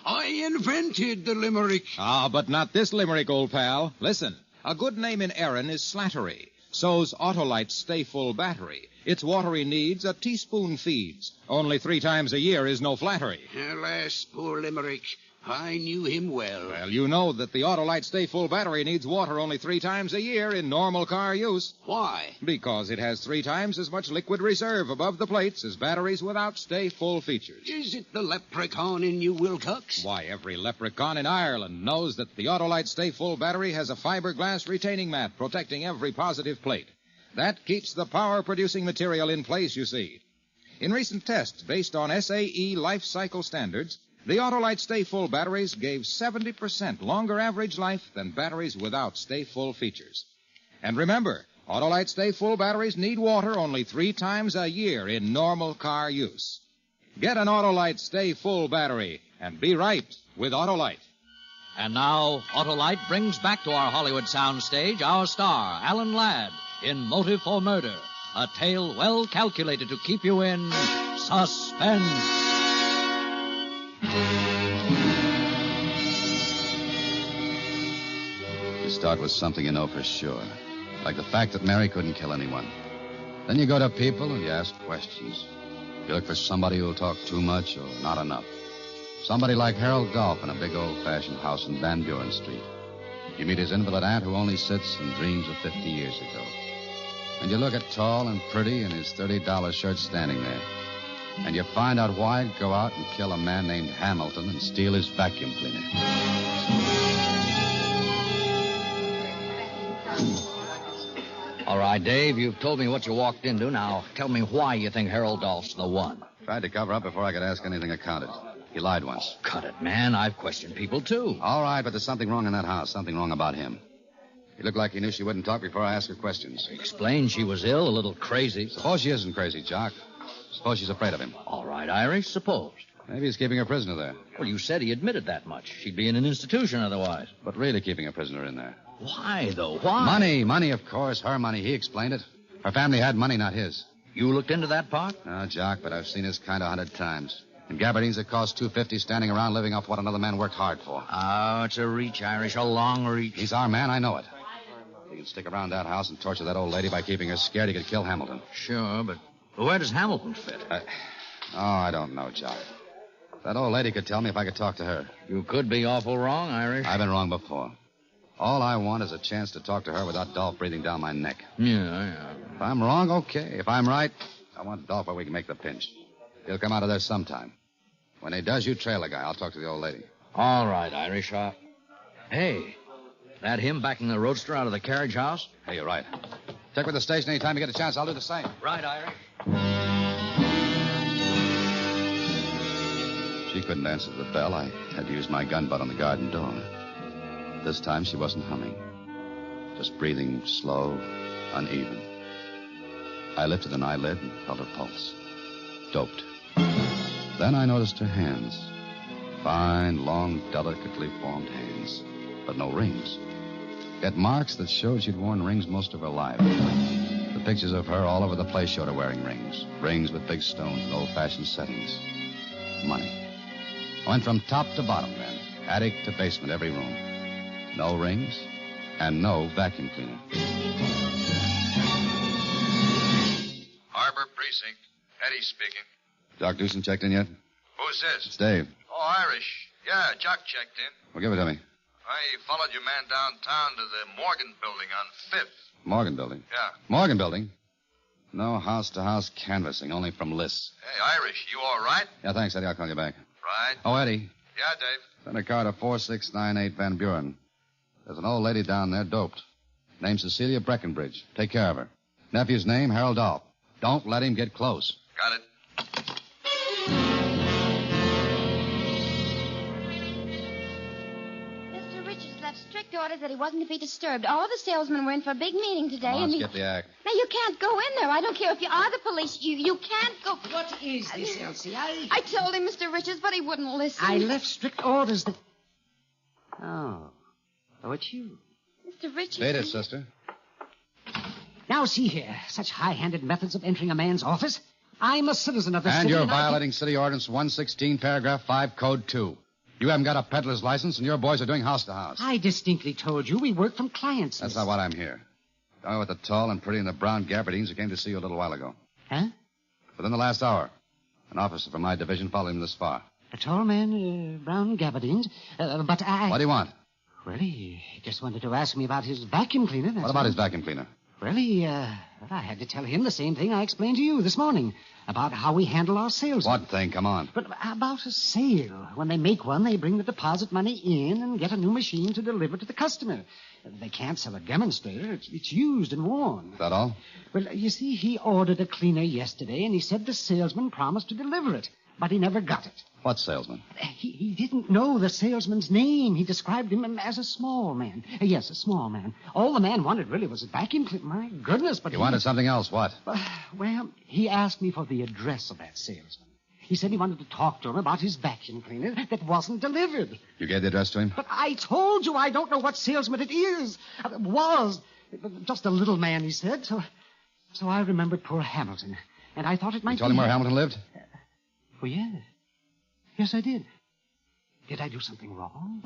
I invented the Limerick. Ah, but not this Limerick, old pal. Listen, a good name in Erin is Slattery. So's Autolite's Stay Full Battery. Its watery needs a teaspoon feeds. Only 3 times a year is no flattery. Alas, poor Limerick. I knew him well. Well, you know that the Autolite Stay Full Battery needs water only 3 times a year in normal car use. Why? Because it has 3 times as much liquid reserve above the plates as batteries without Stay Full features. Is it the leprechaun in New Wilcox? Why, every leprechaun in Ireland knows that the Autolite Stay Full Battery has a fiberglass retaining mat protecting every positive plate. That keeps the power-producing material in place, you see. In recent tests based on SAE life cycle standards, the Autolite Stay Full batteries gave 70% longer average life than batteries without Stay Full features. And remember, Autolite Stay Full batteries need water only 3 times a year in normal car use. Get an Autolite Stay Full battery and be right with Autolite. And now, Autolite brings back to our Hollywood soundstage our star, Alan Ladd, in Motive for Murder, a tale well calculated to keep you in suspense. You start with something you know for sure, like the fact that Mary couldn't kill anyone. Then you go to people and you ask questions. You look for somebody who'll talk too much or not enough. Somebody like Harold Dolph in a big old-fashioned house in Van Buren Street. You meet his invalid aunt who only sits and dreams of 50 years ago. And you look at tall and pretty in his $30 shirt standing there. And you find out why he'd go out and kill a man named Hamilton and steal his vacuum cleaner. All right, Dave, you've told me what you walked into. Now, tell me why you think Harold Dolph's the one. Tried to cover up before I could ask anything accounted. He lied once. Cut it, man. I've questioned people, too. All right, but there's something wrong in that house. Something wrong about him. He looked like he knew she wouldn't talk before I asked her questions. Explained she was ill, a little crazy. Suppose she isn't crazy, Jock. Suppose she's afraid of him. All right, Irish, suppose. Maybe he's keeping her prisoner there. Well, you said he admitted that much. She'd be in an institution otherwise. But really keeping a prisoner in there. Why, though? Why? Money, of course. Her money. He explained it. Her family had money, not his. You looked into that part? No, Jock, but I've seen his kind 100 times. In gabardines that cost $250 standing around living off what another man worked hard for. Oh, it's a reach, Irish, a long reach. He's our man, I know it. He can stick around that house and torture that old lady by keeping her scared he could kill Hamilton. Sure, but where does Hamilton fit? I don't know, Jock. That old lady could tell me if I could talk to her. You could be awful wrong, Irish. I've been wrong before. All I want is a chance to talk to her without Dolph breathing down my neck. Yeah. If I'm wrong, okay. If I'm right, I want Dolph where we can make the pinch. He'll come out of there sometime. When he does, you trail the guy. I'll talk to the old lady. All right, Irish. Hey, that him backing the roadster out of the carriage house? Hey, you're right. Check with the station anytime you get a chance. I'll do the same. Right, Irish. She couldn't answer the bell. I had to use my gun butt on the garden door. This time she wasn't humming. Just breathing slow, uneven. I lifted an eyelid and felt her pulse. Doped. Then I noticed her hands. Fine, long, delicately formed hands. But no rings. Yet marks that showed she'd worn rings most of her life. The pictures of her all over the place showed her wearing rings. Rings with big stones and old-fashioned settings. Money. I went from top to bottom then. Attic to basement, every room. No rings and no vacuum cleaner. Harbor Precinct. Eddie speaking. Doc Dewson checked in yet? Who's this? It's Dave. Oh, Irish. Yeah, Jock checked in. Well, give it to me. I followed your man downtown to the Morgan building on 5th. Morgan Building? Yeah. Morgan Building? No house-to-house canvassing, only from lists. Hey, Irish, you all right? Yeah, thanks, Eddie. I'll call you back. Right. Oh, Eddie. Yeah, Dave. Send a car to 4698 Van Buren. There's an old lady down there, doped. Name's Cecilia Breckenbridge. Take care of her. Nephew's name, Harold Dolph. Don't let him get close. Got it. Mr. Richards left strict orders that he wasn't to be disturbed. All the salesmen were in for a big meeting today. Come on, and skip the act. Now, you can't go in there. I don't care if you are the police. You can't go. What is this, Elsie? I told him, Mr. Richards, but he wouldn't listen. I left strict orders that... Oh, it's you. Mr. Richards. Beat it, sister. Now, see here. Such high-handed methods of entering a man's office. I'm a citizen of the And city. you're violating City Ordinance 116, Paragraph 5, Code 2. You haven't got a peddler's license, and your boys are doing house-to-house. I distinctly told you we work from clients. That's not what I'm here. Going with the tall and pretty and the brown gabardines who came to see you a little while ago. Huh? Within the last hour, an officer from my division followed him this far. A tall man, brown gabardines. But I... What do you want? Well, he just wanted to ask me about his vacuum cleaner. What about his vacuum cleaner? Well, I had to tell him the same thing I explained to you this morning about how we handle our sales. What thing? Come on. But about a sale. When they make one, they bring the deposit money in and get a new machine to deliver to the customer. They can't sell a demonstrator. It's used and worn. Is that all? Well, you see, he ordered a cleaner yesterday, and he said the salesman promised to deliver it, but he never got it. What salesman? He didn't know the salesman's name. He described him as a small man. Yes, a small man. All the man wanted really was a vacuum cleaner. My goodness, but he wanted something else. What? Well, he asked me for the address of that salesman. He said he wanted to talk to him about his vacuum cleaner that wasn't delivered. You gave the address to him? But I told you I don't know what salesman it is. Was. Just a little man, he said. So I remembered poor Hamilton. And I thought it might be... You told him where Hamilton lived? Oh, yes. Yes, I did. Did I do something wrong?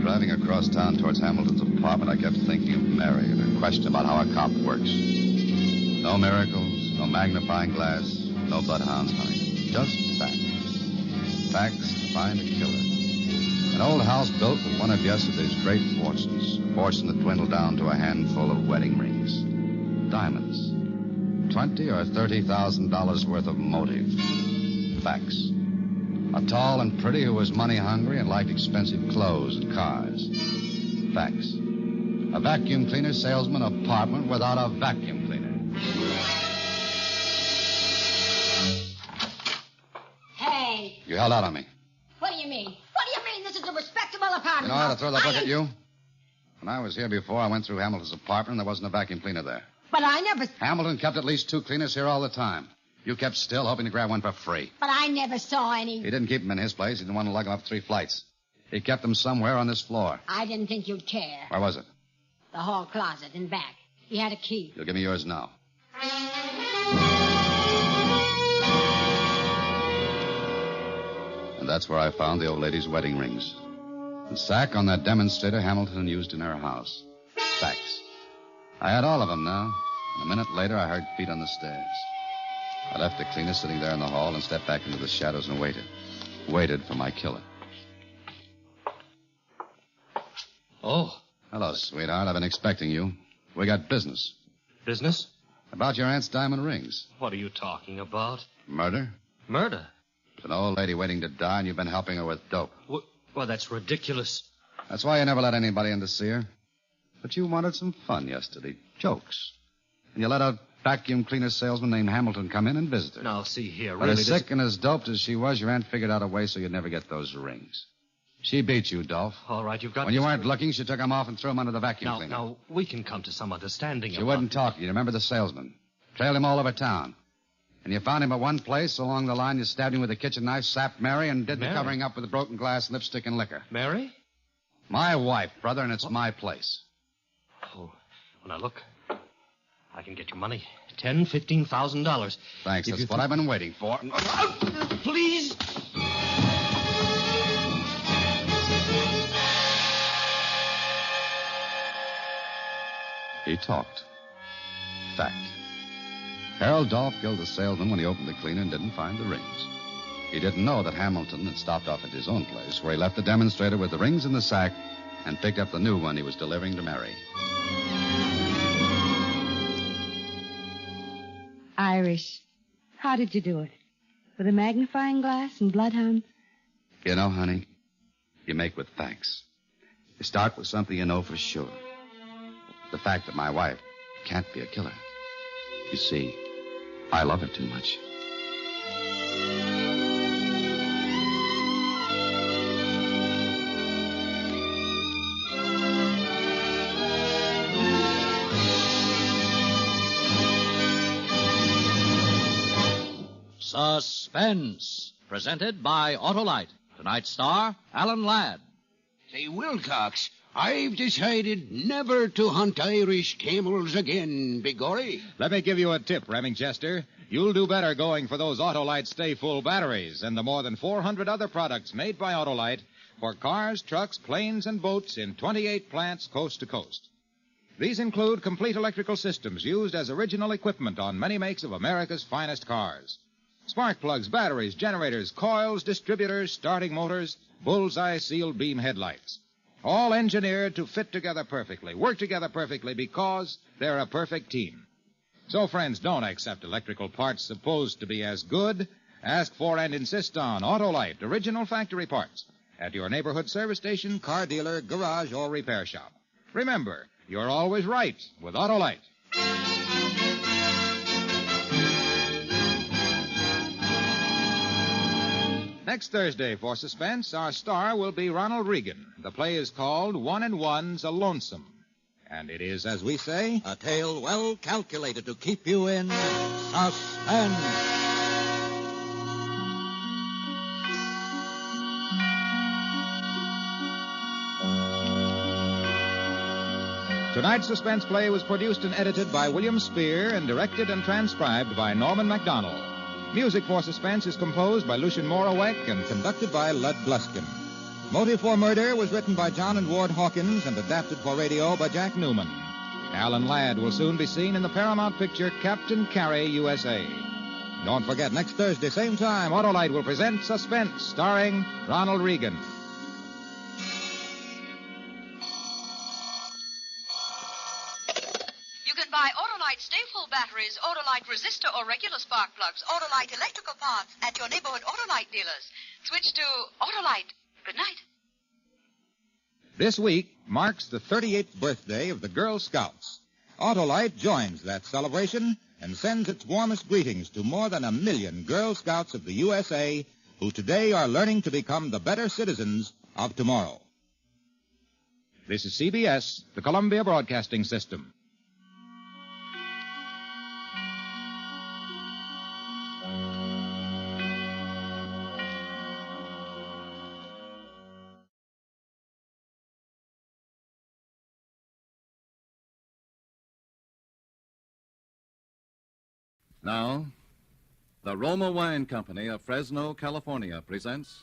Driving across town towards Hamilton's apartment, I kept thinking of Mary and her question about how a cop works. No miracles, no magnifying glass, no bloodhounds, honey. Just facts. Facts to find a killer. An old house built with one of yesterday's great fortunes. A fortune that dwindled down to a handful of wedding rings. Diamonds. $20,000 or $30,000 worth of motive. Facts. A tall and pretty who was money hungry and liked expensive clothes and cars. Facts. A vacuum cleaner salesman apartment without a vacuum cleaner. Hey. You held out on me. What do you mean? What do you mean? This is a respectable apartment. You know how to throw the book at you? When I was here before, I went through Hamilton's apartment and there wasn't a vacuum cleaner there. But I never... Hamilton kept at least 2 cleaners here all the time. You kept still, hoping to grab one for free. But I never saw any... He didn't keep them in his place. He didn't want to lug them up 3 flights. He kept them somewhere on this floor. I didn't think you'd care. Where was it? The hall closet in back. He had a key. You'll give me yours now. And that's where I found the old lady's wedding rings. The sack on that demonstrator Hamilton used in her house. Facts. I had all of them now. And a minute later, I heard feet on the stairs. I left the cleaner sitting there in the hall and stepped back into the shadows and waited. Waited for my killer. Oh. Hello, sweetheart. I've been expecting you. We got business. Business? About your aunt's diamond rings. What are you talking about? Murder? Murder? There's an old lady waiting to die, and you've been helping her with dope. Well, that's ridiculous. That's why you never let anybody in to see her. But you wanted some fun yesterday. Jokes. And you let a vacuum cleaner salesman named Hamilton come in and visit her. Now, see here, But really... as sick and as doped as she was, your aunt figured out a way so you'd never get those rings. She beat you, Dolph. All right, you've got... When you weren't looking, she took them off and threw them under the vacuum cleaner. Now, we can come to some understanding She wouldn't talk to you. Remember the salesman? Trailed him all over town. And you found him at one place. Along the line, you stabbed him with a kitchen knife, sapped Mary, and did Mary? the covering up with the broken glass, lipstick, and liquor. Mary? My wife, brother, and it's my place. Oh, well, now, look. I can get you money. $10,000, $15,000. Thanks. That's what I've been waiting for. Please. He talked. Fact. Harold Dolph killed the salesman when he opened the cleaner and didn't find the rings. He didn't know that Hamilton had stopped off at his own place, where he left the demonstrator with the rings in the sack and picked up the new one he was delivering to Mary. Irish, how did you do it? With a magnifying glass and bloodhounds? You know, honey, you make with facts. You start with something you know for sure. The fact that my wife can't be a killer. You see, I love her too much. Suspense. presented by Autolite. Tonight's star, Alan Ladd. Say, Wilcox, I've decided never to hunt Irish camels again, Biggory. Let me give you a tip, Remingchester. You'll do better going for those Autolite Stay Full batteries and the more than 400 other products made by Autolite for cars, trucks, planes, and boats in 28 plants coast to coast. These include complete electrical systems used as original equipment on many makes of America's finest cars. Spark plugs, batteries, generators, coils, distributors, starting motors, bullseye sealed beam headlights. All engineered to fit together perfectly, work together perfectly because they're a perfect team. So, friends, don't accept electrical parts supposed to be as good. Ask for and insist on Autolite original factory parts at your neighborhood service station, car dealer, garage, or repair shop. Remember, you're always right with Autolite. Next Thursday, for Suspense, our star will be Ronald Reagan. The play is called One and One's a Lonesome. And it is, as we say, a tale well calculated to keep you in suspense. Tonight's suspense play was produced and edited by William Spear and directed and transcribed by Norman MacDonald. Music for Suspense is composed by Lucien Morawek and conducted by Lud Gluskin. Motive for Murder was written by John and Ward Hawkins and adapted for radio by Jack Newman. Alan Ladd will soon be seen in the Paramount picture Captain Carey, USA. Don't forget, next Thursday, same time, Autolite will present Suspense, starring Ronald Reagan. Buy Autolite Stay Full batteries, Autolite resistor or regular spark plugs, Autolite electrical parts at your neighborhood Autolite dealers. Switch to Autolite. Good night. This week marks the 38th birthday of the Girl Scouts. Autolite joins that celebration and sends its warmest greetings to more than 1 million Girl Scouts of the USA who today are learning to become the better citizens of tomorrow. This is CBS, the Columbia Broadcasting System. Now, the Roma Wine Company of Fresno, California presents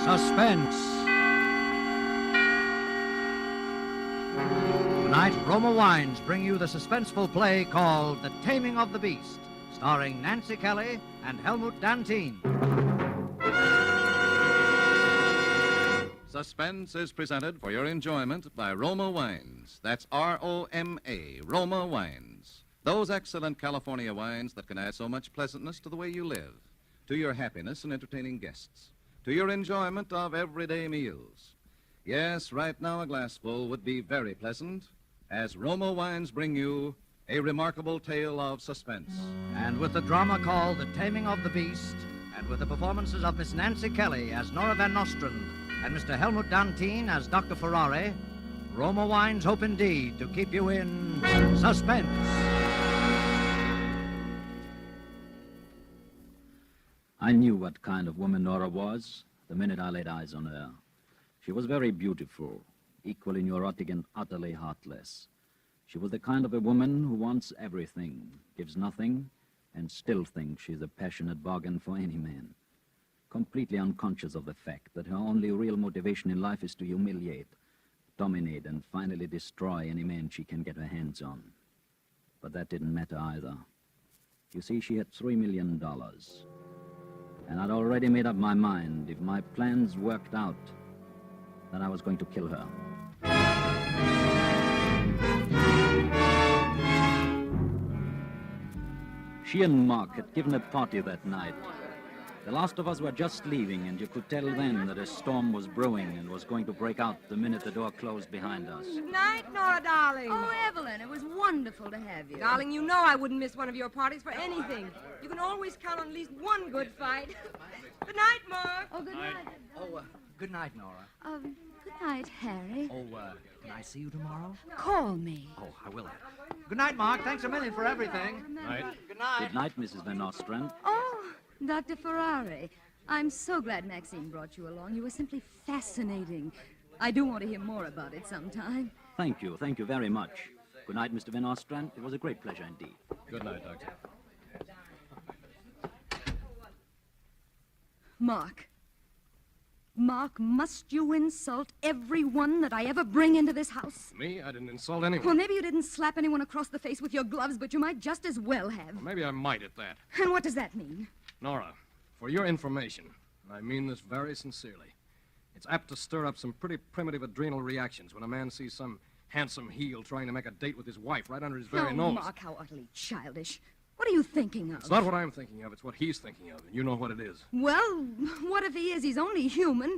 Suspense. Tonight, Roma Wines bring you the suspenseful play called The Taming of the Beast, starring Nancy Kelly and Helmut Dantine. Suspense is presented for your enjoyment by Roma Wines. That's R-O-M-A, Roma Wines. Those excellent California wines that can add so much pleasantness to the way you live, to your happiness in entertaining guests, to your enjoyment of everyday meals. Yes, right now a glassful would be very pleasant as Roma Wines bring you a remarkable tale of suspense. And with the drama called The Taming of the Beast, and with the performances of Miss Nancy Kelly as Nora Van Nostrand and Mr. Helmut Dantine as Dr. Ferrari, Roma Wines hope indeed to keep you in suspense. I knew what kind of woman Nora was the minute I laid eyes on her. She was very beautiful, equally neurotic and utterly heartless. She was the kind of a woman who wants everything, gives nothing, and still thinks she's a passionate bargain for any man. Completely unconscious of the fact that her only real motivation in life is to humiliate, dominate, and finally destroy any man she can get her hands on. But that didn't matter either. You see, she had $3 million. And I'd already made up my mind, if my plans worked out, that I was going to kill her. She and Mark had given a party that night. The last of us were just leaving, and you could tell then that a storm was brewing and was going to break out the minute the door closed behind us. Good night, Nora, darling. Oh, Evelyn, it was wonderful to have you. Darling, you know I wouldn't miss one of your parties for anything. You can always count on at least one good fight. Good night, Mark. Oh, good night. Good night, Nora. Good night, Harry. Can I see you tomorrow? Call me. Oh, I will. Good night, Mark. Thanks a million for everything. Night. Good night. Good night, Mrs. Van Ostrand. Oh, Dr. Ferrari. I'm so glad Maxine brought you along. You were simply fascinating. I do want to hear more about it sometime. Thank you very much. Good night, Mr. Van Ostrand. It was a great pleasure indeed. Good night, Doctor. Mark, must you insult everyone that I ever bring into this house? Me? I didn't insult anyone. Well, maybe you didn't slap anyone across the face with your gloves, but you might just as well have. Well, maybe I might at that. And what does that mean? Nora, for your information, and I mean this very sincerely, it's apt to stir up some pretty primitive adrenal reactions when a man sees some handsome heel trying to make a date with his wife right under his very nose. Mark, how utterly childish. What are you thinking of? It's not what I'm thinking of. It's what he's thinking of, and you know what it is. Well, what if he is? He's only human.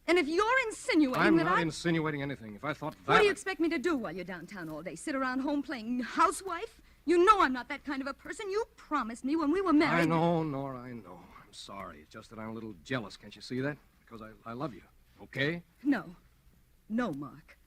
And if you're insinuating I'm that not insinuating anything. If I thought that... What do you expect me to do while you're downtown all day? Sit around home playing housewife? You know I'm not that kind of a person. You promised me when we were married... I know, Nora, I know. I'm sorry. It's just that I'm a little jealous. Can't you see that? Because I love you. Okay? No, Mark.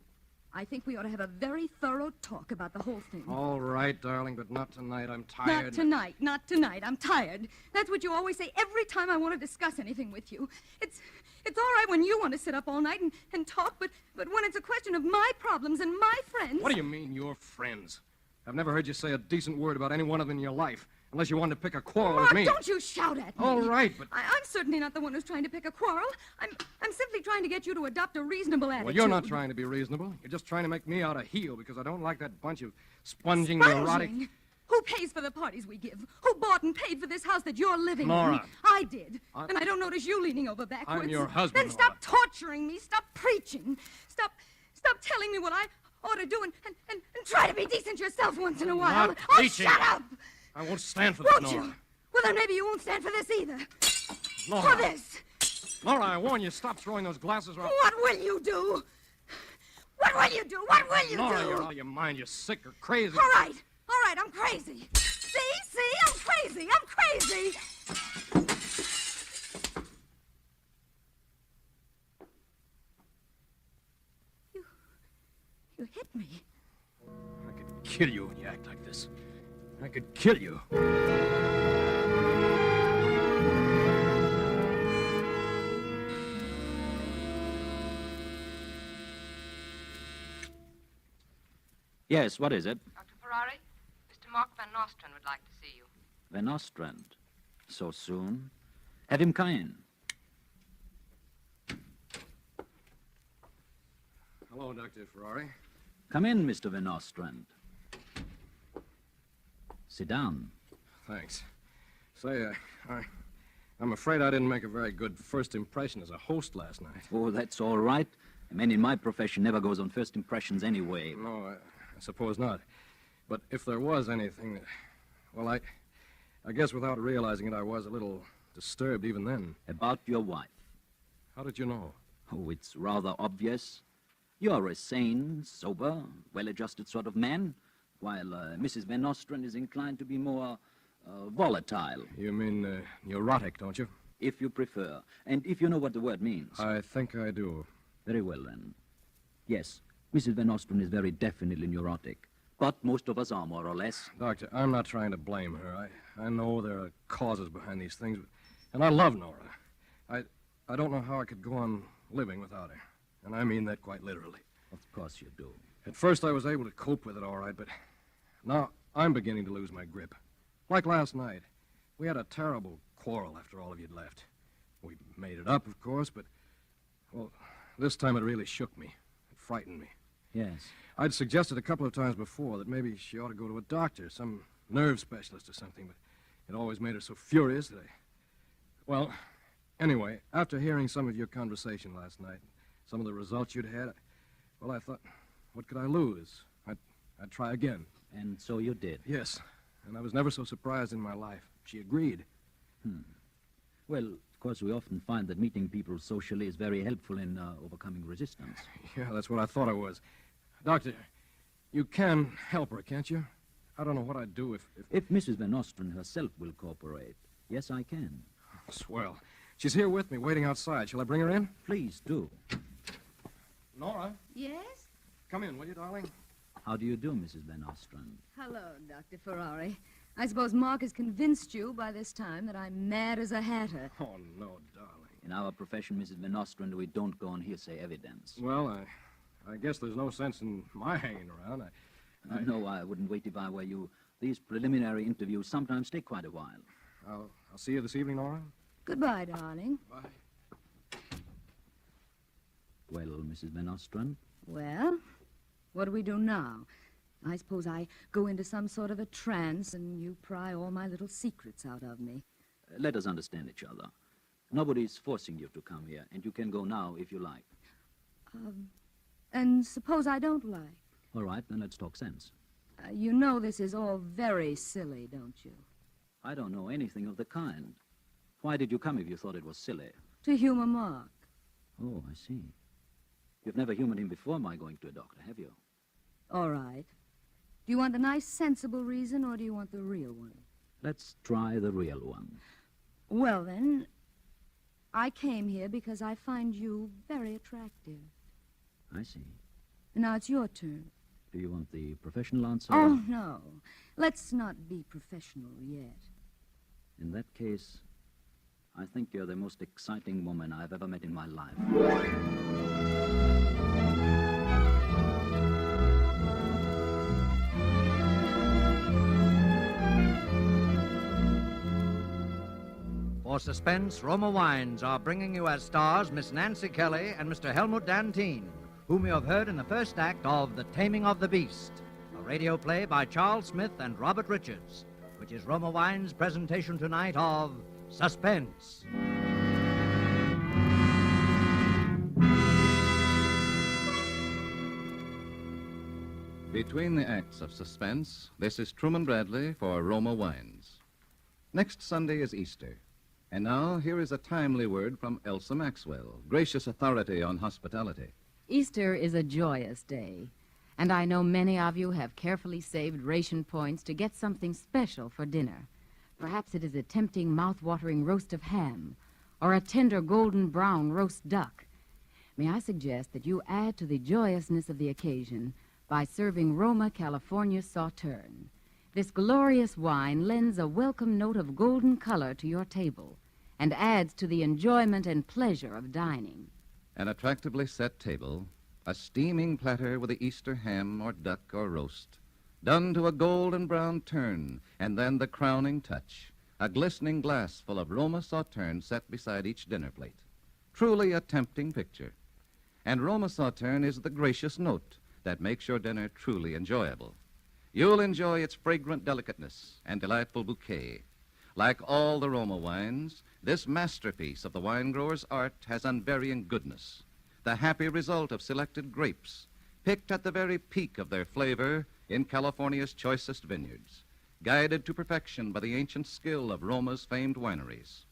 I think we ought to have a very thorough talk about the whole thing. All right, darling, but not tonight. I'm tired. Not tonight. I'm tired. That's what you always say every time I want to discuss anything with you. It's all right when you want to sit up all night and talk, but when it's a question of my problems and my friends... What do you mean, your friends? I've never heard you say a decent word about any one of them in your life, unless you wanted to pick a quarrel with me. Mark, don't you shout at me. All right, but... I'm certainly not the one who's trying to pick a quarrel. I'm simply trying to get you to adopt a reasonable attitude. Well, you're not trying to be reasonable. You're just trying to make me out a heel because I don't like that bunch of sponging neurotic... Who pays for the parties we give? Who bought and paid for this house that you're living Nora. in? I did. And I don't notice you leaning over backwards. I'm your husband, Then stop torturing me. Stop preaching. Stop telling me what I ought to do and try to be decent yourself once in a while. Not Oh, preaching. shut up! I won't stand for this, Won't Nora. you? Well, then maybe you won't stand for this either. Nora. For this. Laura, I warn you, stop throwing those glasses around. What will you do? What will you do? What will you Nora, do? you're out of your mind. You're sick or crazy. All right, I'm crazy. See, I'm crazy. I'm crazy. You hit me. I could kill you when you act like this. I could kill you. Yes, what is it? Dr. Ferrari, Mr. Mark Van Nostrand would like to see you. Van Ostrand. So soon? Have him come in. Hello, Dr. Ferrari. Come in, Mr. Van Ostrand. Sit down. Thanks. Say, I'm afraid I didn't make a very good first impression as a host last night. Oh, that's all right. A man in my profession never goes on first impressions anyway. No, I suppose not. But if there was anything that... Well, I guess without realizing it, I was a little disturbed even then. About your wife. How did you know? Oh, it's rather obvious. You're a sane, sober, well-adjusted sort of man, while Mrs. Van Nostrand is inclined to be more volatile. You mean neurotic, don't you? If you prefer, and if you know what the word means. I think I do. Very well, then. Yes, Mrs. Van Nostrand is very definitely neurotic, but most of us are, more or less. Doctor, I'm not trying to blame her. I know there are causes behind these things, and I love Nora. I don't know how I could go on living without her, and I mean that quite literally. Of course you do. At first I was able to cope with it all right, but now I'm beginning to lose my grip. Like last night. We had a terrible quarrel after all of you'd left. We made it up, of course, but, well, this time it really shook me. It frightened me. Yes. I'd suggested a couple of times before that maybe she ought to go to a doctor, some nerve specialist or something, but it always made her so furious that Well, anyway, after hearing some of your conversation last night, some of the results you'd had, well, I thought, what could I lose? I'd try again. And so you did? Yes, and I was never so surprised in my life. She agreed. Well, of course, we often find that meeting people socially is very helpful in overcoming resistance. Yeah, that's what I thought it was. Doctor, you can help her, can't you? I don't know what I'd do if... If Mrs. Van Nostrand herself will cooperate, yes, I can. Swell. She's here with me, waiting outside. Shall I bring her in? Please do. Nora, Yes? come in, will you, darling? How do you do, Mrs. Van Ostrand? Hello, Dr. Ferrari. I suppose Mark has convinced you by this time that I'm mad as a hatter. Oh, no, darling. In our profession, Mrs. Van Ostrand, we don't go on hearsay evidence. Well, I guess there's no sense in my hanging around. No, I wouldn't wait if I were you. These preliminary interviews sometimes take quite a while. I'll see you this evening, Nora. Goodbye, darling. Bye. Well, Mrs. Van Ostrand? Well, what do we do now? I suppose I go into some sort of a trance and you pry all my little secrets out of me. Let us understand each other. Nobody's forcing you to come here, and you can go now if you like. And suppose I don't like? All right, then let's talk sense. You know this is all very silly, don't you? I don't know anything of the kind. Why did you come if you thought it was silly? To humor Mark. Oh, I see. You've never humored him before my going to a doctor, have you? All right. Do you want the nice, sensible reason, or do you want the real one? Let's try the real one. Well, then, I came here because I find you very attractive. I see. Now it's your turn. Do you want the professional answer? Oh, no. Let's not be professional yet. In that case, I think you're the most exciting woman I've ever met in my life. For suspense, Roma Wines are bringing you as stars Miss Nancy Kelly and Mr. Helmut Dantine, whom you have heard in the first act of The Taming of the Beast, a radio play by Charles Smith and Robert Richards, which is Roma Wines' presentation tonight of Suspense. Between the acts of suspense, this is Truman Bradley for Roma Wines. Next Sunday is Easter. And now, here is a timely word from Elsa Maxwell, gracious authority on hospitality. Easter is a joyous day, and I know many of you have carefully saved ration points to get something special for dinner. Perhaps it is a tempting, mouth-watering roast of ham, or a tender golden brown roast duck. May I suggest that you add to the joyousness of the occasion by serving Roma California Sauterne. This glorious wine lends a welcome note of golden color to your table and adds to the enjoyment and pleasure of dining. An attractively set table, a steaming platter with the Easter ham or duck or roast, done to a golden brown turn, and then the crowning touch, a glistening glass full of Roma Sauterne set beside each dinner plate. Truly a tempting picture. And Roma Sauterne is the gracious note that makes your dinner truly enjoyable. You'll enjoy its fragrant delicateness and delightful bouquet. Like all the Roma wines, this masterpiece of the wine grower's art has unvarying goodness, the happy result of selected grapes, picked at the very peak of their flavor in California's choicest vineyards, guided to perfection by the ancient skill of Roma's famed wineries.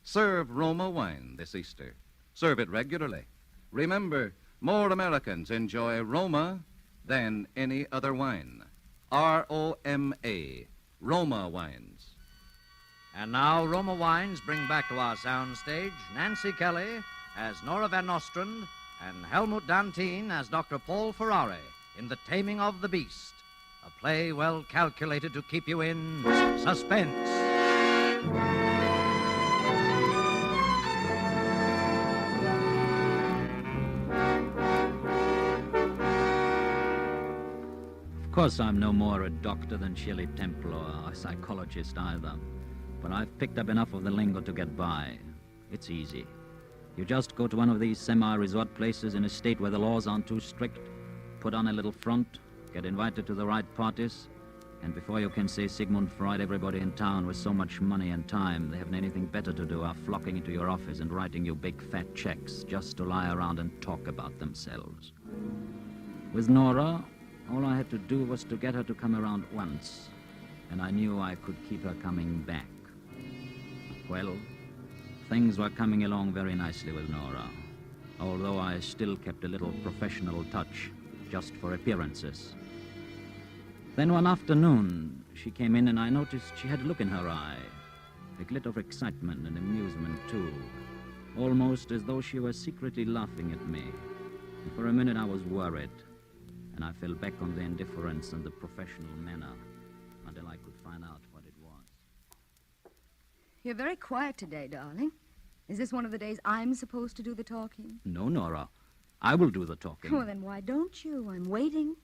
Serve Roma wine this Easter. Serve it regularly. Remember, more Americans enjoy Roma than any other wine. R-O-M-A, Roma Wines. And now Roma Wines bring back to our soundstage Nancy Kelly as Nora Van Nostrand and Helmut Dantine as Dr. Paul Ferrari in The Taming of the Beast, a play well calculated to keep you in suspense. Of course, I'm no more a doctor than Shirley Temple or a psychologist either. But I've picked up enough of the lingo to get by. It's easy. You just go to one of these semi-resort places in a state where the laws aren't too strict, put on a little front, get invited to the right parties, and before you can say Sigmund Freud, everybody in town with so much money and time they haven't anything better to do are flocking into your office and writing you big fat checks just to lie around and talk about themselves. With Nora, all I had to do was to get her to come around once, and I knew I could keep her coming back. Well, things were coming along very nicely with Nora, although I still kept a little professional touch, just for appearances. Then one afternoon, she came in and I noticed she had a look in her eye, a glitter of excitement and amusement, too, almost as though she were secretly laughing at me. And for a minute I was worried, and I fell back on the indifference and the professional manner until I could find out what it was. You're very quiet today, darling. Is this one of the days I'm supposed to do the talking? No, Nora. I will do the talking. Well, then why don't you? I'm waiting.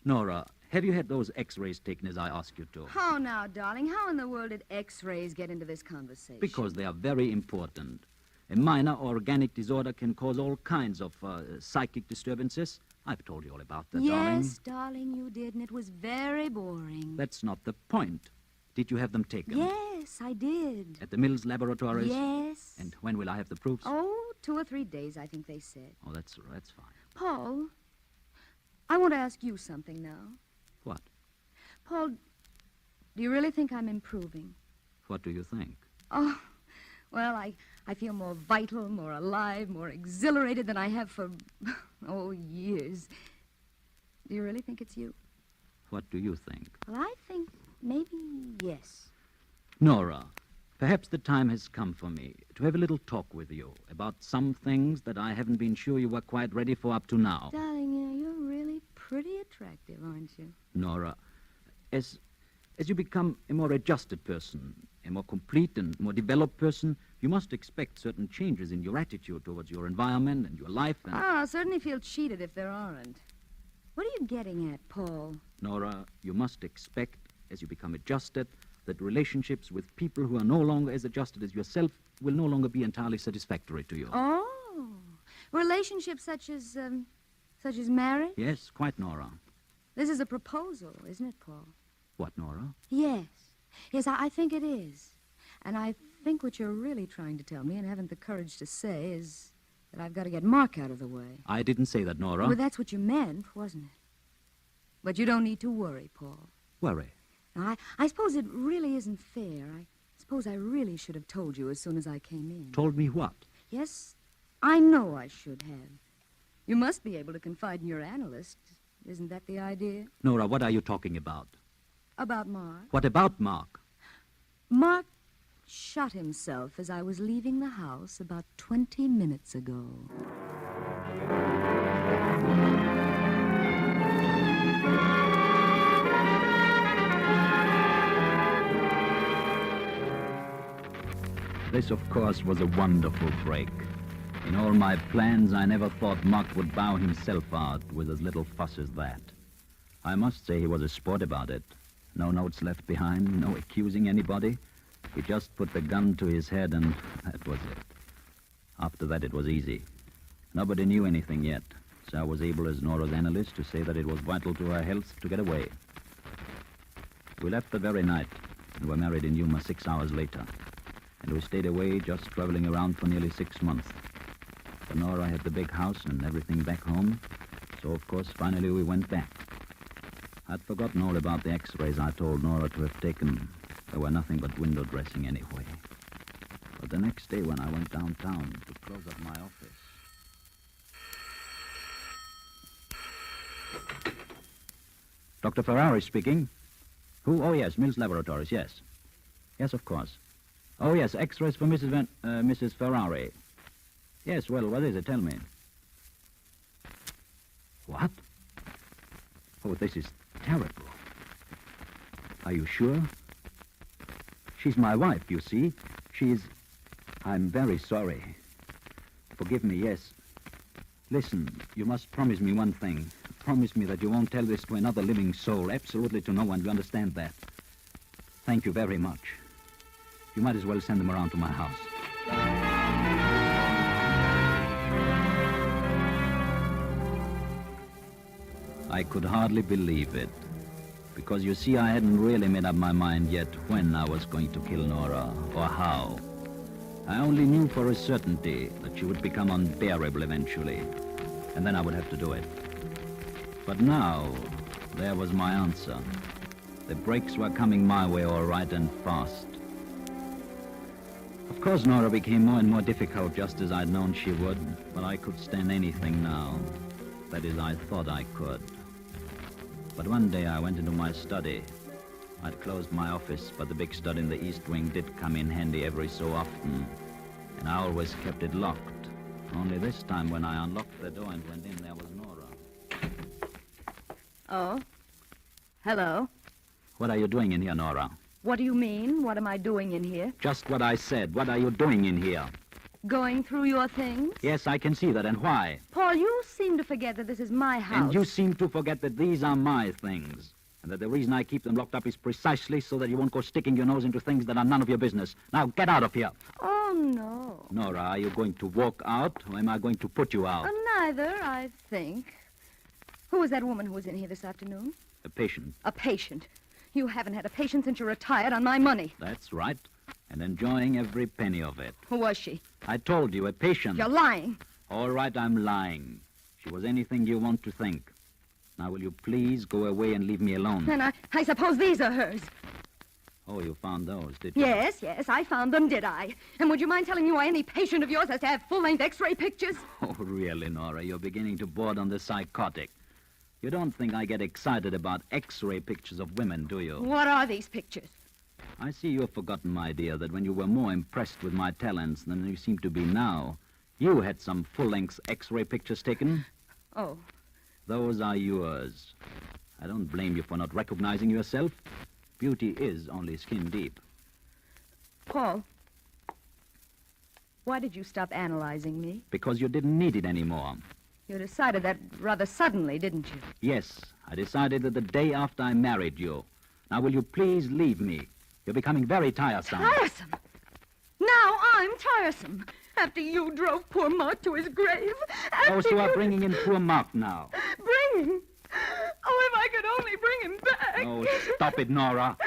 Nora, have you had those x-rays taken as I asked you to? Oh, now, darling, how in the world did X-rays get into this conversation? Because they are very important. A minor organic disorder can cause all kinds of psychic disturbances. I've told you all about that, darling. Yes, darling, you did, and it was very boring. That's not the point. Did you have them taken? Yes, I did. At the Mills Laboratories? Yes. And when will I have the proofs? Oh, 2 or 3 days, I think they said. Oh, that's fine. Paul, I want to ask you something now. What? Paul, do you really think I'm improving? What do you think? Oh, well, I feel more vital, more alive, more exhilarated than I have for, years. Do you really think it's you? What do you think? Well, I think maybe yes. Nora, perhaps the time has come for me to have a little talk with you about some things that I haven't been sure you were quite ready for up to now. Darling, you're really pretty attractive, aren't you? Nora, as you become a more adjusted person, a more complete and more developed person, you must expect certain changes in your attitude towards your environment and your life. And... I certainly feel cheated if there aren't. What are you getting at, Paul? Nora, you must expect, as you become adjusted, that relationships with people who are no longer as adjusted as yourself will no longer be entirely satisfactory to you. Oh, relationships such as marriage? Yes, quite, Nora. This is a proposal, isn't it, Paul? What, Nora? Yes. Yes, I think it is. And I think what you're really trying to tell me and haven't the courage to say is that I've got to get Mark out of the way. I didn't say that, Nora. Well, that's what you meant, wasn't it? But you don't need to worry, Paul. Worry? Now, I suppose it really isn't fair. I suppose I really should have told you as soon as I came in. Told me what? Yes, I know I should have. You must be able to confide in your analyst. Isn't that the idea? Nora, what are you talking about? About Mark. What about Mark? Mark shot himself as I was leaving the house about 20 minutes ago. This, of course, was a wonderful break. In all my plans, I never thought Mark would bow himself out with as little fuss as that. I must say he was a sport about it. No notes left behind, no accusing anybody. He just put the gun to his head, and that was it. After that, it was easy. Nobody knew anything yet, so I was able, as Nora's analyst, to say that it was vital to her health to get away. We left the very night, and were married in Yuma 6 hours later. And we stayed away, just traveling around for nearly 6 months. For Nora had the big house and everything back home, so, of course, finally we went back. I'd forgotten all about the X-rays I told Nora to have taken. They were nothing but window dressing anyway. But the next day when I went downtown to close up my office... Dr. Ferrari speaking. Who? Oh, yes, Mills Laboratories, yes. Yes, of course. Oh, yes, X-rays for Mrs. Ferrari. Yes, well, what is it? Tell me. What? Oh, this is terrible. Are you sure? She's my wife, you see. I'm very sorry. Forgive me, yes. Listen, you must promise me one thing. Promise me that you won't tell this to another living soul. Absolutely to no one. You understand that? Thank you very much. You might as well send them around to my house. I could hardly believe it. Because, you see, I hadn't really made up my mind yet when I was going to kill Nora, or how. I only knew for a certainty that she would become unbearable eventually, and then I would have to do it. But now, there was my answer. The breaks were coming my way all right and fast. Of course, Nora became more and more difficult, just as I'd known she would, but I could stand anything now. That is, I thought I could. But one day I went into my study. I'd closed my office, but the big stud in the East Wing did come in handy every so often, and I always kept it locked. Only this time when I unlocked the door and went in, there was Nora. Oh? Hello? What are you doing in here, Nora? What do you mean? What am I doing in here? Just what I said. What are you doing in here? Going through your things? Yes, I can see that. And why? Paul, you seem to forget that this is my house. And you seem to forget that these are my things. And that the reason I keep them locked up is precisely so that you won't go sticking your nose into things that are none of your business. Now, get out of here. Oh, no. Nora, are you going to walk out, or am I going to put you out? Neither, I think. Who was that woman who was in here this afternoon? A patient. A patient. You haven't had a patient since you retired on my money. That's right. And enjoying every penny of it. Who was she? I told you, a patient. You're lying. All right, I'm lying. She was anything you want to think. Now, will you please go away and leave me alone? Then I suppose these are hers. Oh, you found those, did you? Yes, I found them, did I? And would you mind telling me why any patient of yours has to have full-length X-ray pictures? Oh, really, Nora? You're beginning to board on the psychotic. You don't think I get excited about X-ray pictures of women, do you? What are these pictures? I see you've forgotten, my dear, that when you were more impressed with my talents than you seem to be now, you had some full-length X-ray pictures taken. Oh. Those are yours. I don't blame you for not recognizing yourself. Beauty is only skin deep. Paul, why did you stop analyzing me? Because you didn't need it anymore. You decided that rather suddenly, didn't you? Yes, I decided that the day after I married you. Now, will you please leave me? You're becoming very tiresome. Tiresome? Now I'm tiresome. After you drove poor Mark to his grave. Those who are bringing in poor Mark now. Bringing? Oh, if I could only bring him back. Oh, stop it, Nora.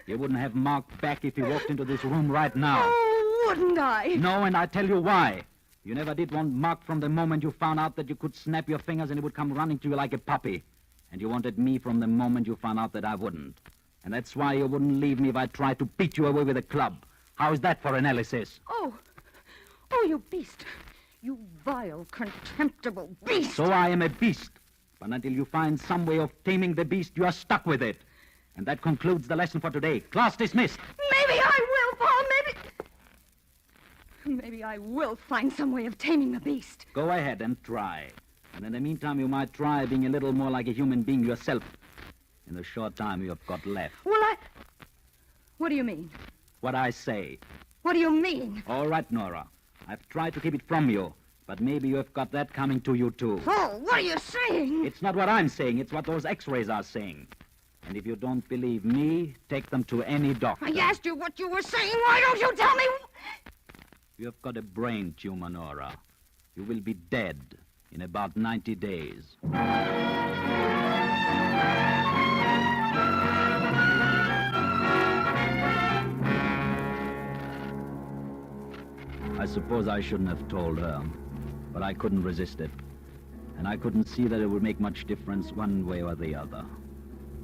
You wouldn't have Mark back if he walked into this room right now. Oh, wouldn't I? No, and I tell you why. You never did want Mark from the moment you found out that you could snap your fingers and he would come running to you like a puppy. And you wanted me from the moment you found out that I wouldn't. And that's why you wouldn't leave me if I tried to beat you away with a club. How's that for analysis? Oh, you beast. You vile, contemptible beast. So I am a beast. But until you find some way of taming the beast, you are stuck with it. And that concludes the lesson for today. Class dismissed. Maybe I will, Paul. Maybe I will find some way of taming the beast. Go ahead and try. And in the meantime, you might try being a little more like a human being yourself. In the short time you have got left. What do you mean? What I say. What do you mean? All right, Nora. I've tried to keep it from you. But maybe you have got that coming to you, too. Oh, what are you saying? It's not what I'm saying. It's what those X-rays are saying. And if you don't believe me, take them to any doctor. I asked you what you were saying. Why don't you tell me? You have got a brain tumor, Nora. You will be dead in about 90 days. I suppose I shouldn't have told her, but I couldn't resist it. And I couldn't see that it would make much difference one way or the other.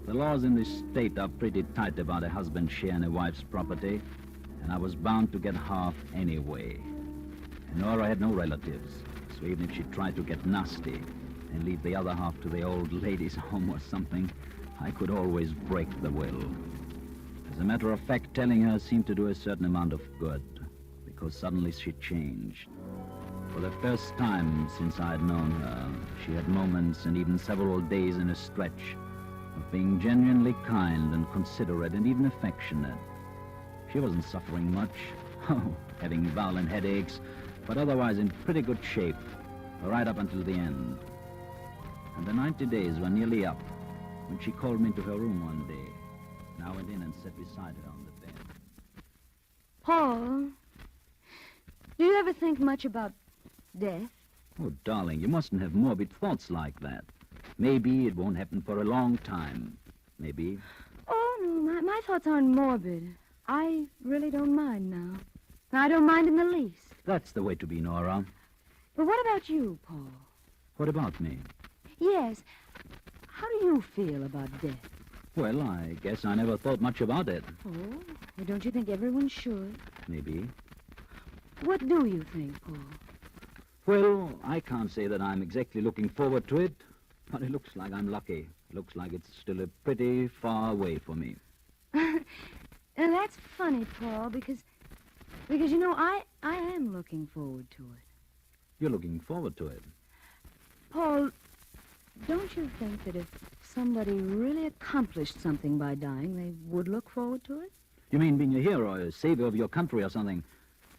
The laws in this state are pretty tight about a husband's share in a wife's property, and I was bound to get half anyway. And Nora had no relatives, so even if she tried to get nasty and leave the other half to the old ladies' home or something, I could always break the will. As a matter of fact, telling her seemed to do a certain amount of good, because suddenly she changed. For the first time since I had known her, she had moments and even several days in a stretch of being genuinely kind and considerate and even affectionate. She wasn't suffering much, having violent headaches, but otherwise in pretty good shape, right up until the end. And the 90 days were nearly up when she called me into her room one day, and I went in and sat beside her on the bed. Paul, do you ever think much about death? Oh, darling, you mustn't have morbid thoughts like that. Maybe it won't happen for a long time. Maybe. Oh, no, my thoughts aren't morbid. I really don't mind now. I don't mind in the least. That's the way to be, Nora. But what about you, Paul? What about me? Yes. How do you feel about death? Well, I guess I never thought much about it. Oh, well, don't you think everyone should? Maybe. What do you think, Paul? Well, I can't say that I'm exactly looking forward to it, but it looks like I'm lucky. It looks like it's still a pretty far away for me. And that's funny, Paul, because you know, I am looking forward to it. You're looking forward to it? Paul, don't you think that if somebody really accomplished something by dying, they would look forward to it? You mean being a hero, a savior of your country or something?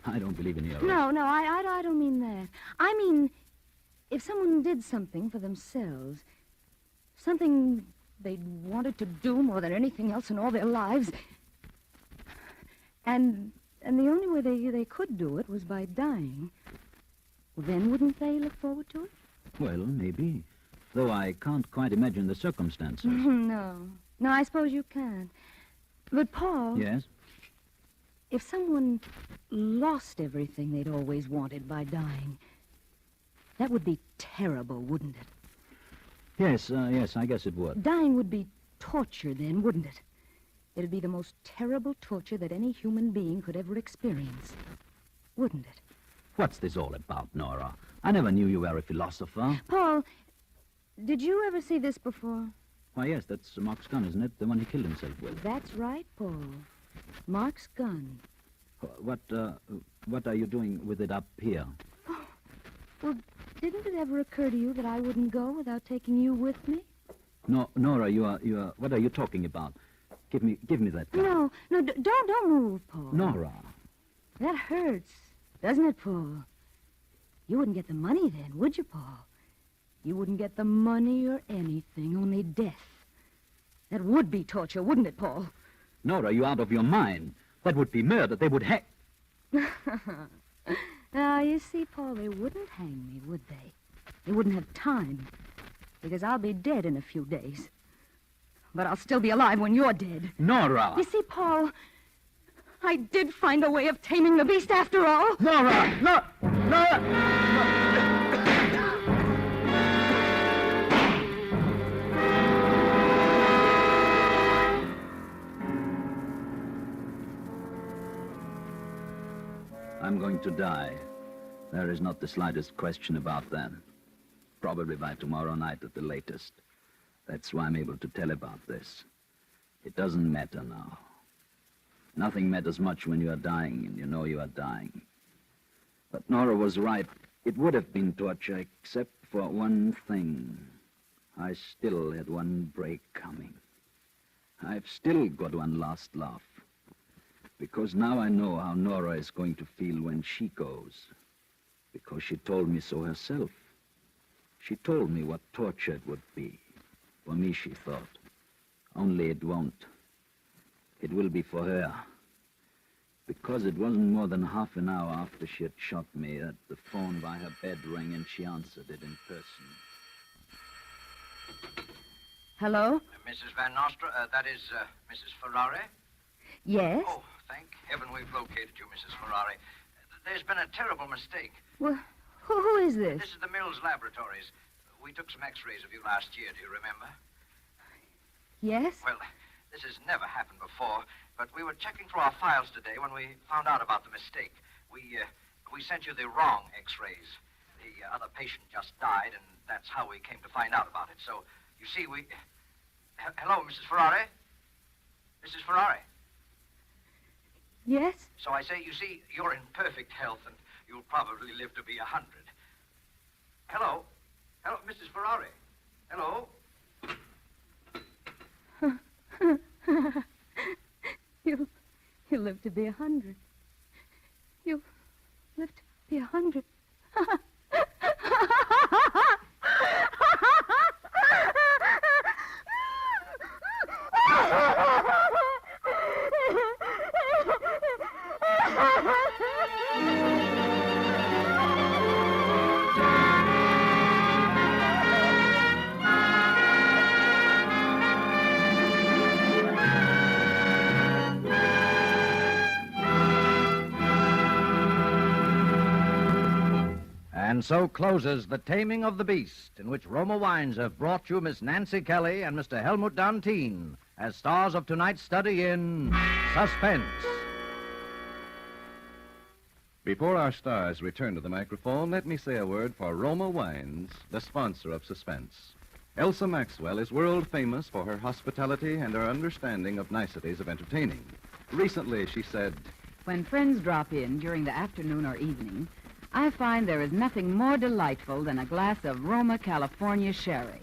I don't believe in heroes. No, I don't mean that. I mean, if someone did something for themselves, something they'd wanted to do more than anything else in all their lives, and the only way they could do it was by dying, well, then wouldn't they look forward to it? Well, maybe. Though I can't quite imagine the circumstances. No, I suppose you can't. But, Paul... Yes? If someone lost everything they'd always wanted by dying, that would be terrible, wouldn't it? Yes, I guess it would. Dying would be torture then, wouldn't it? It'd be the most terrible torture that any human being could ever experience, wouldn't it? What's this all about, Nora? I never knew you were a philosopher. Paul, did you ever see this before? Why, yes, that's Mark's gun, isn't it? The one he killed himself with. That's right, Paul. Mark's gun. What are you doing with it up here? Well, didn't it ever occur to you that I wouldn't go without taking you with me? No, Nora, you are, what are you talking about? Give me that gun. No, don't move, Paul. Nora. That hurts, doesn't it, Paul? You wouldn't get the money then, would you, Paul? You wouldn't get the money or anything, only death. That would be torture, wouldn't it, Paul? Nora, you're out of your mind. That would be murder. They would hang... Now, you see, Paul, they wouldn't hang me, would they? They wouldn't have time, because I'll be dead in a few days. But I'll still be alive when you're dead. Nora! You see, Paul, I did find a way of taming the beast after all. Nora! Nora! I'm going to die. There is not the slightest question about that. Probably by tomorrow night at the latest. That's why I'm able to tell about this. It doesn't matter now. Nothing matters much when you are dying and you know you are dying. But Nora was right. It would have been torture except for one thing. I still had one break coming. I've still got one last laugh. Because now I know how Nora is going to feel when she goes. Because she told me so herself. She told me what torture it would be. For me, she thought. Only it won't. It will be for her. Because it wasn't more than half an hour after she had shot me that the phone by her bed rang and she answered it in person. Hello? Mrs. Van Nostra, that is Mrs. Ferrari? Yes? Oh, thank heaven we've located you, Mrs. Ferrari. There's been a terrible mistake. Well, who is this? This is the Mills Laboratories. We took some x-rays of you last year, do you remember? Yes? Well, this has never happened before, but we were checking through our files today when we found out about the mistake. We sent you the wrong x-rays. The other patient just died, and that's how we came to find out about it. So, you see, Hello, Mrs. Ferrari? Mrs. Ferrari? Yes? So I say, you see, you're in perfect health, and you'll probably live to be 100. Hello? Hello, Mrs. Ferrari? Hello? You'll live to be 100. You'll live to be 100. And so closes The Taming of the Beast, in which Roma Wines have brought you Miss Nancy Kelly and Mr. Helmut Dantine as stars of tonight's study in Suspense. Before our stars return to the microphone, let me say a word for Roma Wines, the sponsor of Suspense. Elsa Maxwell is world famous for her hospitality and her understanding of niceties of entertaining. Recently, she said, "When friends drop in during the afternoon or evening, I find there is nothing more delightful than a glass of Roma California sherry.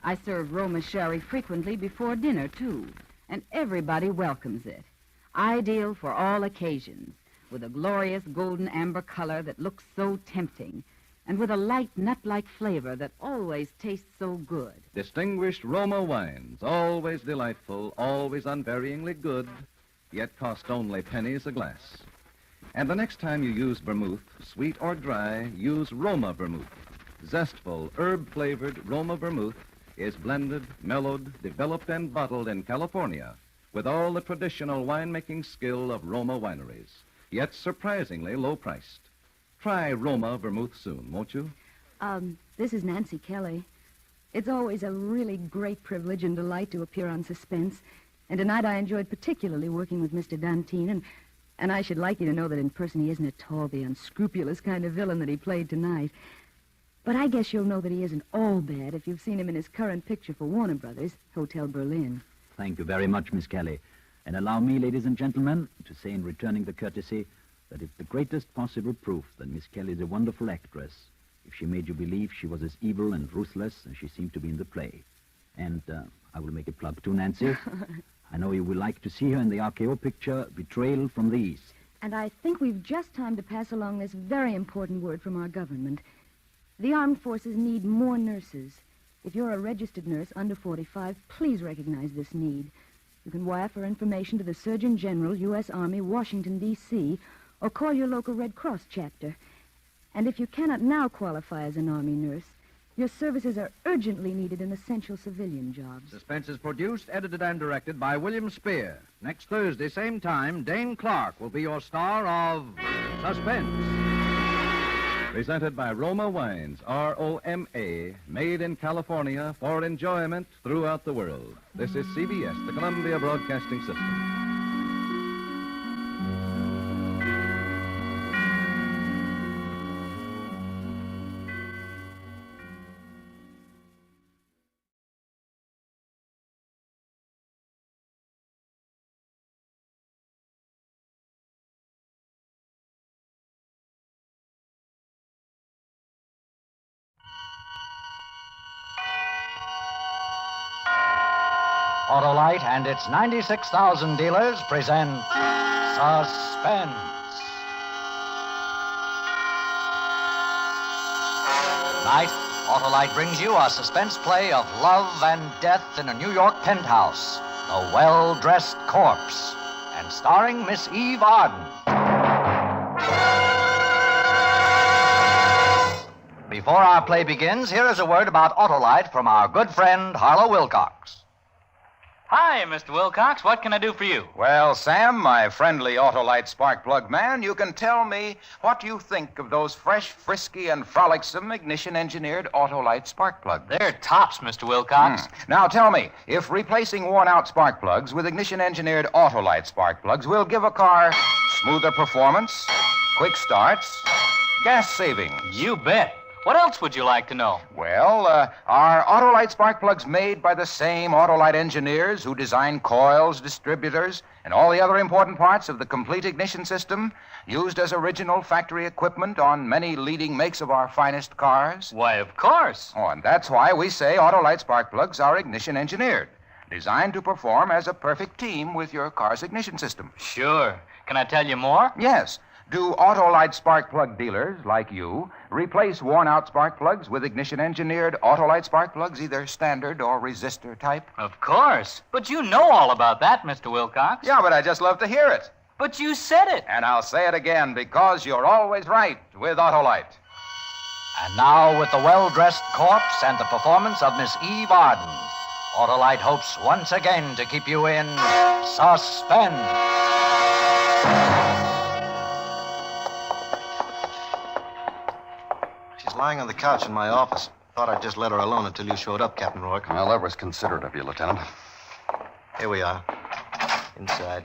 I serve Roma sherry frequently before dinner, too, and everybody welcomes it. Ideal for all occasions, with a glorious golden amber color that looks so tempting, and with a light nut-like flavor that always tastes so good. Distinguished Roma wines, always delightful, always unvaryingly good, yet cost only pennies a glass. And the next time you use vermouth, sweet or dry, use Roma vermouth. Zestful, herb-flavored Roma vermouth is blended, mellowed, developed, and bottled in California with all the traditional winemaking skill of Roma wineries, yet surprisingly low-priced. Try Roma vermouth soon, won't you? This is Nancy Kelly. It's always a really great privilege and delight to appear on Suspense, and tonight I enjoyed particularly working with Mr. Dantine, and I should like you to know that in person he isn't at all the unscrupulous kind of villain that he played tonight. But I guess you'll know that he isn't all bad if you've seen him in his current picture for Warner Brothers, Hotel Berlin. Thank you very much, Miss Kelly. And allow me, ladies and gentlemen, to say in returning the courtesy that it's the greatest possible proof that Miss Kelly is a wonderful actress if she made you believe she was as evil and ruthless as she seemed to be in the play. And I will make a plug too, Nancy. I know you will like to see her in the RKO picture, Betrayal from the East. And I think we've just time to pass along this very important word from our government. The armed forces need more nurses. If you're a registered nurse under 45, please recognize this need. You can wire for information to the Surgeon General, U.S. Army, Washington, D.C., or call your local Red Cross chapter. And if you cannot now qualify as an Army nurse, your services are urgently needed in essential civilian jobs. Suspense is produced, edited, and directed by William Spear. Next Thursday, same time, Dane Clark will be your star of Suspense. Presented by Roma Wines, R-O-M-A, made in California for enjoyment throughout the world. This is CBS, the Columbia Broadcasting System. Autolite and its 96,000 dealers present Suspense. Tonight, Autolite brings you a suspense play of love and death in a New York penthouse, The Well-Dressed Corpse, and starring Miss Eve Arden. Before our play begins, here is a word about Autolite from our good friend Harlow Wilcox. Hi, Mr. Wilcox. What can I do for you? Well, Sam, my friendly Autolite spark plug man, you can tell me what you think of those fresh, frisky, and frolicsome ignition-engineered Autolite spark plugs. They're tops, Mr. Wilcox. Now, tell me, if replacing worn-out spark plugs with ignition-engineered Autolite spark plugs will give a car smoother performance, quick starts, gas savings. You bet. What else would you like to know? Well, are Autolite spark plugs made by the same Autolite engineers who design coils, distributors, and all the other important parts of the complete ignition system used as original factory equipment on many leading makes of our finest cars? Why, of course. Oh, and that's why we say Autolite spark plugs are ignition engineered, designed to perform as a perfect team with your car's ignition system. Sure. Can I tell you more? Yes. Do Autolite spark plug dealers, like you, replace worn-out spark plugs with ignition-engineered Autolite spark plugs, either standard or resistor type? Of course. But you know all about that, Mr. Wilcox. Yeah, but I just love to hear it. But you said it. And I'll say it again, because you're always right with Autolite. And now, with The Well-Dressed Corpse and the performance of Miss Eve Arden, Autolite hopes once again to keep you in suspense. She's lying on the couch in my office. Thought I'd just let her alone until you showed up, Captain Rourke. Well, that was considerate of you, Lieutenant. Here we are. Inside.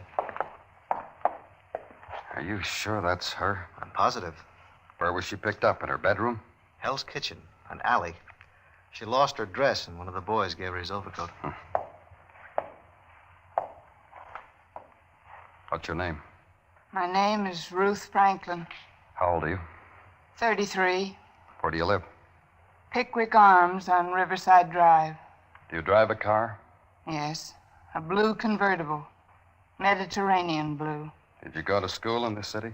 Are you sure that's her? I'm positive. Where was she picked up? In her bedroom? Hell's Kitchen, an alley. She lost her dress, and one of the boys gave her his overcoat. What's your name? My name is Ruth Franklin, How old are you? 33, Where do you live? Pickwick Arms on Riverside Drive. Do you drive a car? Yes, a blue convertible. Mediterranean blue. Did you go to school in this city?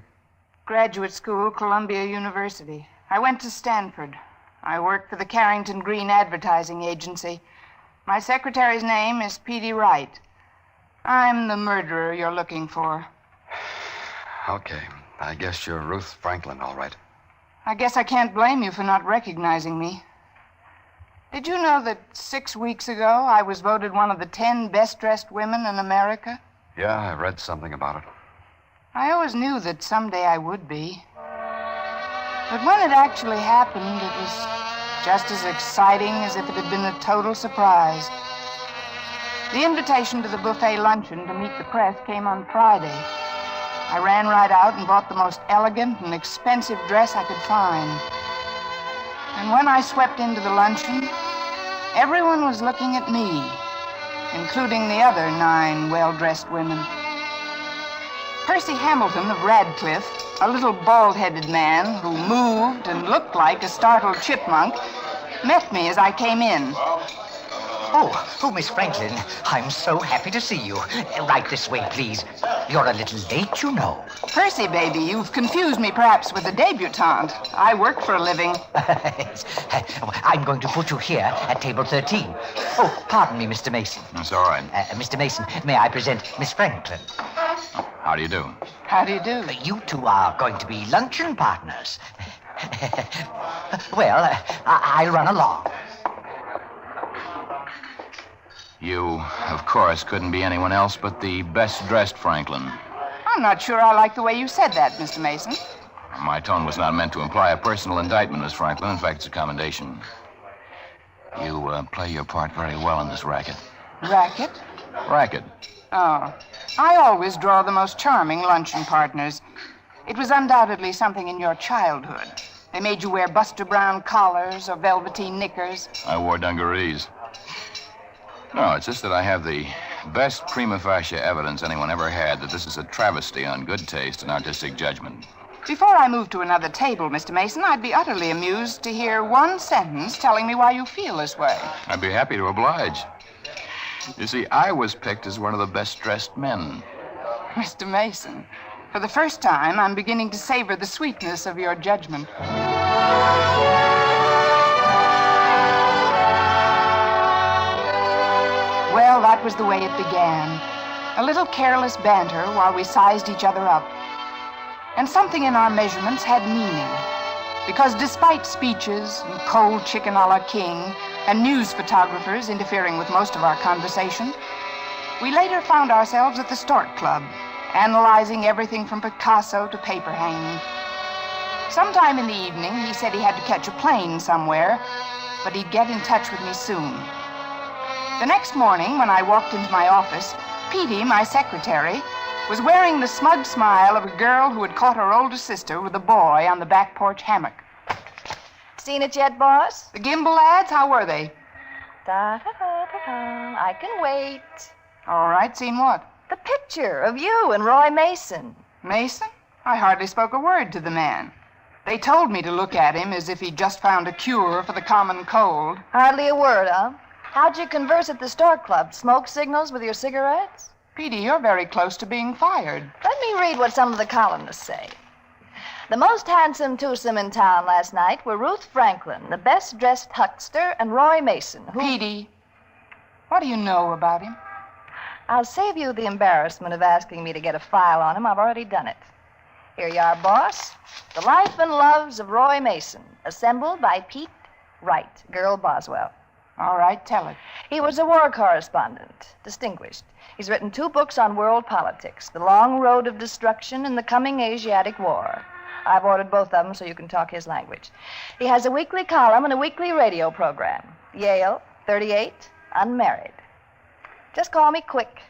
Graduate school, Columbia University. I went to Stanford. I worked for the Carrington Green Advertising Agency. My secretary's name is P.D. Wright. I'm the murderer you're looking for. Okay. I guess you're Ruth Franklin, all right. I guess I can't blame you for not recognizing me. Did you know that 6 weeks ago I was voted one of the 10 best-dressed women in America? Yeah, I read something about it. I always knew that someday I would be. But when it actually happened, it was just as exciting as if it had been a total surprise. The invitation to the buffet luncheon to meet the press came on Friday. I ran right out and bought the most elegant and expensive dress I could find. And when I swept into the luncheon, everyone was looking at me, including the other 9 well-dressed women. Percy Hamilton of Radcliffe, a little bald-headed man who moved and looked like a startled chipmunk, met me as I came in. Oh, Miss Franklin, I'm so happy to see you. Right this way, please. You're a little late, you know. Percy, baby, you've confused me perhaps with a debutante. I work for a living. I'm going to put you here at table 13. Oh, pardon me, Mr. Mason. That's all right. Mr. Mason, may I present Miss Franklin? How do you do? How do you do? You two are going to be luncheon partners. Well, I'll run along. You, of course, couldn't be anyone else but the best-dressed Franklin. I'm not sure I like the way you said that, Mr. Mason. My tone was not meant to imply a personal indictment, Miss Franklin. In fact, it's a commendation. You play your part very well in this racket. Racket? Racket. Oh. I always draw the most charming luncheon partners. It was undoubtedly something in your childhood. They made you wear Buster Brown collars or velveteen knickers. I wore dungarees. No, it's just that I have the best prima facie evidence anyone ever had that this is a travesty on good taste and artistic judgment. Before I move to another table, Mr. Mason, I'd be utterly amused to hear one sentence telling me why you feel this way. I'd be happy to oblige. You see, I was picked as one of the best-dressed men. Mr. Mason, for the first time, I'm beginning to savor the sweetness of your judgment. Well, that was the way it began. A little careless banter while we sized each other up. And something in our measurements had meaning. Because despite speeches and cold chicken a la king and news photographers interfering with most of our conversation, we later found ourselves at the Stork Club, analyzing everything from Picasso to paper hanging. Sometime in the evening, he said he had to catch a plane somewhere, but he'd get in touch with me soon. The next morning, when I walked into my office, Petey, my secretary, was wearing the smug smile of a girl who had caught her older sister with a boy on the back porch hammock. Seen it yet, boss? The Gimbal ads, how were they? Da-da-da-da-da. I can wait. All right, seen what? The picture of you and Roy Mason. Mason? I hardly spoke a word to the man. They told me to look at him as if he'd just found a cure for the common cold. Hardly a word, huh? How'd you converse at the Stork Club? Smoke signals with your cigarettes? Petey, you're very close to being fired. Let me read what some of the columnists say. The most handsome twosome in town last night were Ruth Franklin, the best-dressed huckster, and Roy Mason, who... Petey, what do you know about him? I'll save you the embarrassment of asking me to get a file on him. I've already done it. Here you are, boss. The Life and Loves of Roy Mason, assembled by Pete Wright, Girl Boswell. All right, tell it. He was a war correspondent, distinguished. He's written 2 books on world politics, The Long Road of Destruction and The Coming Asiatic War. I've ordered both of them so you can talk his language. He has a weekly column and a weekly radio program. Yale, 38, unmarried. Just call me quick.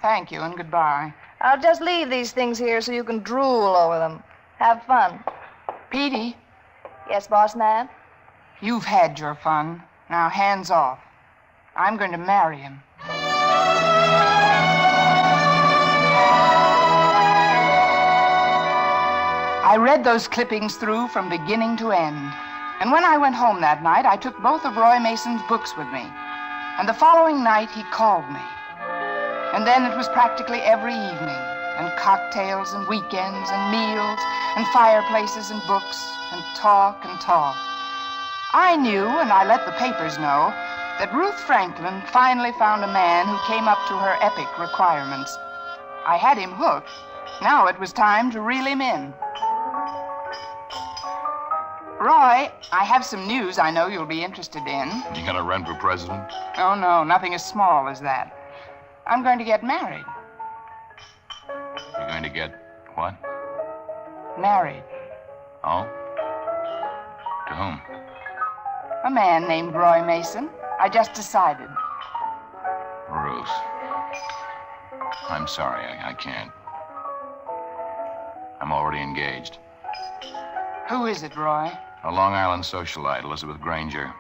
Thank you and goodbye. I'll just leave these things here so you can drool over them. Have fun. Petey? Yes, boss man? You've had your fun. Now, hands off. I'm going to marry him. I read those clippings through from beginning to end. And when I went home that night, I took both of Roy Mason's books with me. And the following night, he called me. And then it was practically every evening, and cocktails and weekends and meals and fireplaces and books and talk and talk. I knew, and I let the papers know, that Ruth Franklin finally found a man who came up to her epic requirements. I had him hooked. Now it was time to reel him in. Roy, I have some news I know you'll be interested in. You gonna run for president? Oh, no, nothing as small as that. I'm going to get married. You're going to get what? Married. Oh? To whom? A man named Roy Mason. I just decided. Ruth. I'm sorry, I can't. I'm already engaged. Who is it, Roy? A Long Island socialite, Elizabeth Granger.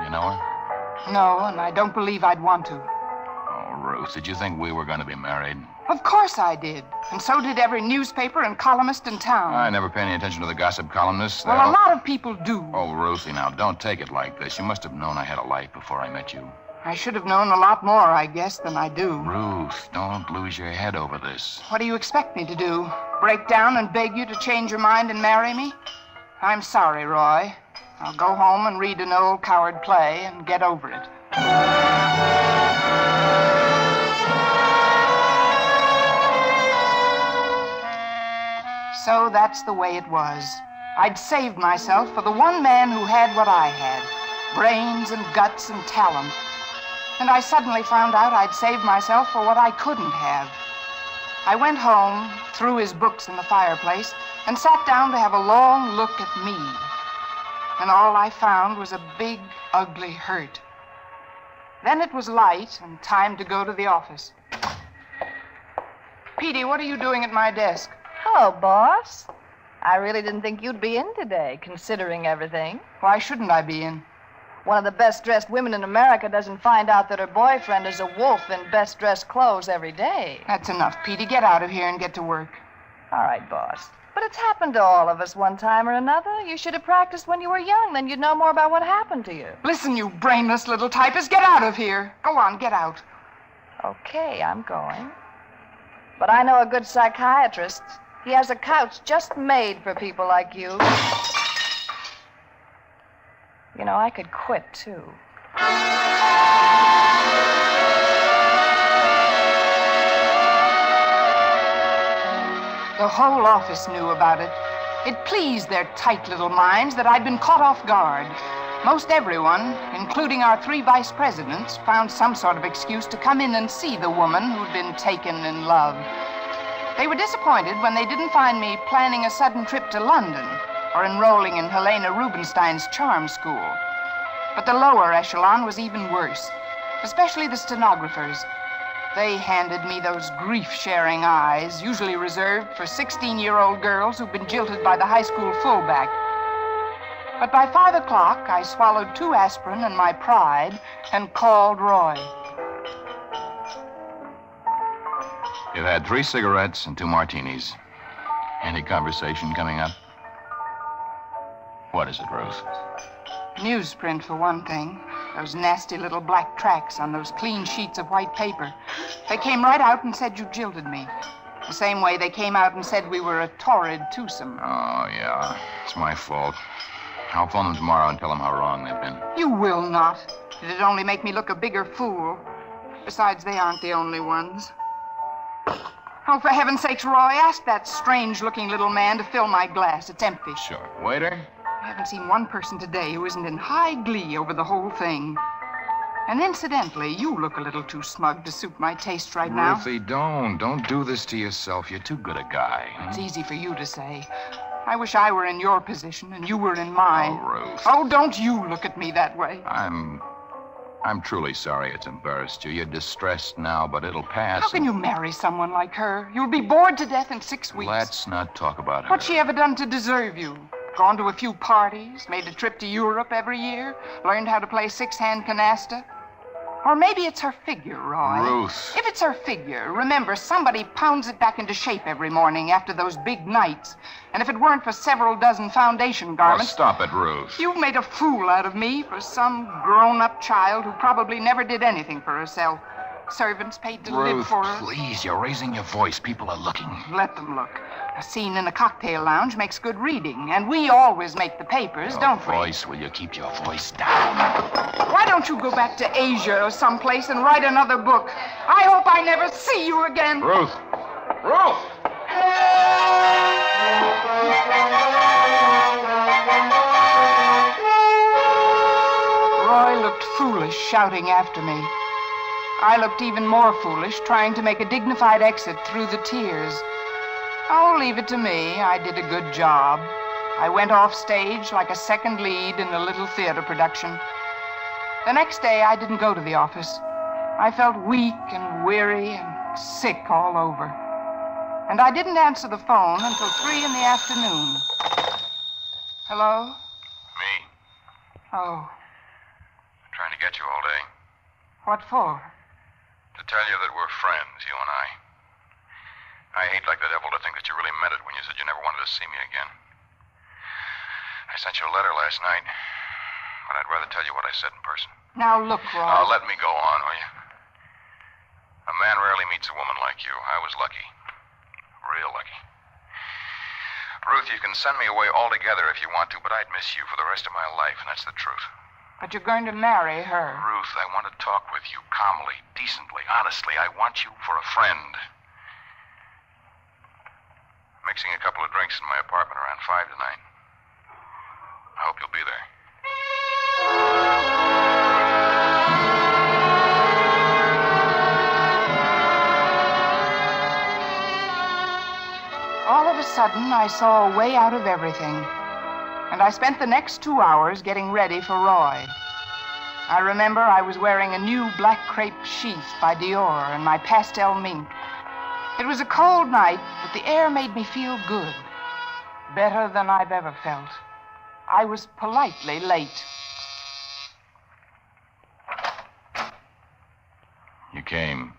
You know her? No, and I don't believe I'd want to. Oh, Ruth, did you think we were going to be married? Of course I did. And so did every newspaper and columnist in town. I never pay any attention to the gossip columnists. Well, a lot of people do. Oh, Ruthie, now, don't take it like this. You must have known I had a life before I met you. I should have known a lot more, I guess, than I do. Ruth, don't lose your head over this. What do you expect me to do? Break down and beg you to change your mind and marry me? I'm sorry, Roy. I'll go home and read an old coward play and get over it. So that's the way it was. I'd saved myself for the one man who had what I had. Brains and guts and talent. And I suddenly found out I'd saved myself for what I couldn't have. I went home, threw his books in the fireplace, and sat down to have a long look at me. And all I found was a big, ugly hurt. Then it was light and time to go to the office. Petey, what are you doing at my desk? Hello, boss. I really didn't think you'd be in today, considering everything. Why shouldn't I be in? One of the best-dressed women in America doesn't find out that her boyfriend is a wolf in best-dressed clothes every day. That's enough, Petey. Get out of here and get to work. All right, boss. But it's happened to all of us one time or another. You should have practiced when you were young. Then you'd know more about what happened to you. Listen, you brainless little typist. Get out of here. Go on, get out. Okay, I'm going. But I know a good psychiatrist. He has a couch just made for people like you. You know, I could quit, too. The whole office knew about it. It pleased their tight little minds that I'd been caught off guard. Most everyone, including our 3 vice presidents, found some sort of excuse to come in and see the woman who'd been taken in love. They were disappointed when they didn't find me planning a sudden trip to London or enrolling in Helena Rubinstein's charm school. But the lower echelon was even worse, especially the stenographers. They handed me those grief-sharing eyes, usually reserved for 16-year-old girls who've been jilted by the high school fullback. But by 5 o'clock, I swallowed 2 aspirin and my pride and called Roy. You've had 3 cigarettes and 2 martinis. Any conversation coming up? What is it, Ruth? Newsprint, for one thing. Those nasty little black tracks on those clean sheets of white paper. They came right out and said you jilted me. The same way they came out and said we were a torrid twosome. Oh, yeah. It's my fault. I'll phone them tomorrow and tell them how wrong they've been. You will not. It'd only make me look a bigger fool. Besides, they aren't the only ones. Oh, for heaven's sakes, Roy, ask that strange-looking little man to fill my glass. It's empty. Sure. Waiter? I haven't seen one person today who isn't in high glee over the whole thing. And incidentally, you look a little too smug to suit my taste right now. Ruthie, don't do this to yourself. You're too good a guy. It's easy for you to say. I wish I were in your position and you were in mine. Oh, Ruth. Oh, don't you look at me that way. I'm truly sorry it's embarrassed you. You're distressed now, but it'll pass. How can you marry someone like her? You'll be bored to death in 6 weeks. Let's not talk about her. What's she ever done to deserve you? Gone to a few parties, made a trip to Europe every year, learned how to play 6-hand canasta? Or maybe it's her figure, Roy. Ruth. If it's her figure, remember, somebody pounds it back into shape every morning after those big nights. And if it weren't for several dozen foundation garments... Oh, stop it, Ruth. You've made a fool out of me for some grown-up child who probably never did anything for herself. Servants paid to live Ruth, for her. please, you're raising your voice. People are looking. Let them look. A scene in a cocktail lounge makes good reading, and we always make the papers, don't we? Voice, will you keep your voice down? Why don't you go back to Asia or someplace and write another book? I hope I never see you again. Ruth! Ruth! Roy looked foolish shouting after me. I looked even more foolish trying to make a dignified exit through the tears. Oh, leave it to me. I did a good job. I went off stage like a second lead in a little theater production. The next day, I didn't go to the office. I felt weak and weary and sick all over. And I didn't answer the phone until 3 in the afternoon. Hello? Me. Oh, Trying to get you all day. what for? To tell you that we're friends, you and I. I hate like the devil to think that you really meant it when you said you never wanted to see me again. I sent you a letter last night, but I'd rather tell you what I said in person. Now look, Roy. Now, let me go on, will you? A man rarely meets a woman like you. I was lucky. Real lucky. Ruth, you can send me away altogether if you want to, but I'd miss you for the rest of my life, and that's the truth. But you're going to marry her. Ruth, I want to talk with you calmly, decently, honestly. I want you for a friend. Mixing a couple of drinks in my apartment around 5 tonight. I hope you'll be there. All of a sudden, I saw a way out of everything. And I spent the next 2 hours getting ready for Roy. I remember I was wearing a new black crepe sheath by Dior and my pastel mink. It was a cold night, but the air made me feel good. Better than I've ever felt. I was politely late. You came.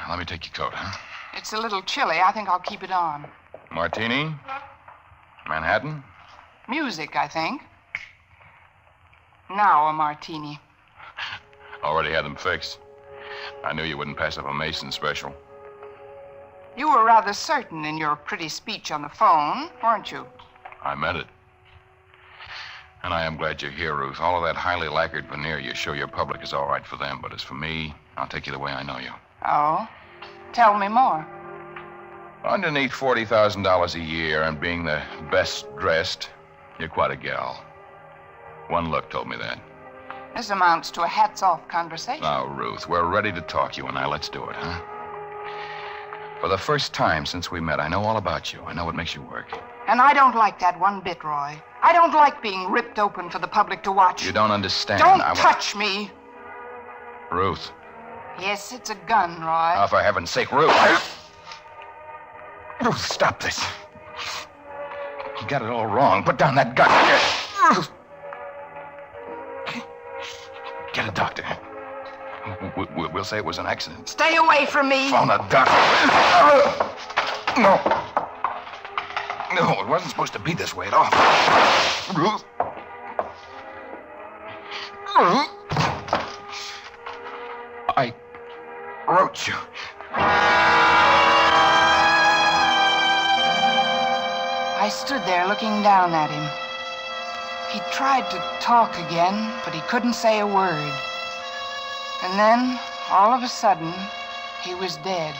Let me take your coat, huh? It's a little chilly. I think I'll keep it on. Martini? Manhattan? Music, I think. Now a martini. Already had them fixed. I knew you wouldn't pass up a Mason special. You were rather certain in your pretty speech on the phone, weren't you? I meant it. And I am glad you're here, Ruth. All of that highly lacquered veneer you show your public is all right for them, but as for me, I'll take you the way I know you. Oh? Tell me more. Underneath $40,000 a year and being the best dressed, you're quite a gal. One look told me that. This amounts to a hats-off conversation. Now, Ruth, we're ready to talk, you and I. Let's do it, huh? For the first time since we met, I know all about you. I know what makes you work. And I don't like that one bit, Roy. I don't like being ripped open for the public to watch. You don't understand. Don't touch me. Ruth. Yes, it's a gun, Roy. Oh, for heaven's sake, Ruth. Ruth, stop this. You got it all wrong. Put down that gun. Get a doctor. We'll say it was an accident. Stay away from me. Phone a doctor. No. No, it wasn't supposed to be this way at all. Ruth. Ruth. I wrote you. I stood there looking down at him. He tried to talk again, but he couldn't say a word. And then, all of a sudden, he was dead.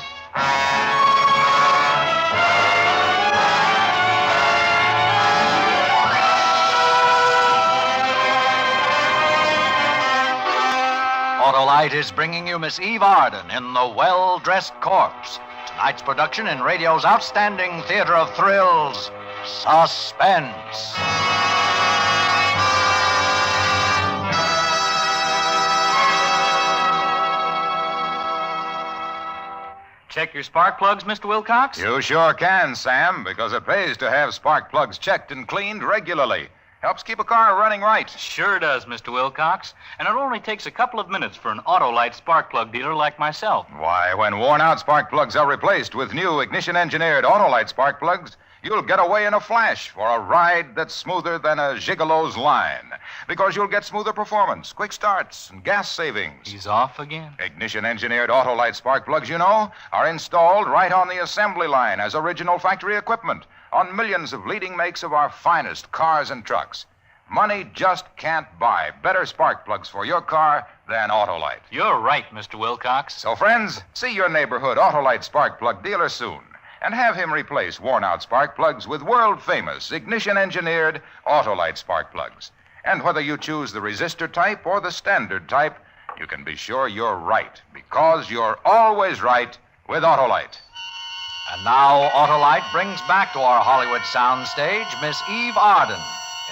Autolite is bringing you Miss Eve Arden in The Well-Dressed Corpse. Tonight's production in radio's outstanding theater of thrills, Suspense. Check your spark plugs, Mr. Wilcox? You sure can, Sam, because it pays to have spark plugs checked and cleaned regularly. Helps keep a car running right. Sure does, Mr. Wilcox. And it only takes a couple of minutes for an Autolite spark plug dealer like myself. Why, when worn-out spark plugs are replaced with new ignition-engineered Autolite spark plugs, you'll get away in a flash for a ride that's smoother than a gigolo's line. Because you'll get smoother performance, quick starts, and gas savings. He's off again. Ignition-engineered Autolite spark plugs, you know, are installed right on the assembly line as original factory equipment on millions of leading makes of our finest cars and trucks. Money just can't buy better spark plugs for your car than Autolite. You're right, Mr. Wilcox. So, friends, see your neighborhood Autolite spark plug dealer soon and have him replace worn-out spark plugs with world-famous ignition-engineered Autolite spark plugs. And whether you choose the resistor type or the standard type, you can be sure you're right, because you're always right with Autolite. And now Autolite brings back to our Hollywood soundstage Miss Eve Arden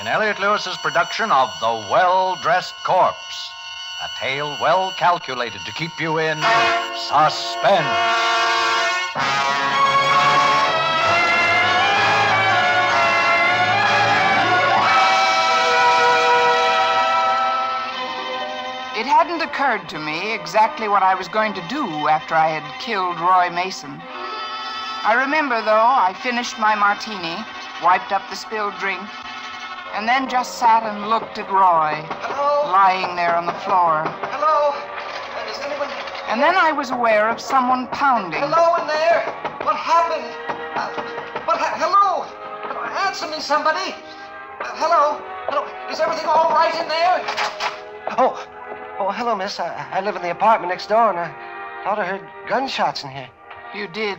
in Elliot Lewis's production of The Well-Dressed Corpse, a tale well calculated to keep you in suspense. It hadn't occurred to me exactly what I was going to do after I had killed Roy Mason. I remember, though, I finished my martini, wiped up the spilled drink, and then just sat and looked at Roy, lying there on the floor. Hello? Is anyone... And then I was aware of someone pounding. Hello in there? What happened? Hello? Answer me, somebody. Hello? Hello? Is everything all right in there? Oh, hello, miss. I live in the apartment next door, and I thought I heard gunshots in here. You did.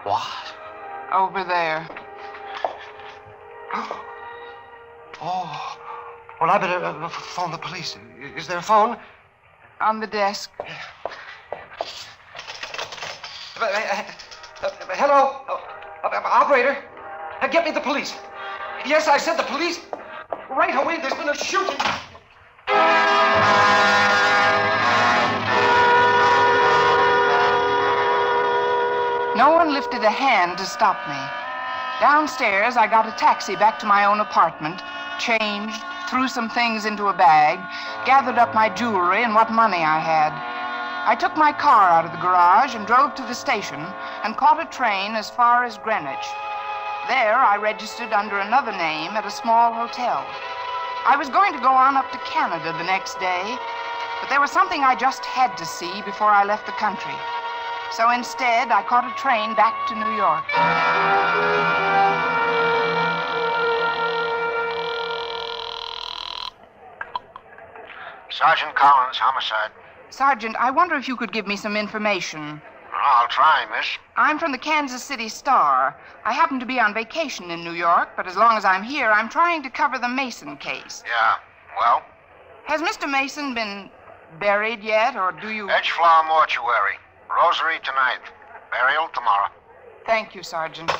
What? Over there. Oh. Well, I better phone the police. Is there a phone? On the desk. Hello? Operator? Get me the police. Yes, I said the police. Right away, there's been a shooting. No one lifted a hand to stop me. Downstairs, I got a taxi back to my own apartment, changed, threw some things into a bag, gathered up my jewelry and what money I had. I took my car out of the garage and drove to the station and caught a train as far as Greenwich. There, I registered under another name at a small hotel. I was going to go on up to Canada the next day, but there was something I just had to see before I left the country. So instead, I caught a train back to New York. Sergeant Collins, homicide. Sergeant, I wonder if you could give me some information. I'll try, miss. I'm from the Kansas City Star. I happen to be on vacation in New York, but as long as I'm here, I'm trying to cover the Mason case. Yeah, well? Has Mr. Mason been buried yet, or do you... Edgeflower Mortuary. Rosary tonight. Burial tomorrow. Thank you, Sergeant.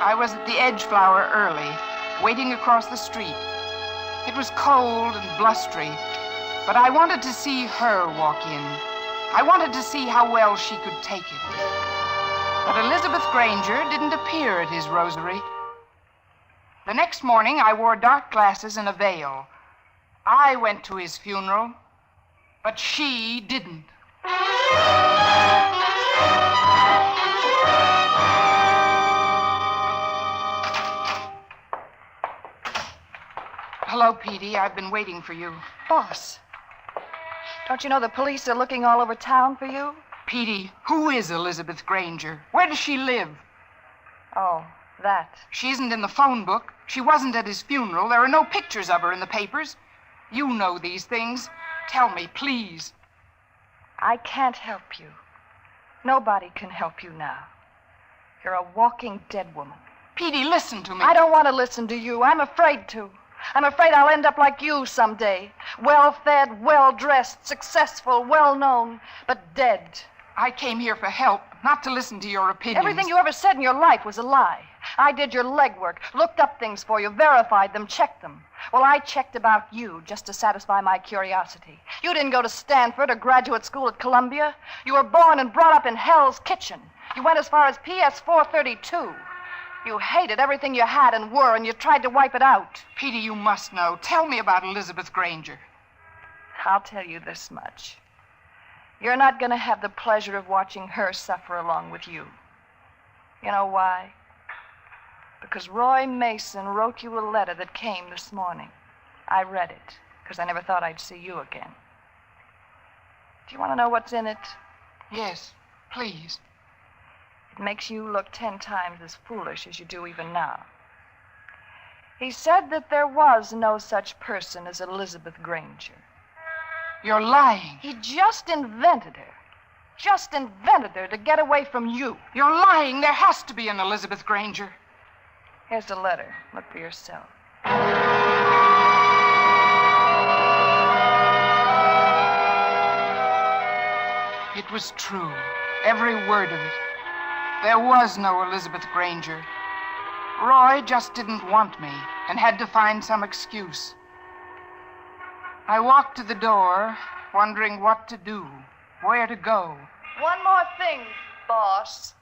I was at the Edgeflower early, waiting across the street. It was cold and blustery, but I wanted to see her walk in. I wanted to see how well she could take it. But Elizabeth Granger didn't appear at his rosary. The next morning, I wore dark glasses and a veil. I went to his funeral, but she didn't. Hello, Petey. I've been waiting for you. Boss, don't you know the police are looking all over town for you? Petey, who is Elizabeth Granger? Where does she live? Oh, that. She isn't in the phone book. She wasn't at his funeral. There are no pictures of her in the papers. You know these things. Tell me, please. I can't help you. Nobody can help you now. You're a walking dead woman. Petey, listen to me. I don't want to listen to you. I'm afraid to. I'm afraid I'll end up like you someday. Well-fed, well-dressed, successful, well-known, but dead. I came here for help, not to listen to your opinions. Everything you ever said in your life was a lie. I did your legwork, looked up things for you, verified them, checked them. Well, I checked about you just to satisfy my curiosity. You didn't go to Stanford or graduate school at Columbia. You were born and brought up in Hell's Kitchen. You went as far as PS 432. You hated everything you had and were, and you tried to wipe it out. Petey, you must know. Tell me about Elizabeth Granger. I'll tell you this much. You're not going to have the pleasure of watching her suffer along with you. You know why? Because Roy Mason wrote you a letter that came this morning. I read it, because I never thought I'd see you again. Do you want to know what's in it? Yes, please. It makes you look 10 times as foolish as you do even now. He said that there was no such person as Elizabeth Granger. You're lying. He just invented her. Just invented her to get away from you. You're lying. There has to be an Elizabeth Granger. Here's the letter. Look for yourself. It was true. Every word of it. There was no Elizabeth Granger. Roy just didn't want me and had to find some excuse. I walked to the door, wondering what to do, where to go. One more thing, boss.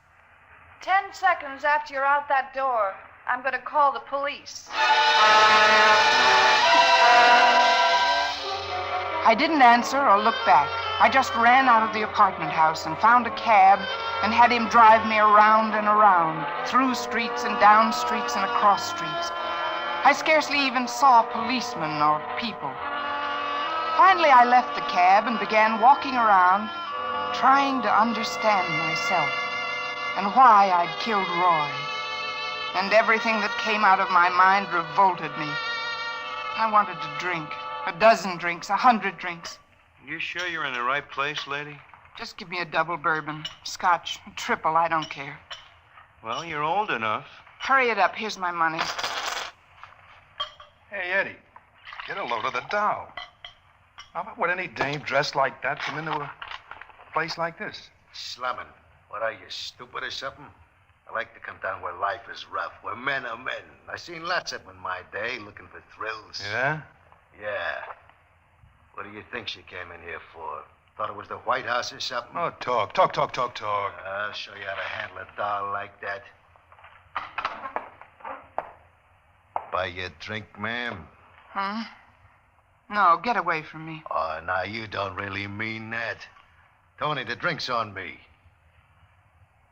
10 seconds after you're out that door, I'm going to call the police. I didn't answer or look back. I just ran out of the apartment house and found a cab and had him drive me around and around, through streets and down streets and across streets. I scarcely even saw policemen or people. Finally, I left the cab and began walking around, trying to understand myself and why I'd killed Roy. And everything that came out of my mind revolted me. I wanted to drink. 12 drinks, 100 drinks. You sure you're in the right place, lady? Just give me a double bourbon. Scotch, a triple, I don't care. Well, you're old enough. Hurry it up. Here's my money. Hey, Eddie, get a load of the dough. How would any dame dressed like that come into a place like this? Slumming. What are you, stupid or something? I like to come down where life is rough, where men are men. I seen lots of them in my day, looking for thrills. Yeah? Yeah. What do you think she came in here for? Thought it was the White House or something? Oh, talk. I'll show you how to handle a doll like that. Buy you a drink, ma'am? Huh? No, get away from me. Oh, now, you don't really mean that. Tony, the drink's on me.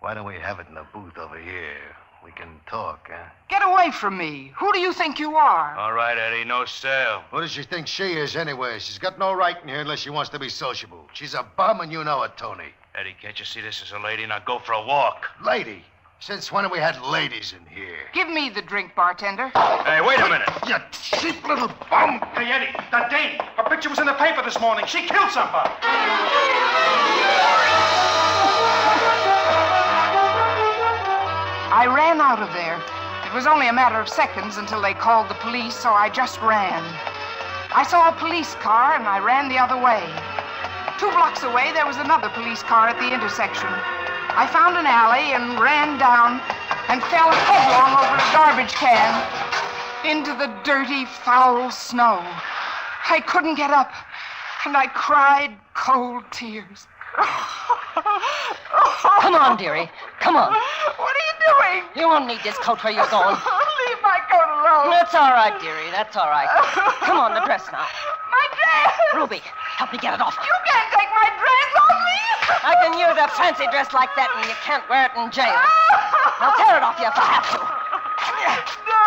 Why don't we have it in the booth over here? We can talk, huh? Get away from me. Who do you think you are? All right, Eddie, no sale. What does she think she is, anyway? She's got no right in here unless she wants to be sociable. She's a bum, and you know it, Tony. Eddie, can't you see this is a lady? Now go for a walk. Lady? Since when have we had ladies in here? Give me the drink, bartender. Hey, wait a minute. You cheap little bum. Hey, Eddie, that dame. Her picture was in the paper this morning. She killed somebody. I ran out of there. It was only a matter of seconds until they called the police, so I just ran. I saw a police car, and I ran the other way. 2 blocks away, there was another police car at the intersection. I found an alley and ran down and fell headlong over a garbage can into the dirty, foul snow. I couldn't get up, and I cried cold tears. Come on, dearie. Come on. What are you doing? You won't need this coat where you're going. Leave my coat alone. That's all right, dearie. That's all right. Come on, the dress now. My dress! Ruby, help me get it off. You can't take my dress off me! I can use a fancy dress like that, and you can't wear it in jail. I'll tear it off you if I have to. No,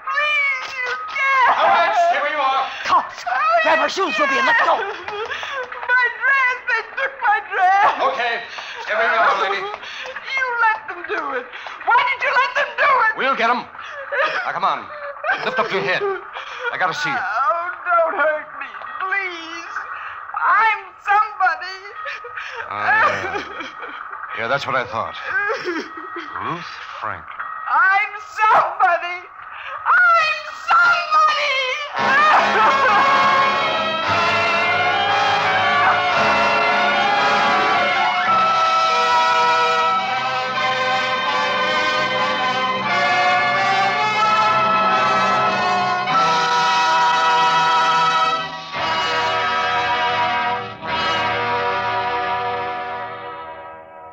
please, you can't. All right, stay where you are. Cops, grab her shoes, Ruby, and let's go. My dress! They took my dress! Okay, stay where you are, lady. You let them do it. Why did you let them do it? We'll get them. Now, come on. Lift up your head. I gotta see you. Oh, don't hurt me, please. I'm somebody. Yeah, that's what I thought. Ruth Frank. I'm somebody. I'm somebody.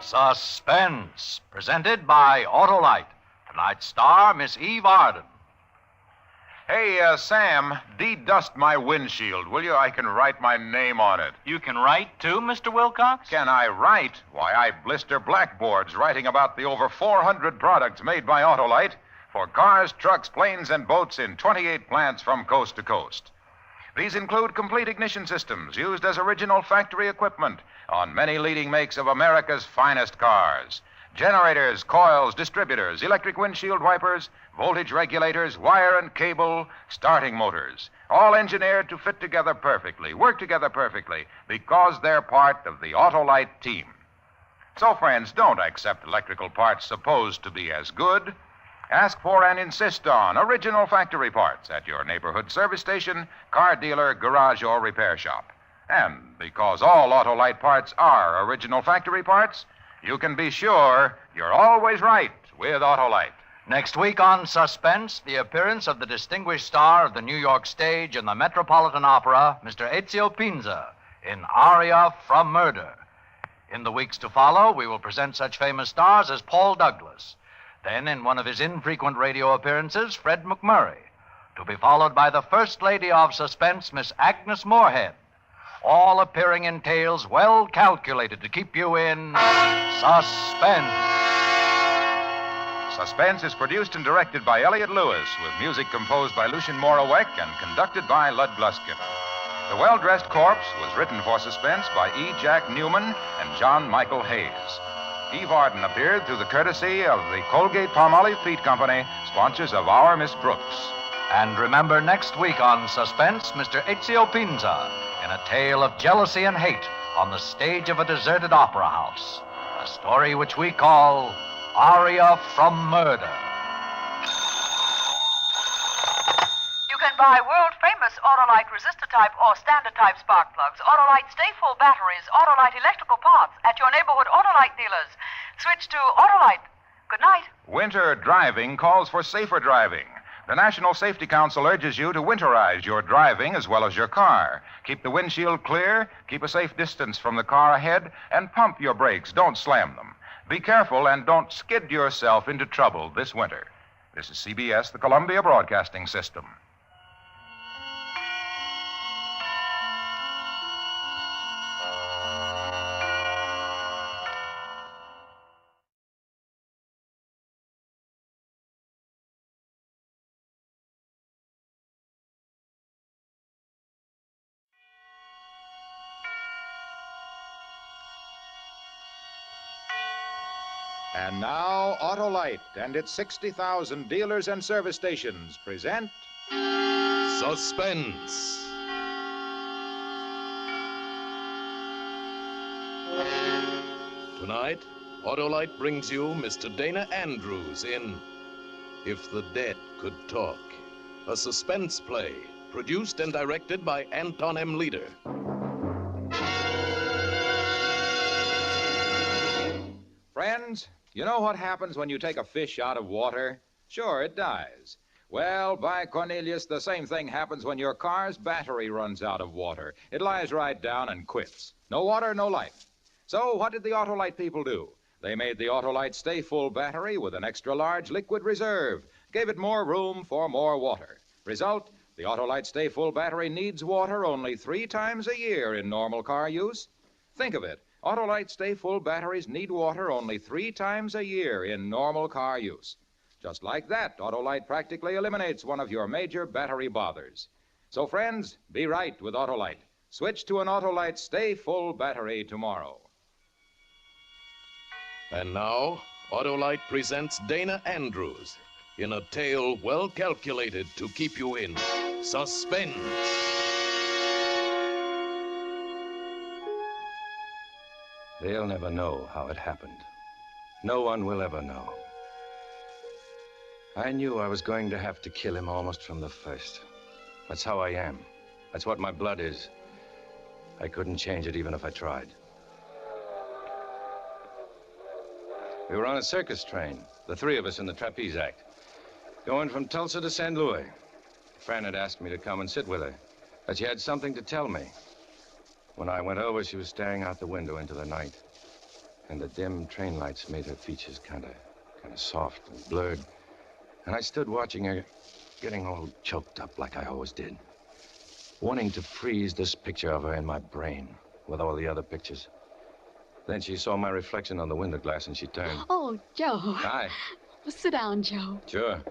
Suspense, presented by Autolite. Tonight's star, Miss Eve Arden. Hey, Sam, de-dust my windshield, will you? I can write my name on it. You can write, too, Mr. Wilcox? Can I write? Why, I blister blackboards writing about the over 400 products made by Autolite for cars, trucks, planes, and boats in 28 plants from coast to coast. These include complete ignition systems used as original factory equipment on many leading makes of America's finest cars. Generators, coils, distributors, electric windshield wipers, voltage regulators, wire and cable, starting motors. All engineered to fit together perfectly, work together perfectly, because they're part of the Autolite team. So, friends, don't accept electrical parts supposed to be as good. Ask for and insist on original factory parts at your neighborhood service station, car dealer, garage, or repair shop. And because all Autolite parts are original factory parts, you can be sure you're always right with Autolite. Next week on Suspense, the appearance of the distinguished star of the New York stage and the Metropolitan Opera, Mr. Ezio Pinza, in Aria from Murder. In the weeks to follow, we will present such famous stars as Paul Douglas. Then, in one of his infrequent radio appearances, Fred McMurray, to be followed by the First Lady of Suspense, Miss Agnes Moorehead, all appearing in tales well calculated to keep you in suspense. Suspense is produced and directed by Elliott Lewis, with music composed by Lucien Moraweck and conducted by Lud Gluskin. The Well-Dressed Corpse was written for Suspense by E. Jack Newman and John Michael Hayes. Eve Arden appeared through the courtesy of the Colgate-Palmolive Peat Company, sponsors of Our Miss Brooks. And remember next week on Suspense, Mr. Ezio Pinza, in a tale of jealousy and hate on the stage of a deserted opera house. A story which we call Aria from Murder. You can buy world-famous Autolite resistor-type or standard-type spark plugs, Autolite stay-full batteries, Autolite electrical parts at your neighborhood Autolite dealers. Switch to Autolite. Good night. Winter driving calls for safer driving. The National Safety Council urges you to winterize your driving as well as your car. Keep the windshield clear, keep a safe distance from the car ahead, and pump your brakes. Don't slam them. Be careful and don't skid yourself into trouble this winter. This is CBS, the Columbia Broadcasting System. And now, Autolite and its 60,000 dealers and service stations present Suspense. Tonight, Autolite brings you Mr. Dana Andrews in If the Dead Could Talk, a suspense play produced and directed by Anton M. Leader. Friends, you know what happens when you take a fish out of water? Sure, it dies. Well, by Cornelius, the same thing happens when your car's battery runs out of water. It lies right down and quits. No water, no life. So what did the Autolite people do? They made the Autolite Stay Full battery with an extra-large liquid reserve, gave it more room for more water. Result, the Autolite Stay Full battery needs water only 3 times a year in normal car use. Think of it. Autolite Stay Full batteries need water only 3 times a year in normal car use. Just like that, Autolite practically eliminates one of your major battery bothers. So, friends, be right with Autolite. Switch to an Autolite Stay Full battery tomorrow. And now, Autolite presents Dana Andrews in a tale well calculated to keep you in suspense. They'll never know how it happened. No one will ever know. I knew I was going to have to kill him almost from the first. That's how I am. That's what my blood is. I couldn't change it even if I tried. We were on a circus train, the 3 of us in the Trapeze Act, going from Tulsa to St. Louis. Fran had asked me to come and sit with her, but she had something to tell me. When I went over, she was staring out the window into the night. And the dim train lights made her features kind of soft and blurred. And I stood watching her, getting all choked up like I always did, wanting to freeze this picture of her in my brain with all the other pictures. Then she saw my reflection on the window glass and she turned. Oh, Joe. Hi. Well, sit down, Joe. Sure.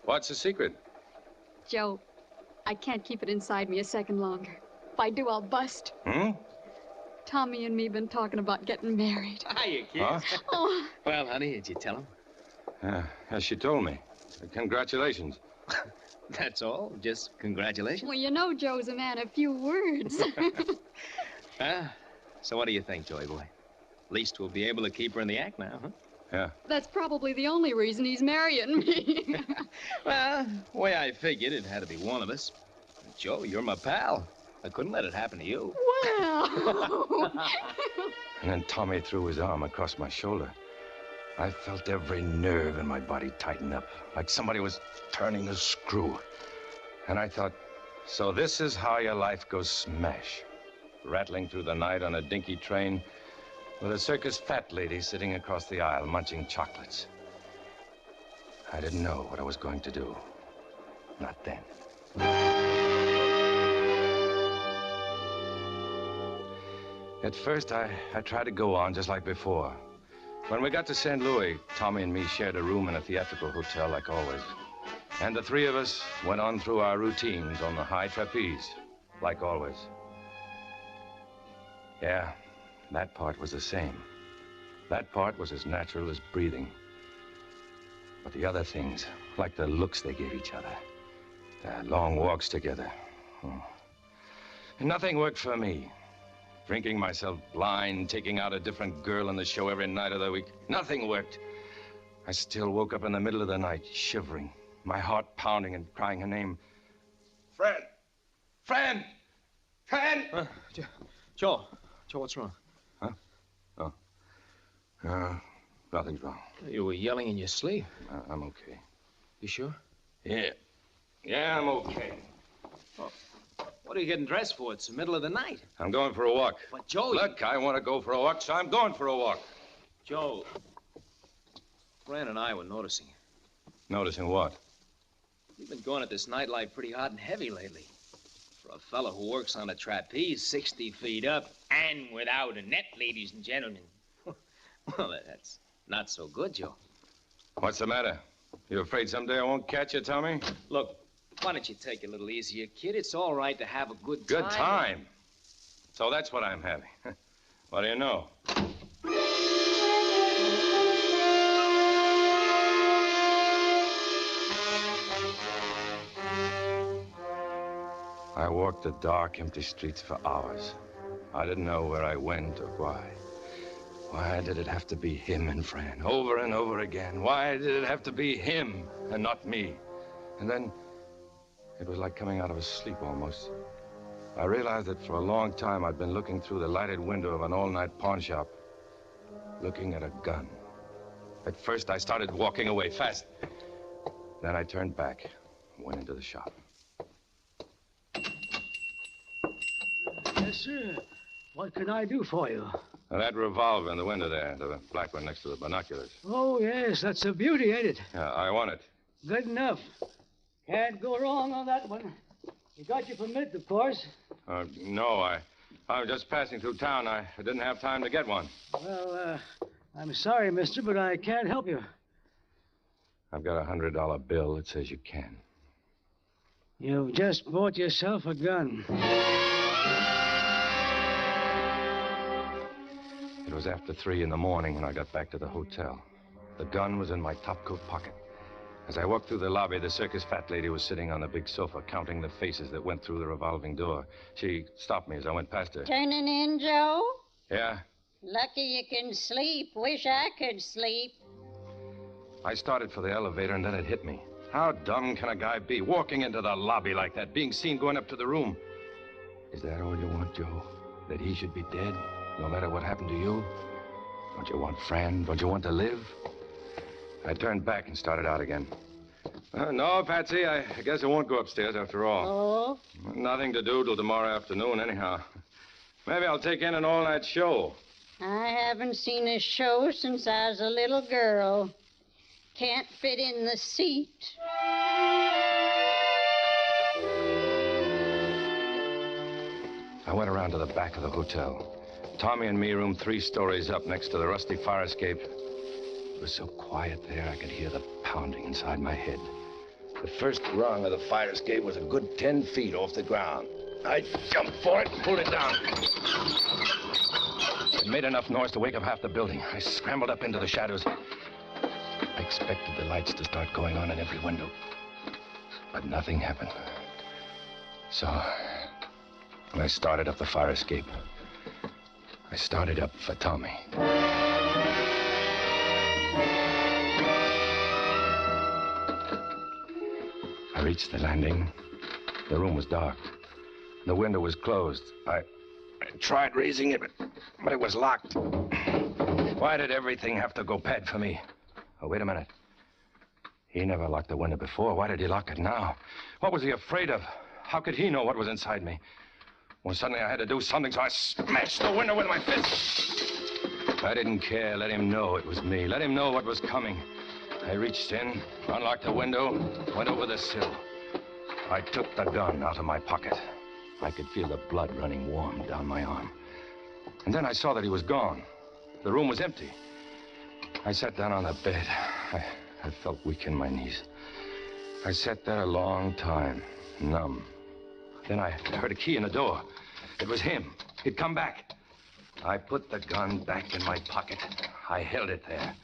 What's the secret? Joe, I can't keep it inside me a second longer. If I do, I'll bust. Hmm? Tommy and me been talking about getting married. Hiya, kids. Huh? Oh, Well, honey, did you tell him? As she told me. Congratulations. That's all. Just congratulations. well, you know Joe's a man of few words. So what do you think, Joey boy? At least we'll be able to keep her in the act now, huh? Yeah. That's probably the only reason he's marrying me. Well, the way I figured, it had to be one of us. Joe, you're my pal. I couldn't let it happen to you. Well. And then Tommy threw his arm across my shoulder. I felt every nerve in my body tighten up, like somebody was turning a screw. And I thought, so this is how your life goes smash. Rattling through the night on a dinky train with a circus fat lady sitting across the aisle munching chocolates. I didn't know what I was going to do. Not then. At first, I tried to go on just like before. When we got to St. Louis, Tommy and me shared a room in a theatrical hotel like always. And the three of us went on through our routines on the high trapeze, like always. Yeah, that part was the same. That part was as natural as breathing. But the other things, like the looks they gave each other, the long walks together, nothing worked for me. Drinking myself blind, taking out a different girl in the show every night of the week, nothing worked. I still woke up in the middle of the night, shivering, my heart pounding and crying her name. Fran! Fran! Fran! Joe, what's wrong? Huh? Oh. Nothing's wrong. You were yelling in your sleep. I'm okay. You sure? Yeah. Yeah, I'm okay. Well, what are you getting dressed for? It's the middle of the night. I'm going for a walk. But, Joe... Look, I want to go for a walk, so I'm going for a walk. Joe, Fran and I were noticing. Noticing what? You've been going at this nightlife pretty hot and heavy lately. For a fellow who works on a trapeze 60 feet up and without a net, ladies and gentlemen. Well, that's not so good, Joe. What's the matter? You afraid someday I won't catch you, Tommy? Look, why don't you take it a little easier, kid? It's all right to have a good time. Good time? So that's what I'm having. What do you know? I walked the dark, empty streets for hours. I didn't know where I went or why. Why did it have to be him and Fran, over and over again? Why did it have to be him and not me? And then, it was like coming out of a sleep almost. I realized that for a long time I'd been looking through the lighted window of an all-night pawn shop, looking at a gun. At first, I started walking away fast. Then I turned back and went into the shop. Yes, sir. What can I do for you? That revolver in the window there, the black one next to the binoculars. Oh, yes, that's a beauty, ain't it? Yeah, I want it. Good enough. Can't go wrong on that one. You got your permit, of course. No, I was just passing through town. I didn't have time to get one. Well, I'm sorry, mister, but I can't help you. I've got a $100 bill that says you can. You've just bought yourself a gun. It was after 3 in the morning when I got back to the hotel. The gun was in my topcoat pocket. As I walked through the lobby, the circus fat lady was sitting on the big sofa, counting the faces that went through the revolving door. She stopped me as I went past her. Turning in, Joe? Yeah? Lucky you can sleep. Wish I could sleep. I started for the elevator, and then it hit me. How dumb can a guy be, walking into the lobby like that, being seen going up to the room? Is that all you want, Joe? That he should be dead, no matter what happened to you? Don't you want Fran? Don't you want to live? I turned back and started out again. No, Patsy, I guess I won't go upstairs after all. Oh? Nothing to do till tomorrow afternoon, anyhow. Maybe I'll take in an all-night show. I haven't seen a show since I was a little girl. Can't fit in the seat. I went around to the back of the hotel. Tommy and me roomed 3 stories up next to the rusty fire escape. It was so quiet there, I could hear the pounding inside my head. The first rung of the fire escape was a good 10 feet off the ground. I jumped for it and pulled it down. It made enough noise to wake up half the building. I scrambled up into the shadows. I expected the lights to start going on in every window. But nothing happened. So, I started up the fire escape. I started up for Tommy. I reached the landing. The room was dark. The window was closed. I tried raising it, but it was locked. Why did everything have to go bad for me? Oh, wait a minute. He never locked the window before. Why did he lock it now? What was he afraid of? How could he know what was inside me? Well, suddenly I had to do something, so I smashed the window with my fist. I didn't care. Let him know it was me. Let him know what was coming. I reached in, unlocked the window, went over the sill. I took the gun out of my pocket. I could feel the blood running warm down my arm. And then I saw that he was gone. The room was empty. I sat down on the bed. I felt weak in my knees. I sat there a long time, numb. Then I heard a key in the door. It was him. He'd come back. I put the gun back in my pocket. I held it there.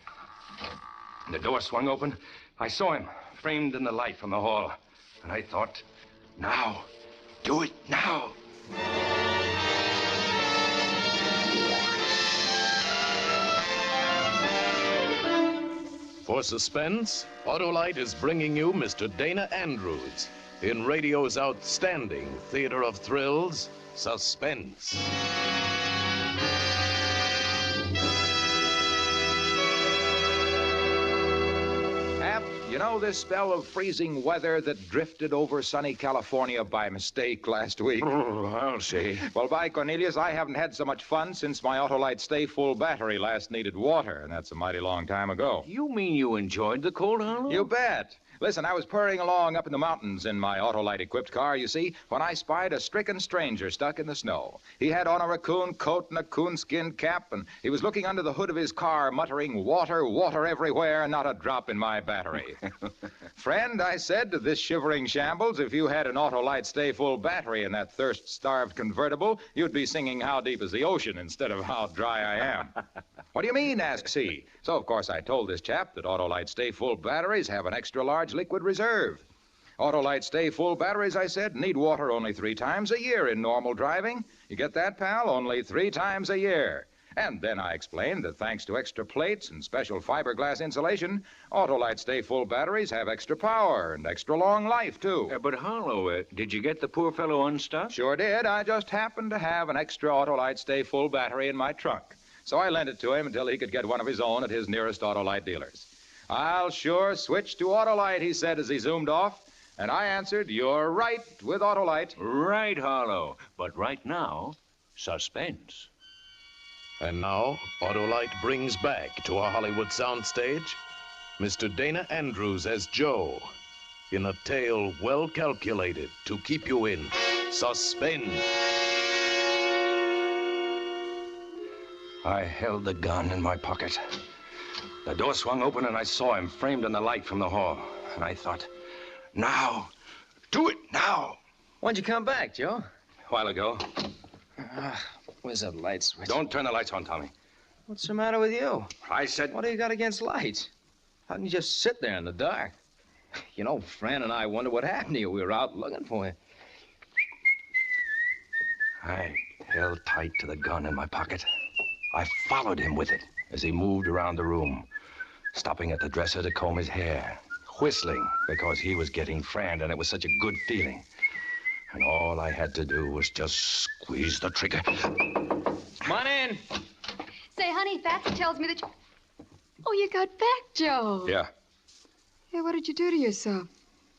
The door swung open. I saw him, framed in the light from the hall. And I thought, now, do it now. For suspense, Autolite is bringing you Mr. Dana Andrews in radio's outstanding theater of thrills, Suspense. You know this spell of freezing weather that drifted over sunny California by mistake last week? Oh, I'll see. Well, by Cornelius, I haven't had so much fun since my Autolite Stay Full battery last needed water, and that's a mighty long time ago. You mean you enjoyed the cold, Harlow? You bet. Listen, I was purring along up in the mountains in my Autolite-equipped car, you see, when I spied a stricken stranger stuck in the snow. He had on a raccoon coat and a coonskin cap, and he was looking under the hood of his car, muttering, "Water, water everywhere, and not a drop in my battery." "Friend," I said to this shivering shambles, "if you had an Autolite Stay Full battery in that thirst-starved convertible, you'd be singing 'How Deep is the Ocean' instead of 'How Dry I Am.'" "What do you mean?" asks he. So, of course, I told this chap that Autolite Stay Full batteries have an extra-large liquid reserve. Autolite Stay Full batteries, I said, need water only 3 times a year in normal driving. You get that, pal? Only 3 times a year. And then I explained that thanks to extra plates and special fiberglass insulation, Autolite Stay Full batteries have extra power and extra long life, too. But, Harlow, did you get the poor fellow unstuck? Sure did. I just happened to have an extra Autolite Stay Full battery in my trunk. So I lent it to him until he could get one of his own at his nearest Autolite dealers. "I'll sure switch to Autolite," he said as he zoomed off. And I answered, "You're right with Autolite." Right, Harlow. But right now, suspense. And now, Autolite brings back to our Hollywood soundstage Mr. Dana Andrews as Joe in a tale well calculated to keep you in suspense. I held the gun in my pocket. The door swung open and I saw him framed in the light from the hall. And I thought, now, do it now. When'd you come back, Joe? A while ago. Where's that light switch? Don't turn the lights on, Tommy. What's the matter with you? I said... What do you got against lights? How can you just sit there in the dark? You know, Fran and I wonder what happened to you. We were out looking for you. I held tight to the gun in my pocket. I followed him with it as he moved around the room, stopping at the dresser to comb his hair, whistling because he was getting Fran, and it was such a good feeling. And all I had to do was just squeeze the trigger. Come on in. Say, honey, Patsy tells me that you... Oh, you got back, Joe. Yeah. Hey, what did you do to yourself?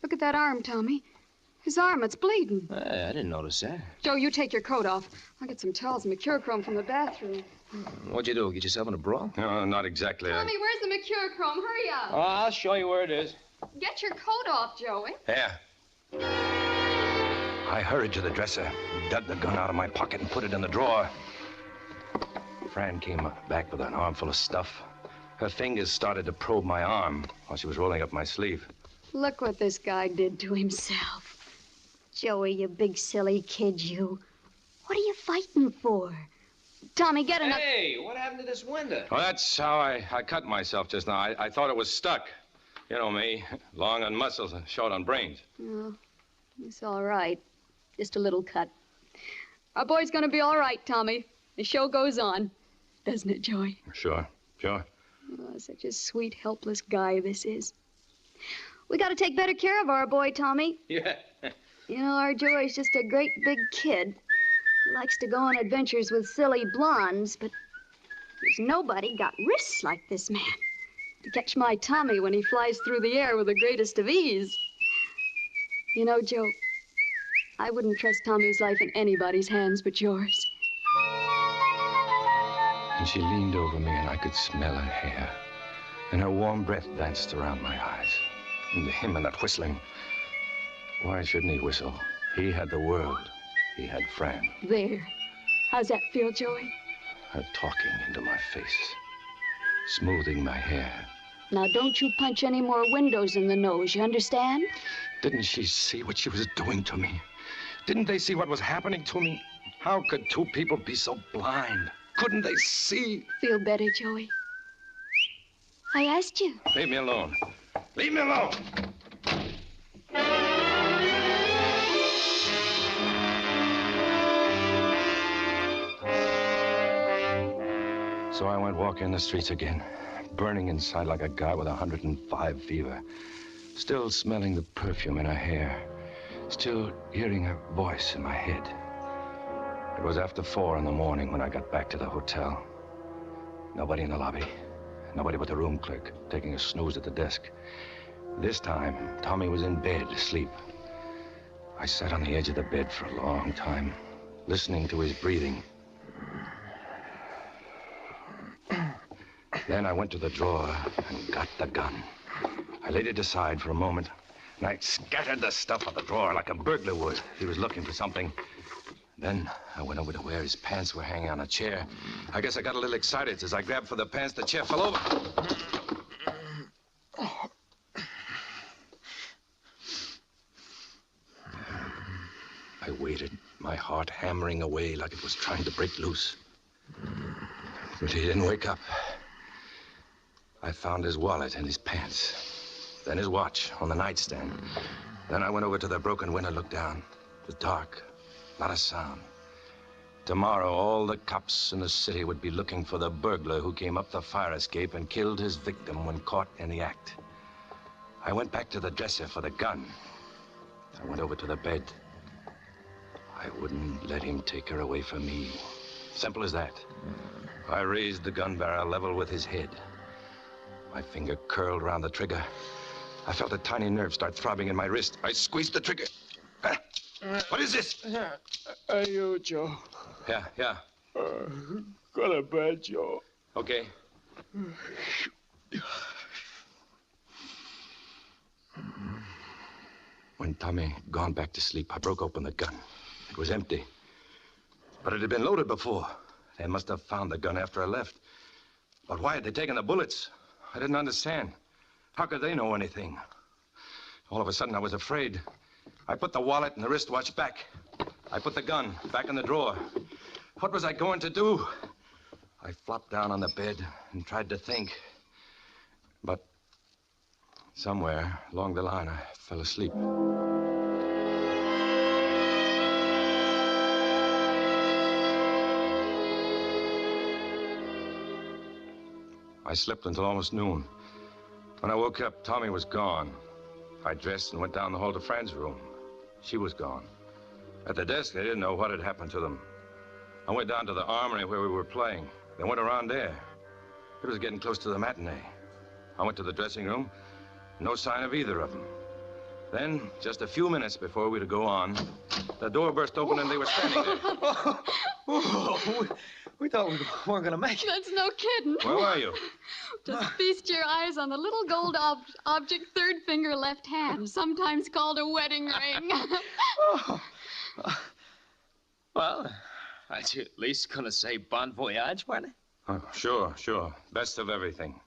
Look at that arm, Tommy. His arm, it's bleeding. I didn't notice that. Joe, you take your coat off. I'll get some towels and mercurochrome from the bathroom. What'd you do? Get yourself in a brawl? No, not exactly. Tommy, where's the mercurochrome? Hurry up. Oh, I'll show you where it is. Get your coat off, Joey. Here. I hurried to the dresser, dug the gun out of my pocket, and put it in the drawer. Fran came back with an armful of stuff. Her fingers started to probe my arm while she was rolling up my sleeve. Look what this guy did to himself. Joey, you big silly kid, you. What are you fighting for? Tommy, get in Hey, what happened to this window? Well, that's how I cut myself just now. I thought it was stuck. You know me, long on muscles and short on brains. Oh, it's all right. Just a little cut. Our boy's gonna be all right, Tommy. The show goes on. Doesn't it, Joey? Sure. Oh, such a sweet, helpless guy this is. We gotta take better care of our boy, Tommy. Yeah. You know, our Joey's just a great big kid. He likes to go on adventures with silly blondes, but there's nobody got wrists like this man to catch my Tommy when he flies through the air with the greatest of ease. You know, Joe, I wouldn't trust Tommy's life in anybody's hands but yours. And she leaned over me, and I could smell her hair. And her warm breath danced around my eyes. And him and that whistling. Why shouldn't he whistle? He had the world. He had Fran. There. How's that feel, Joey? Her talking into my face. Smoothing my hair. Now, don't you punch any more windows in the nose, you understand? Didn't she see what she was doing to me? Didn't they see what was happening to me? How could two people be so blind? Couldn't they see? Feel better, Joey? I asked you. Leave me alone. Leave me alone! So I went walking the streets again, burning inside like a guy with 105 fever. Still smelling the perfume in her hair. Still hearing her voice in my head. It was after 4 in the morning when I got back to the hotel. Nobody in the lobby. Nobody but the room clerk, taking a snooze at the desk. This time, Tommy was in bed, asleep. I sat on the edge of the bed for a long time, listening to his breathing. Then I went to the drawer and got the gun. I laid it aside for a moment, and I scattered the stuff out the drawer like a burglar would. He was looking for something. Then I went over to where his pants were hanging on a chair. I guess I got a little excited. As I grabbed for the pants, the chair fell over. I waited, my heart hammering away like it was trying to break loose. But he didn't wake up. I found his wallet in his pants. Then his watch on the nightstand. Then I went over to the broken window, looked down. It was dark. Not a sound. Tomorrow, all the cops in the city would be looking for the burglar who came up the fire escape and killed his victim when caught in the act. I went back to the dresser for the gun. I went over to the bed. I wouldn't let him take her away from me. Simple as that. I raised the gun barrel level with his head. My finger curled around the trigger. I felt a tiny nerve start throbbing in my wrist. I squeezed the trigger. What is this? Are you, Joe? Yeah. Go to bed, Joe. Okay. When Tommy gone back to sleep, I broke open the gun. It was empty. But it had been loaded before. They must have found the gun after I left. But why had they taken the bullets? I didn't understand. How could they know anything? All of a sudden, I was afraid. I put the wallet and the wristwatch back. I put the gun back in the drawer. What was I going to do? I flopped down on the bed and tried to think. But somewhere along the line, I fell asleep. I slept until almost noon. When I woke up, Tommy was gone. I dressed and went down the hall to Fran's room. She was gone. At the desk, they didn't know what had happened to them. I went down to the armory where we were playing. They went around there. It was getting close to the matinee. I went to the dressing room. No sign of either of them. Then, just a few minutes before we were to go on, the door burst open and they were standing there. We thought we weren't going to make it. That's no kidding. Where were you? Just feast your eyes on the little gold object, third finger, left hand, sometimes called a wedding ring. Well, aren't you at least going to say bon voyage, weren't you? Oh, sure. Best of everything.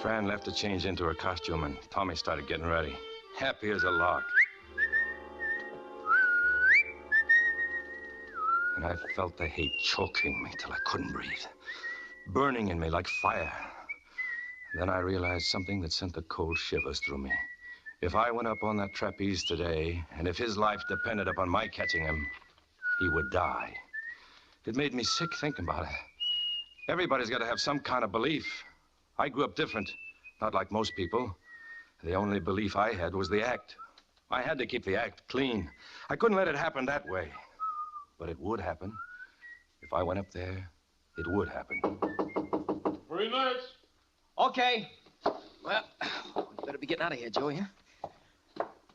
Fran left to change into her costume, and Tommy started getting ready. Happy as a lark. And I felt the hate choking me till I couldn't breathe, burning in me like fire. Then I realized something that sent the cold shivers through me. If I went up on that trapeze today, and if his life depended upon my catching him, he would die. It made me sick thinking about it. Everybody's got to have some kind of belief. I grew up different, not like most people. The only belief I had was the act. I had to keep the act clean. I couldn't let it happen that way. But it would happen. If I went up there, it would happen. 3 minutes. Okay. Well, we better be getting out of here, Joey, huh?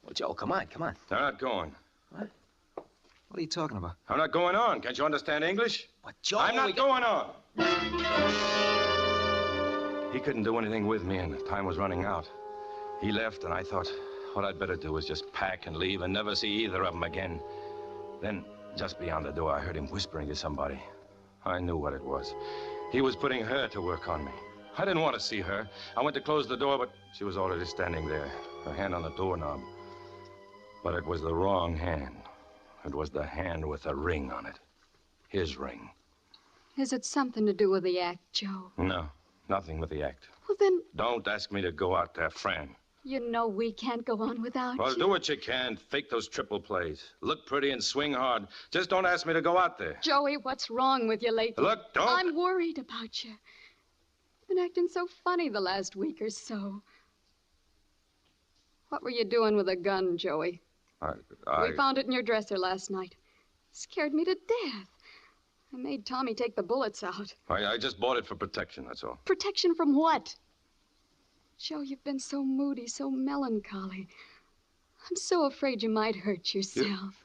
Well, Joe, come on. They're not going. What are you talking about? I'm not going on. Can't you understand English? But, Joe... I'm not going on. He couldn't do anything with me, and time was running out. He left, and I thought what I'd better do is just pack and leave and never see either of them again. Then, just beyond the door, I heard him whispering to somebody. I knew what it was. He was putting her to work on me. I didn't want to see her. I went to close the door, but she was already standing there, her hand on the doorknob. But it was the wrong hand. It was the hand with the ring on it. His ring. Is it something to do with the act, Joe? No, nothing with the act. Well, then, Don't ask me to go out there, Fran. you know we can't go on without Well, you. do what you can. Fake those triple plays. Look pretty and swing hard. Just don't ask me to go out there. Joey, what's wrong with you lately? Look, don't... I'm worried about you. You've been acting so funny the last week or so. What were you doing with a gun, Joey? We found it in your dresser last night. Scared me to death. I made Tommy take the bullets out. I just bought it for protection, that's all. Protection from what? Joe, you've been so moody, so melancholy. I'm so afraid you might hurt yourself.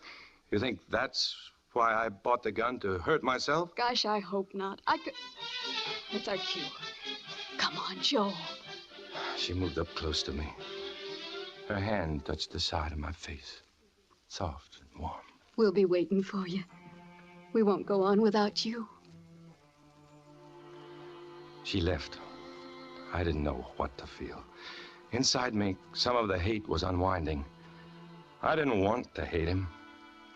You think that's why I bought the gun, to hurt myself? Gosh, I hope not. I could... It's our cue. Come on, Joe. She moved up close to me. Her hand touched the side of my face. Soft and warm. We'll be waiting for you. We won't go on without you. She left. I didn't know what to feel. Inside me, some of the hate was unwinding. I didn't want to hate him.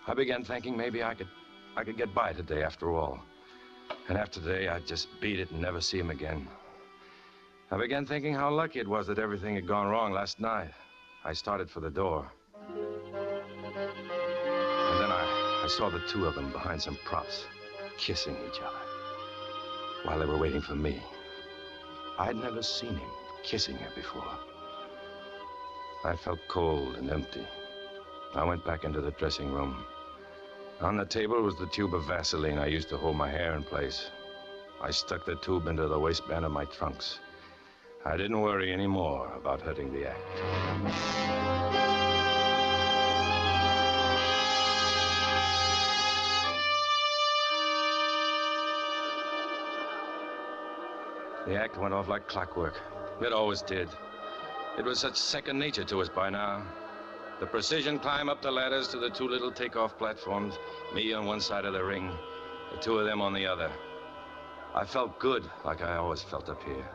I began thinking maybe I could get by today after all. And after today, I'd just beat it and never see him again. I began thinking how lucky it was that everything had gone wrong last night. I started for the door. And then I saw the two of them behind some props, kissing each other, while they were waiting for me. I'd never seen him kissing her before. I felt cold and empty. I went back into the dressing room. On the table was the tube of Vaseline I used to hold my hair in place. I stuck the tube into the waistband of my trunks. I didn't worry anymore about hurting the act. The act went off like clockwork. It always did. It was such second nature to us by now. The precision climb up the ladders to the two little takeoff platforms, me on one side of the ring, the two of them on the other. I felt good, like I always felt up here.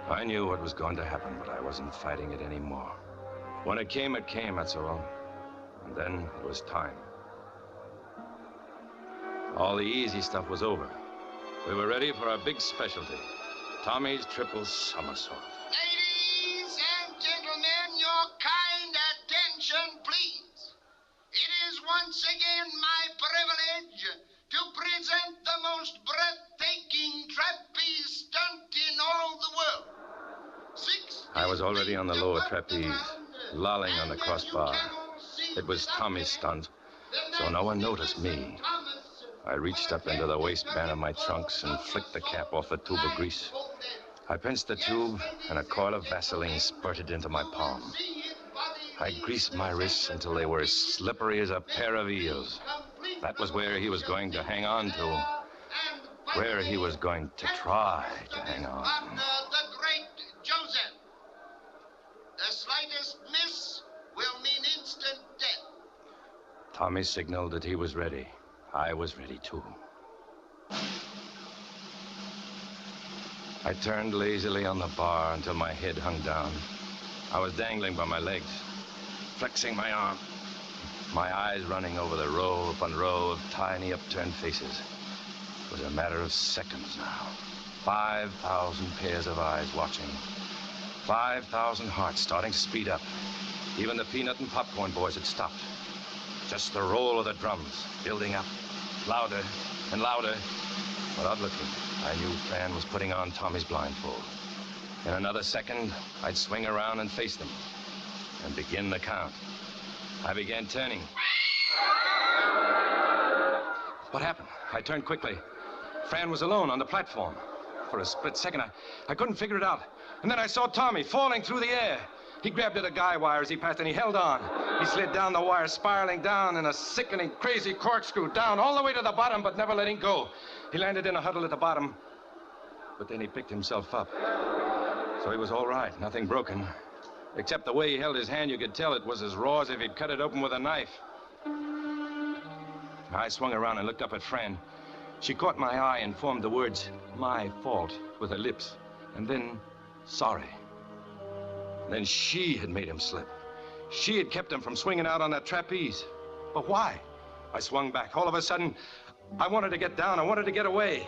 I knew what was going to happen, but I wasn't fighting it anymore. When it came, that's all. And then it was time. All the easy stuff was over. We were ready for our big specialty, Tommy's triple somersault. Ladies and gentlemen, your kind attention, please. It is once again my privilege to present the most breathtaking trapeze stunt in all the world. I was already on the lower trapeze, lolling on the crossbar. It was Tommy's stunt, so no one noticed me. I reached up into the waistband of my trunks and flicked the cap off the tube of grease. I pinched the tube, and a coil of Vaseline spurted into my palm. I greased my wrists until they were as slippery as a pair of eels. That was where he was going to hang on to. Where he was going to try to hang on. The great Joseph. The slightest miss will mean instant death. Tommy signaled that he was ready. I was ready, too. I turned lazily on the bar until my head hung down. I was dangling by my legs, flexing my arm, my eyes running over the row upon row of tiny upturned faces. It was a matter of seconds now. 5,000 pairs of eyes watching. 5,000 hearts starting to speed up. Even the peanut and popcorn boys had stopped. Just the roll of the drums building up, louder and louder. Without looking, I knew Fran was putting on Tommy's blindfold. In another second, I'd swing around and face them and begin the count. I began turning. What happened? I turned quickly. Fran was alone on the platform. For a split second, I couldn't figure it out. And then I saw Tommy falling through the air. He grabbed at a guy wire as he passed, and he held on. He slid down the wire, spiraling down in a sickening, crazy corkscrew, down all the way to the bottom, but never letting go. He landed in a huddle at the bottom, but then he picked himself up. So he was all right, nothing broken. Except the way he held his hand, you could tell it was as raw as if he'd cut it open with a knife. I swung around and looked up at Fran. She caught my eye and formed the words, "my fault," with her lips, and then, "sorry." Then she had made him slip. She had kept him from swinging out on that trapeze. But why? I swung back. All of a sudden, I wanted to get down. I wanted to get away.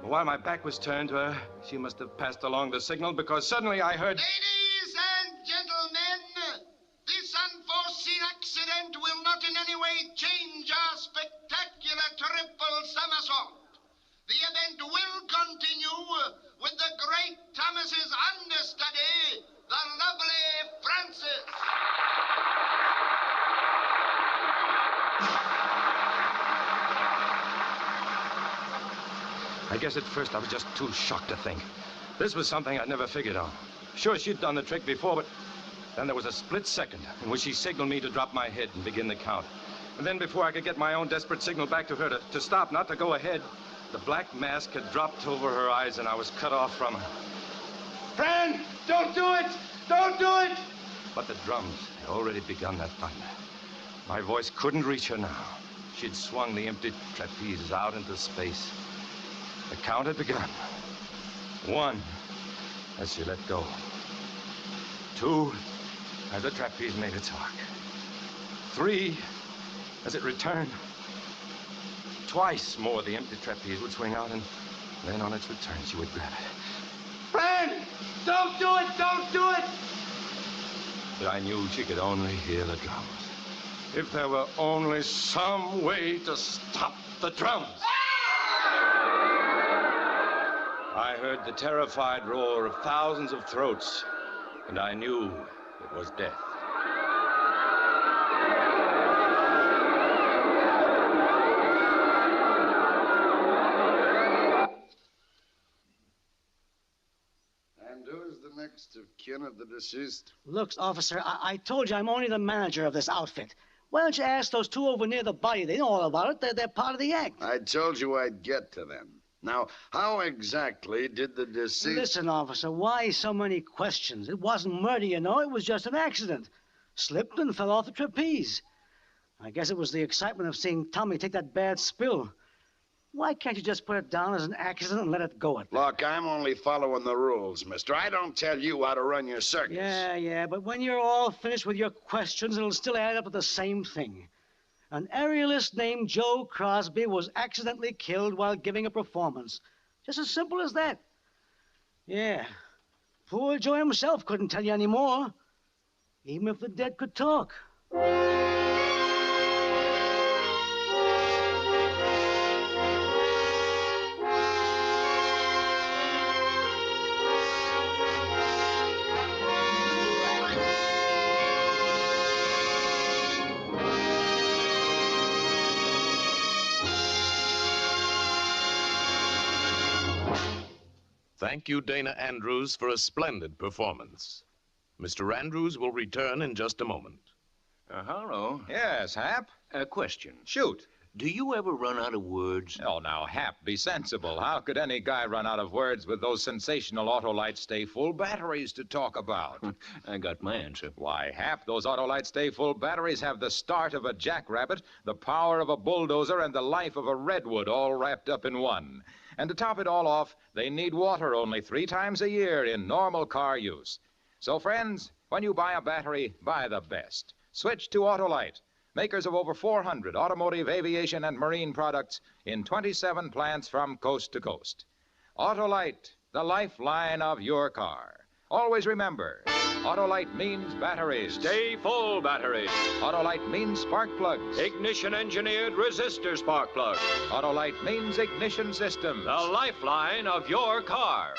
But while my back was turned to her, she must have passed along the signal, because suddenly I heard... Ladies and gentlemen, this unforeseen accident will not in any way change our spectacular triple somersault. The event will continue with the great Thomas's understudy, the lovely Frances. I guess at first I was just too shocked to think. This was something I'd never figured on. Sure, she'd done the trick before, but then there was a split second in which she signaled me to drop my head and begin the count. And then before I could get my own desperate signal back to her to stop, not to go ahead, the black mask had dropped over her eyes and I was cut off from her. "Fran, don't do it! Don't do it!" But the drums had already begun that thunder. My voice couldn't reach her now. She'd swung the empty trapezes out into space. The count had begun. 1, as she let go. 2, as the trapeze made its arc. 3, as it returned. Twice more the empty trapeze would swing out, and then on its return she would grab it. "Fran! Don't do it! Don't do it!" But I knew she could only hear the drums. If there were only some way to stop the drums. I heard the terrified roar of thousands of throats, and I knew it was death. And who's the next of kin of the deceased? Looks, officer, I told you I'm only the manager of this outfit. Why don't you ask those two over near the body? They know all about it. They're part of the act. I told you I'd get to them. Now, how exactly did the deceased... Listen, officer, why so many questions? It wasn't murder, you know. It was just an accident. Slipped and fell off the trapeze. I guess it was the excitement of seeing Tommy take that bad spill. Why can't you just put it down as an accident and let it go at that? Look, I'm only following the rules, mister. I don't tell you how to run your circus. Yeah, but when you're all finished with your questions, it'll still add up to the same thing. An aerialist named Joe Crosby was accidentally killed while giving a performance. Just as simple as that. Yeah. Poor Joe himself couldn't tell you any more. Even if the dead could talk. Thank you, Dana Andrews, for a splendid performance. Mr. Andrews will return in just a moment. Hello. Yes, Hap? A question. Shoot. Do you ever run out of words? Oh, now, Hap, be sensible. How could any guy run out of words with those sensational Autolite Stay Full batteries to talk about? I got my answer. Why, Hap, those Autolite Stay Full batteries have the start of a jackrabbit, the power of a bulldozer, and the life of a redwood all wrapped up in one. And to top it all off, they need water only 3 times a year in normal car use. So, friends, when you buy a battery, buy the best. Switch to Autolite, makers of over 400 automotive, aviation, and marine products in 27 plants from coast to coast. Autolite, the lifeline of your car. Always remember, Autolite means batteries. Stay full batteries. Autolite means spark plugs. Ignition-engineered resistor spark plug. Autolite means ignition systems. The lifeline of your car.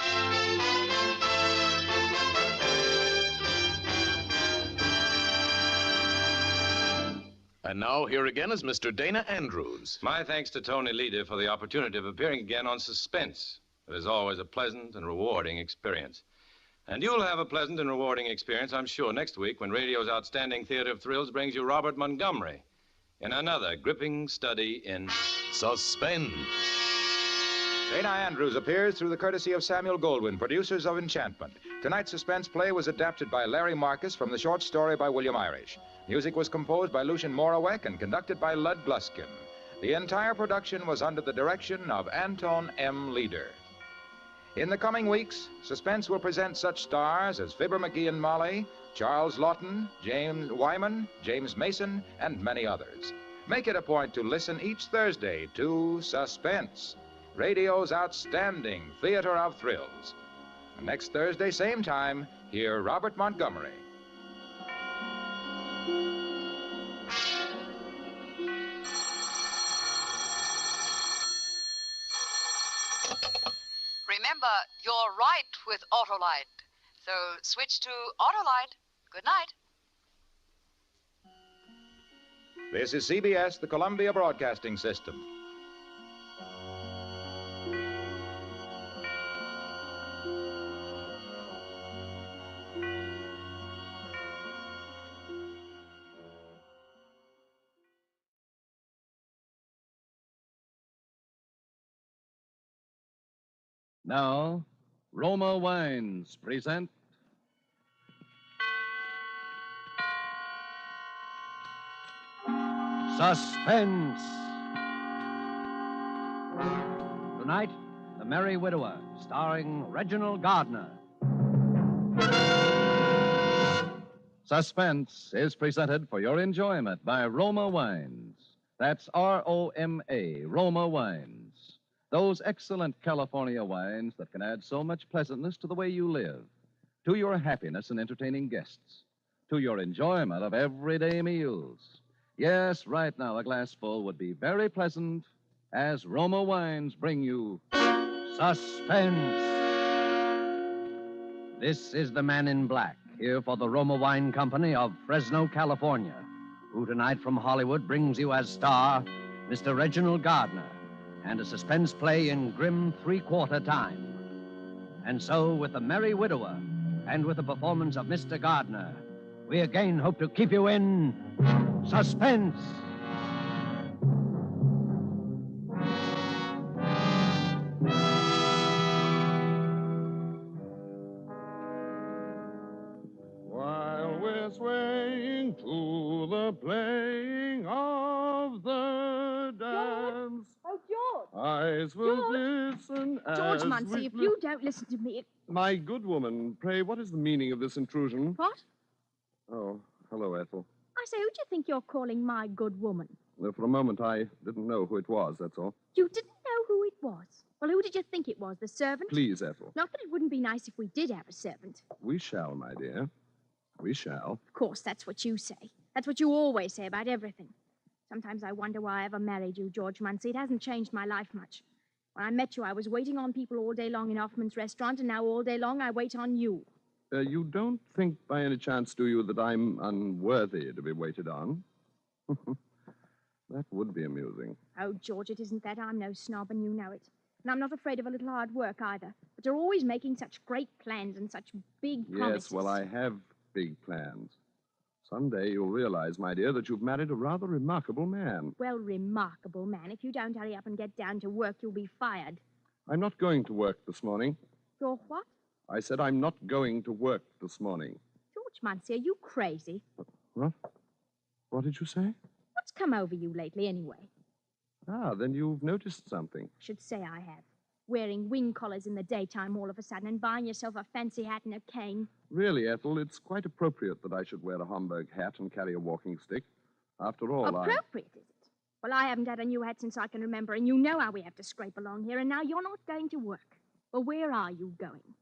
And now, here again is Mr. Dana Andrews. My thanks to Tony Leder for the opportunity of appearing again on Suspense. It is always a pleasant and rewarding experience. And you'll have a pleasant and rewarding experience, I'm sure, next week when radio's outstanding theater of thrills brings you Robert Montgomery in another gripping study in Suspense. Dana Andrews appears through the courtesy of Samuel Goldwyn, producers of Enchantment. Tonight's suspense play was adapted by Larry Marcus from the short story by William Irish. Music was composed by Lucian Morawek and conducted by Lud Gluskin. The entire production was under the direction of Anton M. Leder. In the coming weeks, Suspense will present such stars as Fibber McGee and Molly, Charles Lawton, James Wyman, James Mason, and many others. Make it a point to listen each Thursday to Suspense, radio's outstanding theater of thrills. Next Thursday, same time, hear Robert Montgomery. Remember, you're right with Autolite. So switch to Autolite. Good night. This is CBS, the Columbia Broadcasting System. Now, Roma Wines present Suspense. Tonight, The Merry Widower, starring Reginald Gardner. Suspense is presented for your enjoyment by Roma Wines. That's R-O-M-A, Roma Wines. Those excellent California wines that can add so much pleasantness to the way you live, to your happiness in entertaining guests, to your enjoyment of everyday meals. Yes, right now a glassful would be very pleasant as Roma Wines bring you Suspense. This is the Man in Black, here for the Roma Wine Company of Fresno, California, who tonight from Hollywood brings you as star Mr. Reginald Gardner, and a suspense play in grim three-quarter time. And so, with The Merry Widower, and with the performance of Mr. Gardner, we again hope to keep you in suspense. While we're swaying to the playing of the dance, Oh, George! eyes will glisten as George Munsey, we if you don't listen to me... My good woman, pray, what is the meaning of this intrusion? What? Oh, hello, Ethel. I say, who do you think you're calling my good woman? For a moment, I didn't know who it was, that's all. You didn't know who it was? Well, who did you think it was? The servant? Please, Ethel. Not that it wouldn't be nice if we did have a servant. We shall, my dear. We shall. Of course, that's what you say. That's what you always say about everything. Sometimes I wonder why I ever married you, George Munsey. It hasn't changed my life much. When I met you, I was waiting on people all day long in Hoffman's restaurant, and now all day long I wait on you. You don't think by any chance, do you, that I'm unworthy to be waited on? That would be amusing. Oh, George, it isn't that. I'm no snob, and you know it. And I'm not afraid of a little hard work, either. But you're always making such great plans and such big promises. Yes, well, I have big plans. Someday you'll realize, my dear, that you've married a rather remarkable man. Well, remarkable man. If you don't hurry up and get down to work, you'll be fired. I'm not going to work this morning. You're what? I said I'm not going to work this morning. George Muncie, are you crazy? What? What did you say? What's come over you lately, anyway? Ah, then you've noticed something. I should say I have. Wearing wing collars in the daytime all of a sudden and buying yourself a fancy hat and a cane. Really, Ethel, it's quite appropriate that I should wear a Homburg hat and carry a walking stick. After all, Appropriate, is it? Well, I haven't had a new hat since I can remember, and you know how we have to scrape along here, and now you're not going to work. Well, where are you going?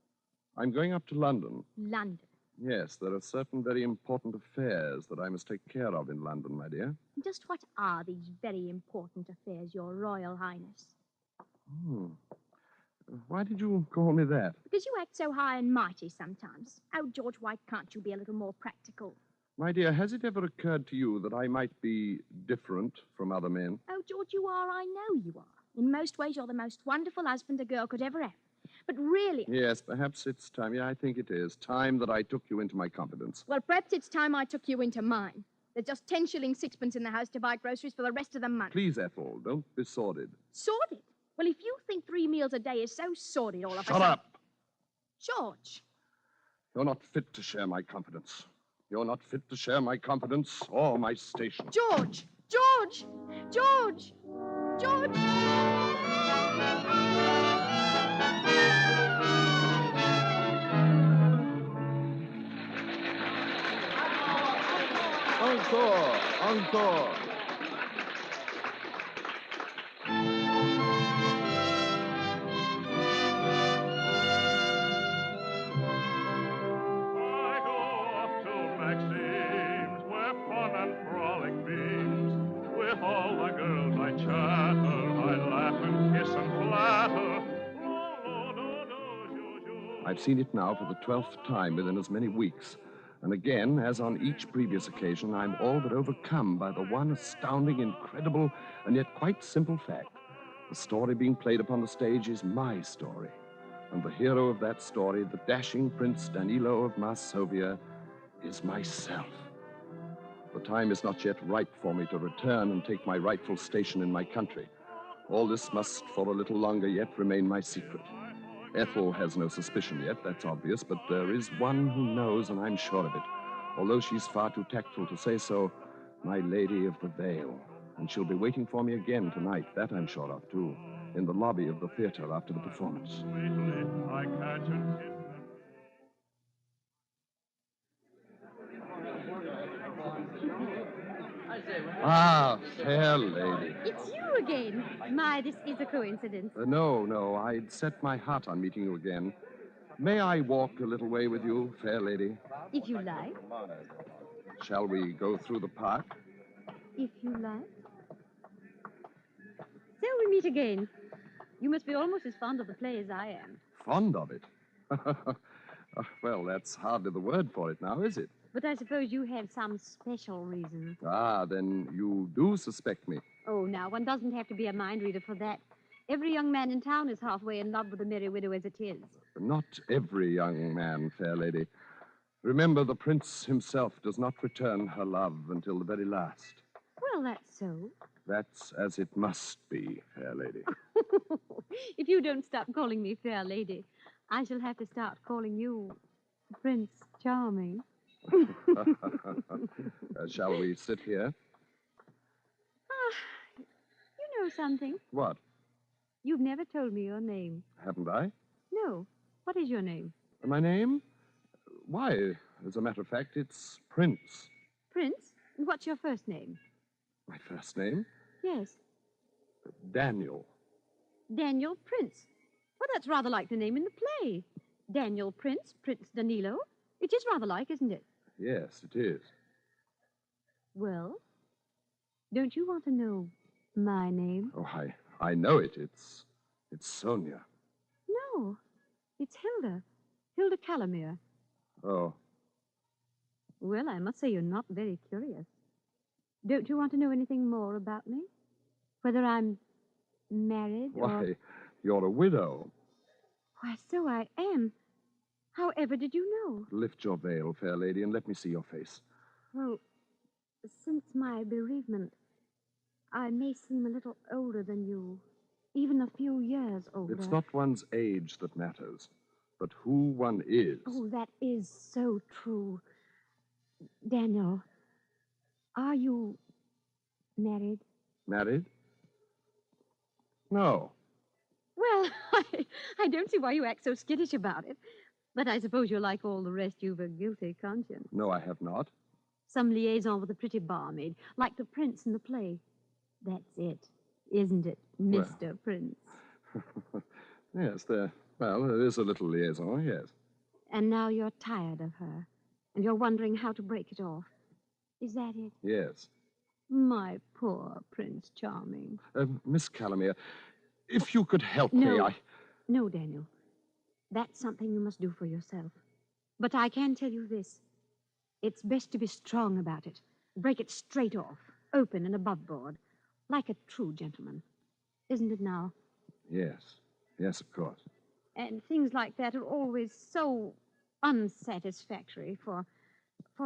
I'm going up to London. London? Yes, there are certain very important affairs that I must take care of in London, my dear. Just what are these very important affairs, Your Royal Highness? Why did you call me that? Because you act so high and mighty sometimes. Oh, George, why can't you be a little more practical? My dear, has it ever occurred to you that I might be different from other men? Oh, George, you are. I know you are. In most ways, you're the most wonderful husband a girl could ever have. But really... Yes, perhaps it's time. Yeah, I think it is. Time that I took you into my confidence. Well, perhaps it's time I took you into mine. There's just 10 shillings, sixpence in the house to buy groceries for the rest of the month. Please, Ethel, don't be sordid. Sordid? Well, if you think 3 meals a day is so sordid all of a sudden... Shut up! George. You're not fit to share my confidence. You're not fit to share my confidence or my station. George! George! George! George! Encore! Encore! I've seen it now for the 12th time within as many weeks. And again, as on each previous occasion, I'm all but overcome by the one astounding, incredible, and yet quite simple fact. The story being played upon the stage is my story. And the hero of that story, the dashing Prince Danilo of Masovia, is myself. The time is not yet ripe for me to return and take my rightful station in my country. All this must, for a little longer yet, remain my secret. Ethel has no suspicion yet, that's obvious, but there is one who knows, and I'm sure of it. Although she's far too tactful to say so, my Lady of the Veil. And she'll be waiting for me again tonight, that I'm sure of, too, in the lobby of the theater after the performance. Ah, fair lady. It's you again. My, this is a coincidence. No, I'd set my heart on meeting you again. May I walk a little way with you, fair lady? If you like. Shall we go through the park? If you like. So we meet again. You must be almost as fond of the play as I am. Fond of it? Well, that's hardly the word for it now, is it? But I suppose you have some special reason. Ah, then you do suspect me. Oh, now, one doesn't have to be a mind reader for that. Every young man in town is halfway in love with the Merry Widow as it is. Not every young man, fair lady. Remember, the prince himself does not return her love until the very last. Well, that's so. That's as it must be, fair lady. If you don't stop calling me fair lady, I shall have to start calling you Prince Charming. Shall we sit here? You know something. What? You've never told me your name. Haven't I? No. What is your name? My name? Why, as a matter of fact, it's Prince. Prince? And what's your first name? My first name? Yes. Daniel. Daniel Prince. Well, that's rather like the name in the play. Daniel Prince, Prince Danilo. It is rather like, isn't it? Yes, it is. Well, don't you want to know my name? Oh, I know it. It's Sonia. No, it's Hilda. Hilda Calamere. Oh. Well, I must say you're not very curious. Don't you want to know anything more about me? Whether I'm married or... Why, you're a widow. Why, so I am. However did you know? Lift your veil, fair lady, and let me see your face. Well, since my bereavement, I may seem a little older than you. Even a few years older. It's not one's age that matters, but who one is. Oh, that is so true. Daniel, are you married? Married? No. Well, I don't see why you act so skittish about it. But I suppose you're like all the rest. You've a guilty conscience. No, I have not. Some liaison with a pretty barmaid, like the prince in the play. That's it, isn't it, Mr. Prince? Yes, there is a little liaison, yes. And now you're tired of her, and you're wondering how to break it off. Is that it? Yes. My poor Prince Charming. Miss Calamere, if you could help me, No, Daniel. That's something you must do for yourself. But I can tell you this. It's best to be strong about it. Break it straight off, open and above board, like a true gentleman. Isn't it now? Yes. Yes, of course. And things like that are always so unsatisfactory for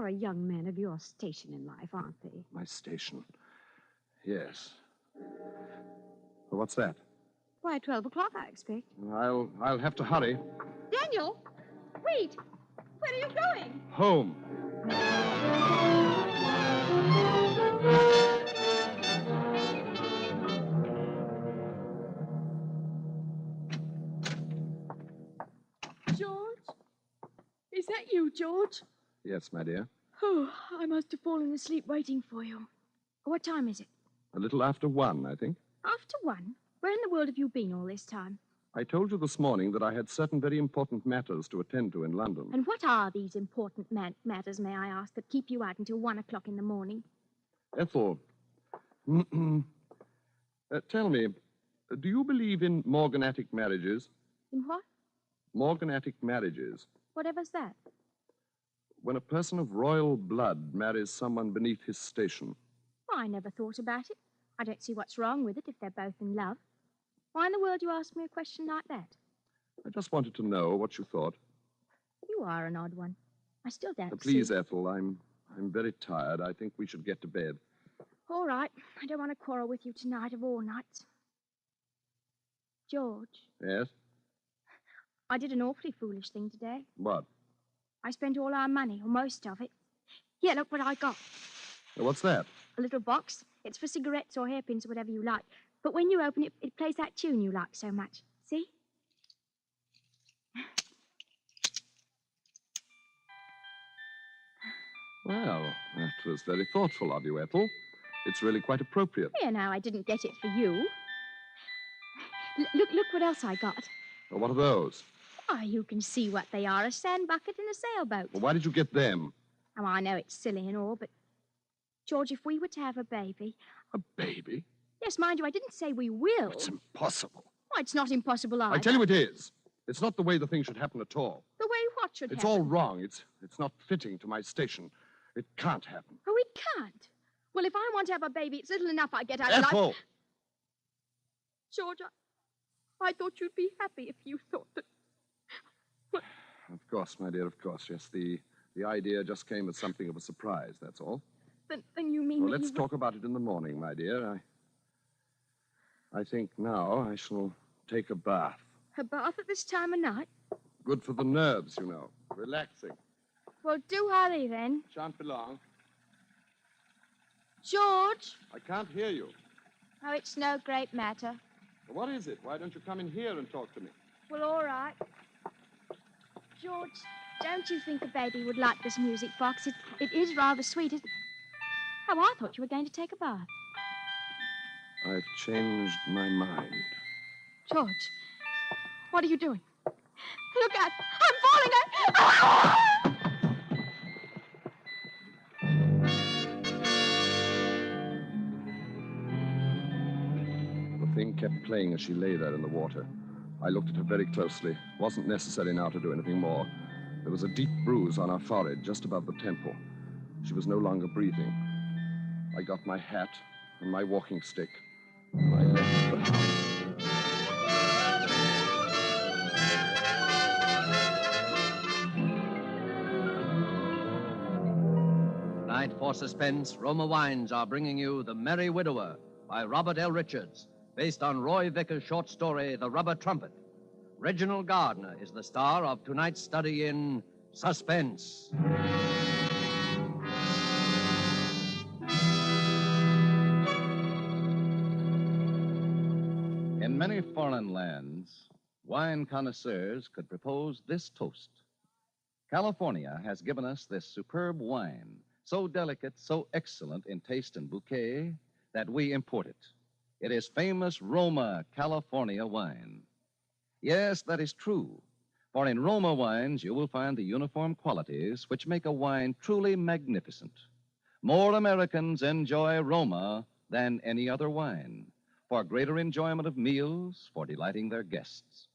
a young man of your station in life, aren't they? My station. Yes. Well, what's that? Why, 12 o'clock, I expect. I'll have to hurry. Daniel! Wait! Where are you going? Home. George? Is that you, George? Yes, my dear. Oh, I must have fallen asleep waiting for you. What time is it? A little after 1, I think. After 1? Where in the world have you been all this time? I told you this morning that I had certain very important matters to attend to in London. And what are these important matters, may I ask, that keep you out until 1 o'clock in the morning? Ethel, tell me, do you believe in morganatic marriages? In what? Morganatic marriages. Whatever's that? When a person of royal blood marries someone beneath his station. Well, I never thought about it. I don't see what's wrong with it if they're both in love. Why in the world do you ask me a question like that? I just wanted to know what you thought. You are an odd one. I still don't Please, see... Ethel, I'm very tired. I think we should get to bed. All right. I don't want to quarrel with you tonight of all nights. George. Yes? I did an awfully foolish thing today. What? I spent all our money, or most of it. Here, look what I got. What's that? A little box. It's for cigarettes or hairpins or whatever you like. But when you open it, it plays that tune you like so much. See? Well, that was very thoughtful of you, Ethel. It's really quite appropriate. Here, now, I didn't get it for you. Look what else I got. Well, what are those? Oh, you can see what they are, a sand bucket and a sailboat. Well, why did you get them? Oh, I know it's silly and all, but... George, if we were to have a baby... A baby? Yes, mind you, I didn't say we will. It's impossible. Oh, it's not impossible either. I tell you it is. It's not the way the thing should happen at all. The way what should It's happen? all wrong. It's not fitting to my station. It can't happen. Oh, it can't? Well, if I want to have a baby, it's little enough I get out of Ethel! life. George, I thought you'd be happy if you thought that... Of course, my dear, of course. Yes, the idea just came as something of a surprise, that's all. Then you mean Well, that let's you... talk about it in the morning, my dear. I think now I shall take a bath. A bath at this time of night? Good for the nerves, you know. Relaxing. Well, do hurry, then. Shan't be long. George! I can't hear you. Oh, it's no great matter. What is it? Why don't you come in here and talk to me? Well, all right. George, don't you think the baby would like this music box? It is rather sweet. Oh, I thought you were going to take a bath. I've changed my mind. George, what are you doing? Look out! I'm falling! The thing kept playing as she lay there in the water. I looked at her very closely. Wasn't necessary now to do anything more. There was a deep bruise on her forehead, just above the temple. She was no longer breathing. I got my hat and my walking stick. And I left the house. For suspense, Roma Wines are bringing you The Merry Widower by Robert L. Richards, based on Roy Vicker's short story, The Rubber Trumpet. Reginald Gardner is the star of tonight's study in suspense. In many foreign lands, wine connoisseurs could propose this toast. California has given us this superb wine, so delicate, so excellent in taste and bouquet, that we import it. It is famous Roma California wine. Yes, that is true. For in Roma wines, you will find the uniform qualities which make a wine truly magnificent. More Americans enjoy Roma than any other wine, for greater enjoyment of meals, for delighting their guests.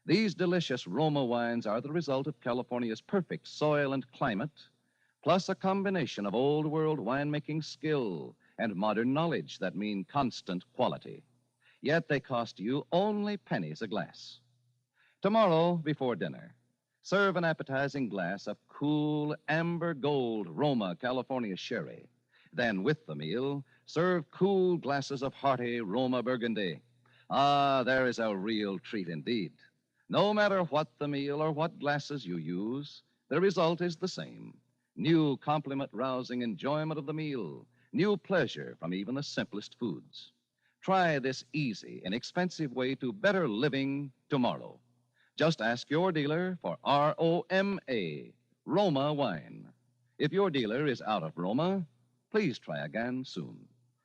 These delicious Roma wines are the result of California's perfect soil and climate, plus a combination of old-world winemaking skill and modern knowledge that mean constant quality. Yet they cost you only pennies a glass. Tomorrow, before dinner, serve an appetizing glass of cool amber gold Roma California sherry. Then, with the meal, serve cool glasses of hearty Roma Burgundy. Ah, there is a real treat indeed. No matter what the meal or what glasses you use, the result is the same. New compliment-rousing enjoyment of the meal. New pleasure from even the simplest foods. Try this easy, inexpensive way to better living tomorrow. Just ask your dealer for R-O-M-A, Roma wine. If your dealer is out of Roma, please try again soon.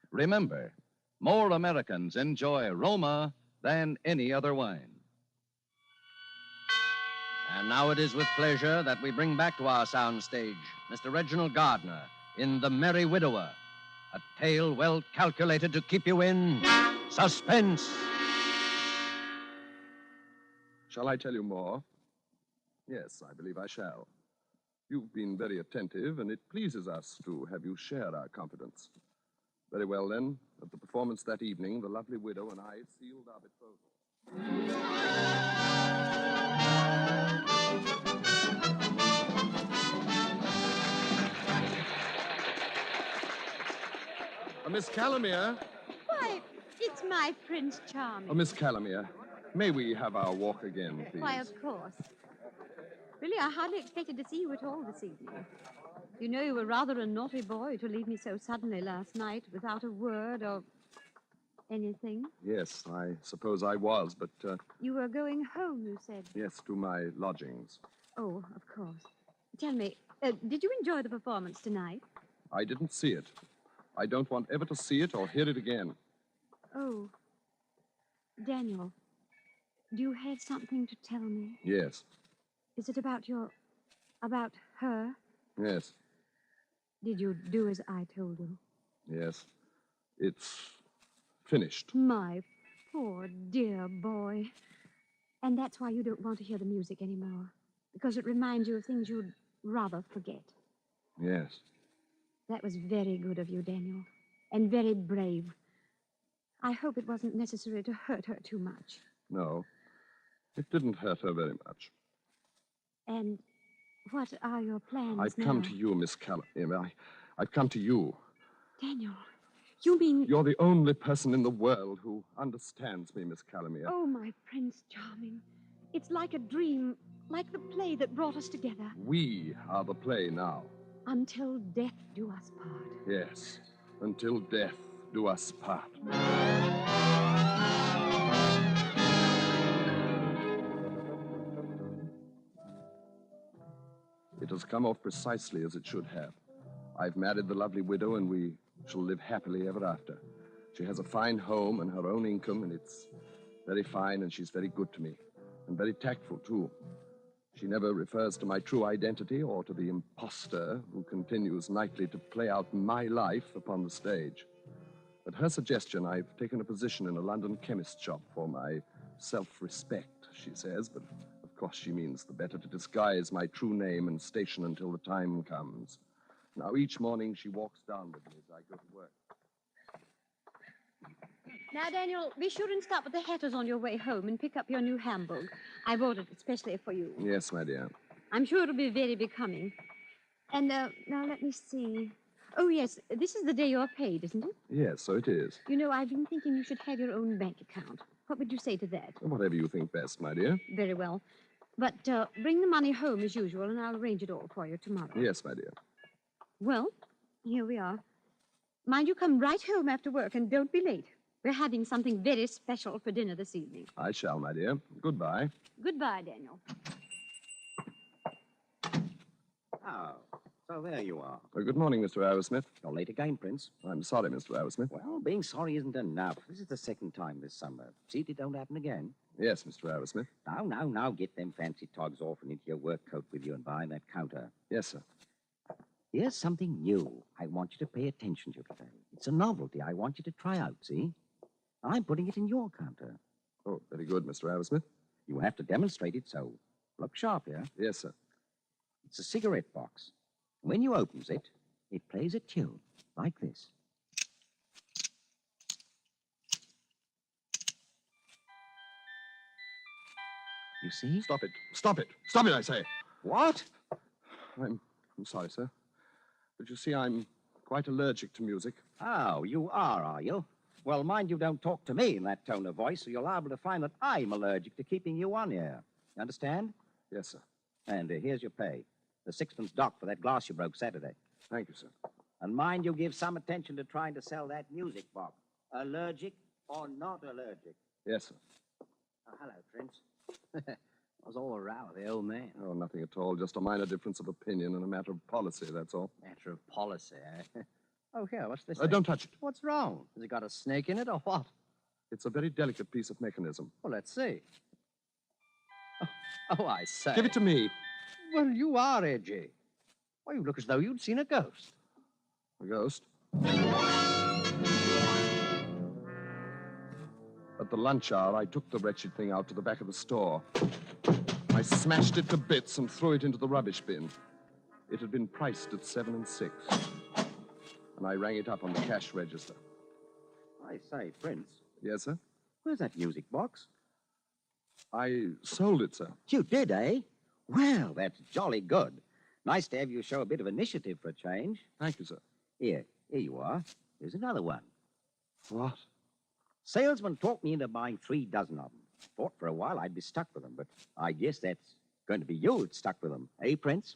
Remember, more Americans enjoy Roma than any other wine. And now it is with pleasure that we bring back to our soundstage Mr. Reginald Gardner in The Merry Widower, a tale well calculated to keep you in suspense. Shall I tell you more? Yes, I believe I shall. You've been very attentive, and it pleases us to have you share our confidence. Very well, then. At the performance that evening, the lovely widow and I sealed our betrothal. Miss Calamere. Why, it's my Prince Charming. Miss Calamere, may we have our walk again, please? Why, of course. Really, I hardly expected to see you at all this evening. You know, you were rather a naughty boy to leave me so suddenly last night without a word or anything. Yes, I suppose I was, but... You were going home, you said. Yes, to my lodgings. Oh, of course. Tell me, did you enjoy the performance tonight? I didn't see it. I don't want ever to see it or hear it again. Oh. Daniel, do you have something to tell me? Yes. Is it about her? Yes. Did you do as I told you? Yes. It's finished. My poor, dear boy. And that's why you don't want to hear the music anymore. Because it reminds you of things you'd rather forget. Yes. That was very good of you, Daniel. And very brave. I hope it wasn't necessary to hurt her too much. No. It didn't hurt her very much. And what are your plans I've now? come to you, Miss Calamere. I've come to you. Daniel, you mean... You're the only person in the world who understands me, Miss Calamere. Oh, my Prince Charming. It's like a dream, like the play that brought us together. We are the play now. Until death do us part. Yes, until death do us part. It has come off precisely as it should have. I've married the lovely widow, and we shall live happily ever after. She has a fine home and her own income, and it's very fine, and she's very good to me, and very tactful, too. She never refers to my true identity or to the impostor who continues nightly to play out my life upon the stage. At her suggestion, I've taken a position in a London chemist shop for my self-respect, she says, but of course she means the better to disguise my true name and station until the time comes. Now, each morning she walks down with me as I go to work. Now, Daniel, be sure and stop at the Hatter's on your way home and pick up your new Hamburg. I've ordered it especially for you. Yes, my dear. I'm sure it'll be very becoming. And, now let me see. Oh, yes. This is the day you're paid, isn't it? Yes, so it is. You know, I've been thinking you should have your own bank account. What would you say to that? Whatever you think best, my dear. Very well. But bring the money home as usual, and I'll arrange it all for you tomorrow. Yes, my dear. Well, here we are. Mind you come right home after work, and don't be late. We're having something very special for dinner this evening. I shall, my dear. Goodbye. Goodbye, Daniel. Oh, so there you are. Good morning, Mr. Arrowsmith. You're late again, Prince. I'm sorry, Mr. Arrowsmith. Well, being sorry isn't enough. This is the second time this summer. See if it don't happen again. Yes, Mr. Arrowsmith. Now, get them fancy togs off and into your work coat with you and behind that counter. Yes, sir. Here's something new I want you to pay attention to today. It's a novelty I want you to try out, see? I'm putting it in your counter. Oh, very good, Mr. Arrowsmith. You have to demonstrate it, so look sharp here. Yes, sir. It's a cigarette box. When you opens it, it plays a tune like this. You see? Stop it. Stop it. Stop it, I say. What? I'm sorry, sir. But you see, I'm quite allergic to music. Oh, you are you? Well, mind you don't talk to me in that tone of voice, or you're liable to find that I'm allergic to keeping you on here. You understand? Yes, sir. And here's your pay. The sixpence dock for that glass you broke Saturday. Thank you, sir. And mind you give some attention to trying to sell that music box. Allergic or not allergic? Yes, sir. Oh, hello, Prince. What's all the row with the old man? Oh, nothing at all. Just a minor difference of opinion and a matter of policy, that's all. Matter of policy, eh? Oh, here, what's this? Don't touch it. What's wrong? Has it got a snake in it or what? It's a very delicate piece of mechanism. Well, let's see. Oh, I say. Give it to me. Well, you are edgy. Why, you look as though you'd seen a ghost. A ghost? At the lunch hour, I took the wretched thing out to the back of the store. I smashed it to bits and threw it into the rubbish bin. It had been priced at 7 6. And I rang it up on the cash register. I say, Prince. Yes, sir? Where's that music box? I sold it, sir. You did, eh? Well, that's jolly good. Nice to have you show a bit of initiative for a change. Thank you, sir. Here you are. Here's another one. What? Salesman talked me into buying 3 dozen of them. Thought for a while I'd be stuck with them, but I guess that's going to be you that's stuck with them. Eh, Prince?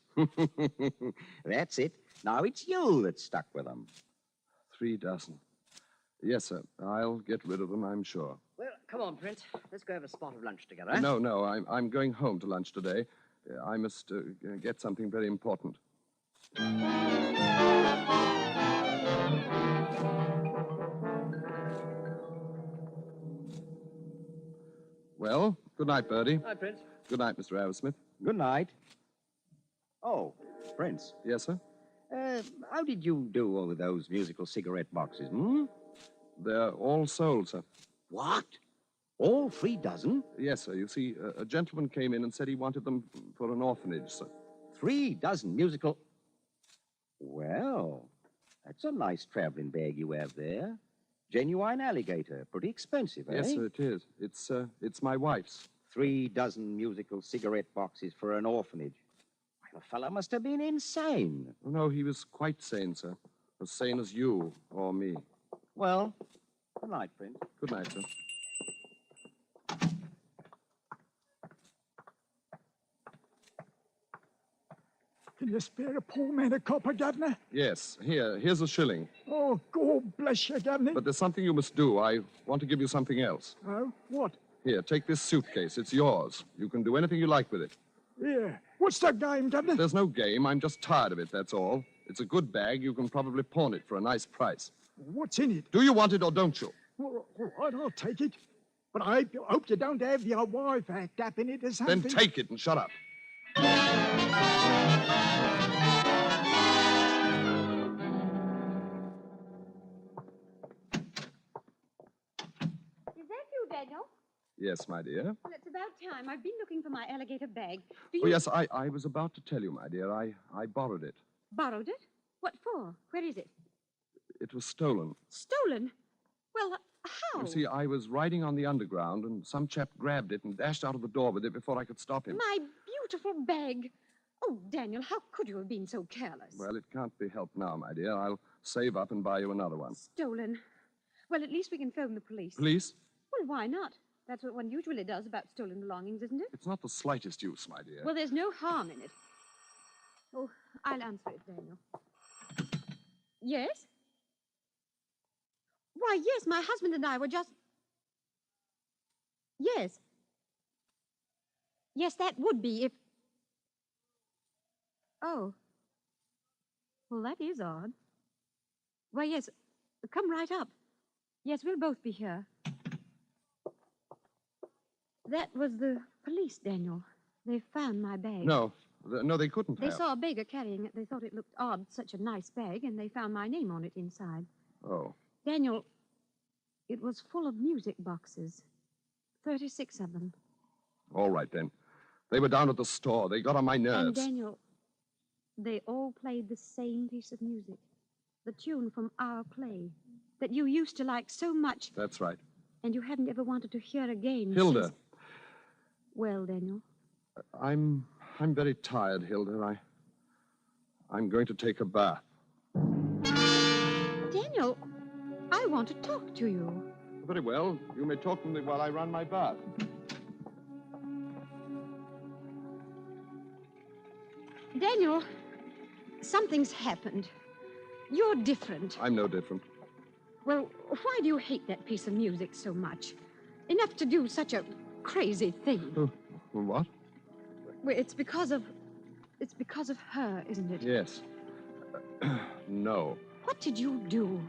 That's it. Now it's you that's stuck with them. 3 dozen. Yes, sir. I'll get rid of them, I'm sure. Well, come on, Prince. Let's go have a spot of lunch together, eh? No, I'm going home to lunch today. I must get something very important. Well, good night, Bertie. Hi, Prince. Good night, Mr. Arrowsmith. Good night. Oh, Prince. Yes, sir? How did you do with those musical cigarette boxes, hmm? They're all sold, sir. What? All 3 dozen? Yes, sir. You see, a gentleman came in and said he wanted them for an orphanage, sir. 3 dozen musical... Well, that's a nice traveling bag you have there. Genuine alligator. Pretty expensive, eh? Yes, sir, it is. It's my wife's. 3 dozen musical cigarette boxes for an orphanage. Why, the fellow must have been insane. Oh, no, he was quite sane, sir. As sane as you or me. Well, good night, Prince. Good night, sir. Can you spare a poor man a copper, Governor? Yes, here's a shilling. Oh, God bless you, Governor. But there's something you must do. I want to give you something else. Oh, what? Here, take this suitcase. It's yours. You can do anything you like with it. Yeah. What's the game, Governor? There's no game. I'm just tired of it, that's all. It's a good bag. You can probably pawn it for a nice price. What's in it? Do you want it or don't you? Well, all right, I'll take it. But I hope you don't have your wife act up in it or something. Then take it and shut up. Daniel? Yes, my dear. Well, it's about time. I've been looking for my alligator bag. Oh, yes, I was about to tell you, my dear. I borrowed it. Borrowed it? What for? Where is it? It was stolen. Stolen? Well, how? You see, I was riding on the underground, and some chap grabbed it and dashed out of the door with it before I could stop him. My beautiful bag. Oh, Daniel, how could you have been so careless? Well, it can't be helped now, my dear. I'll save up and buy you another one. Stolen. Well, at least we can phone the police. Police? Well, why not? That's what one usually does about stolen belongings, isn't it? It's not the slightest use, my dear. Well, there's no harm in it. Oh, I'll answer it, Daniel. Yes? Why, yes, my husband and I were just... Yes. Yes, that would be if... Oh. Well, that is odd. Why, yes, come right up. Yes, we'll both be here. That was the police, Daniel. They found my bag. No, they couldn't They have. saw a beggar carrying it. They thought it looked odd, such a nice bag, and they found my name on it inside. Oh. Daniel, it was full of music boxes. 36 of them. All right, then. They were down at the store. They got on my nerves. And Daniel, they all played the same piece of music. The tune from our play that you used to like so much. That's right. And you haven't ever wanted to hear again. Hilda. Since... Well, Daniel. I'm very tired, Hilda. I'm going to take a bath. Daniel, I want to talk to you. Very well. You may talk to me while I run my bath. Daniel, something's happened. You're different. I'm no different. Well, why do you hate that piece of music so much? Enough to do such a crazy thing. What? Well, it's because of her, isn't it? Yes. No. What did you do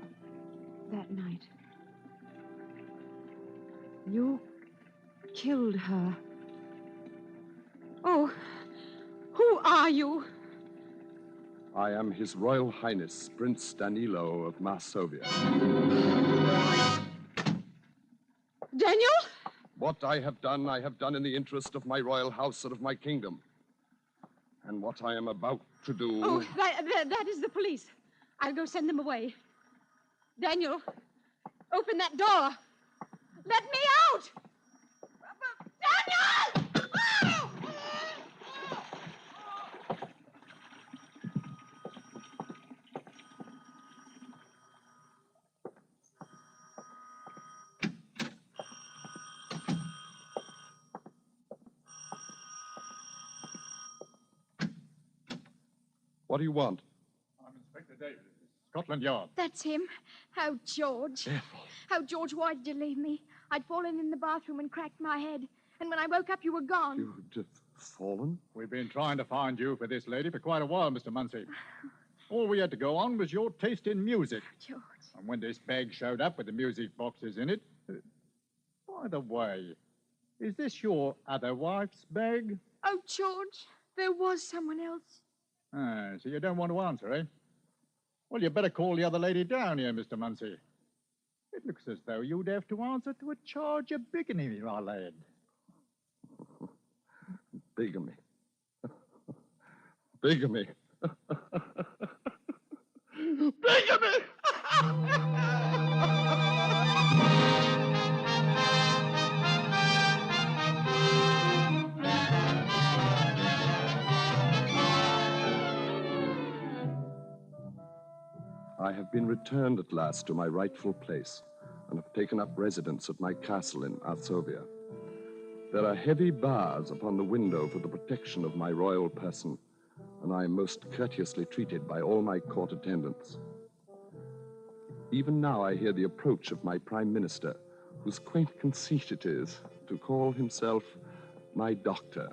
that night? You killed her. Oh, who are you? I am His Royal Highness, Prince Danilo of Masovia. Daniel? What I have done in the interest of my royal house and of my kingdom. And what I am about to do... Oh, that is the police. I'll go send them away. Daniel, open that door. Let me out! Daniel! What do you want? I'm Inspector Davis, Scotland Yard. That's him. How, George? How, George, why did you leave me? I'd fallen in the bathroom and cracked my head. And when I woke up, you were gone. You'd have fallen? We've been trying to find you for this lady for quite a while, Mr. Muncie. All we had to go on was your taste in music. George. And when this bag showed up with the music boxes in it... by the way, is this your other wife's bag? Oh, George, there was someone else. Ah, so you don't want to answer, eh? Well, you better call the other lady down here, Mr. Muncie. It looks as though you'd have to answer to a charge of bigamy, my lad. Bigamy. Bigamy. Bigamy! I have been returned at last to my rightful place and have taken up residence at my castle in Arsovia. There are heavy bars upon the window for the protection of my royal person, and I am most courteously treated by all my court attendants. Even now I hear the approach of my prime minister, whose quaint conceit it is to call himself my doctor.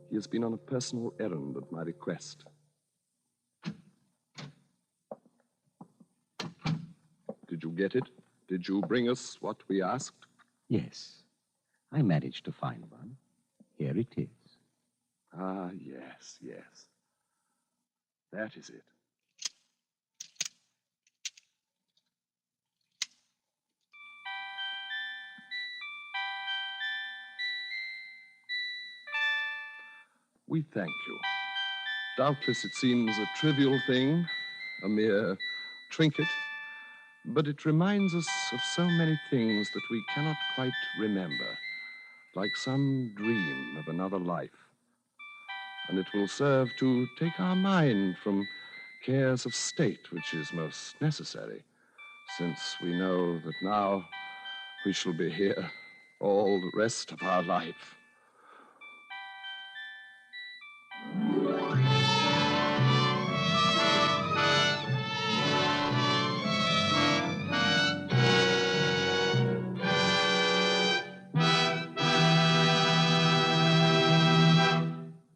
He has been on a personal errand at my request. Did you get it? Did you bring us what we asked? Yes. I managed to find one. Here it is. Ah, yes, yes. That is it. We thank you. Doubtless it seems a trivial thing, a mere trinket, but it reminds us of so many things that we cannot quite remember, like some dream of another life. and it will serve to take our mind from cares of state, which is most necessary, since we know that now we shall be here all the rest of our life.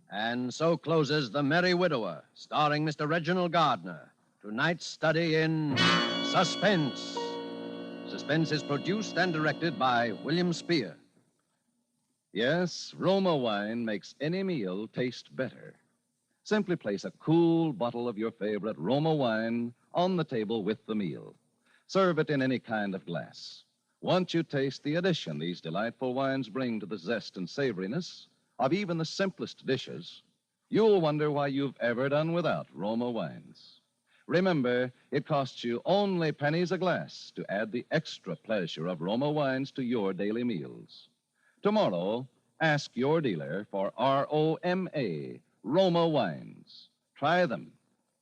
And so closes The Merry Widower, starring Mr. Reginald Gardner. Tonight's study in suspense. Suspense is produced and directed by William Spear. Yes, Roma wine makes any meal taste better. Simply place a cool bottle of your favorite Roma wine on the table with the meal. Serve it in any kind of glass. Once you taste the addition these delightful wines bring to the zest and savoriness of even the simplest dishes, you'll wonder why you've ever done without Roma wines. Remember, it costs you only pennies a glass to add the extra pleasure of Roma wines to your daily meals. Tomorrow, ask your dealer for R-O-M-A, Roma wines. Try them,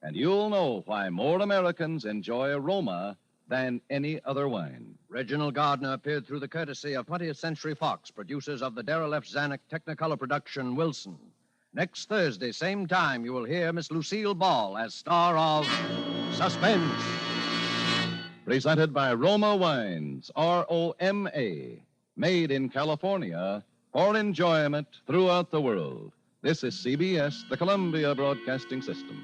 and you'll know why more Americans enjoy Roma than any other wine. Reginald Gardner appeared through the courtesy of 20th Century Fox, producers of the Darrell F. Zanuck Technicolor production Wilson. Next Thursday, same time, you will hear Miss Lucille Ball as star of Suspense. Presented by Roma Wines, R-O-M-A, made in California for enjoyment throughout the world. This is CBS, the Columbia Broadcasting System.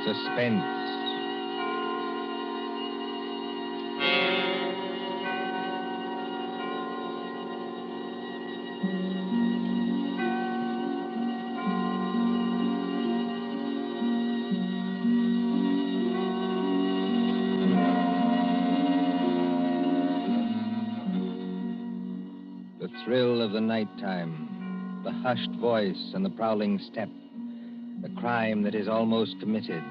Suspense. The thrill of the nighttime, the hushed voice and the prowling step, the crime that is almost committed,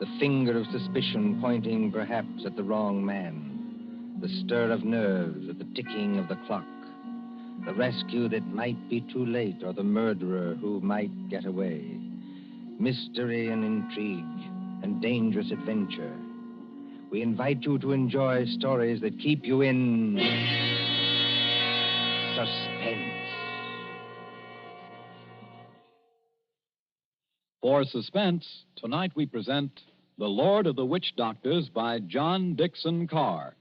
the finger of suspicion pointing perhaps at the wrong man, the stir of nerves at the ticking of the clock, the rescue that might be too late or the murderer who might get away, mystery and intrigue and dangerous adventure. We invite you to enjoy stories that keep you in suspense. For Suspense, tonight we present The Lord of the Witch Doctors by John Dixon Carr.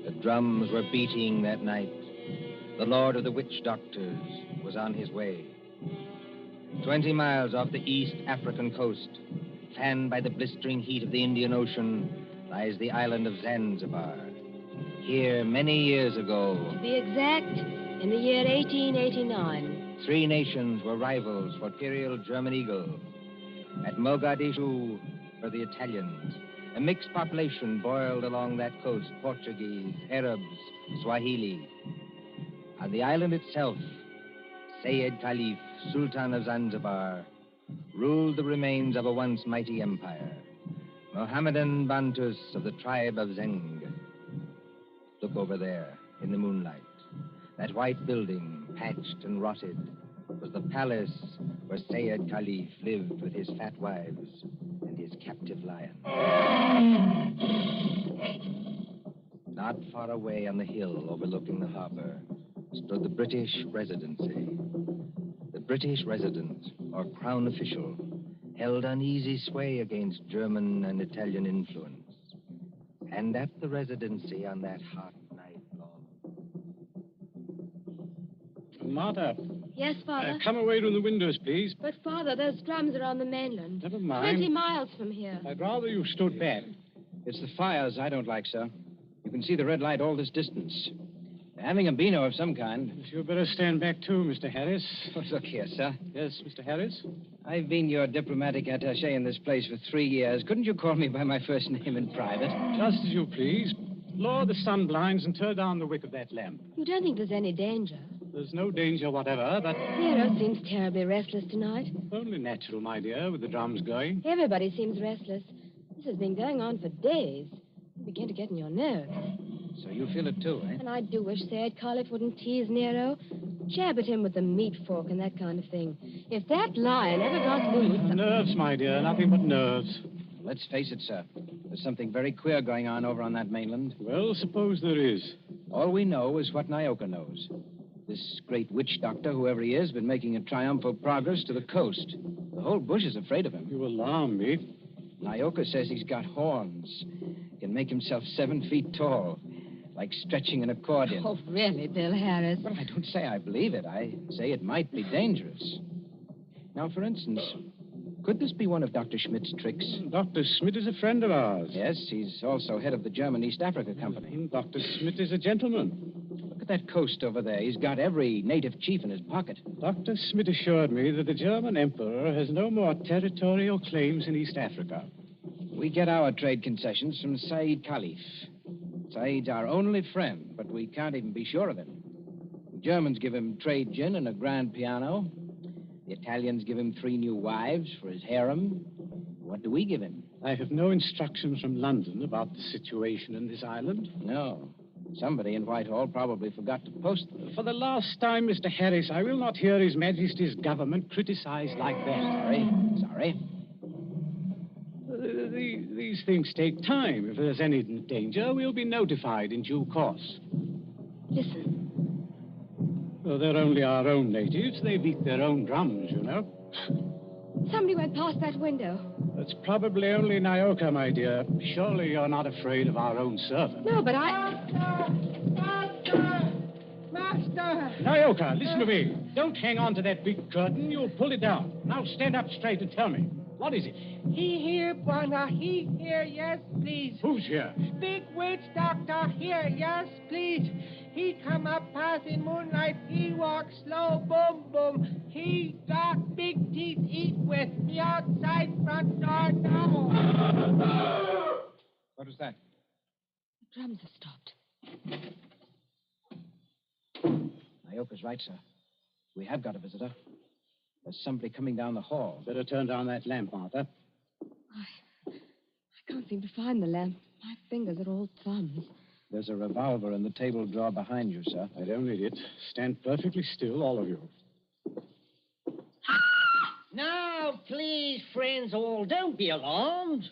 The drums were beating that night. The Lord of the Witch Doctors was on his way. 20 miles off the East African coast, fanned by the blistering heat of the Indian Ocean, lies the island of Zanzibar. Here, many years ago, To be exact, in the year 1889. 3 nations were rivals for imperial German eagle. At Mogadishu were the Italians. A mixed population boiled along that coast, Portuguese, Arabs, Swahili. On the island itself, Sayed Khalif, Sultan of Zanzibar, ruled the remains of a once mighty empire. Mohammedan Bantus of the tribe of Zeng. Look over there, in the moonlight. That white building, patched and rotted, was the palace where Sayed Khalif lived with his fat wives and his captive lion. Not far away on the hill overlooking the harbor stood the British Residency. The British resident, or crown official, held uneasy sway against German and Italian influence. And at the Residency on that hot night long. Martha. Yes, Father? Come away from the windows, please. But, Father, those drums are on the mainland. Never mind. 20 miles from here. I'd rather you stood back. It's the fires I don't like, sir. You can see the red light all this distance. They're having a beano of some kind. You'd better stand back, too, Mr. Harris. Oh, look here, sir. Yes, Mr. Harris? I've been your diplomatic attaché in this place for 3 years. Couldn't you call me by my first name in private? Just as you please. Lower the sun blinds and turn down the wick of that lamp. You don't think there's any danger? There's no danger whatever, but... Nero seems terribly restless tonight. Only natural, my dear, with the drums going. Everybody seems restless. This has been going on for days. You begin to get in your nerves. So you feel it too, eh? And I do wish Sad Carliff wouldn't tease Nero. Jab at him with the meat fork and that kind of thing. If that lion ever got loose... Nerves, my dear, nothing but nerves. Let's face it, sir. There's something very queer going on over on that mainland. Well, suppose there is. All we know is what Nyoka knows. This great witch doctor, whoever he is, been making a triumphal progress to the coast. The whole bush is afraid of him. You alarm me. Nyoka says he's got horns. He can make himself 7 feet tall, like stretching an accordion. Oh, really, Bill Harris? Well, I don't say I believe it. I say it might be dangerous. Now, for instance, could this be one of Dr. Schmidt's tricks? Dr. Schmidt is a friend of ours. Yes, he's also head of the German East Africa Company. Dr. Schmidt is a gentleman. Look at that coast over there. He's got every native chief in his pocket. Dr. Schmidt assured me that the German emperor has no more territorial claims in East Africa. We get our trade concessions from Said Khalif. Said's our only friend, but we can't even be sure of him. The Germans give him trade gin and a grand piano. The Italians give him 3 new wives for his harem. What do we give him? I have no instructions from London about the situation in this island. No. Somebody in Whitehall probably forgot to post them. For the last time, Mr. Harris, I will not hear His Majesty's government criticized like that. Sorry. These things take time. If there's any danger, we'll be notified in due course. Listen. Well, they're only our own natives. They beat their own drums, you know. Somebody went past that window. That's probably only Nyoka, my dear. Surely you're not afraid of our own servant. No, but Master! Nyoka, listen to me. Don't hang on to that big curtain. You'll pull it down. Now stand up straight and tell me. What is it? He here, Bwana. He here, yes, please. Who's here? Big witch doctor here, yes, please. He come up past in moonlight. He walk slow, boom, boom. He got big teeth eat with. The outside front door now. What was that? The drums have stopped. Nyoka's right, sir. We have got a visitor. There's somebody coming down the hall. Better turn down that lamp, Martha. I can't seem to find the lamp. My fingers are all thumbs. There's a revolver in the table drawer behind you, sir. I don't need it. Stand perfectly still, all of you. Now, please, friends all, don't be alarmed.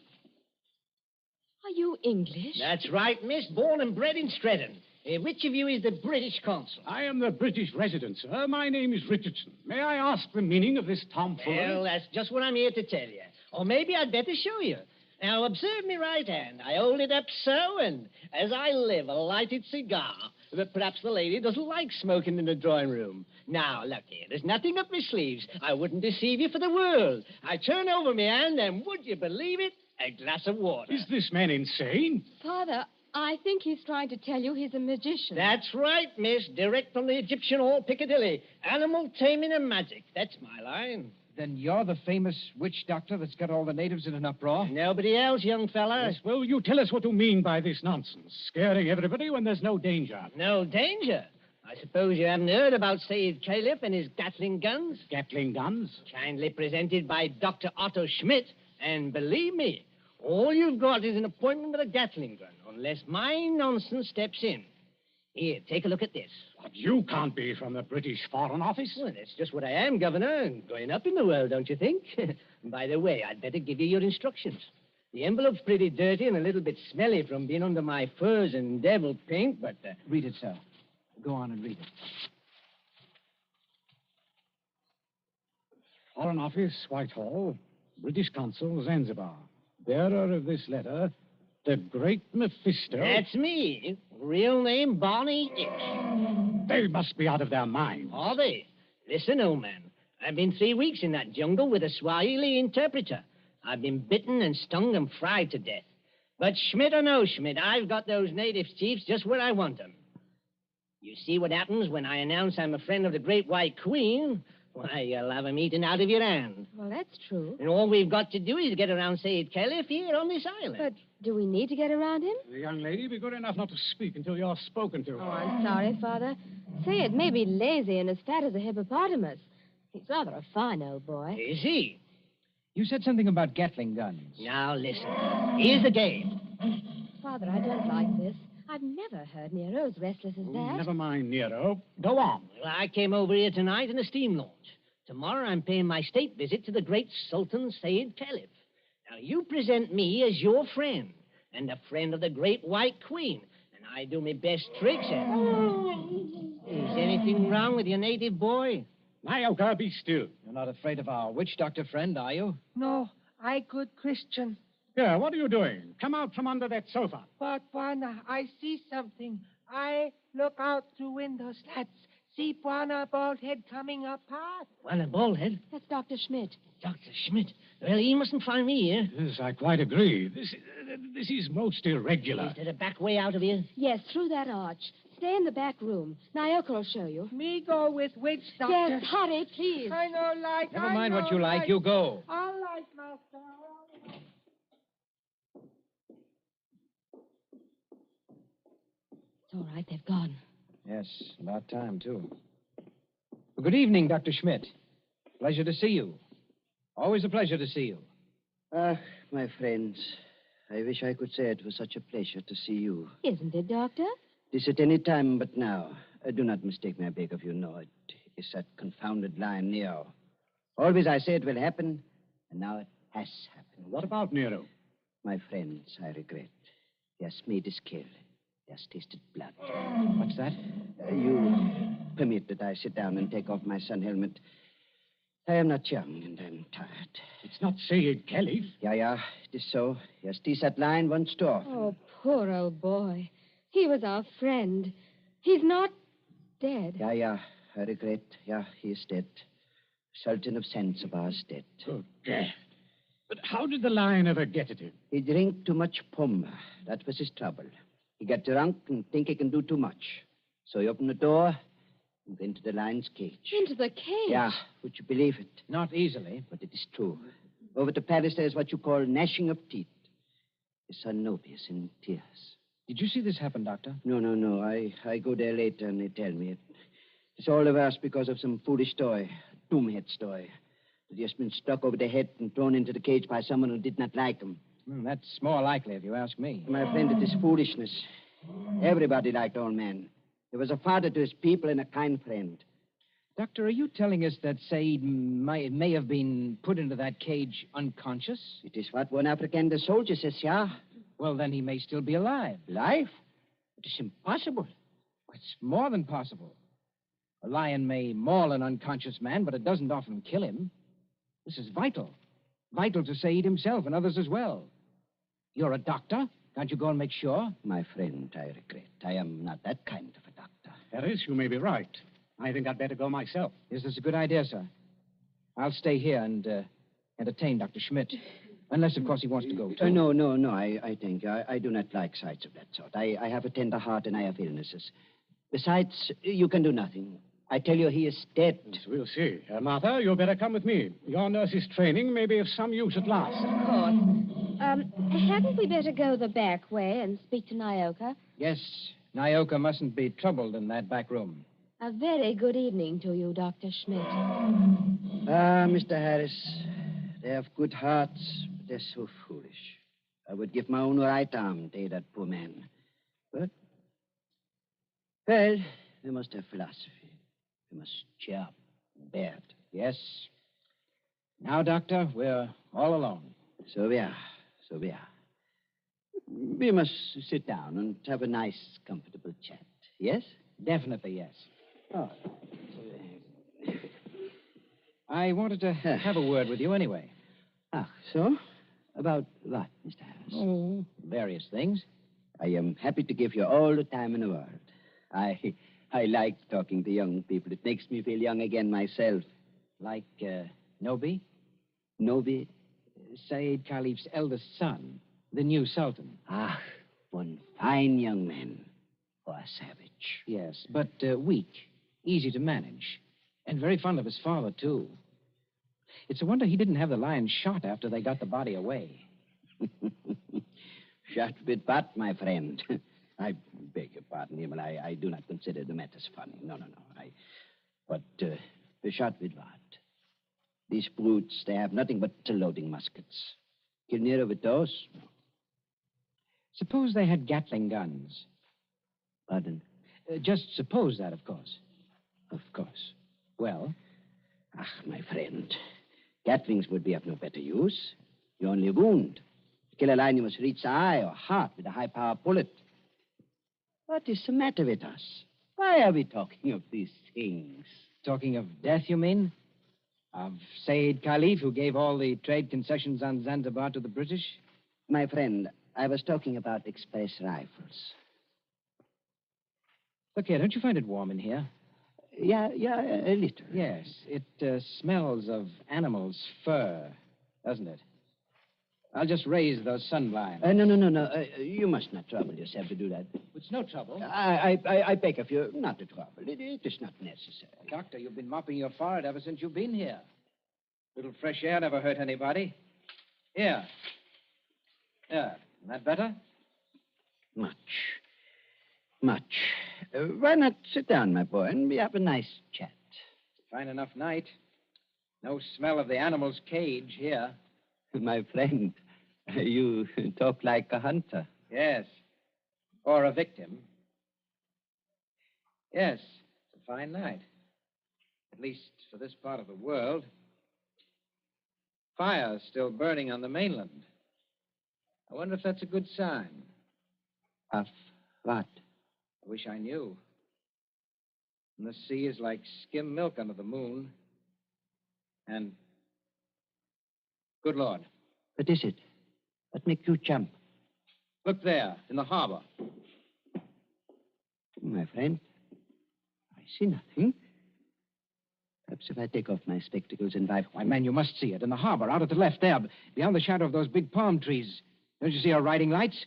Are you English? That's right, miss. Born and bred in Stretton. Which of you is the British consul? I am the British resident, sir. My name is Richardson. May I ask the meaning of this tomfoolery? Well, that's just what I'm here to tell you. Or maybe I'd better show you. Now, observe me right hand. I hold it up so, and as I live, a lighted cigar. But perhaps the lady doesn't like smoking in the drawing room. Now, look here. There's nothing up my sleeves. I wouldn't deceive you for the world. I turn over my hand, and would you believe it? A glass of water. Is this man insane? Father, I think he's trying to tell you he's a magician. That's right, miss. Direct from the Egyptian Hall, Piccadilly. Animal taming and magic. That's my line. Then you're the famous witch doctor that's got all the natives in an uproar? Nobody else, young fella. Yes, well, you tell us what you mean by this nonsense. Scaring everybody when there's no danger. No danger? I suppose you haven't heard about Said Caliph and his Gatling guns? Gatling guns? Kindly presented by Dr. Otto Schmidt. And believe me, all you've got is an appointment with a Gatling gun, unless my nonsense steps in. Here, take a look at this. But you can't be from the British Foreign Office. Well, that's just what I am, Governor, and going up in the world, don't you think? By the way, I'd better give you your instructions. The envelope's pretty dirty and a little bit smelly from being under my furs and devil paint, but... Read it, sir. Go on and read it. Foreign Office, Whitehall, British Consul, Zanzibar. Bearer of this letter, The great Mephisto? That's me. Real name, Barney Hicks. They must be out of their minds. Are they? Listen, old man. I've been 3 weeks in that jungle with a Swahili interpreter. I've been bitten and stung and fried to death. But Schmidt or no Schmidt, I've got those native chiefs just where I want them. You see what happens when I announce I'm a friend of the Great White Queen? Why, you'll have 'em eaten out of your hand. Well, that's true. And all we've got to do is get around Said Caliph here on this island. But do we need to get around him? The young lady, be good enough not to speak until you're spoken to. Oh, I'm sorry, Father. Sayed may be lazy and as fat as a hippopotamus. He's rather a fine old boy. Is he? You said something about Gatling guns. Now, listen. Here's the game. Father, I don't like this. I've never heard Nero as restless as that. Never mind, Nero. Go on. Well, I came over here tonight in a steam launch. Tomorrow I'm paying my state visit to the great Sultan Said Caliph. Now, you present me as your friend and a friend of the Great White Queen, and I do my best tricks at it. Is anything wrong with your native boy? Nyoka, be still. You're not afraid of our witch doctor friend, are you? No, I good Christian. Yeah, what are you doing? Come out from under that sofa. But, Bwana, I see something. I look out through window slats. See Bwana bald head coming apart. Well, a baldhead? That's Dr. Schmidt. Dr. Schmidt? Well, he mustn't find me here. Yes, I quite agree. This is most irregular. Is there a back way out of here? Yes, through that arch. Stay in the back room. Nyoka will show you. Me go with witch doctor. Yes, hurry, please. I know like. Never mind what you like. You go. All right, master. It's all right, they've gone. Yes, about time, too. Well, good evening, Dr. Schmidt. Pleasure to see you. Always a pleasure to see you. Ah, my friends, I wish I could say it was such a pleasure to see you. Isn't it, Doctor? This at any time but now. Do not mistake me, I beg of you. No, it is that confounded lion, Nero. Always I say it will happen, and now it has happened. What about Nero? My friends, I regret. He has made his kill. He has tasted blood. What's that? You permit that I sit down and take off my sun helmet. I am not young, and I'm tired. It's not Said Caliph. Yeah, it is so. He has teased that lion once too often. Oh, poor old boy. He was our friend. He's not dead. Yeah, I regret. Yeah, he is dead. Sultan of Zanzibar is dead. Good God. But how did the lion ever get at him? He drank too much poma. That was his trouble. He got drunk and think he can do too much. So he opened the door and went into the lion's cage. Into the cage? Yeah, would you believe it? Not easily. But it is true. Over to Paris, there's what you call gnashing of teeth. His son Nobi is in tears. Did you see this happen, Doctor? No. I go there later and they tell me. It's all the worse because of some foolish story, a doomhead story. That he has been struck over the head and thrown into the cage by someone who did not like him. That's more likely, if you ask me. My friend, it is foolishness. Everybody liked old man. He was a father to his people and a kind friend. Doctor, are you telling us that Said may have been put into that cage unconscious? It is what one African the soldier says, yeah. Well, then he may still be alive. Alive? It is impossible. It's more than possible. A lion may maul an unconscious man, but it doesn't often kill him. This is vital. Vital to Said himself and others as well. You're a doctor. Can't you go and make sure? My friend, I regret. I am not that kind of a doctor. Harris, you may be right. I think I'd better go myself. Is this a good idea, sir? I'll stay here and entertain Dr. Schmidt. Unless, of course, he wants to go, too. No. I think I do not like sights of that sort. I have a tender heart and I have illnesses. Besides, you can do nothing. I tell you, he is dead. Yes, we'll see. Martha, you'd better come with me. Your nurse's training may be of some use at last. Of course. Hadn't we better go the back way and speak to Nyoka? Yes. Nyoka mustn't be troubled in that back room. A very good evening to you, Dr. Schmidt. Ah, Mr. Harris. They have good hearts, but they're so foolish. I would give my own right arm to aid that poor man. But, well, we must have philosophy. We must cheer up and bear it. Yes. Now, Doctor, we're all alone. So we are. We must sit down and have a nice, comfortable chat. Yes? Definitely, yes. Oh. I wanted to have a word with you anyway. Ah, so? About what, Mr. Harris? Oh, Various things. I am happy to give you all the time in the world. I like talking to young people. It makes me feel young again myself. Like, Nobi? Nobi? Saeed Khalif's eldest son, the new sultan. Ah, one fine young man. Or a savage. Yes, but weak, easy to manage, and very fond of his father, too. It's a wonder he didn't have the lion shot after they got the body away. Shot with what, my friend? I beg your pardon, Himmel. I do not consider the matters funny. No. But shot with what? These brutes, they have nothing but loading muskets. Kill Nero with those? No. Suppose they had Gatling guns. Pardon? Just suppose that, of course. Of course. Well? Ah, my friend. Gatlings would be of no better use. You only wound. To kill a lion, you must reach the eye or heart with a high-power bullet. What is the matter with us? Why are we talking of these things? Talking of death, you mean? Of Saeed Khalif, who gave all the trade concessions on Zanzibar to the British? My friend, I was talking about express rifles. Look here, don't you find it warm in here? Yeah, a little. Yes, it smells of animal's fur, doesn't it? I'll just raise those sun blinds. No. You must not trouble yourself to do that. It's no trouble. I beg of you not to trouble. It is not necessary. Doctor, you've been mopping your forehead ever since you've been here. Little fresh air never hurt anybody. Here. Yeah, isn't that better? Much. Why not sit down, my boy, and we have a nice chat? Fine enough night. No smell of the animal's cage here. My friend, you talk like a hunter. Yes. Or a victim. Yes, it's a fine night. At least for this part of the world. Fire's still burning on the mainland. I wonder if that's a good sign. Of what? I wish I knew. And the sea is like skim milk under the moon. And, good Lord. What is it? What makes you jump? Look there, in the harbor. My friend, I see nothing. Perhaps if I take off my spectacles and Why, man, you must see it. In the harbor, out at the left there, beyond the shadow of those big palm trees. Don't you see our riding lights?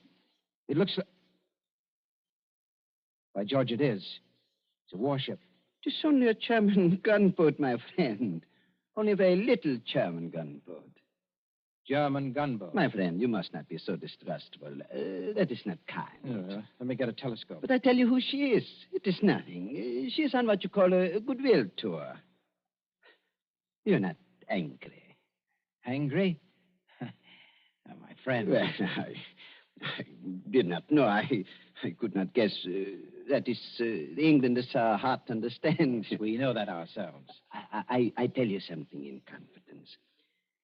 It looks like... By George, it is. It's a warship. It is only a German gunboat, my friend. Only a very little German gunboat. German gunboat? My friend, you must not be so distrustful. That is not kind. Let me get a telescope. But I tell you who she is. It is nothing. She is on what you call a goodwill tour. You're not angry. Angry? My friend. Well, I did not know. I could not guess. That is, England is hard to understand. We know that ourselves. I tell you something in confidence.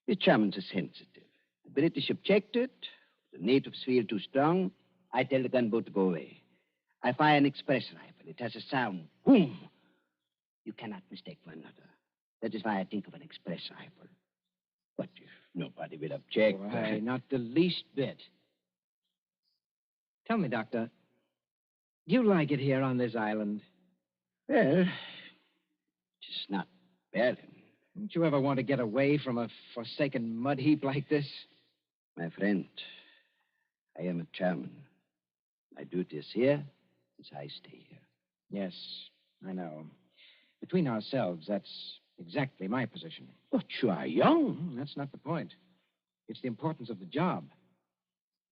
The Germans are sensitive. The British objected. The natives feel too strong. I tell the gunboat to go away. I fire an express rifle. It has a sound. Boom! You cannot mistake one another. That is why I think of an express rifle. But if nobody will object... Why, not the least bit. Tell me, Doctor, do you like it here on this island? Well, just not bad. Don't you ever want to get away from a forsaken mud heap like this? My friend, I am a German. My duty is here, as I stay here. Yes, I know. Between ourselves, that's exactly my position. But you are young. That's not the point. It's the importance of the job.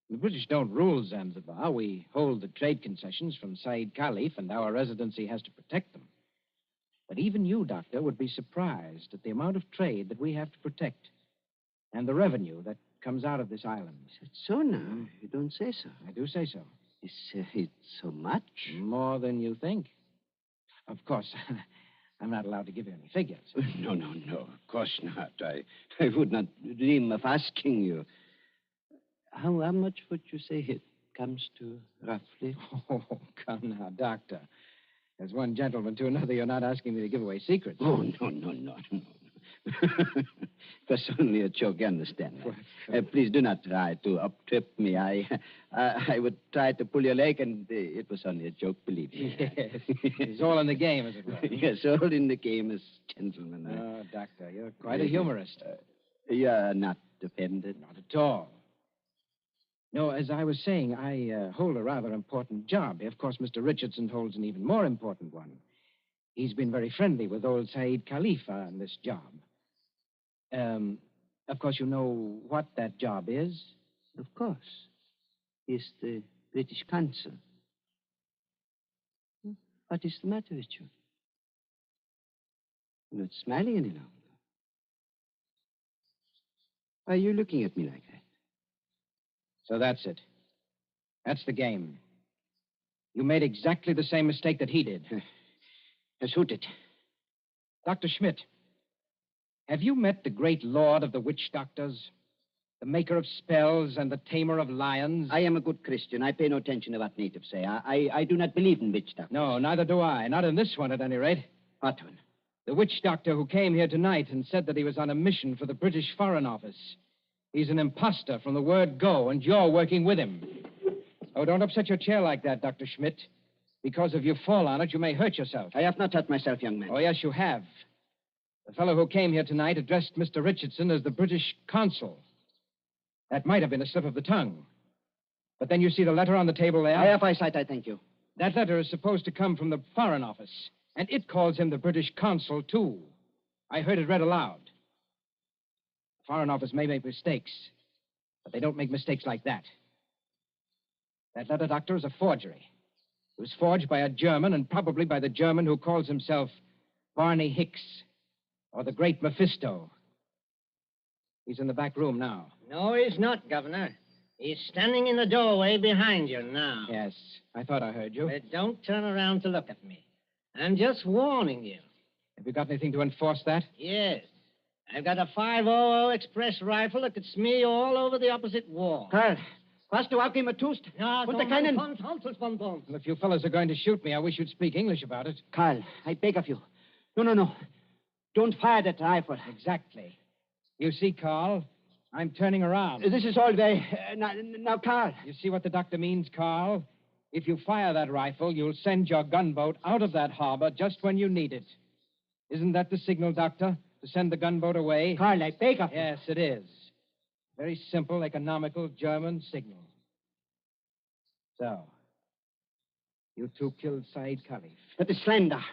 The British don't rule Zanzibar. We hold the trade concessions from Saeed Khalif, and our residency has to protect them. But even you, Doctor, would be surprised at the amount of trade that we have to protect and the revenue that comes out of this island. Is it so now? You don't say so. I do say so. Is it so much? More than you think. Of course, I'm not allowed to give you any figures. No. Of course not. I would not dream of asking you. How much would you say it comes to, roughly? Oh, come now, Doctor. As one gentleman to another, you're not asking me to give away secrets. Oh, no. It was only a joke, you understand. Please do not try to up-trip me. I would try to pull your leg, and it was only a joke, believe me. Yes. It's all in the game, as it were. Yes, all in the game as gentlemen. Oh, Doctor, you're quite a humorist. You're not offended? Not at all. No, as I was saying, I hold a rather important job. Of course, Mr. Richardson holds an even more important one. He's been very friendly with old Saeed Khalifa on this job. Of course, you know what that job is? Of course. He's the British consul. What is the matter with you? You're not smiling any longer. Why are you looking at me like that? So that's it. That's the game. You made exactly the same mistake that he did. Shoot it. Dr. Schmidt, have you met the great lord of the witch doctors? The maker of spells and the tamer of lions? I am a good Christian. I pay no attention to what natives say. I do not believe in witch doctors. No, neither do I. Not in this one, at any rate. What one? The witch doctor who came here tonight and said that he was on a mission for the British Foreign Office. He's an impostor from the word go, and you're working with him. Oh, don't upset your chair like that, Dr. Schmidt. Because if you fall on it, you may hurt yourself. I have not hurt myself, young man. Oh, yes, you have. The fellow who came here tonight addressed Mr. Richardson as the British consul. That might have been a slip of the tongue. But then you see the letter on the table there? I have eyesight, I thank you. That letter is supposed to come from the Foreign Office, and it calls him the British consul, too. I heard it read aloud. The Foreign Office may make mistakes, but they don't make mistakes like that. That letter, Doctor, is a forgery. It was forged by a German, and probably by the German who calls himself Barney Hicks, or the Great Mephisto. He's in the back room now. No, he's not, Governor. He's standing in the doorway behind you now. Yes, I thought I heard you. But don't turn around to look at me. I'm just warning you. Have you got anything to enforce that? Yes. I've got a 500 Express rifle that could smear you all over the opposite wall. Karl, hast du auch immer tust? No, Und keinen... Well, if you fellows are going to shoot me, I wish you'd speak English about it. Karl, I beg of you. No. Don't fire that rifle. Exactly. You see, Carl, I'm turning around. This is all very... now, Karl. You see what the doctor means, Carl? If you fire that rifle, you'll send your gunboat out of that harbor just when you need it. Isn't that the signal, Doctor? To send the gunboat away? Karl, I beg of you. Yes, it is. Very simple, economical German signal. So, you two killed Saeed Khalif. That is slander.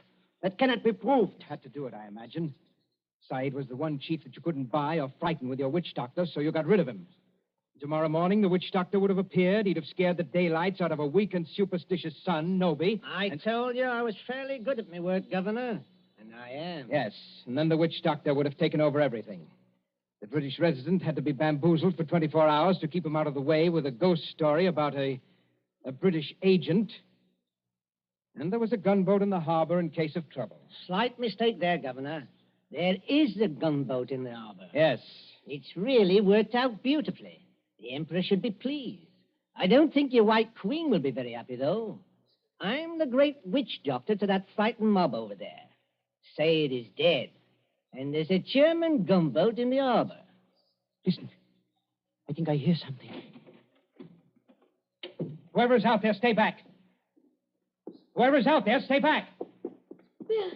That cannot be proved. Had to do it, I imagine. Saeed was the one chief that you couldn't buy or frighten with your witch doctor, so you got rid of him. Tomorrow morning, the witch doctor would have appeared. He'd have scared the daylights out of a weak and superstitious son, Noby. I told you I was fairly good at my work, Governor. And I am. Yes, and then the witch doctor would have taken over everything. The British resident had to be bamboozled for 24 hours to keep him out of the way with a ghost story about a British agent. And there was a gunboat in the harbor in case of trouble. Slight mistake there, Governor. There is a gunboat in the harbor. Yes. It's really worked out beautifully. The Emperor should be pleased. I don't think your White Queen will be very happy, though. I'm the great witch doctor to that frightened mob over there. Saeed is dead. And there's a German gunboat in the harbor. Listen. I think I hear something. Whoever's out there, stay back. Whoever's out there, stay back. Bill,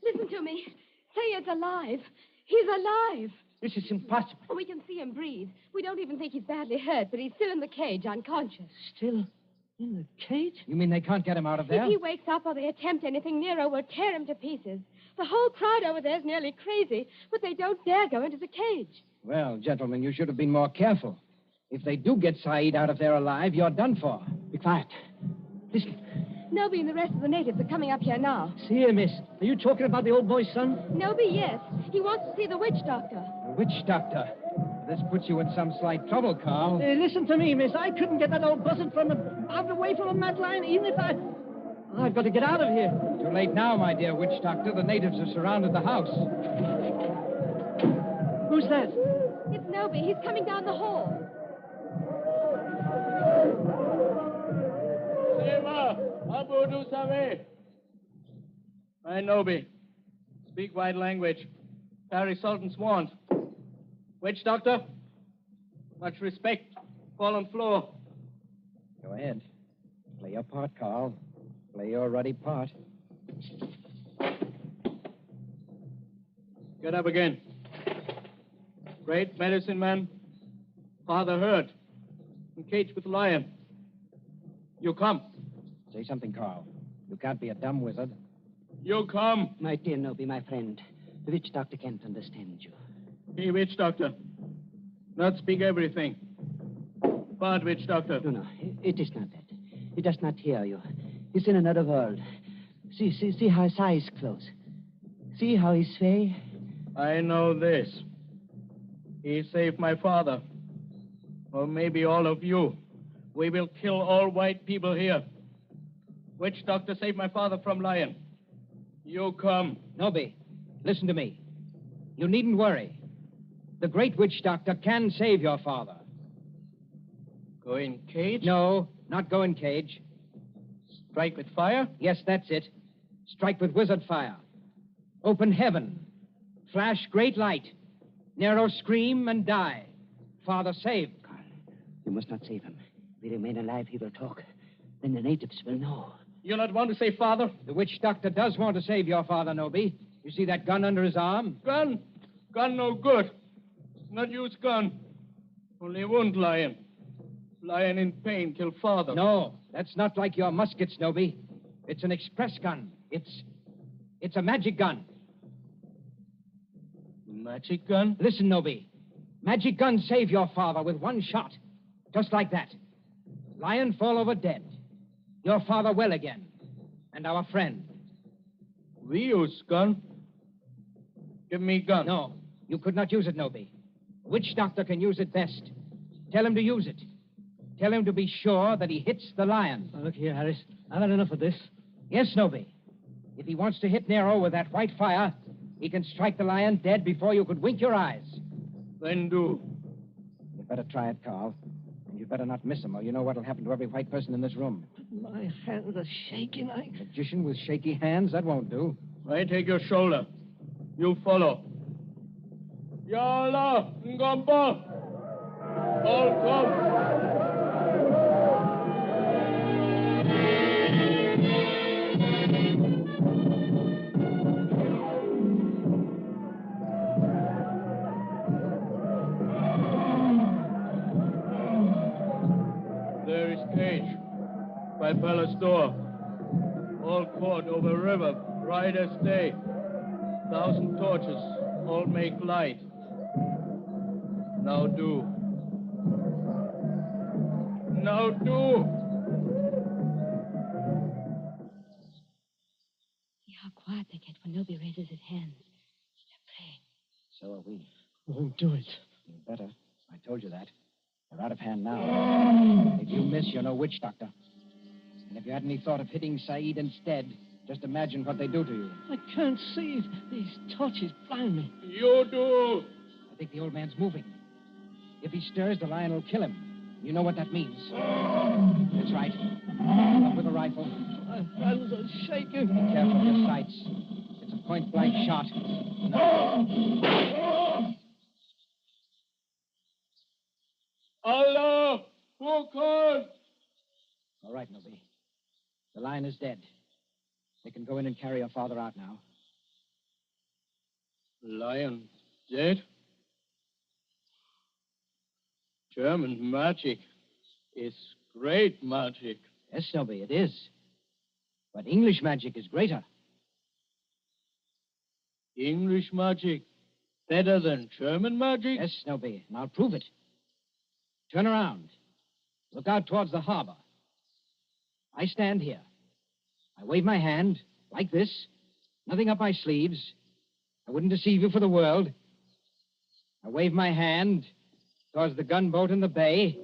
listen to me. Sayed's alive. He's alive. This is impossible. We can see him breathe. We don't even think he's badly hurt, but he's still in the cage, unconscious. Still in the cage? You mean they can't get him out of there? If he wakes up or they attempt anything, Nero will tear him to pieces. The whole crowd over there is nearly crazy, but they don't dare go into the cage. Well, gentlemen, you should have been more careful. If they do get Saeed out of there alive, you're done for. Be quiet. Listen. Noby and the rest of the natives are coming up here now. See here, miss. Are you talking about the old boy's son? Noby, yes. He wants to see the witch doctor. The witch doctor? This puts you in some slight trouble, Carl. Listen to me, miss. I couldn't get that old buzzard out away from a mat line, even if I've got to get out of here. Too late now, my dear witch doctor. The natives have surrounded the house. Who's that? It's Noby. He's coming down the hall. Abu do Save. My Noby. Speak white language. Harry Sultan's warrant. Witch doctor? Much respect. Fallen floor. Go ahead. Play your part, Carl. Play your ruddy part. Get up again. Great medicine man. Father hurt. Encaged with lion. You come. Say something, Carl. You can't be a dumb wizard. You come. My dear Nobi, my friend, the witch doctor can't understand you. He witch doctor. Not speak everything. Bad witch doctor. No, it is not that. He does not hear you. He's in another world. See how his eyes close. See how he's sway. I know this. He saved my father. Or maybe all of you. We will kill all white people here. Witch doctor saved my father from lion. You come. Nobi, listen to me. You needn't worry. The great witch doctor can save your father. Go in cage? No, not go in cage. Strike with fire? Yes, that's it. Strike with wizard fire. Open heaven. Flash great light. Nero scream and die. Father saved. Carl, you must not save him. If he remain alive, he will talk. Then the natives will know. You not want to save father? The witch doctor does want to save your father, Nobi. You see that gun under his arm? Gun? Gun no good. Not use gun. Only wound lion. Lion in pain kill father. No, that's not like your muskets, Nobi. It's an express gun. It's a magic gun. Magic gun? Listen, Nobi. Magic gun save your father with one shot. Just like that. Lion fall over dead. Your father well again. And our friend. We use gun. Give me gun. No, you could not use it, Nobi. A witch doctor can use it best. Tell him to use it. Tell him to be sure that he hits the lion. Now, look here, Harris. I've had enough of this. Yes, Nobi. If he wants to hit Nero with that white fire, he can strike the lion dead before you could wink your eyes. Then do. You'd better try it, Carl. And you'd better not miss him, or you know what'll happen to every white person in this room. My hands are shaking. Magician with shaky hands, that won't do. I take your shoulder. You follow. Yala, Ngamba. All come. There is cage by palace door. All court over river, bright as day. 1,000 torches, all make light. Now do. Now do. See how quiet they get when nobody raises his hands. They're praying. So are we. Won't do it. You better. I told you that. They're out of hand now. If you miss, you're no witch doctor. And if you had any thought of hitting Saeed instead, just imagine what they do to you. I can't see. These torches blind me. You do. I think the old man's moving. If he stirs, the lion will kill him. You know what that means. That's right. Up with a rifle. My hands are shaking. Be careful of your sights. It's a point-blank shot. Allah! Who called? All right, Nobi. The lion is dead. They can go in and carry your father out now. Lion dead? German magic is great magic. Yes, Nobi, it is. But English magic is greater. English magic better than German magic? Yes, Nobi, and I'll prove it. Turn around. Look out towards the harbor. I stand here. I wave my hand, like this. Nothing up my sleeves. I wouldn't deceive you for the world. I wave my hand towards the gunboat in the bay.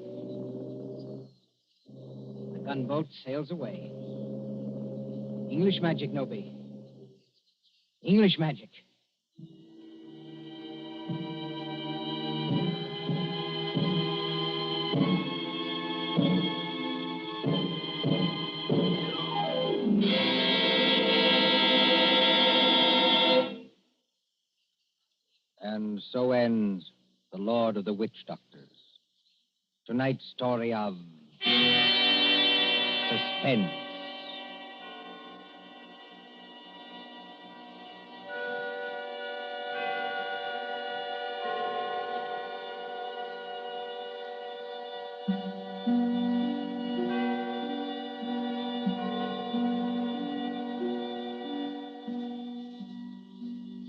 The gunboat sails away. English magic, Nobi. English magic. And so ends The Lord of the Witch Doctors. Tonight's story of suspense.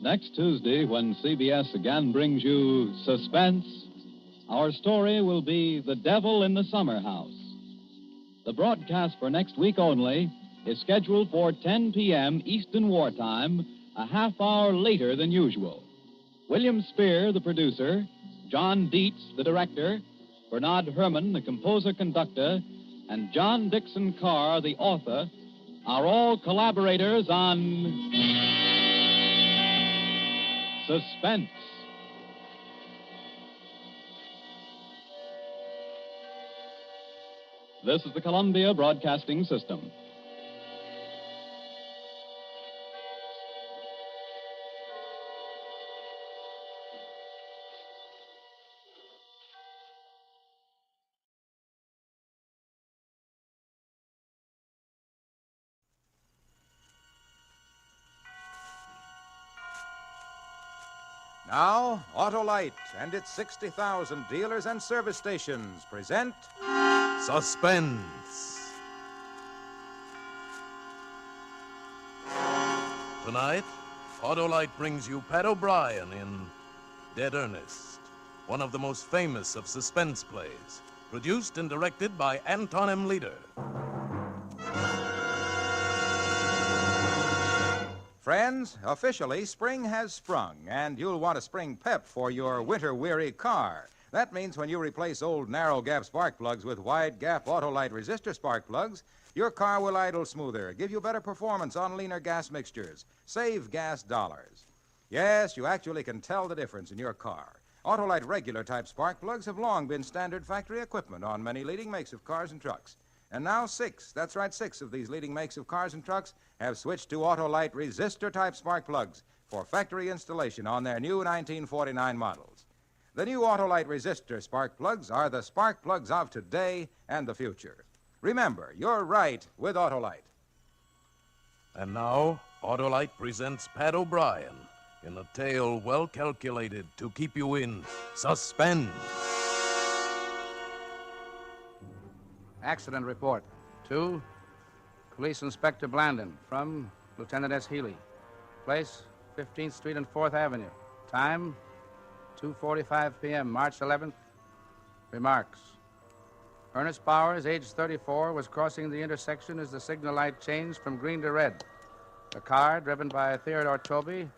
Next Tuesday, when CBS again brings you Suspense, our story will be The Devil in the Summer House. The broadcast for next week only is scheduled for 10 p.m. Eastern Wartime, a half hour later than usual. William Spear, the producer, John Dietz, the director, Bernard Herrmann, the composer-conductor, and John Dixon Carr, the author, are all collaborators on Suspense. This is the Columbia Broadcasting System. Now, Autolite and its 60,000 dealers and service stations present Suspense. Tonight, Autolite brings you Pat O'Brien in Dead Earnest, one of the most famous of suspense plays, produced and directed by Anton M. Leader. Friends, officially, spring has sprung, and you'll want a spring pep for your winter-weary car. That means when you replace old narrow-gap spark plugs with wide-gap Autolite resistor spark plugs, your car will idle smoother, give you better performance on leaner gas mixtures, save gas dollars. Yes, you actually can tell the difference in your car. Autolite regular-type spark plugs have long been standard factory equipment on many leading makes of cars and trucks. And now six of these leading makes of cars and trucks have switched to Autolite resistor-type spark plugs for factory installation on their new 1949 models. The new Autolite resistor spark plugs are the spark plugs of today and the future. Remember, you're right with Autolite. And now, Autolite presents Pat O'Brien in a tale well calculated to keep you in suspense. Accident report. 2, Police Inspector Blandon from Lieutenant S. Healy. Place, 15th Street and 4th Avenue. Time, 2:45 p.m., March 11th. Remarks. Ernest Bowers, age 34, was crossing the intersection as the signal light changed from green to red. The car, driven by Theodore Toby,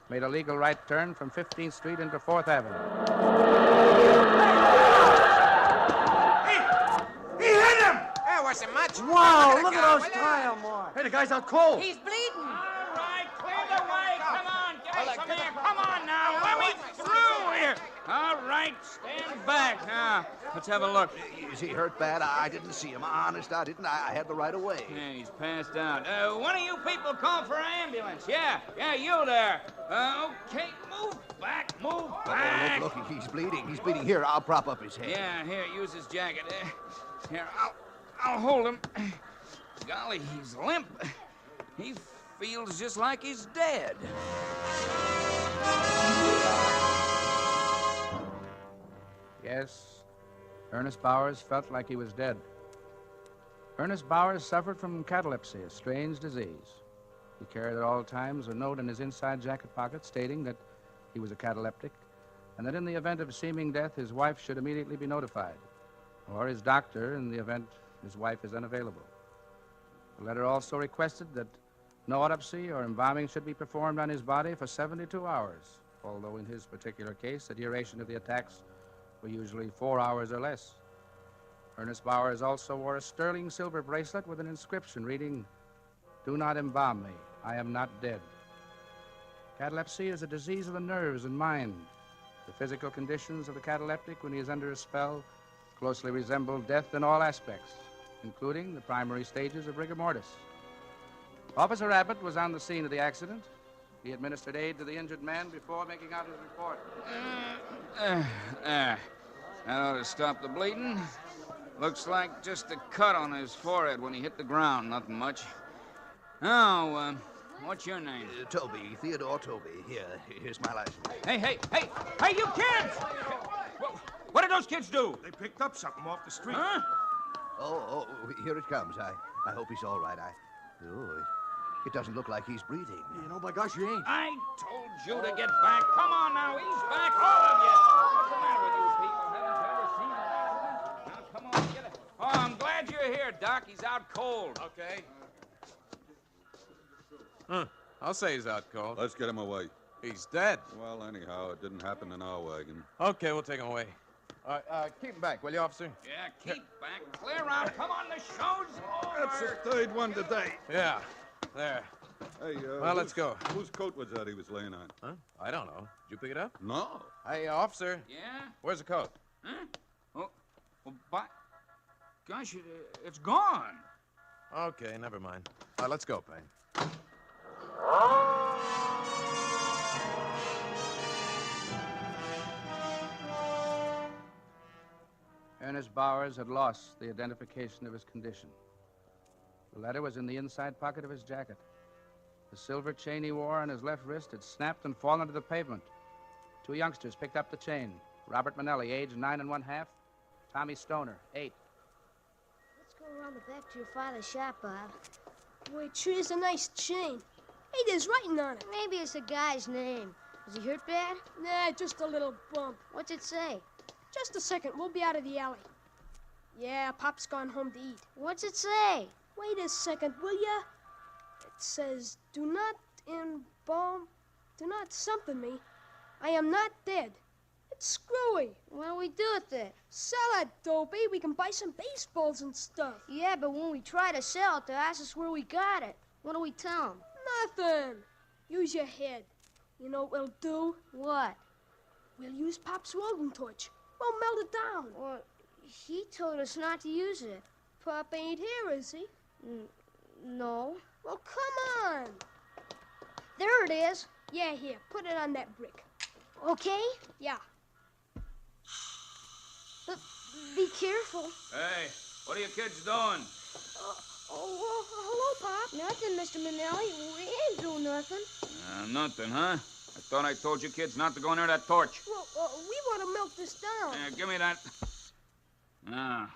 made a legal right turn from 15th Street into 4th Avenue. Wasn't much. Wow, look at those tire marks. Hey, the guy's out cold. He's bleeding. All right, clear the way. Come on, guys. Come on now. Let me through here. All right, stand back. Let's have a look. Is he hurt bad? I didn't see him. Honest, I didn't. I had the right of way. Yeah, he's passed out. One of you people call for an ambulance. Yeah, you there. Okay, move back. Oh, look, he's bleeding. He's bleeding. Here, I'll prop up his head. Yeah, here, use his jacket. Here, I'll hold him. Golly, he's limp. He feels just like he's dead. Yes, Ernest Bowers felt like he was dead. Ernest Bowers suffered from catalepsy, a strange disease. He carried at all times a note in his inside jacket pocket stating that he was a cataleptic and that in the event of seeming death, his wife should immediately be notified, or his doctor in the event his wife is unavailable. The letter also requested that no autopsy or embalming should be performed on his body for 72 hours, although in his particular case, the duration of the attacks were usually 4 hours or less. Ernest Bowers also wore a sterling silver bracelet with an inscription reading, "Do not embalm me. I am not dead." Catalepsy is a disease of the nerves and mind. The physical conditions of the cataleptic when he is under a spell closely resemble death in all aspects, including the primary stages of rigor mortis. Officer Abbott was on the scene of the accident. He administered aid to the injured man before making out his report. That ought to stop the bleeding. Looks like just a cut on his forehead when he hit the ground. Nothing much. Now, what's your name? Toby, Theodore Toby. Here's my license. Hey, you kids! What did those kids do? They picked up something off the street. Huh? Oh, here it comes. I hope he's all right. It doesn't look like he's breathing. Oh, my gosh, he ain't. I told you to get back. Come on now, ease back, all of you. What's the matter with you people? Haven't you ever seen an accident? Now, come on, get it. Oh, I'm glad you're here, Doc. He's out cold. Okay. I'll say he's out cold. Let's get him away. He's dead. Well, anyhow, it didn't happen in our wagon. Okay, we'll take him away. All right, keep him back, will you, officer? Yeah, keep back. Clear out. Come on, the show's over. That's the third one today. Yeah, there. Hey, well, let's go. Whose coat was that he was laying on? Huh? I don't know. Did you pick it up? No. Hey, officer. Yeah? Where's the coat? Huh? Oh, by... Gosh, it's gone. Okay, never mind. All right, let's go, Payne. Ernest Bowers had lost the identification of his condition. The letter was in the inside pocket of his jacket. The silver chain he wore on his left wrist had snapped and fallen to the pavement. Two youngsters picked up the chain. Robert Manelli, age 9 1/2. Tommy Stoner, 8. Let's go around the back to your father's shop, Bob. Boy, it sure is a nice chain. Hey, there's writing on it. Maybe it's a guy's name. Is he hurt bad? Nah, just a little bump. What's it say? Just a second. We'll be out of the alley. Yeah, Pop's gone home to eat. What's it say? Wait a second, will ya? It says, do not embalm, do not something me. I am not dead. It's screwy. What do we do with it? Sell it, Dopey. We can buy some baseballs and stuff. Yeah, but when we try to sell it, they'll ask us where we got it. What do we tell them? Nothing. Use your head. You know what we'll do? What? We'll use Pop's welding torch. We'll melt it down. Well, he told us not to use it. Pop ain't here, is he? No. Well, come on. There it is. Yeah, here. Put it on that brick. Okay? Yeah. But be careful. Hey, what are you kids doing? Hello, Pop. Nothing, Mr. Manelli. We ain't doing nothing. Nothing, huh? I thought I told you kids not to go near that torch. Well, we want to melt this down. Give me that. Now,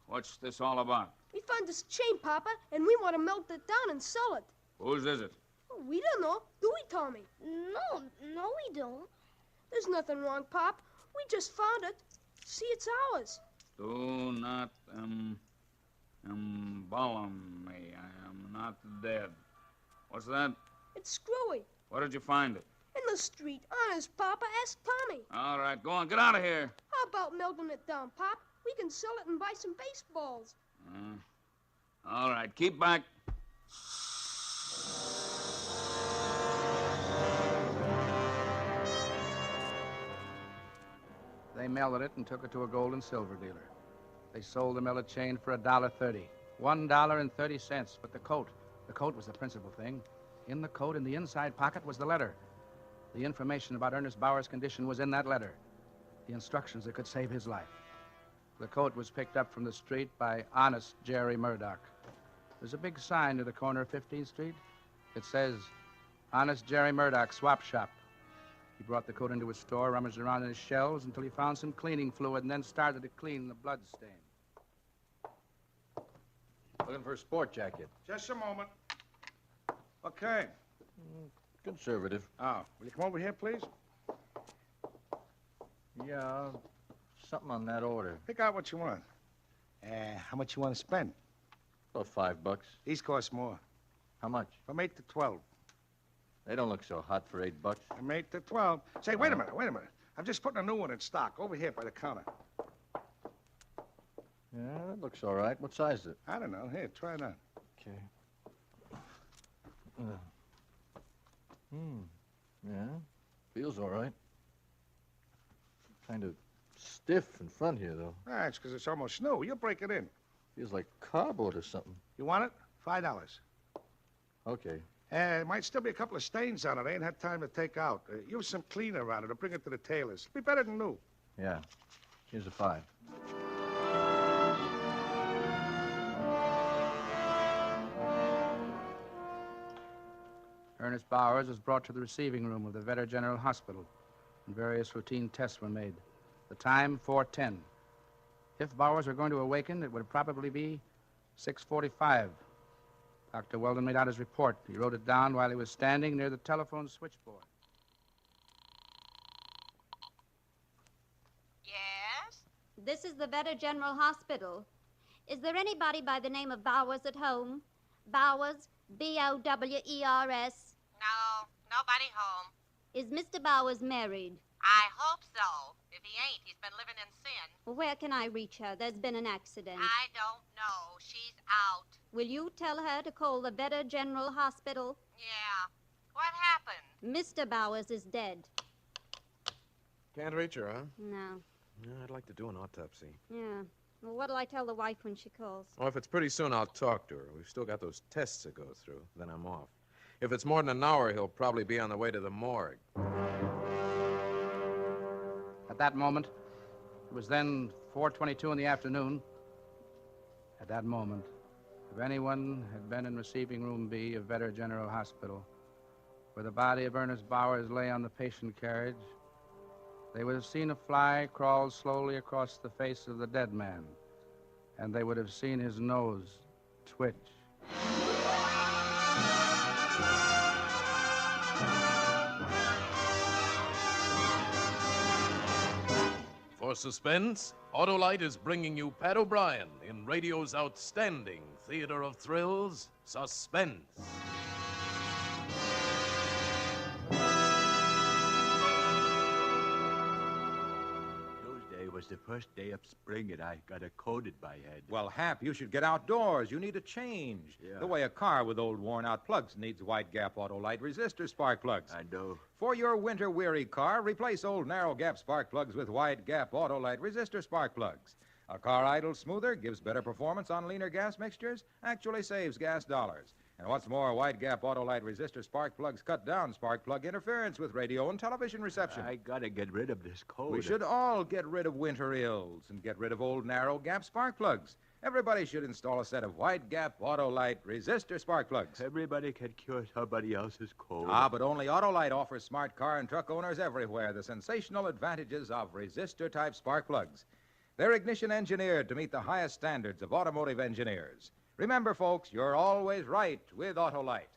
what's this all about? We found this chain, Papa, and we want to melt it down and sell it. Whose is it? We don't know. Do we, Tommy? No, we don't. There's nothing wrong, Pop. We just found it. See, it's ours. Do not embalm me. I am not dead. What's that? It's screwy. Where did you find it? In the street. Honest, Papa. Ask Tommy. All right, go on. Get out of here. How about melting it down, Pop? We can sell it and buy some baseballs. All right, keep back. They melted it and took it to a gold and silver dealer. They sold the melted chain for $1.30. $1.30. But the coat was the principal thing. In the coat, in the inside pocket, was the letter. The information about Ernest Bauer's condition was in that letter. The instructions that could save his life. The coat was picked up from the street by honest Jerry Murdoch. There's a big sign near the corner of 15th Street. It says, Honest Jerry Murdoch, Swap Shop. He brought the coat into his store, rummaged around in his shelves until he found some cleaning fluid and then started to clean the blood stain. Looking for a sport jacket. Just a moment. Okay. Conservative. Oh, will you come over here, please? Yeah, something on that order. Pick out what you want. How much you want to spend? About $5. These cost more. How much? From 8 to 12. They don't look so hot for $8. From 8 to 12. Say, wait a minute. I'm just putting a new one in stock over here by the counter. Yeah, that looks all right. What size is it? I don't know. Here, try it on. Okay. Yeah, feels all right. Kind of stiff in front here, though. Ah, it's because it's almost new. You'll break it in. Feels like cardboard or something. You want it? $5. Okay. Might still be a couple of stains on it. I ain't had time to take out. Use some cleaner on it or bring it to the tailor's. It'll be better than new. Yeah. Here's a 5. Ernest Bowers was brought to the receiving room of the Vetter General Hospital, and various routine tests were made. The time, 4:10. If Bowers were going to awaken, it would probably be 6:45. Dr. Weldon made out his report. He wrote it down while he was standing near the telephone switchboard. Yes? This is the Vetter General Hospital. Is there anybody by the name of Bowers at home? Bowers, B-O-W-E-R-S. No, nobody home. Is Mr. Bowers married? I hope so. If he ain't, he's been living in sin. Well, where can I reach her? There's been an accident. I don't know. She's out. Will you tell her to call the Vetter General Hospital? Yeah. What happened? Mr. Bowers is dead. Can't reach her, huh? No. Yeah, I'd like to do an autopsy. Yeah. Well, what'll I tell the wife when she calls? Oh, if it's pretty soon, I'll talk to her. We've still got those tests to go through. Then I'm off. If it's more than an hour, he'll probably be on the way to the morgue. At that moment, it was then 4:22 in the afternoon. At that moment, if anyone had been in receiving room B of Vetter General Hospital, where the body of Ernest Bowers lay on the patient carriage, they would have seen a fly crawl slowly across the face of the dead man, and they would have seen his nose twitch. For suspense, Autolite is bringing you Pat O'Brien in radio's outstanding theater of thrills, Suspense. Tuesday was the first day of spring, and I got a cold in my head. Well, Hap, you should get outdoors. You need a change. Yeah. The way a car with old worn-out plugs needs wide gap Autolite resistor spark plugs. I know. For your winter-weary car, replace old narrow gap spark plugs with wide gap Autolite resistor spark plugs. A car idles smoother, gives better performance on leaner gas mixtures, actually saves gas dollars. And what's more, wide gap Autolite resistor spark plugs cut down spark plug interference with radio and television reception. I gotta get rid of this cold. We should all get rid of winter ills and get rid of old narrow gap spark plugs. Everybody should install a set of wide gap Autolite resistor spark plugs. Everybody can cure somebody else's cold. Ah, but only Autolite offers smart car and truck owners everywhere the sensational advantages of resistor-type spark plugs. They're ignition engineered to meet the highest standards of automotive engineers. Remember, folks, you're always right with Autolite.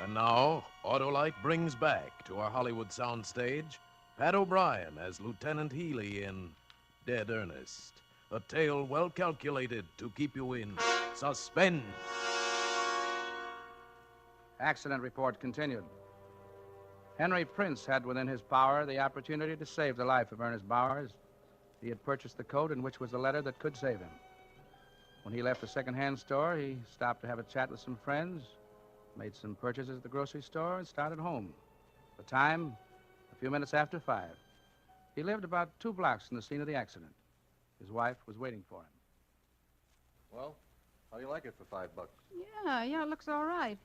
And now, Autolite brings back to our Hollywood soundstage Pat O'Brien as Lieutenant Healy in Dead Earnest, a tale well calculated to keep you in suspense. Accident report continued. Henry Prince had within his power the opportunity to save the life of Ernest Bowers. He had purchased the coat in which was the letter that could save him. When he left the second-hand store, he stopped to have a chat with some friends, made some purchases at the grocery store, and started home. The time, a few minutes after 5. He lived about 2 blocks from the scene of the accident. His wife was waiting for him. Well, how do you like it for $5? Yeah, it looks all right.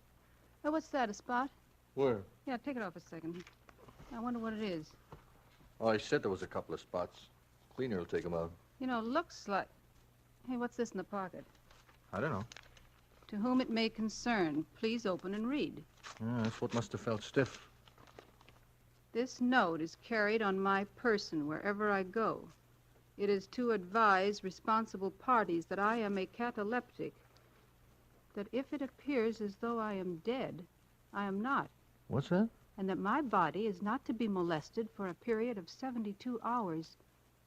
Oh, what's that, a spot? Where? Yeah, take it off a second. I wonder what it is. Oh, I said there was a couple of spots. Cleaner will take them out. You know, looks like... Hey, what's this in the pocket? I don't know. To whom it may concern, please open and read. Yeah, that's what must have felt stiff. This note is carried on my person wherever I go. It is to advise responsible parties that I am a cataleptic, that if it appears as though I am dead, I am not, What's that? and that my body is not to be molested for a period of 72 hours,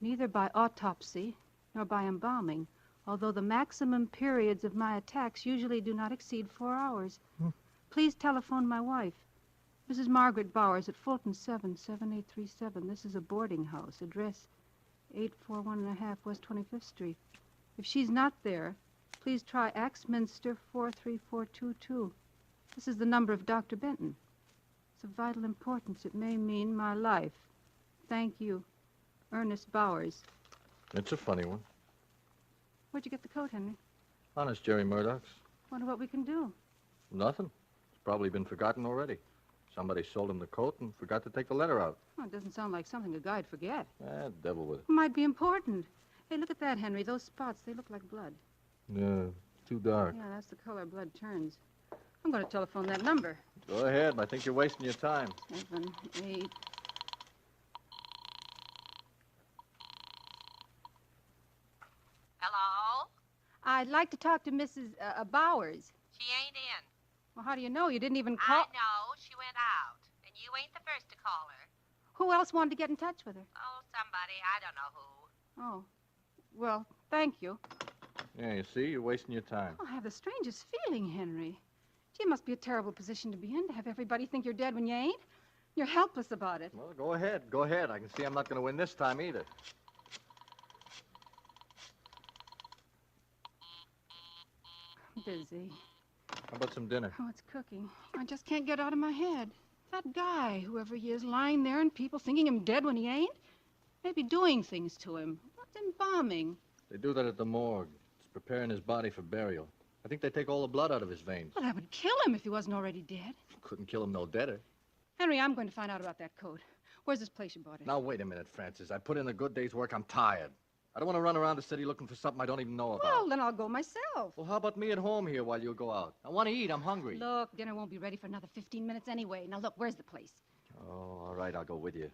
neither by autopsy nor by embalming, although the maximum periods of my attacks usually do not exceed 4 hours. Please telephone my wife, Mrs. Margaret Bowers, at Fulton 77837. This is a boarding house. Address 841.5 West 25th Street. If she's not there, please try Axminster 43422. This is the number of Dr. Benton. It's of vital importance. It may mean my life. Thank you, Ernest Bowers. It's a funny one. Where'd you get the coat, Henry? Honest, Jerry Murdoch's. Wonder what we can do. Nothing. It's probably been forgotten already. Somebody sold him the coat and forgot to take the letter out. Well, it doesn't sound like something a guy'd forget. Devil with it. Might be important. Hey, look at that, Henry. Those spots, they look like blood. Yeah, too dark. Yeah, that's the color blood turns. I'm going to telephone that number. Go ahead. I think you're wasting your time. 7, 8. Hello? I'd like to talk to Mrs. Bowers. She ain't in. Well, how do you know? You didn't even call. I know. She went out. And you ain't the first to call her. Who else wanted to get in touch with her? Oh, somebody. I don't know who. Oh. Well, thank you. Yeah, you see, you're wasting your time. I have the strangest feeling, Henry. Gee, it must be a terrible position to be in, to have everybody think you're dead when you ain't. You're helpless about it. Well, go ahead. Go ahead. I can see I'm not going to win this time either. Busy. How about some dinner? Oh, it's cooking. I just can't get out of my head. That guy, whoever he is, lying there and people thinking him dead when he ain't. Maybe doing things to him. What's embalming? They do that at the morgue. It's preparing his body for burial. I think they take all the blood out of his veins. Well, that would kill him if he wasn't already dead. Couldn't kill him no deader. Henry, I'm going to find out about that coat. Where's this place you bought it? Now, wait a minute, Francis. I put in a good day's work. I'm tired. I don't want to run around the city looking for something I don't even know about. Well, then I'll go myself. Well, how about me at home here while you go out? I want to eat. I'm hungry. Look, dinner won't be ready for another 15 minutes anyway. Now, look, where's the place? Oh, all right. I'll go with you.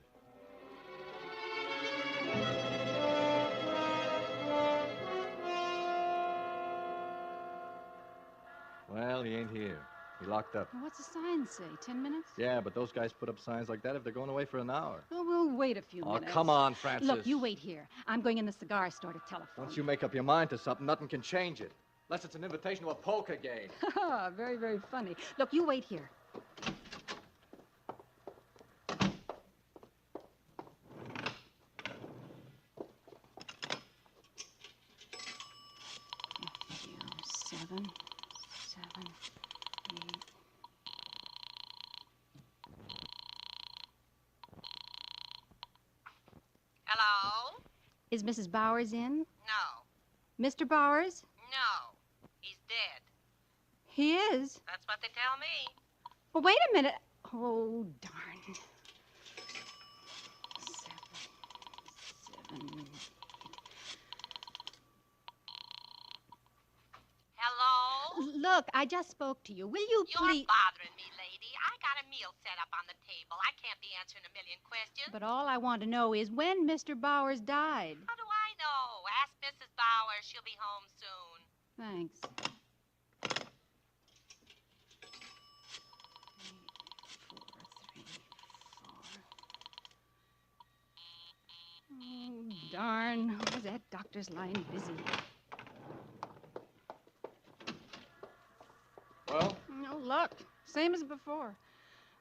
Well, he ain't here. He locked up. Well, what's the sign say? 10 minutes? Yeah, but those guys put up signs like that if they're going away for an hour. Oh, we'll wait a few Oh, minutes. come on, Francis. Look, you wait here. I'm going in the cigar store to telephone. Once you make up your mind to something, nothing can change it. Unless it's an invitation to a poker game. Very, very funny. Look, you wait here. Seven, 8. Hello? Is Mrs. Bowers in? No. Mr. Bowers? No. He's dead. He is. That's what they tell me. Well, wait a minute. Oh, darn. 7. Hello? Look, I just spoke to you. Will you You're please... bothering me, lady. I got a meal set up on the table. I can't be answering a million questions. But all I want to know is when Mr. Bowers died. How do I know? Ask Mrs. Bowers. She'll be home soon. Thanks. 8, 4, 3, 4. Oh, darn. Oh, that doctor's line busy. Well? No luck. Same as before.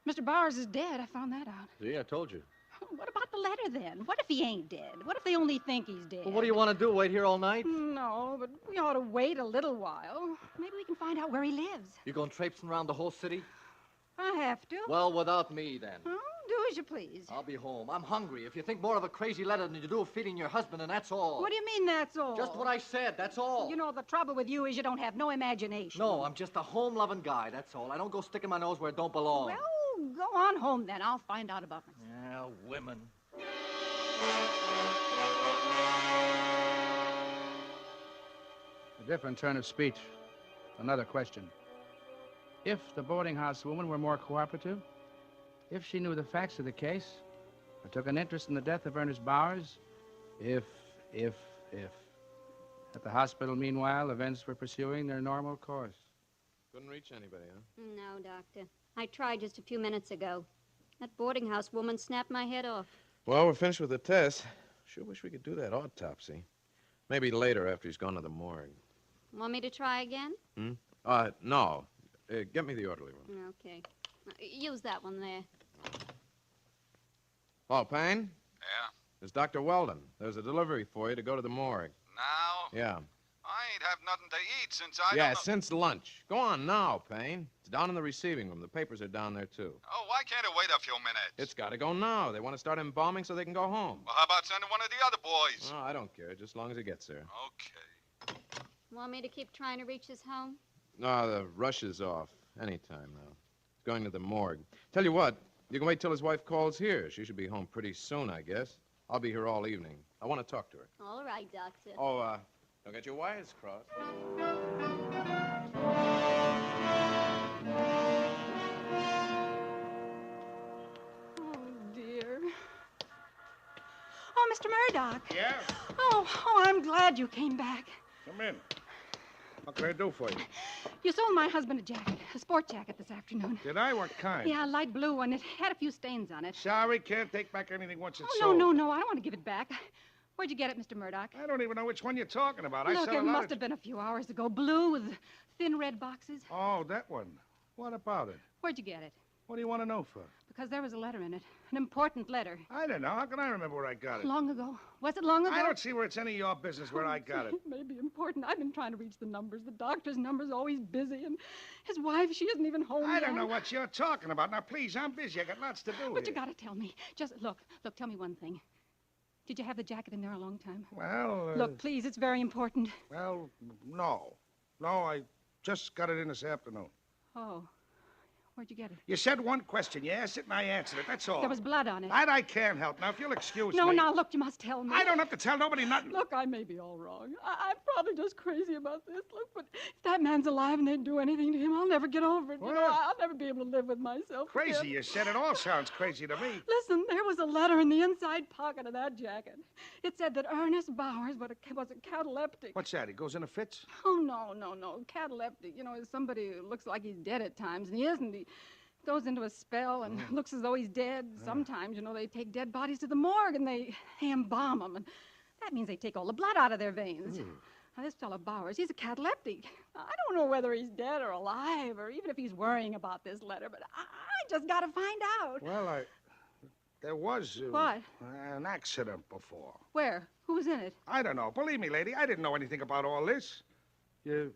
Mr. Bowers is dead. I found that out. See, I told you. What about the letter, then? What if he ain't dead? What if they only think he's dead? Well, what do you want to do, wait here all night? No, but we ought to wait a little while. Maybe we can find out where he lives. You going traipsing around the whole city? I have to. Well, without me, then. Oh, do as you please. I'll be home. I'm hungry. If you think more of a crazy letter than you do of feeding your husband, and that's all. What do you mean, that's all? Just what I said, that's all. You know, the trouble with you is you don't have no imagination. No, I'm just a home-loving guy, that's all. I don't go sticking my nose where it don't belong. Well, go on home, then. I'll find out about myself. Yeah, women. A different turn of speech. Another question. If the boarding house woman were more cooperative, if she knew the facts of the case, or took an interest in the death of Ernest Bowers, if. At the hospital, meanwhile, events were pursuing their normal course. Couldn't reach anybody, huh? No, Doctor. I tried just a few minutes ago. That boarding house woman snapped my head off. Well, we're finished with the test. Sure wish we could do that autopsy. Maybe later after he's gone to the morgue. Want me to try again? No. Get me the orderly room. Okay. Use that one there. Oh, Payne? Yeah? It's Dr. Weldon. There's a delivery for you to go to the morgue. Now? Yeah. I ain't have nothing to eat since I Yeah, don't know... since lunch. Go on now, Payne. It's down in the receiving room. The papers are down there, too. Oh, why can't it wait a few minutes? It's got to go now. They want to start embalming so they can go home. Well, how about sending one of the other boys? Oh, I don't care, just as long as it gets there. Okay. Want me to keep trying to reach his home? No, the rush is off. Anytime now. Going to the morgue. Tell you what, you can wait till his wife calls here. She should be home pretty soon, I guess. I'll be here all evening. I want to talk to her. All right, Doctor. Oh, don't get your wires crossed. Oh, dear. Oh, Mr. Murdoch. Yeah? Oh, I'm glad you came back. Come in. What can I do for you? You sold my husband a jacket, a sport jacket this afternoon. Did I? What kind? Yeah, light blue, and it had a few stains on it. Sorry, can't take back anything once it's Oh, sold. no, I don't want to give it back. Where'd you get it, Mr. Murdoch? I don't even know which one you're talking about. I Look, sell a it lot must of... have been a few hours ago. Blue with thin red boxes. Oh, that one. What about it? Where'd you get it? What do you want to know for? Because there was a letter in it. An important letter. I don't know. How can I remember where I got it? Long ago. Was it long ago? I don't see where it's any of your business where I got it. It may be important. I've been trying to reach the numbers. The doctor's number's always busy, and his wife, she isn't even home I yet. don't know what you're talking about. Now, please, I'm busy. I got lots to do But here. you gotta tell me. Just look, tell me one thing. Did you have the jacket in there a long time? Well, Look, please, it's very important. Well, no. No, I just got it in this afternoon. Oh. Where'd you get it? You said one question. You asked it, and I answered it. That's all. There was blood on it. That I can't help. Now, if you'll excuse No, me... now, look, you must tell me. I don't have to tell nobody nothing. Look, I may be all wrong. I'm probably just crazy about this. Look, but if that man's alive and they do anything to him, I'll never get over it. You know, I'll never be able to live with myself. Crazy, again. you said. It all sounds crazy to me. Listen, there was a letter in the inside pocket of that jacket. It said that Ernest Bowers was a cataleptic. What's that? He goes into fits? Oh, no. Cataleptic, you know, is somebody who looks like he's dead at times, and he isn't. He goes into a spell and looks as though he's dead. Sometimes, you know, they take dead bodies to the morgue and they embalm them. And that means they take all the blood out of their veins. Now, this fellow Bowers, he's a cataleptic. I don't know whether he's dead or alive or even if he's worrying about this letter, but I just got to find out. Well, there was... What? An accident before. Where? Who was in it? I don't know. Believe me, lady, I didn't know anything about all this. You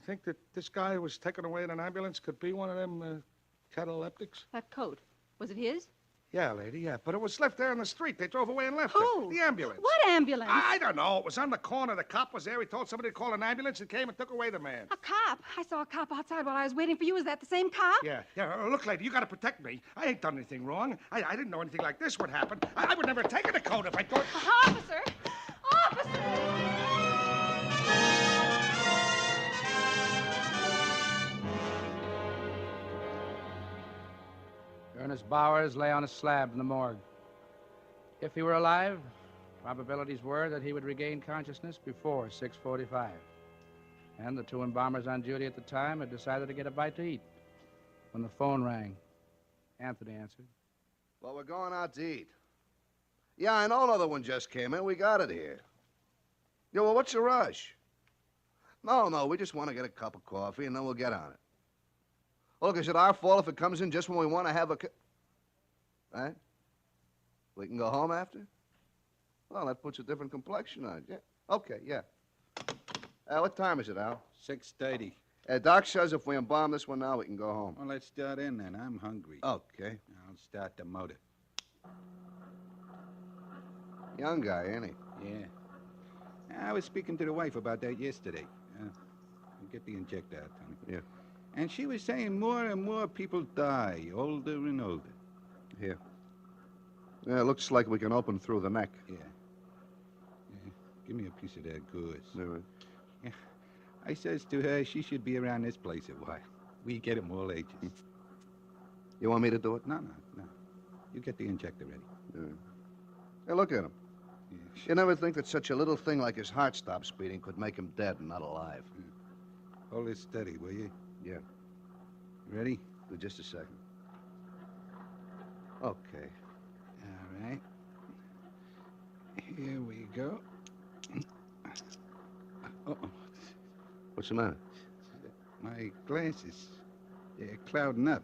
think that this guy who was taken away in an ambulance could be one of them cataleptics? That coat. Was it his? Yeah, lady, yeah. But it was left there in the street. They drove away and left Who? it. The ambulance. What ambulance? I don't know. It was on the corner. The cop was there. He told somebody to call an ambulance and came and took away the man. A cop? I saw a cop outside while I was waiting for you. Is that the same cop? Yeah. Look, lady, you got to protect me. I ain't done anything wrong. I didn't know anything like this would happen. I would never have taken a coat if I thought... Officer! Officer! Ernest Bowers lay on a slab in the morgue. If he were alive, probabilities were that he would regain consciousness before 6:45. And the two embalmers on duty at the time had decided to get a bite to eat. When the phone rang, Anthony answered. Well, we're going out to eat. Yeah, I know another one just came in. We got it here. Yeah, well, what's the rush? No, we just want to get a cup of coffee, and then we'll get on it. Look, is it our fault if it comes in just when we want to have a Right? We can go home after? Well, that puts a different complexion on it. Yeah. Okay, yeah. What time is it, Al? 6:30. Doc says if we embalm this one now, we can go home. Well, let's start in then. I'm hungry. Okay. I'll start the motor. Young guy, ain't he? Yeah. I was speaking to the wife about that yesterday. Get the injector out, Tony. Yeah. And she was saying more and more people die, older and older. Here. Yeah, it looks like we can open through the neck. Yeah. Give me a piece of that gauze. All right. Yeah. I says to her she should be around this place a while. We get 'em all ages. You want me to do it? No. You get the injector ready. All right. Hey, look at him. Yeah. You never think that such a little thing like his heart stops beating could make him dead and not alive. Hold it steady, will you? Yeah. Ready? Just a second. Okay. All right. Here we go. Uh-oh. What's the matter? My glasses. They're clouding up.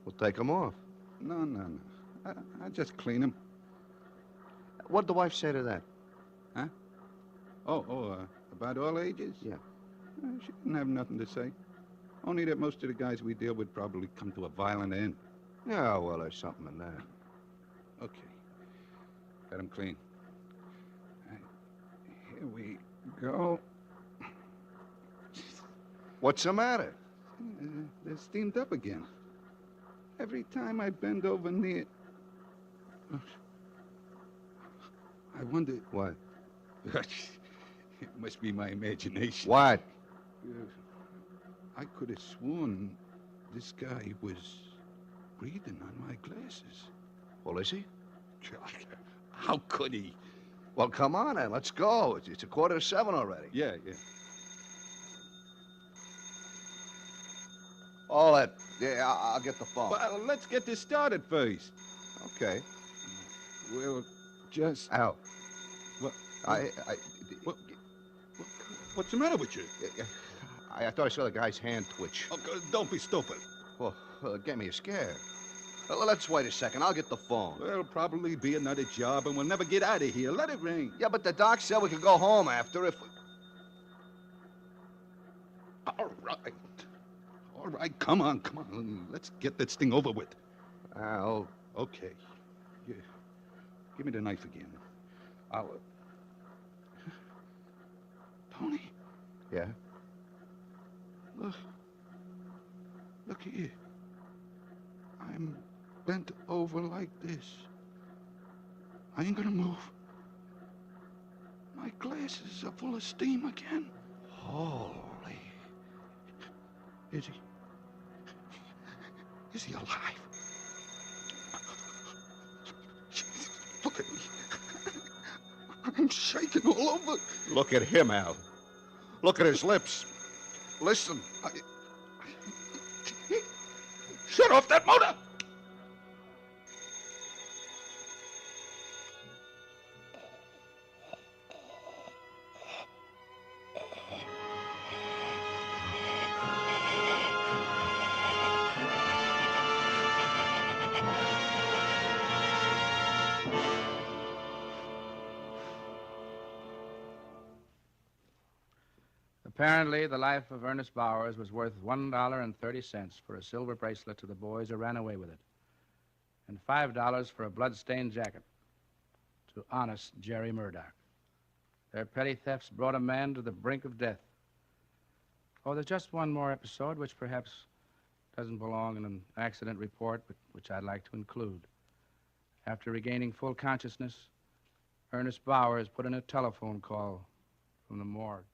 We'll take them off. No. I'll just clean them. What'd the wife say to that? Huh? About all ages? Yeah. She didn't have nothing to say. Only that most of the guys we deal with probably come to a violent end. Yeah, well, there's something in that. Okay. Got them clean. All right. Here we go. What's the matter? They're steamed up again. Every time I bend over near... I wonder... What? It must be my imagination. What? I could have sworn this guy was breathing on my glasses. Well, is he? How could he? Well, come on, then. Let's go. It's 6:45 already. Yeah. All that. Yeah, I'll get the phone. Well, let's get this started first. Okay. We'll just... Al. What? What's the matter with you? I thought I saw the guy's hand twitch. Oh, don't be stupid. Well, it gave me a scare. Let's wait a second. I'll get the phone. There'll probably be another job, and we'll never get out of here. Let it ring. Yeah, but the doc said we could go home after if we... All right, come on. Let's get this thing over with. Al. Okay. Yeah. Give me the knife again. I'll... Tony? Yeah? Look here. I'm bent over like this. I ain't gonna move. My glasses are full of steam again. Holy. Is he alive? Look at me. I'm shaking all over. Look at him, Al. Look at his lips. Listen. Shut off that motor! Apparently, the life of Ernest Bowers was worth $1.30 for a silver bracelet to the boys who ran away with it, and $5 for a blood-stained jacket to honest Jerry Murdoch. Their petty thefts brought a man to the brink of death. Oh, there's just one more episode, which perhaps doesn't belong in an accident report, but which I'd like to include. After regaining full consciousness, Ernest Bowers put in a telephone call from the morgue.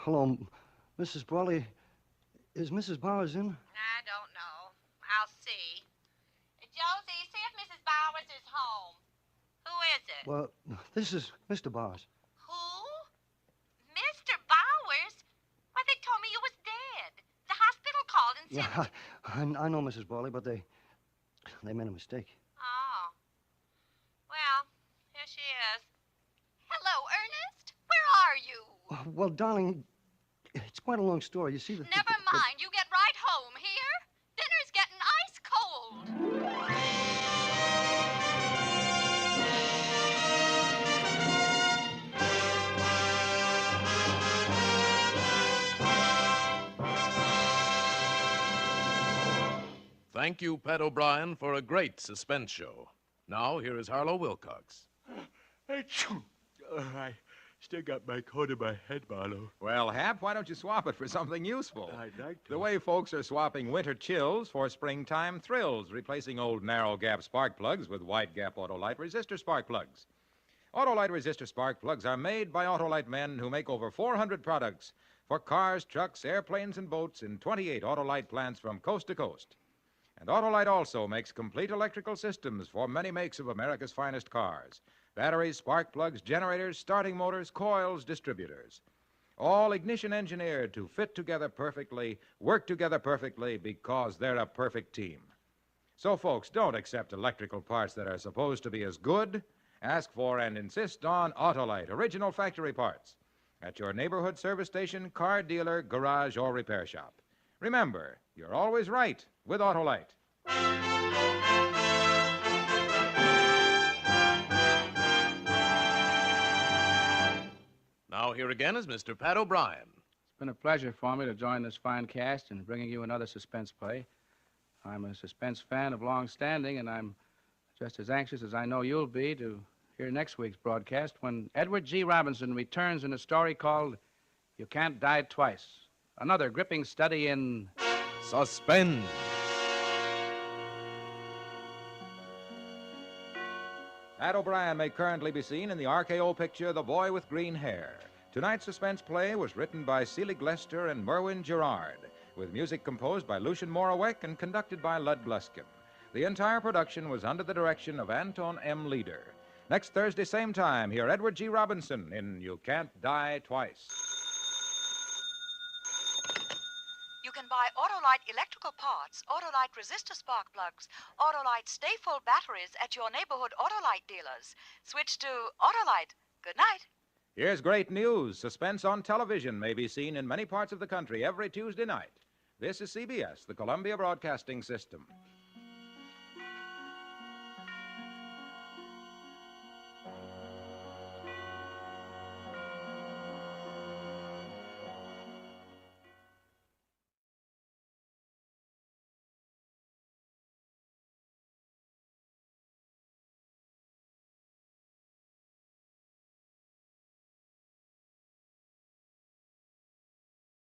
Hello, Mrs. Brawley. Is Mrs. Bowers in? I don't know. I'll see. Josie, see if Mrs. Bowers is home. Who is it? Well, this is Mr. Bowers. Who? Mr. Bowers? Why, they told me you was dead. The hospital called and said... Yeah, I know, Mrs. Brawley, but they made a mistake. Oh. Well, here she is. Hello, Ernest. Where are you? Well, darling, it's quite a long story. You see, Never mind. You get right home, here? Dinner's getting ice cold. Thank you, Pat O'Brien, for a great suspense show. Now, here is Harlow Wilcox. I still got my coat in my head, Marlowe. Well, Hap, why don't you swap it for something useful? I'd like to. The way folks are swapping winter chills for springtime thrills, replacing old narrow gap spark plugs with wide gap Autolite resistor spark plugs. Autolite resistor spark plugs are made by Autolite men who make over 400 products for cars, trucks, airplanes, and boats in 28 Autolite plants from coast to coast. And Autolite also makes complete electrical systems for many makes of America's finest cars. Batteries, spark plugs, generators, starting motors, coils, distributors. All ignition engineered to fit together perfectly, work together perfectly because they're a perfect team. So, folks, don't accept electrical parts that are supposed to be as good. Ask for and insist on Autolite, original factory parts, at your neighborhood service station, car dealer, garage, or repair shop. Remember, you're always right with Autolite. Now, here again is Mr. Pat O'Brien. It's been a pleasure for me to join this fine cast in bringing you another suspense play. I'm a suspense fan of long standing, and I'm just as anxious as I know you'll be to hear next week's broadcast when Edward G. Robinson returns in a story called You Can't Die Twice. another gripping study in suspense. Pat O'Brien may currently be seen in the RKO picture The Boy with Green Hair. Tonight's suspense play was written by Celie Glester and Merwin Gerard, with music composed by Lucian Moraweck and conducted by Lud Gluskin. The entire production was under the direction of Anton M. Leader. Next Thursday, same time, hear Edward G. Robinson in You Can't Die Twice. You can buy Autolite electrical parts, Autolite resistor spark plugs, Autolite stay-full batteries at your neighborhood Autolite dealers. Switch to Autolite. Good night. Here's great news. Suspense on television may be seen in many parts of the country every Tuesday night. This is CBS, the Columbia Broadcasting System.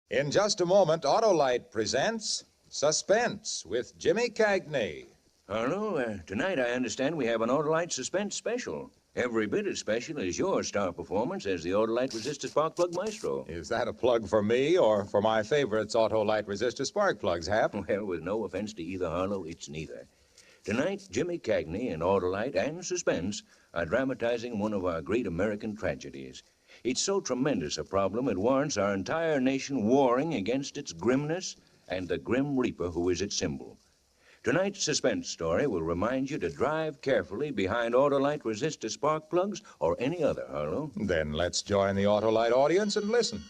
In just a moment, Autolite presents Suspense with Jimmy Cagney. Harlow, tonight I understand we have an Autolite Suspense special. Every bit as special as your star performance as the Autolite Resistor Spark Plug Maestro. Is that a plug for me or for my favorites Autolite resistor spark plugs, Hap? Well, with no offense to either, Harlow, it's neither. Tonight, Jimmy Cagney in Autolite and Suspense are dramatizing one of our great American tragedies. It's so tremendous a problem it warrants our entire nation warring against its grimness and the Grim Reaper who is its symbol. Tonight's suspense story will remind you to drive carefully behind Autolite resistor spark plugs or any other, Harlow. Then let's join the Autolite audience and listen.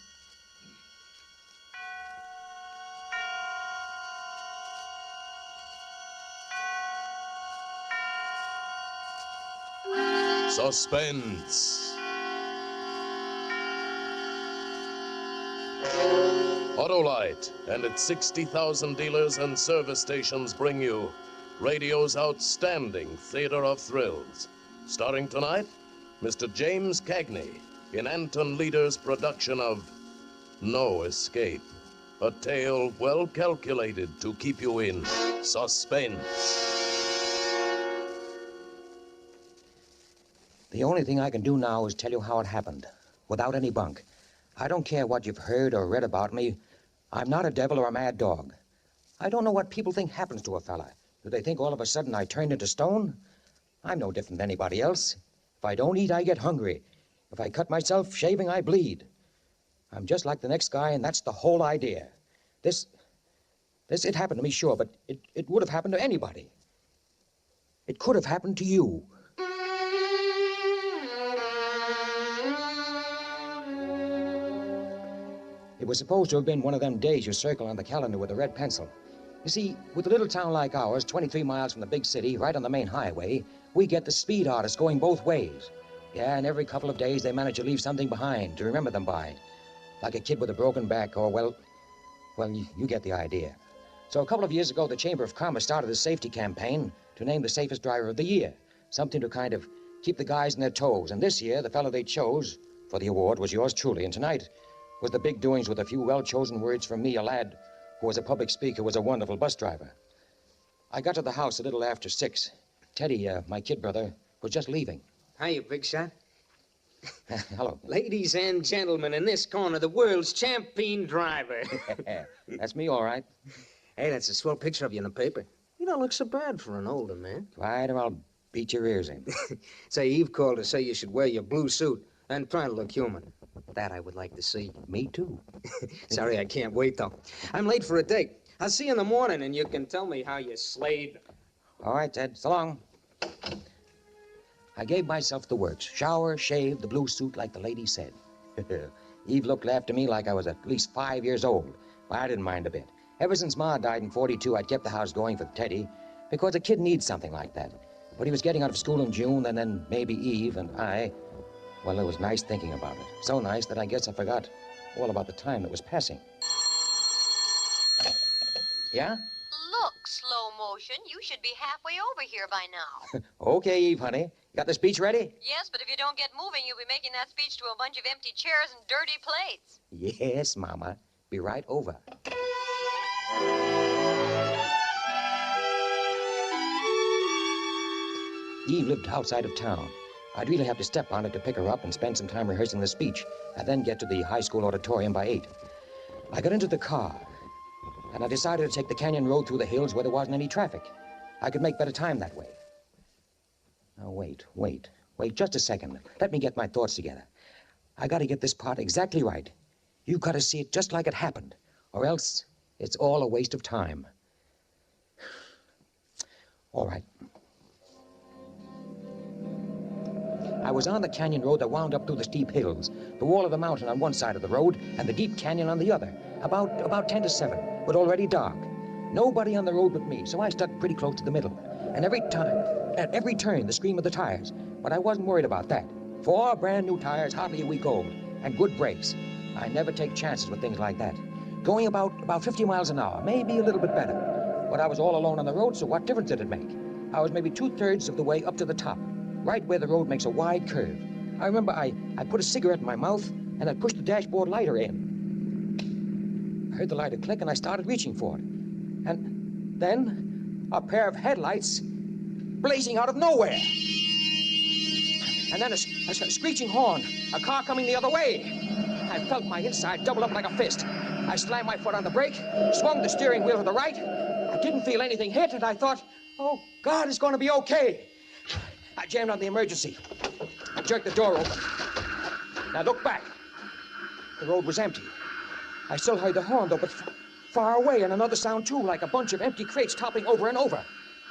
Suspense. Autolite and its 60,000 dealers and service stations bring you radio's outstanding theater of thrills. Starring tonight, Mr. James Cagney in Anton Leader's production of No Escape, a tale well calculated to keep you in suspense. The only thing I can do now is tell you how it happened, without any bunk. I don't care what you've heard or read about me. I'm not a devil or a mad dog. I don't know what people think happens to a fella. Do they think all of a sudden I turned into stone? I'm no different than anybody else. If I don't eat, I get hungry. If I cut myself shaving, I bleed. I'm just like the next guy, and that's the whole idea. It happened to me, sure, but it would have happened to anybody. It could have happened to you. It was supposed to have been one of them days you circle on the calendar with a red pencil. You see, with a little town like ours, 23 miles from the big city, right on the main highway, we get the speed artists going both ways. Yeah, and every couple of days they manage to leave something behind to remember them by. Like a kid with a broken back or, well, you get the idea. So a couple of years ago, the Chamber of Commerce started a safety campaign to name the safest driver of the year. Something to kind of keep the guys in their toes. And this year, the fellow they chose for the award was yours truly. And tonight was the big doings with a few well-chosen words from me, a lad who was a public speaker, was a wonderful bus driver. I got to the house a little after 6. Teddy, my kid brother, was just leaving. Hiya, big shot. Hello. Ladies and gentlemen, in this corner, the world's champion driver. That's me, all right. Hey, that's a swell picture of you in the paper. You don't look so bad for an older man. Right, or I'll beat your ears in. Say, Eve called to say you should wear your blue suit and try to look human. That I would like to see. Me too. Sorry, I can't wait, though. I'm late for a date. I'll see you in the morning, and you can tell me how you slayed. All right, Ted. So long. I gave myself the works. Shower, shave, the blue suit, like the lady said. Eve looked after me like I was at least 5 years old. Well, I didn't mind a bit. Ever since Ma died in 42, I'd kept the house going for Teddy, because a kid needs something like that. But he was getting out of school in June, and then maybe Eve and I... Well, it was nice thinking about it. So nice that I guess I forgot all about the time that was passing. Yeah? Look, slow motion, you should be halfway over here by now. Okay, Eve, honey. You got the speech ready? Yes, but if you don't get moving, you'll be making that speech to a bunch of empty chairs and dirty plates. Yes, Mama. Be right over. Eve lived outside of town. I'd really have to step on it to pick her up and spend some time rehearsing the speech, and then get to the high school auditorium by 8. I got into the car, and I decided to take the canyon road through the hills where there wasn't any traffic. I could make better time that way. Now, wait just a second. Let me get my thoughts together. I got to get this part exactly right. You've got to see it just like it happened, or else it's all a waste of time. All right. I was on the canyon road that wound up through the steep hills, the wall of the mountain on one side of the road, and the deep canyon on the other, about 10 to 7, but already dark. Nobody on the road but me, so I stuck pretty close to the middle. And at every turn, the scream of the tires. But I wasn't worried about that. 4 brand new tires, hardly a week old, and good brakes. I never take chances with things like that. Going about 50 miles an hour, maybe a little bit better. But I was all alone on the road, so what difference did it make? I was maybe 2/3 of the way up to the top, right where the road makes a wide curve. I remember I put a cigarette in my mouth, and I pushed the dashboard lighter in. I heard the lighter click, and I started reaching for it. And then a pair of headlights blazing out of nowhere. And then a screeching horn, a car coming the other way. I felt my inside double up like a fist. I slammed my foot on the brake, swung the steering wheel to the right. I didn't feel anything hit, and I thought, oh, God, it's going to be okay. I jammed on the emergency. I jerked the door open. Now look back. The road was empty. I still heard the horn, though, but far away, and another sound, too, like a bunch of empty crates toppling over and over.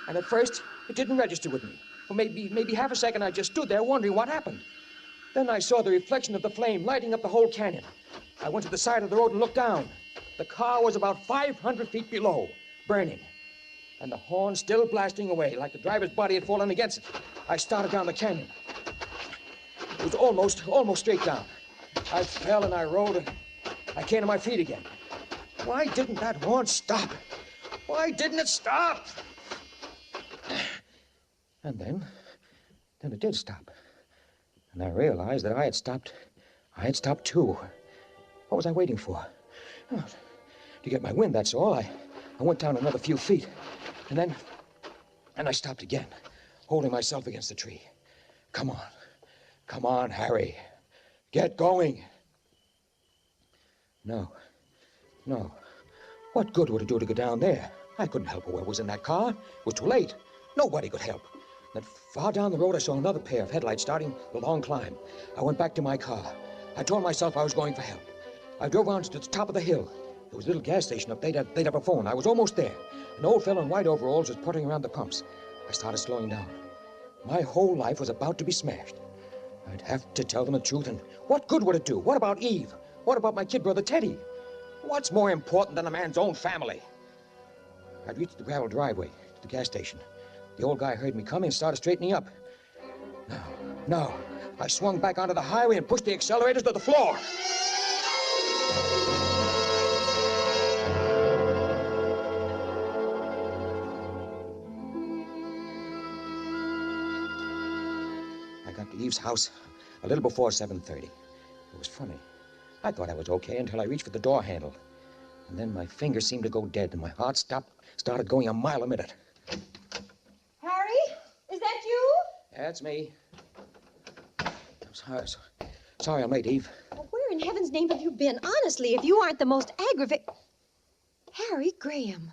And at first, it didn't register with me. For maybe half a second, I just stood there wondering what happened. Then I saw the reflection of the flame lighting up the whole canyon. I went to the side of the road and looked down. The car was about 500 feet below, burning. And the horn still blasting away, like the driver's body had fallen against it. I started down the canyon. It was almost straight down. I fell and I rolled, and I came to my feet again. Why didn't that horn stop? Why didn't it stop? And then it did stop. And I realized that I had stopped too. What was I waiting for? Oh, to get my wind, that's all. I went down another few feet. And then I stopped again, holding myself against the tree. Come on, Harry. Get going. No. What good would it do to go down there? I couldn't help whoever was in that car. It was too late. Nobody could help. Then far down the road, I saw another pair of headlights starting the long climb. I went back to my car. I told myself I was going for help. I drove on to the top of the hill. There was a little gas station up there. They'd have a phone. I was almost there. An old fellow in white overalls was puttering around the pumps. I started slowing down. My whole life was about to be smashed. I'd have to tell them the truth, and what good would it do? What about Eve? What about my kid brother Teddy? What's more important than a man's own family? I'd reached the gravel driveway to the gas station. The old guy heard me coming and started straightening up. No. I swung back onto the highway and pushed the accelerators to the floor. I got to Eve's house a little before 7:30. It was funny. I thought I was okay until I reached for the door handle. And then my fingers seemed to go dead, and my heart started going a mile a minute. Harry? Is that you? That's me. I'm sorry I'm late, Eve. Well, where in heaven's name have you been? Honestly, if you aren't the most aggravating... Harry Graham.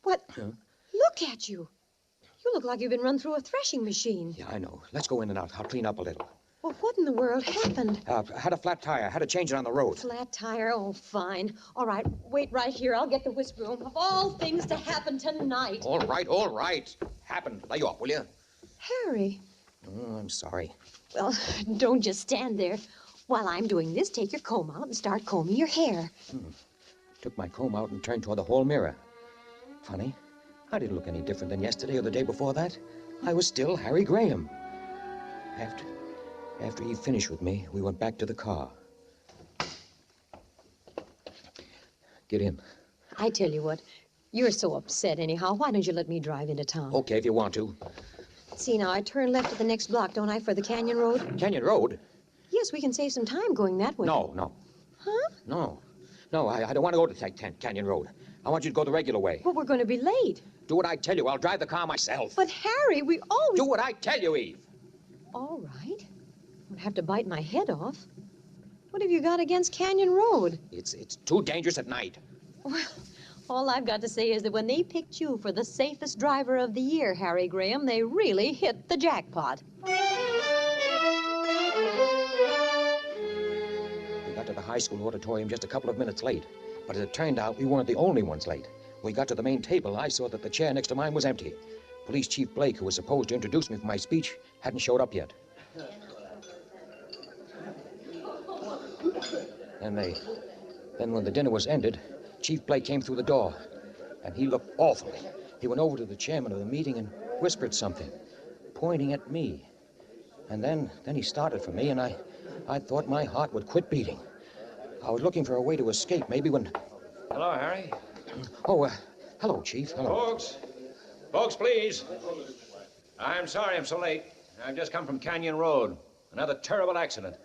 What? Huh? Look at you. You look like you've been run through a threshing machine. Yeah, I know. Let's go in and out. I'll clean up a little. Well, what in the world happened? I had a flat tire. I had to change it on the road. Flat tire? Oh, fine. All right, wait right here. I'll get the whisk broom. Of all things to happen tonight. All right. Happened. Lay off, will you? Harry. Oh, I'm sorry. Well, don't just stand there. While I'm doing this, take your comb out and start combing your hair. Took my comb out and turned toward the hall mirror. Funny. I didn't look any different than yesterday or the day before that. I was still Harry Graham. After Eve finished with me, we went back to the car. Get in. I tell you what, you're so upset anyhow. Why don't you let me drive into town? Okay, if you want to. See, now, I turn left at the next block, don't I, for the Canyon Road? Canyon Road? Yes, we can save some time going that way. No. Huh? No. No, I don't want to go to Canyon Road. I want you to go the regular way. But we're going to be late. Do what I tell you. I'll drive the car myself. But, Harry, we always... Do what I tell you, Eve. All right. I'd have to bite my head off. What have you got against Canyon Road? It's too dangerous at night. Well, all I've got to say is that when they picked you for the safest driver of the year, Harry Graham, they really hit the jackpot. We got to the high school auditorium just a couple of minutes late. But as it turned out, we weren't the only ones late. When we got to the main table, I saw that the chair next to mine was empty. Police Chief Blake, who was supposed to introduce me for my speech, hadn't showed up yet. Then when the dinner was ended, Chief Blake came through the door, and he looked awful. He went over to the chairman of the meeting and whispered something, pointing at me. And then he started for me, and I thought my heart would quit beating. I was looking for a way to escape, maybe when... Hello, Harry. Oh, hello, Chief. Hello. Folks, please. I'm sorry I'm so late. I've just come from Canyon Road. Another terrible accident.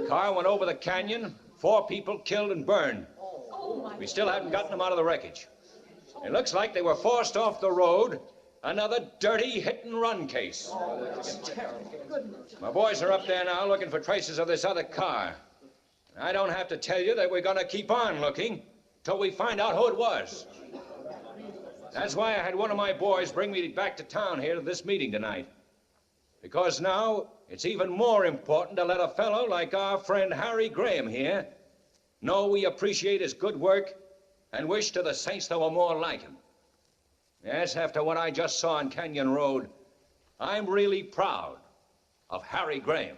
Car went over the canyon, 4 people killed and burned. We still haven't gotten them out of the wreckage. It looks like they were forced off the road. Another dirty hit-and-run case. My boys are up there now looking for traces of this other car. I don't have to tell you that we're going to keep on looking till we find out who it was. That's why I had one of my boys bring me back to town here to this meeting tonight. Because now it's even more important to let a fellow like our friend Harry Graham here know we appreciate his good work and wish to the saints there were more like him. Yes, after what I just saw on Canyon Road, I'm really proud of Harry Graham.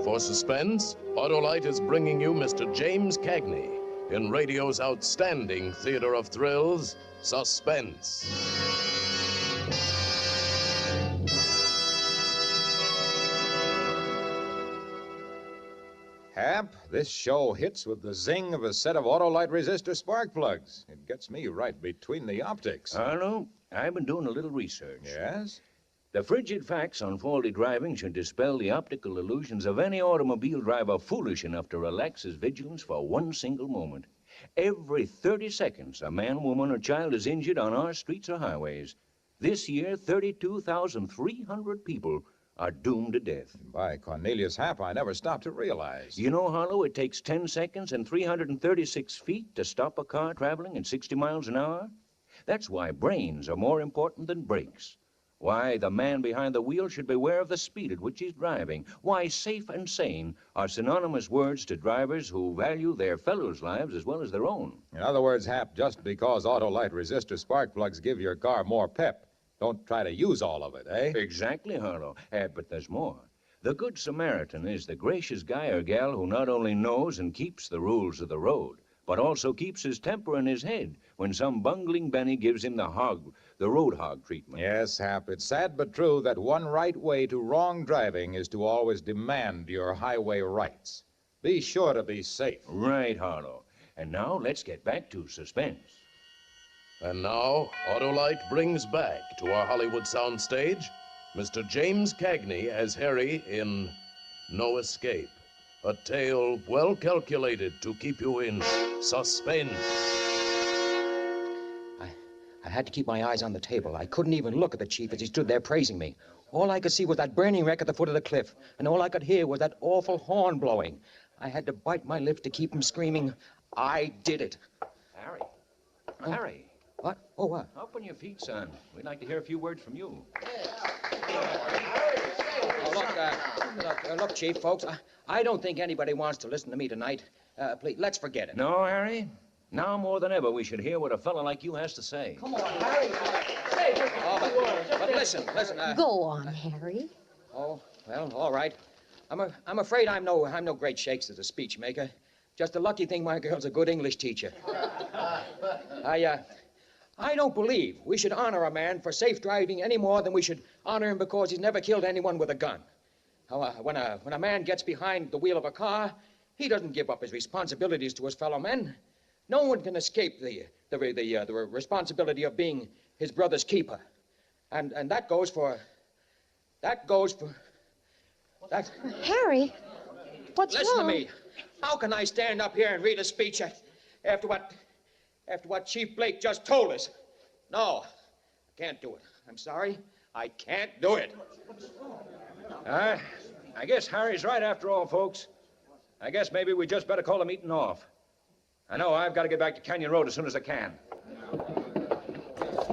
For suspense, Autolite is bringing you Mr. James Cagney in radio's outstanding theater of thrills, Suspense. Hap, this show hits with the zing of a set of Autolite resistor spark plugs. It gets me right between the optics. Arlo, I've been doing a little research. Yes? The frigid facts on faulty driving should dispel the optical illusions of any automobile driver foolish enough to relax his vigilance for one single moment. Every 30 seconds, a man, woman, or child is injured on our streets or highways. This year, 32,300 people are doomed to death. By Cornelius Hap, I never stopped to realize. You know, Harlow, it takes 10 seconds and 336 feet to stop a car traveling at 60 miles an hour. That's why brains are more important than brakes. Why the man behind the wheel should beware of the speed at which he's driving. Why safe and sane are synonymous words to drivers who value their fellows' lives as well as their own. In other words, Hap, just because Autolite resistor spark plugs give your car more pep, don't try to use all of it, eh? Exactly, Harlow. But there's more. The Good Samaritan is the gracious guy or gal who not only knows and keeps the rules of the road, but also keeps his temper in his head when some bungling Benny gives him the road hog treatment. Yes, Hap, it's sad but true that one right way to wrong driving is to always demand your highway rights. Be sure to be safe. Right, Harlow. And now let's get back to suspense. And now, Autolite brings back to our Hollywood soundstage Mr. James Cagney as Harry in No Escape, a tale well calculated to keep you in suspense. I had to keep my eyes on the table. I couldn't even look at the chief as he stood there praising me. All I could see was that burning wreck at the foot of the cliff, and all I could hear was that awful horn blowing. I had to bite my lips to keep from screaming, "I did it." Harry. Harry. What? Oh, what? Up on your feet, son. We'd like to hear a few words from you. Oh, look, Chief, folks, I don't think anybody wants to listen to me tonight. Please, let's forget it. No, Harry. Now more than ever, we should hear what a fellow like you has to say. Come on, Harry. But listen. Go on, Harry. Oh, well, all right. I'm afraid I'm no great shakes as a speech maker. Just a lucky thing my girl's a good English teacher. I don't believe we should honor a man for safe driving any more than we should honor him because he's never killed anyone with a gun. When a man gets behind the wheel of a car, he doesn't give up his responsibilities to his fellow men. No one can escape the the responsibility of being his brother's keeper. And that goes for... Harry, what's Listen wrong? to me. How can I stand up here and read a speech after what Chief Blake just told us? No, I can't do it. I'm sorry. I can't do it. I guess Harry's right after all, folks. I guess maybe we just better call the meeting off. I know I've got to get back to Canyon Road as soon as I can.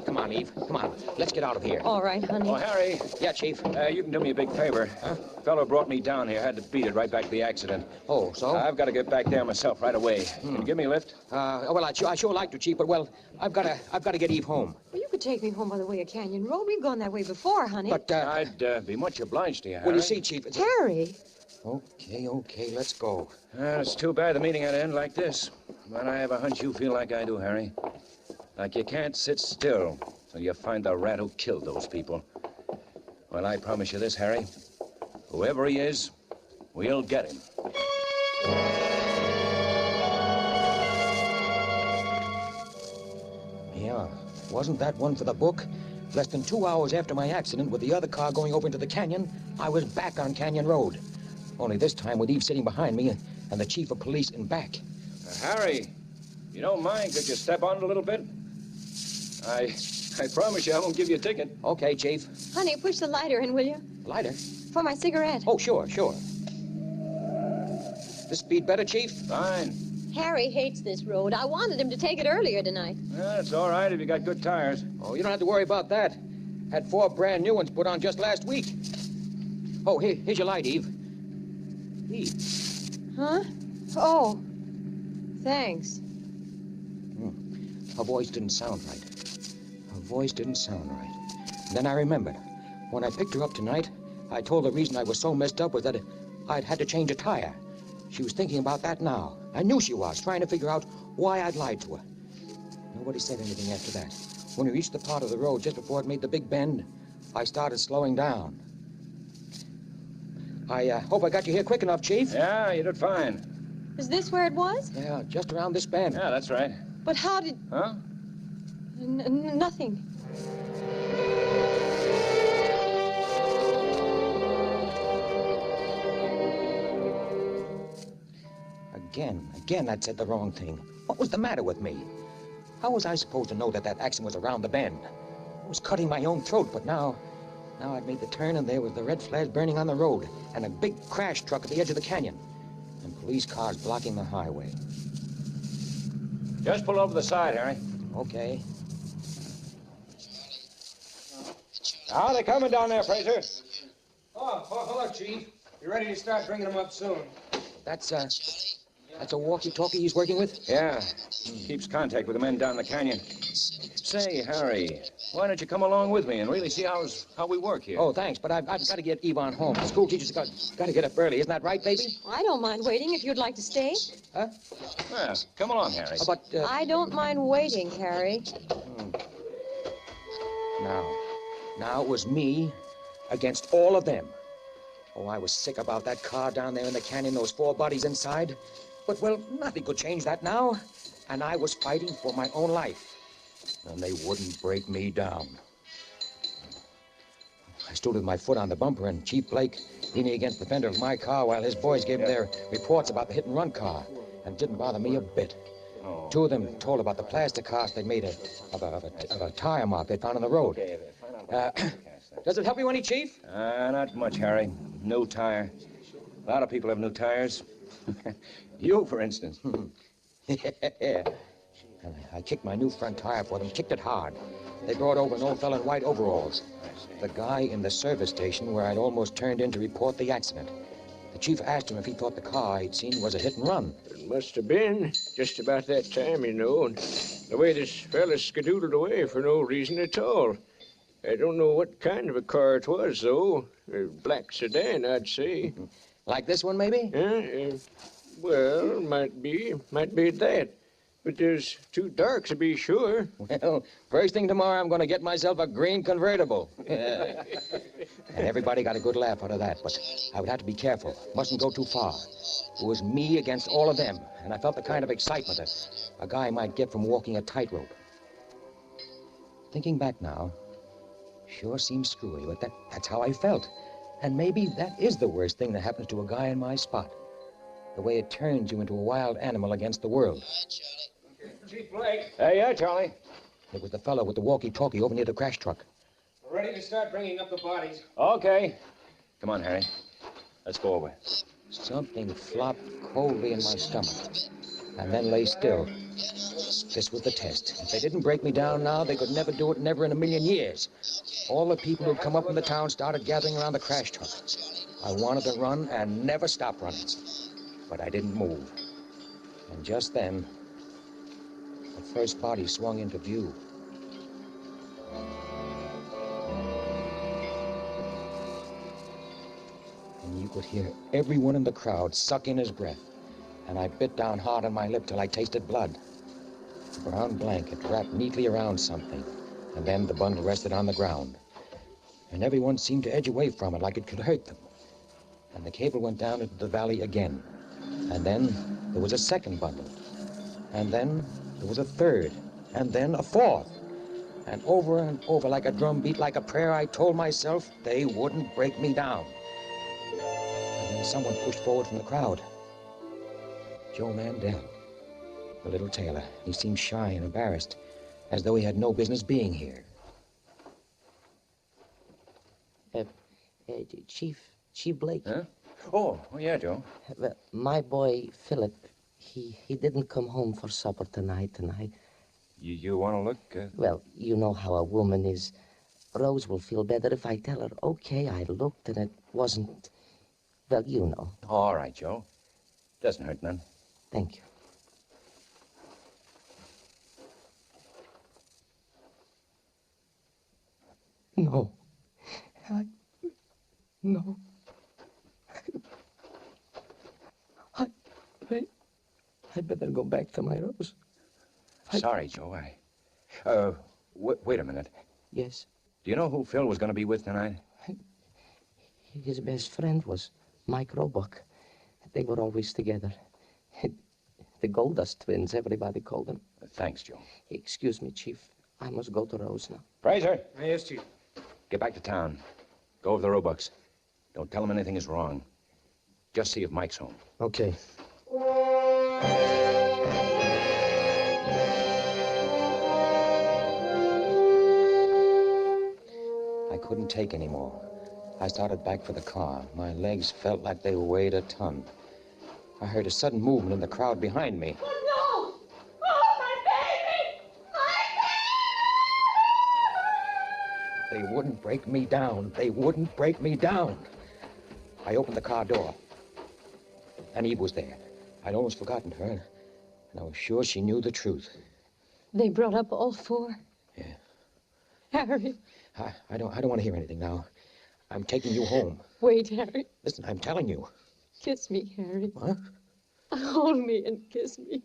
Come on, Eve. Come on. Let's get out of here. All right, honey. Oh, Harry. Yeah, Chief. You can do me a big favor. Huh? Fellow brought me down here. Had to beat it right back to the accident. Oh, so? I've got to get back there myself right away. Can you give me a lift? Well, I sure like to, Chief, but, well, I've got to get Eve home. Well, you could take me home by the way of Canyon Road. We've gone that way before, honey. But, I'd be much obliged to you, Harry. Well, you see, Chief... Harry! Okay, let's go. It's too bad the meeting had to end like this. But I have a hunch you feel like I do, Harry. Like you can't sit still till you find the rat who killed those people. Well, I promise you this, Harry. Whoever he is, we'll get him. Yeah, wasn't that one for the book? Less than 2 hours after my accident with the other car going over into the canyon, I was back on Canyon Road. Only this time with Eve sitting behind me and the chief of police in back. Harry, you don't mind, could you step on it a little bit? I promise you I won't give you a ticket. Okay, Chief. Honey, push the lighter in, will you? Lighter? For my cigarette. Oh, sure. This speed better, Chief? Fine. Harry hates this road. I wanted him to take it earlier tonight. It's all right if you got good tires. Oh, you don't have to worry about that. Had 4 brand new ones put on just last week. Oh, here's your light, Eve. Eve. Huh? Oh, thanks. Her voice didn't sound right. Then I remembered. When I picked her up tonight, I told her the reason I was so messed up was that I'd had to change a tire. She was thinking about that now. I knew she was, trying to figure out why I'd lied to her. Nobody said anything after that. When we reached the part of the road just before it made the big bend, I started slowing down. I hope I got you here quick enough, Chief. Yeah, you did fine. Is this where it was? Yeah, just around this bend. Yeah, that's right. But how did... Huh? Nothing. Again, I'd said the wrong thing. What was the matter with me? How was I supposed to know that accident was around the bend? I was cutting my own throat, but now I'd made the turn and there was the red flash burning on the road and a big crash truck at the edge of the canyon and police cars blocking the highway. Just pull over the side, Harry. Okay. Now they're coming down there, Fraser. Oh, hello, Chief. You're ready to start bringing them up soon. That's a walkie-talkie he's working with? Yeah. Keeps contact with the men down the canyon. Say, Harry, why don't you come along with me and really see how we work here? Oh, thanks, but I've got to get Yvonne home. The school teacher's got to get up early. Isn't that right, baby? I don't mind waiting if you'd like to stay. Huh? Yeah, come along, Harry. But, I don't mind waiting, Harry. Now it was me against all of them. Oh, I was sick about that car down there in the canyon, those 4 bodies inside. But, well, nothing could change that now. And I was fighting for my own life. And they wouldn't break me down. I stood with my foot on the bumper, and Chief Blake leaning against the fender of my car while his boys gave him their reports about the hit-and-run car. And it didn't bother me a bit. 2 of them told about the plaster cast they'd made of a tire mark they found on the road. Does it help you any, Chief? Not much, Harry. New tire. A lot of people have new tires. You, for instance. Yeah. I kicked my new front tire for them, kicked it hard. They brought over an old fellow in white overalls. The guy in the service station where I'd almost turned in to report the accident. The chief asked him if he thought the car he'd seen was a hit and run. It must have been just about that time, you know, and the way this fella skedoodled away for no reason at all. I don't know what kind of a car it was, though. A black sedan, I'd say. Like this one, maybe? Well, might be that. But there's too dark to be sure. Well, first thing tomorrow, I'm going to get myself a green convertible. And everybody got a good laugh out of that, but I would have to be careful. Mustn't go too far. It was me against all of them, and I felt the kind of excitement that a guy might get from walking a tightrope. Thinking back now, sure seems screwy, but that's how I felt. And maybe that is the worst thing that happens to a guy in my spot. The way it turns you into a wild animal against the world. Chief Blake. Hey, yeah, Charlie. It was the fellow with the walkie-talkie over near the crash truck. We're ready to start bringing up the bodies. Okay. Come on, Harry. Let's go over. Something flopped coldly in my stomach, and then lay still. This was the test. If they didn't break me down now, they could never do it, never in a million years. All the people who'd come up from the town started gathering around the crash truck. I wanted to run and never stop running, but I didn't move. And just then, the first body swung into view. And you could hear everyone in the crowd suck in his breath. And I bit down hard on my lip till I tasted blood. A brown blanket wrapped neatly around something, and then the bundle rested on the ground. And everyone seemed to edge away from it like it could hurt them. And the cable went down into the valley again. And then there was a second bundle. And then there was a third. And then a fourth. And over like a drum beat, like a prayer, I told myself they wouldn't break me down. And then someone pushed forward from the crowd. Joe Mandel, the little tailor. He seemed shy and embarrassed, as though he had no business being here. Chief Blake. Huh? Oh, yeah, Joe. Well, my boy, Philip, he didn't come home for supper tonight, and I... You want to look? Well, you know how a woman is. Rose will feel better if I tell her, okay, I looked and it wasn't... Well, you know. All right, Joe. Doesn't hurt none. Thank you. No. No. I better go back to my Rose. Sorry, Joe. Wait a minute. Yes. Do you know who Phil was going to be with tonight? His best friend was Mike Roebuck. They were always together. The Goldust twins, everybody called them. Thanks, Joe. Excuse me, Chief. I must go to Rose now. Fraser. Yes, Chief. Get back to town. Go over the Roebucks. Don't tell them anything is wrong. Just see if Mike's home. Okay. I couldn't take any more. I started back for the car. My legs felt like they weighed a ton. I heard a sudden movement in the crowd behind me. Oh, no! Oh, my baby! They wouldn't break me down. They wouldn't break me down. I opened the car door, and Eve was there. I'd almost forgotten her, and I was sure she knew the truth. They brought up all four? Yeah. Harry. I don't want to hear anything now. I'm taking you home. Wait, Harry. Listen, I'm telling you. Kiss me, Harry. What? Hold me and kiss me.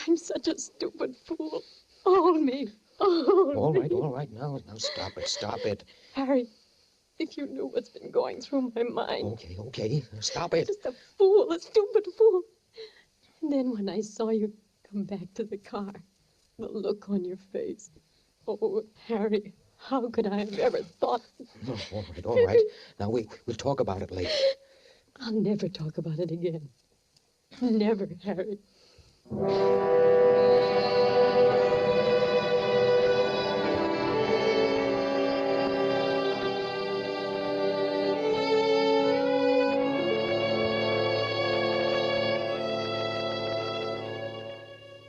I'm such a stupid fool. Hold me. Hold me. All right. Now stop it. Harry, if you knew what's been going through my mind. Okay. Stop it. Just a fool, a stupid fool. And then when I saw you come back to the car, the look on your face. Oh, Harry, how could I have ever thought... No, all right. Now, we'll talk about it later. I'll never talk about it again. Never, Harry.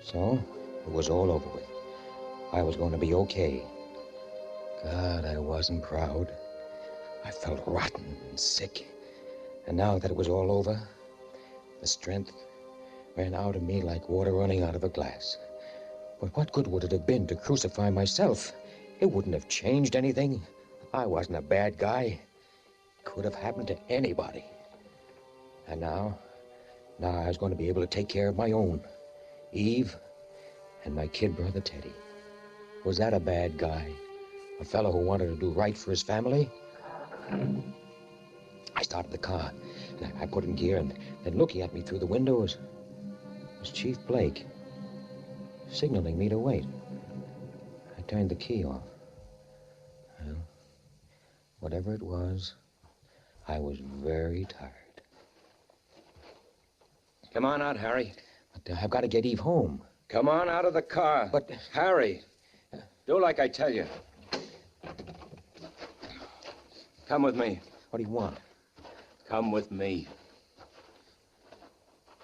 So, it was all over with. I was going to be okay. God, I wasn't proud. I felt rotten and sick. And now that it was all over, the strength ran out of me like water running out of a glass. But what good would it have been to crucify myself? It wouldn't have changed anything. I wasn't a bad guy. It could have happened to anybody. And now I was going to be able to take care of my own. Eve and my kid brother Teddy. Was that a bad guy? A fellow who wanted to do right for his family? I started the car. And I put in gear, and then looking at me through the window was Chief Blake, signaling me to wait. I turned the key off. Well, whatever it was, I was very tired. Come on out, Harry. But I've got to get Eve home. Come on out of the car. But... Harry, do like I tell you. Come with me. What do you want? Come with me.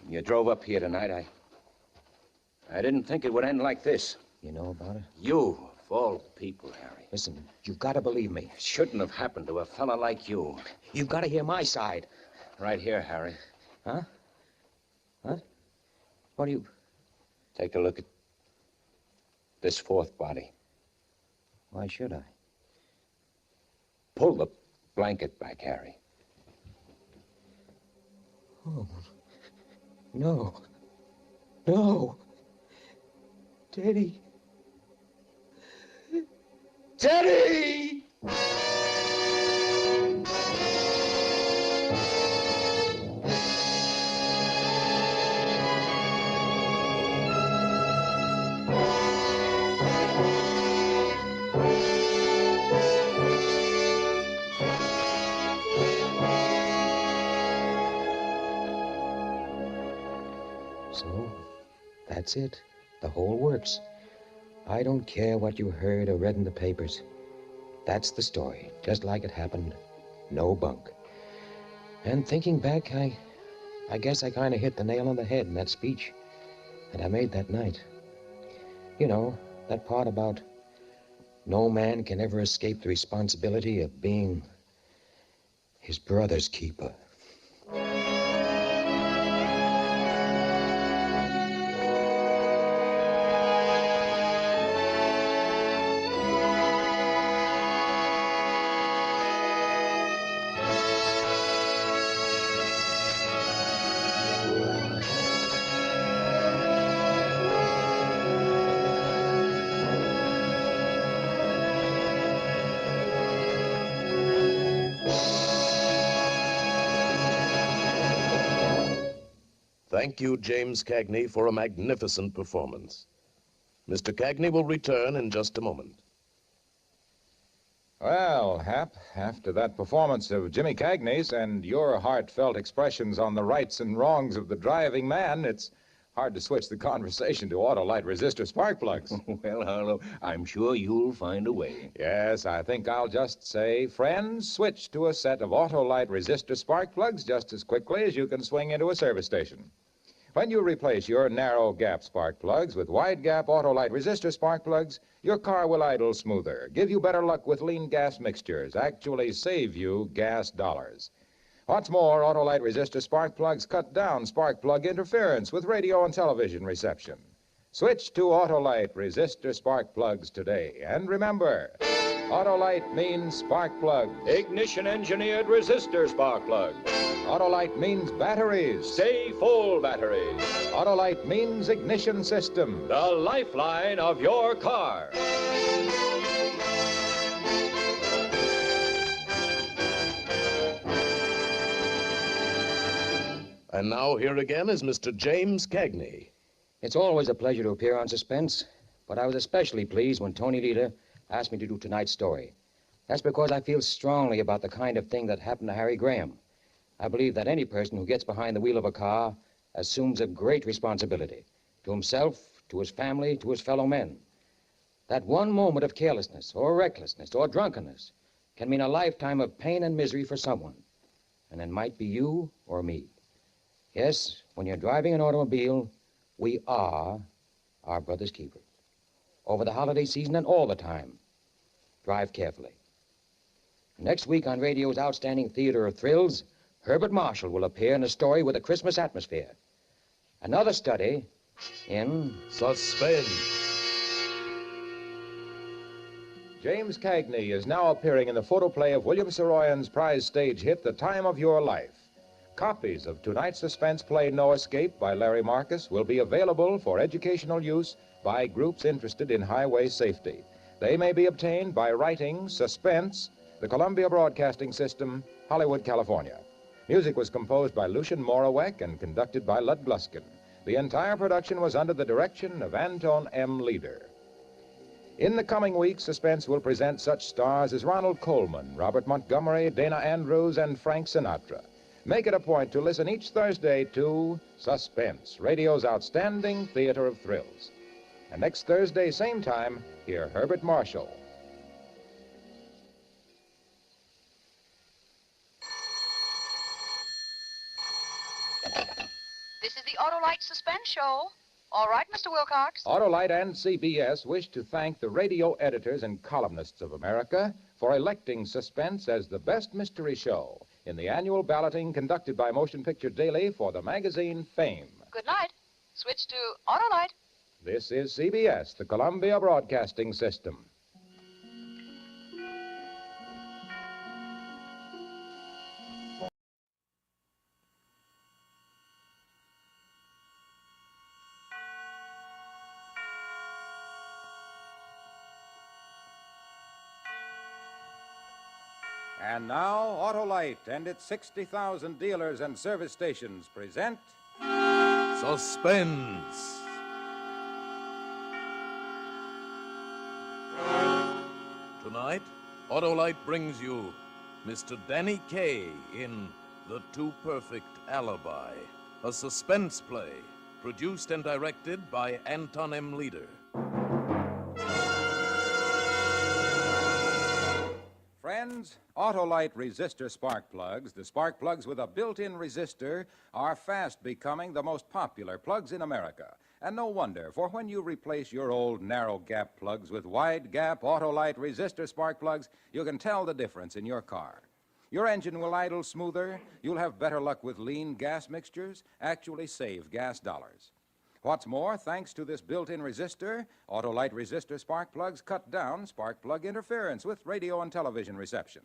You drove up here tonight. I didn't think it would end like this. You know about it? You, of all people, Harry. Listen, you've got to believe me. It shouldn't have happened to a fella like you. You've got to hear my side. Right here, Harry. Huh? What? What do you... Take a look at this fourth body. Why should I? Pull the blanket back, Harry. Oh, no. No. Teddy. Teddy! So, that's it. The whole works. I don't care what you heard or read in the papers. That's the story, just like it happened. No bunk. And thinking back, I guess I kind of hit the nail on the head in that speech that I made that night. You know, that part about no man can ever escape the responsibility of being his brother's keeper. Thank you, James Cagney, for a magnificent performance. Mr. Cagney will return in just a moment. Well, Hap, after that performance of Jimmy Cagney's and your heartfelt expressions on the rights and wrongs of the driving man, it's hard to switch the conversation to Autolite resistor spark plugs. Well, Harlow, I'm sure you'll find a way. Yes, I think I'll just say, friends, switch to a set of Autolite resistor spark plugs just as quickly as you can swing into a service station. When you replace your narrow gap spark plugs with wide gap Autolite resistor spark plugs, your car will idle smoother, give you better luck with lean gas mixtures, actually save you gas dollars. What's more, Autolite resistor spark plugs cut down spark plug interference with radio and television reception. Switch to Autolite resistor spark plugs today. And remember, Autolite means spark plug. Ignition-engineered resistor spark plug. Autolite means batteries. Stay full batteries. Autolite means ignition system. The lifeline of your car. And now here again is Mr. James Cagney. It's always a pleasure to appear on Suspense, but I was especially pleased when Tony Lita asked me to do tonight's story. That's because I feel strongly about the kind of thing that happened to Harry Graham. I believe that any person who gets behind the wheel of a car assumes a great responsibility to himself, to his family, to his fellow men. That one moment of carelessness or recklessness or drunkenness can mean a lifetime of pain and misery for someone. And it might be you or me. Yes, when you're driving an automobile, we are our brother's keepers. Over the holiday season and all the time, drive carefully. Next week on radio's outstanding theater of thrills, Herbert Marshall will appear in a story with a Christmas atmosphere. Another study in Suspense. James Cagney is now appearing in the photoplay of William Saroyan's prize stage hit, The Time of Your Life. Copies of tonight's suspense play, No Escape, by Larry Marcus, will be available for educational use by groups interested in highway safety. They may be obtained by writing Suspense, The Columbia Broadcasting System, Hollywood, California. Music was composed by Lucian Morawek and conducted by Lud Gluskin. The entire production was under the direction of Anton M. Leader. In the coming weeks, Suspense will present such stars as Ronald Colman, Robert Montgomery, Dana Andrews, and Frank Sinatra. Make it a point to listen each Thursday to Suspense, radio's outstanding theater of thrills. And next Thursday, same time, hear Herbert Marshall. This is the Autolite Suspense Show. All right, Mr. Wilcox. Autolite and CBS wish to thank the radio editors and columnists of America for electing Suspense as the best mystery show in the annual balloting conducted by Motion Picture Daily for the magazine Fame. Good night. Switch to Autolite. This is CBS, the Columbia Broadcasting System. And now, Autolite and its 60,000 dealers and service stations present... Suspense. Tonight, Autolite brings you Mr. Danny Kaye in The Too Perfect Alibi, a suspense play produced and directed by Anton M. Leader. Friends, Autolite resistor spark plugs, the spark plugs with a built-in resistor, are fast becoming the most popular plugs in America. And no wonder, for when you replace your old narrow-gap plugs with wide-gap Autolite resistor spark plugs, you can tell the difference in your car. Your engine will idle smoother, you'll have better luck with lean gas mixtures, actually save gas dollars. What's more, thanks to this built-in resistor, Autolite resistor spark plugs cut down spark plug interference with radio and television reception.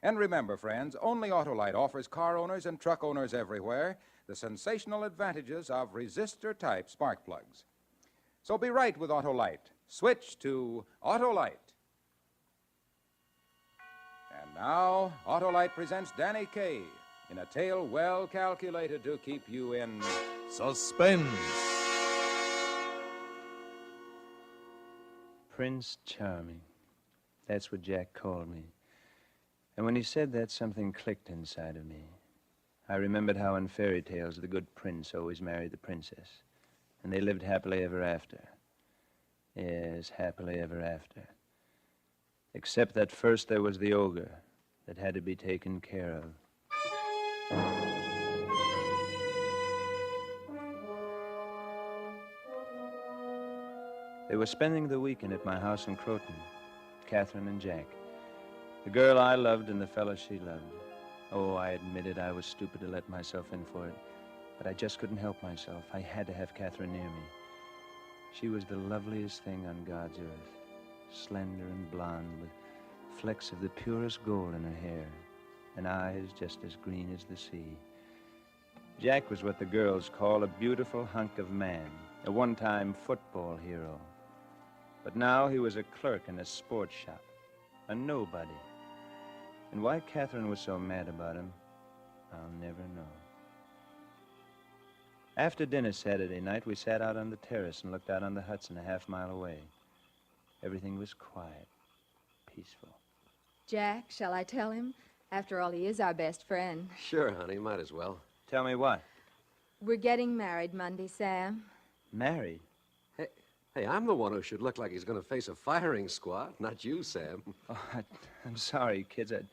And remember, friends, only Autolite offers car owners and truck owners everywhere the sensational advantages of resistor-type spark plugs. So be right with Autolite. Switch to Autolite. And now, Autolite presents Danny Kaye in a tale well calculated to keep you in... Suspense. Prince Charming. That's what Jack called me. And when he said that, something clicked inside of me. I remembered how in fairy tales the good prince always married the princess. And they lived happily ever after. Yes, happily ever after. Except that first there was the ogre that had to be taken care of. They were spending the weekend at my house in Croton, Catherine and Jack. The girl I loved and the fellow she loved. Oh, I admitted I was stupid to let myself in for it, but I just couldn't help myself. I had to have Catherine near me. She was the loveliest thing on God's earth, slender and blonde, with flecks of the purest gold in her hair, and eyes just as green as the sea. Jack was what the girls call a beautiful hunk of man, a one-time football hero. But now he was a clerk in a sports shop, a nobody. And why Catherine was so mad about him, I'll never know. After dinner Saturday night, we sat out on the terrace and looked out on the Hudson a half-mile away. Everything was quiet, peaceful. Jack, shall I tell him? After all, he is our best friend. Sure, honey, might as well. Tell me what? We're getting married Monday, Sam. Married? Hey, I'm the one who should look like he's going to face a firing squad, not you, Sam. Oh, I'm sorry, kids. It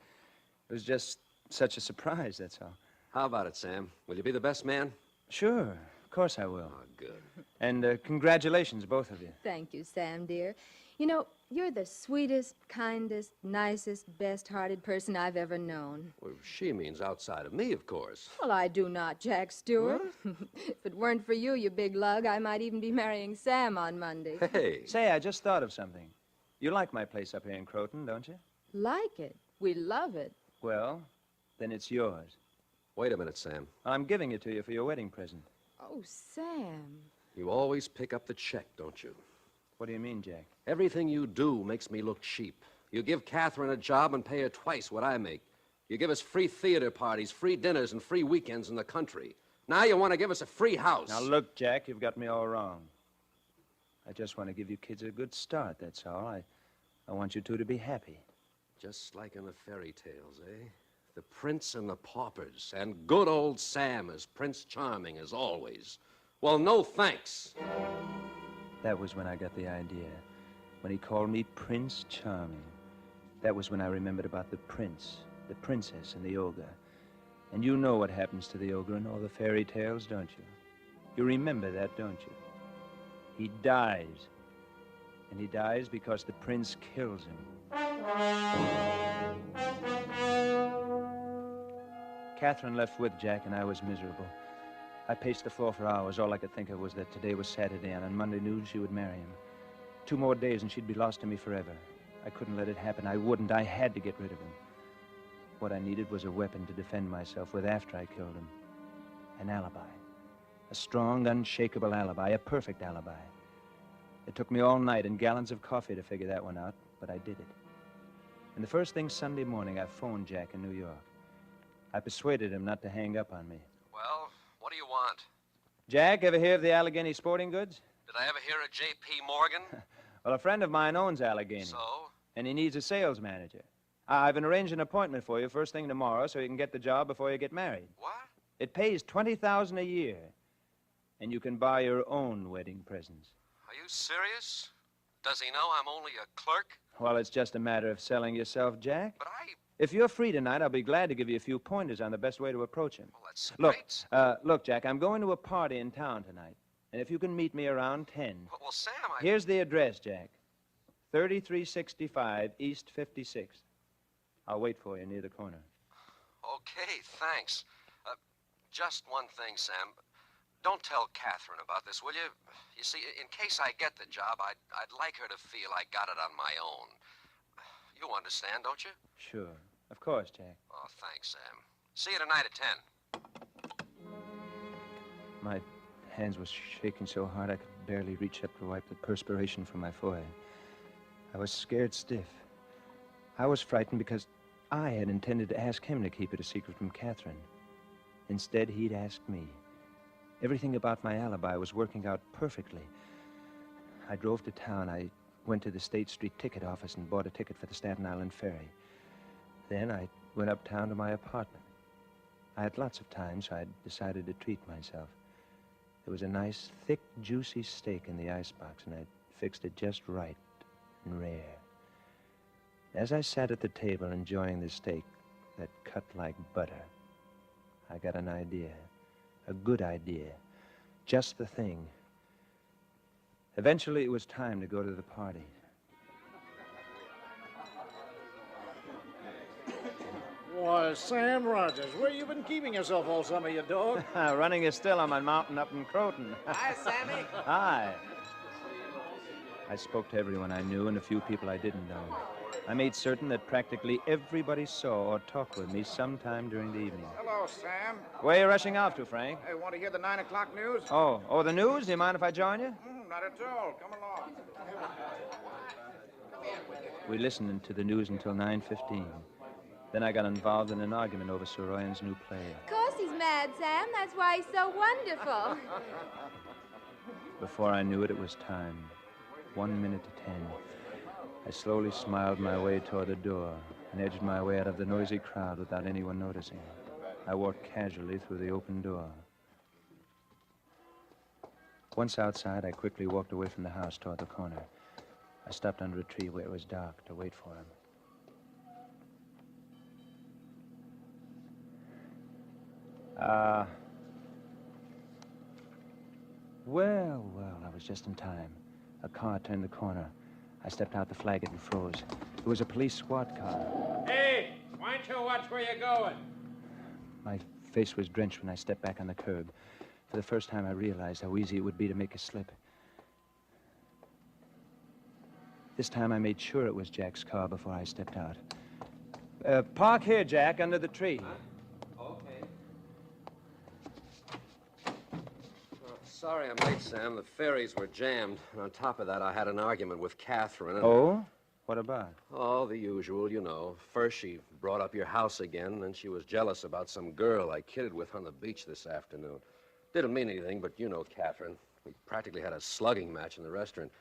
was just such a surprise, that's all. How about it, Sam? Will you be the best man? Sure, of course I will. Oh, good. And congratulations, both of you. Thank you, Sam, dear. You know, you're the sweetest, kindest, nicest, best-hearted person I've ever known. Well, she means outside of me, of course. Well, I do not, Jack Stewart. If it weren't for you, you big lug, I might even be marrying Sam on Monday. Hey. Say, I just thought of something. You like my place up here in Croton, don't you? Like it. We love it. Well, then it's yours. Wait a minute, Sam. I'm giving it to you for your wedding present. Oh, Sam. You always pick up the check, don't you? What do you mean, Jack? Everything you do makes me look cheap. You give Catherine a job and pay her twice what I make. You give us free theater parties, free dinners, and free weekends in the country. Now you want to give us a free house. Now, look, Jack, you've got me all wrong. I just want to give you kids a good start, that's all. I want you two to be happy. Just like in the fairy tales, eh? The prince and the paupers, and good old Sam as Prince Charming, as always. Well, no thanks. That was when I got the idea. When he called me Prince Charming. That was when I remembered about the prince, the princess, and the ogre. And you know what happens to the ogre in all the fairy tales, don't you? You remember that, don't you? He dies. And he dies because the prince kills him. Catherine left with Jack, and I was miserable. I paced the floor for hours. All I could think of was that today was Saturday, and on Monday noon she would marry him. 2 more days, and she'd be lost to me forever. I couldn't let it happen. I wouldn't. I had to get rid of him. What I needed was a weapon to defend myself with after I killed him. An alibi. A strong, unshakable alibi. A perfect alibi. It took me all night and gallons of coffee to figure that one out, but I did it. And the first thing Sunday morning, I phoned Jack in New York. I persuaded him not to hang up on me. Well, what do you want? Jack, ever hear of the Allegheny Sporting Goods? Did I ever hear of J.P. Morgan? Well, a friend of mine owns Allegheny. So? And he needs a sales manager. I've arranged an appointment for you first thing tomorrow so you can get the job before you get married. What? It pays $20,000 a year. And you can buy your own wedding presents. Are you serious? Does he know I'm only a clerk? Well, it's just a matter of selling yourself, Jack. But I... If you're free tonight, I'll be glad to give you a few pointers on the best way to approach him. Well, that's Look, look, Jack, I'm going to a party in town tonight. And if you can meet me around 10. Well, Sam, Here's the address, Jack. 3365 East 56th. I'll wait for you near the corner. Okay, thanks. Just one thing, Sam. Don't tell Catherine about this, will you? You see, in case I get the job, I'd like her to feel I got it on my own. You understand, don't you? Sure. Of course, Jack. Oh, thanks, Sam. See you tonight at 10. My hands were shaking so hard I could barely reach up to wipe the perspiration from my forehead. I was scared stiff. I was frightened because I had intended to ask him to keep it a secret from Catherine. Instead, he'd asked me. Everything about my alibi was working out perfectly. I drove to town. I went to the State Street ticket office and bought a ticket for the Staten Island ferry. Then I went uptown to my apartment. I had lots of time, so I decided to treat myself. There was a nice, thick, juicy steak in the icebox, and I'd fixed it just right and rare. As I sat at the table enjoying the steak that cut like butter, I got an idea. A good idea. Just the thing. Eventually, it was time to go to the party. Why, Sam Rogers, where you been keeping yourself all summer, you dog? Running a still on my mountain up in Croton. Hi, Sammy. Hi. I spoke to everyone I knew and a few people I didn't know. I made certain that practically everybody saw or talked with me sometime during the evening. Hello, Sam. Where are you rushing off to, Frank? Hey, want to hear the 9 o'clock news? Oh, the news? Do you mind if I join you? Not at all. Come along. We listened to the news until 9:15. Then I got involved in an argument over Soroyan's new play. Of course he's mad, Sam. That's why he's so wonderful. Before I knew it, it was time. 1 minute to 10. I slowly smiled my way toward the door and edged my way out of the noisy crowd without anyone noticing. I walked casually through the open door. Once outside, I quickly walked away from the house toward the corner. I stopped under a tree where it was dark to wait for him. Well, I was just in time. A car turned the corner. I stepped out to flag it and froze. It was a police squad car. Hey, why don't you watch where you're going? My face was drenched when I stepped back on the curb. For the first time, I realized how easy it would be to make a slip. This time, I made sure it was Jack's car before I stepped out. Park here, Jack, under the tree. Okay. Sorry I'm late, Sam. The ferries were jammed. And on top of that, I had an argument with Catherine. And... Oh? What about? Oh, the usual, you know. First, she brought up your house again, then she was jealous about some girl I kidded with on the beach this afternoon. Didn't mean anything, but you know Catherine. We practically had a slugging match in the restaurant.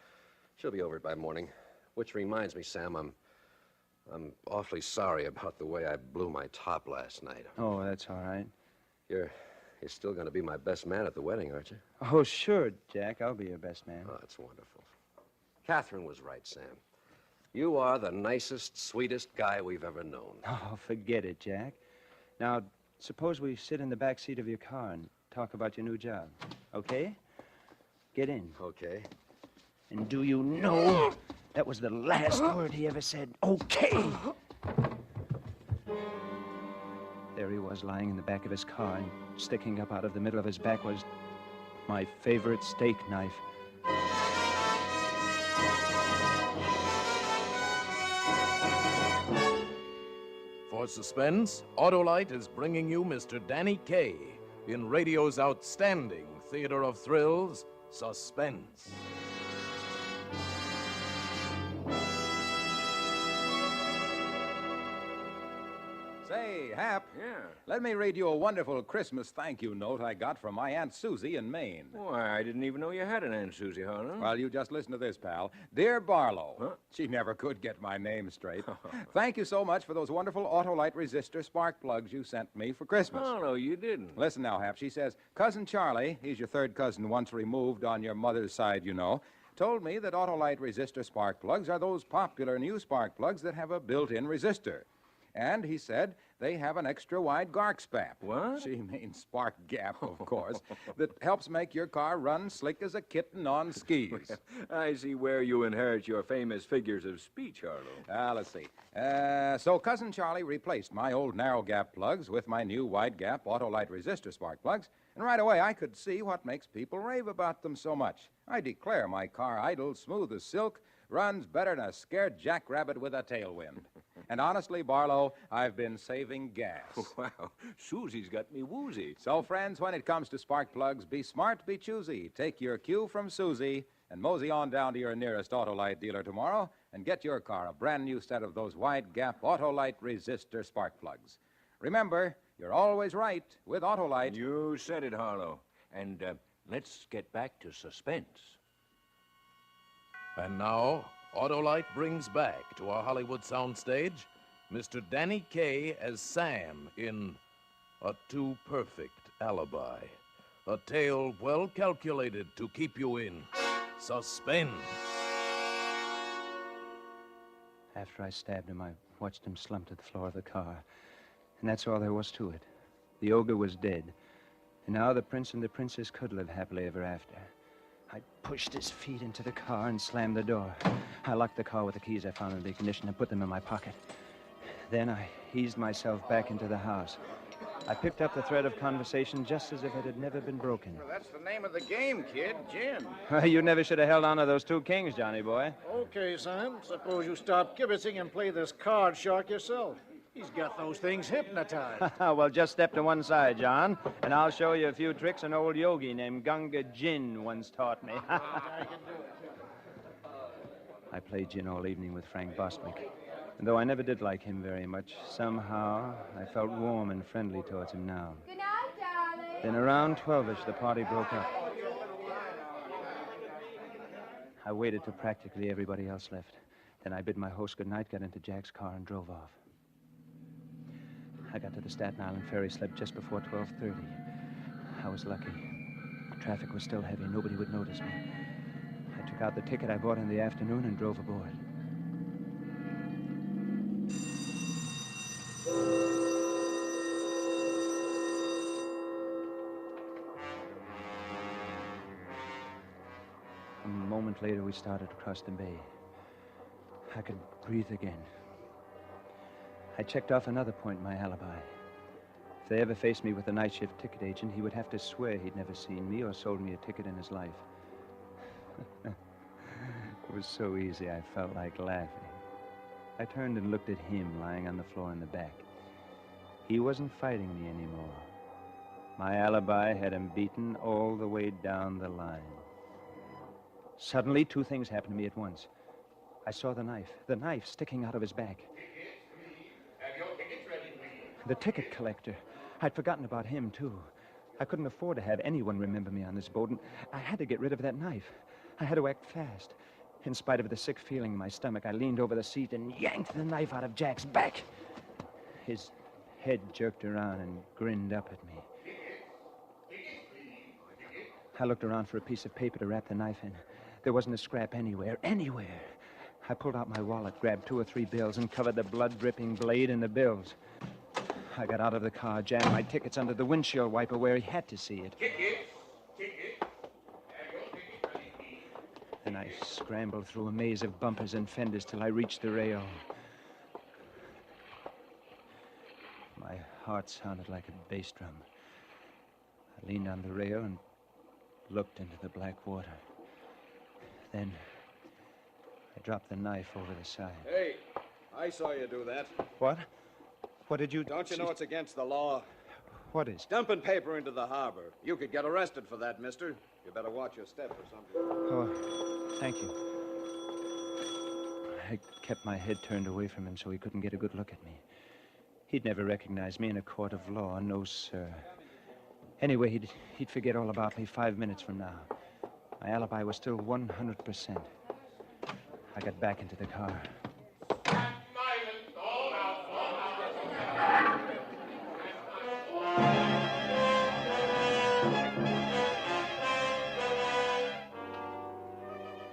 She'll be over it by morning. Which reminds me, Sam, I'm awfully sorry about the way I blew my top last night. Oh, that's all right. You're still going to be my best man at the wedding, aren't you? Oh, sure, Jack. I'll be your best man. Oh, that's wonderful. Catherine was right, Sam. You are the nicest, sweetest guy we've ever known. Oh, forget it, Jack. Now, suppose we sit in the back seat of your car and talk about your new job. Okay? Get in. Okay. And do you know that was the last word he ever said? Okay. There he was, lying in the back of his car, and sticking up out of the middle of his back was my favorite steak knife. For suspense, Autolite is bringing you Mr. Danny Kaye in radio's outstanding theater of thrills, Suspense. Say, Hap. Yeah. Let me read you a wonderful Christmas thank you note I got from my Aunt Susie in Maine. Why, I didn't even know you had an Aunt Susie, Harlow. Well, you just listen to this, pal. Dear Barlow. Huh? She never could get my name straight. Thank you so much for those wonderful Autolite resistor spark plugs you sent me for Christmas. Oh, no, you didn't. Listen now, Hap. She says, Cousin Charlie, he's your third cousin once removed on your mother's side, you know, told me that Autolite resistor spark plugs are those popular new spark plugs that have a built-in resistor. And he said they have an extra-wide gark spap. What? She means spark gap, of course, that helps make your car run slick as a kitten on skis. I see where you inherit your famous figures of speech, Harlow. Let's see. So Cousin Charlie replaced my old narrow gap plugs with my new wide gap Autolite resistor spark plugs, and right away I could see what makes people rave about them so much. I declare my car idles smooth as silk, runs better than a scared jackrabbit with a tailwind. And honestly, Barlow, I've been saving gas. Wow, Susie's got me woozy. So, friends, when it comes to spark plugs, be smart, be choosy. Take your cue from Susie and mosey on down to your nearest Autolite dealer tomorrow and get your car a brand new set of those wide-gap Autolite resistor spark plugs. Remember, you're always right with Autolite. You said it, Harlow. And let's get back to suspense. And now, Autolite brings back to our Hollywood soundstage Mr. Danny Kaye as Sam in A Too Perfect Alibi. A tale well calculated to keep you in suspense. After I stabbed him, I watched him slump to the floor of the car. And that's all there was to it. The ogre was dead. And now the prince and the princess could live happily ever after. I pushed his feet into the car and slammed the door. I locked the car with the keys I found in the ignition and put them in my pocket. Then I eased myself back into the house. I picked up the thread of conversation just as if it had never been broken. Well, that's the name of the game, kid. Gin. You never should have held on to those two kings, Johnny boy. Okay, Sam. Suppose you stop kibitzing and play this card shark yourself. He's got those things hypnotized. Well, just step to one side, John, and I'll show you a few tricks an old yogi named Gunga Jin once taught me. I can do it. I played gin all evening with Frank Bostwick. And though I never did like him very much, somehow I felt warm and friendly towards him now. Good night, darling. Then around 12-ish, the party broke up. I waited till practically everybody else left. Then I bid my host good night, got into Jack's car, and drove off. I got to the Staten Island ferry slip just before 12:30. I was lucky. Traffic was still heavy. Nobody would notice me. I took out the ticket I bought in the afternoon and drove aboard. A moment later, we started across the bay. I could breathe again. I checked off another point in my alibi. If they ever faced me with a night shift ticket agent, he would have to swear he'd never seen me or sold me a ticket in his life. It was so easy, I felt like laughing. I turned and looked at him lying on the floor in the back. He wasn't fighting me anymore. My alibi had him beaten all the way down the line. Suddenly, two things happened to me at once. I saw the knife sticking out of his back. The ticket collector. I'd forgotten about him, too. I couldn't afford to have anyone remember me on this boat, and I had to get rid of that knife. I had to act fast. In spite of the sick feeling in my stomach, I leaned over the seat and yanked the knife out of Jack's back. His head jerked around and grinned up at me. I looked around for a piece of paper to wrap the knife in. There wasn't a scrap anywhere. I pulled out my wallet, grabbed 2 or 3 bills, and covered the blood-dripping blade in the bills. I got out of the car, jammed my tickets under the windshield wiper where he had to see it. Then I scrambled through a maze of bumpers and fenders till I reached the rail. My heart sounded like a bass drum. I leaned on the rail and looked into the black water. Then I dropped the knife over the side. Hey, I saw you do that. What? What did you... Don't you know it's against the law? What is? Dumping paper into the harbor. You could get arrested for that, mister. You better watch your step or something. Oh, thank you. I kept my head turned away from him so he couldn't get a good look at me. He'd never recognize me in a court of law, no, sir. Anyway, he'd forget all about me 5 minutes from now. My alibi was still 100%. I got back into the car.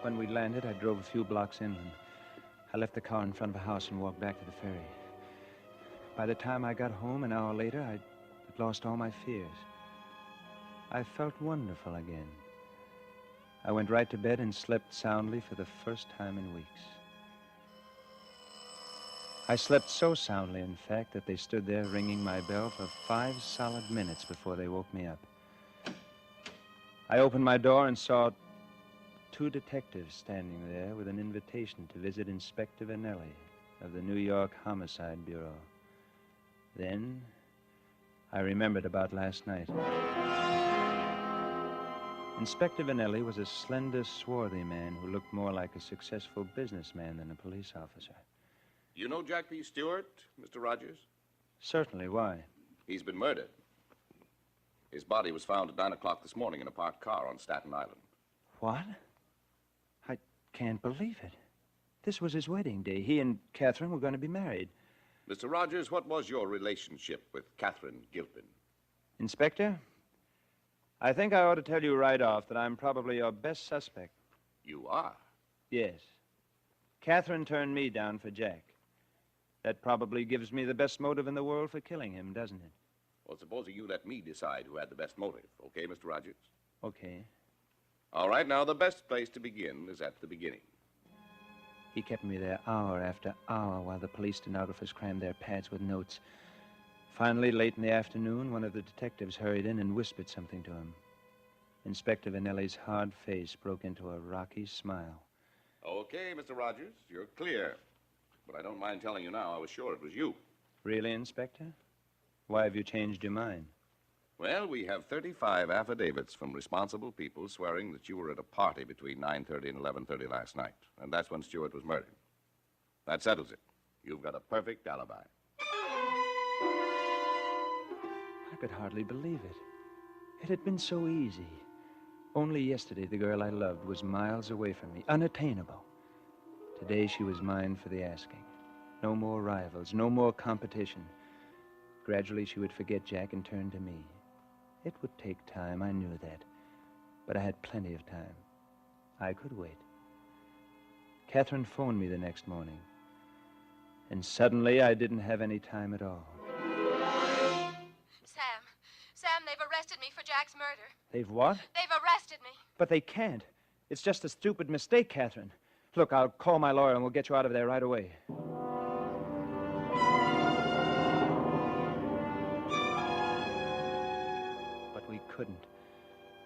When we landed, I drove a few blocks inland. I left the car in front of a house and walked back to the ferry. By the time I got home, an hour later, I'd lost all my fears. I felt wonderful again. I went right to bed and slept soundly for the first time in weeks. I slept so soundly, in fact, that they stood there ringing my bell for 5 solid minutes before they woke me up. I opened my door and saw 2 detectives standing there with an invitation to visit Inspector Vanelli of the New York Homicide Bureau. Then I remembered about last night. Inspector Vanelli was a slender, swarthy man who looked more like a successful businessman than a police officer. You know Jack P. Stewart, Mr. Rogers? Certainly. Why? He's been murdered. His body was found at 9 o'clock this morning in a parked car on Staten Island. What? I can't believe it. This was his wedding day. He and Catherine were going to be married. Mr. Rogers, what was your relationship with Catherine Gilpin? Inspector, I think I ought to tell you right off that I'm probably your best suspect. You are? Yes. Catherine turned me down for Jack. That probably gives me the best motive in the world for killing him, doesn't it? Well, supposing you let me decide who had the best motive. Okay, Mr. Rogers? Okay. All right, now the best place to begin is at the beginning. He kept me there hour after hour while the police stenographers crammed their pads with notes. Finally, late in the afternoon, one of the detectives hurried in and whispered something to him. Inspector Vanelli's hard face broke into a rocky smile. Okay, Mr. Rogers, you're clear. But I don't mind telling you now, I was sure it was you. Really, Inspector? Why have you changed your mind? Well, we have 35 affidavits from responsible people swearing that you were at a party between 9:30 and 11:30 last night. And that's when Stewart was murdered. That settles it. You've got a perfect alibi. I could hardly believe it. It had been so easy. Only yesterday, the girl I loved was miles away from me, unattainable. Today, she was mine for the asking. No more rivals, no more competition. Gradually, she would forget Jack and turn to me. It would take time, I knew that. But I had plenty of time. I could wait. Catherine phoned me the next morning. And suddenly, I didn't have any time at all. Sam, they've arrested me for Jack's murder. They've what? They've arrested me. But they can't. It's just a stupid mistake, Catherine. Look, I'll call my lawyer and we'll get you out of there right away. But we couldn't.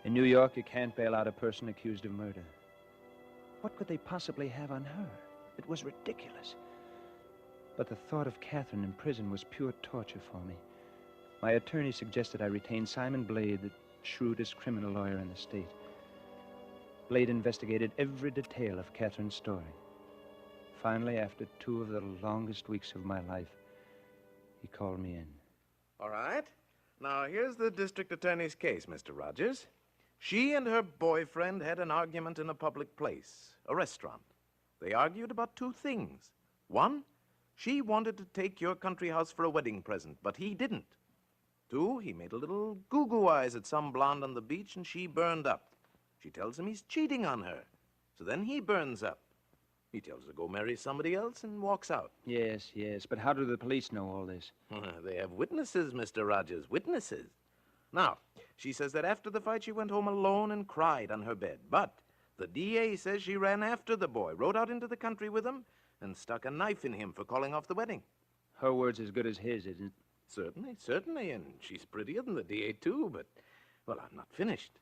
In New York, you can't bail out a person accused of murder. What could they possibly have on her? It was ridiculous. But the thought of Catherine in prison was pure torture for me. My attorney suggested I retain Simon Blade, the shrewdest criminal lawyer in the state. Blade investigated every detail of Catherine's story. Finally, after 2 of the longest weeks of my life, he called me in. All right. Now, here's the district attorney's case, Mr. Rogers. She and her boyfriend had an argument in a public place, a restaurant. They argued about 2 things. 1, she wanted to take your country house for a wedding present, but he didn't. 2, he made a little goo-goo eyes at some blonde on the beach, and she burned up. She tells him he's cheating on her. So then he burns up. He tells her to go marry somebody else and walks out. Yes, but how do the police know all this? They have witnesses, Mr. Rogers, witnesses. Now, she says that after the fight she went home alone and cried on her bed. But the DA says she ran after the boy, rode out into the country with him, and stuck a knife in him for calling off the wedding. Her word's as good as his, isn't it? Certainly, and she's prettier than the DA, too, but, well, I'm not finished.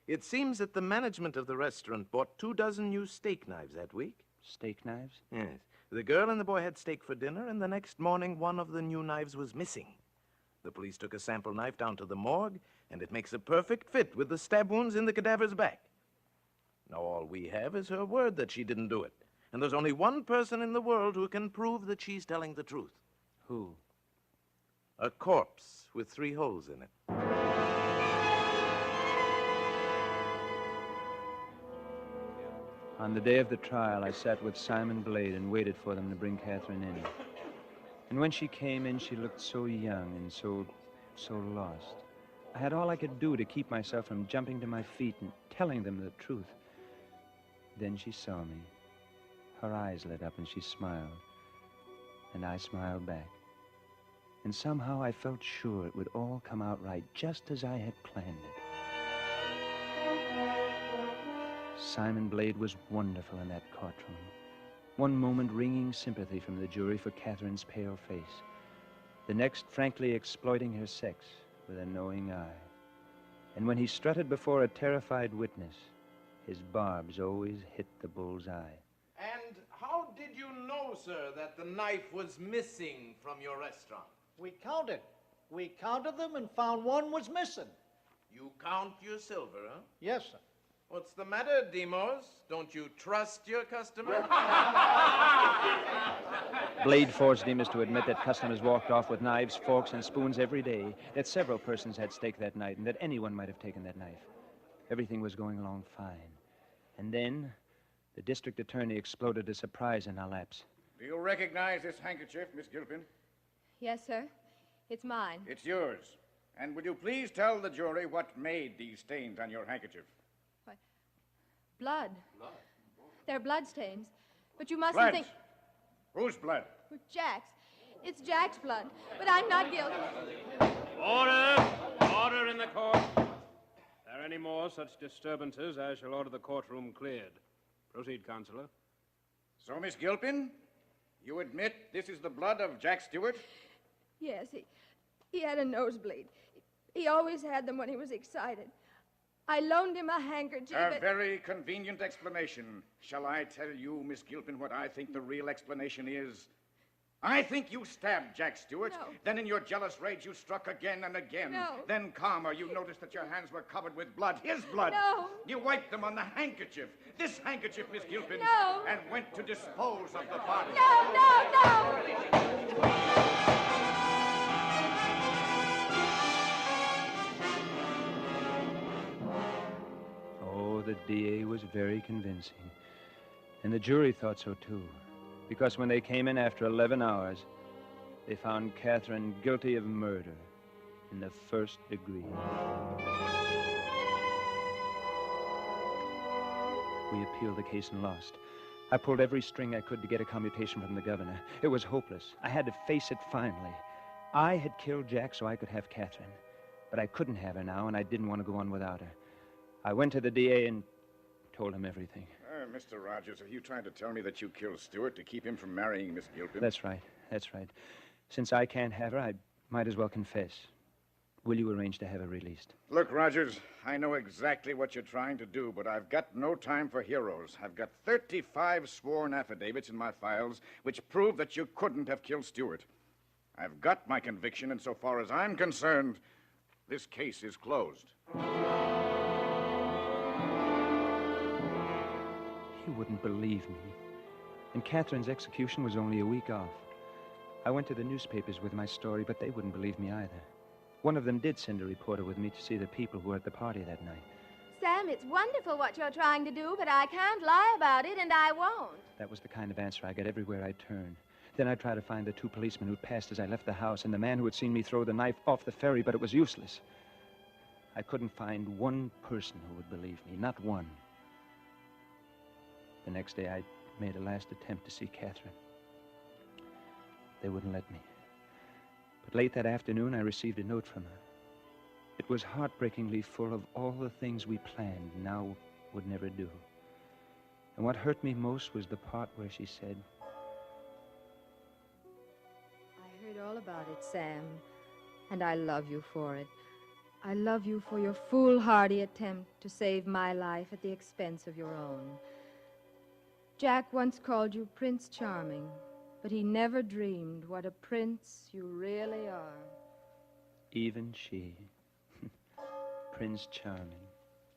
It seems that the management of the restaurant bought 24 new steak knives that week. Steak knives? Yes. The girl and the boy had steak for dinner, and the next morning one of the new knives was missing. The police took a sample knife down to the morgue, and it makes a perfect fit with the stab wounds in the cadaver's back. Now, all we have is her word that she didn't do it. And there's only one person in the world who can prove that she's telling the truth. Who? A corpse with 3 holes in it. On the day of the trial, I sat with Simon Blade and waited for them to bring Catherine in. And when she came in, she looked so young and so lost. I had all I could do to keep myself from jumping to my feet and telling them the truth. Then she saw me. Her eyes lit up and she smiled. And I smiled back. And somehow I felt sure it would all come out right, just as I had planned it. Simon Blade was wonderful in that courtroom. One moment wringing sympathy from the jury for Catherine's pale face. The next frankly exploiting her sex with a knowing eye. And when he strutted before a terrified witness, his barbs always hit the bull's eye. And how did you know, sir, that the knife was missing from your restaurant? We counted. We counted them and found one was missing. You count your silver, huh? Yes, sir. What's the matter, Demos? Don't you trust your customer? Blade forced Demas to admit that customers walked off with knives, forks, and spoons every day, that several persons had steak that night, and that anyone might have taken that knife. Everything was going along fine. And then, the district attorney exploded a surprise in our laps. Do you recognize this handkerchief, Miss Gilpin? Yes, sir. It's mine. It's yours. And would you please tell the jury what made these stains on your handkerchief? Blood. They're blood stains. But you mustn't Blood. think... Whose blood? Jack's. It's Jack's blood. But I'm not guilty. Order! Order in the court. If there are any more such disturbances, I shall order the courtroom cleared. Proceed, Counselor. So, Miss Gilpin, you admit this is the blood of Jack Stewart? Yes, he had a nosebleed. He always had them when he was excited. I loaned him a handkerchief. A very convenient explanation. Shall I tell you, Miss Gilpin, what I think the real explanation is? I think you stabbed Jack Stewart. No. Then in your jealous rage, you struck again and again. No. Then calmer, you noticed that your hands were covered with blood. His blood. No. You wiped them on the handkerchief. This handkerchief, Miss Gilpin. No. And went to dispose of the body. No. Oh, the DA was very convincing. And the jury thought so, too. Because when they came in after 11 hours, they found Catherine guilty of murder in the first degree. We appealed the case and lost. I pulled every string I could to get a commutation from the governor. It was hopeless. I had to face it finally. I had killed Jack so I could have Catherine. But I couldn't have her now, and I didn't want to go on without her. I went to the DA and told him everything. Mr. Rogers, are you trying to tell me that you killed Stewart to keep him from marrying Miss Gilpin? That's right. Since I can't have her, I might as well confess. Will you arrange to have her released? Look, Rogers, I know exactly what you're trying to do, but I've got no time for heroes. I've got 35 sworn affidavits in my files which prove that you couldn't have killed Stewart. I've got my conviction, and so far as I'm concerned, this case is closed. You wouldn't believe me. And Catherine's execution was only a week off. I went to the newspapers with my story, but they wouldn't believe me either. One of them did send a reporter with me to see the people who were at the party that night. Sam, it's wonderful what you're trying to do, but I can't lie about it, and I won't. That was the kind of answer I got everywhere I turned. Then I tried to find the 2 policemen who'd passed as I left the house and the man who had seen me throw the knife off the ferry, but it was useless. I couldn't find one person who would believe me, not one. The next day, I made a last attempt to see Catherine. They wouldn't let me. But late that afternoon, I received a note from her. It was heartbreakingly full of all the things we planned now would never do. And what hurt me most was the part where she said, I heard all about it, Sam, and I love you for it. I love you for your foolhardy attempt to save my life at the expense of your own. Jack once called you Prince Charming, but he never dreamed what a prince you really are. even she, Prince Charming,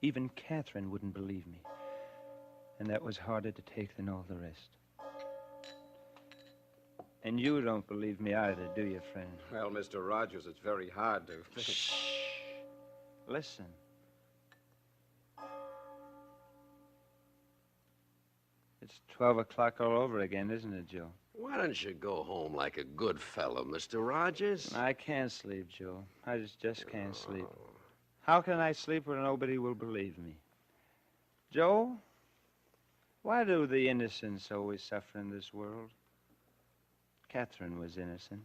even Catherine wouldn't believe me. And that was harder to take than all the rest. And you don't believe me either, do you, friend? Well, Mr. Rogers, it's very hard to... Shh. Listen. It's 12 o'clock all over again, isn't it, Joe? Why don't you go home like a good fellow, Mr. Rogers? I can't sleep, Joe. I just can't sleep. How can I sleep where nobody will believe me? Joe, why do the innocents always suffer in this world? Catherine was innocent.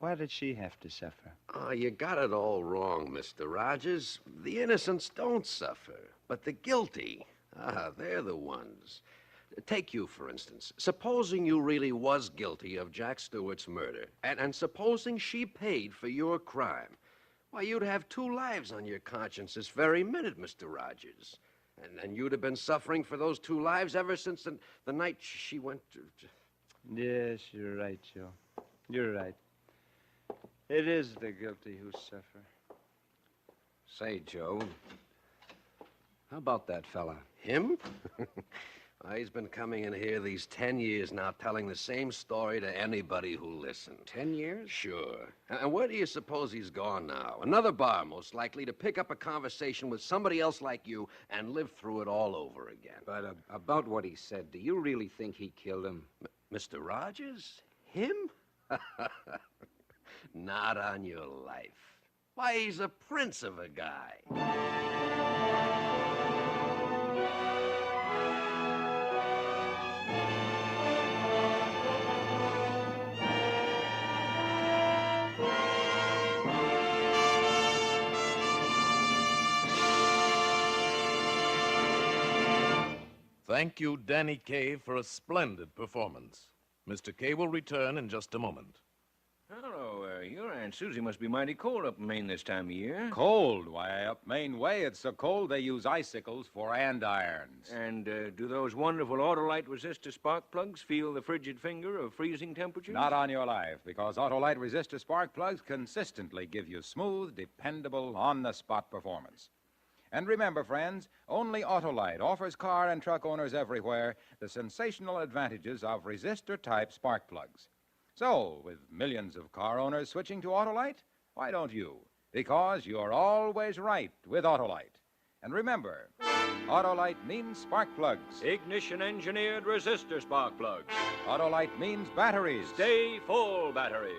Why did she have to suffer? Oh, you got it all wrong, Mr. Rogers. The innocents don't suffer, but the guilty, they're the ones. Take you, for instance. Supposing you really was guilty of Jack Stewart's murder, and supposing she paid for your crime, why, you'd have 2 lives on your conscience this very minute, Mr. Rogers. And you'd have been suffering for those 2 lives ever since the night she went to... Yes, you're right, Joe. You're right. It is the guilty who suffer. Say, Joe, how about that fella? Him? He's been coming in here these 10 years now, telling the same story to anybody who listened. 10 years? Sure. And where do you suppose he's gone now? Another bar, most likely, to pick up a conversation with somebody else like you and live through it all over again. But about what he said, do you really think he killed him? Mr. Rogers? Him? Not on your life. Why, he's a prince of a guy. Thank you, Danny Kaye, for a splendid performance. Mr. Kaye will return in just a moment. Hello, your Aunt Susie must be mighty cold up in Maine this time of year. Cold? Why, up Maine way, it's so cold they use icicles for andirons. And do those wonderful Autolite resistor spark plugs feel the frigid finger of freezing temperatures? Not on your life, because Autolite resistor spark plugs consistently give you smooth, dependable, on-the-spot performance. And remember, friends, only Autolite offers car and truck owners everywhere the sensational advantages of resistor-type spark plugs. So, with millions of car owners switching to Autolite, why don't you? Because you're always right with Autolite. And remember, Autolite means spark plugs. Ignition-engineered resistor spark plugs. Autolite means batteries. Stay full batteries.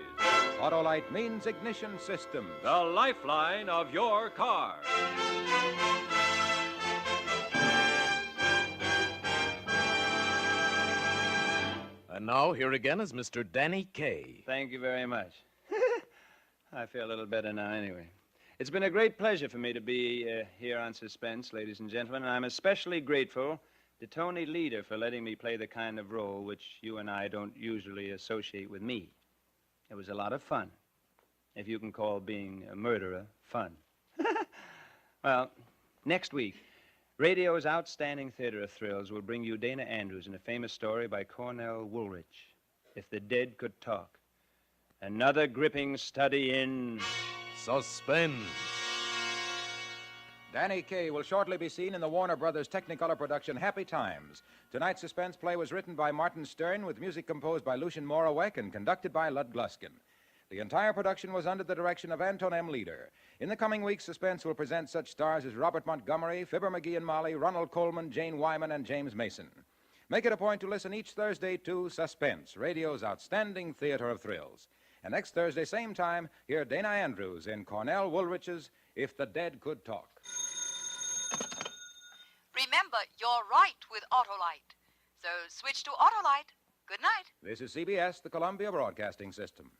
Autolite means ignition systems. The lifeline of your car. And now, here again is Mr. Danny Kaye. Thank you very much. I feel a little better now anyway. It's been a great pleasure for me to be here on Suspense, ladies and gentlemen, and I'm especially grateful to Tony Leader for letting me play the kind of role which you and I don't usually associate with me. It was a lot of fun, if you can call being a murderer fun. Well, next week, radio's outstanding theater of thrills will bring you Dana Andrews in a famous story by Cornell Woolrich, If the Dead Could Talk. Another gripping study in... Suspense. Danny Kaye will shortly be seen in the Warner Brothers Technicolor production Happy Times. Tonight's suspense play was written by Martin Stern with music composed by Lucien Morawek and conducted by Lud Gluskin. The entire production was under the direction of Anton M. Leader. In the coming weeks, Suspense will present such stars as Robert Montgomery, Fibber McGee and Molly, Ronald Coleman, Jane Wyman, and James Mason. Make it a point to listen each Thursday to Suspense, radio's outstanding theater of thrills. And next Thursday, same time, hear Dana Andrews in Cornell Woolrich's If the Dead Could Talk. Remember, you're right with Autolite. So switch to Autolite. Good night. This is CBS, the Columbia Broadcasting System.